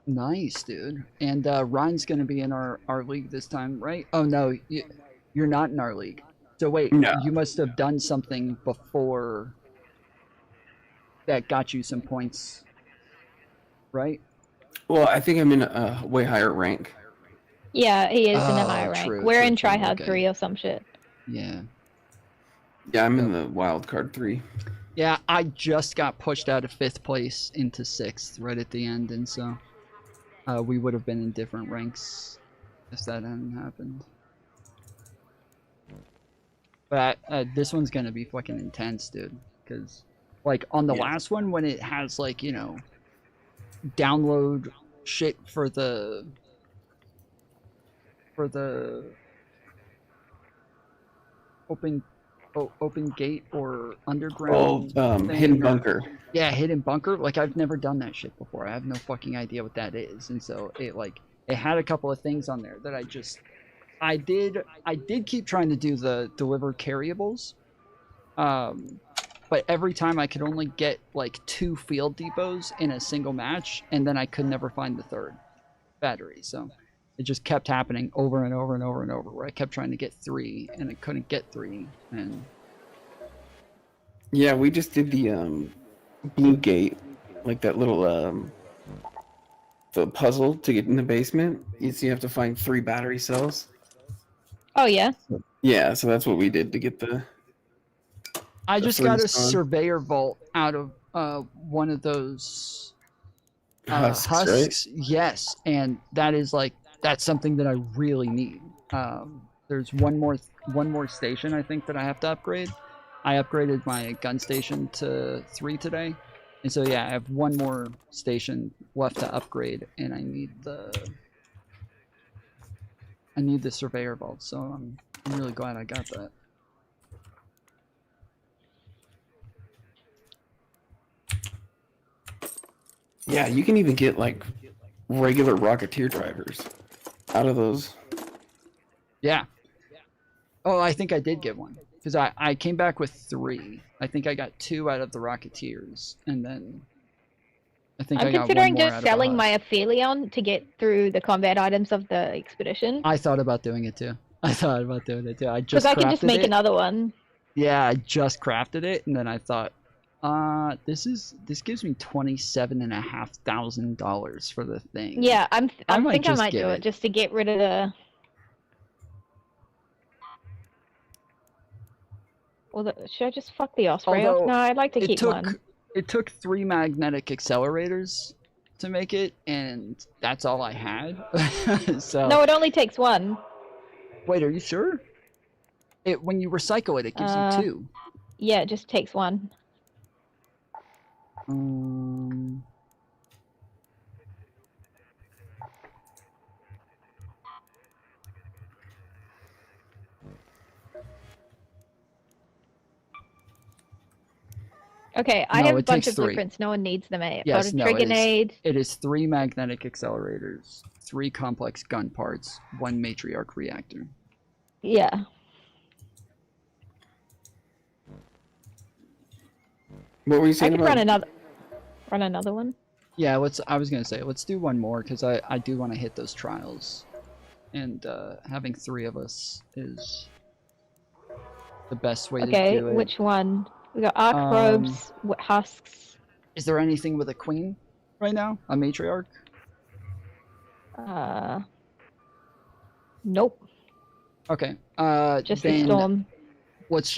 Nice, dude. And Ryan's gonna be in our league this time, right? Oh no, you're not in our league. So wait, you must have done something before that got you some points, right? Well, I think I'm in a way higher rank. Yeah, he is in a higher rank. We're in tryhard 3 or some shit. Yeah. Yeah, I'm in the wild card 3. Yeah, I just got pushed out of 5th place into 6th right at the end, and so we would have been in different ranks if that hadn't happened. But this one's gonna be fucking intense, dude. Because, like, on the last one, when it has, like, you know, download shit for the open gate or underground hidden bunker. Yeah, hidden bunker. Like, I've never done that shit before. I have no fucking idea what that is, and so it had a couple of things on there that I did keep trying to do the deliver carryables, but every time I could only get like 2 field depots in a single match, and then I could never find the 3rd battery. So it just kept happening over and over and over and over, where I kept trying to get 3 and I couldn't get 3. And yeah, we just did the blue gate, like that little the puzzle to get in the basement. You have to find 3 battery cells. Oh yeah. Yeah, so that's what we did to get the. I just got a surveyor vault out of one of those husks. Right? Yes, and that's something that I really need. There's one more station I think that I have to upgrade, I upgraded my gun station to 3 today, and so yeah, I have one more station left to upgrade, and I need the surveyor vault. So I'm really glad I got that. Yeah, you can even get like regular Rocketeer drivers out of those. Yeah. Oh, I think I did get one because I came back with 3. I think I got 2 out of the Rocketeers, and then I think I'm I got one considering more just out of the selling my Husk. Aphelion to get through the combat items of the expedition. I thought about doing it too. I just Because I can just crafted make it. another one. Yeah, I just crafted it, and then I thought, this gives me $27,500 for the thing. Yeah, I think I might just do get it just to get rid of the. Well, should I just fuck the Osprey off? Although, No, I'd like to keep one. It took 3 magnetic accelerators to make it, and that's all I had. So. No, it only takes 1. Wait, are you sure? When you recycle it, it gives you 2. Yeah, it just takes 1. Okay, I have a bunch of 3. blueprints. No one needs them. I've Yes, got a no, trigger nade. it is 3 magnetic accelerators, 3 complex gun parts, 1 matriarch reactor. Yeah. What were you saying I could about? run another one. Yeah, I was gonna say, let's do one more because I do want to hit those trials, and having 3 of us is the best way to do it. Okay, which one? We got arc probes, husks. Is there anything with a queen right now? A matriarch? Nope. Okay. Just then the storm. Let's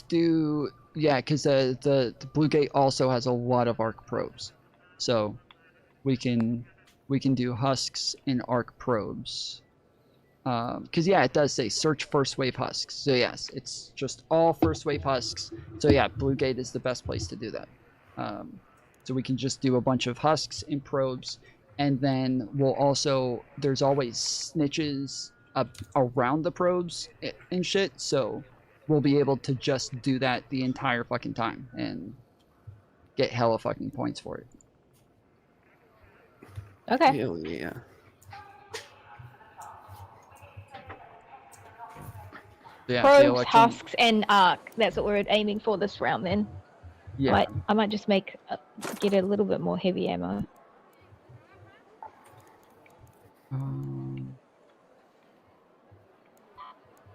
do yeah, because the Blue Gate also has a lot of arc probes, so we can do husks and arc probes. Because yeah, it does say search first wave husks. So yes, it's just all first wave husks. So yeah, Blue Gate is the best place to do that. So we can just do a bunch of husks and probes, and then we'll also, there's always snitches around the probes and shit. So we'll be able to just do that the entire fucking time and get hella fucking points for it. Okay. Hell yeah. Yeah, probes, husks, and arc. That's what we're aiming for this round then. Yeah. I might just get a little bit more heavy ammo.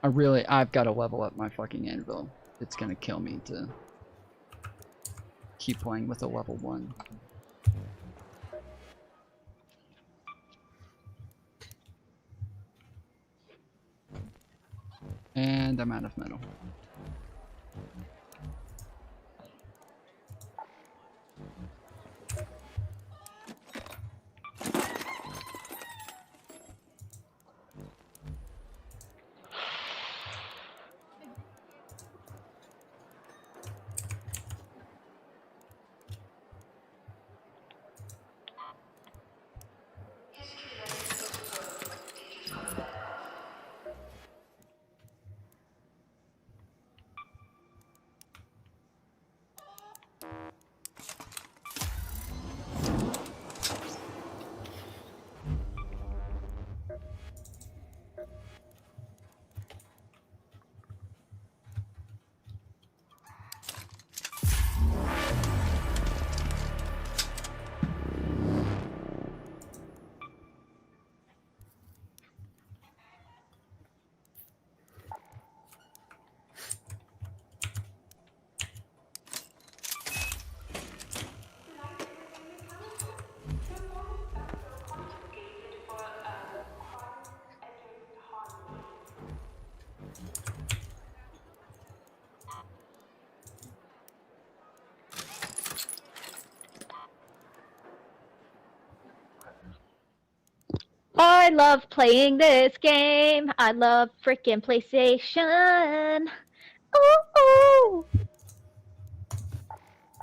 I've got to level up my fucking anvil. It's gonna kill me to keep playing with a level 1. And I'm out of metal. I love playing this game. I love frickin' PlayStation. Ooh, ooh. Woo!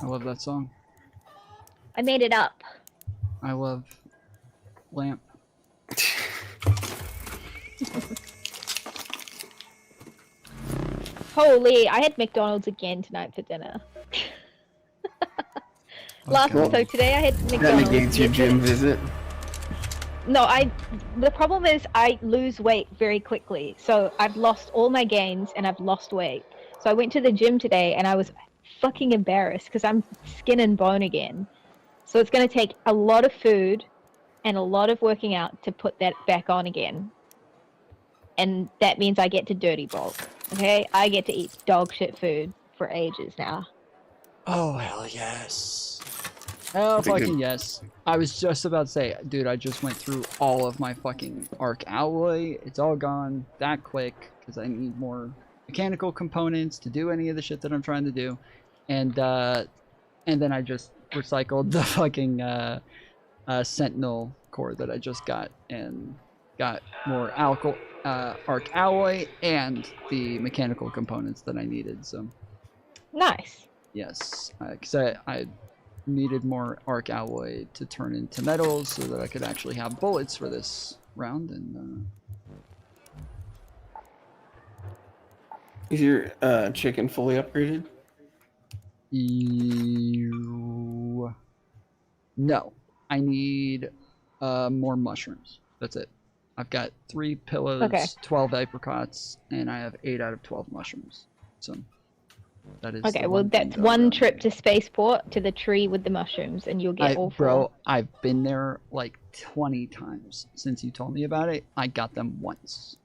I love that song. I made it up. I love Lamp. Holy, I had McDonald's again tonight for dinner. So today I had McDonald's. That negates your gym visit. No, the problem is I lose weight very quickly. So I've lost all my gains and I've lost weight. So I went to the gym today and I was fucking embarrassed because I'm skin and bone again. So it's going to take a lot of food and a lot of working out to put that back on again. And that means I get to dirty bulk. Okay? I get to eat dog shit food for ages now. Oh, hell yes. Hell fucking yes. I was just about to say, dude, I just went through all of my fucking arc alloy. It's all gone that quick because I need more mechanical components to do any of the shit that I'm trying to do. And then I just recycled the fucking Sentinel core that I just got and got more arc alloy and the mechanical components that I needed. So nice. Yes, because I needed more arc alloy to turn into metals so that I could actually have bullets for this round. And is your chicken fully upgraded? No, I need more mushrooms. That's it. I've got 3 pillows, 12 apricots, and I have 8 out of 12 mushrooms. So that is okay. Well, that's one trip to spaceport to the tree with the mushrooms, and you'll get all 4. Bro, I've been there like 20 times since you told me about it. I got them once.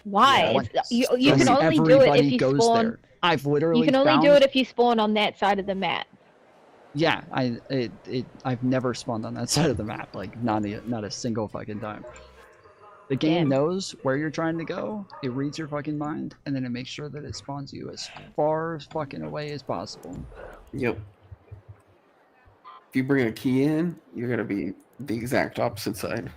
Why? You can only do it if you spawn. There. I've literally. You can only do it if you spawn on that side of the map. Yeah, I've never spawned on that side of the map, like not a single fucking time. The game knows where you're trying to go, it reads your fucking mind, and then it makes sure that it spawns you as far fucking away as possible. Yep. If you bring a key in, you're gonna be the exact opposite side.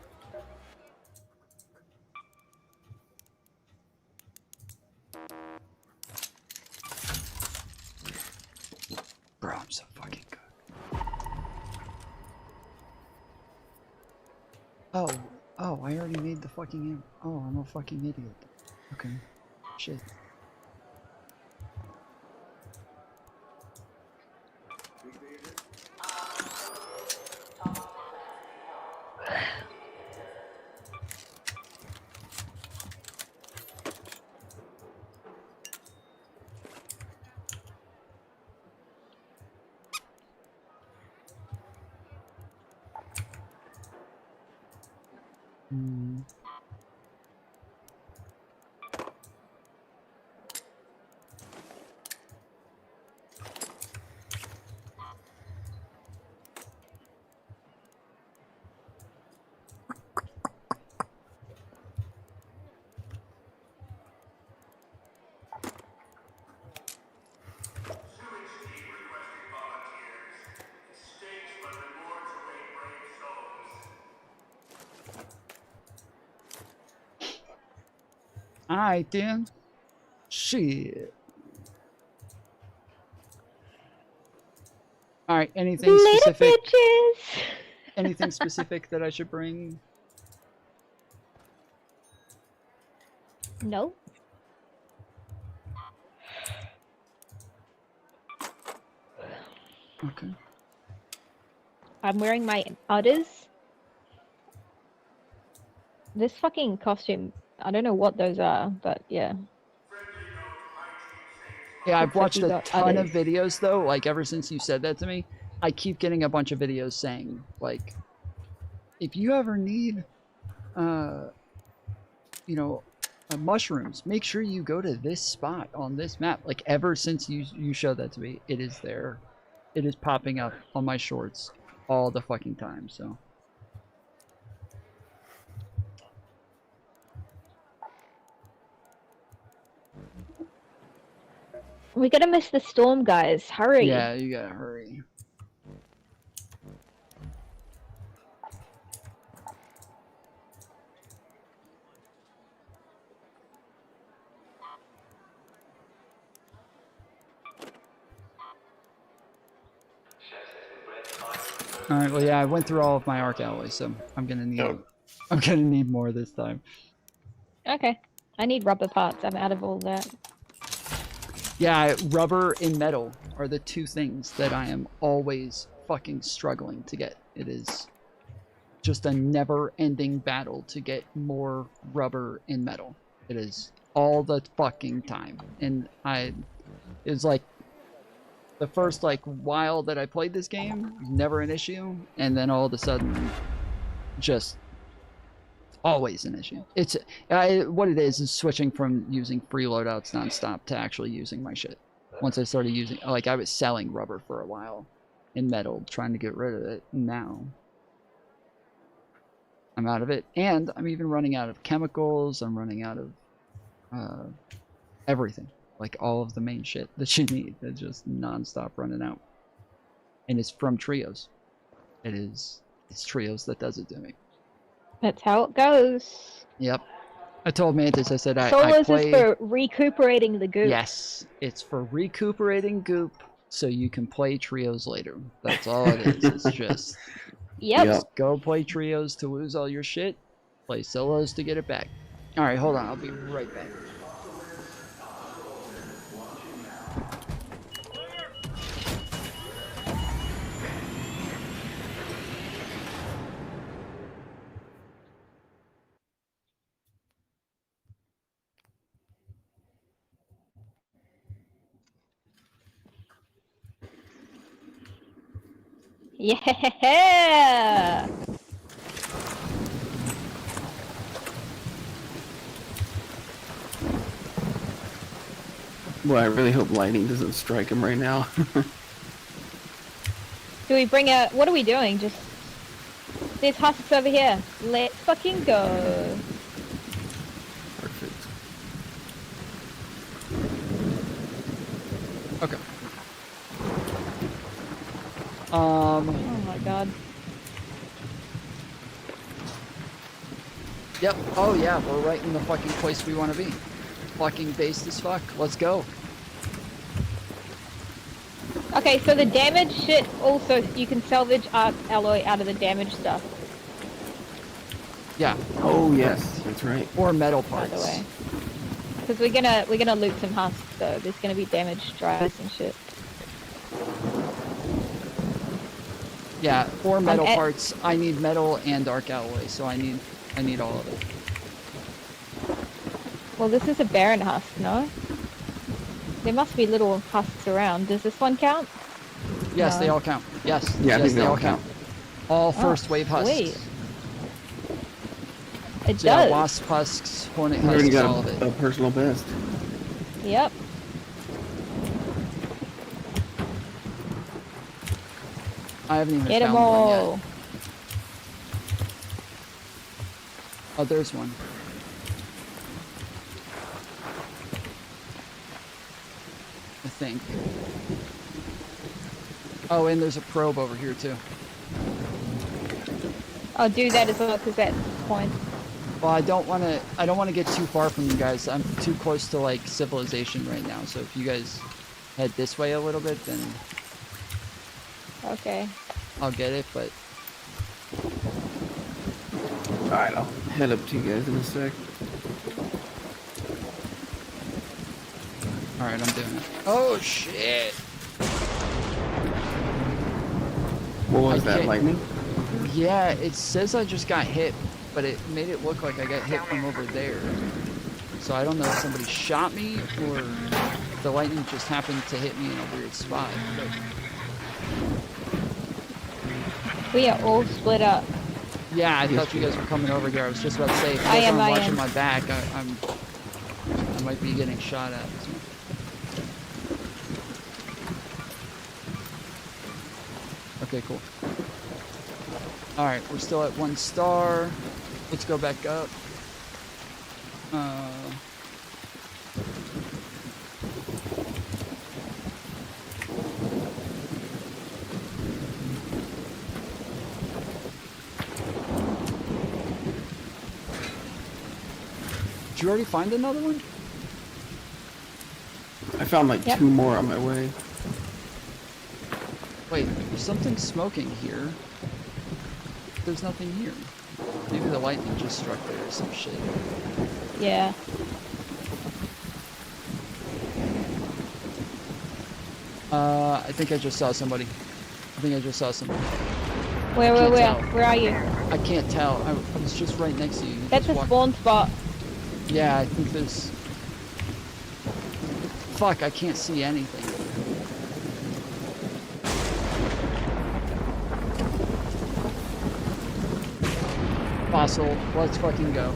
Bro, I'm so fucking good. Oh, I already made the fucking... Oh, I'm a fucking idiot. Okay. Shit. Alright then. Shit. Alright, anything specific? Anything specific that I should bring? No. Okay. I'm wearing my udders. This fucking costume, I don't know what those are, but yeah. Yeah, I've watched a ton of udders. videos though, like ever since you said that to me. I keep getting a bunch of videos saying, like, if you ever need, you know, mushrooms, make sure you go to this spot on this map. Like, ever since you showed that to me, it is there. It is popping up on my shorts all the fucking time, so. We gotta miss the storm, guys. Hurry. Yeah, you gotta hurry. All right. Well, yeah, I went through all of my arc alloys, so I'm gonna need more this time. Okay. I need rubber parts. I'm out of all that. Yeah, rubber and metal are the two things that I am always fucking struggling to get. It is just a never-ending battle to get more rubber and metal. It is all the fucking time. And it's like the first like while that I played this game, never an issue, and then all of a sudden just always an issue. It's what it is switching from using free loadouts nonstop to actually using my shit. Once I started using, like, I was selling rubber for a while and metal, trying to get rid of it. Now I'm out of it, and I'm even running out of chemicals. I'm running out of everything, like all of the main shit that you need. It's just nonstop running out, and it's from trios. It's trios that does it to me. That's how it goes. Yep. I told Mantis, I said I play... is for recuperating the goop. Yes, it's for recuperating goop so you can play trios later. That's all it is. It's just... Just go play trios to lose all your shit. Play solos to get it back. Alright, hold on. I'll be right back. Yeah! Well, I really hope lightning doesn't strike him right now. Do we bring a... What are we doing? Just... There's husks over here. Let's fucking go. Perfect. Okay. Oh my god. Yep. Oh yeah, we're right in the fucking place we want to be. Fucking based as fuck. Let's go. Okay, so the damage shit also, you can salvage arc alloy out of the damaged stuff. Yeah. Oh yes, that's right. Or metal parts. By the way. Because we're gonna loot some husks, so there's gonna be damaged drives and shit. Yeah, or metal parts. I need metal and arc alloy, so I need all of it. Well, this is a barren husk, no? There must be little husks around. Does this one count? Yes, No. they all count. Yes, Yeah, I yes, think they all count. All first wave husks. Wait. It So, yeah, does. wasp husks, hornet We already husks, got all of it. a personal best. Yep. I haven't even Get them found one all. yet. Oh, there's one. I think. Oh, and there's a probe over here too. I'll do that as well because that's the point. Well, I don't want to get too far from you guys. I'm too close to like civilization right now. So if you guys head this way a little bit, then Okay. I'll get it. But Alright, I'll head up to you guys in a sec. all right, I'm doing it. Oh shit! What was that, can't- lightning? Yeah, it says I just got hit, but it made it look like I got hit from over there. So I don't know if somebody shot me or the lightning just happened to hit me in a weird spot. But We are all split up. yeah, I thought you guys were coming over here. I was just about to say, if you I guys am, aren't I watching am. my back, I might be getting shot at. So. Okay, cool. Alright, we're still at 1 star. Let's go back up. Did you already find another one? I found like Yep. 2 more on my way. Wait, there's something smoking here. There's nothing here. Maybe the lightning just struck there or some shit. Yeah. I think I just saw somebody. Where? Where are you? I can't tell. I was just right next to you. That's a spawn spot. Yeah, I think there's... Fuck, I can't see anything. Fossil, let's fucking go.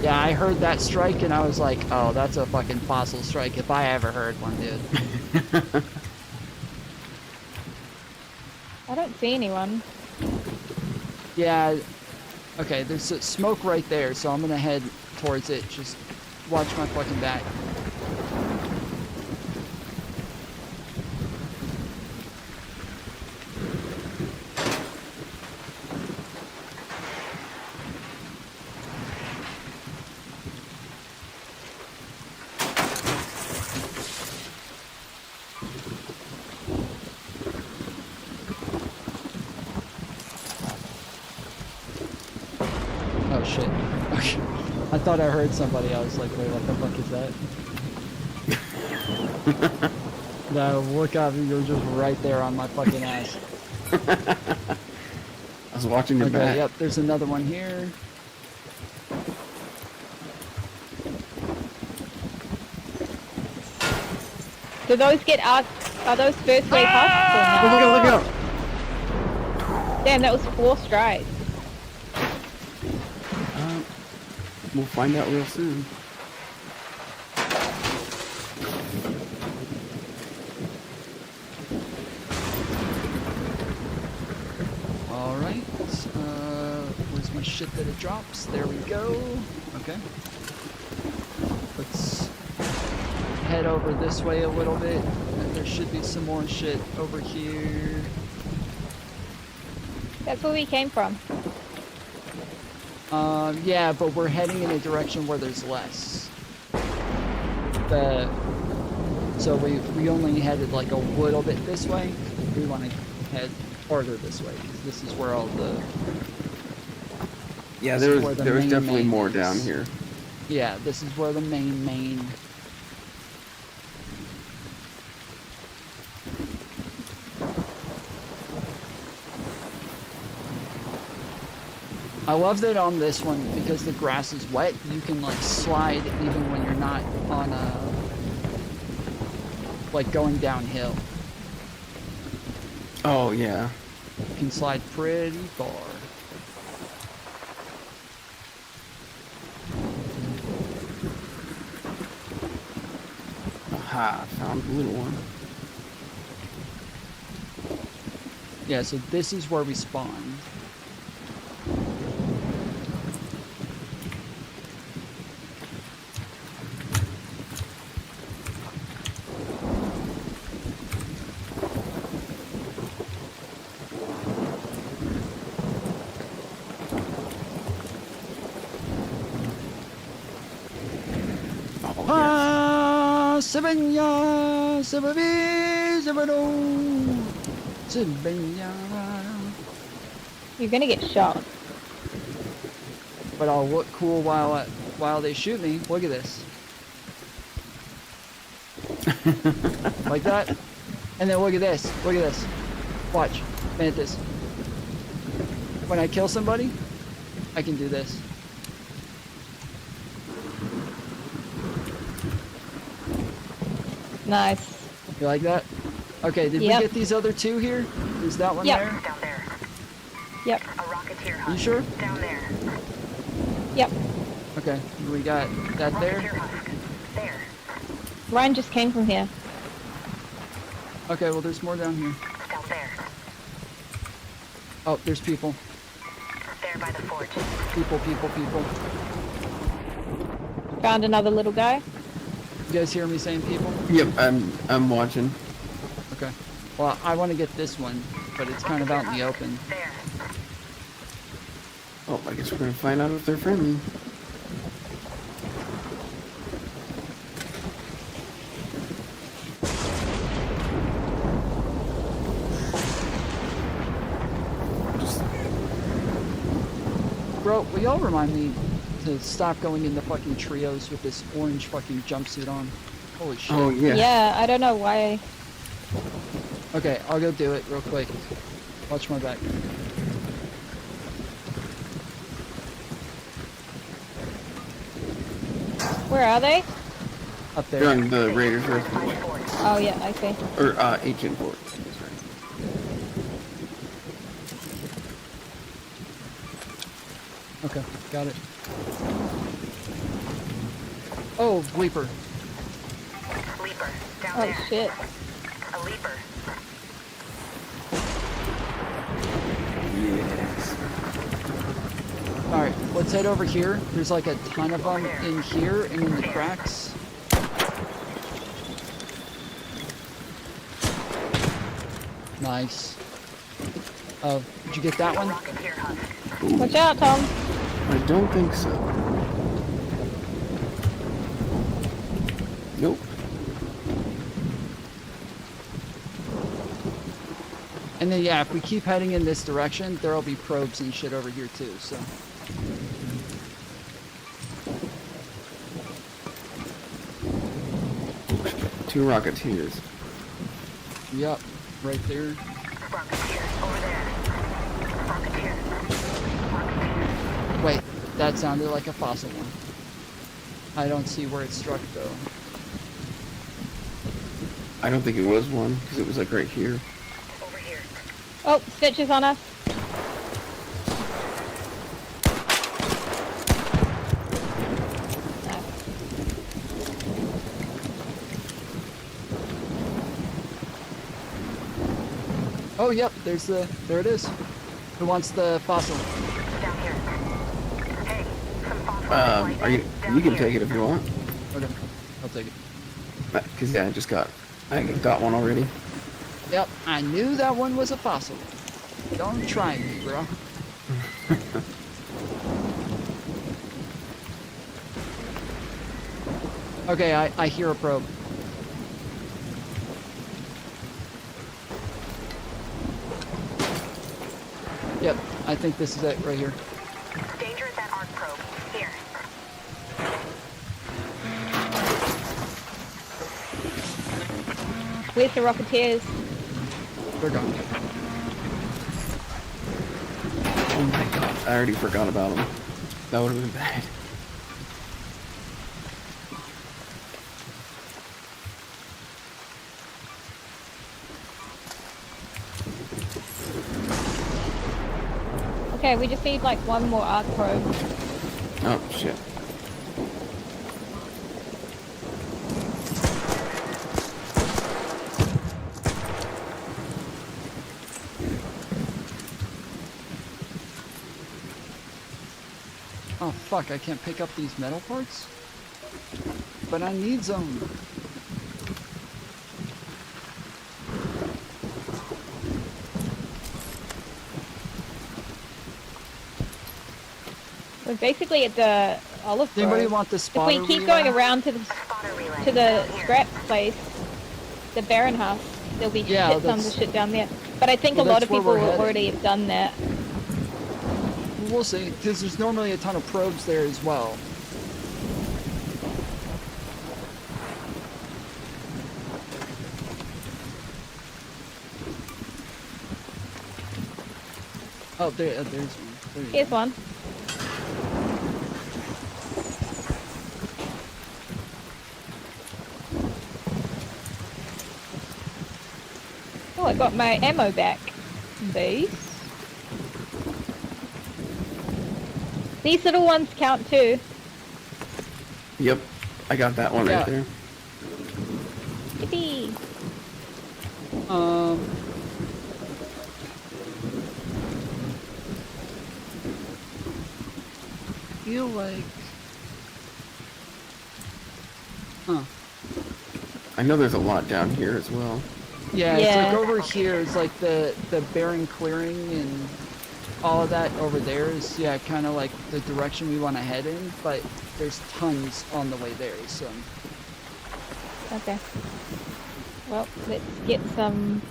Yeah, I heard that strike and I was like, oh, that's a fucking fossil strike if I ever heard one, dude. I don't see anyone. Yeah, okay, there's smoke right there, so I'm gonna head towards it. Just watch my fucking back. Oh shit. Okay. I thought I heard somebody. I was like, wait, what the fuck is that? No, look up, you're just right there on my fucking ass. I was watching your okay, back. Yep, there's another one here. Do those get us? Are those first wave husks or no? Look out! Damn, that was 4 strikes. We'll find out real soon. Alright, where's my shit that it drops? There we go. Okay. Let's head over this way a little bit, and there should be some more shit over here. That's where we came from. Yeah, but we're heading in a direction where there's less. So we only headed like a little bit this way. We want to head farther this way, because this is where all the... Yeah, there was definitely more down here. Yeah, this is where the main... I love that on this one, because the grass is wet, you can like slide even when you're not on like going downhill. Oh yeah. You can slide pretty far. Aha, found the little one. Yeah, so this is where we spawn. You're gonna get shot. But I'll look cool while they shoot me. Look at this. Like that. And then look at this. Look at this. Watch. Mantis. When I kill somebody, I can do this. Nice. You like that? Okay, did we get these other two here? Is that one there? Down there. Yep. A rocketeer You husk. sure? Down there. Yep. Okay, we got that there. Rocketeer husk. There. Ryan just came from here. Okay, well there's more down here. Down there. Oh, there's people. There by the fort. People. Found another little guy. You guys hear me saying people? Yep, I'm watching. Okay. Well, I want to get this one, but it's kind of out in the open. There. Oh, I guess we're gonna find out if they're friendly. Bro, will y'all remind me to stop going into fucking trios with this orange fucking jumpsuit on? Holy shit. Oh, yeah. Yeah, I don't know why. Okay, I'll go do it real quick. Watch my back. Where are they? Up there. They're on the Raiders reservoir. Oh, yeah, I see. Or, Agent Fort. That's right. Okay, got it. Oh, leaper. Leaper, down Oh, there. shit. A leaper. Yes. Alright, let's head over here. There's like a ton of them in here and in the cracks. Nice. Oh, did you get that one? Watch out, Tom. I don't think so. Nope. And then yeah, if we keep heading in this direction, there'll be probes and shit over here too, so. Two Rocketeers. Yep, right there. Wait, that sounded like a fossil one. I don't see where it struck though. I don't think it was one, because it was like right here. Oh, Stitch is on us. Oh, yep, there it is. Who wants the fossil? You can take it if you want. Okay, I'll take it. Because yeah, I got one already. Yep, I knew that one was a fossil. Don't try me, bro. Okay, I hear a probe. Yep, I think this is it right here. Danger at that arc probe. Here. Where's the Rocketeers? They're gone. Oh my god, I already forgot about them. That would have been bad. Okay, we just need like one more arc probe. Oh shit. Oh fuck, I can't pick up these metal parts? But I need them. We're basically at the olive grove. Anybody want the spotter If we keep relay? going around to the scrap place, the Baron house, there'll be tons of shit down there. But I think a lot of people will already have done that. We'll see, because there's normally a ton of probes there as well. Oh, there's one. Here's one. Oh, I got my ammo back. These little ones count too. Yep, I got that one right there. Yippee! Feel like, I know there's a lot down here as well. Yeah, it's like over here is like the barren clearing and all of that over there is kind of like the direction we want to head in, but there's tons on the way there, so. Okay. Well, let's get some.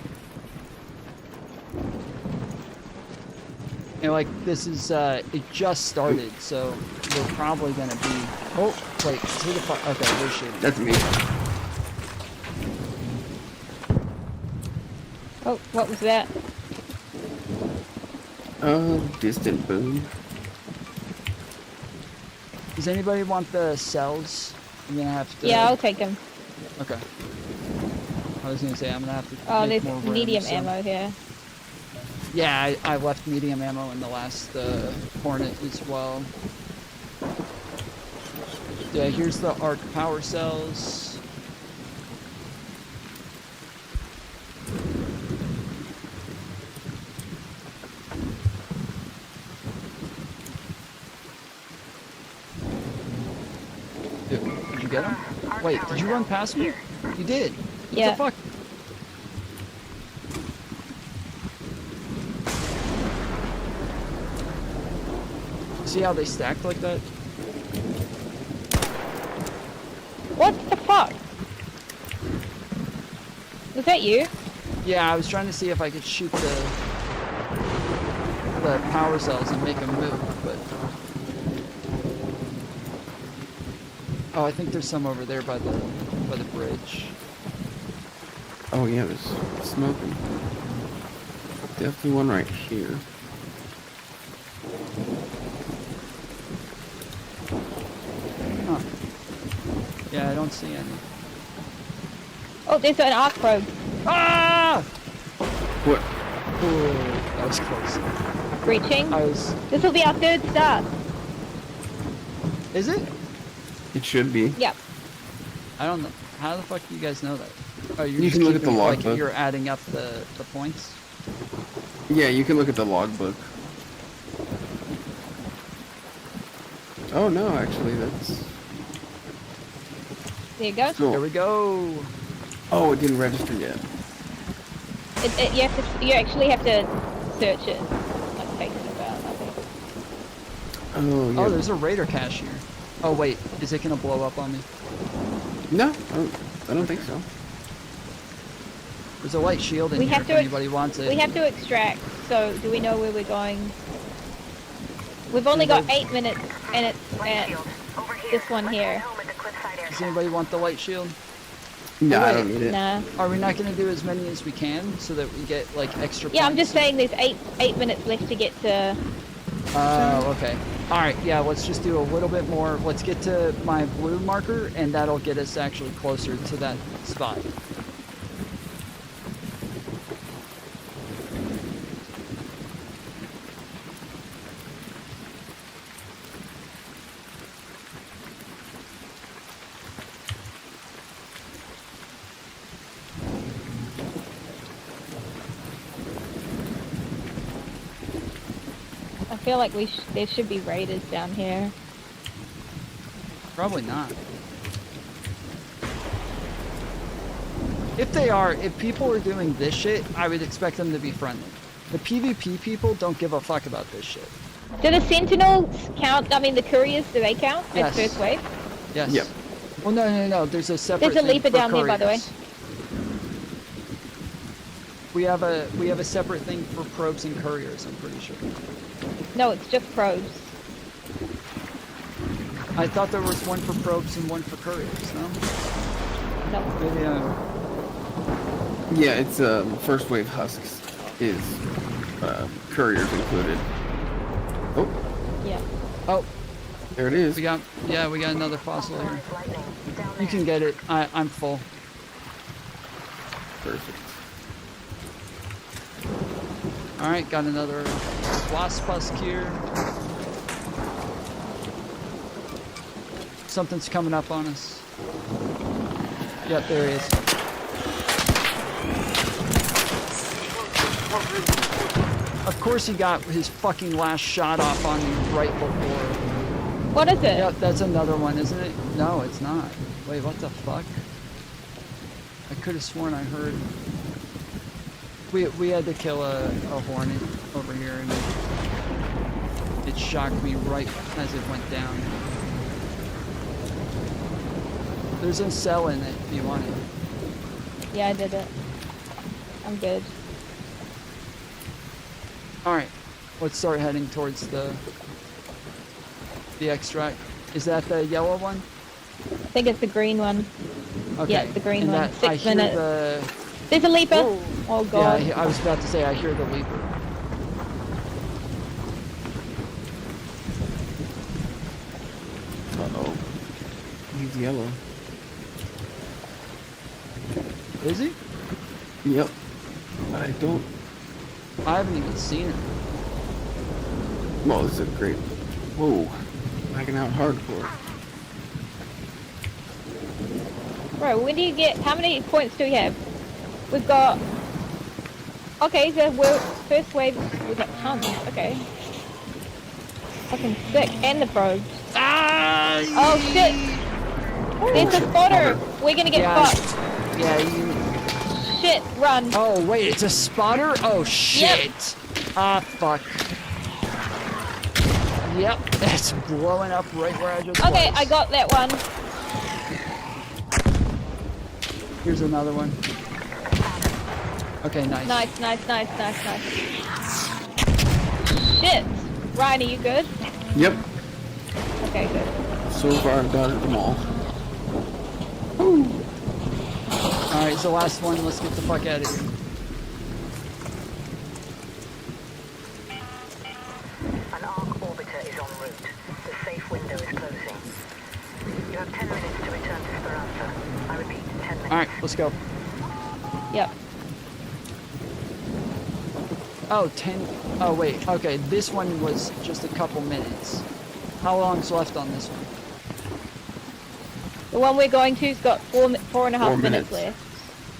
And like this is it just started, so we're probably gonna be. Oh wait, who the fuck? Okay, they're shooting. That's me. Oh, what was that? Distant boom. Does anybody want the cells? I'm gonna have to. Yeah, I'll take them. Okay. I was gonna say I'm gonna have to. Oh, make there's more room, medium so- ammo here. Yeah, I left medium ammo in the last Hornet as well. Yeah, here's the arc power cells. Did you get him? Wait, did you run past me? You did. Yeah. What the fuck? See how they stacked like that? What the fuck? Was that you? Yeah, I was trying to see if I could shoot the power cells and make them move, but... Oh, I think there's some over there by the bridge. Oh yeah, there's smoking. Definitely one right here. Huh. Yeah, I don't see any. Oh, there's an arc probe. Ah! What? Ooh, that was close. Reaching. This will be our third start. Is it? It should be. Yep. I don't know. How the fuck do you guys know that? Oh, you're You just can look at keeping, the like, logbook. you're adding up the points? Yeah, you can look at the logbook. Oh no, actually, that's. There you go. Cool. There we go. Oh, it didn't register yet. You actually have to search it. Like takes it about, I think. Oh yeah. Oh, there's a raider cache here. Oh wait, is it gonna blow up on me? No, I don't think so. There's a light shield in We here have if to anybody wants it. We have to extract. So, do we know where we're going? We've only got 8 minutes, and it's at this one here. Does anybody want the light shield? No, Oh, I wait. don't need it. Nah. Are we not gonna do as many as we can so that we get like extra Yeah, I'm points? just saying there's eight minutes left to get to. Oh, okay. Alright, yeah, let's just do a little bit more. Let's get to my blue marker, and that'll get us actually closer to that spot. I feel like there should be raiders down here. Probably not. If people are doing this shit, I would expect them to be friendly. The PvP people don't give a fuck about this shit. Do the sentinels count? I mean, the couriers, do they count Yes. as first wave? Yes. Yep. Well, no. There's a separate. There's a thing leaper for down there, by the way. couriers. We have a separate thing for probes and couriers. I'm pretty sure. No, it's just probes. I thought there was one for probes and one for couriers. No. No. Maybe Yeah, it's first wave husks is couriers included. Oh. Yeah. Oh. There it is. We got another fossil here. You can get it. I'm full. Perfect. All right, got another wasp husk here. Something's coming up on us. Yep, there he is. Of course he got his fucking last shot off on me right before. What is it? Yep, that's another one, isn't it? No, it's not. Wait, what the fuck? I could have sworn I heard. We had to kill a hornet over here, and it shocked me right as it went down. There's a cell in it if you want it. Yeah, I did it. I'm good. Alright, Let's start heading towards the extract. Is that the yellow one? I think it's the green one. Okay. Yeah, it's the green and one. That, 6 minutes. There's a leaper. Whoa. Oh god. Yeah, I was about to say I hear the leaper. Uh-oh. He's yellow. Is he? Yep. I don't... I haven't even seen it. Well, this is a great... Whoa. Lagging out hardcore. Bro, when do you get... How many points do we have? We've got... Okay, the first wave... We've got tons. Okay. Fucking sick. And the probes. Ah! Oh, shit! There's a spotter! We're gonna get fucked. Yeah, you... Shit, run. Oh, wait, it's a spotter? Oh, shit. Yep. Ah, fuck. Yep, it's blowing up right where I just Okay, was. I got that one. Here's another one. Okay, nice. Nice. Shit. Ryan, are you good? Yep. Okay, good. So far, I've got them all. Alright, it's the last one. Let's get the fuck out of here. An arc orbiter is en route. The safe window is closing. You have 10 minutes to return to Speranza. I repeat, 10 minutes. Alright, let's go. Yep. Oh, 10. Oh, wait. Okay, this one was just a couple minutes. How long's left on this one? The one we're going to's got 4.5 minutes left.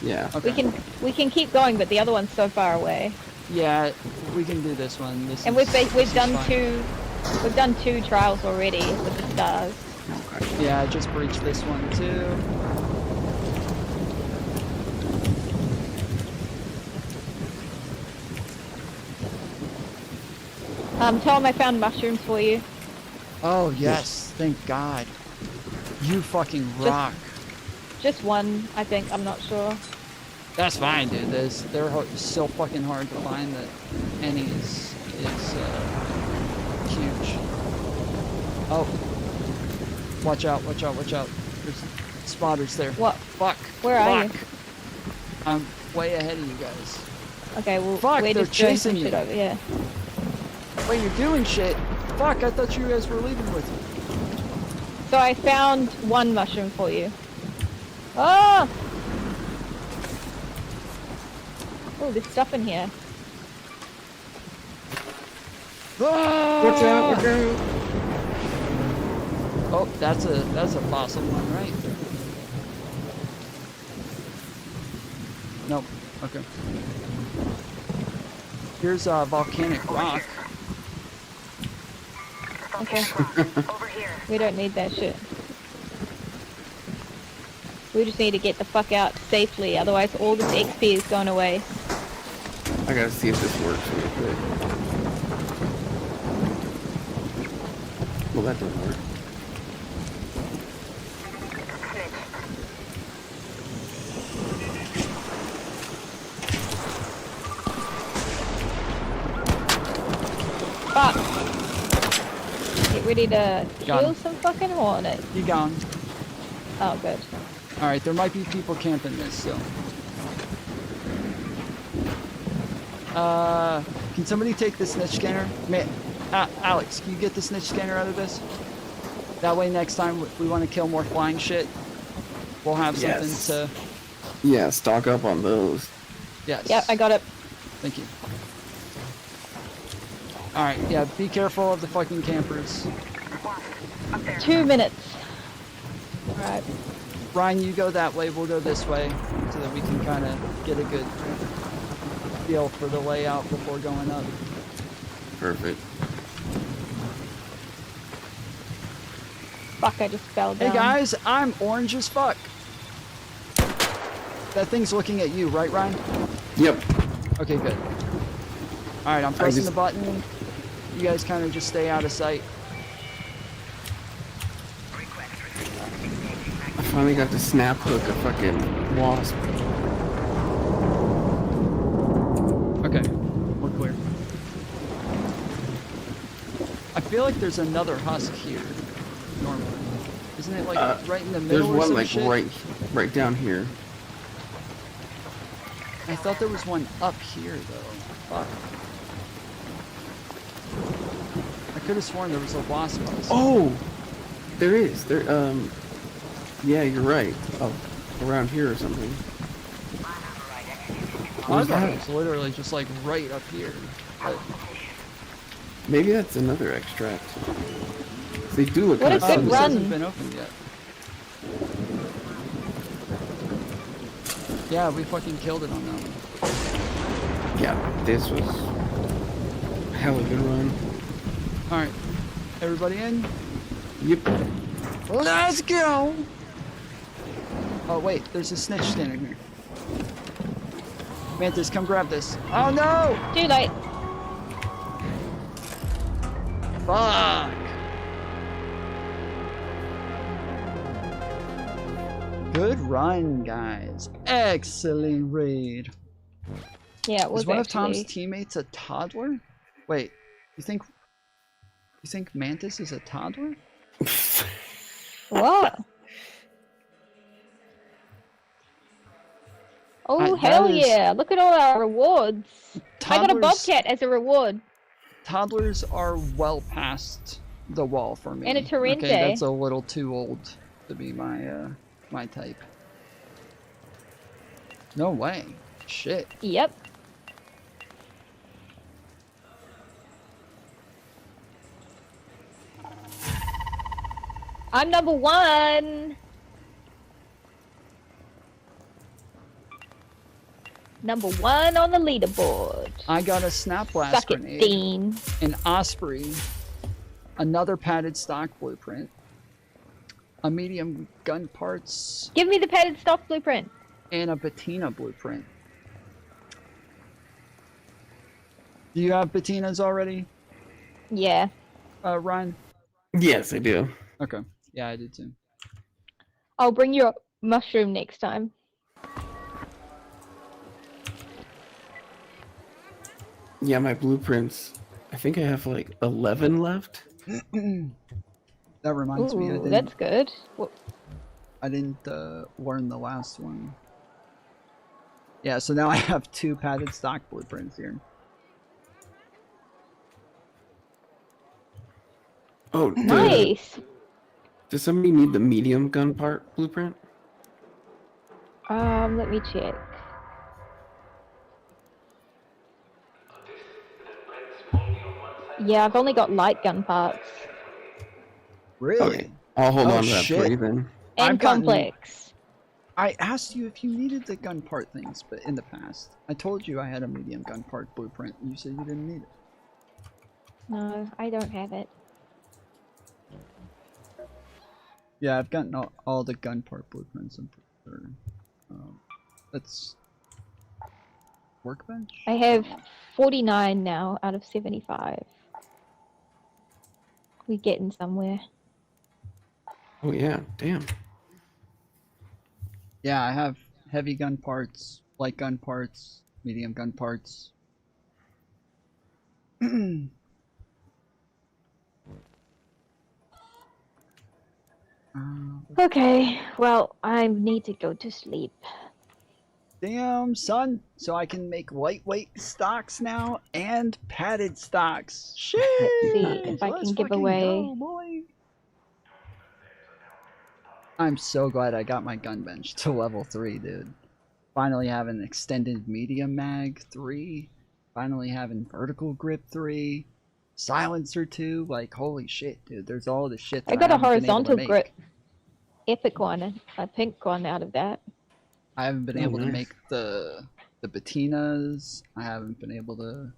Yeah. Okay. We can keep going, but the other one's so far away. Yeah, we can do this one. And we've done two trials already with the stars. Yeah, I just breached this one too. Tom, I found mushrooms for you. Oh yes, thank God. You fucking rock. Just one, I think. I'm not sure. That's fine, dude. They're so fucking hard to find that any is huge. Oh, watch out! There's spotters there. What? Fuck. Where are you? I'm way ahead of you guys. Okay, well, Fuck, we're they're just doing chasing some you. shit over here. Wait, you're doing shit. Fuck, I thought you guys were leaving with me. So I found one mushroom for you. Oh! Oh, there's stuff in here. Watch out! Oh, that's a fossil one, right? Nope. Okay. Here's a volcanic rock. Okay. We don't need that shit. We just need to get the fuck out safely, otherwise all this XP is going away. I gotta see if this works real quick. Well, that didn't work. Fuck! Get ready to Got kill him. some fucking hornet. You gone. Oh, good. Alright, there might be people camping this still. Can somebody take the snitch scanner? Alex, can you get the snitch scanner out of this? That way next time if we want to kill more flying shit, we'll have something to... Yeah, stock up on those. Yes. Yep, I got it. Thank you. Alright, yeah, be careful of the fucking campers. 2 minutes. Alright. Ryan, you go that way, we'll go this way, so that we can kind of get a good feel for the layout before going up. Perfect. Fuck, I just fell down. Hey guys, I'm orange as fuck. That thing's looking at you, right, Ryan? Yep. Okay, good. Alright, I'm pressing the button. You guys kind of just stay out of sight. I finally got to snap hook a fucking wasp. Okay, we're clear. I feel like there's another husk here. Normally, isn't it like right in the There's middle? Or one some like shit? right down here. I thought there was one up here though. Fuck. I could have sworn there was a wasp husk. Oh, there is. Yeah, you're right. Oh, around here or something. I thought it was literally just like right up here. But maybe that's another extract. They do look What kind a of good this run. hasn't been opened yet. Yeah, we fucking killed it on that one. Yeah, this was a hell of a good run. Alright. Everybody in? Yep. Let's go! Oh wait, there's a snitch standing here. Mantis, come grab this. Oh no! Too late. Fuck! Good run, guys. Excellent raid. Yeah, it was Is one of actually... Tom's teammates a toddler? Wait, you think Mantis is a toddler? What? Oh, That hell is- yeah. Look at all our rewards. I got a Toddlers- bobcat as a reward. Toddlers are well past the wall for me. And a Torrente. Okay, that's a little too old to be my my type. No way. Shit. Yep. I'm number 1. Number 1 on the leaderboard. I got a snap blast Suck it, grenade, Dean. an Osprey, another padded stock blueprint, a medium gun parts, Give me the padded stock blueprint. and a Bettina blueprint. Do you have Bettinas already, Yeah. Ryan? Yes, I do. Okay. Yeah, I did too. I'll bring you a mushroom next time. Yeah, my blueprints. I think I have like 11 left. That reminds me, Ooh, that's good. I didn't learn the last one. Yeah, so now I have 2 padded stock blueprints here. Oh, Nice. Does somebody need the medium gun part blueprint? Let me check. Yeah, I've only got light gun parts. Really? Okay. I'll hold Oh, on to that shit. for you then. And I've gotten- complex. I asked you if you needed the gun part things, but in the past. I told you I had a medium gun part blueprint, and you said you didn't need it. No, I don't have it. Yeah, I've gotten all the gun part blueprints. I'm pretty sure. That's workbench. I have 49 now out of 75. We're getting somewhere. Oh yeah, damn. Yeah, I have heavy gun parts, light gun parts, medium gun parts. Okay, well, I need to go to sleep. Damn, son. So I can make lightweight stocks now and padded stocks. Shit. Let's see if I can give away. Go, boy. I'm so glad I got my gun bench to level 3, dude. Finally having extended medium mag 3. Finally having vertical grip 3. Silencer 2. Like, holy shit, dude. There's all this shit that I got a haven't been able to horizontal make. grip. Epic one, a pink one out of that. I haven't been Oh, able to nice. make the Bettinas. I haven't been able to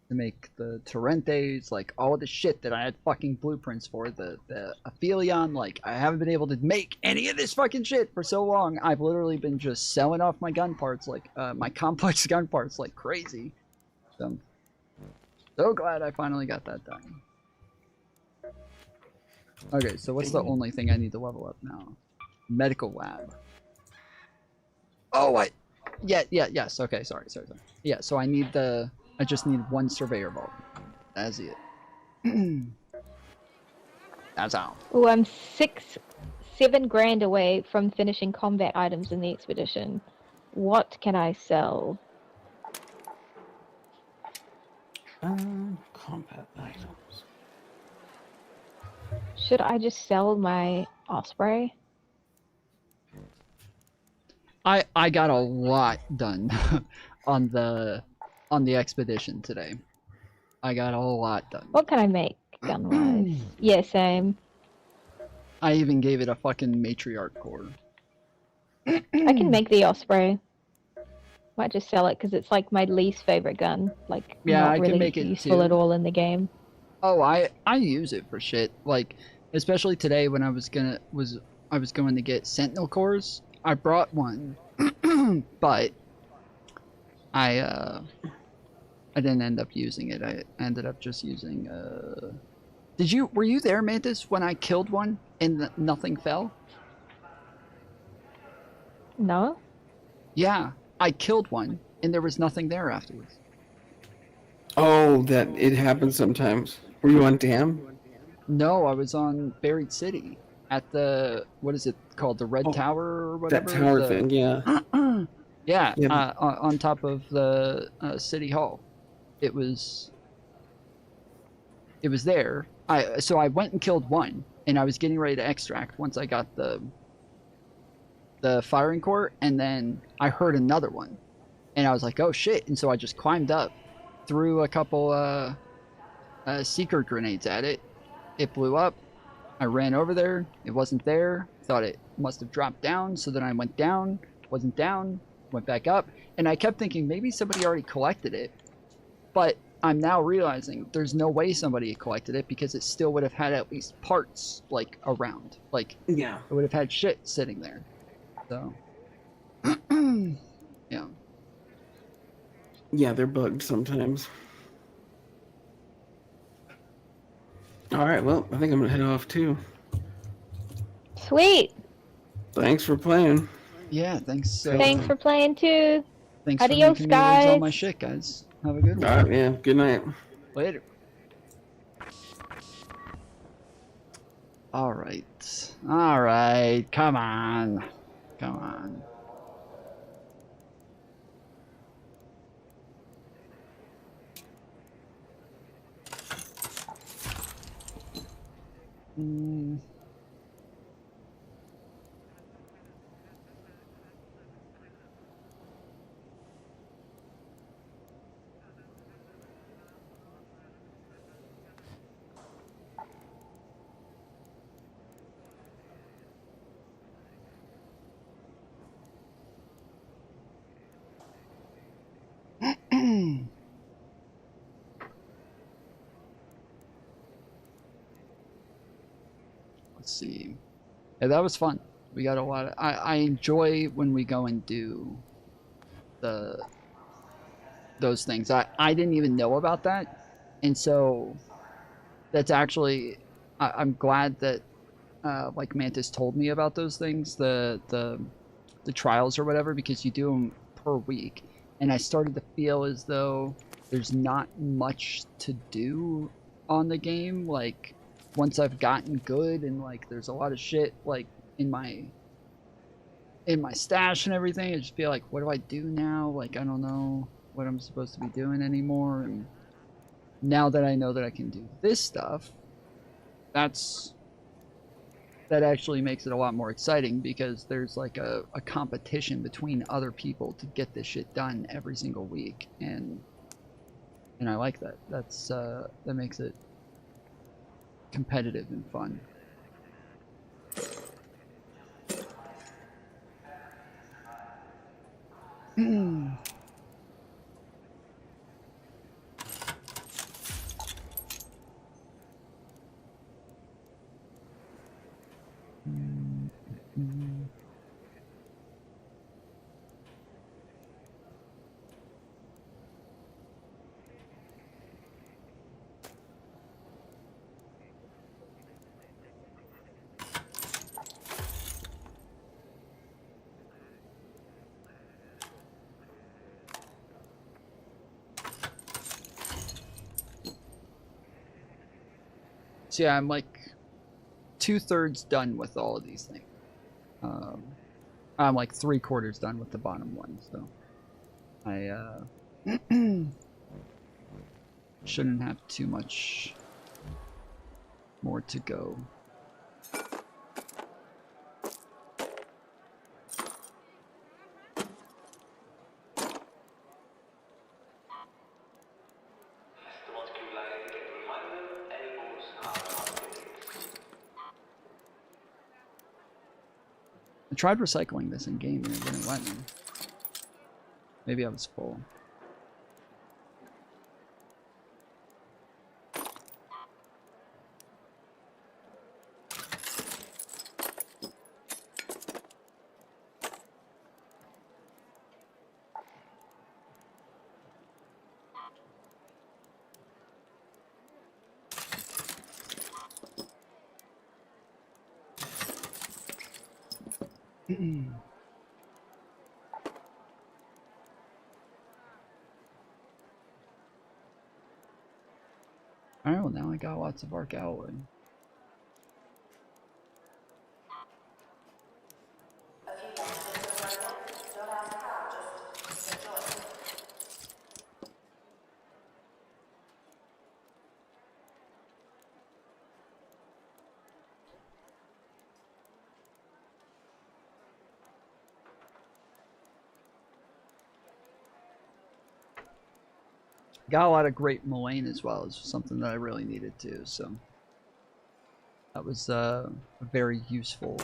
make the Torrentes, like all the shit that I had fucking blueprints for. The Aphelion, like I haven't been able to make any of this fucking shit for so long. I've literally been just selling off my gun parts, like my complex gun parts, like crazy. So I'm so glad I finally got that done. Okay, so what's the only thing I need to level up now? Medical lab. Oh, yes, okay, sorry. Yeah, so I just need 1 surveyor vault. That's it. That's out. Oh, I'm 7 grand away from finishing combat items in the expedition. What can I sell? Combat items. Should I just sell my Osprey? I got a lot done on the expedition today. I got a lot done. What can I make gun-wise? Yeah, same. I even gave it a fucking matriarch core. I can make the Osprey. Might just sell it because it's like my least favorite gun. Like, Yeah, not I really can make it useful too. at all in the game. Oh, I use it for shit. Like, especially today when I was going to get Sentinel cores. I brought one, but I didn't end up using it. I ended up just using were you there, Mantis, when I killed one and nothing fell? No? Yeah, I killed one and there was nothing there afterwards. Oh, that it happens sometimes. Were you on Dam? No, I was on Buried City at the, what is it called, the Red Tower or whatever? That tower thing, yeah. Yeah, Yeah. on top of the City Hall. It was there. So I went and killed one, and I was getting ready to extract once I got the firing core, and then I heard another one, and I was like, oh shit, and so I just climbed up, threw a couple seeker grenades at it. It blew up. I ran over there. It wasn't there. Thought it must have dropped down, so then I went down. Wasn't down. Went back up, and I kept thinking maybe somebody already collected it, but I'm now realizing there's no way somebody collected it because it still would have had at least parts like around. Like, yeah, it would have had shit sitting there. So yeah. Yeah, they're bugged sometimes. All right, well, I think I'm gonna head off too. Sweet. Thanks for playing. Yeah, thanks. Thanks for playing too. Thanks Adios, for making me lose all my guys. shit, guys. Have a good one. All right, yeah. Good night. Later. All right. All right. Come on. Come on. Let's see. Yeah, that was fun. We got a lot of, I enjoy when we go and do those things. I didn't even know about that, and so that's actually, I'm glad that like Mantis told me about those things, the trials or whatever, because you do them per week, and I started to feel as though there's not much to do on the game. Like, once I've gotten good, and like there's a lot of shit like in my stash and everything, I just feel like, what do I do now? Like, I don't know what I'm supposed to be doing anymore. And now that I know that I can do this stuff, that actually makes it a lot more exciting, because there's like a competition between other people to get this shit done every single week, and I like that. That makes it competitive and fun. So yeah, I'm like 2/3 done with all of these things. I'm like 3/4 done with the bottom one, so I shouldn't have too much more to go. I tried recycling this in game and it wouldn't let me. Maybe I was full. Alright, well now I got lots of arc alloy. Got a lot of great mulane as well. It's something that I really needed too, so that was a very useful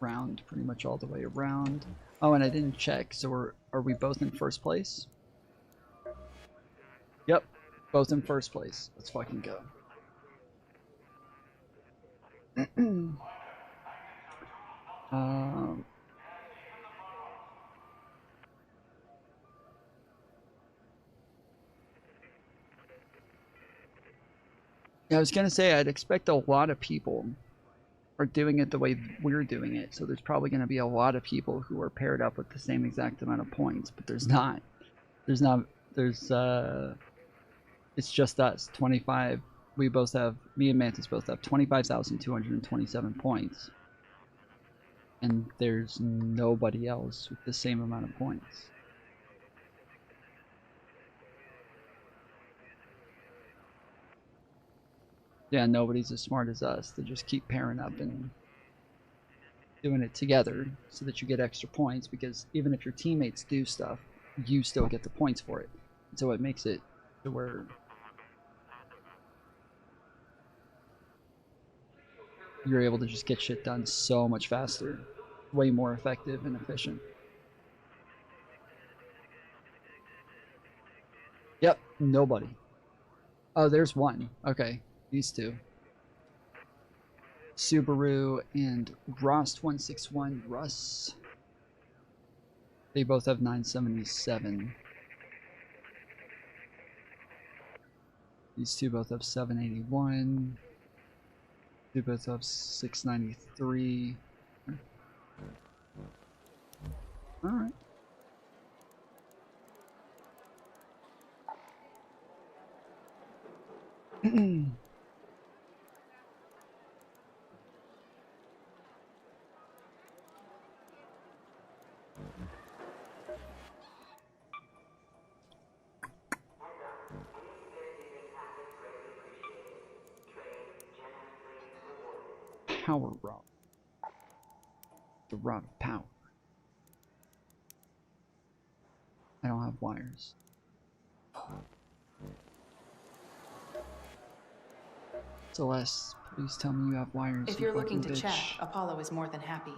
round pretty much all the way around. Oh, and I didn't check, so are we both in first place? Yep, both in first place. Let's fucking go. Yeah, I was gonna say I'd expect a lot of people are doing it the way we're doing it, so there's probably gonna be a lot of people who are paired up with the same exact amount of points, but there's not. There's it's just us. 25. We both have, me and Mantis both have 25,227 points, and there's nobody else with the same amount of points. Yeah, nobody's as smart as us to just keep pairing up and doing it together so that you get extra points, because even if your teammates do stuff, you still get the points for it. So it makes it to where you're able to just get shit done so much faster, way more effective and efficient. Yep, nobody. Oh, there's one. Okay. These two. Subaru and Rost161 Russ. They both have 977. These two both have 781. They both have 693. Alright. Power rod. The rod of power. I don't have wires. Celeste, please tell me you have wires. If you're looking to chat, Apollo is more than happy.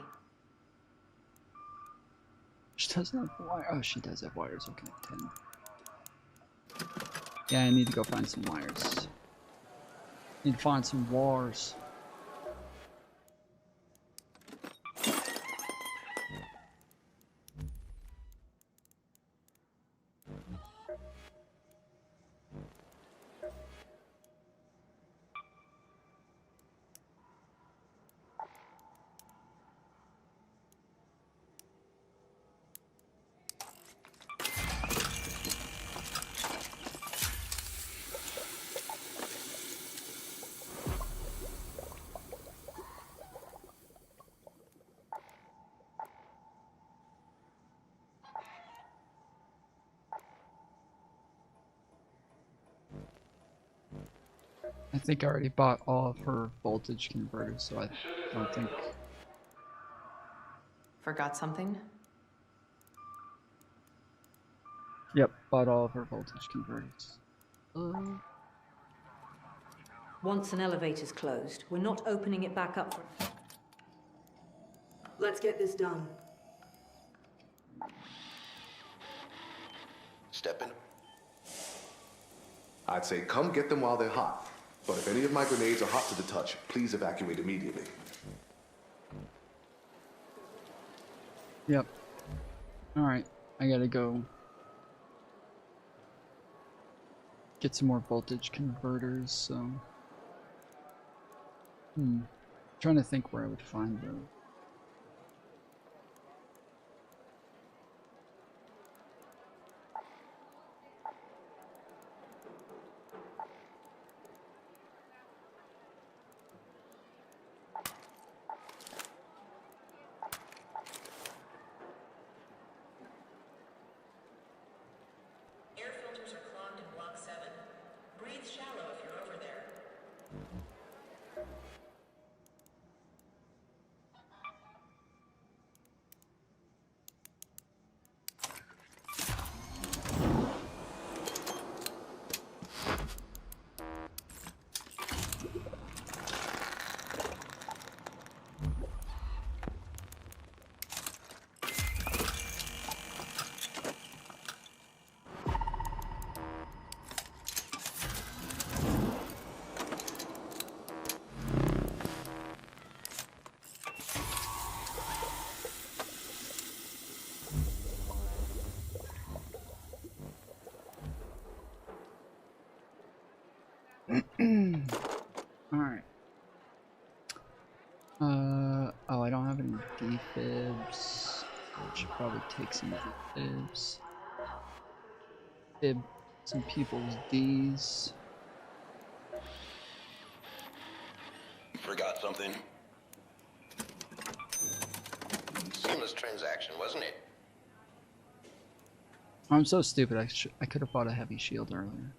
She doesn't have wires. Oh, she does have wires. Okay, 10. Yeah, I need to go find some wires. Need to find some wires. I think I already bought all of her voltage converters, so I don't think... Forgot something? Yep, bought all of her voltage converters. Once an elevator's closed, we're not opening it back up for... Let's get this done. Stepping. I'd say come get them while they're hot. But if any of my grenades are hot to the touch, please evacuate immediately. Yep. Alright, I gotta go get some more voltage converters, so... Trying to think where I would find those. Air filters are clogged in Block 7. Breathe shallow if you're over there. Alright. Oh, I don't have any defibs. I should probably take some defibs. Fib some people's Ds. Forgot something. Seamless transaction, wasn't it? I'm so stupid. I could have bought a heavy shield earlier.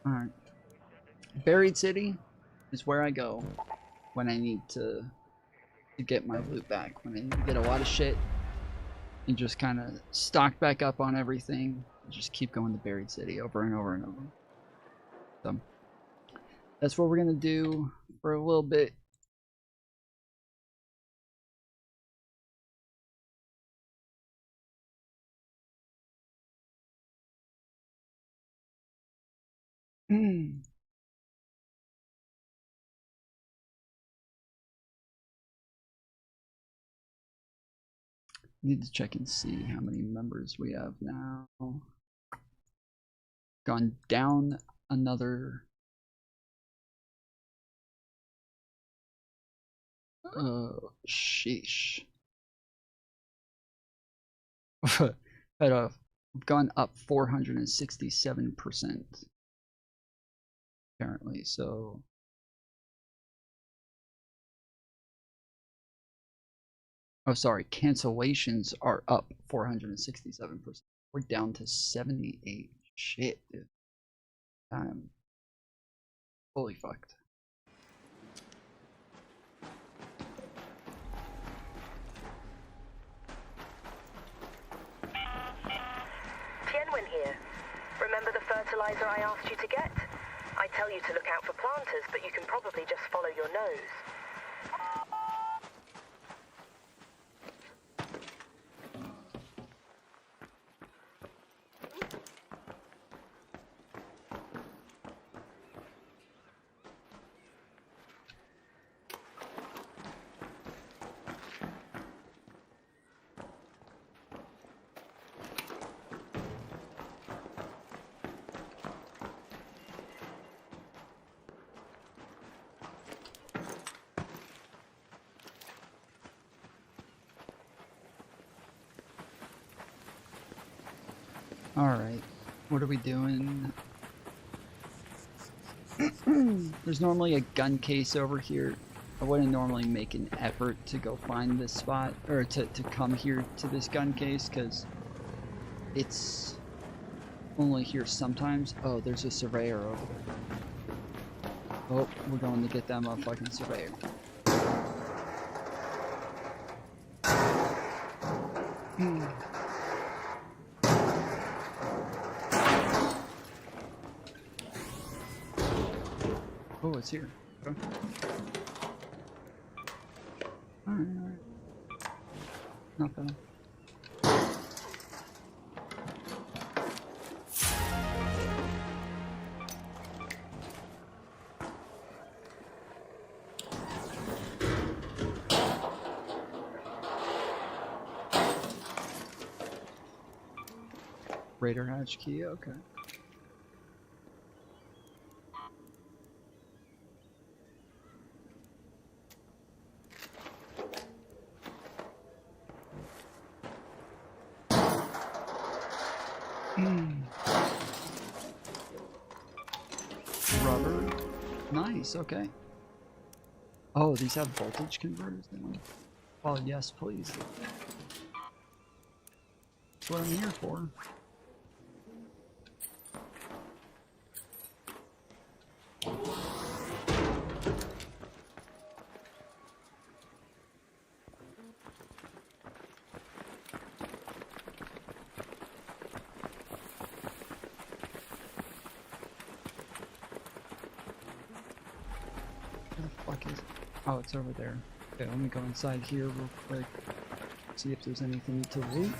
Alright. Buried City is where I go when I need to get my loot back. When I need to get a lot of shit and just kind of stock back up on everything. Just keep going to Buried City over and over and over. So that's what we're gonna do for a little bit. Need to check and see how many members we have now. Gone down another. Sheesh. But we've gone up 467% apparently, so oh sorry, cancellations are up 467%. We're down to 78. Shit, dude. I'm fully fucked. Tianwen here. Remember the fertilizer I asked you to get? I tell you to look out for planters, but you can probably just follow your nose. Alright. What are we doing? There's normally a gun case over here. I wouldn't normally make an effort to go find this spot, or to come here to this gun case, because it's only here sometimes. Oh, there's a surveyor over there. Oh, we're going to get that motherfucking surveyor. Oh, it's here. Okay. Alright, alright. Not bad. Radar hatch key, okay. Rubber. Nice, okay. Oh, these have voltage converters in them? Oh, yes, please. That's what I'm here for. Where the fuck is it? Oh, it's over there. Okay, let me go inside here real quick. See if there's anything to loot.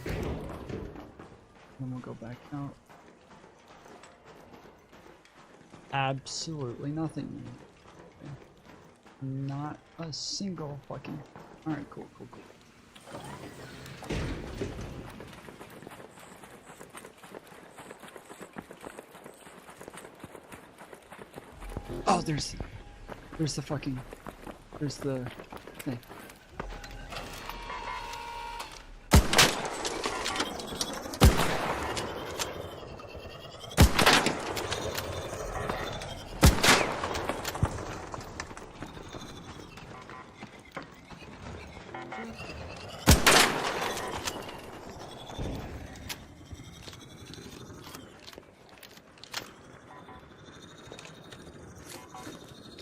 Then we'll go back out. Absolutely nothing. Okay. Not a single fucking... Alright, cool, cool, cool. Oh, there's the fucking... There's the thing.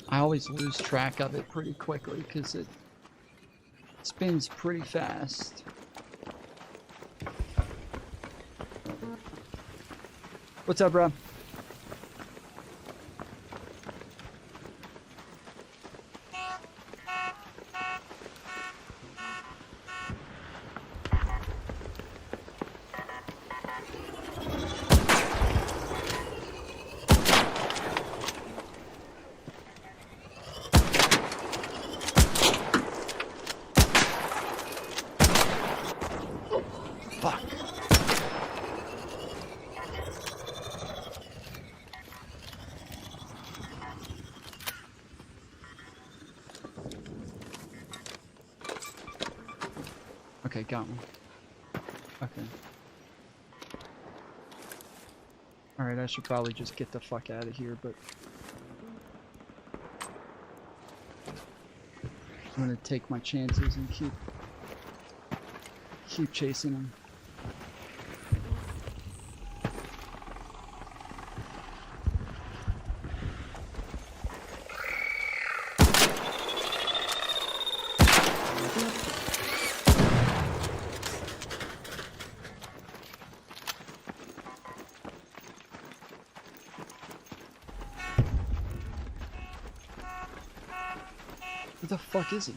I always lose track of it pretty quickly because it spins pretty fast. What's up, bro? Fuck. Okay, got one. Okay. Alright, I should probably just get the fuck out of here, but... I'm gonna take my chances and keep chasing him. Where the fuck is he?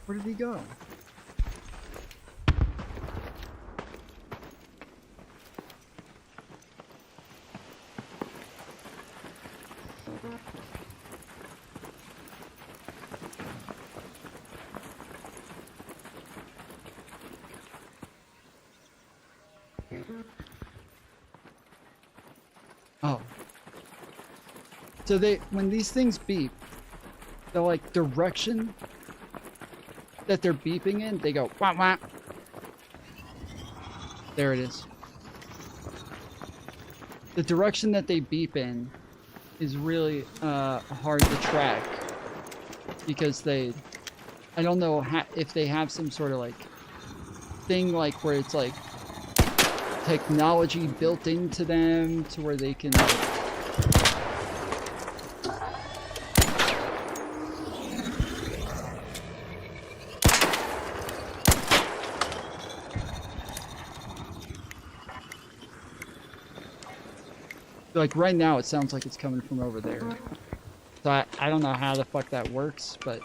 Where did he go? Oh. So when these things beep, the like direction that they're beeping in, they go wah wah. There it is. The direction that they beep in is really hard to track because I don't know if they have some sort of like thing like where it's like technology built into them to where they can like right now it sounds like it's coming from over there. So I don't know how the fuck that works, but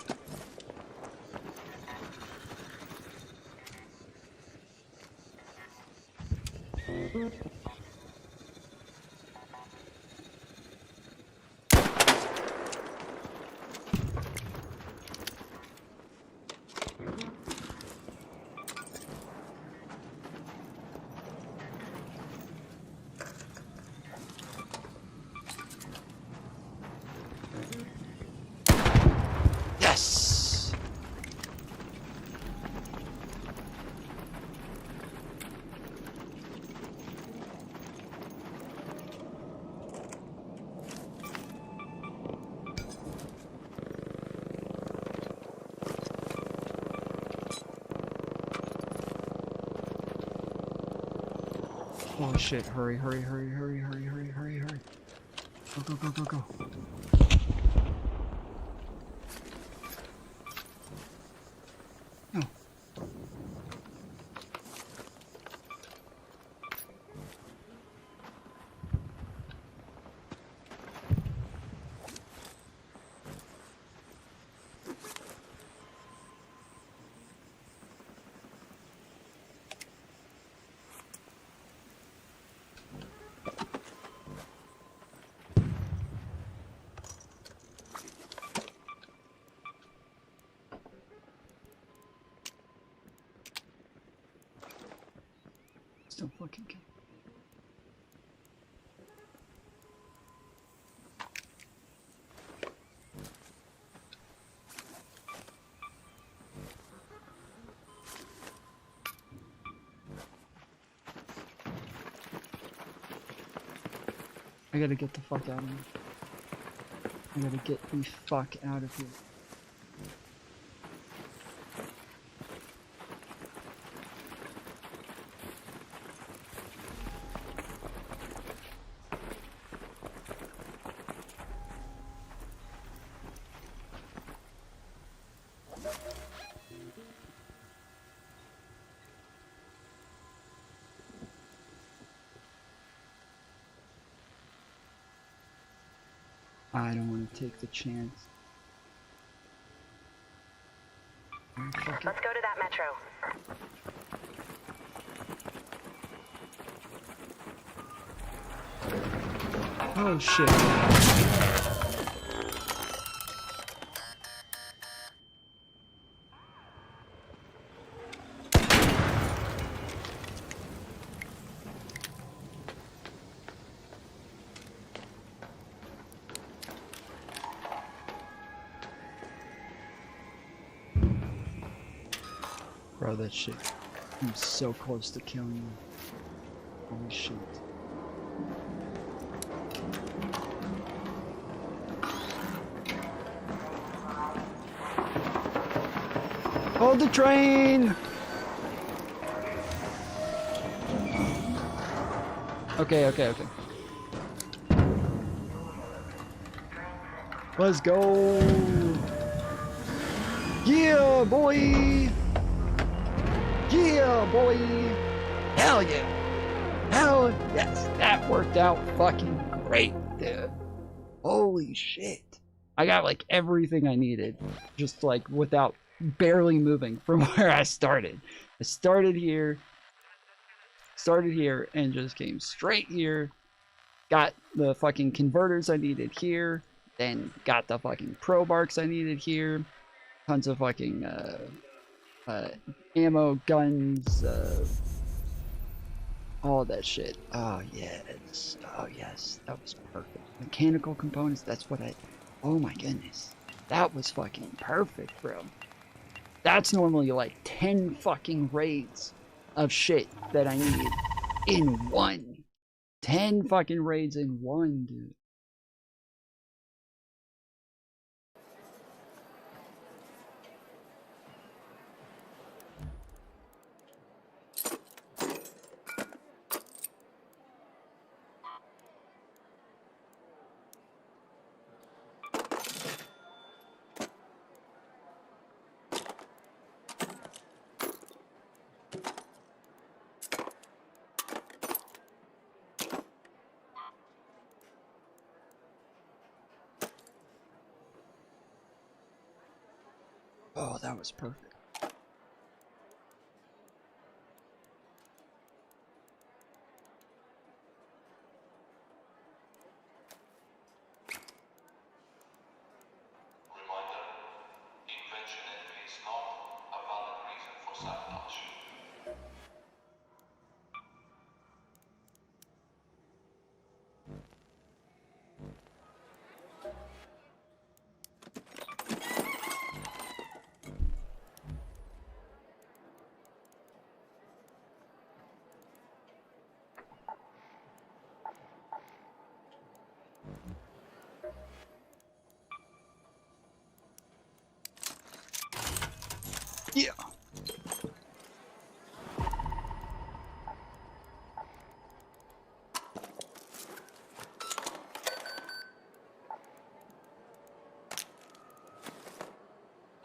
yes. Oh shit, hurry, hurry, hurry, hurry, hurry, hurry, hurry, hurry. Go, go, go, go, go. No. Still fucking kill. I gotta get the fuck out of here. I gotta get the fuck out of here. I don't want to take the chance. Let's go to that metro. Oh shit. Bro, that shit. I'm so close to killing you. Holy shit. Hold the train! Okay, okay, okay. Let's go! Yeah, boy! Yeah, boy! Hell yeah! Hell yes! That worked out fucking great, dude. Holy shit. I got like everything I needed. Just like without barely moving from where I started. I started here and just came straight here. Got the fucking converters I needed here. Then got the fucking probe arcs I needed here. Tons of fucking ammo, guns, All that shit. Oh, yes. Oh, yes. That was perfect. Mechanical components, that's what I... Oh, my goodness. That was fucking perfect, bro. That's normally like 10 fucking raids of shit that I need in one. 10 fucking raids in one, dude. Oh, that was perfect. Yeah.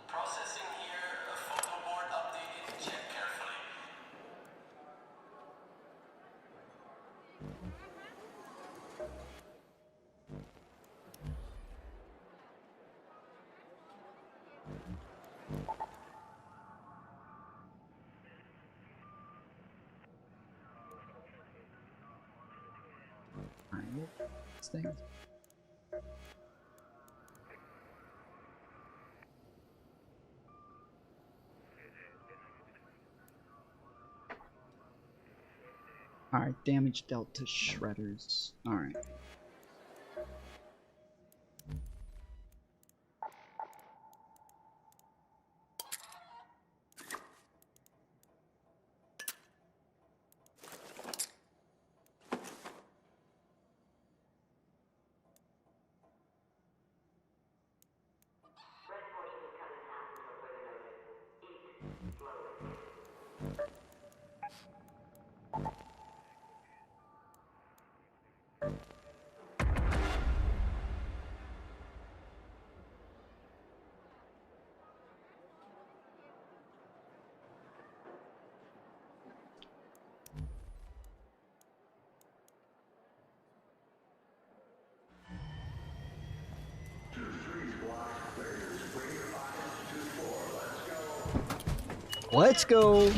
Processing here, a photo board updated, check carefully. Alright, this thing. Alright, damage dealt to shredders. Alright. Let's go.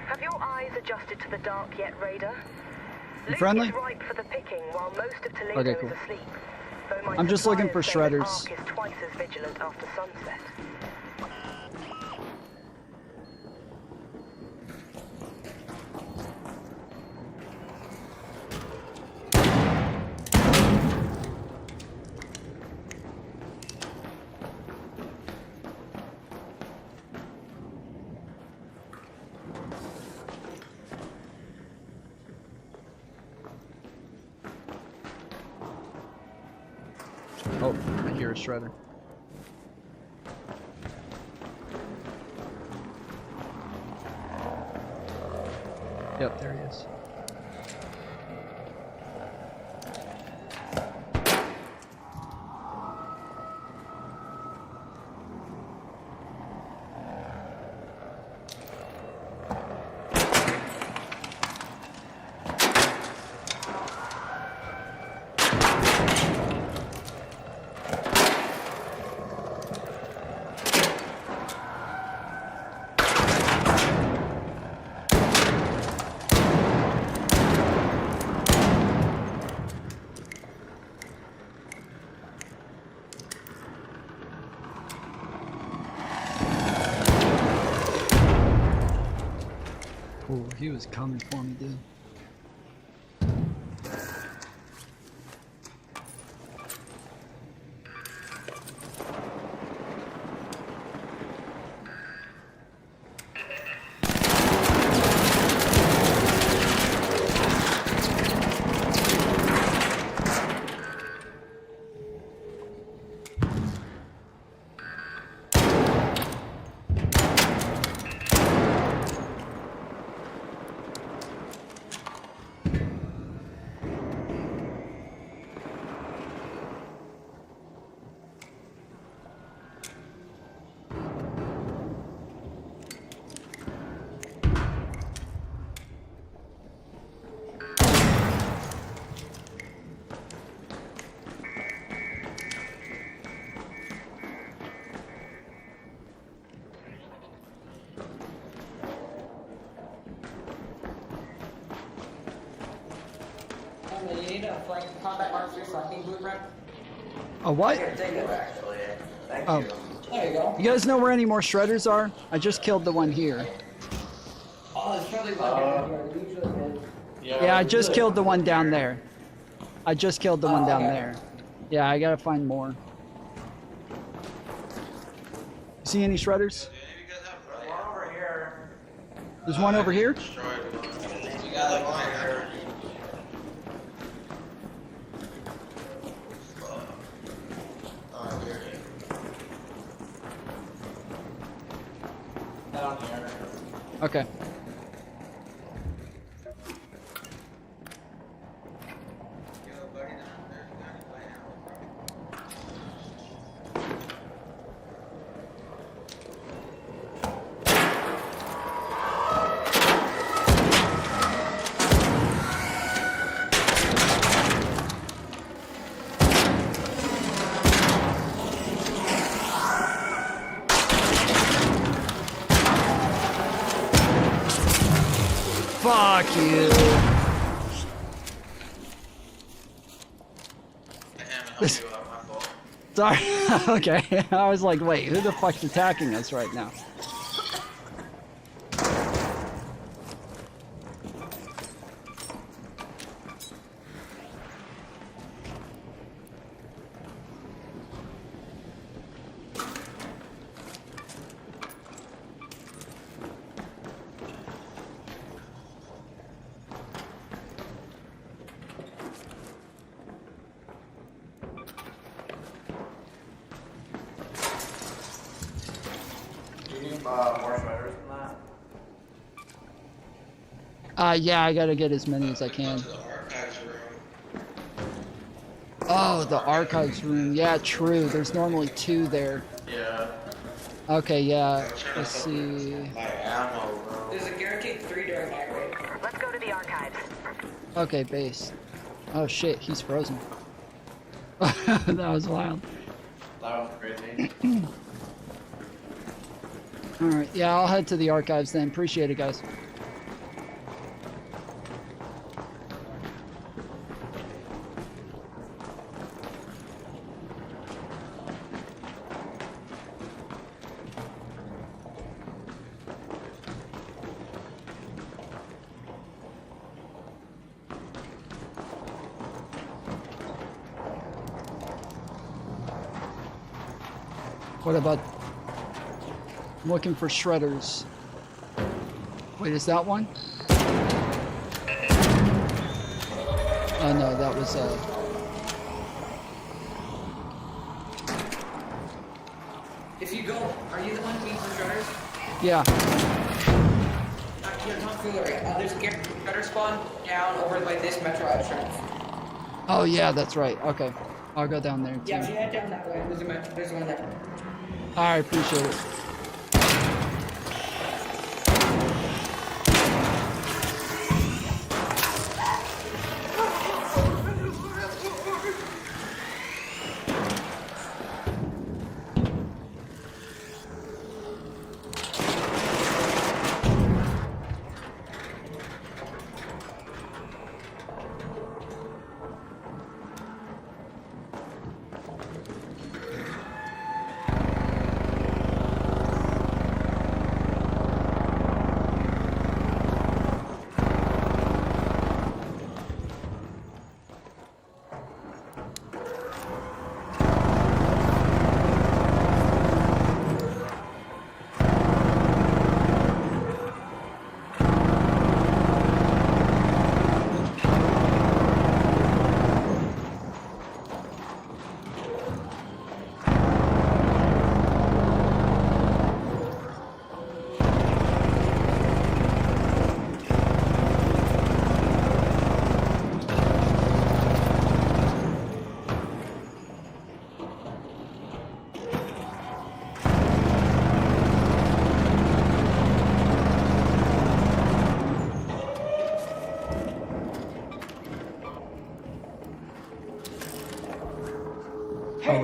Have your eyes adjusted to the dark yet, Raider? You friendly? Luke is ripe for the picking while most of Toledo Okay, cool. is asleep. Though my I'm just looking for suppliers shredders. say that Ark is twice as vigilant after sunset. Oh, I hear a shredder. Yep, there he is. Cool, he was coming for me, dude. You need a combat arms recycling blueprint? A what? Here, take it, actually. Thank Oh. you. There you go. You guys know where any more shredders are? I just killed the one here. Oh, there's probably one here. Usually Yeah, I just killed the one down there. I just killed the one down there. Yeah, I gotta find more. See any shredders? One over here. There's one over here? You got like one here. Down here. Okay. Fuck you. Sorry. Okay. I was like, wait, who the fuck's attacking us right now? Do you need more shredders than that? Yeah, I gotta get as many as I can. Oh, the archives room. Yeah, true. There's normally 2 there. Yeah. Okay, yeah. Let's see. There's a guaranteed 3 during night raid. Let's go to the archives. Okay, base. Oh shit, he's frozen. That was wild. That was crazy. Alright, yeah, I'll head to the archives then. Appreciate it, guys. What about... I'm looking for shredders. Wait, is that one? Oh no, that was If you go, are you the one who needs the shredders? yeah. Here's on Foolery. There's a shredder spawn down over by this metro entrance. Oh yeah, that's right. Okay. I'll go down there too. Yeah, if you head down that way, there's one there. Alright, appreciate it.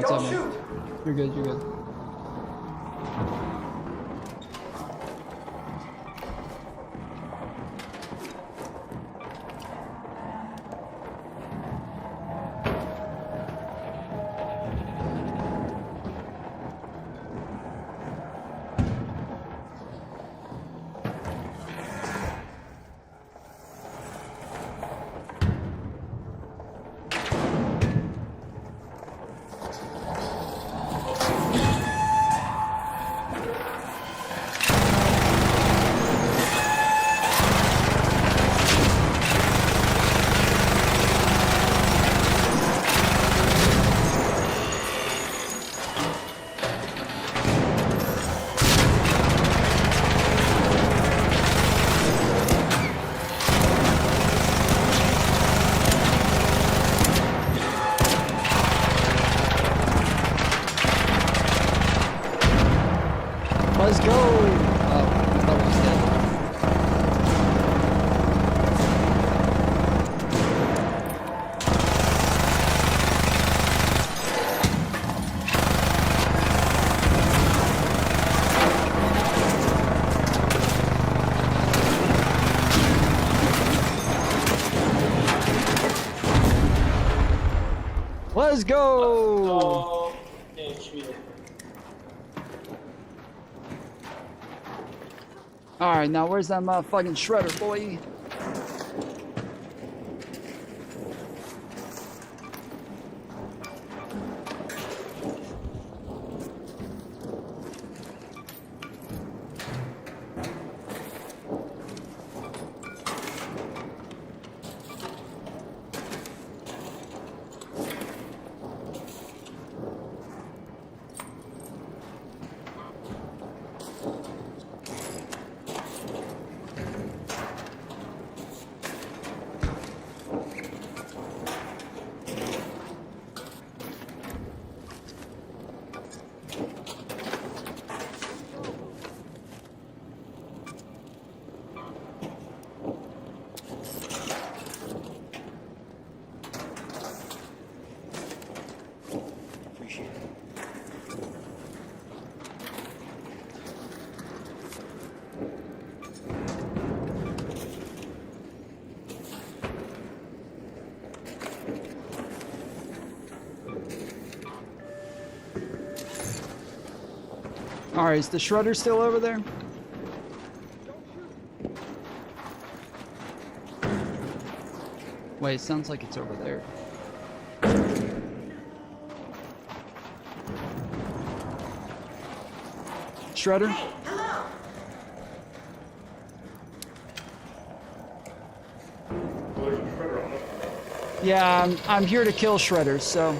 what's up, man? You're good, you're good. Let's go! Oh, I thought it was dead. Let's go! Alright, now where's that motherfucking shredder, boy? Alright, is the shredder still over there? Wait, it sounds like it's over there. Shredder? Yeah, I'm here to kill shredders, so...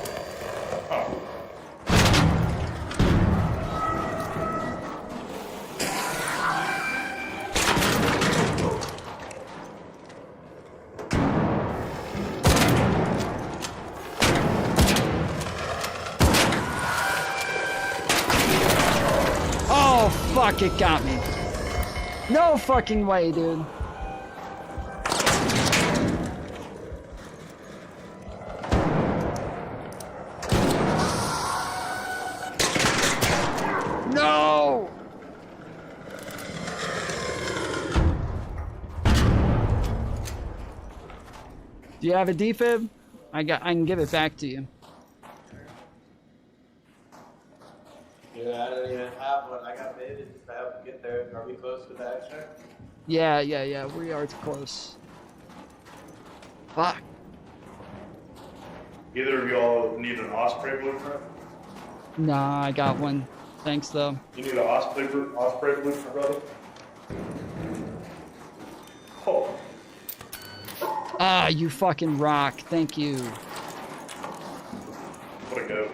Fuck, it got me. No fucking way, dude. No! Do you have a defib? I can give it back to you. Yeah, I don't even have one. I got baited just to help get there. Are we close to the extract? Yeah, we are close. Fuck. Either of y'all need an Osprey blueprint? Nah, I got one. Thanks, though. You need an Osprey blueprint, brother? Oh. Ah, you fucking rock. Thank you. What a go.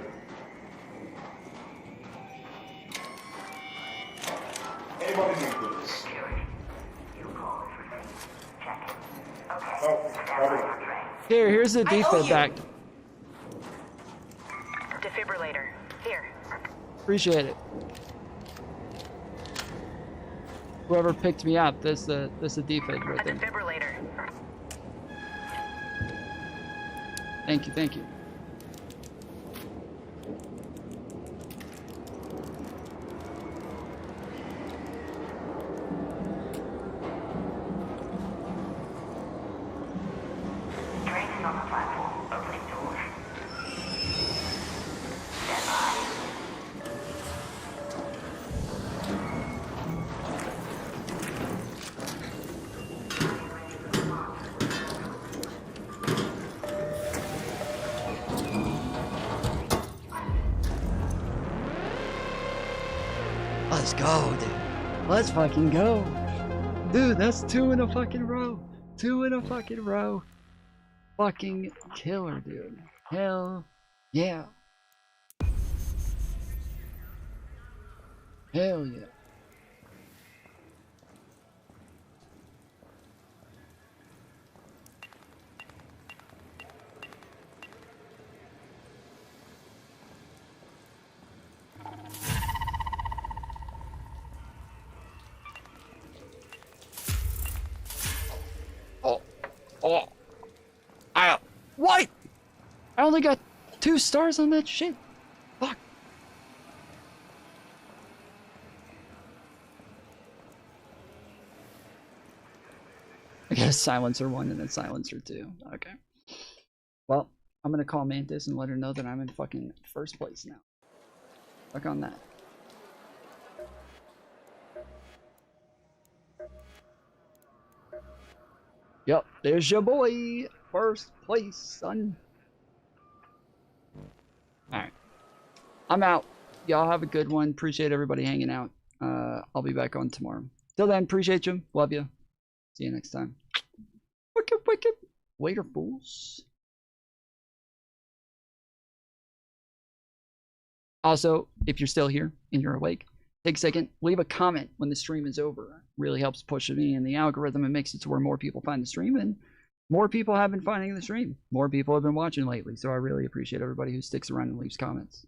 Anybody need this? Here's the defib back. Defibrillator. Here. Appreciate it. Whoever picked me up, this the defib right there. Defibrillator. Thank you, thank you. Let's go, dude. Let's fucking go. Dude, that's 2 in a fucking row. 2 in a fucking row. Fucking killer, dude. Hell yeah. Hell yeah. Oh. What? I only got 2 stars on that shit. Fuck. I got a silencer 1 and a silencer 2. Okay. Well, I'm gonna call Mantis and let her know that I'm in fucking first place now. Fuck on that. Yep, there's your boy. First place, son. Alright. I'm out. Y'all have a good one. Appreciate everybody hanging out. I'll be back on tomorrow. Till then, appreciate you. Love you. See you next time. Wicked, wicked. Later, fools. Also, if you're still here and you're awake, take a second, leave a comment when the stream is over. It really helps push me in the algorithm and makes it to where more people find the stream, and more people have been finding the stream. More people have been watching lately, so I really appreciate everybody who sticks around and leaves comments.